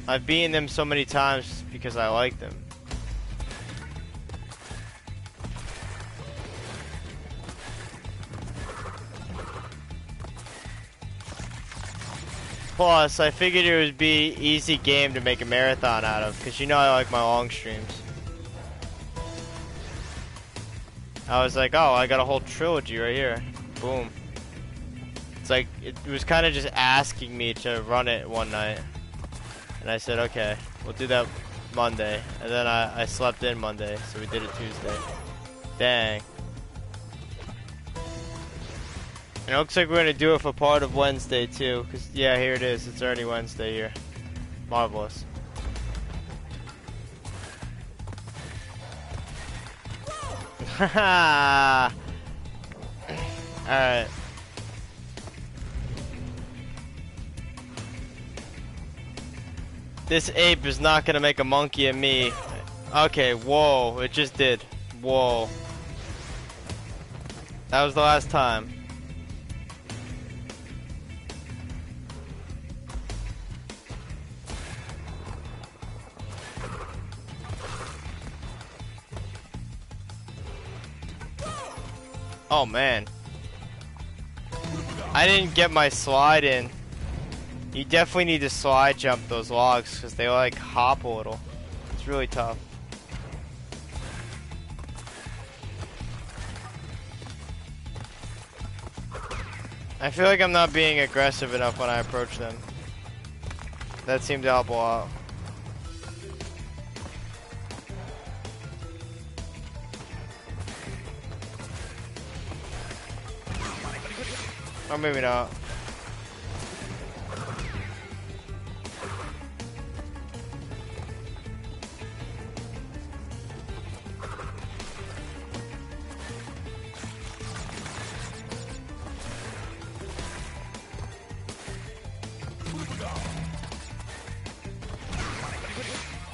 I've beaten them so many times because I like them. Plus, I figured it would be an easy game to make a marathon out of, because you know I like my long streams. I was like, oh, I got a whole trilogy right here. Boom. It's like, it was kind of just asking me to run it one night. And I said, okay, we'll do that Monday. And then I slept in Monday, so we did it Tuesday. Dang. And it looks like we're going to do it for part of Wednesday too, because yeah, here it is. It's already Wednesday here. Marvelous. Haha. Alright. This ape is not going to make a monkey of me. Okay, whoa, it just did. Whoa. That was the last time. Oh man, I didn't get my slide in. You definitely need to slide jump those logs because they like hop a little. It's really tough. I feel like I'm not being aggressive enough when I approach them. That seemed to help a lot. Or maybe not.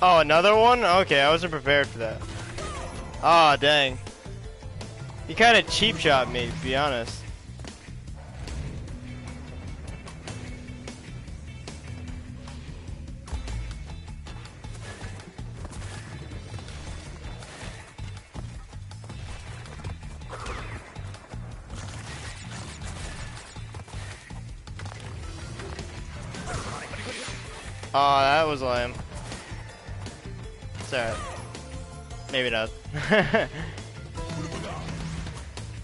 Oh, another one? Okay, I wasn't prepared for that. Aw, dang. He kind of cheap shot me, to be honest. Oh, that was lame. It's alright. Maybe not.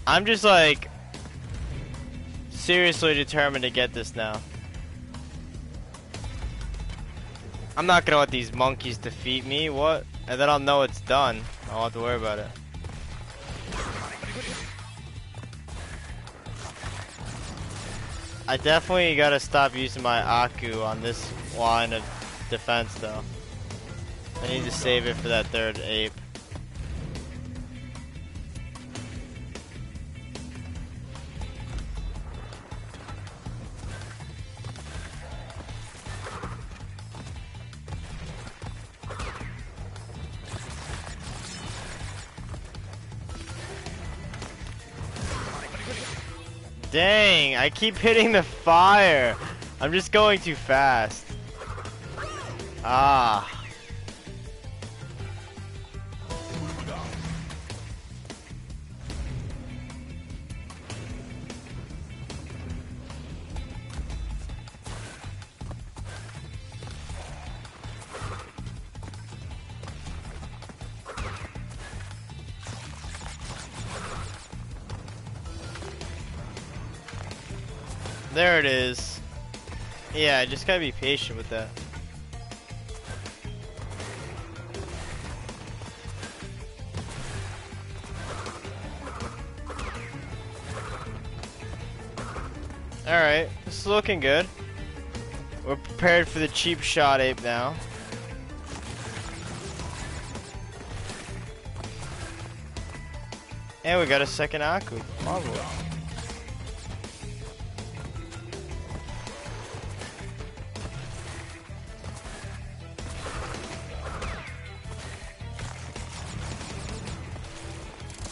I'm just like seriously determined to get this now. I'm not gonna let these monkeys defeat me, what? And then I'll know it's done. I won't have to worry about it. I definitely gotta stop using my Aku on this line of defense though. I need to save it for that third ape. Dang, I keep hitting the fire. I'm just going too fast. Ah. There it is. Yeah, I just gotta be patient with that. Alright, this is looking good. We're prepared for the cheap shot ape now. And we got a second Aku. Marvelous.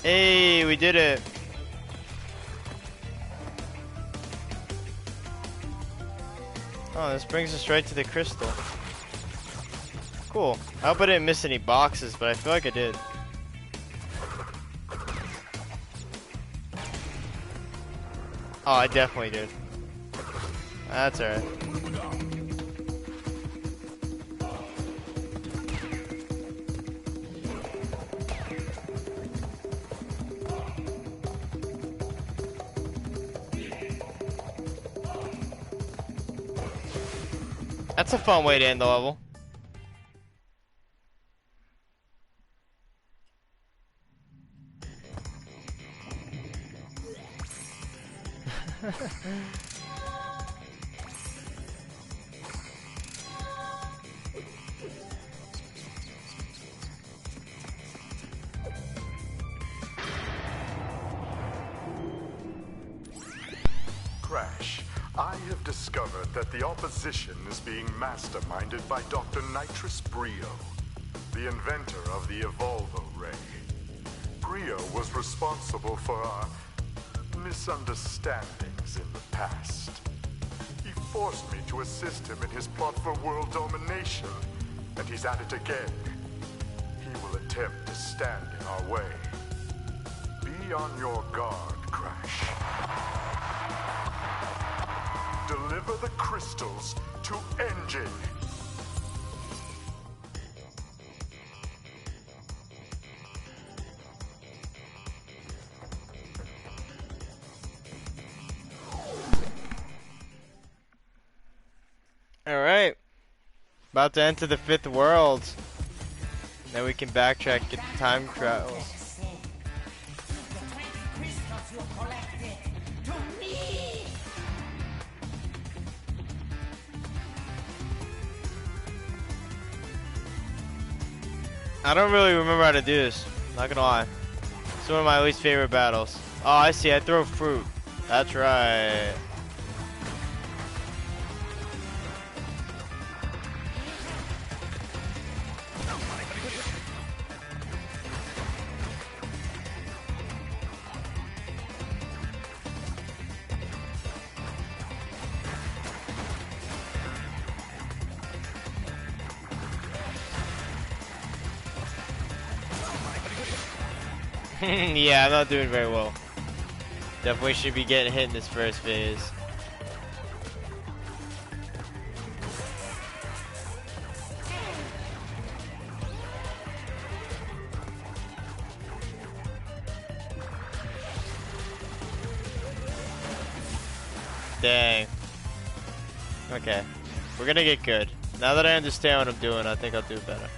Hey, we did it. Oh, this brings us right to the crystal. Cool. I hope I didn't miss any boxes, but I feel like I did. Oh, I definitely did. That's alright. That's a fun way to end the level. Crash, I have discovered that the opposition is being masterminded by Dr. Nitrous Brio, the inventor of the Evolvo Ray. Brio was responsible for our misunderstandings in the past. He forced me to assist him in his plot for world domination, and he's at it again. He will attempt to stand in our way. Be on your guard, Crash. Deliver the crystals to Engine. Alright. About to enter the 5th world. Then we can backtrack, get the time travel. I don't really remember how to do this, not gonna lie. It's one of my least favorite battles. Oh, I see, I throw fruit. That's right. Yeah, I'm not doing very well. Definitely should be getting hit in this first phase. dang. Okay. We're gonna get good. Now that I understand what I'm doing, I think I'll do better.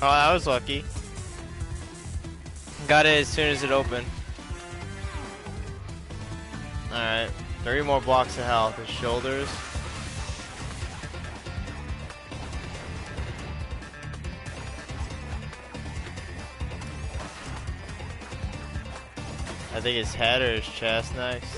Oh, I was lucky. Got it as soon as it opened. Alright, 3 more blocks of health. His shoulders. I think his head or his chest next.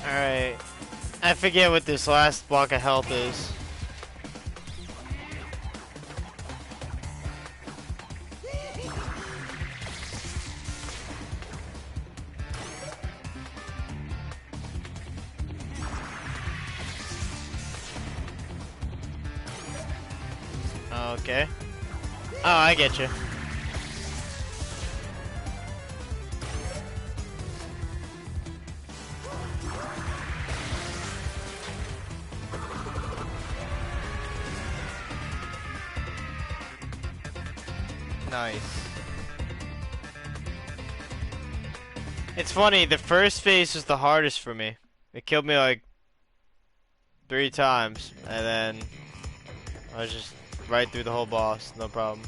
Alright. I forget what this last block of health is. Okay. Oh, I get you. Nice. It's funny, the first phase was the hardest for me. It killed me like 3 times, and then I was just right through the whole boss, no problem.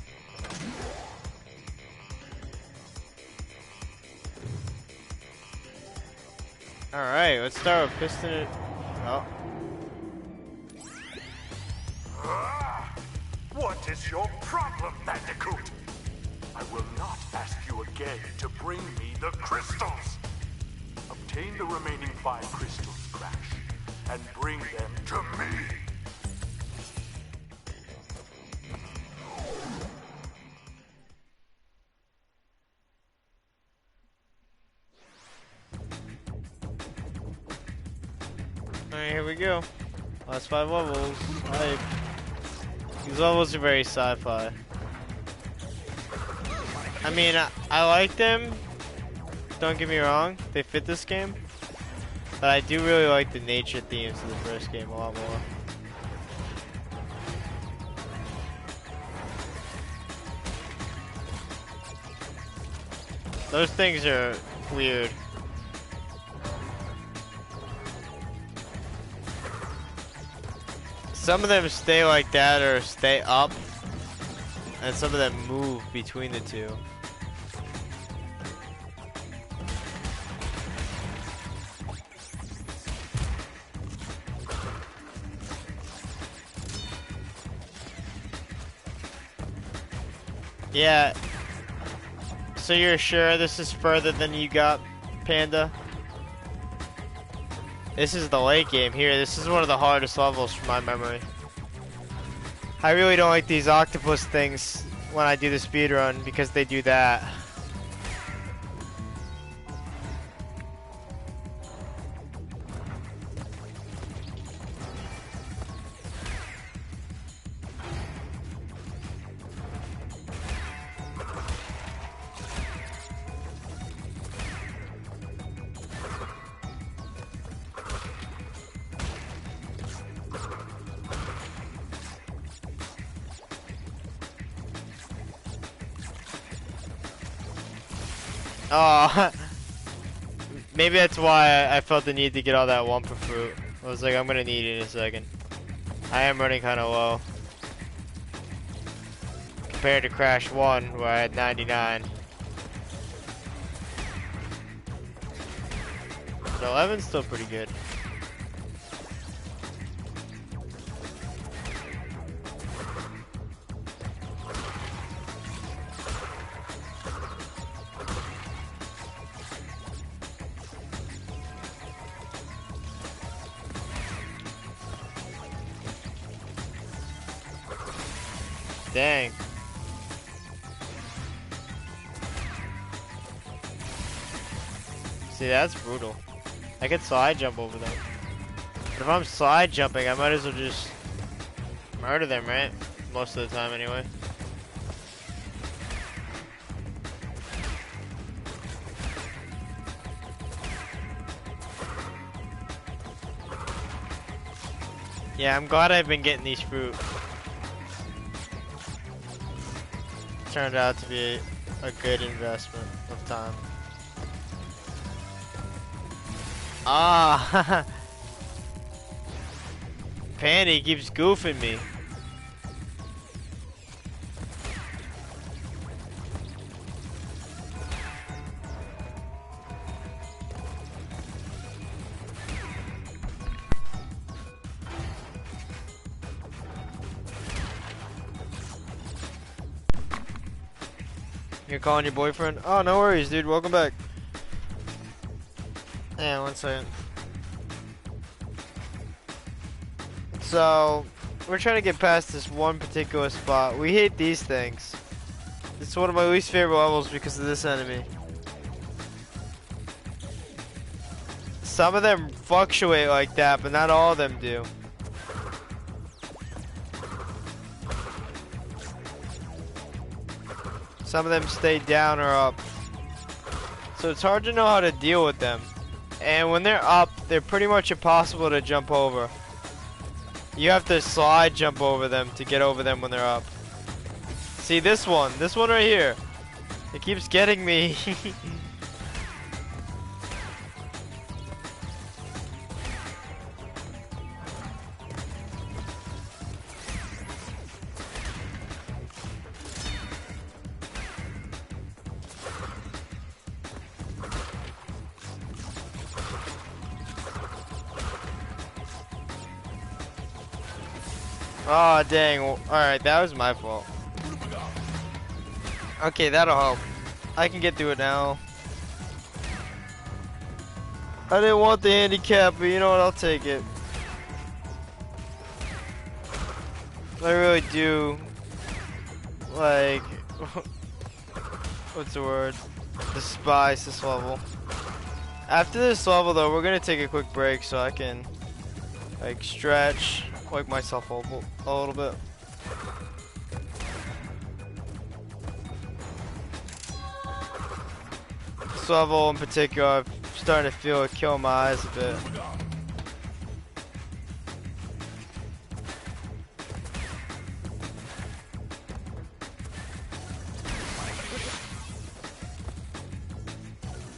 Alright, let's start with piston it. Oh. What is your problem, Bandicoot? I will not ask you again to bring me the crystals. Obtain the remaining 5 crystals, Crash, and bring them to me. Alright, here we go. Last 5 levels. Hype. These levels are very sci-fi. I mean, I like them. Don't get me wrong, they fit this game. But I do really like the nature themes of the first game a lot more. Those things are weird. Some of them stay like that or stay up, and some of them move between the two. Yeah. So you're sure this is further than you got, Panda? This is the late game here. This is one of the hardest levels from my memory. I really don't like these octopus things when I do the speed run because they do that. Oh, maybe that's why I felt the need to get all that Wumpa fruit. I was like, I'm gonna need it in a second. I am running kind of low compared to Crash 1 where I had 99. So 11's still pretty good. Dang. See, that's brutal. I could slide jump over them. But if I'm slide jumping, I might as well just murder them, right? Most of the time, anyway. Yeah, I'm glad I've been getting these fruit. Turned out to be a good investment of time. Ah, Pandy keeps goofing me. You're calling your boyfriend? Oh, no worries, dude. Welcome back. Yeah, 1 second. So, we're trying to get past this one particular spot. We hate these things. It's one of my least favorite levels because of this enemy. Some of them fluctuate like that, but not all of them do. Some of them stay down or up. So it's hard to know how to deal with them. And when they're up, they're pretty much impossible to jump over. You have to slide jump over them to get over them when they're up. See this one right here. It keeps getting me. Oh dang, alright, that was my fault. Okay, that'll help. I can get through it now. I didn't want the handicap, but you know what, I'll take it. I really do, like, what's the word? Despise this level. After this level though, we're gonna take a quick break so I can, like, stretch. Wake myself up a little bit. This level in particular, I'm starting to feel it kill my eyes a bit.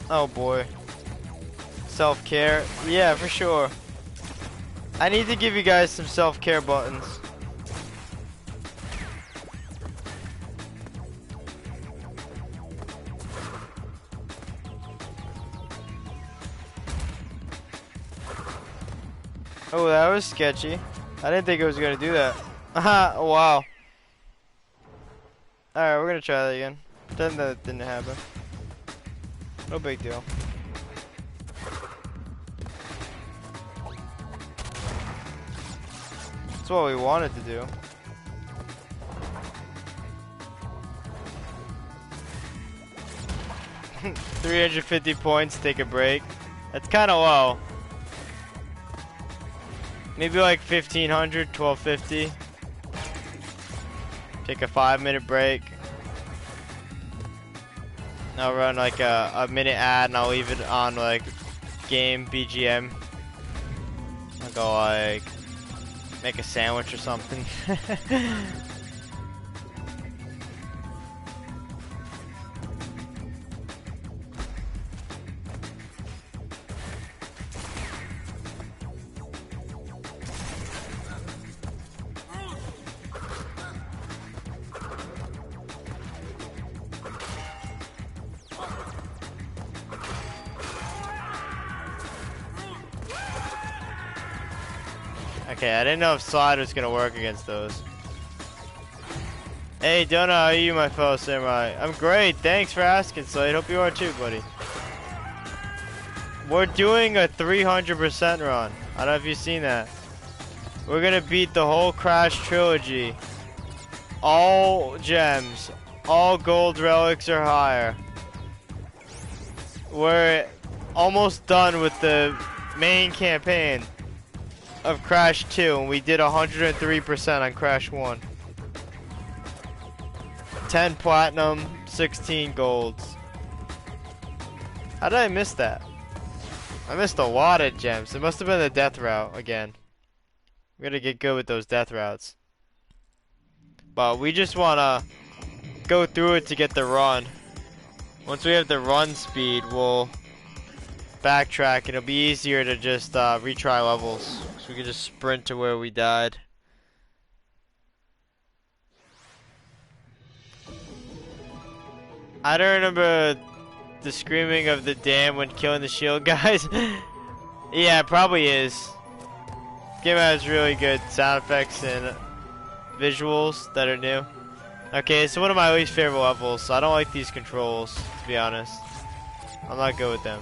Oh boy. Self-care? Yeah, for sure. I need to give you guys some self-care buttons. Oh, that was sketchy. I didn't think it was gonna do that. Haha, wow. Alright, we're gonna try that again. Then that didn't happen. No big deal. That's what we wanted to do. 350 points, take a break. That's kind of low. Maybe like 1500, 1250. Take a 5-minute break. I'll run like a minute ad and I'll leave it on like game BGM. I'll go like make a sandwich or something. Okay, I didn't know if slide was gonna work against those. Hey, Donna, how are you, my fellow samurai? I'm great, thanks for asking, Slade. Hope you are too, buddy. We're doing a 300% run. I don't know if you've seen that. We're gonna beat the whole Crash trilogy. All gems, all gold relics or higher. We're almost done with the main campaign of Crash 2, and we did 103% on Crash 1. 10 platinum, 16 golds. How did I miss that? I missed a lot of gems. It must have been the death route again. We gotta get good with those death routes. But we just wanna go through it to get the run. Once we have the run speed, we'll backtrack. It'll be easier to just retry levels. So we can just sprint to where we died. I don't remember the screaming of the dam when killing the shield guys. Yeah, it probably is. This game has really good sound effects and visuals that are new. Okay, it's one of my least favorite levels, so I don't like these controls, to be honest. I'm not good with them.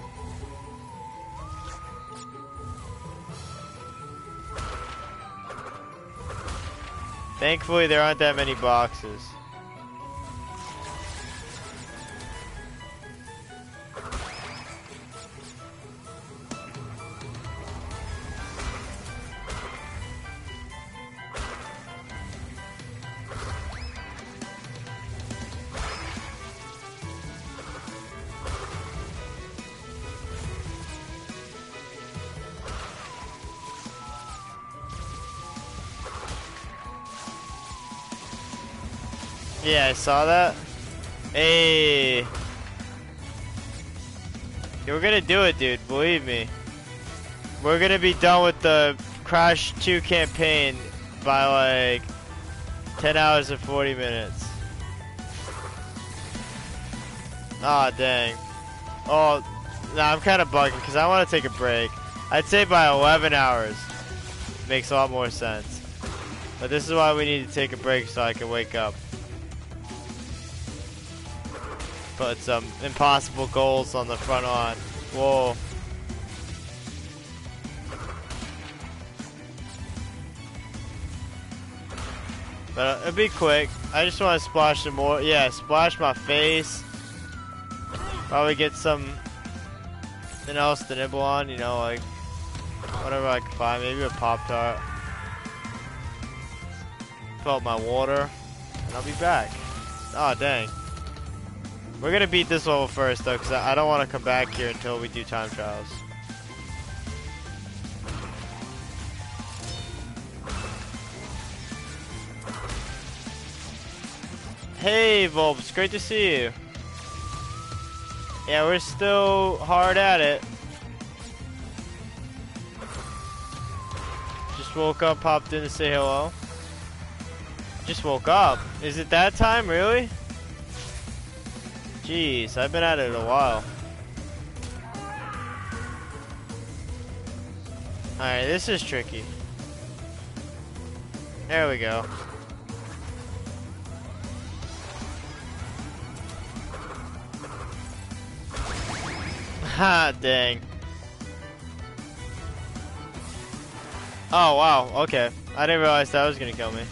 Thankfully, there aren't that many boxes. Yeah, I saw that. Hey. Yeah, we're gonna do it, dude. Believe me. We're gonna be done with the Crash 2 campaign by like 10 hours and 40 minutes. Aw, dang. Oh, nah, I'm kind of bugging because I want to take a break. I'd say by 11 hours. Makes a lot more sense. But this is why we need to take a break so I can wake up. Put some impossible goals on the front on. Whoa. But it'll be quick. I just want to splash some more. Yeah, splash my face. Probably get something else to nibble on, you know, like whatever I can find. Maybe a Pop-Tart. Fill up my water. And I'll be back. Oh, dang. We're gonna beat this level first though, because I don't want to come back here until we do time trials. Hey Volps, great to see you. Yeah, we're still hard at it. Just woke up, popped in to say hello. Just woke up. Is it that time, really? Jeez, I've been at it a while. Alright, this is tricky. There we go. Ha, dang. Oh, wow, okay. I didn't realize that was gonna kill me.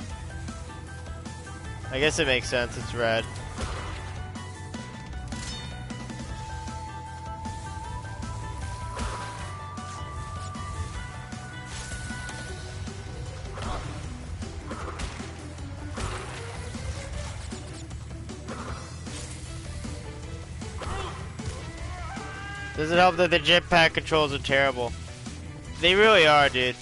I guess it makes sense, it's red. Doesn't help that the jetpack controls are terrible. They really are, dude.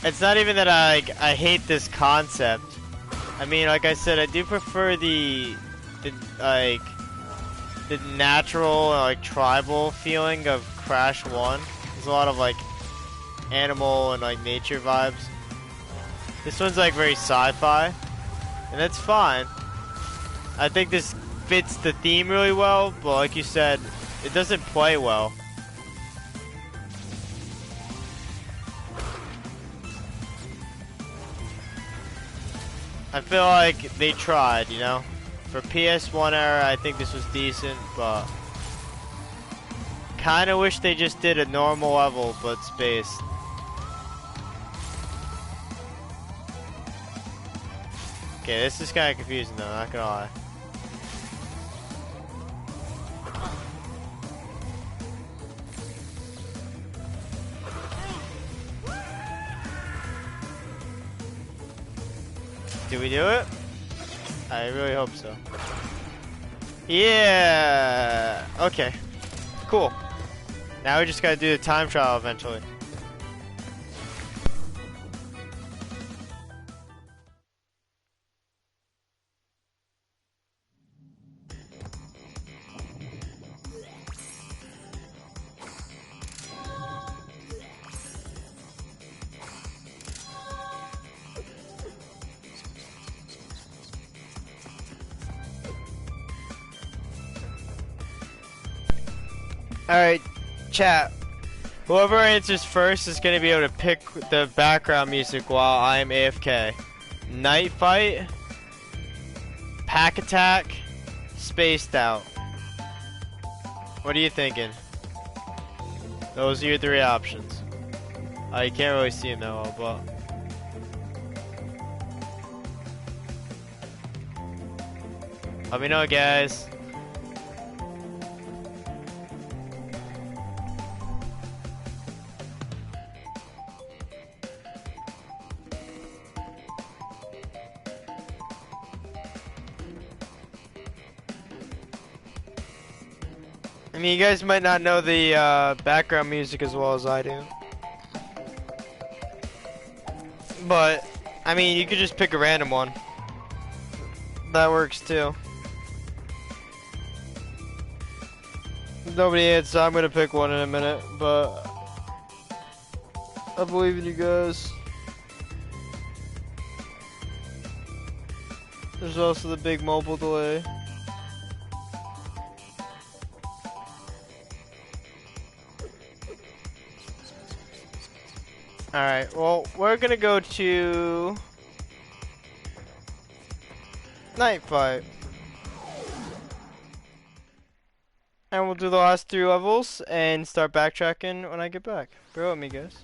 It's not even that I hate this concept. I mean, like I said, I do prefer the natural, like, tribal feeling of Crash 1. There's a lot of, like, animal and, like, nature vibes. This one's, like, very sci-fi, and that's fine. I think this fits the theme really well, but like you said, it doesn't play well. I feel like they tried, you know? For PS1 era, I think this was decent, but kinda wish they just did a normal level, but spaced. Okay, this is kinda confusing though, not gonna lie. Did we do it? I really hope so. Yeah! Okay. Cool. Now we just gotta do the time trial eventually. Alright, chat. Whoever answers first is going to be able to pick the background music while I am AFK. Night Fight, Pack Attack, Spaced Out. What are you thinking? Those are your three options. You can't really see them that well, but let me know, guys. I mean, you guys might not know the background music as well as I do. But, I mean, you could just pick a random one. That works too. Nobody answered, so I'm gonna pick one in a minute, but I believe in you guys. There's also the big mobile delay. Alright, well, we're gonna go to Night Fight. And we'll do the last 3 levels and start backtracking when I get back. Bear with me, guys.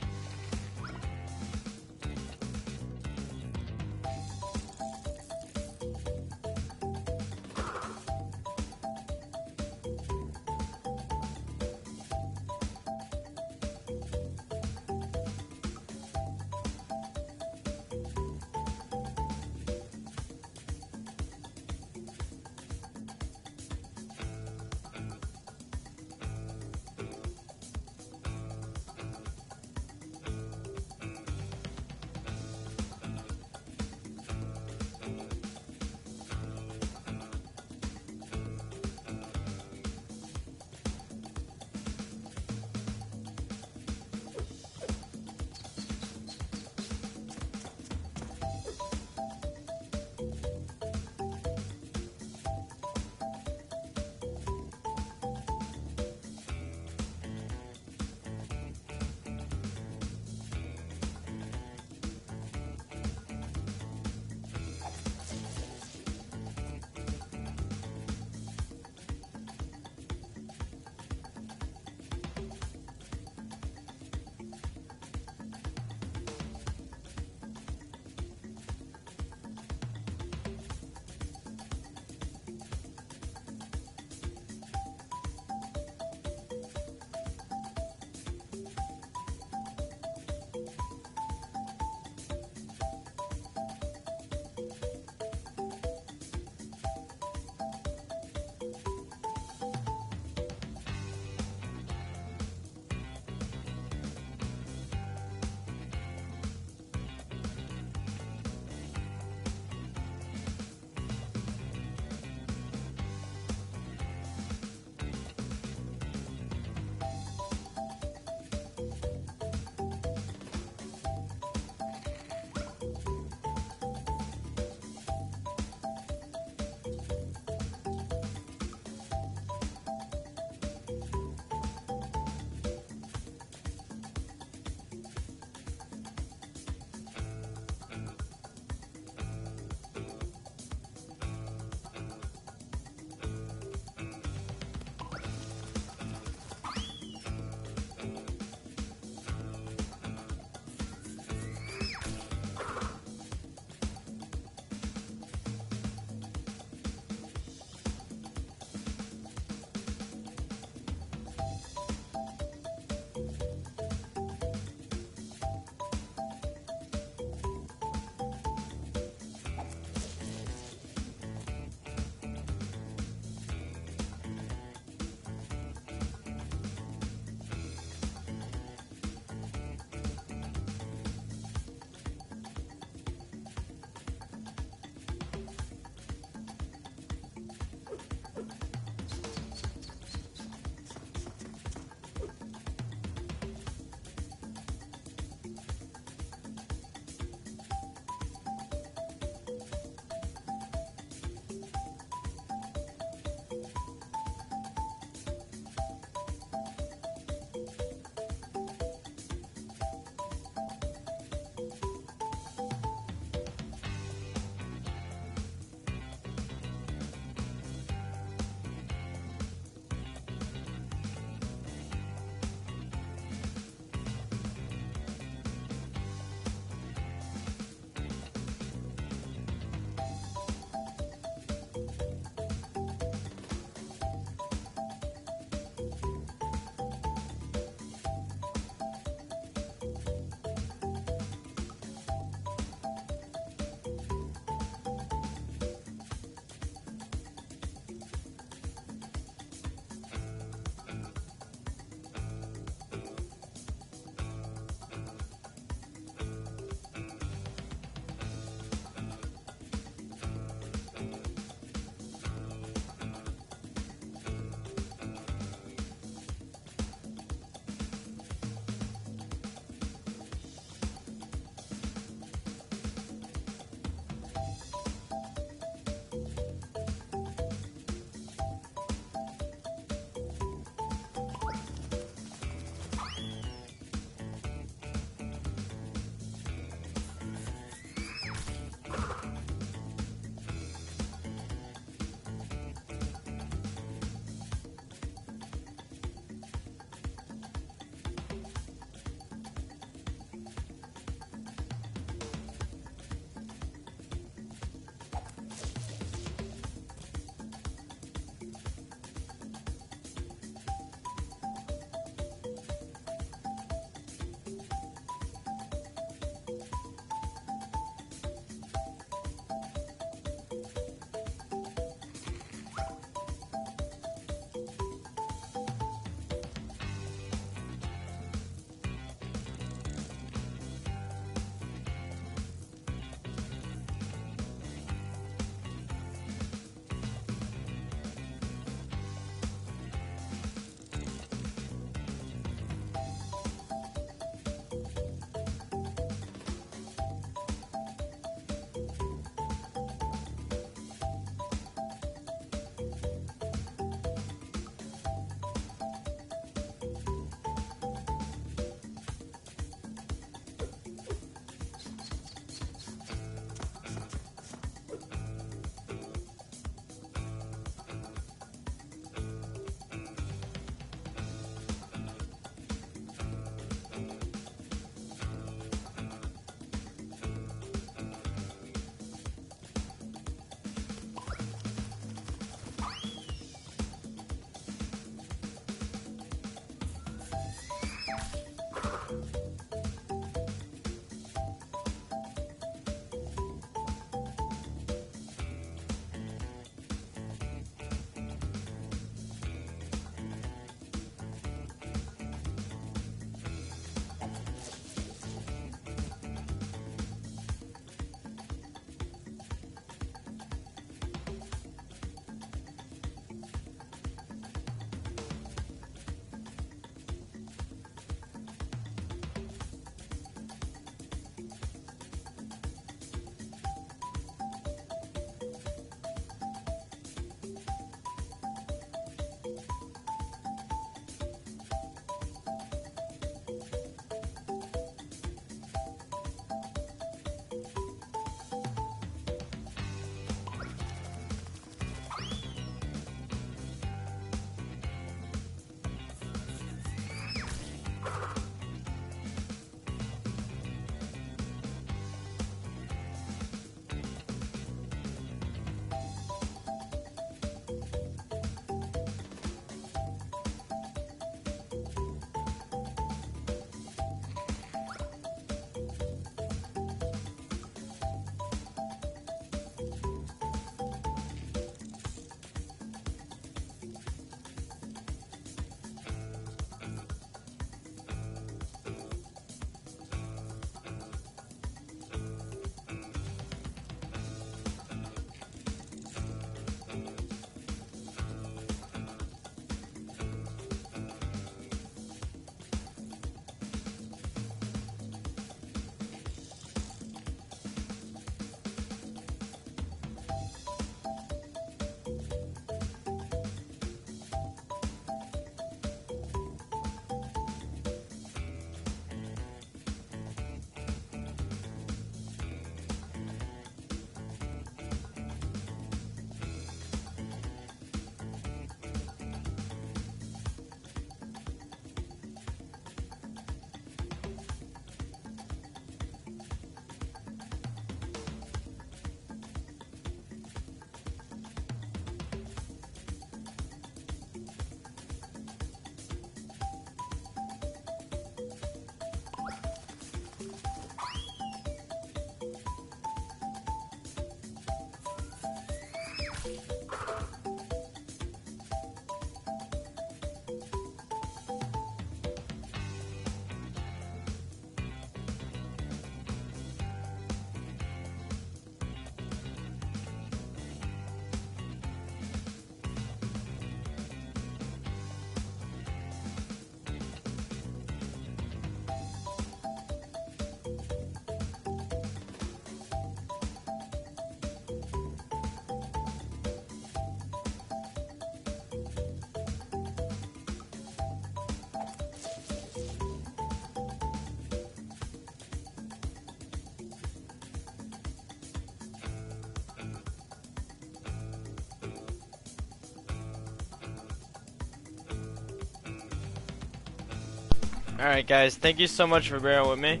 Alright guys, thank you so much for bearing with me.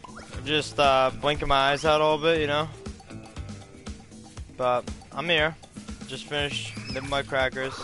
I'm just blinking my eyes out a little bit, you know. But I'm here. Just finished nipping my crackers.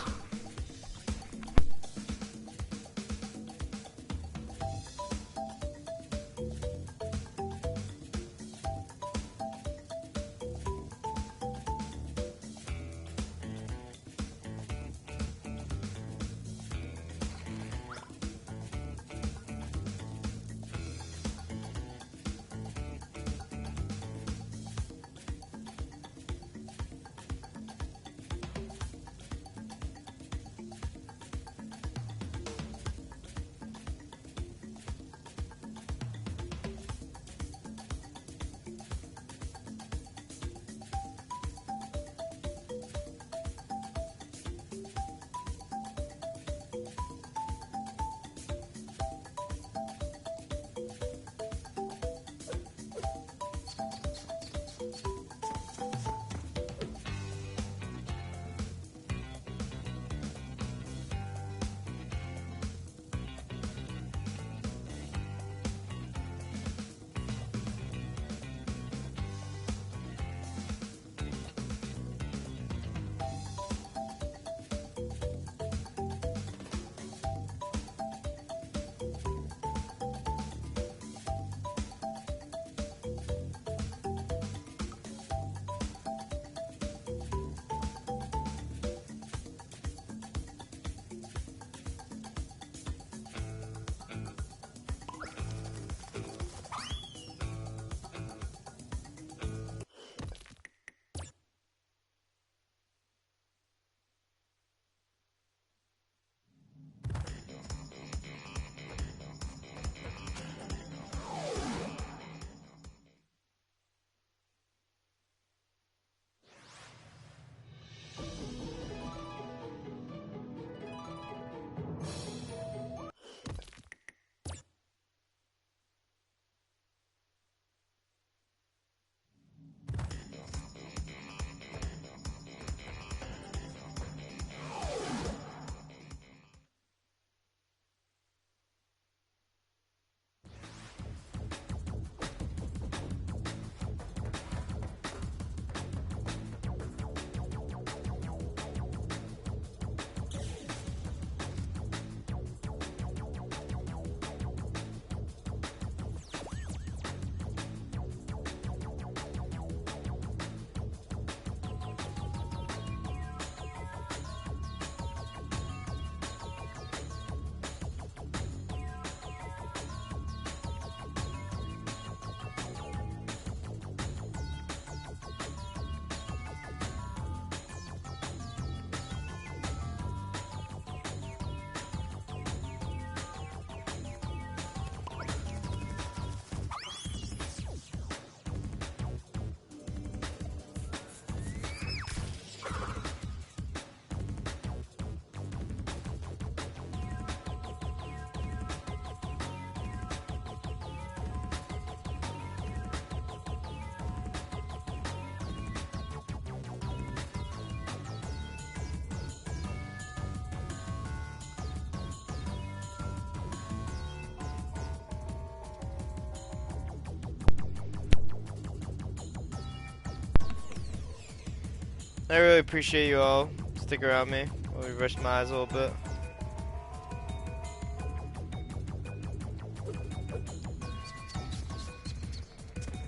I really appreciate you all sticking around me while we rest my eyes a little bit.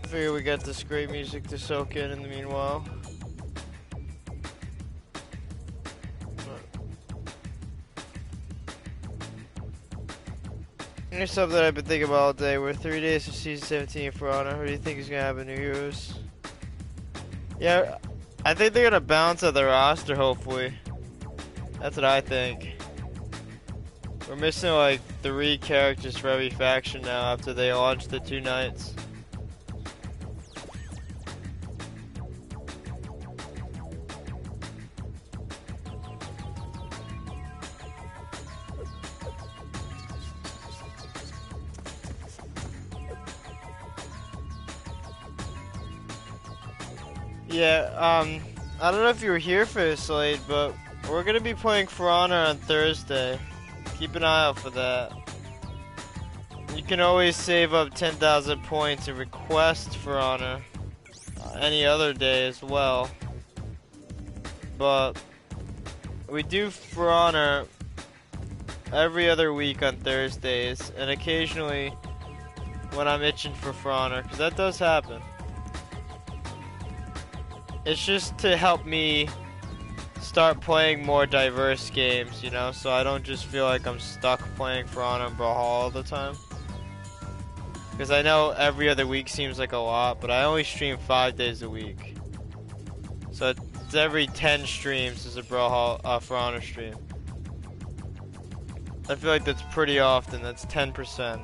Figure we got this great music to soak in the meanwhile. Here's something that I've been thinking about all day. We're 3 days to season 17 for Honor. Who do you think is gonna have a New Heroes? Yeah, I think they're gonna balance out the roster, hopefully. That's what I think. We're missing like 3 characters for every faction now after they launched the 2 nights. Yeah, I don't know if you were here for this, Slade, but we're gonna be playing For Honor on Thursday. Keep an eye out for that. You can always save up 10,000 points and request For Honor any other day as well. But we do For Honor every other week on Thursdays, and occasionally when I'm itching for Honor, because that does happen. It's just to help me start playing more diverse games, you know, so I don't just feel like I'm stuck playing For Honor and Brawlhalla all the time. Because I know every other week seems like a lot, but I only stream 5 days a week. So it's every 10 streams is a Brawlhalla For Honor stream. I feel like that's pretty often. That's 10%.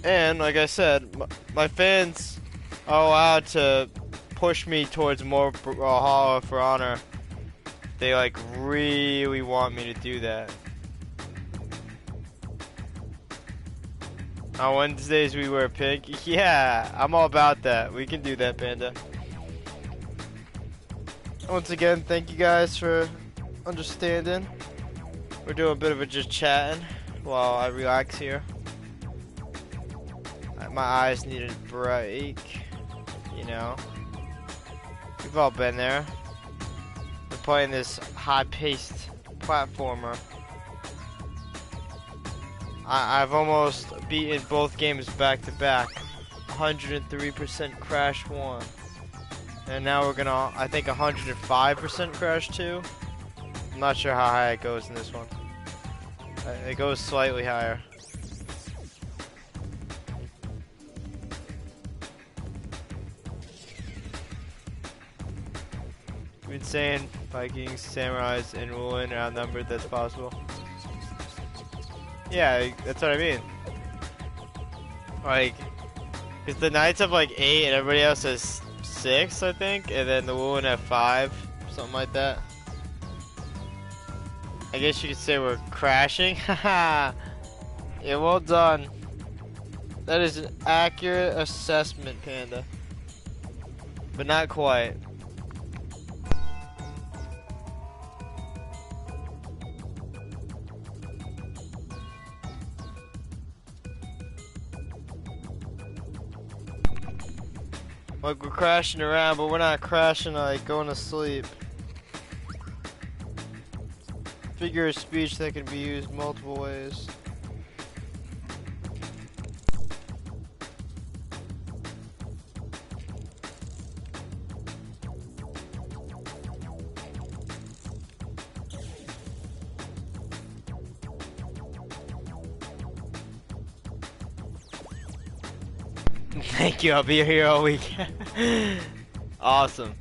And like I said, my fans are allowed to push me towards more Brawlhalla For Honor. They like really want me to do that. On Wednesdays we wear pink. Yeah, I'm all about that. We can do that, Panda. Once again, thank you guys for understanding. We're doing a bit of a just chatting while I relax here. My eyes need a break, you know. We've all been there. We're playing this high-paced platformer. I've almost beaten both games back-to-back. 103% Crash 1. And now we're gonna, I think, 105% Crash 2. I'm not sure how high it goes in this one. It goes slightly higher. N Sane, Vikings, Samurais, and Woolen are outnumbered. That's possible. Yeah, that's what I mean. Like, because the Knights have like 8 and everybody else has 6, I think, and then the Woolen have 5, something like that. I guess you could say we're crashing. Haha. Yeah, well done. That is an accurate assessment, Panda. But not quite. Like we're crashing around, but we're not crashing like going to sleep. Figure of speech that can be used multiple ways. Thank you, I'll be here all week. Awesome.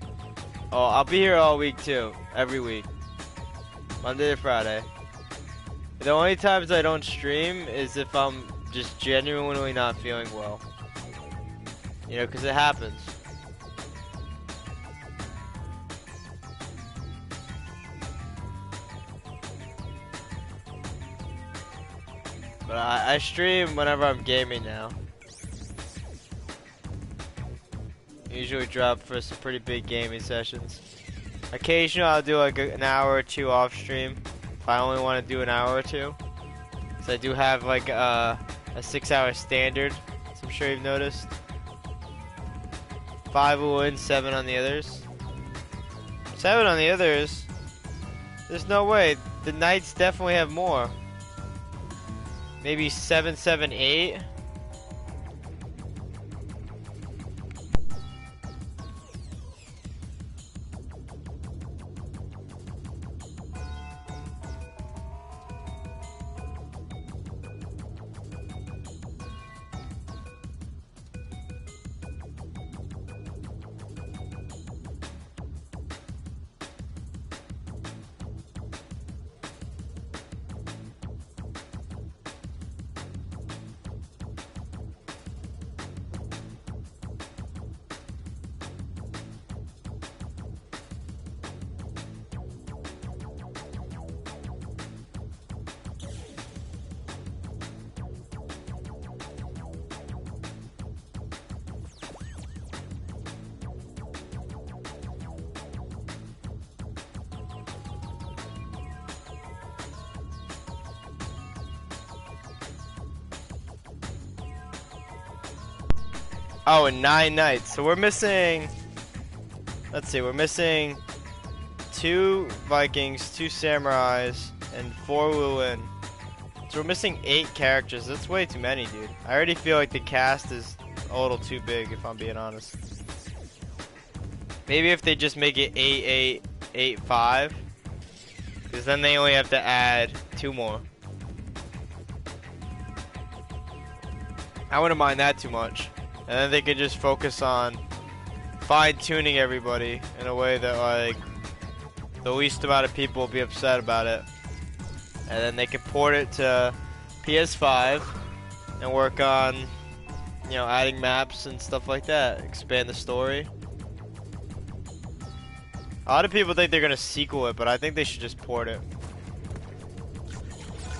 Oh, I'll be here all week too, every week. Monday to Friday. The only times I don't stream is if I'm just genuinely not feeling well. You know, because it happens. But I stream whenever I'm gaming now. Usually drop for some pretty big gaming sessions. Occasionally I'll do like an hour or two off stream if I only want to do an hour or two. So I do have like a 6-hour standard, as I'm sure you've noticed. 5 will win, 7 on the others. 7 on the others? There's no way. The Knights definitely have more. Maybe 7, 7, 8? Oh, and 9 knights. So we're missing. Let's see. We're missing 2 Vikings, 2 samurais, and 4 Wuin. So we're missing 8 characters. That's way too many, dude. I already feel like the cast is a little too big, if I'm being honest. Maybe if they just make it 8-8-8-5, because then they only have to add 2 more. I wouldn't mind that too much. And then they could just focus on fine-tuning everybody in a way that, like, the least amount of people will be upset about it. And then they could port it to PS5 and work on, you know, adding maps and stuff like that. Expand the story. A lot of people think they're gonna sequel it, but I think they should just port it.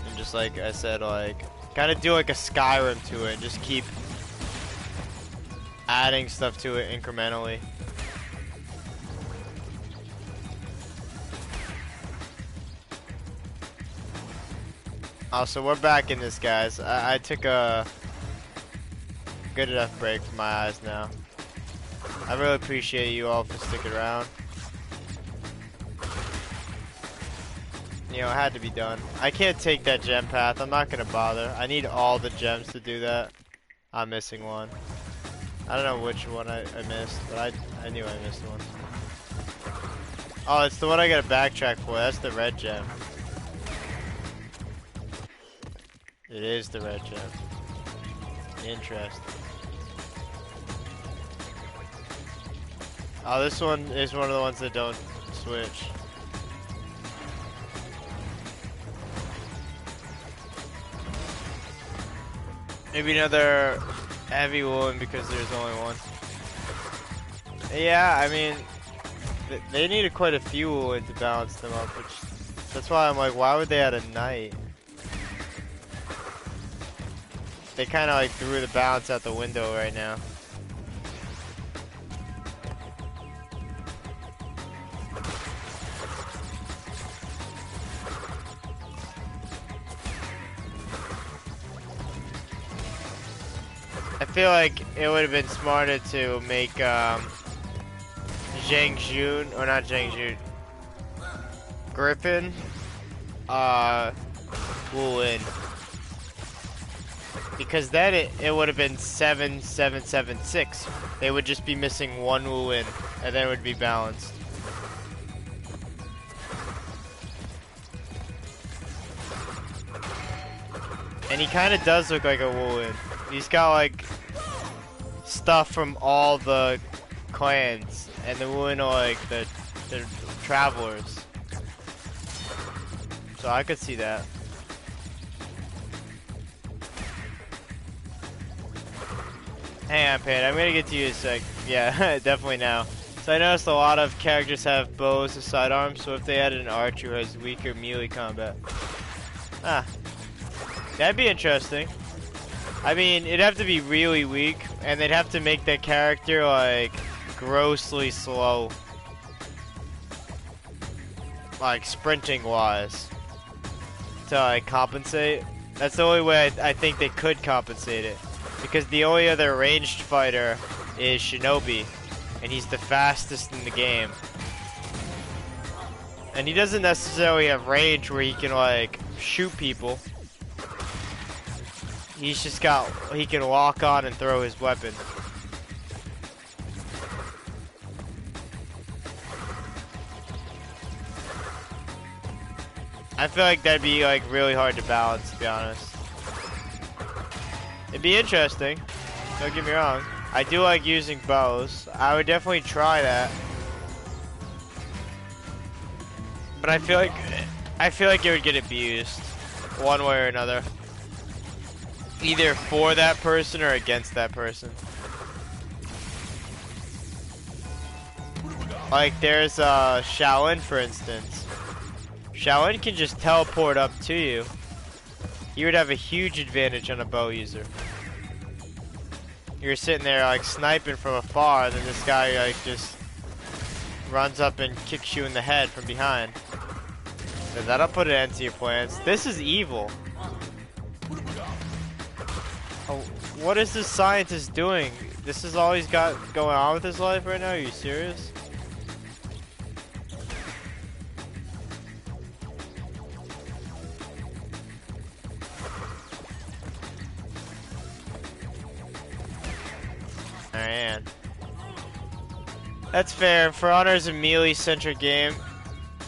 And just like I said, like, kind of do like a Skyrim to it and just keep adding stuff to it incrementally. Oh, so we're back in this, guys. I took a good enough break from my eyes now. I really appreciate you all for sticking around. You know, it had to be done. I can't take that gem path. I'm not gonna bother. I need all the gems to do that. I'm missing one. I don't know which one I missed, but I knew I missed one. Oh, it's the one I gotta backtrack for. That's the red gem. It is the red gem. Interesting. Oh, this one is one of the ones that don't switch. Maybe another heavy one because there's only one. Yeah, I mean, they needed quite a few to balance them up, which that's why I'm like, why would they add a knight? They kind of like threw the balance out the window right now. I feel like it would have been smarter to make Zhang Jun, or not Zhang Jun, Griffin, Wu Lin. Because then it would have been 7-7-7-6. They would just be missing 1 Wu Lin, and then it would be balanced. And he kind of does look like a Wu Lin. He's got like stuff from all the clans, and the Wu Lin are like the travelers. So I could see that. Hang on, Pan. I'm gonna get to you in a sec. Yeah, definitely now. So I noticed a lot of characters have bows as sidearms, so if they added an archer who has weaker melee combat. Ah. That'd be interesting. I mean, it'd have to be really weak, and they'd have to make that character, like, grossly slow. Like, sprinting-wise. To, like, compensate. That's the only way I think they could compensate it. Because the only other ranged fighter is Shinobi, and he's the fastest in the game. And he doesn't necessarily have range where he can, like, shoot people. He's just got, he can walk on and throw his weapon. I feel like that'd be, like, really hard to balance, to be honest. It'd be interesting, don't get me wrong. I do like using bows. I would definitely try that. But I feel like it would get abused one way or another. Either for that person or against that person. Like there's Shaolin, for instance. Shaolin can just teleport up to you. You would have a huge advantage on a bow user. You're sitting there like sniping from afar, and then this guy like just runs up and kicks you in the head from behind. So that'll put an end to your plans. This is evil. Oh, what is this scientist doing? This is all he's got going on with his life right now? Are you serious? Man. That's fair. For Honor is a melee-centric game.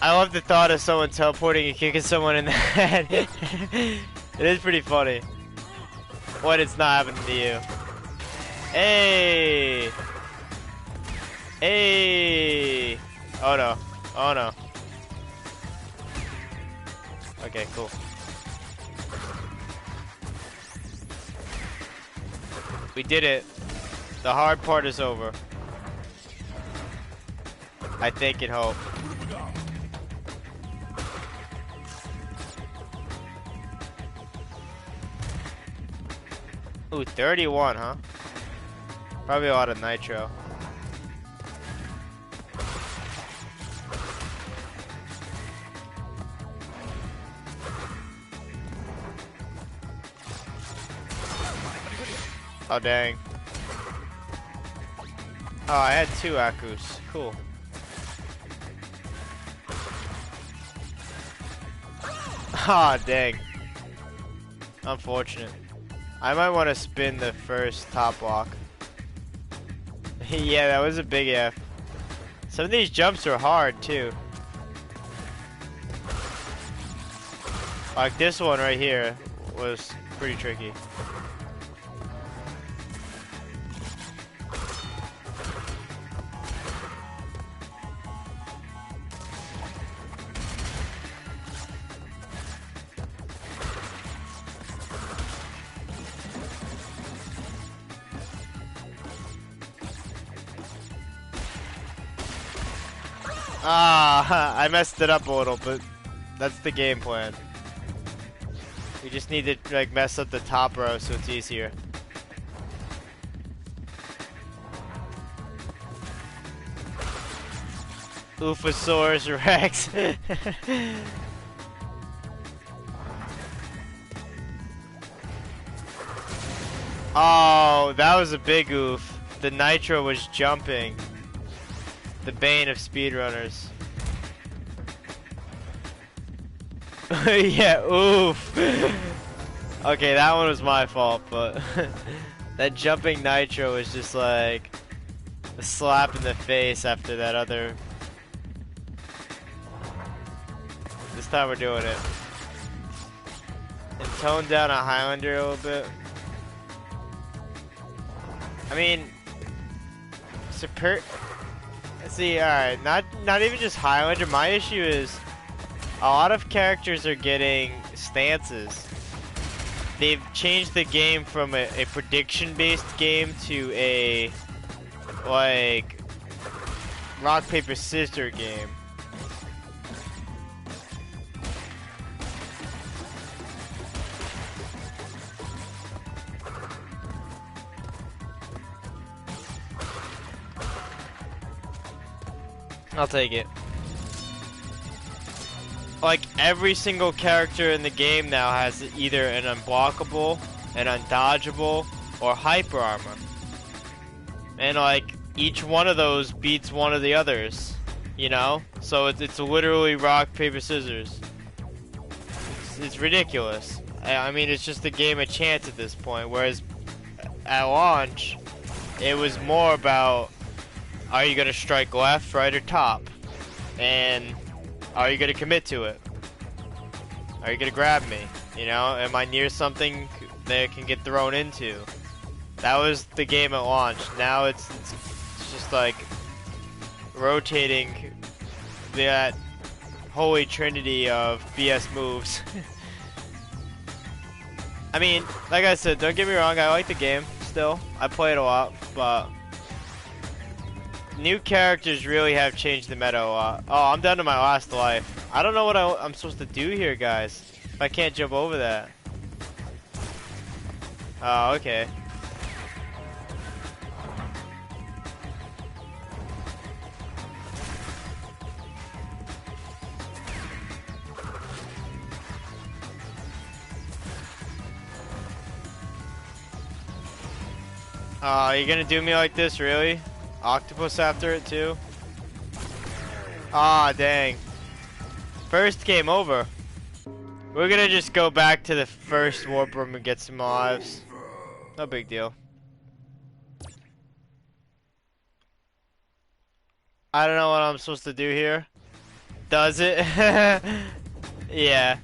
I love the thought of someone teleporting and kicking someone in the head. It is pretty funny. What it's not happening to you. Hey! Hey! Oh no. Oh no. Okay, cool. We did it. The hard part is over. I think and hope. Ooh, 31, huh? Probably a lot of nitro. Oh, dang. Oh, I had 2 Akus. Cool. Ah, dang. Unfortunate. I might want to spin the first top block. Yeah, that was a big F. Some of these jumps are hard, too. Like this one right here was pretty tricky. Ah, I messed it up a little, but that's the game plan. We just need to like mess up the top row so it's easier. Oofosaurus Rex. Oh, that was a big oof. The nitro was jumping. The bane of speedrunners. Yeah, oof. Okay, that one was my fault, but that jumping nitro was just like a slap in the face after that other. This time we're doing it. And tone down a Highlander a little bit. I mean, see, alright, not even just Highlander. My issue is a lot of characters are getting stances. They've changed the game from a prediction-based game to a like rock paper scissors game. I'll take it. Like every single character in the game now has either an unblockable, an undodgeable, or hyper armor. And like each one of those beats one of the others, you know? So it's literally rock, paper, scissors. It's ridiculous. I mean, it's just a game of chance at this point, whereas at launch, it was more about, are you gonna strike left, right, or top? And are you gonna commit to it? Are you gonna grab me? You know, am I near something that it can get thrown into? That was the game at launch. Now it's just like rotating that holy trinity of BS moves. I mean, like I said, don't get me wrong, I like the game still. I play it a lot, but new characters really have changed the meta a lot. Oh, I'm down to my last life. I don't know what I'm supposed to do here, guys. If I can't jump over that. Oh, okay. You're gonna do me like this, really? Octopus after it too? Ah, dang. First game over. We're gonna just go back to the first warp room and get some lives. No big deal. I don't know what I'm supposed to do here. Does it? Yeah.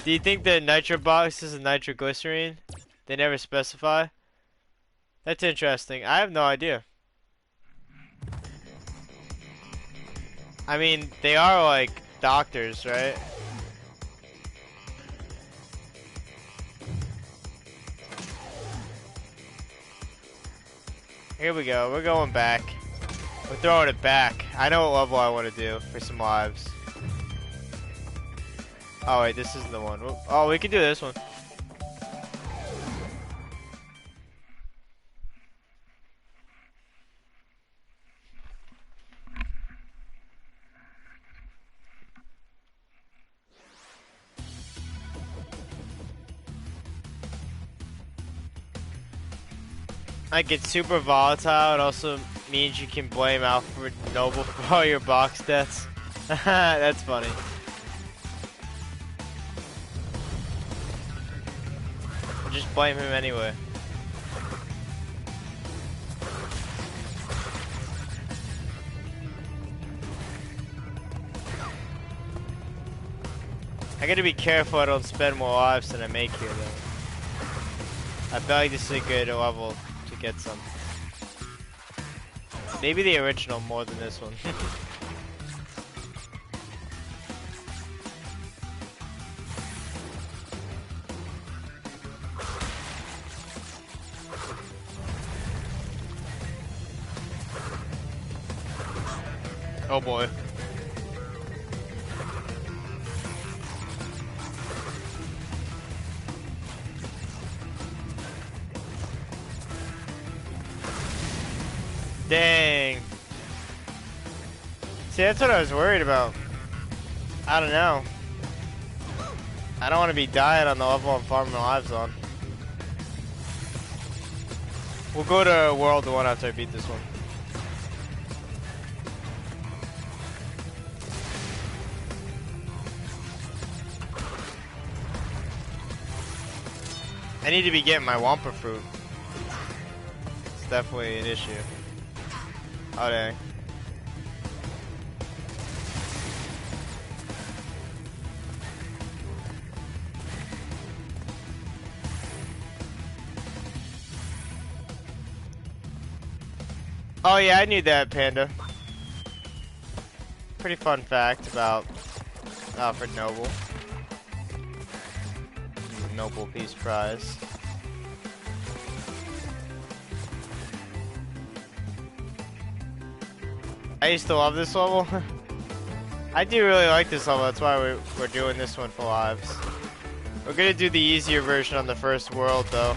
Do you think the nitro box is a nitroglycerine? They never specify. That's interesting. I have no idea. I mean, they are like doctors, right? Here we go. We're going back. We're throwing it back. I know what level I want to do for some lives. Oh wait, this isn't the one. Oh, we can do this one. Like, it's super volatile. It also means you can blame Alfred Noble for all your box deaths. That's funny. Just blame him anyway. I gotta be careful I don't spend more lives than I make here, though. I feel like this is a good level to get some. Maybe the original more than this one. Oh boy. Dang. See, that's what I was worried about. I don't know. I don't want to be dying on the level I'm farming lives on. We'll go to World 1 after I beat this one. I need to be getting my Wampa fruit. It's definitely an issue. Oh dang. Oh yeah, I knew that, Panda. Pretty fun fact about Alfred Noble. Nobel Peace Prize. I used to love this level. I do really like this level, that's why we're doing this one for lives. We're gonna do the easier version on the first world though,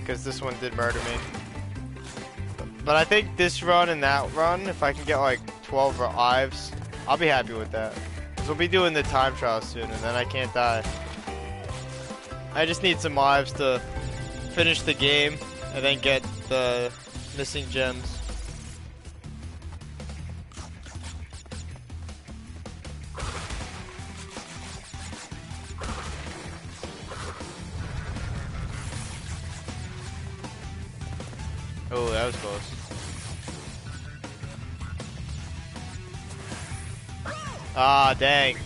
because this one did murder me. But I think this run and that run, if I can get like 12 lives, I'll be happy with that. Because we'll be doing the time trial soon and then I can't die. I just need some lives to finish the game and then get the missing gems. Oh, that was close. Ah, dang.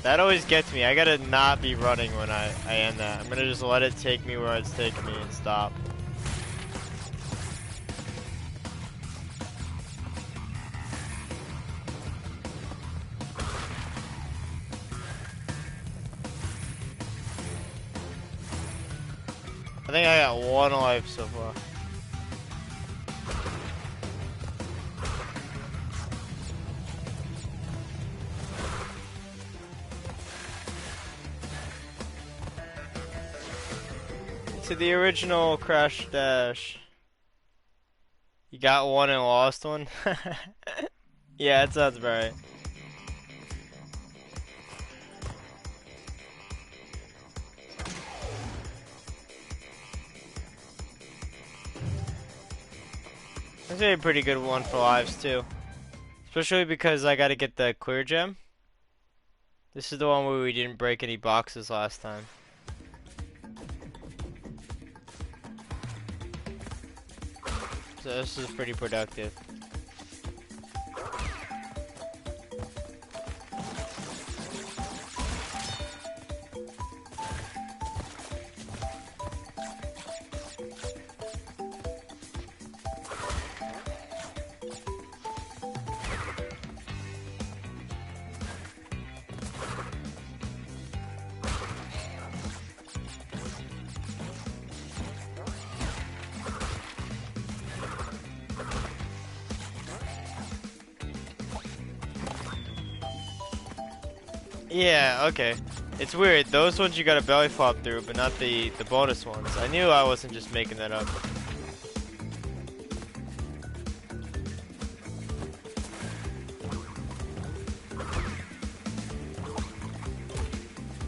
That always gets me. I gotta not be running when I end that. I'm gonna just let it take me where it's taking me and stop. I think I got one life so far. To the original Crash Dash. You got one and lost one? Yeah, that sounds about right. This is a pretty good one for lives too. Especially because I gotta get the clear gem. This is the one where we didn't break any boxes last time. So this is pretty productive. Yeah, okay. It's weird. Those ones you gotta belly flop through, but not the bonus ones. I knew I wasn't just making that up.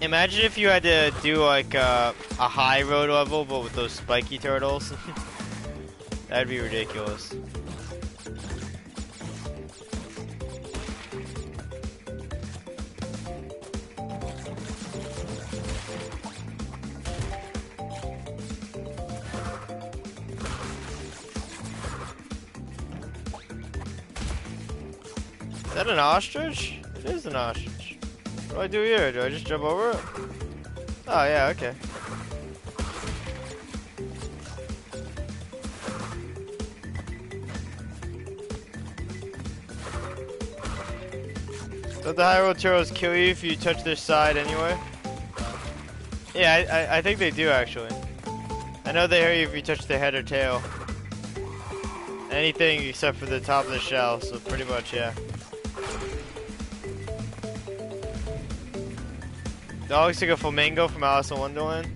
Imagine if you had to do like a high road level, but with those spiky turtles. That'd be ridiculous. Is that an ostrich? It is an ostrich. What do I do here? Do I just jump over it? Oh yeah, okay. Don't the high road turtles kill you if you touch their side anyway? Yeah, I think they do actually. I know they hurt you if you touch their head or tail. Anything except for the top of the shell, so pretty much, yeah. Dog looks like a flamingo from Alice in Wonderland.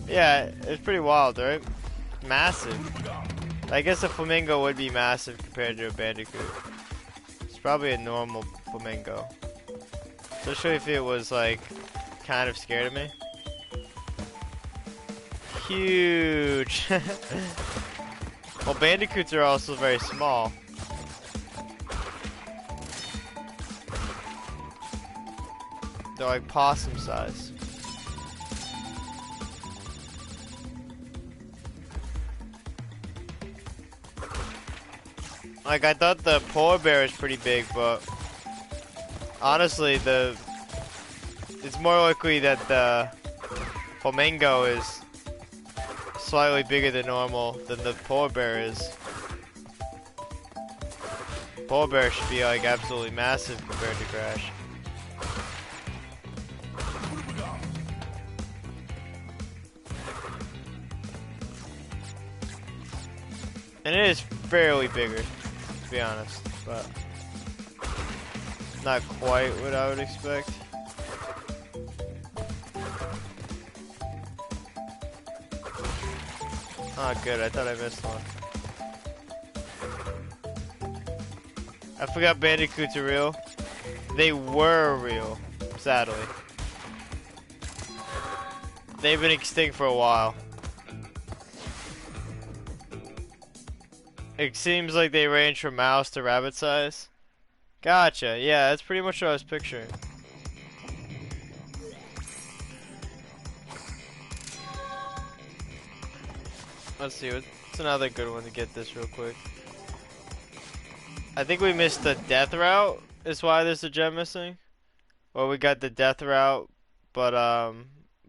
Yeah, it's pretty wild, right? Massive. I guess a flamingo would be massive compared to a bandicoot. It's probably a normal flamingo. Especially if it was like kind of scared of me. Huge. Well, bandicoots are also very small. They're like possum size. Like I thought the polar bear is pretty big, but honestly it's more likely that the flamingo is slightly bigger than normal than the polar bear is. Polar bear should be like absolutely massive compared to Crash. And it is fairly bigger, to be honest, but not quite what I would expect. Oh good, I thought I missed one. I forgot bandicoots are real. They were real, sadly. They've been extinct for a while. It seems like they range from mouse to rabbit size. Gotcha, yeah, that's pretty much what I was picturing. Let's see, what's another good one to get this real quick. I think we missed the death route, is why there's a gem missing. Well, we got the death route, but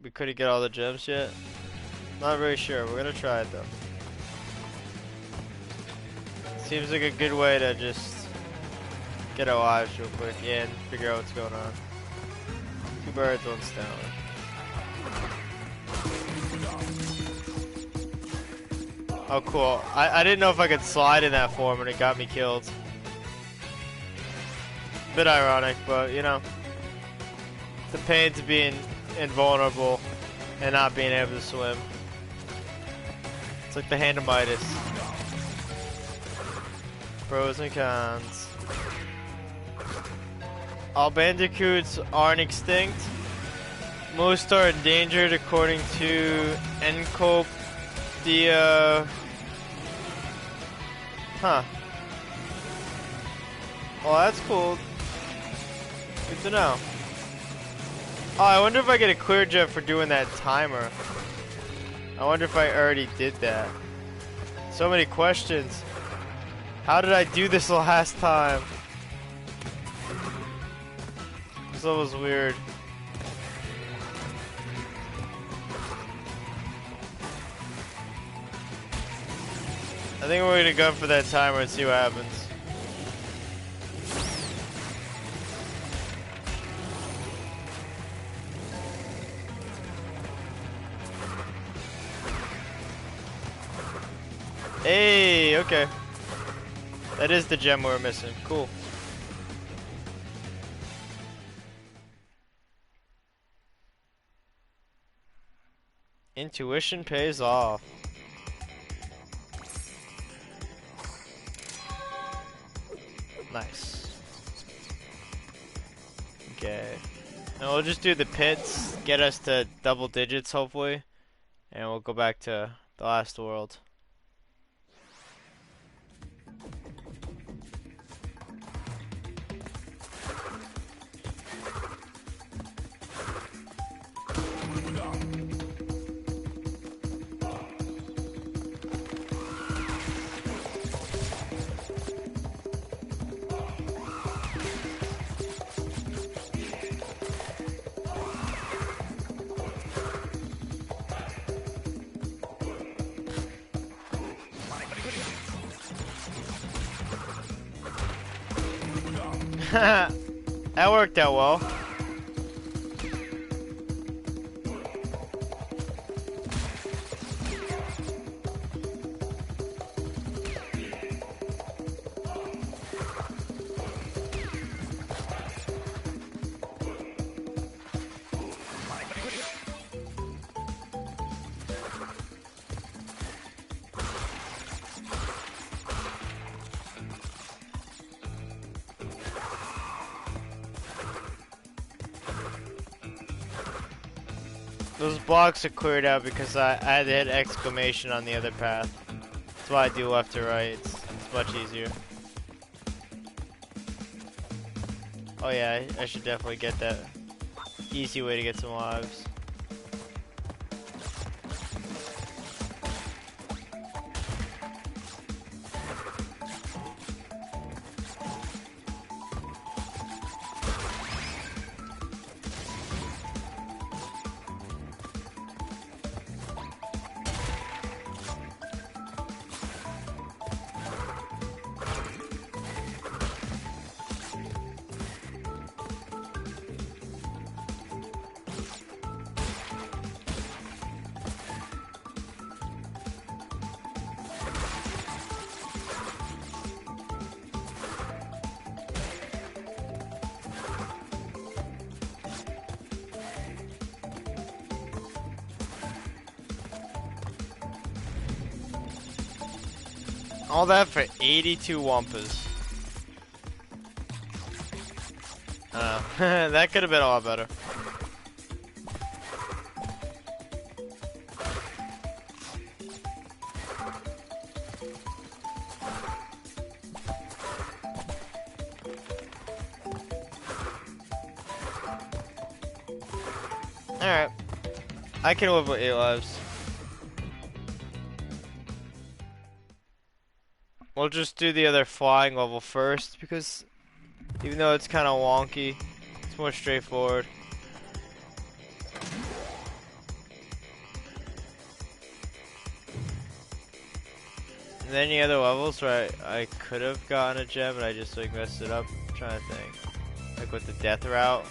we couldn't get all the gems yet. Not very sure, we're gonna try it though. Seems like a good way to just get our lives real quick, yeah, and figure out what's going on. Two birds, one stone. Oh cool, I didn't know if I could slide in that form and it got me killed. Bit ironic, but you know. The pains of being invulnerable and not being able to swim. It's like the hand of Midas. Pros and cons. All bandicoots aren't extinct. Most are endangered according to Encyclopedia Huh. Well, that's cool. Good to know. Oh, I wonder if I get a clear gem for doing that timer. I wonder if I already did that. So many questions. How did I do this last time? This was weird. I think we're gonna go for that timer and see what happens. Hey, okay. That is the gem we're missing. Cool. Intuition pays off. Nice. Okay. And we'll just do the pits, get us to double digits hopefully, and we'll go back to the last world. That worked out well. Those blocks are cleared out because I had to hit exclamation on the other path. That's why I do left to right. It's much easier. Oh yeah, I should definitely get that. Easy way to get some lives. All that for 82 Wumpas. That could have been a lot better. Alright. I can live with 8 lives. We'll just do the other flying level first because even though it's kind of wonky, it's more straightforward. And then any other levels where I could have gotten a gem but I just like messed it up? I'm trying to think. Like with the death route.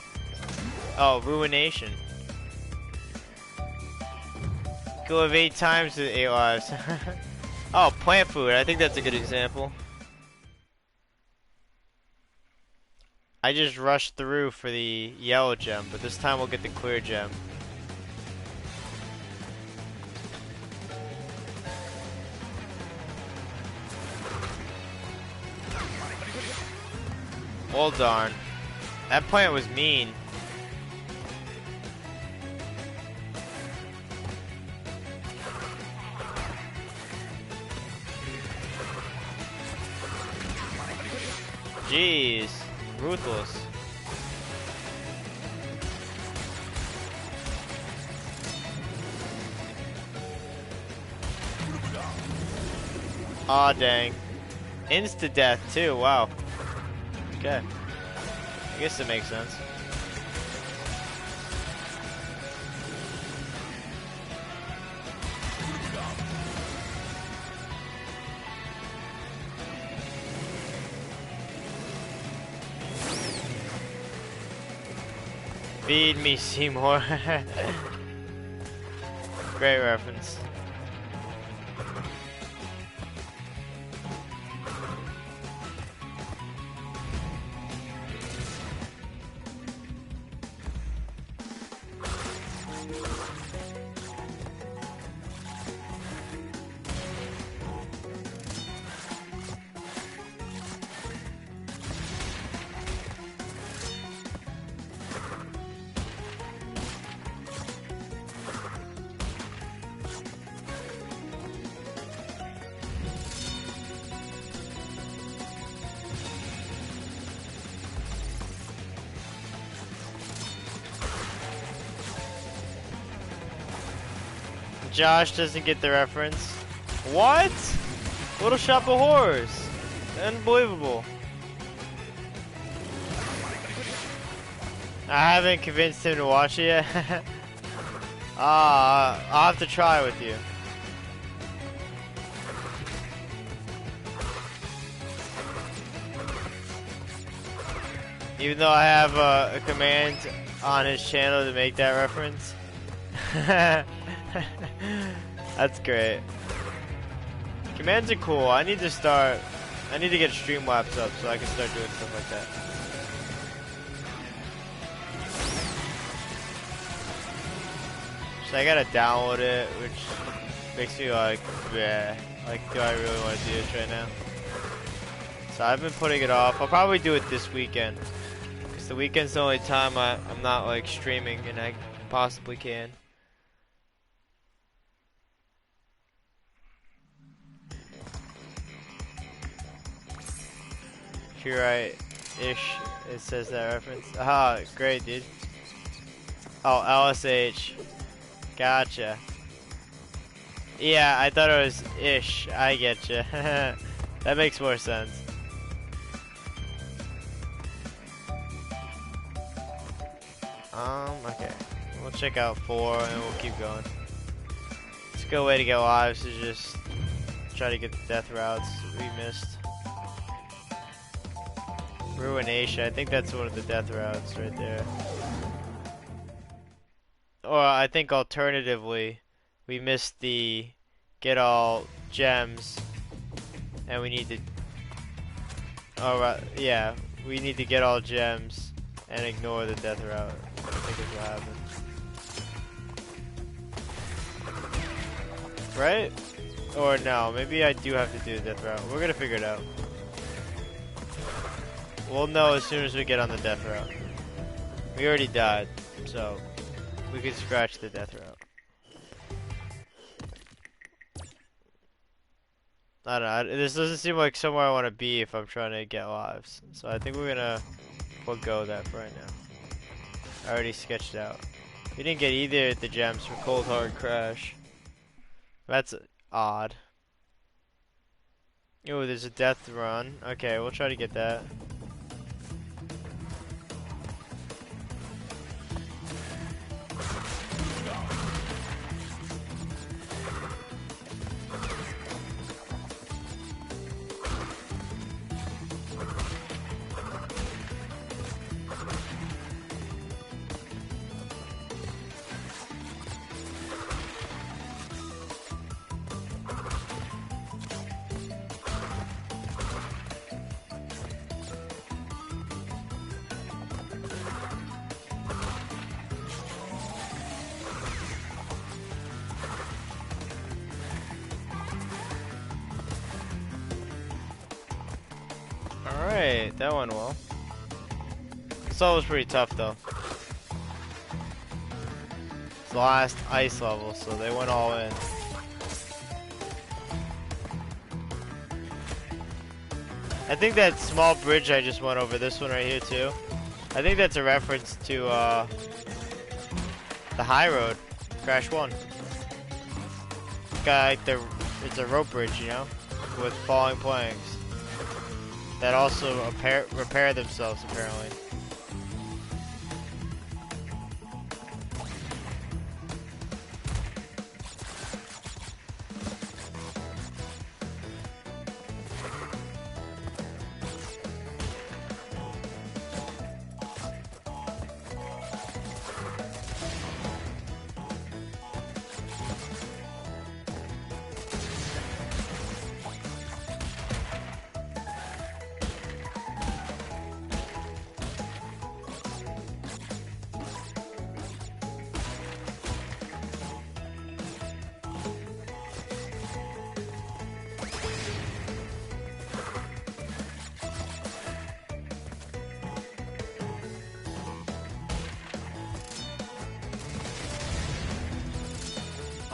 Oh, Ruination. Go live 8 times with 8 lives. Oh, plant food. I think that's a good example. I just rushed through for the yellow gem, but this time we'll get the clear gem. Well darn. That plant was mean. Jeez. Ruthless. Aw, dang. Insta-death, too. Wow. Okay. I guess it makes sense. Feed me, Seymour. Great reference. Josh doesn't get the reference. What? Little Shop of Horrors. Unbelievable. I haven't convinced him to watch it yet. I'll have to try with you. Even though I have a command on his channel to make that reference. That's great. Commands are cool. I need to get Streamlabs up so I can start doing stuff like that. So I gotta download it, which makes me like, yeah, like, do I really want to do this right now? So I've been putting it off. I'll probably do it this weekend, because the weekend's the only time I'm not like streaming and I possibly can. Right-ish, it says that reference. Ah, great, dude. Oh, LSH. Gotcha. Yeah, I thought it was ish. I getcha. That makes more sense. Okay. We'll check out 4 and we'll keep going. It's a good way to get lives is just try to get the death routes we missed. Ruination, I think that's one of the death routes right there. Or I think alternatively, we missed the get all gems, and we need to. Alright, yeah, we need to get all gems and ignore the death route. I think is what happened. Right? Or no, maybe I do have to do the death route. We're gonna figure it out. We'll know as soon as we get on the death route. We already died, so we can scratch the death route. I don't know, this doesn't seem like somewhere I want to be if I'm trying to get lives. So I think we're gonna forego that for right now. I already sketched out. We didn't get either of the gems for Cold Hard Crash. That's odd. Oh, there's a death run. Okay, we'll try to get that. Alright, that went well. This level was pretty tough though. It's the last ice level, so they went all in. I think that small bridge I just went over, this one right here too. I think that's a reference to the high road, Crash 1. It's got like it's a rope bridge, you know, with falling planks that also repair themselves apparently.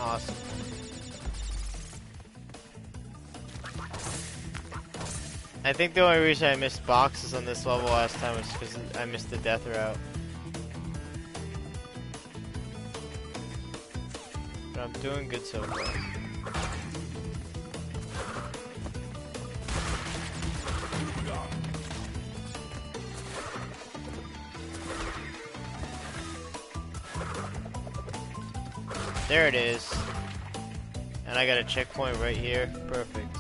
Awesome. I think the only reason I missed boxes on this level last time was because I missed the death route. But I'm doing good so far. There it is. And I got a checkpoint right here. Perfect.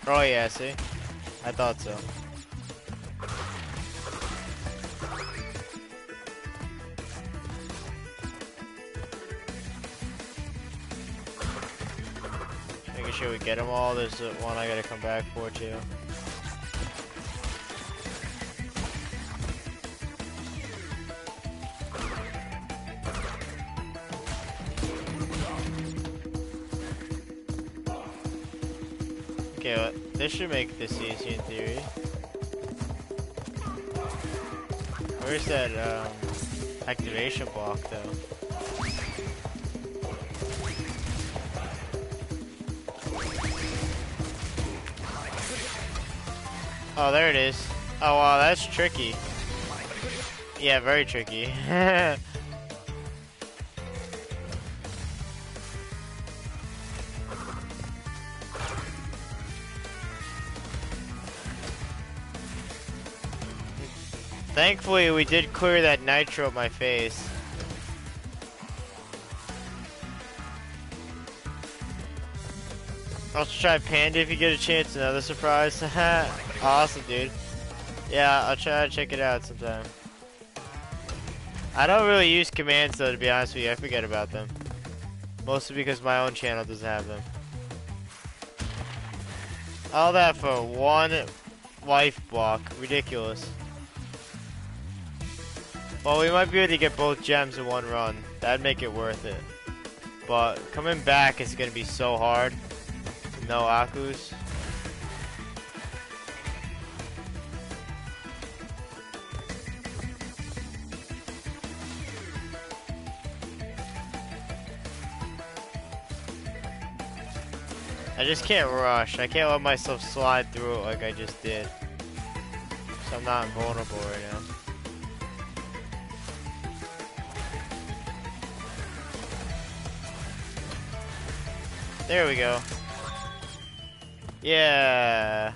Oh yeah, see? I thought so. Making sure we get them all. There's one I gotta come back for too. Okay, well, this should make this easy in theory. Where's that activation block though? Oh, there it is. Oh wow, that's tricky. Yeah, very tricky. Thankfully, we did clear that nitro at my face. I'll try Panda if you get a chance. Another surprise. Awesome, dude. Yeah, I'll try to check it out sometime. I don't really use commands though, to be honest with you. I forget about them. Mostly because my own channel doesn't have them. All that for one life block. Ridiculous. Well, we might be able to get both gems in one run. That'd make it worth it. But coming back is going to be so hard. No Akus. I just can't rush. I can't let myself slide through it like I just did. So I'm not vulnerable right now. There we go. Yeah.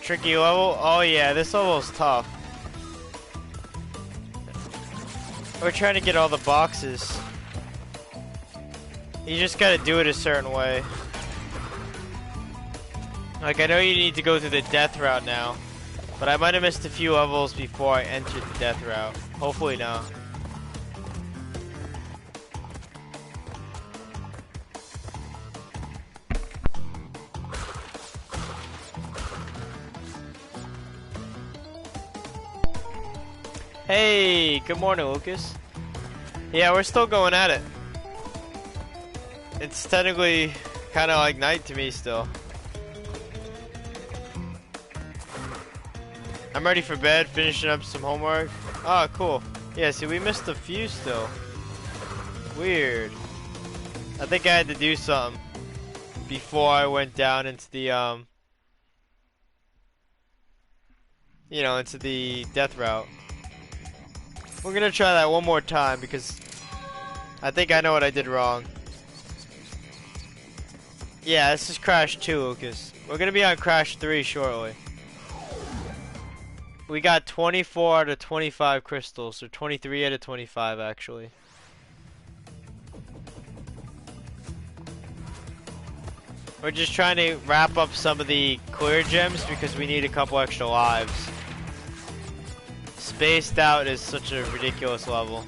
Tricky level? Oh yeah, this level's tough. We're trying to get all the boxes. You just gotta do it a certain way. Like, I know you need to go through the death route now, but I might have missed a few levels before I entered the death route. Hopefully not. Hey, good morning, Lucas. Yeah, we're still going at it. It's technically kind of like night to me still. I'm ready for bed, finishing up some homework. Oh, cool. Yeah, see, we missed a few still. Weird. I think I had to do something before I went down into the, you know, into the death route. We're gonna try that one more time because I think I know what I did wrong. Yeah, this is Crash 2, Lucas. We're gonna be on Crash 3 shortly. We got 24 out of 25 crystals, or 23 out of 25 actually. We're just trying to wrap up some of the clear gems because we need a couple extra lives. Spaced Out is such a ridiculous level.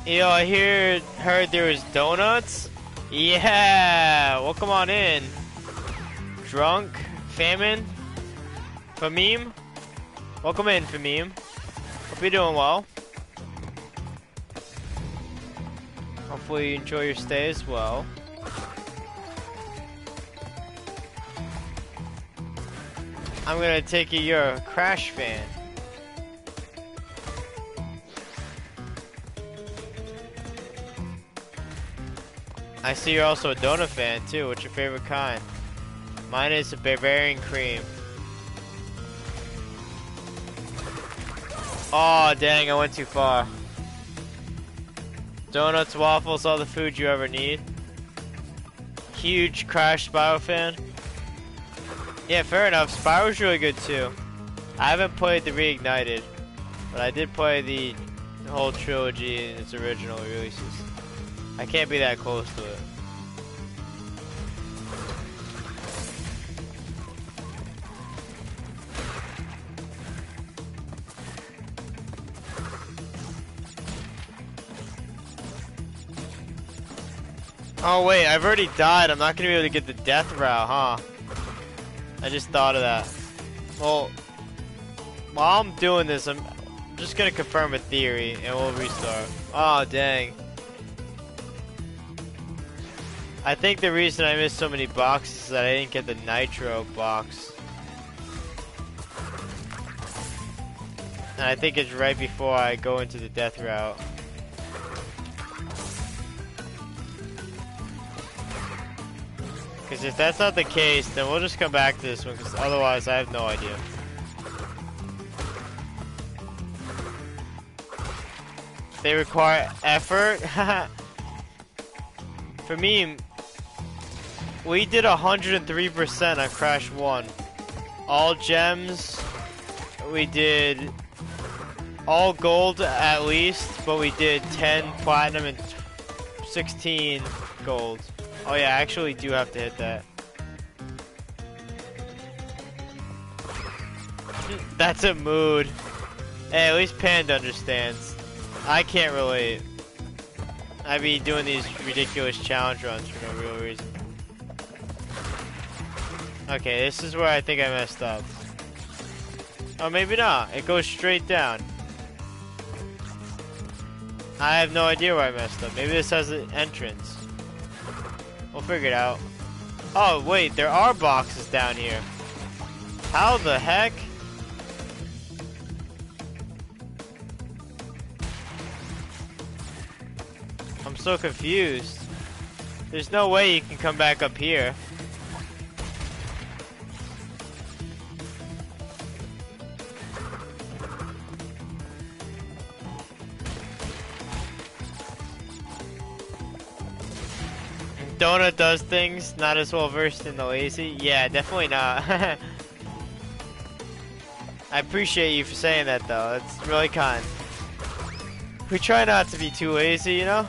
Yo, I heard there was donuts. Yeah, welcome on in. Drunk, Famine, Famim. Welcome in, Famim. Hope you're doing well. Hopefully you enjoy your stay as well. I'm gonna take it you're a Crash fan. I see you're also a donut fan too. What's your favorite kind? Mine is a Bavarian cream. Oh dang, I went too far. Donuts, waffles, all the food you ever need. Huge Crash Spyro fan. Yeah, fair enough. Spyro's really good too. I haven't played the Reignited, but I did play the whole trilogy in its original releases. I can't be that close to it. Oh wait, I've already died. I'm not gonna be able to get the death route, huh? I just thought of that. Well, while I'm doing this, I'm just gonna confirm a theory and we'll restart. Oh dang. I think the reason I missed so many boxes is that I didn't get the Nitro box. And I think it's right before I go into the death route. Because if that's not the case, then we'll just come back to this one, because otherwise I have no idea. They require effort? For me, we did 103% on Crash 1. All gems, we did all gold at least, but we did 10 platinum and 16 gold. Oh yeah, I actually do have to hit that. That's a mood. Hey, at least Panda understands. I can't relate. I be doing these ridiculous challenge runs for no real reason. Okay, this is where I think I messed up. Oh, maybe not. It goes straight down. I have no idea where I messed up. Maybe this has an entrance. We'll figure it out. Oh, wait, there are boxes down here. How the heck? I'm so confused. There's no way you can come back up here. Donut does things, not as well versed in the lazy. Yeah, definitely not. I appreciate you for saying that though, it's really kind. We try not to be too lazy, you know?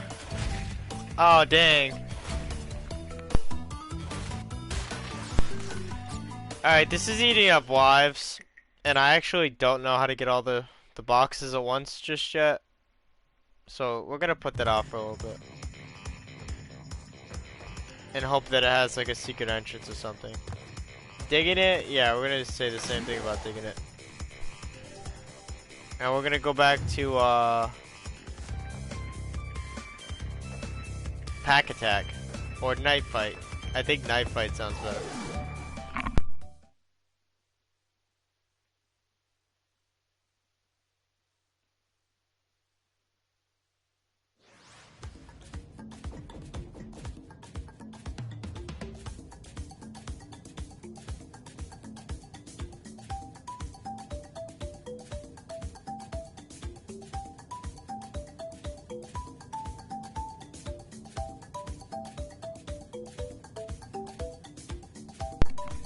Oh, dang. Alright, this is eating up lives, and I actually don't know how to get all the boxes at once just yet. So we're gonna put that off for a little bit. And hope that it has like a secret entrance or something. Digging it? Yeah, we're gonna say the same thing about digging it. And we're gonna go back to Pack Attack. Or Night Fight. I think Night Fight sounds better.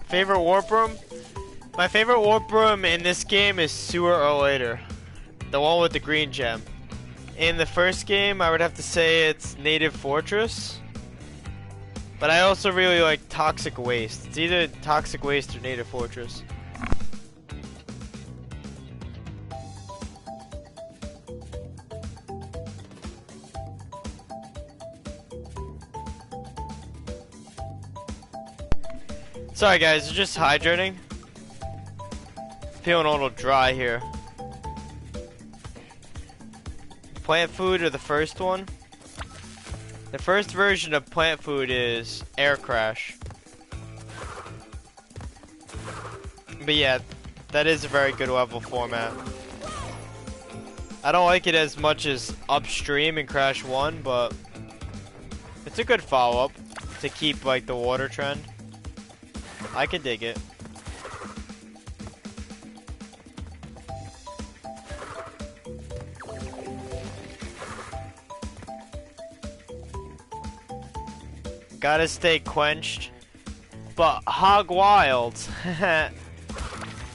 Favorite warp room? My favorite warp room in this game is Sooner or Later. The one with the green gem. In the first game, I would have to say it's Native Fortress. But I also really like Toxic Waste. It's either Toxic Waste or Native Fortress. Sorry guys, it's just hydrating. Feeling a little dry here. Plant food or the first one? The first version of plant food is Air Crash. But yeah, that is a very good level format. I don't like it as much as Upstream in Crash 1, but it's a good follow-up to keep like the water trend. I could dig it. Gotta stay quenched. But Hog Wild.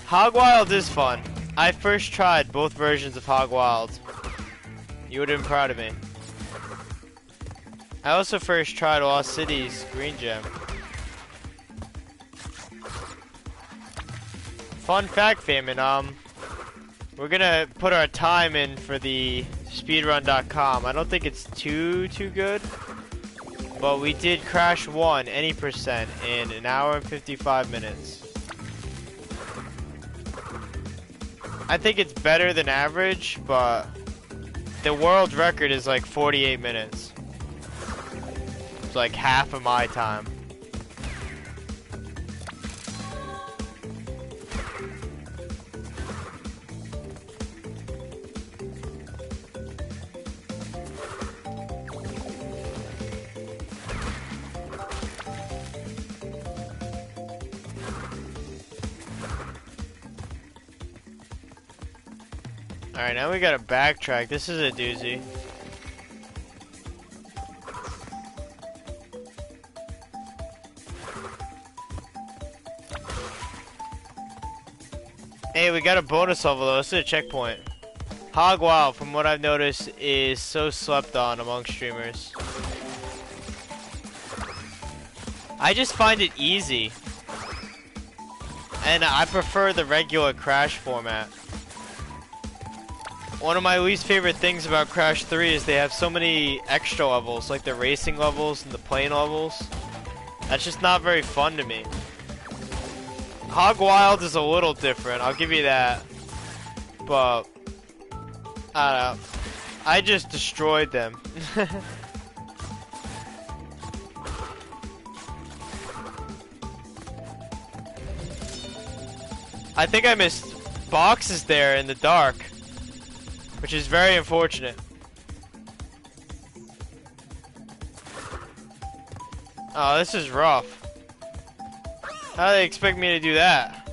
Hog Wild is fun. I first tried both versions of Hog Wild. You would have been proud of me. I also first tried Lost City's Green Gem. Fun fact, Famin, we're gonna put our time in for the speedrun.com. I don't think it's too good, but we did Crash 1 any percent in 1 hour and 55 minutes. I think it's better than average, but the world record is like 48 minutes. It's like half of my time. Alright, now we gotta backtrack. This is a doozy. Hey, we got a bonus level though. This is a checkpoint. Hog Wild, from what I've noticed, is so slept on among streamers. I just find it easy. And I prefer the regular Crash format. One of my least favorite things about Crash 3 is they have so many extra levels, like the racing levels and the plane levels. That's just not very fun to me. Hog Wild is a little different, I'll give you that. But, I don't know. I just destroyed them. I think I missed boxes there in the dark, which is very unfortunate. Oh, this is rough. How do they expect me to do that?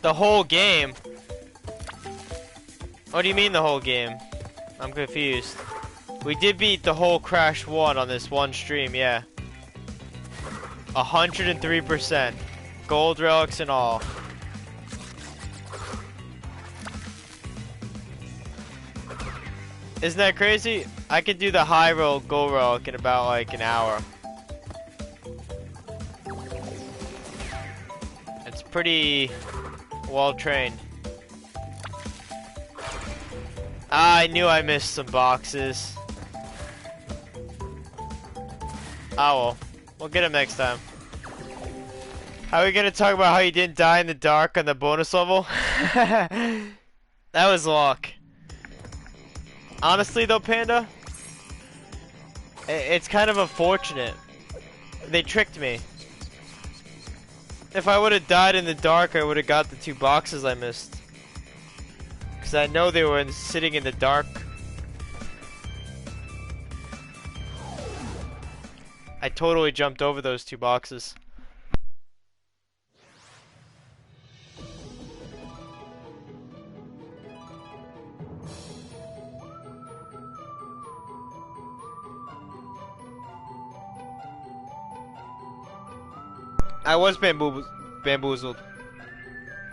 The whole game? What do you mean the whole game? I'm confused. We did beat the whole Crash 1 on this one stream, yeah. 103%. Gold relics and all. Isn't that crazy? I could do the high roll gold relic in about like an hour. pretty well trained. I knew I missed some boxes. Oh well, we'll get him next time. How are we gonna talk about how you didn't die in the dark on the bonus level? That was luck. Honestly though, Panda, it's kind of unfortunate. They tricked me. If I would have died in the dark, I would have got the 2 boxes I missed. Because I know they were sitting in the dark. I totally jumped over those 2 boxes. I was bamboozled.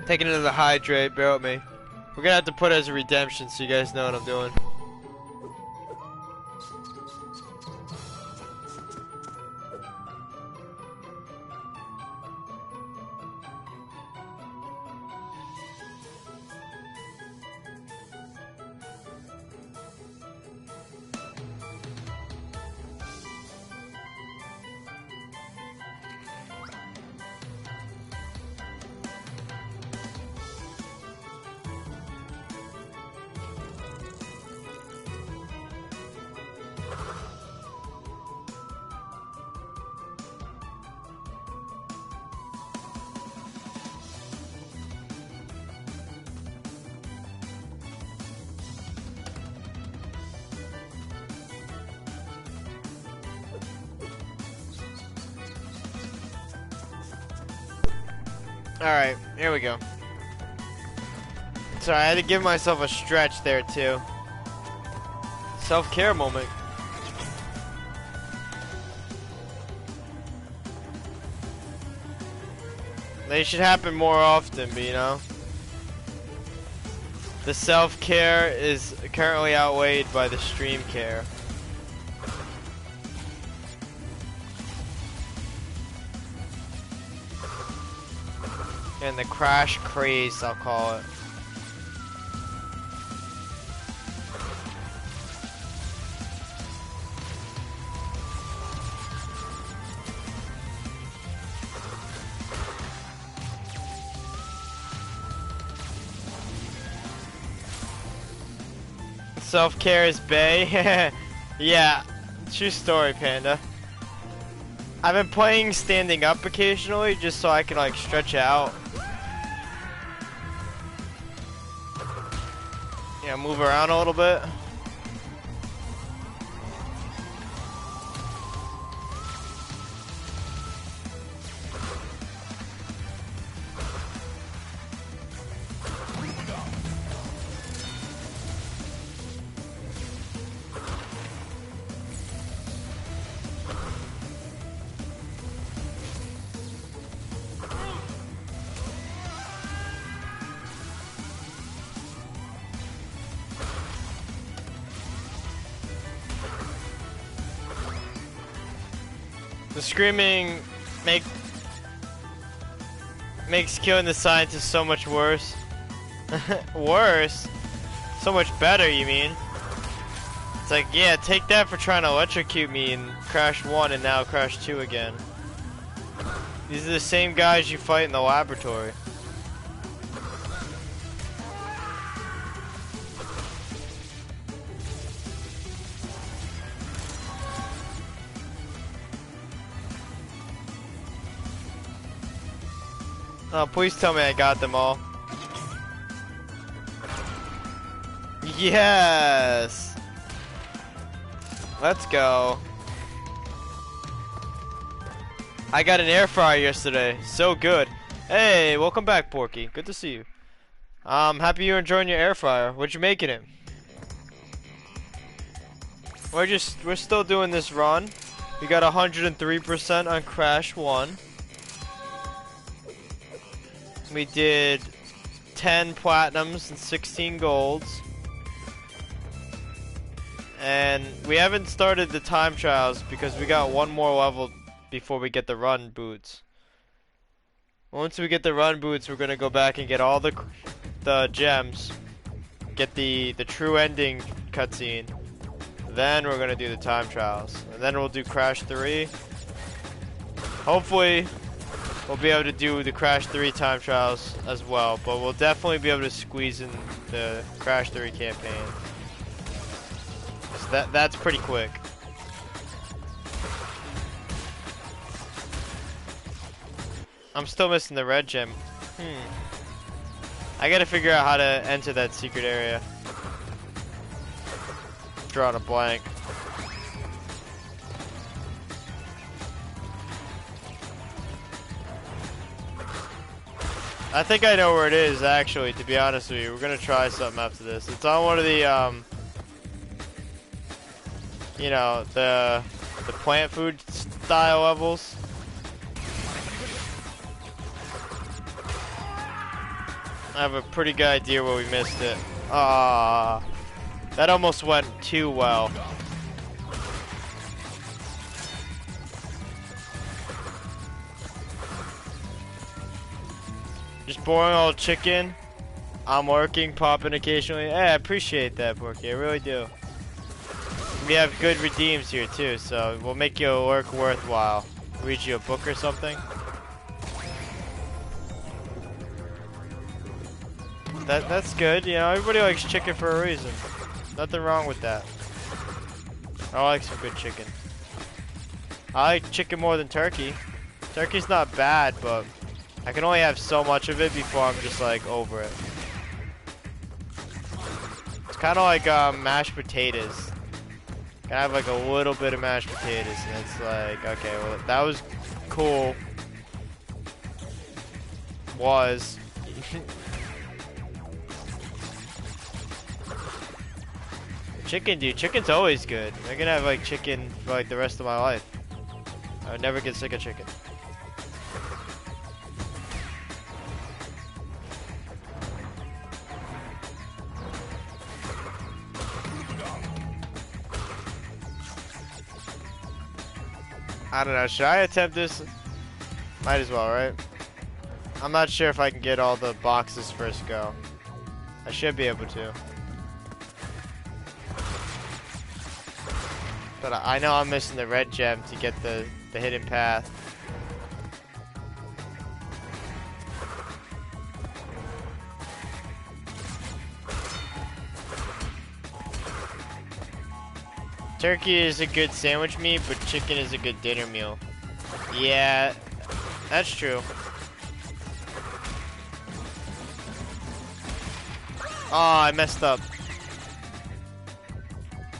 Taking it to the hydrate, bear with me. We're gonna have to put it as a redemption so you guys know what I'm doing. Alright, here we go. Sorry, I had to give myself a stretch there too. Self-care moment. They should happen more often, but you know. The self-care is currently outweighed by the stream care. And the crash craze, I'll call it. Self-care is bae. Yeah, true story, Panda. I've been playing standing up occasionally just so I can like stretch out. Yeah, move around a little bit. The screaming makes killing the scientist so much worse. Worse? So much better, you mean? It's like, yeah, take that for trying to electrocute me in Crash 1 and now Crash 2 again. These are the same guys you fight in the laboratory. Oh, please tell me I got them all. Yes! Let's go. I got an air fryer yesterday. So good. Hey, welcome back, Porky. Good to see you. Happy you're enjoying your air fryer. What'd you make it in? We're still doing this run. We got 103% on Crash 1. We did 10 platinums and 16 golds. And we haven't started the time trials because we got one more level before we get the run boots. Once we get the run boots, we're gonna go back and get all the gems, get the true ending cutscene. Then we're gonna do the time trials, and then we'll do Crash 3. Hopefully, we'll be able to do the Crash 3 time trials as well, but we'll definitely be able to squeeze in the Crash 3 campaign. So that's pretty quick. I'm still missing the red gem. I gotta figure out how to enter that secret area. Drawing a blank. I think I know where it is, actually, to be honest with you. We're gonna try something after this. It's on one of the, you know, the plant food style levels. I have a pretty good idea where we missed it. Ah, that almost went too well. Just boring old chicken. I'm working, popping occasionally. Hey, I appreciate that, Porky. I really do. We have good redeems here too, so we'll make your work worthwhile. Read you a book or something. That's good, you know, everybody likes chicken for a reason. Nothing wrong with that. I like some good chicken. I like chicken more than turkey. Turkey's not bad, but I can only have so much of it before I'm just like over it. It's kind of like mashed potatoes. Can I have like a little bit of mashed potatoes and it's like, okay, well that was cool. Was. Chicken, dude. Chicken's always good. I can have like chicken for like the rest of my life. I would never get sick of chicken. I don't know. Should I attempt this? Might as well, right? I'm not sure if I can get all the boxes first go. I should be able to. But I know I'm missing the red gem to get the hidden path. Turkey is a good sandwich meat, but chicken is a good dinner meal. Yeah, that's true. Oh, I messed up.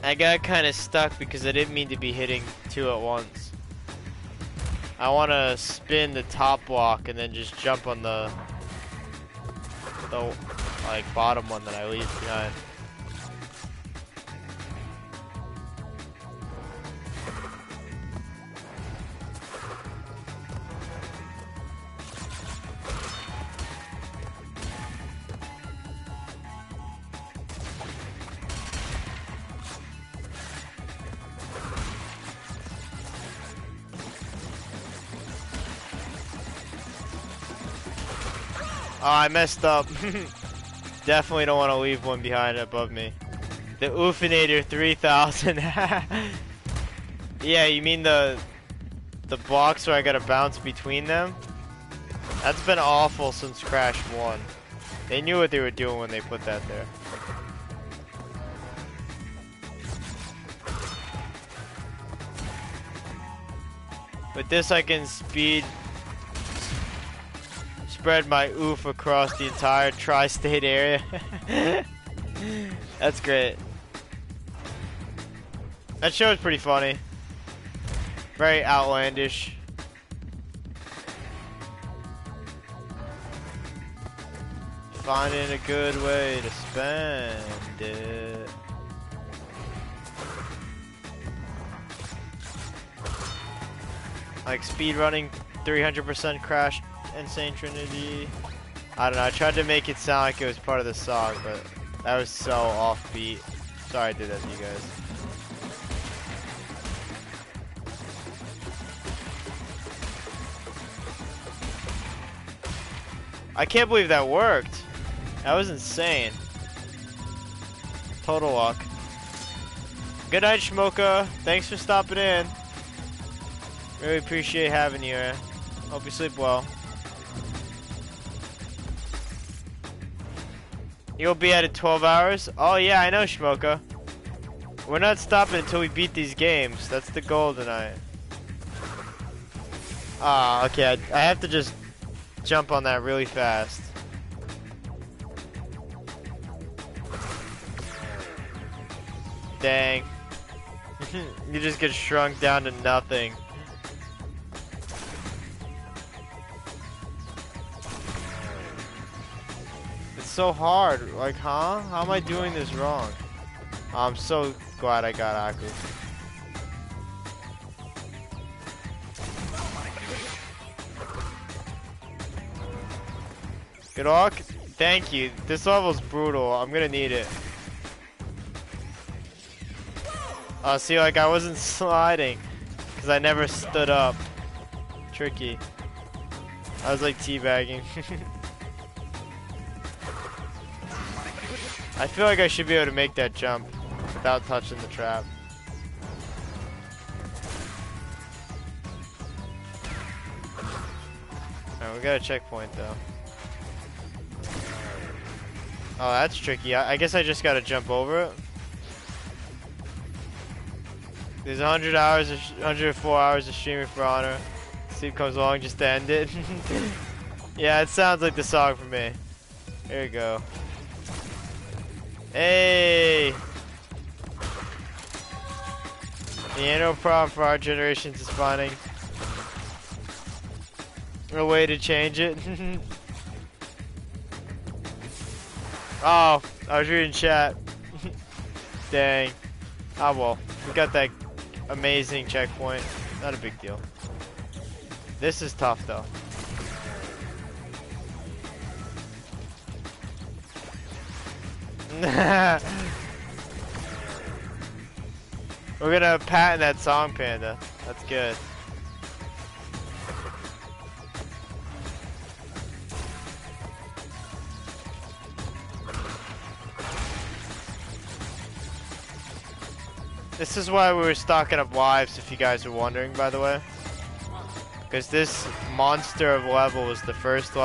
I got kind of stuck because I didn't mean to be hitting two at once. I want to spin the top block and then just jump on the like bottom one that I leave behind. Oh, I messed up. Definitely don't want to leave one behind above me. The Oofinator 3000. Yeah, you mean the blocks where I gotta bounce between them? That's been awful since Crash 1. They knew what they were doing when they put that there. With this I can spread my oof across the entire tri-state area. That's great. That show is pretty funny. Very outlandish. Finding a good way to spend it. Like speedrunning 300% Crash N Sane Trilogy. I don't know, I tried to make it sound like it was part of the song, but that was so offbeat. Sorry I did that to you guys. I can't believe that worked. That was insane. Total luck. Good night, Shmoka. Thanks for stopping in. Really appreciate having you here. Hope you sleep well. You'll be at it 12 hours? Oh yeah, I know, Shmoka. We're not stopping until we beat these games. That's the goal tonight. Ah, okay. I have to just jump on that really fast. Dang. You just get shrunk down to nothing. It's so hard. Like, huh? How am I doing this wrong? I'm so glad I got Aku. Good luck. Thank you. This level's brutal. I'm gonna need it. See, like, I wasn't sliding because I never stood up. Tricky. I was like teabagging. I feel like I should be able to make that jump without touching the trap. Alright, we got a checkpoint though. Oh, that's tricky. I guess I just gotta jump over it. There's 100 hours, 104 hours of streaming for Honor. Sleep comes along just to end it. Yeah, it sounds like the song for me. Here we go. Hey! The annual problem for our generations is finding a way to change it. Oh, I was reading chat. Dang. Ah well, we got that amazing checkpoint. Not a big deal. This is tough though. We're gonna patent that song, Panda. That's good. This is why we were stocking up lives, if you guys are wondering, by the way. Because this monster of level was the first level.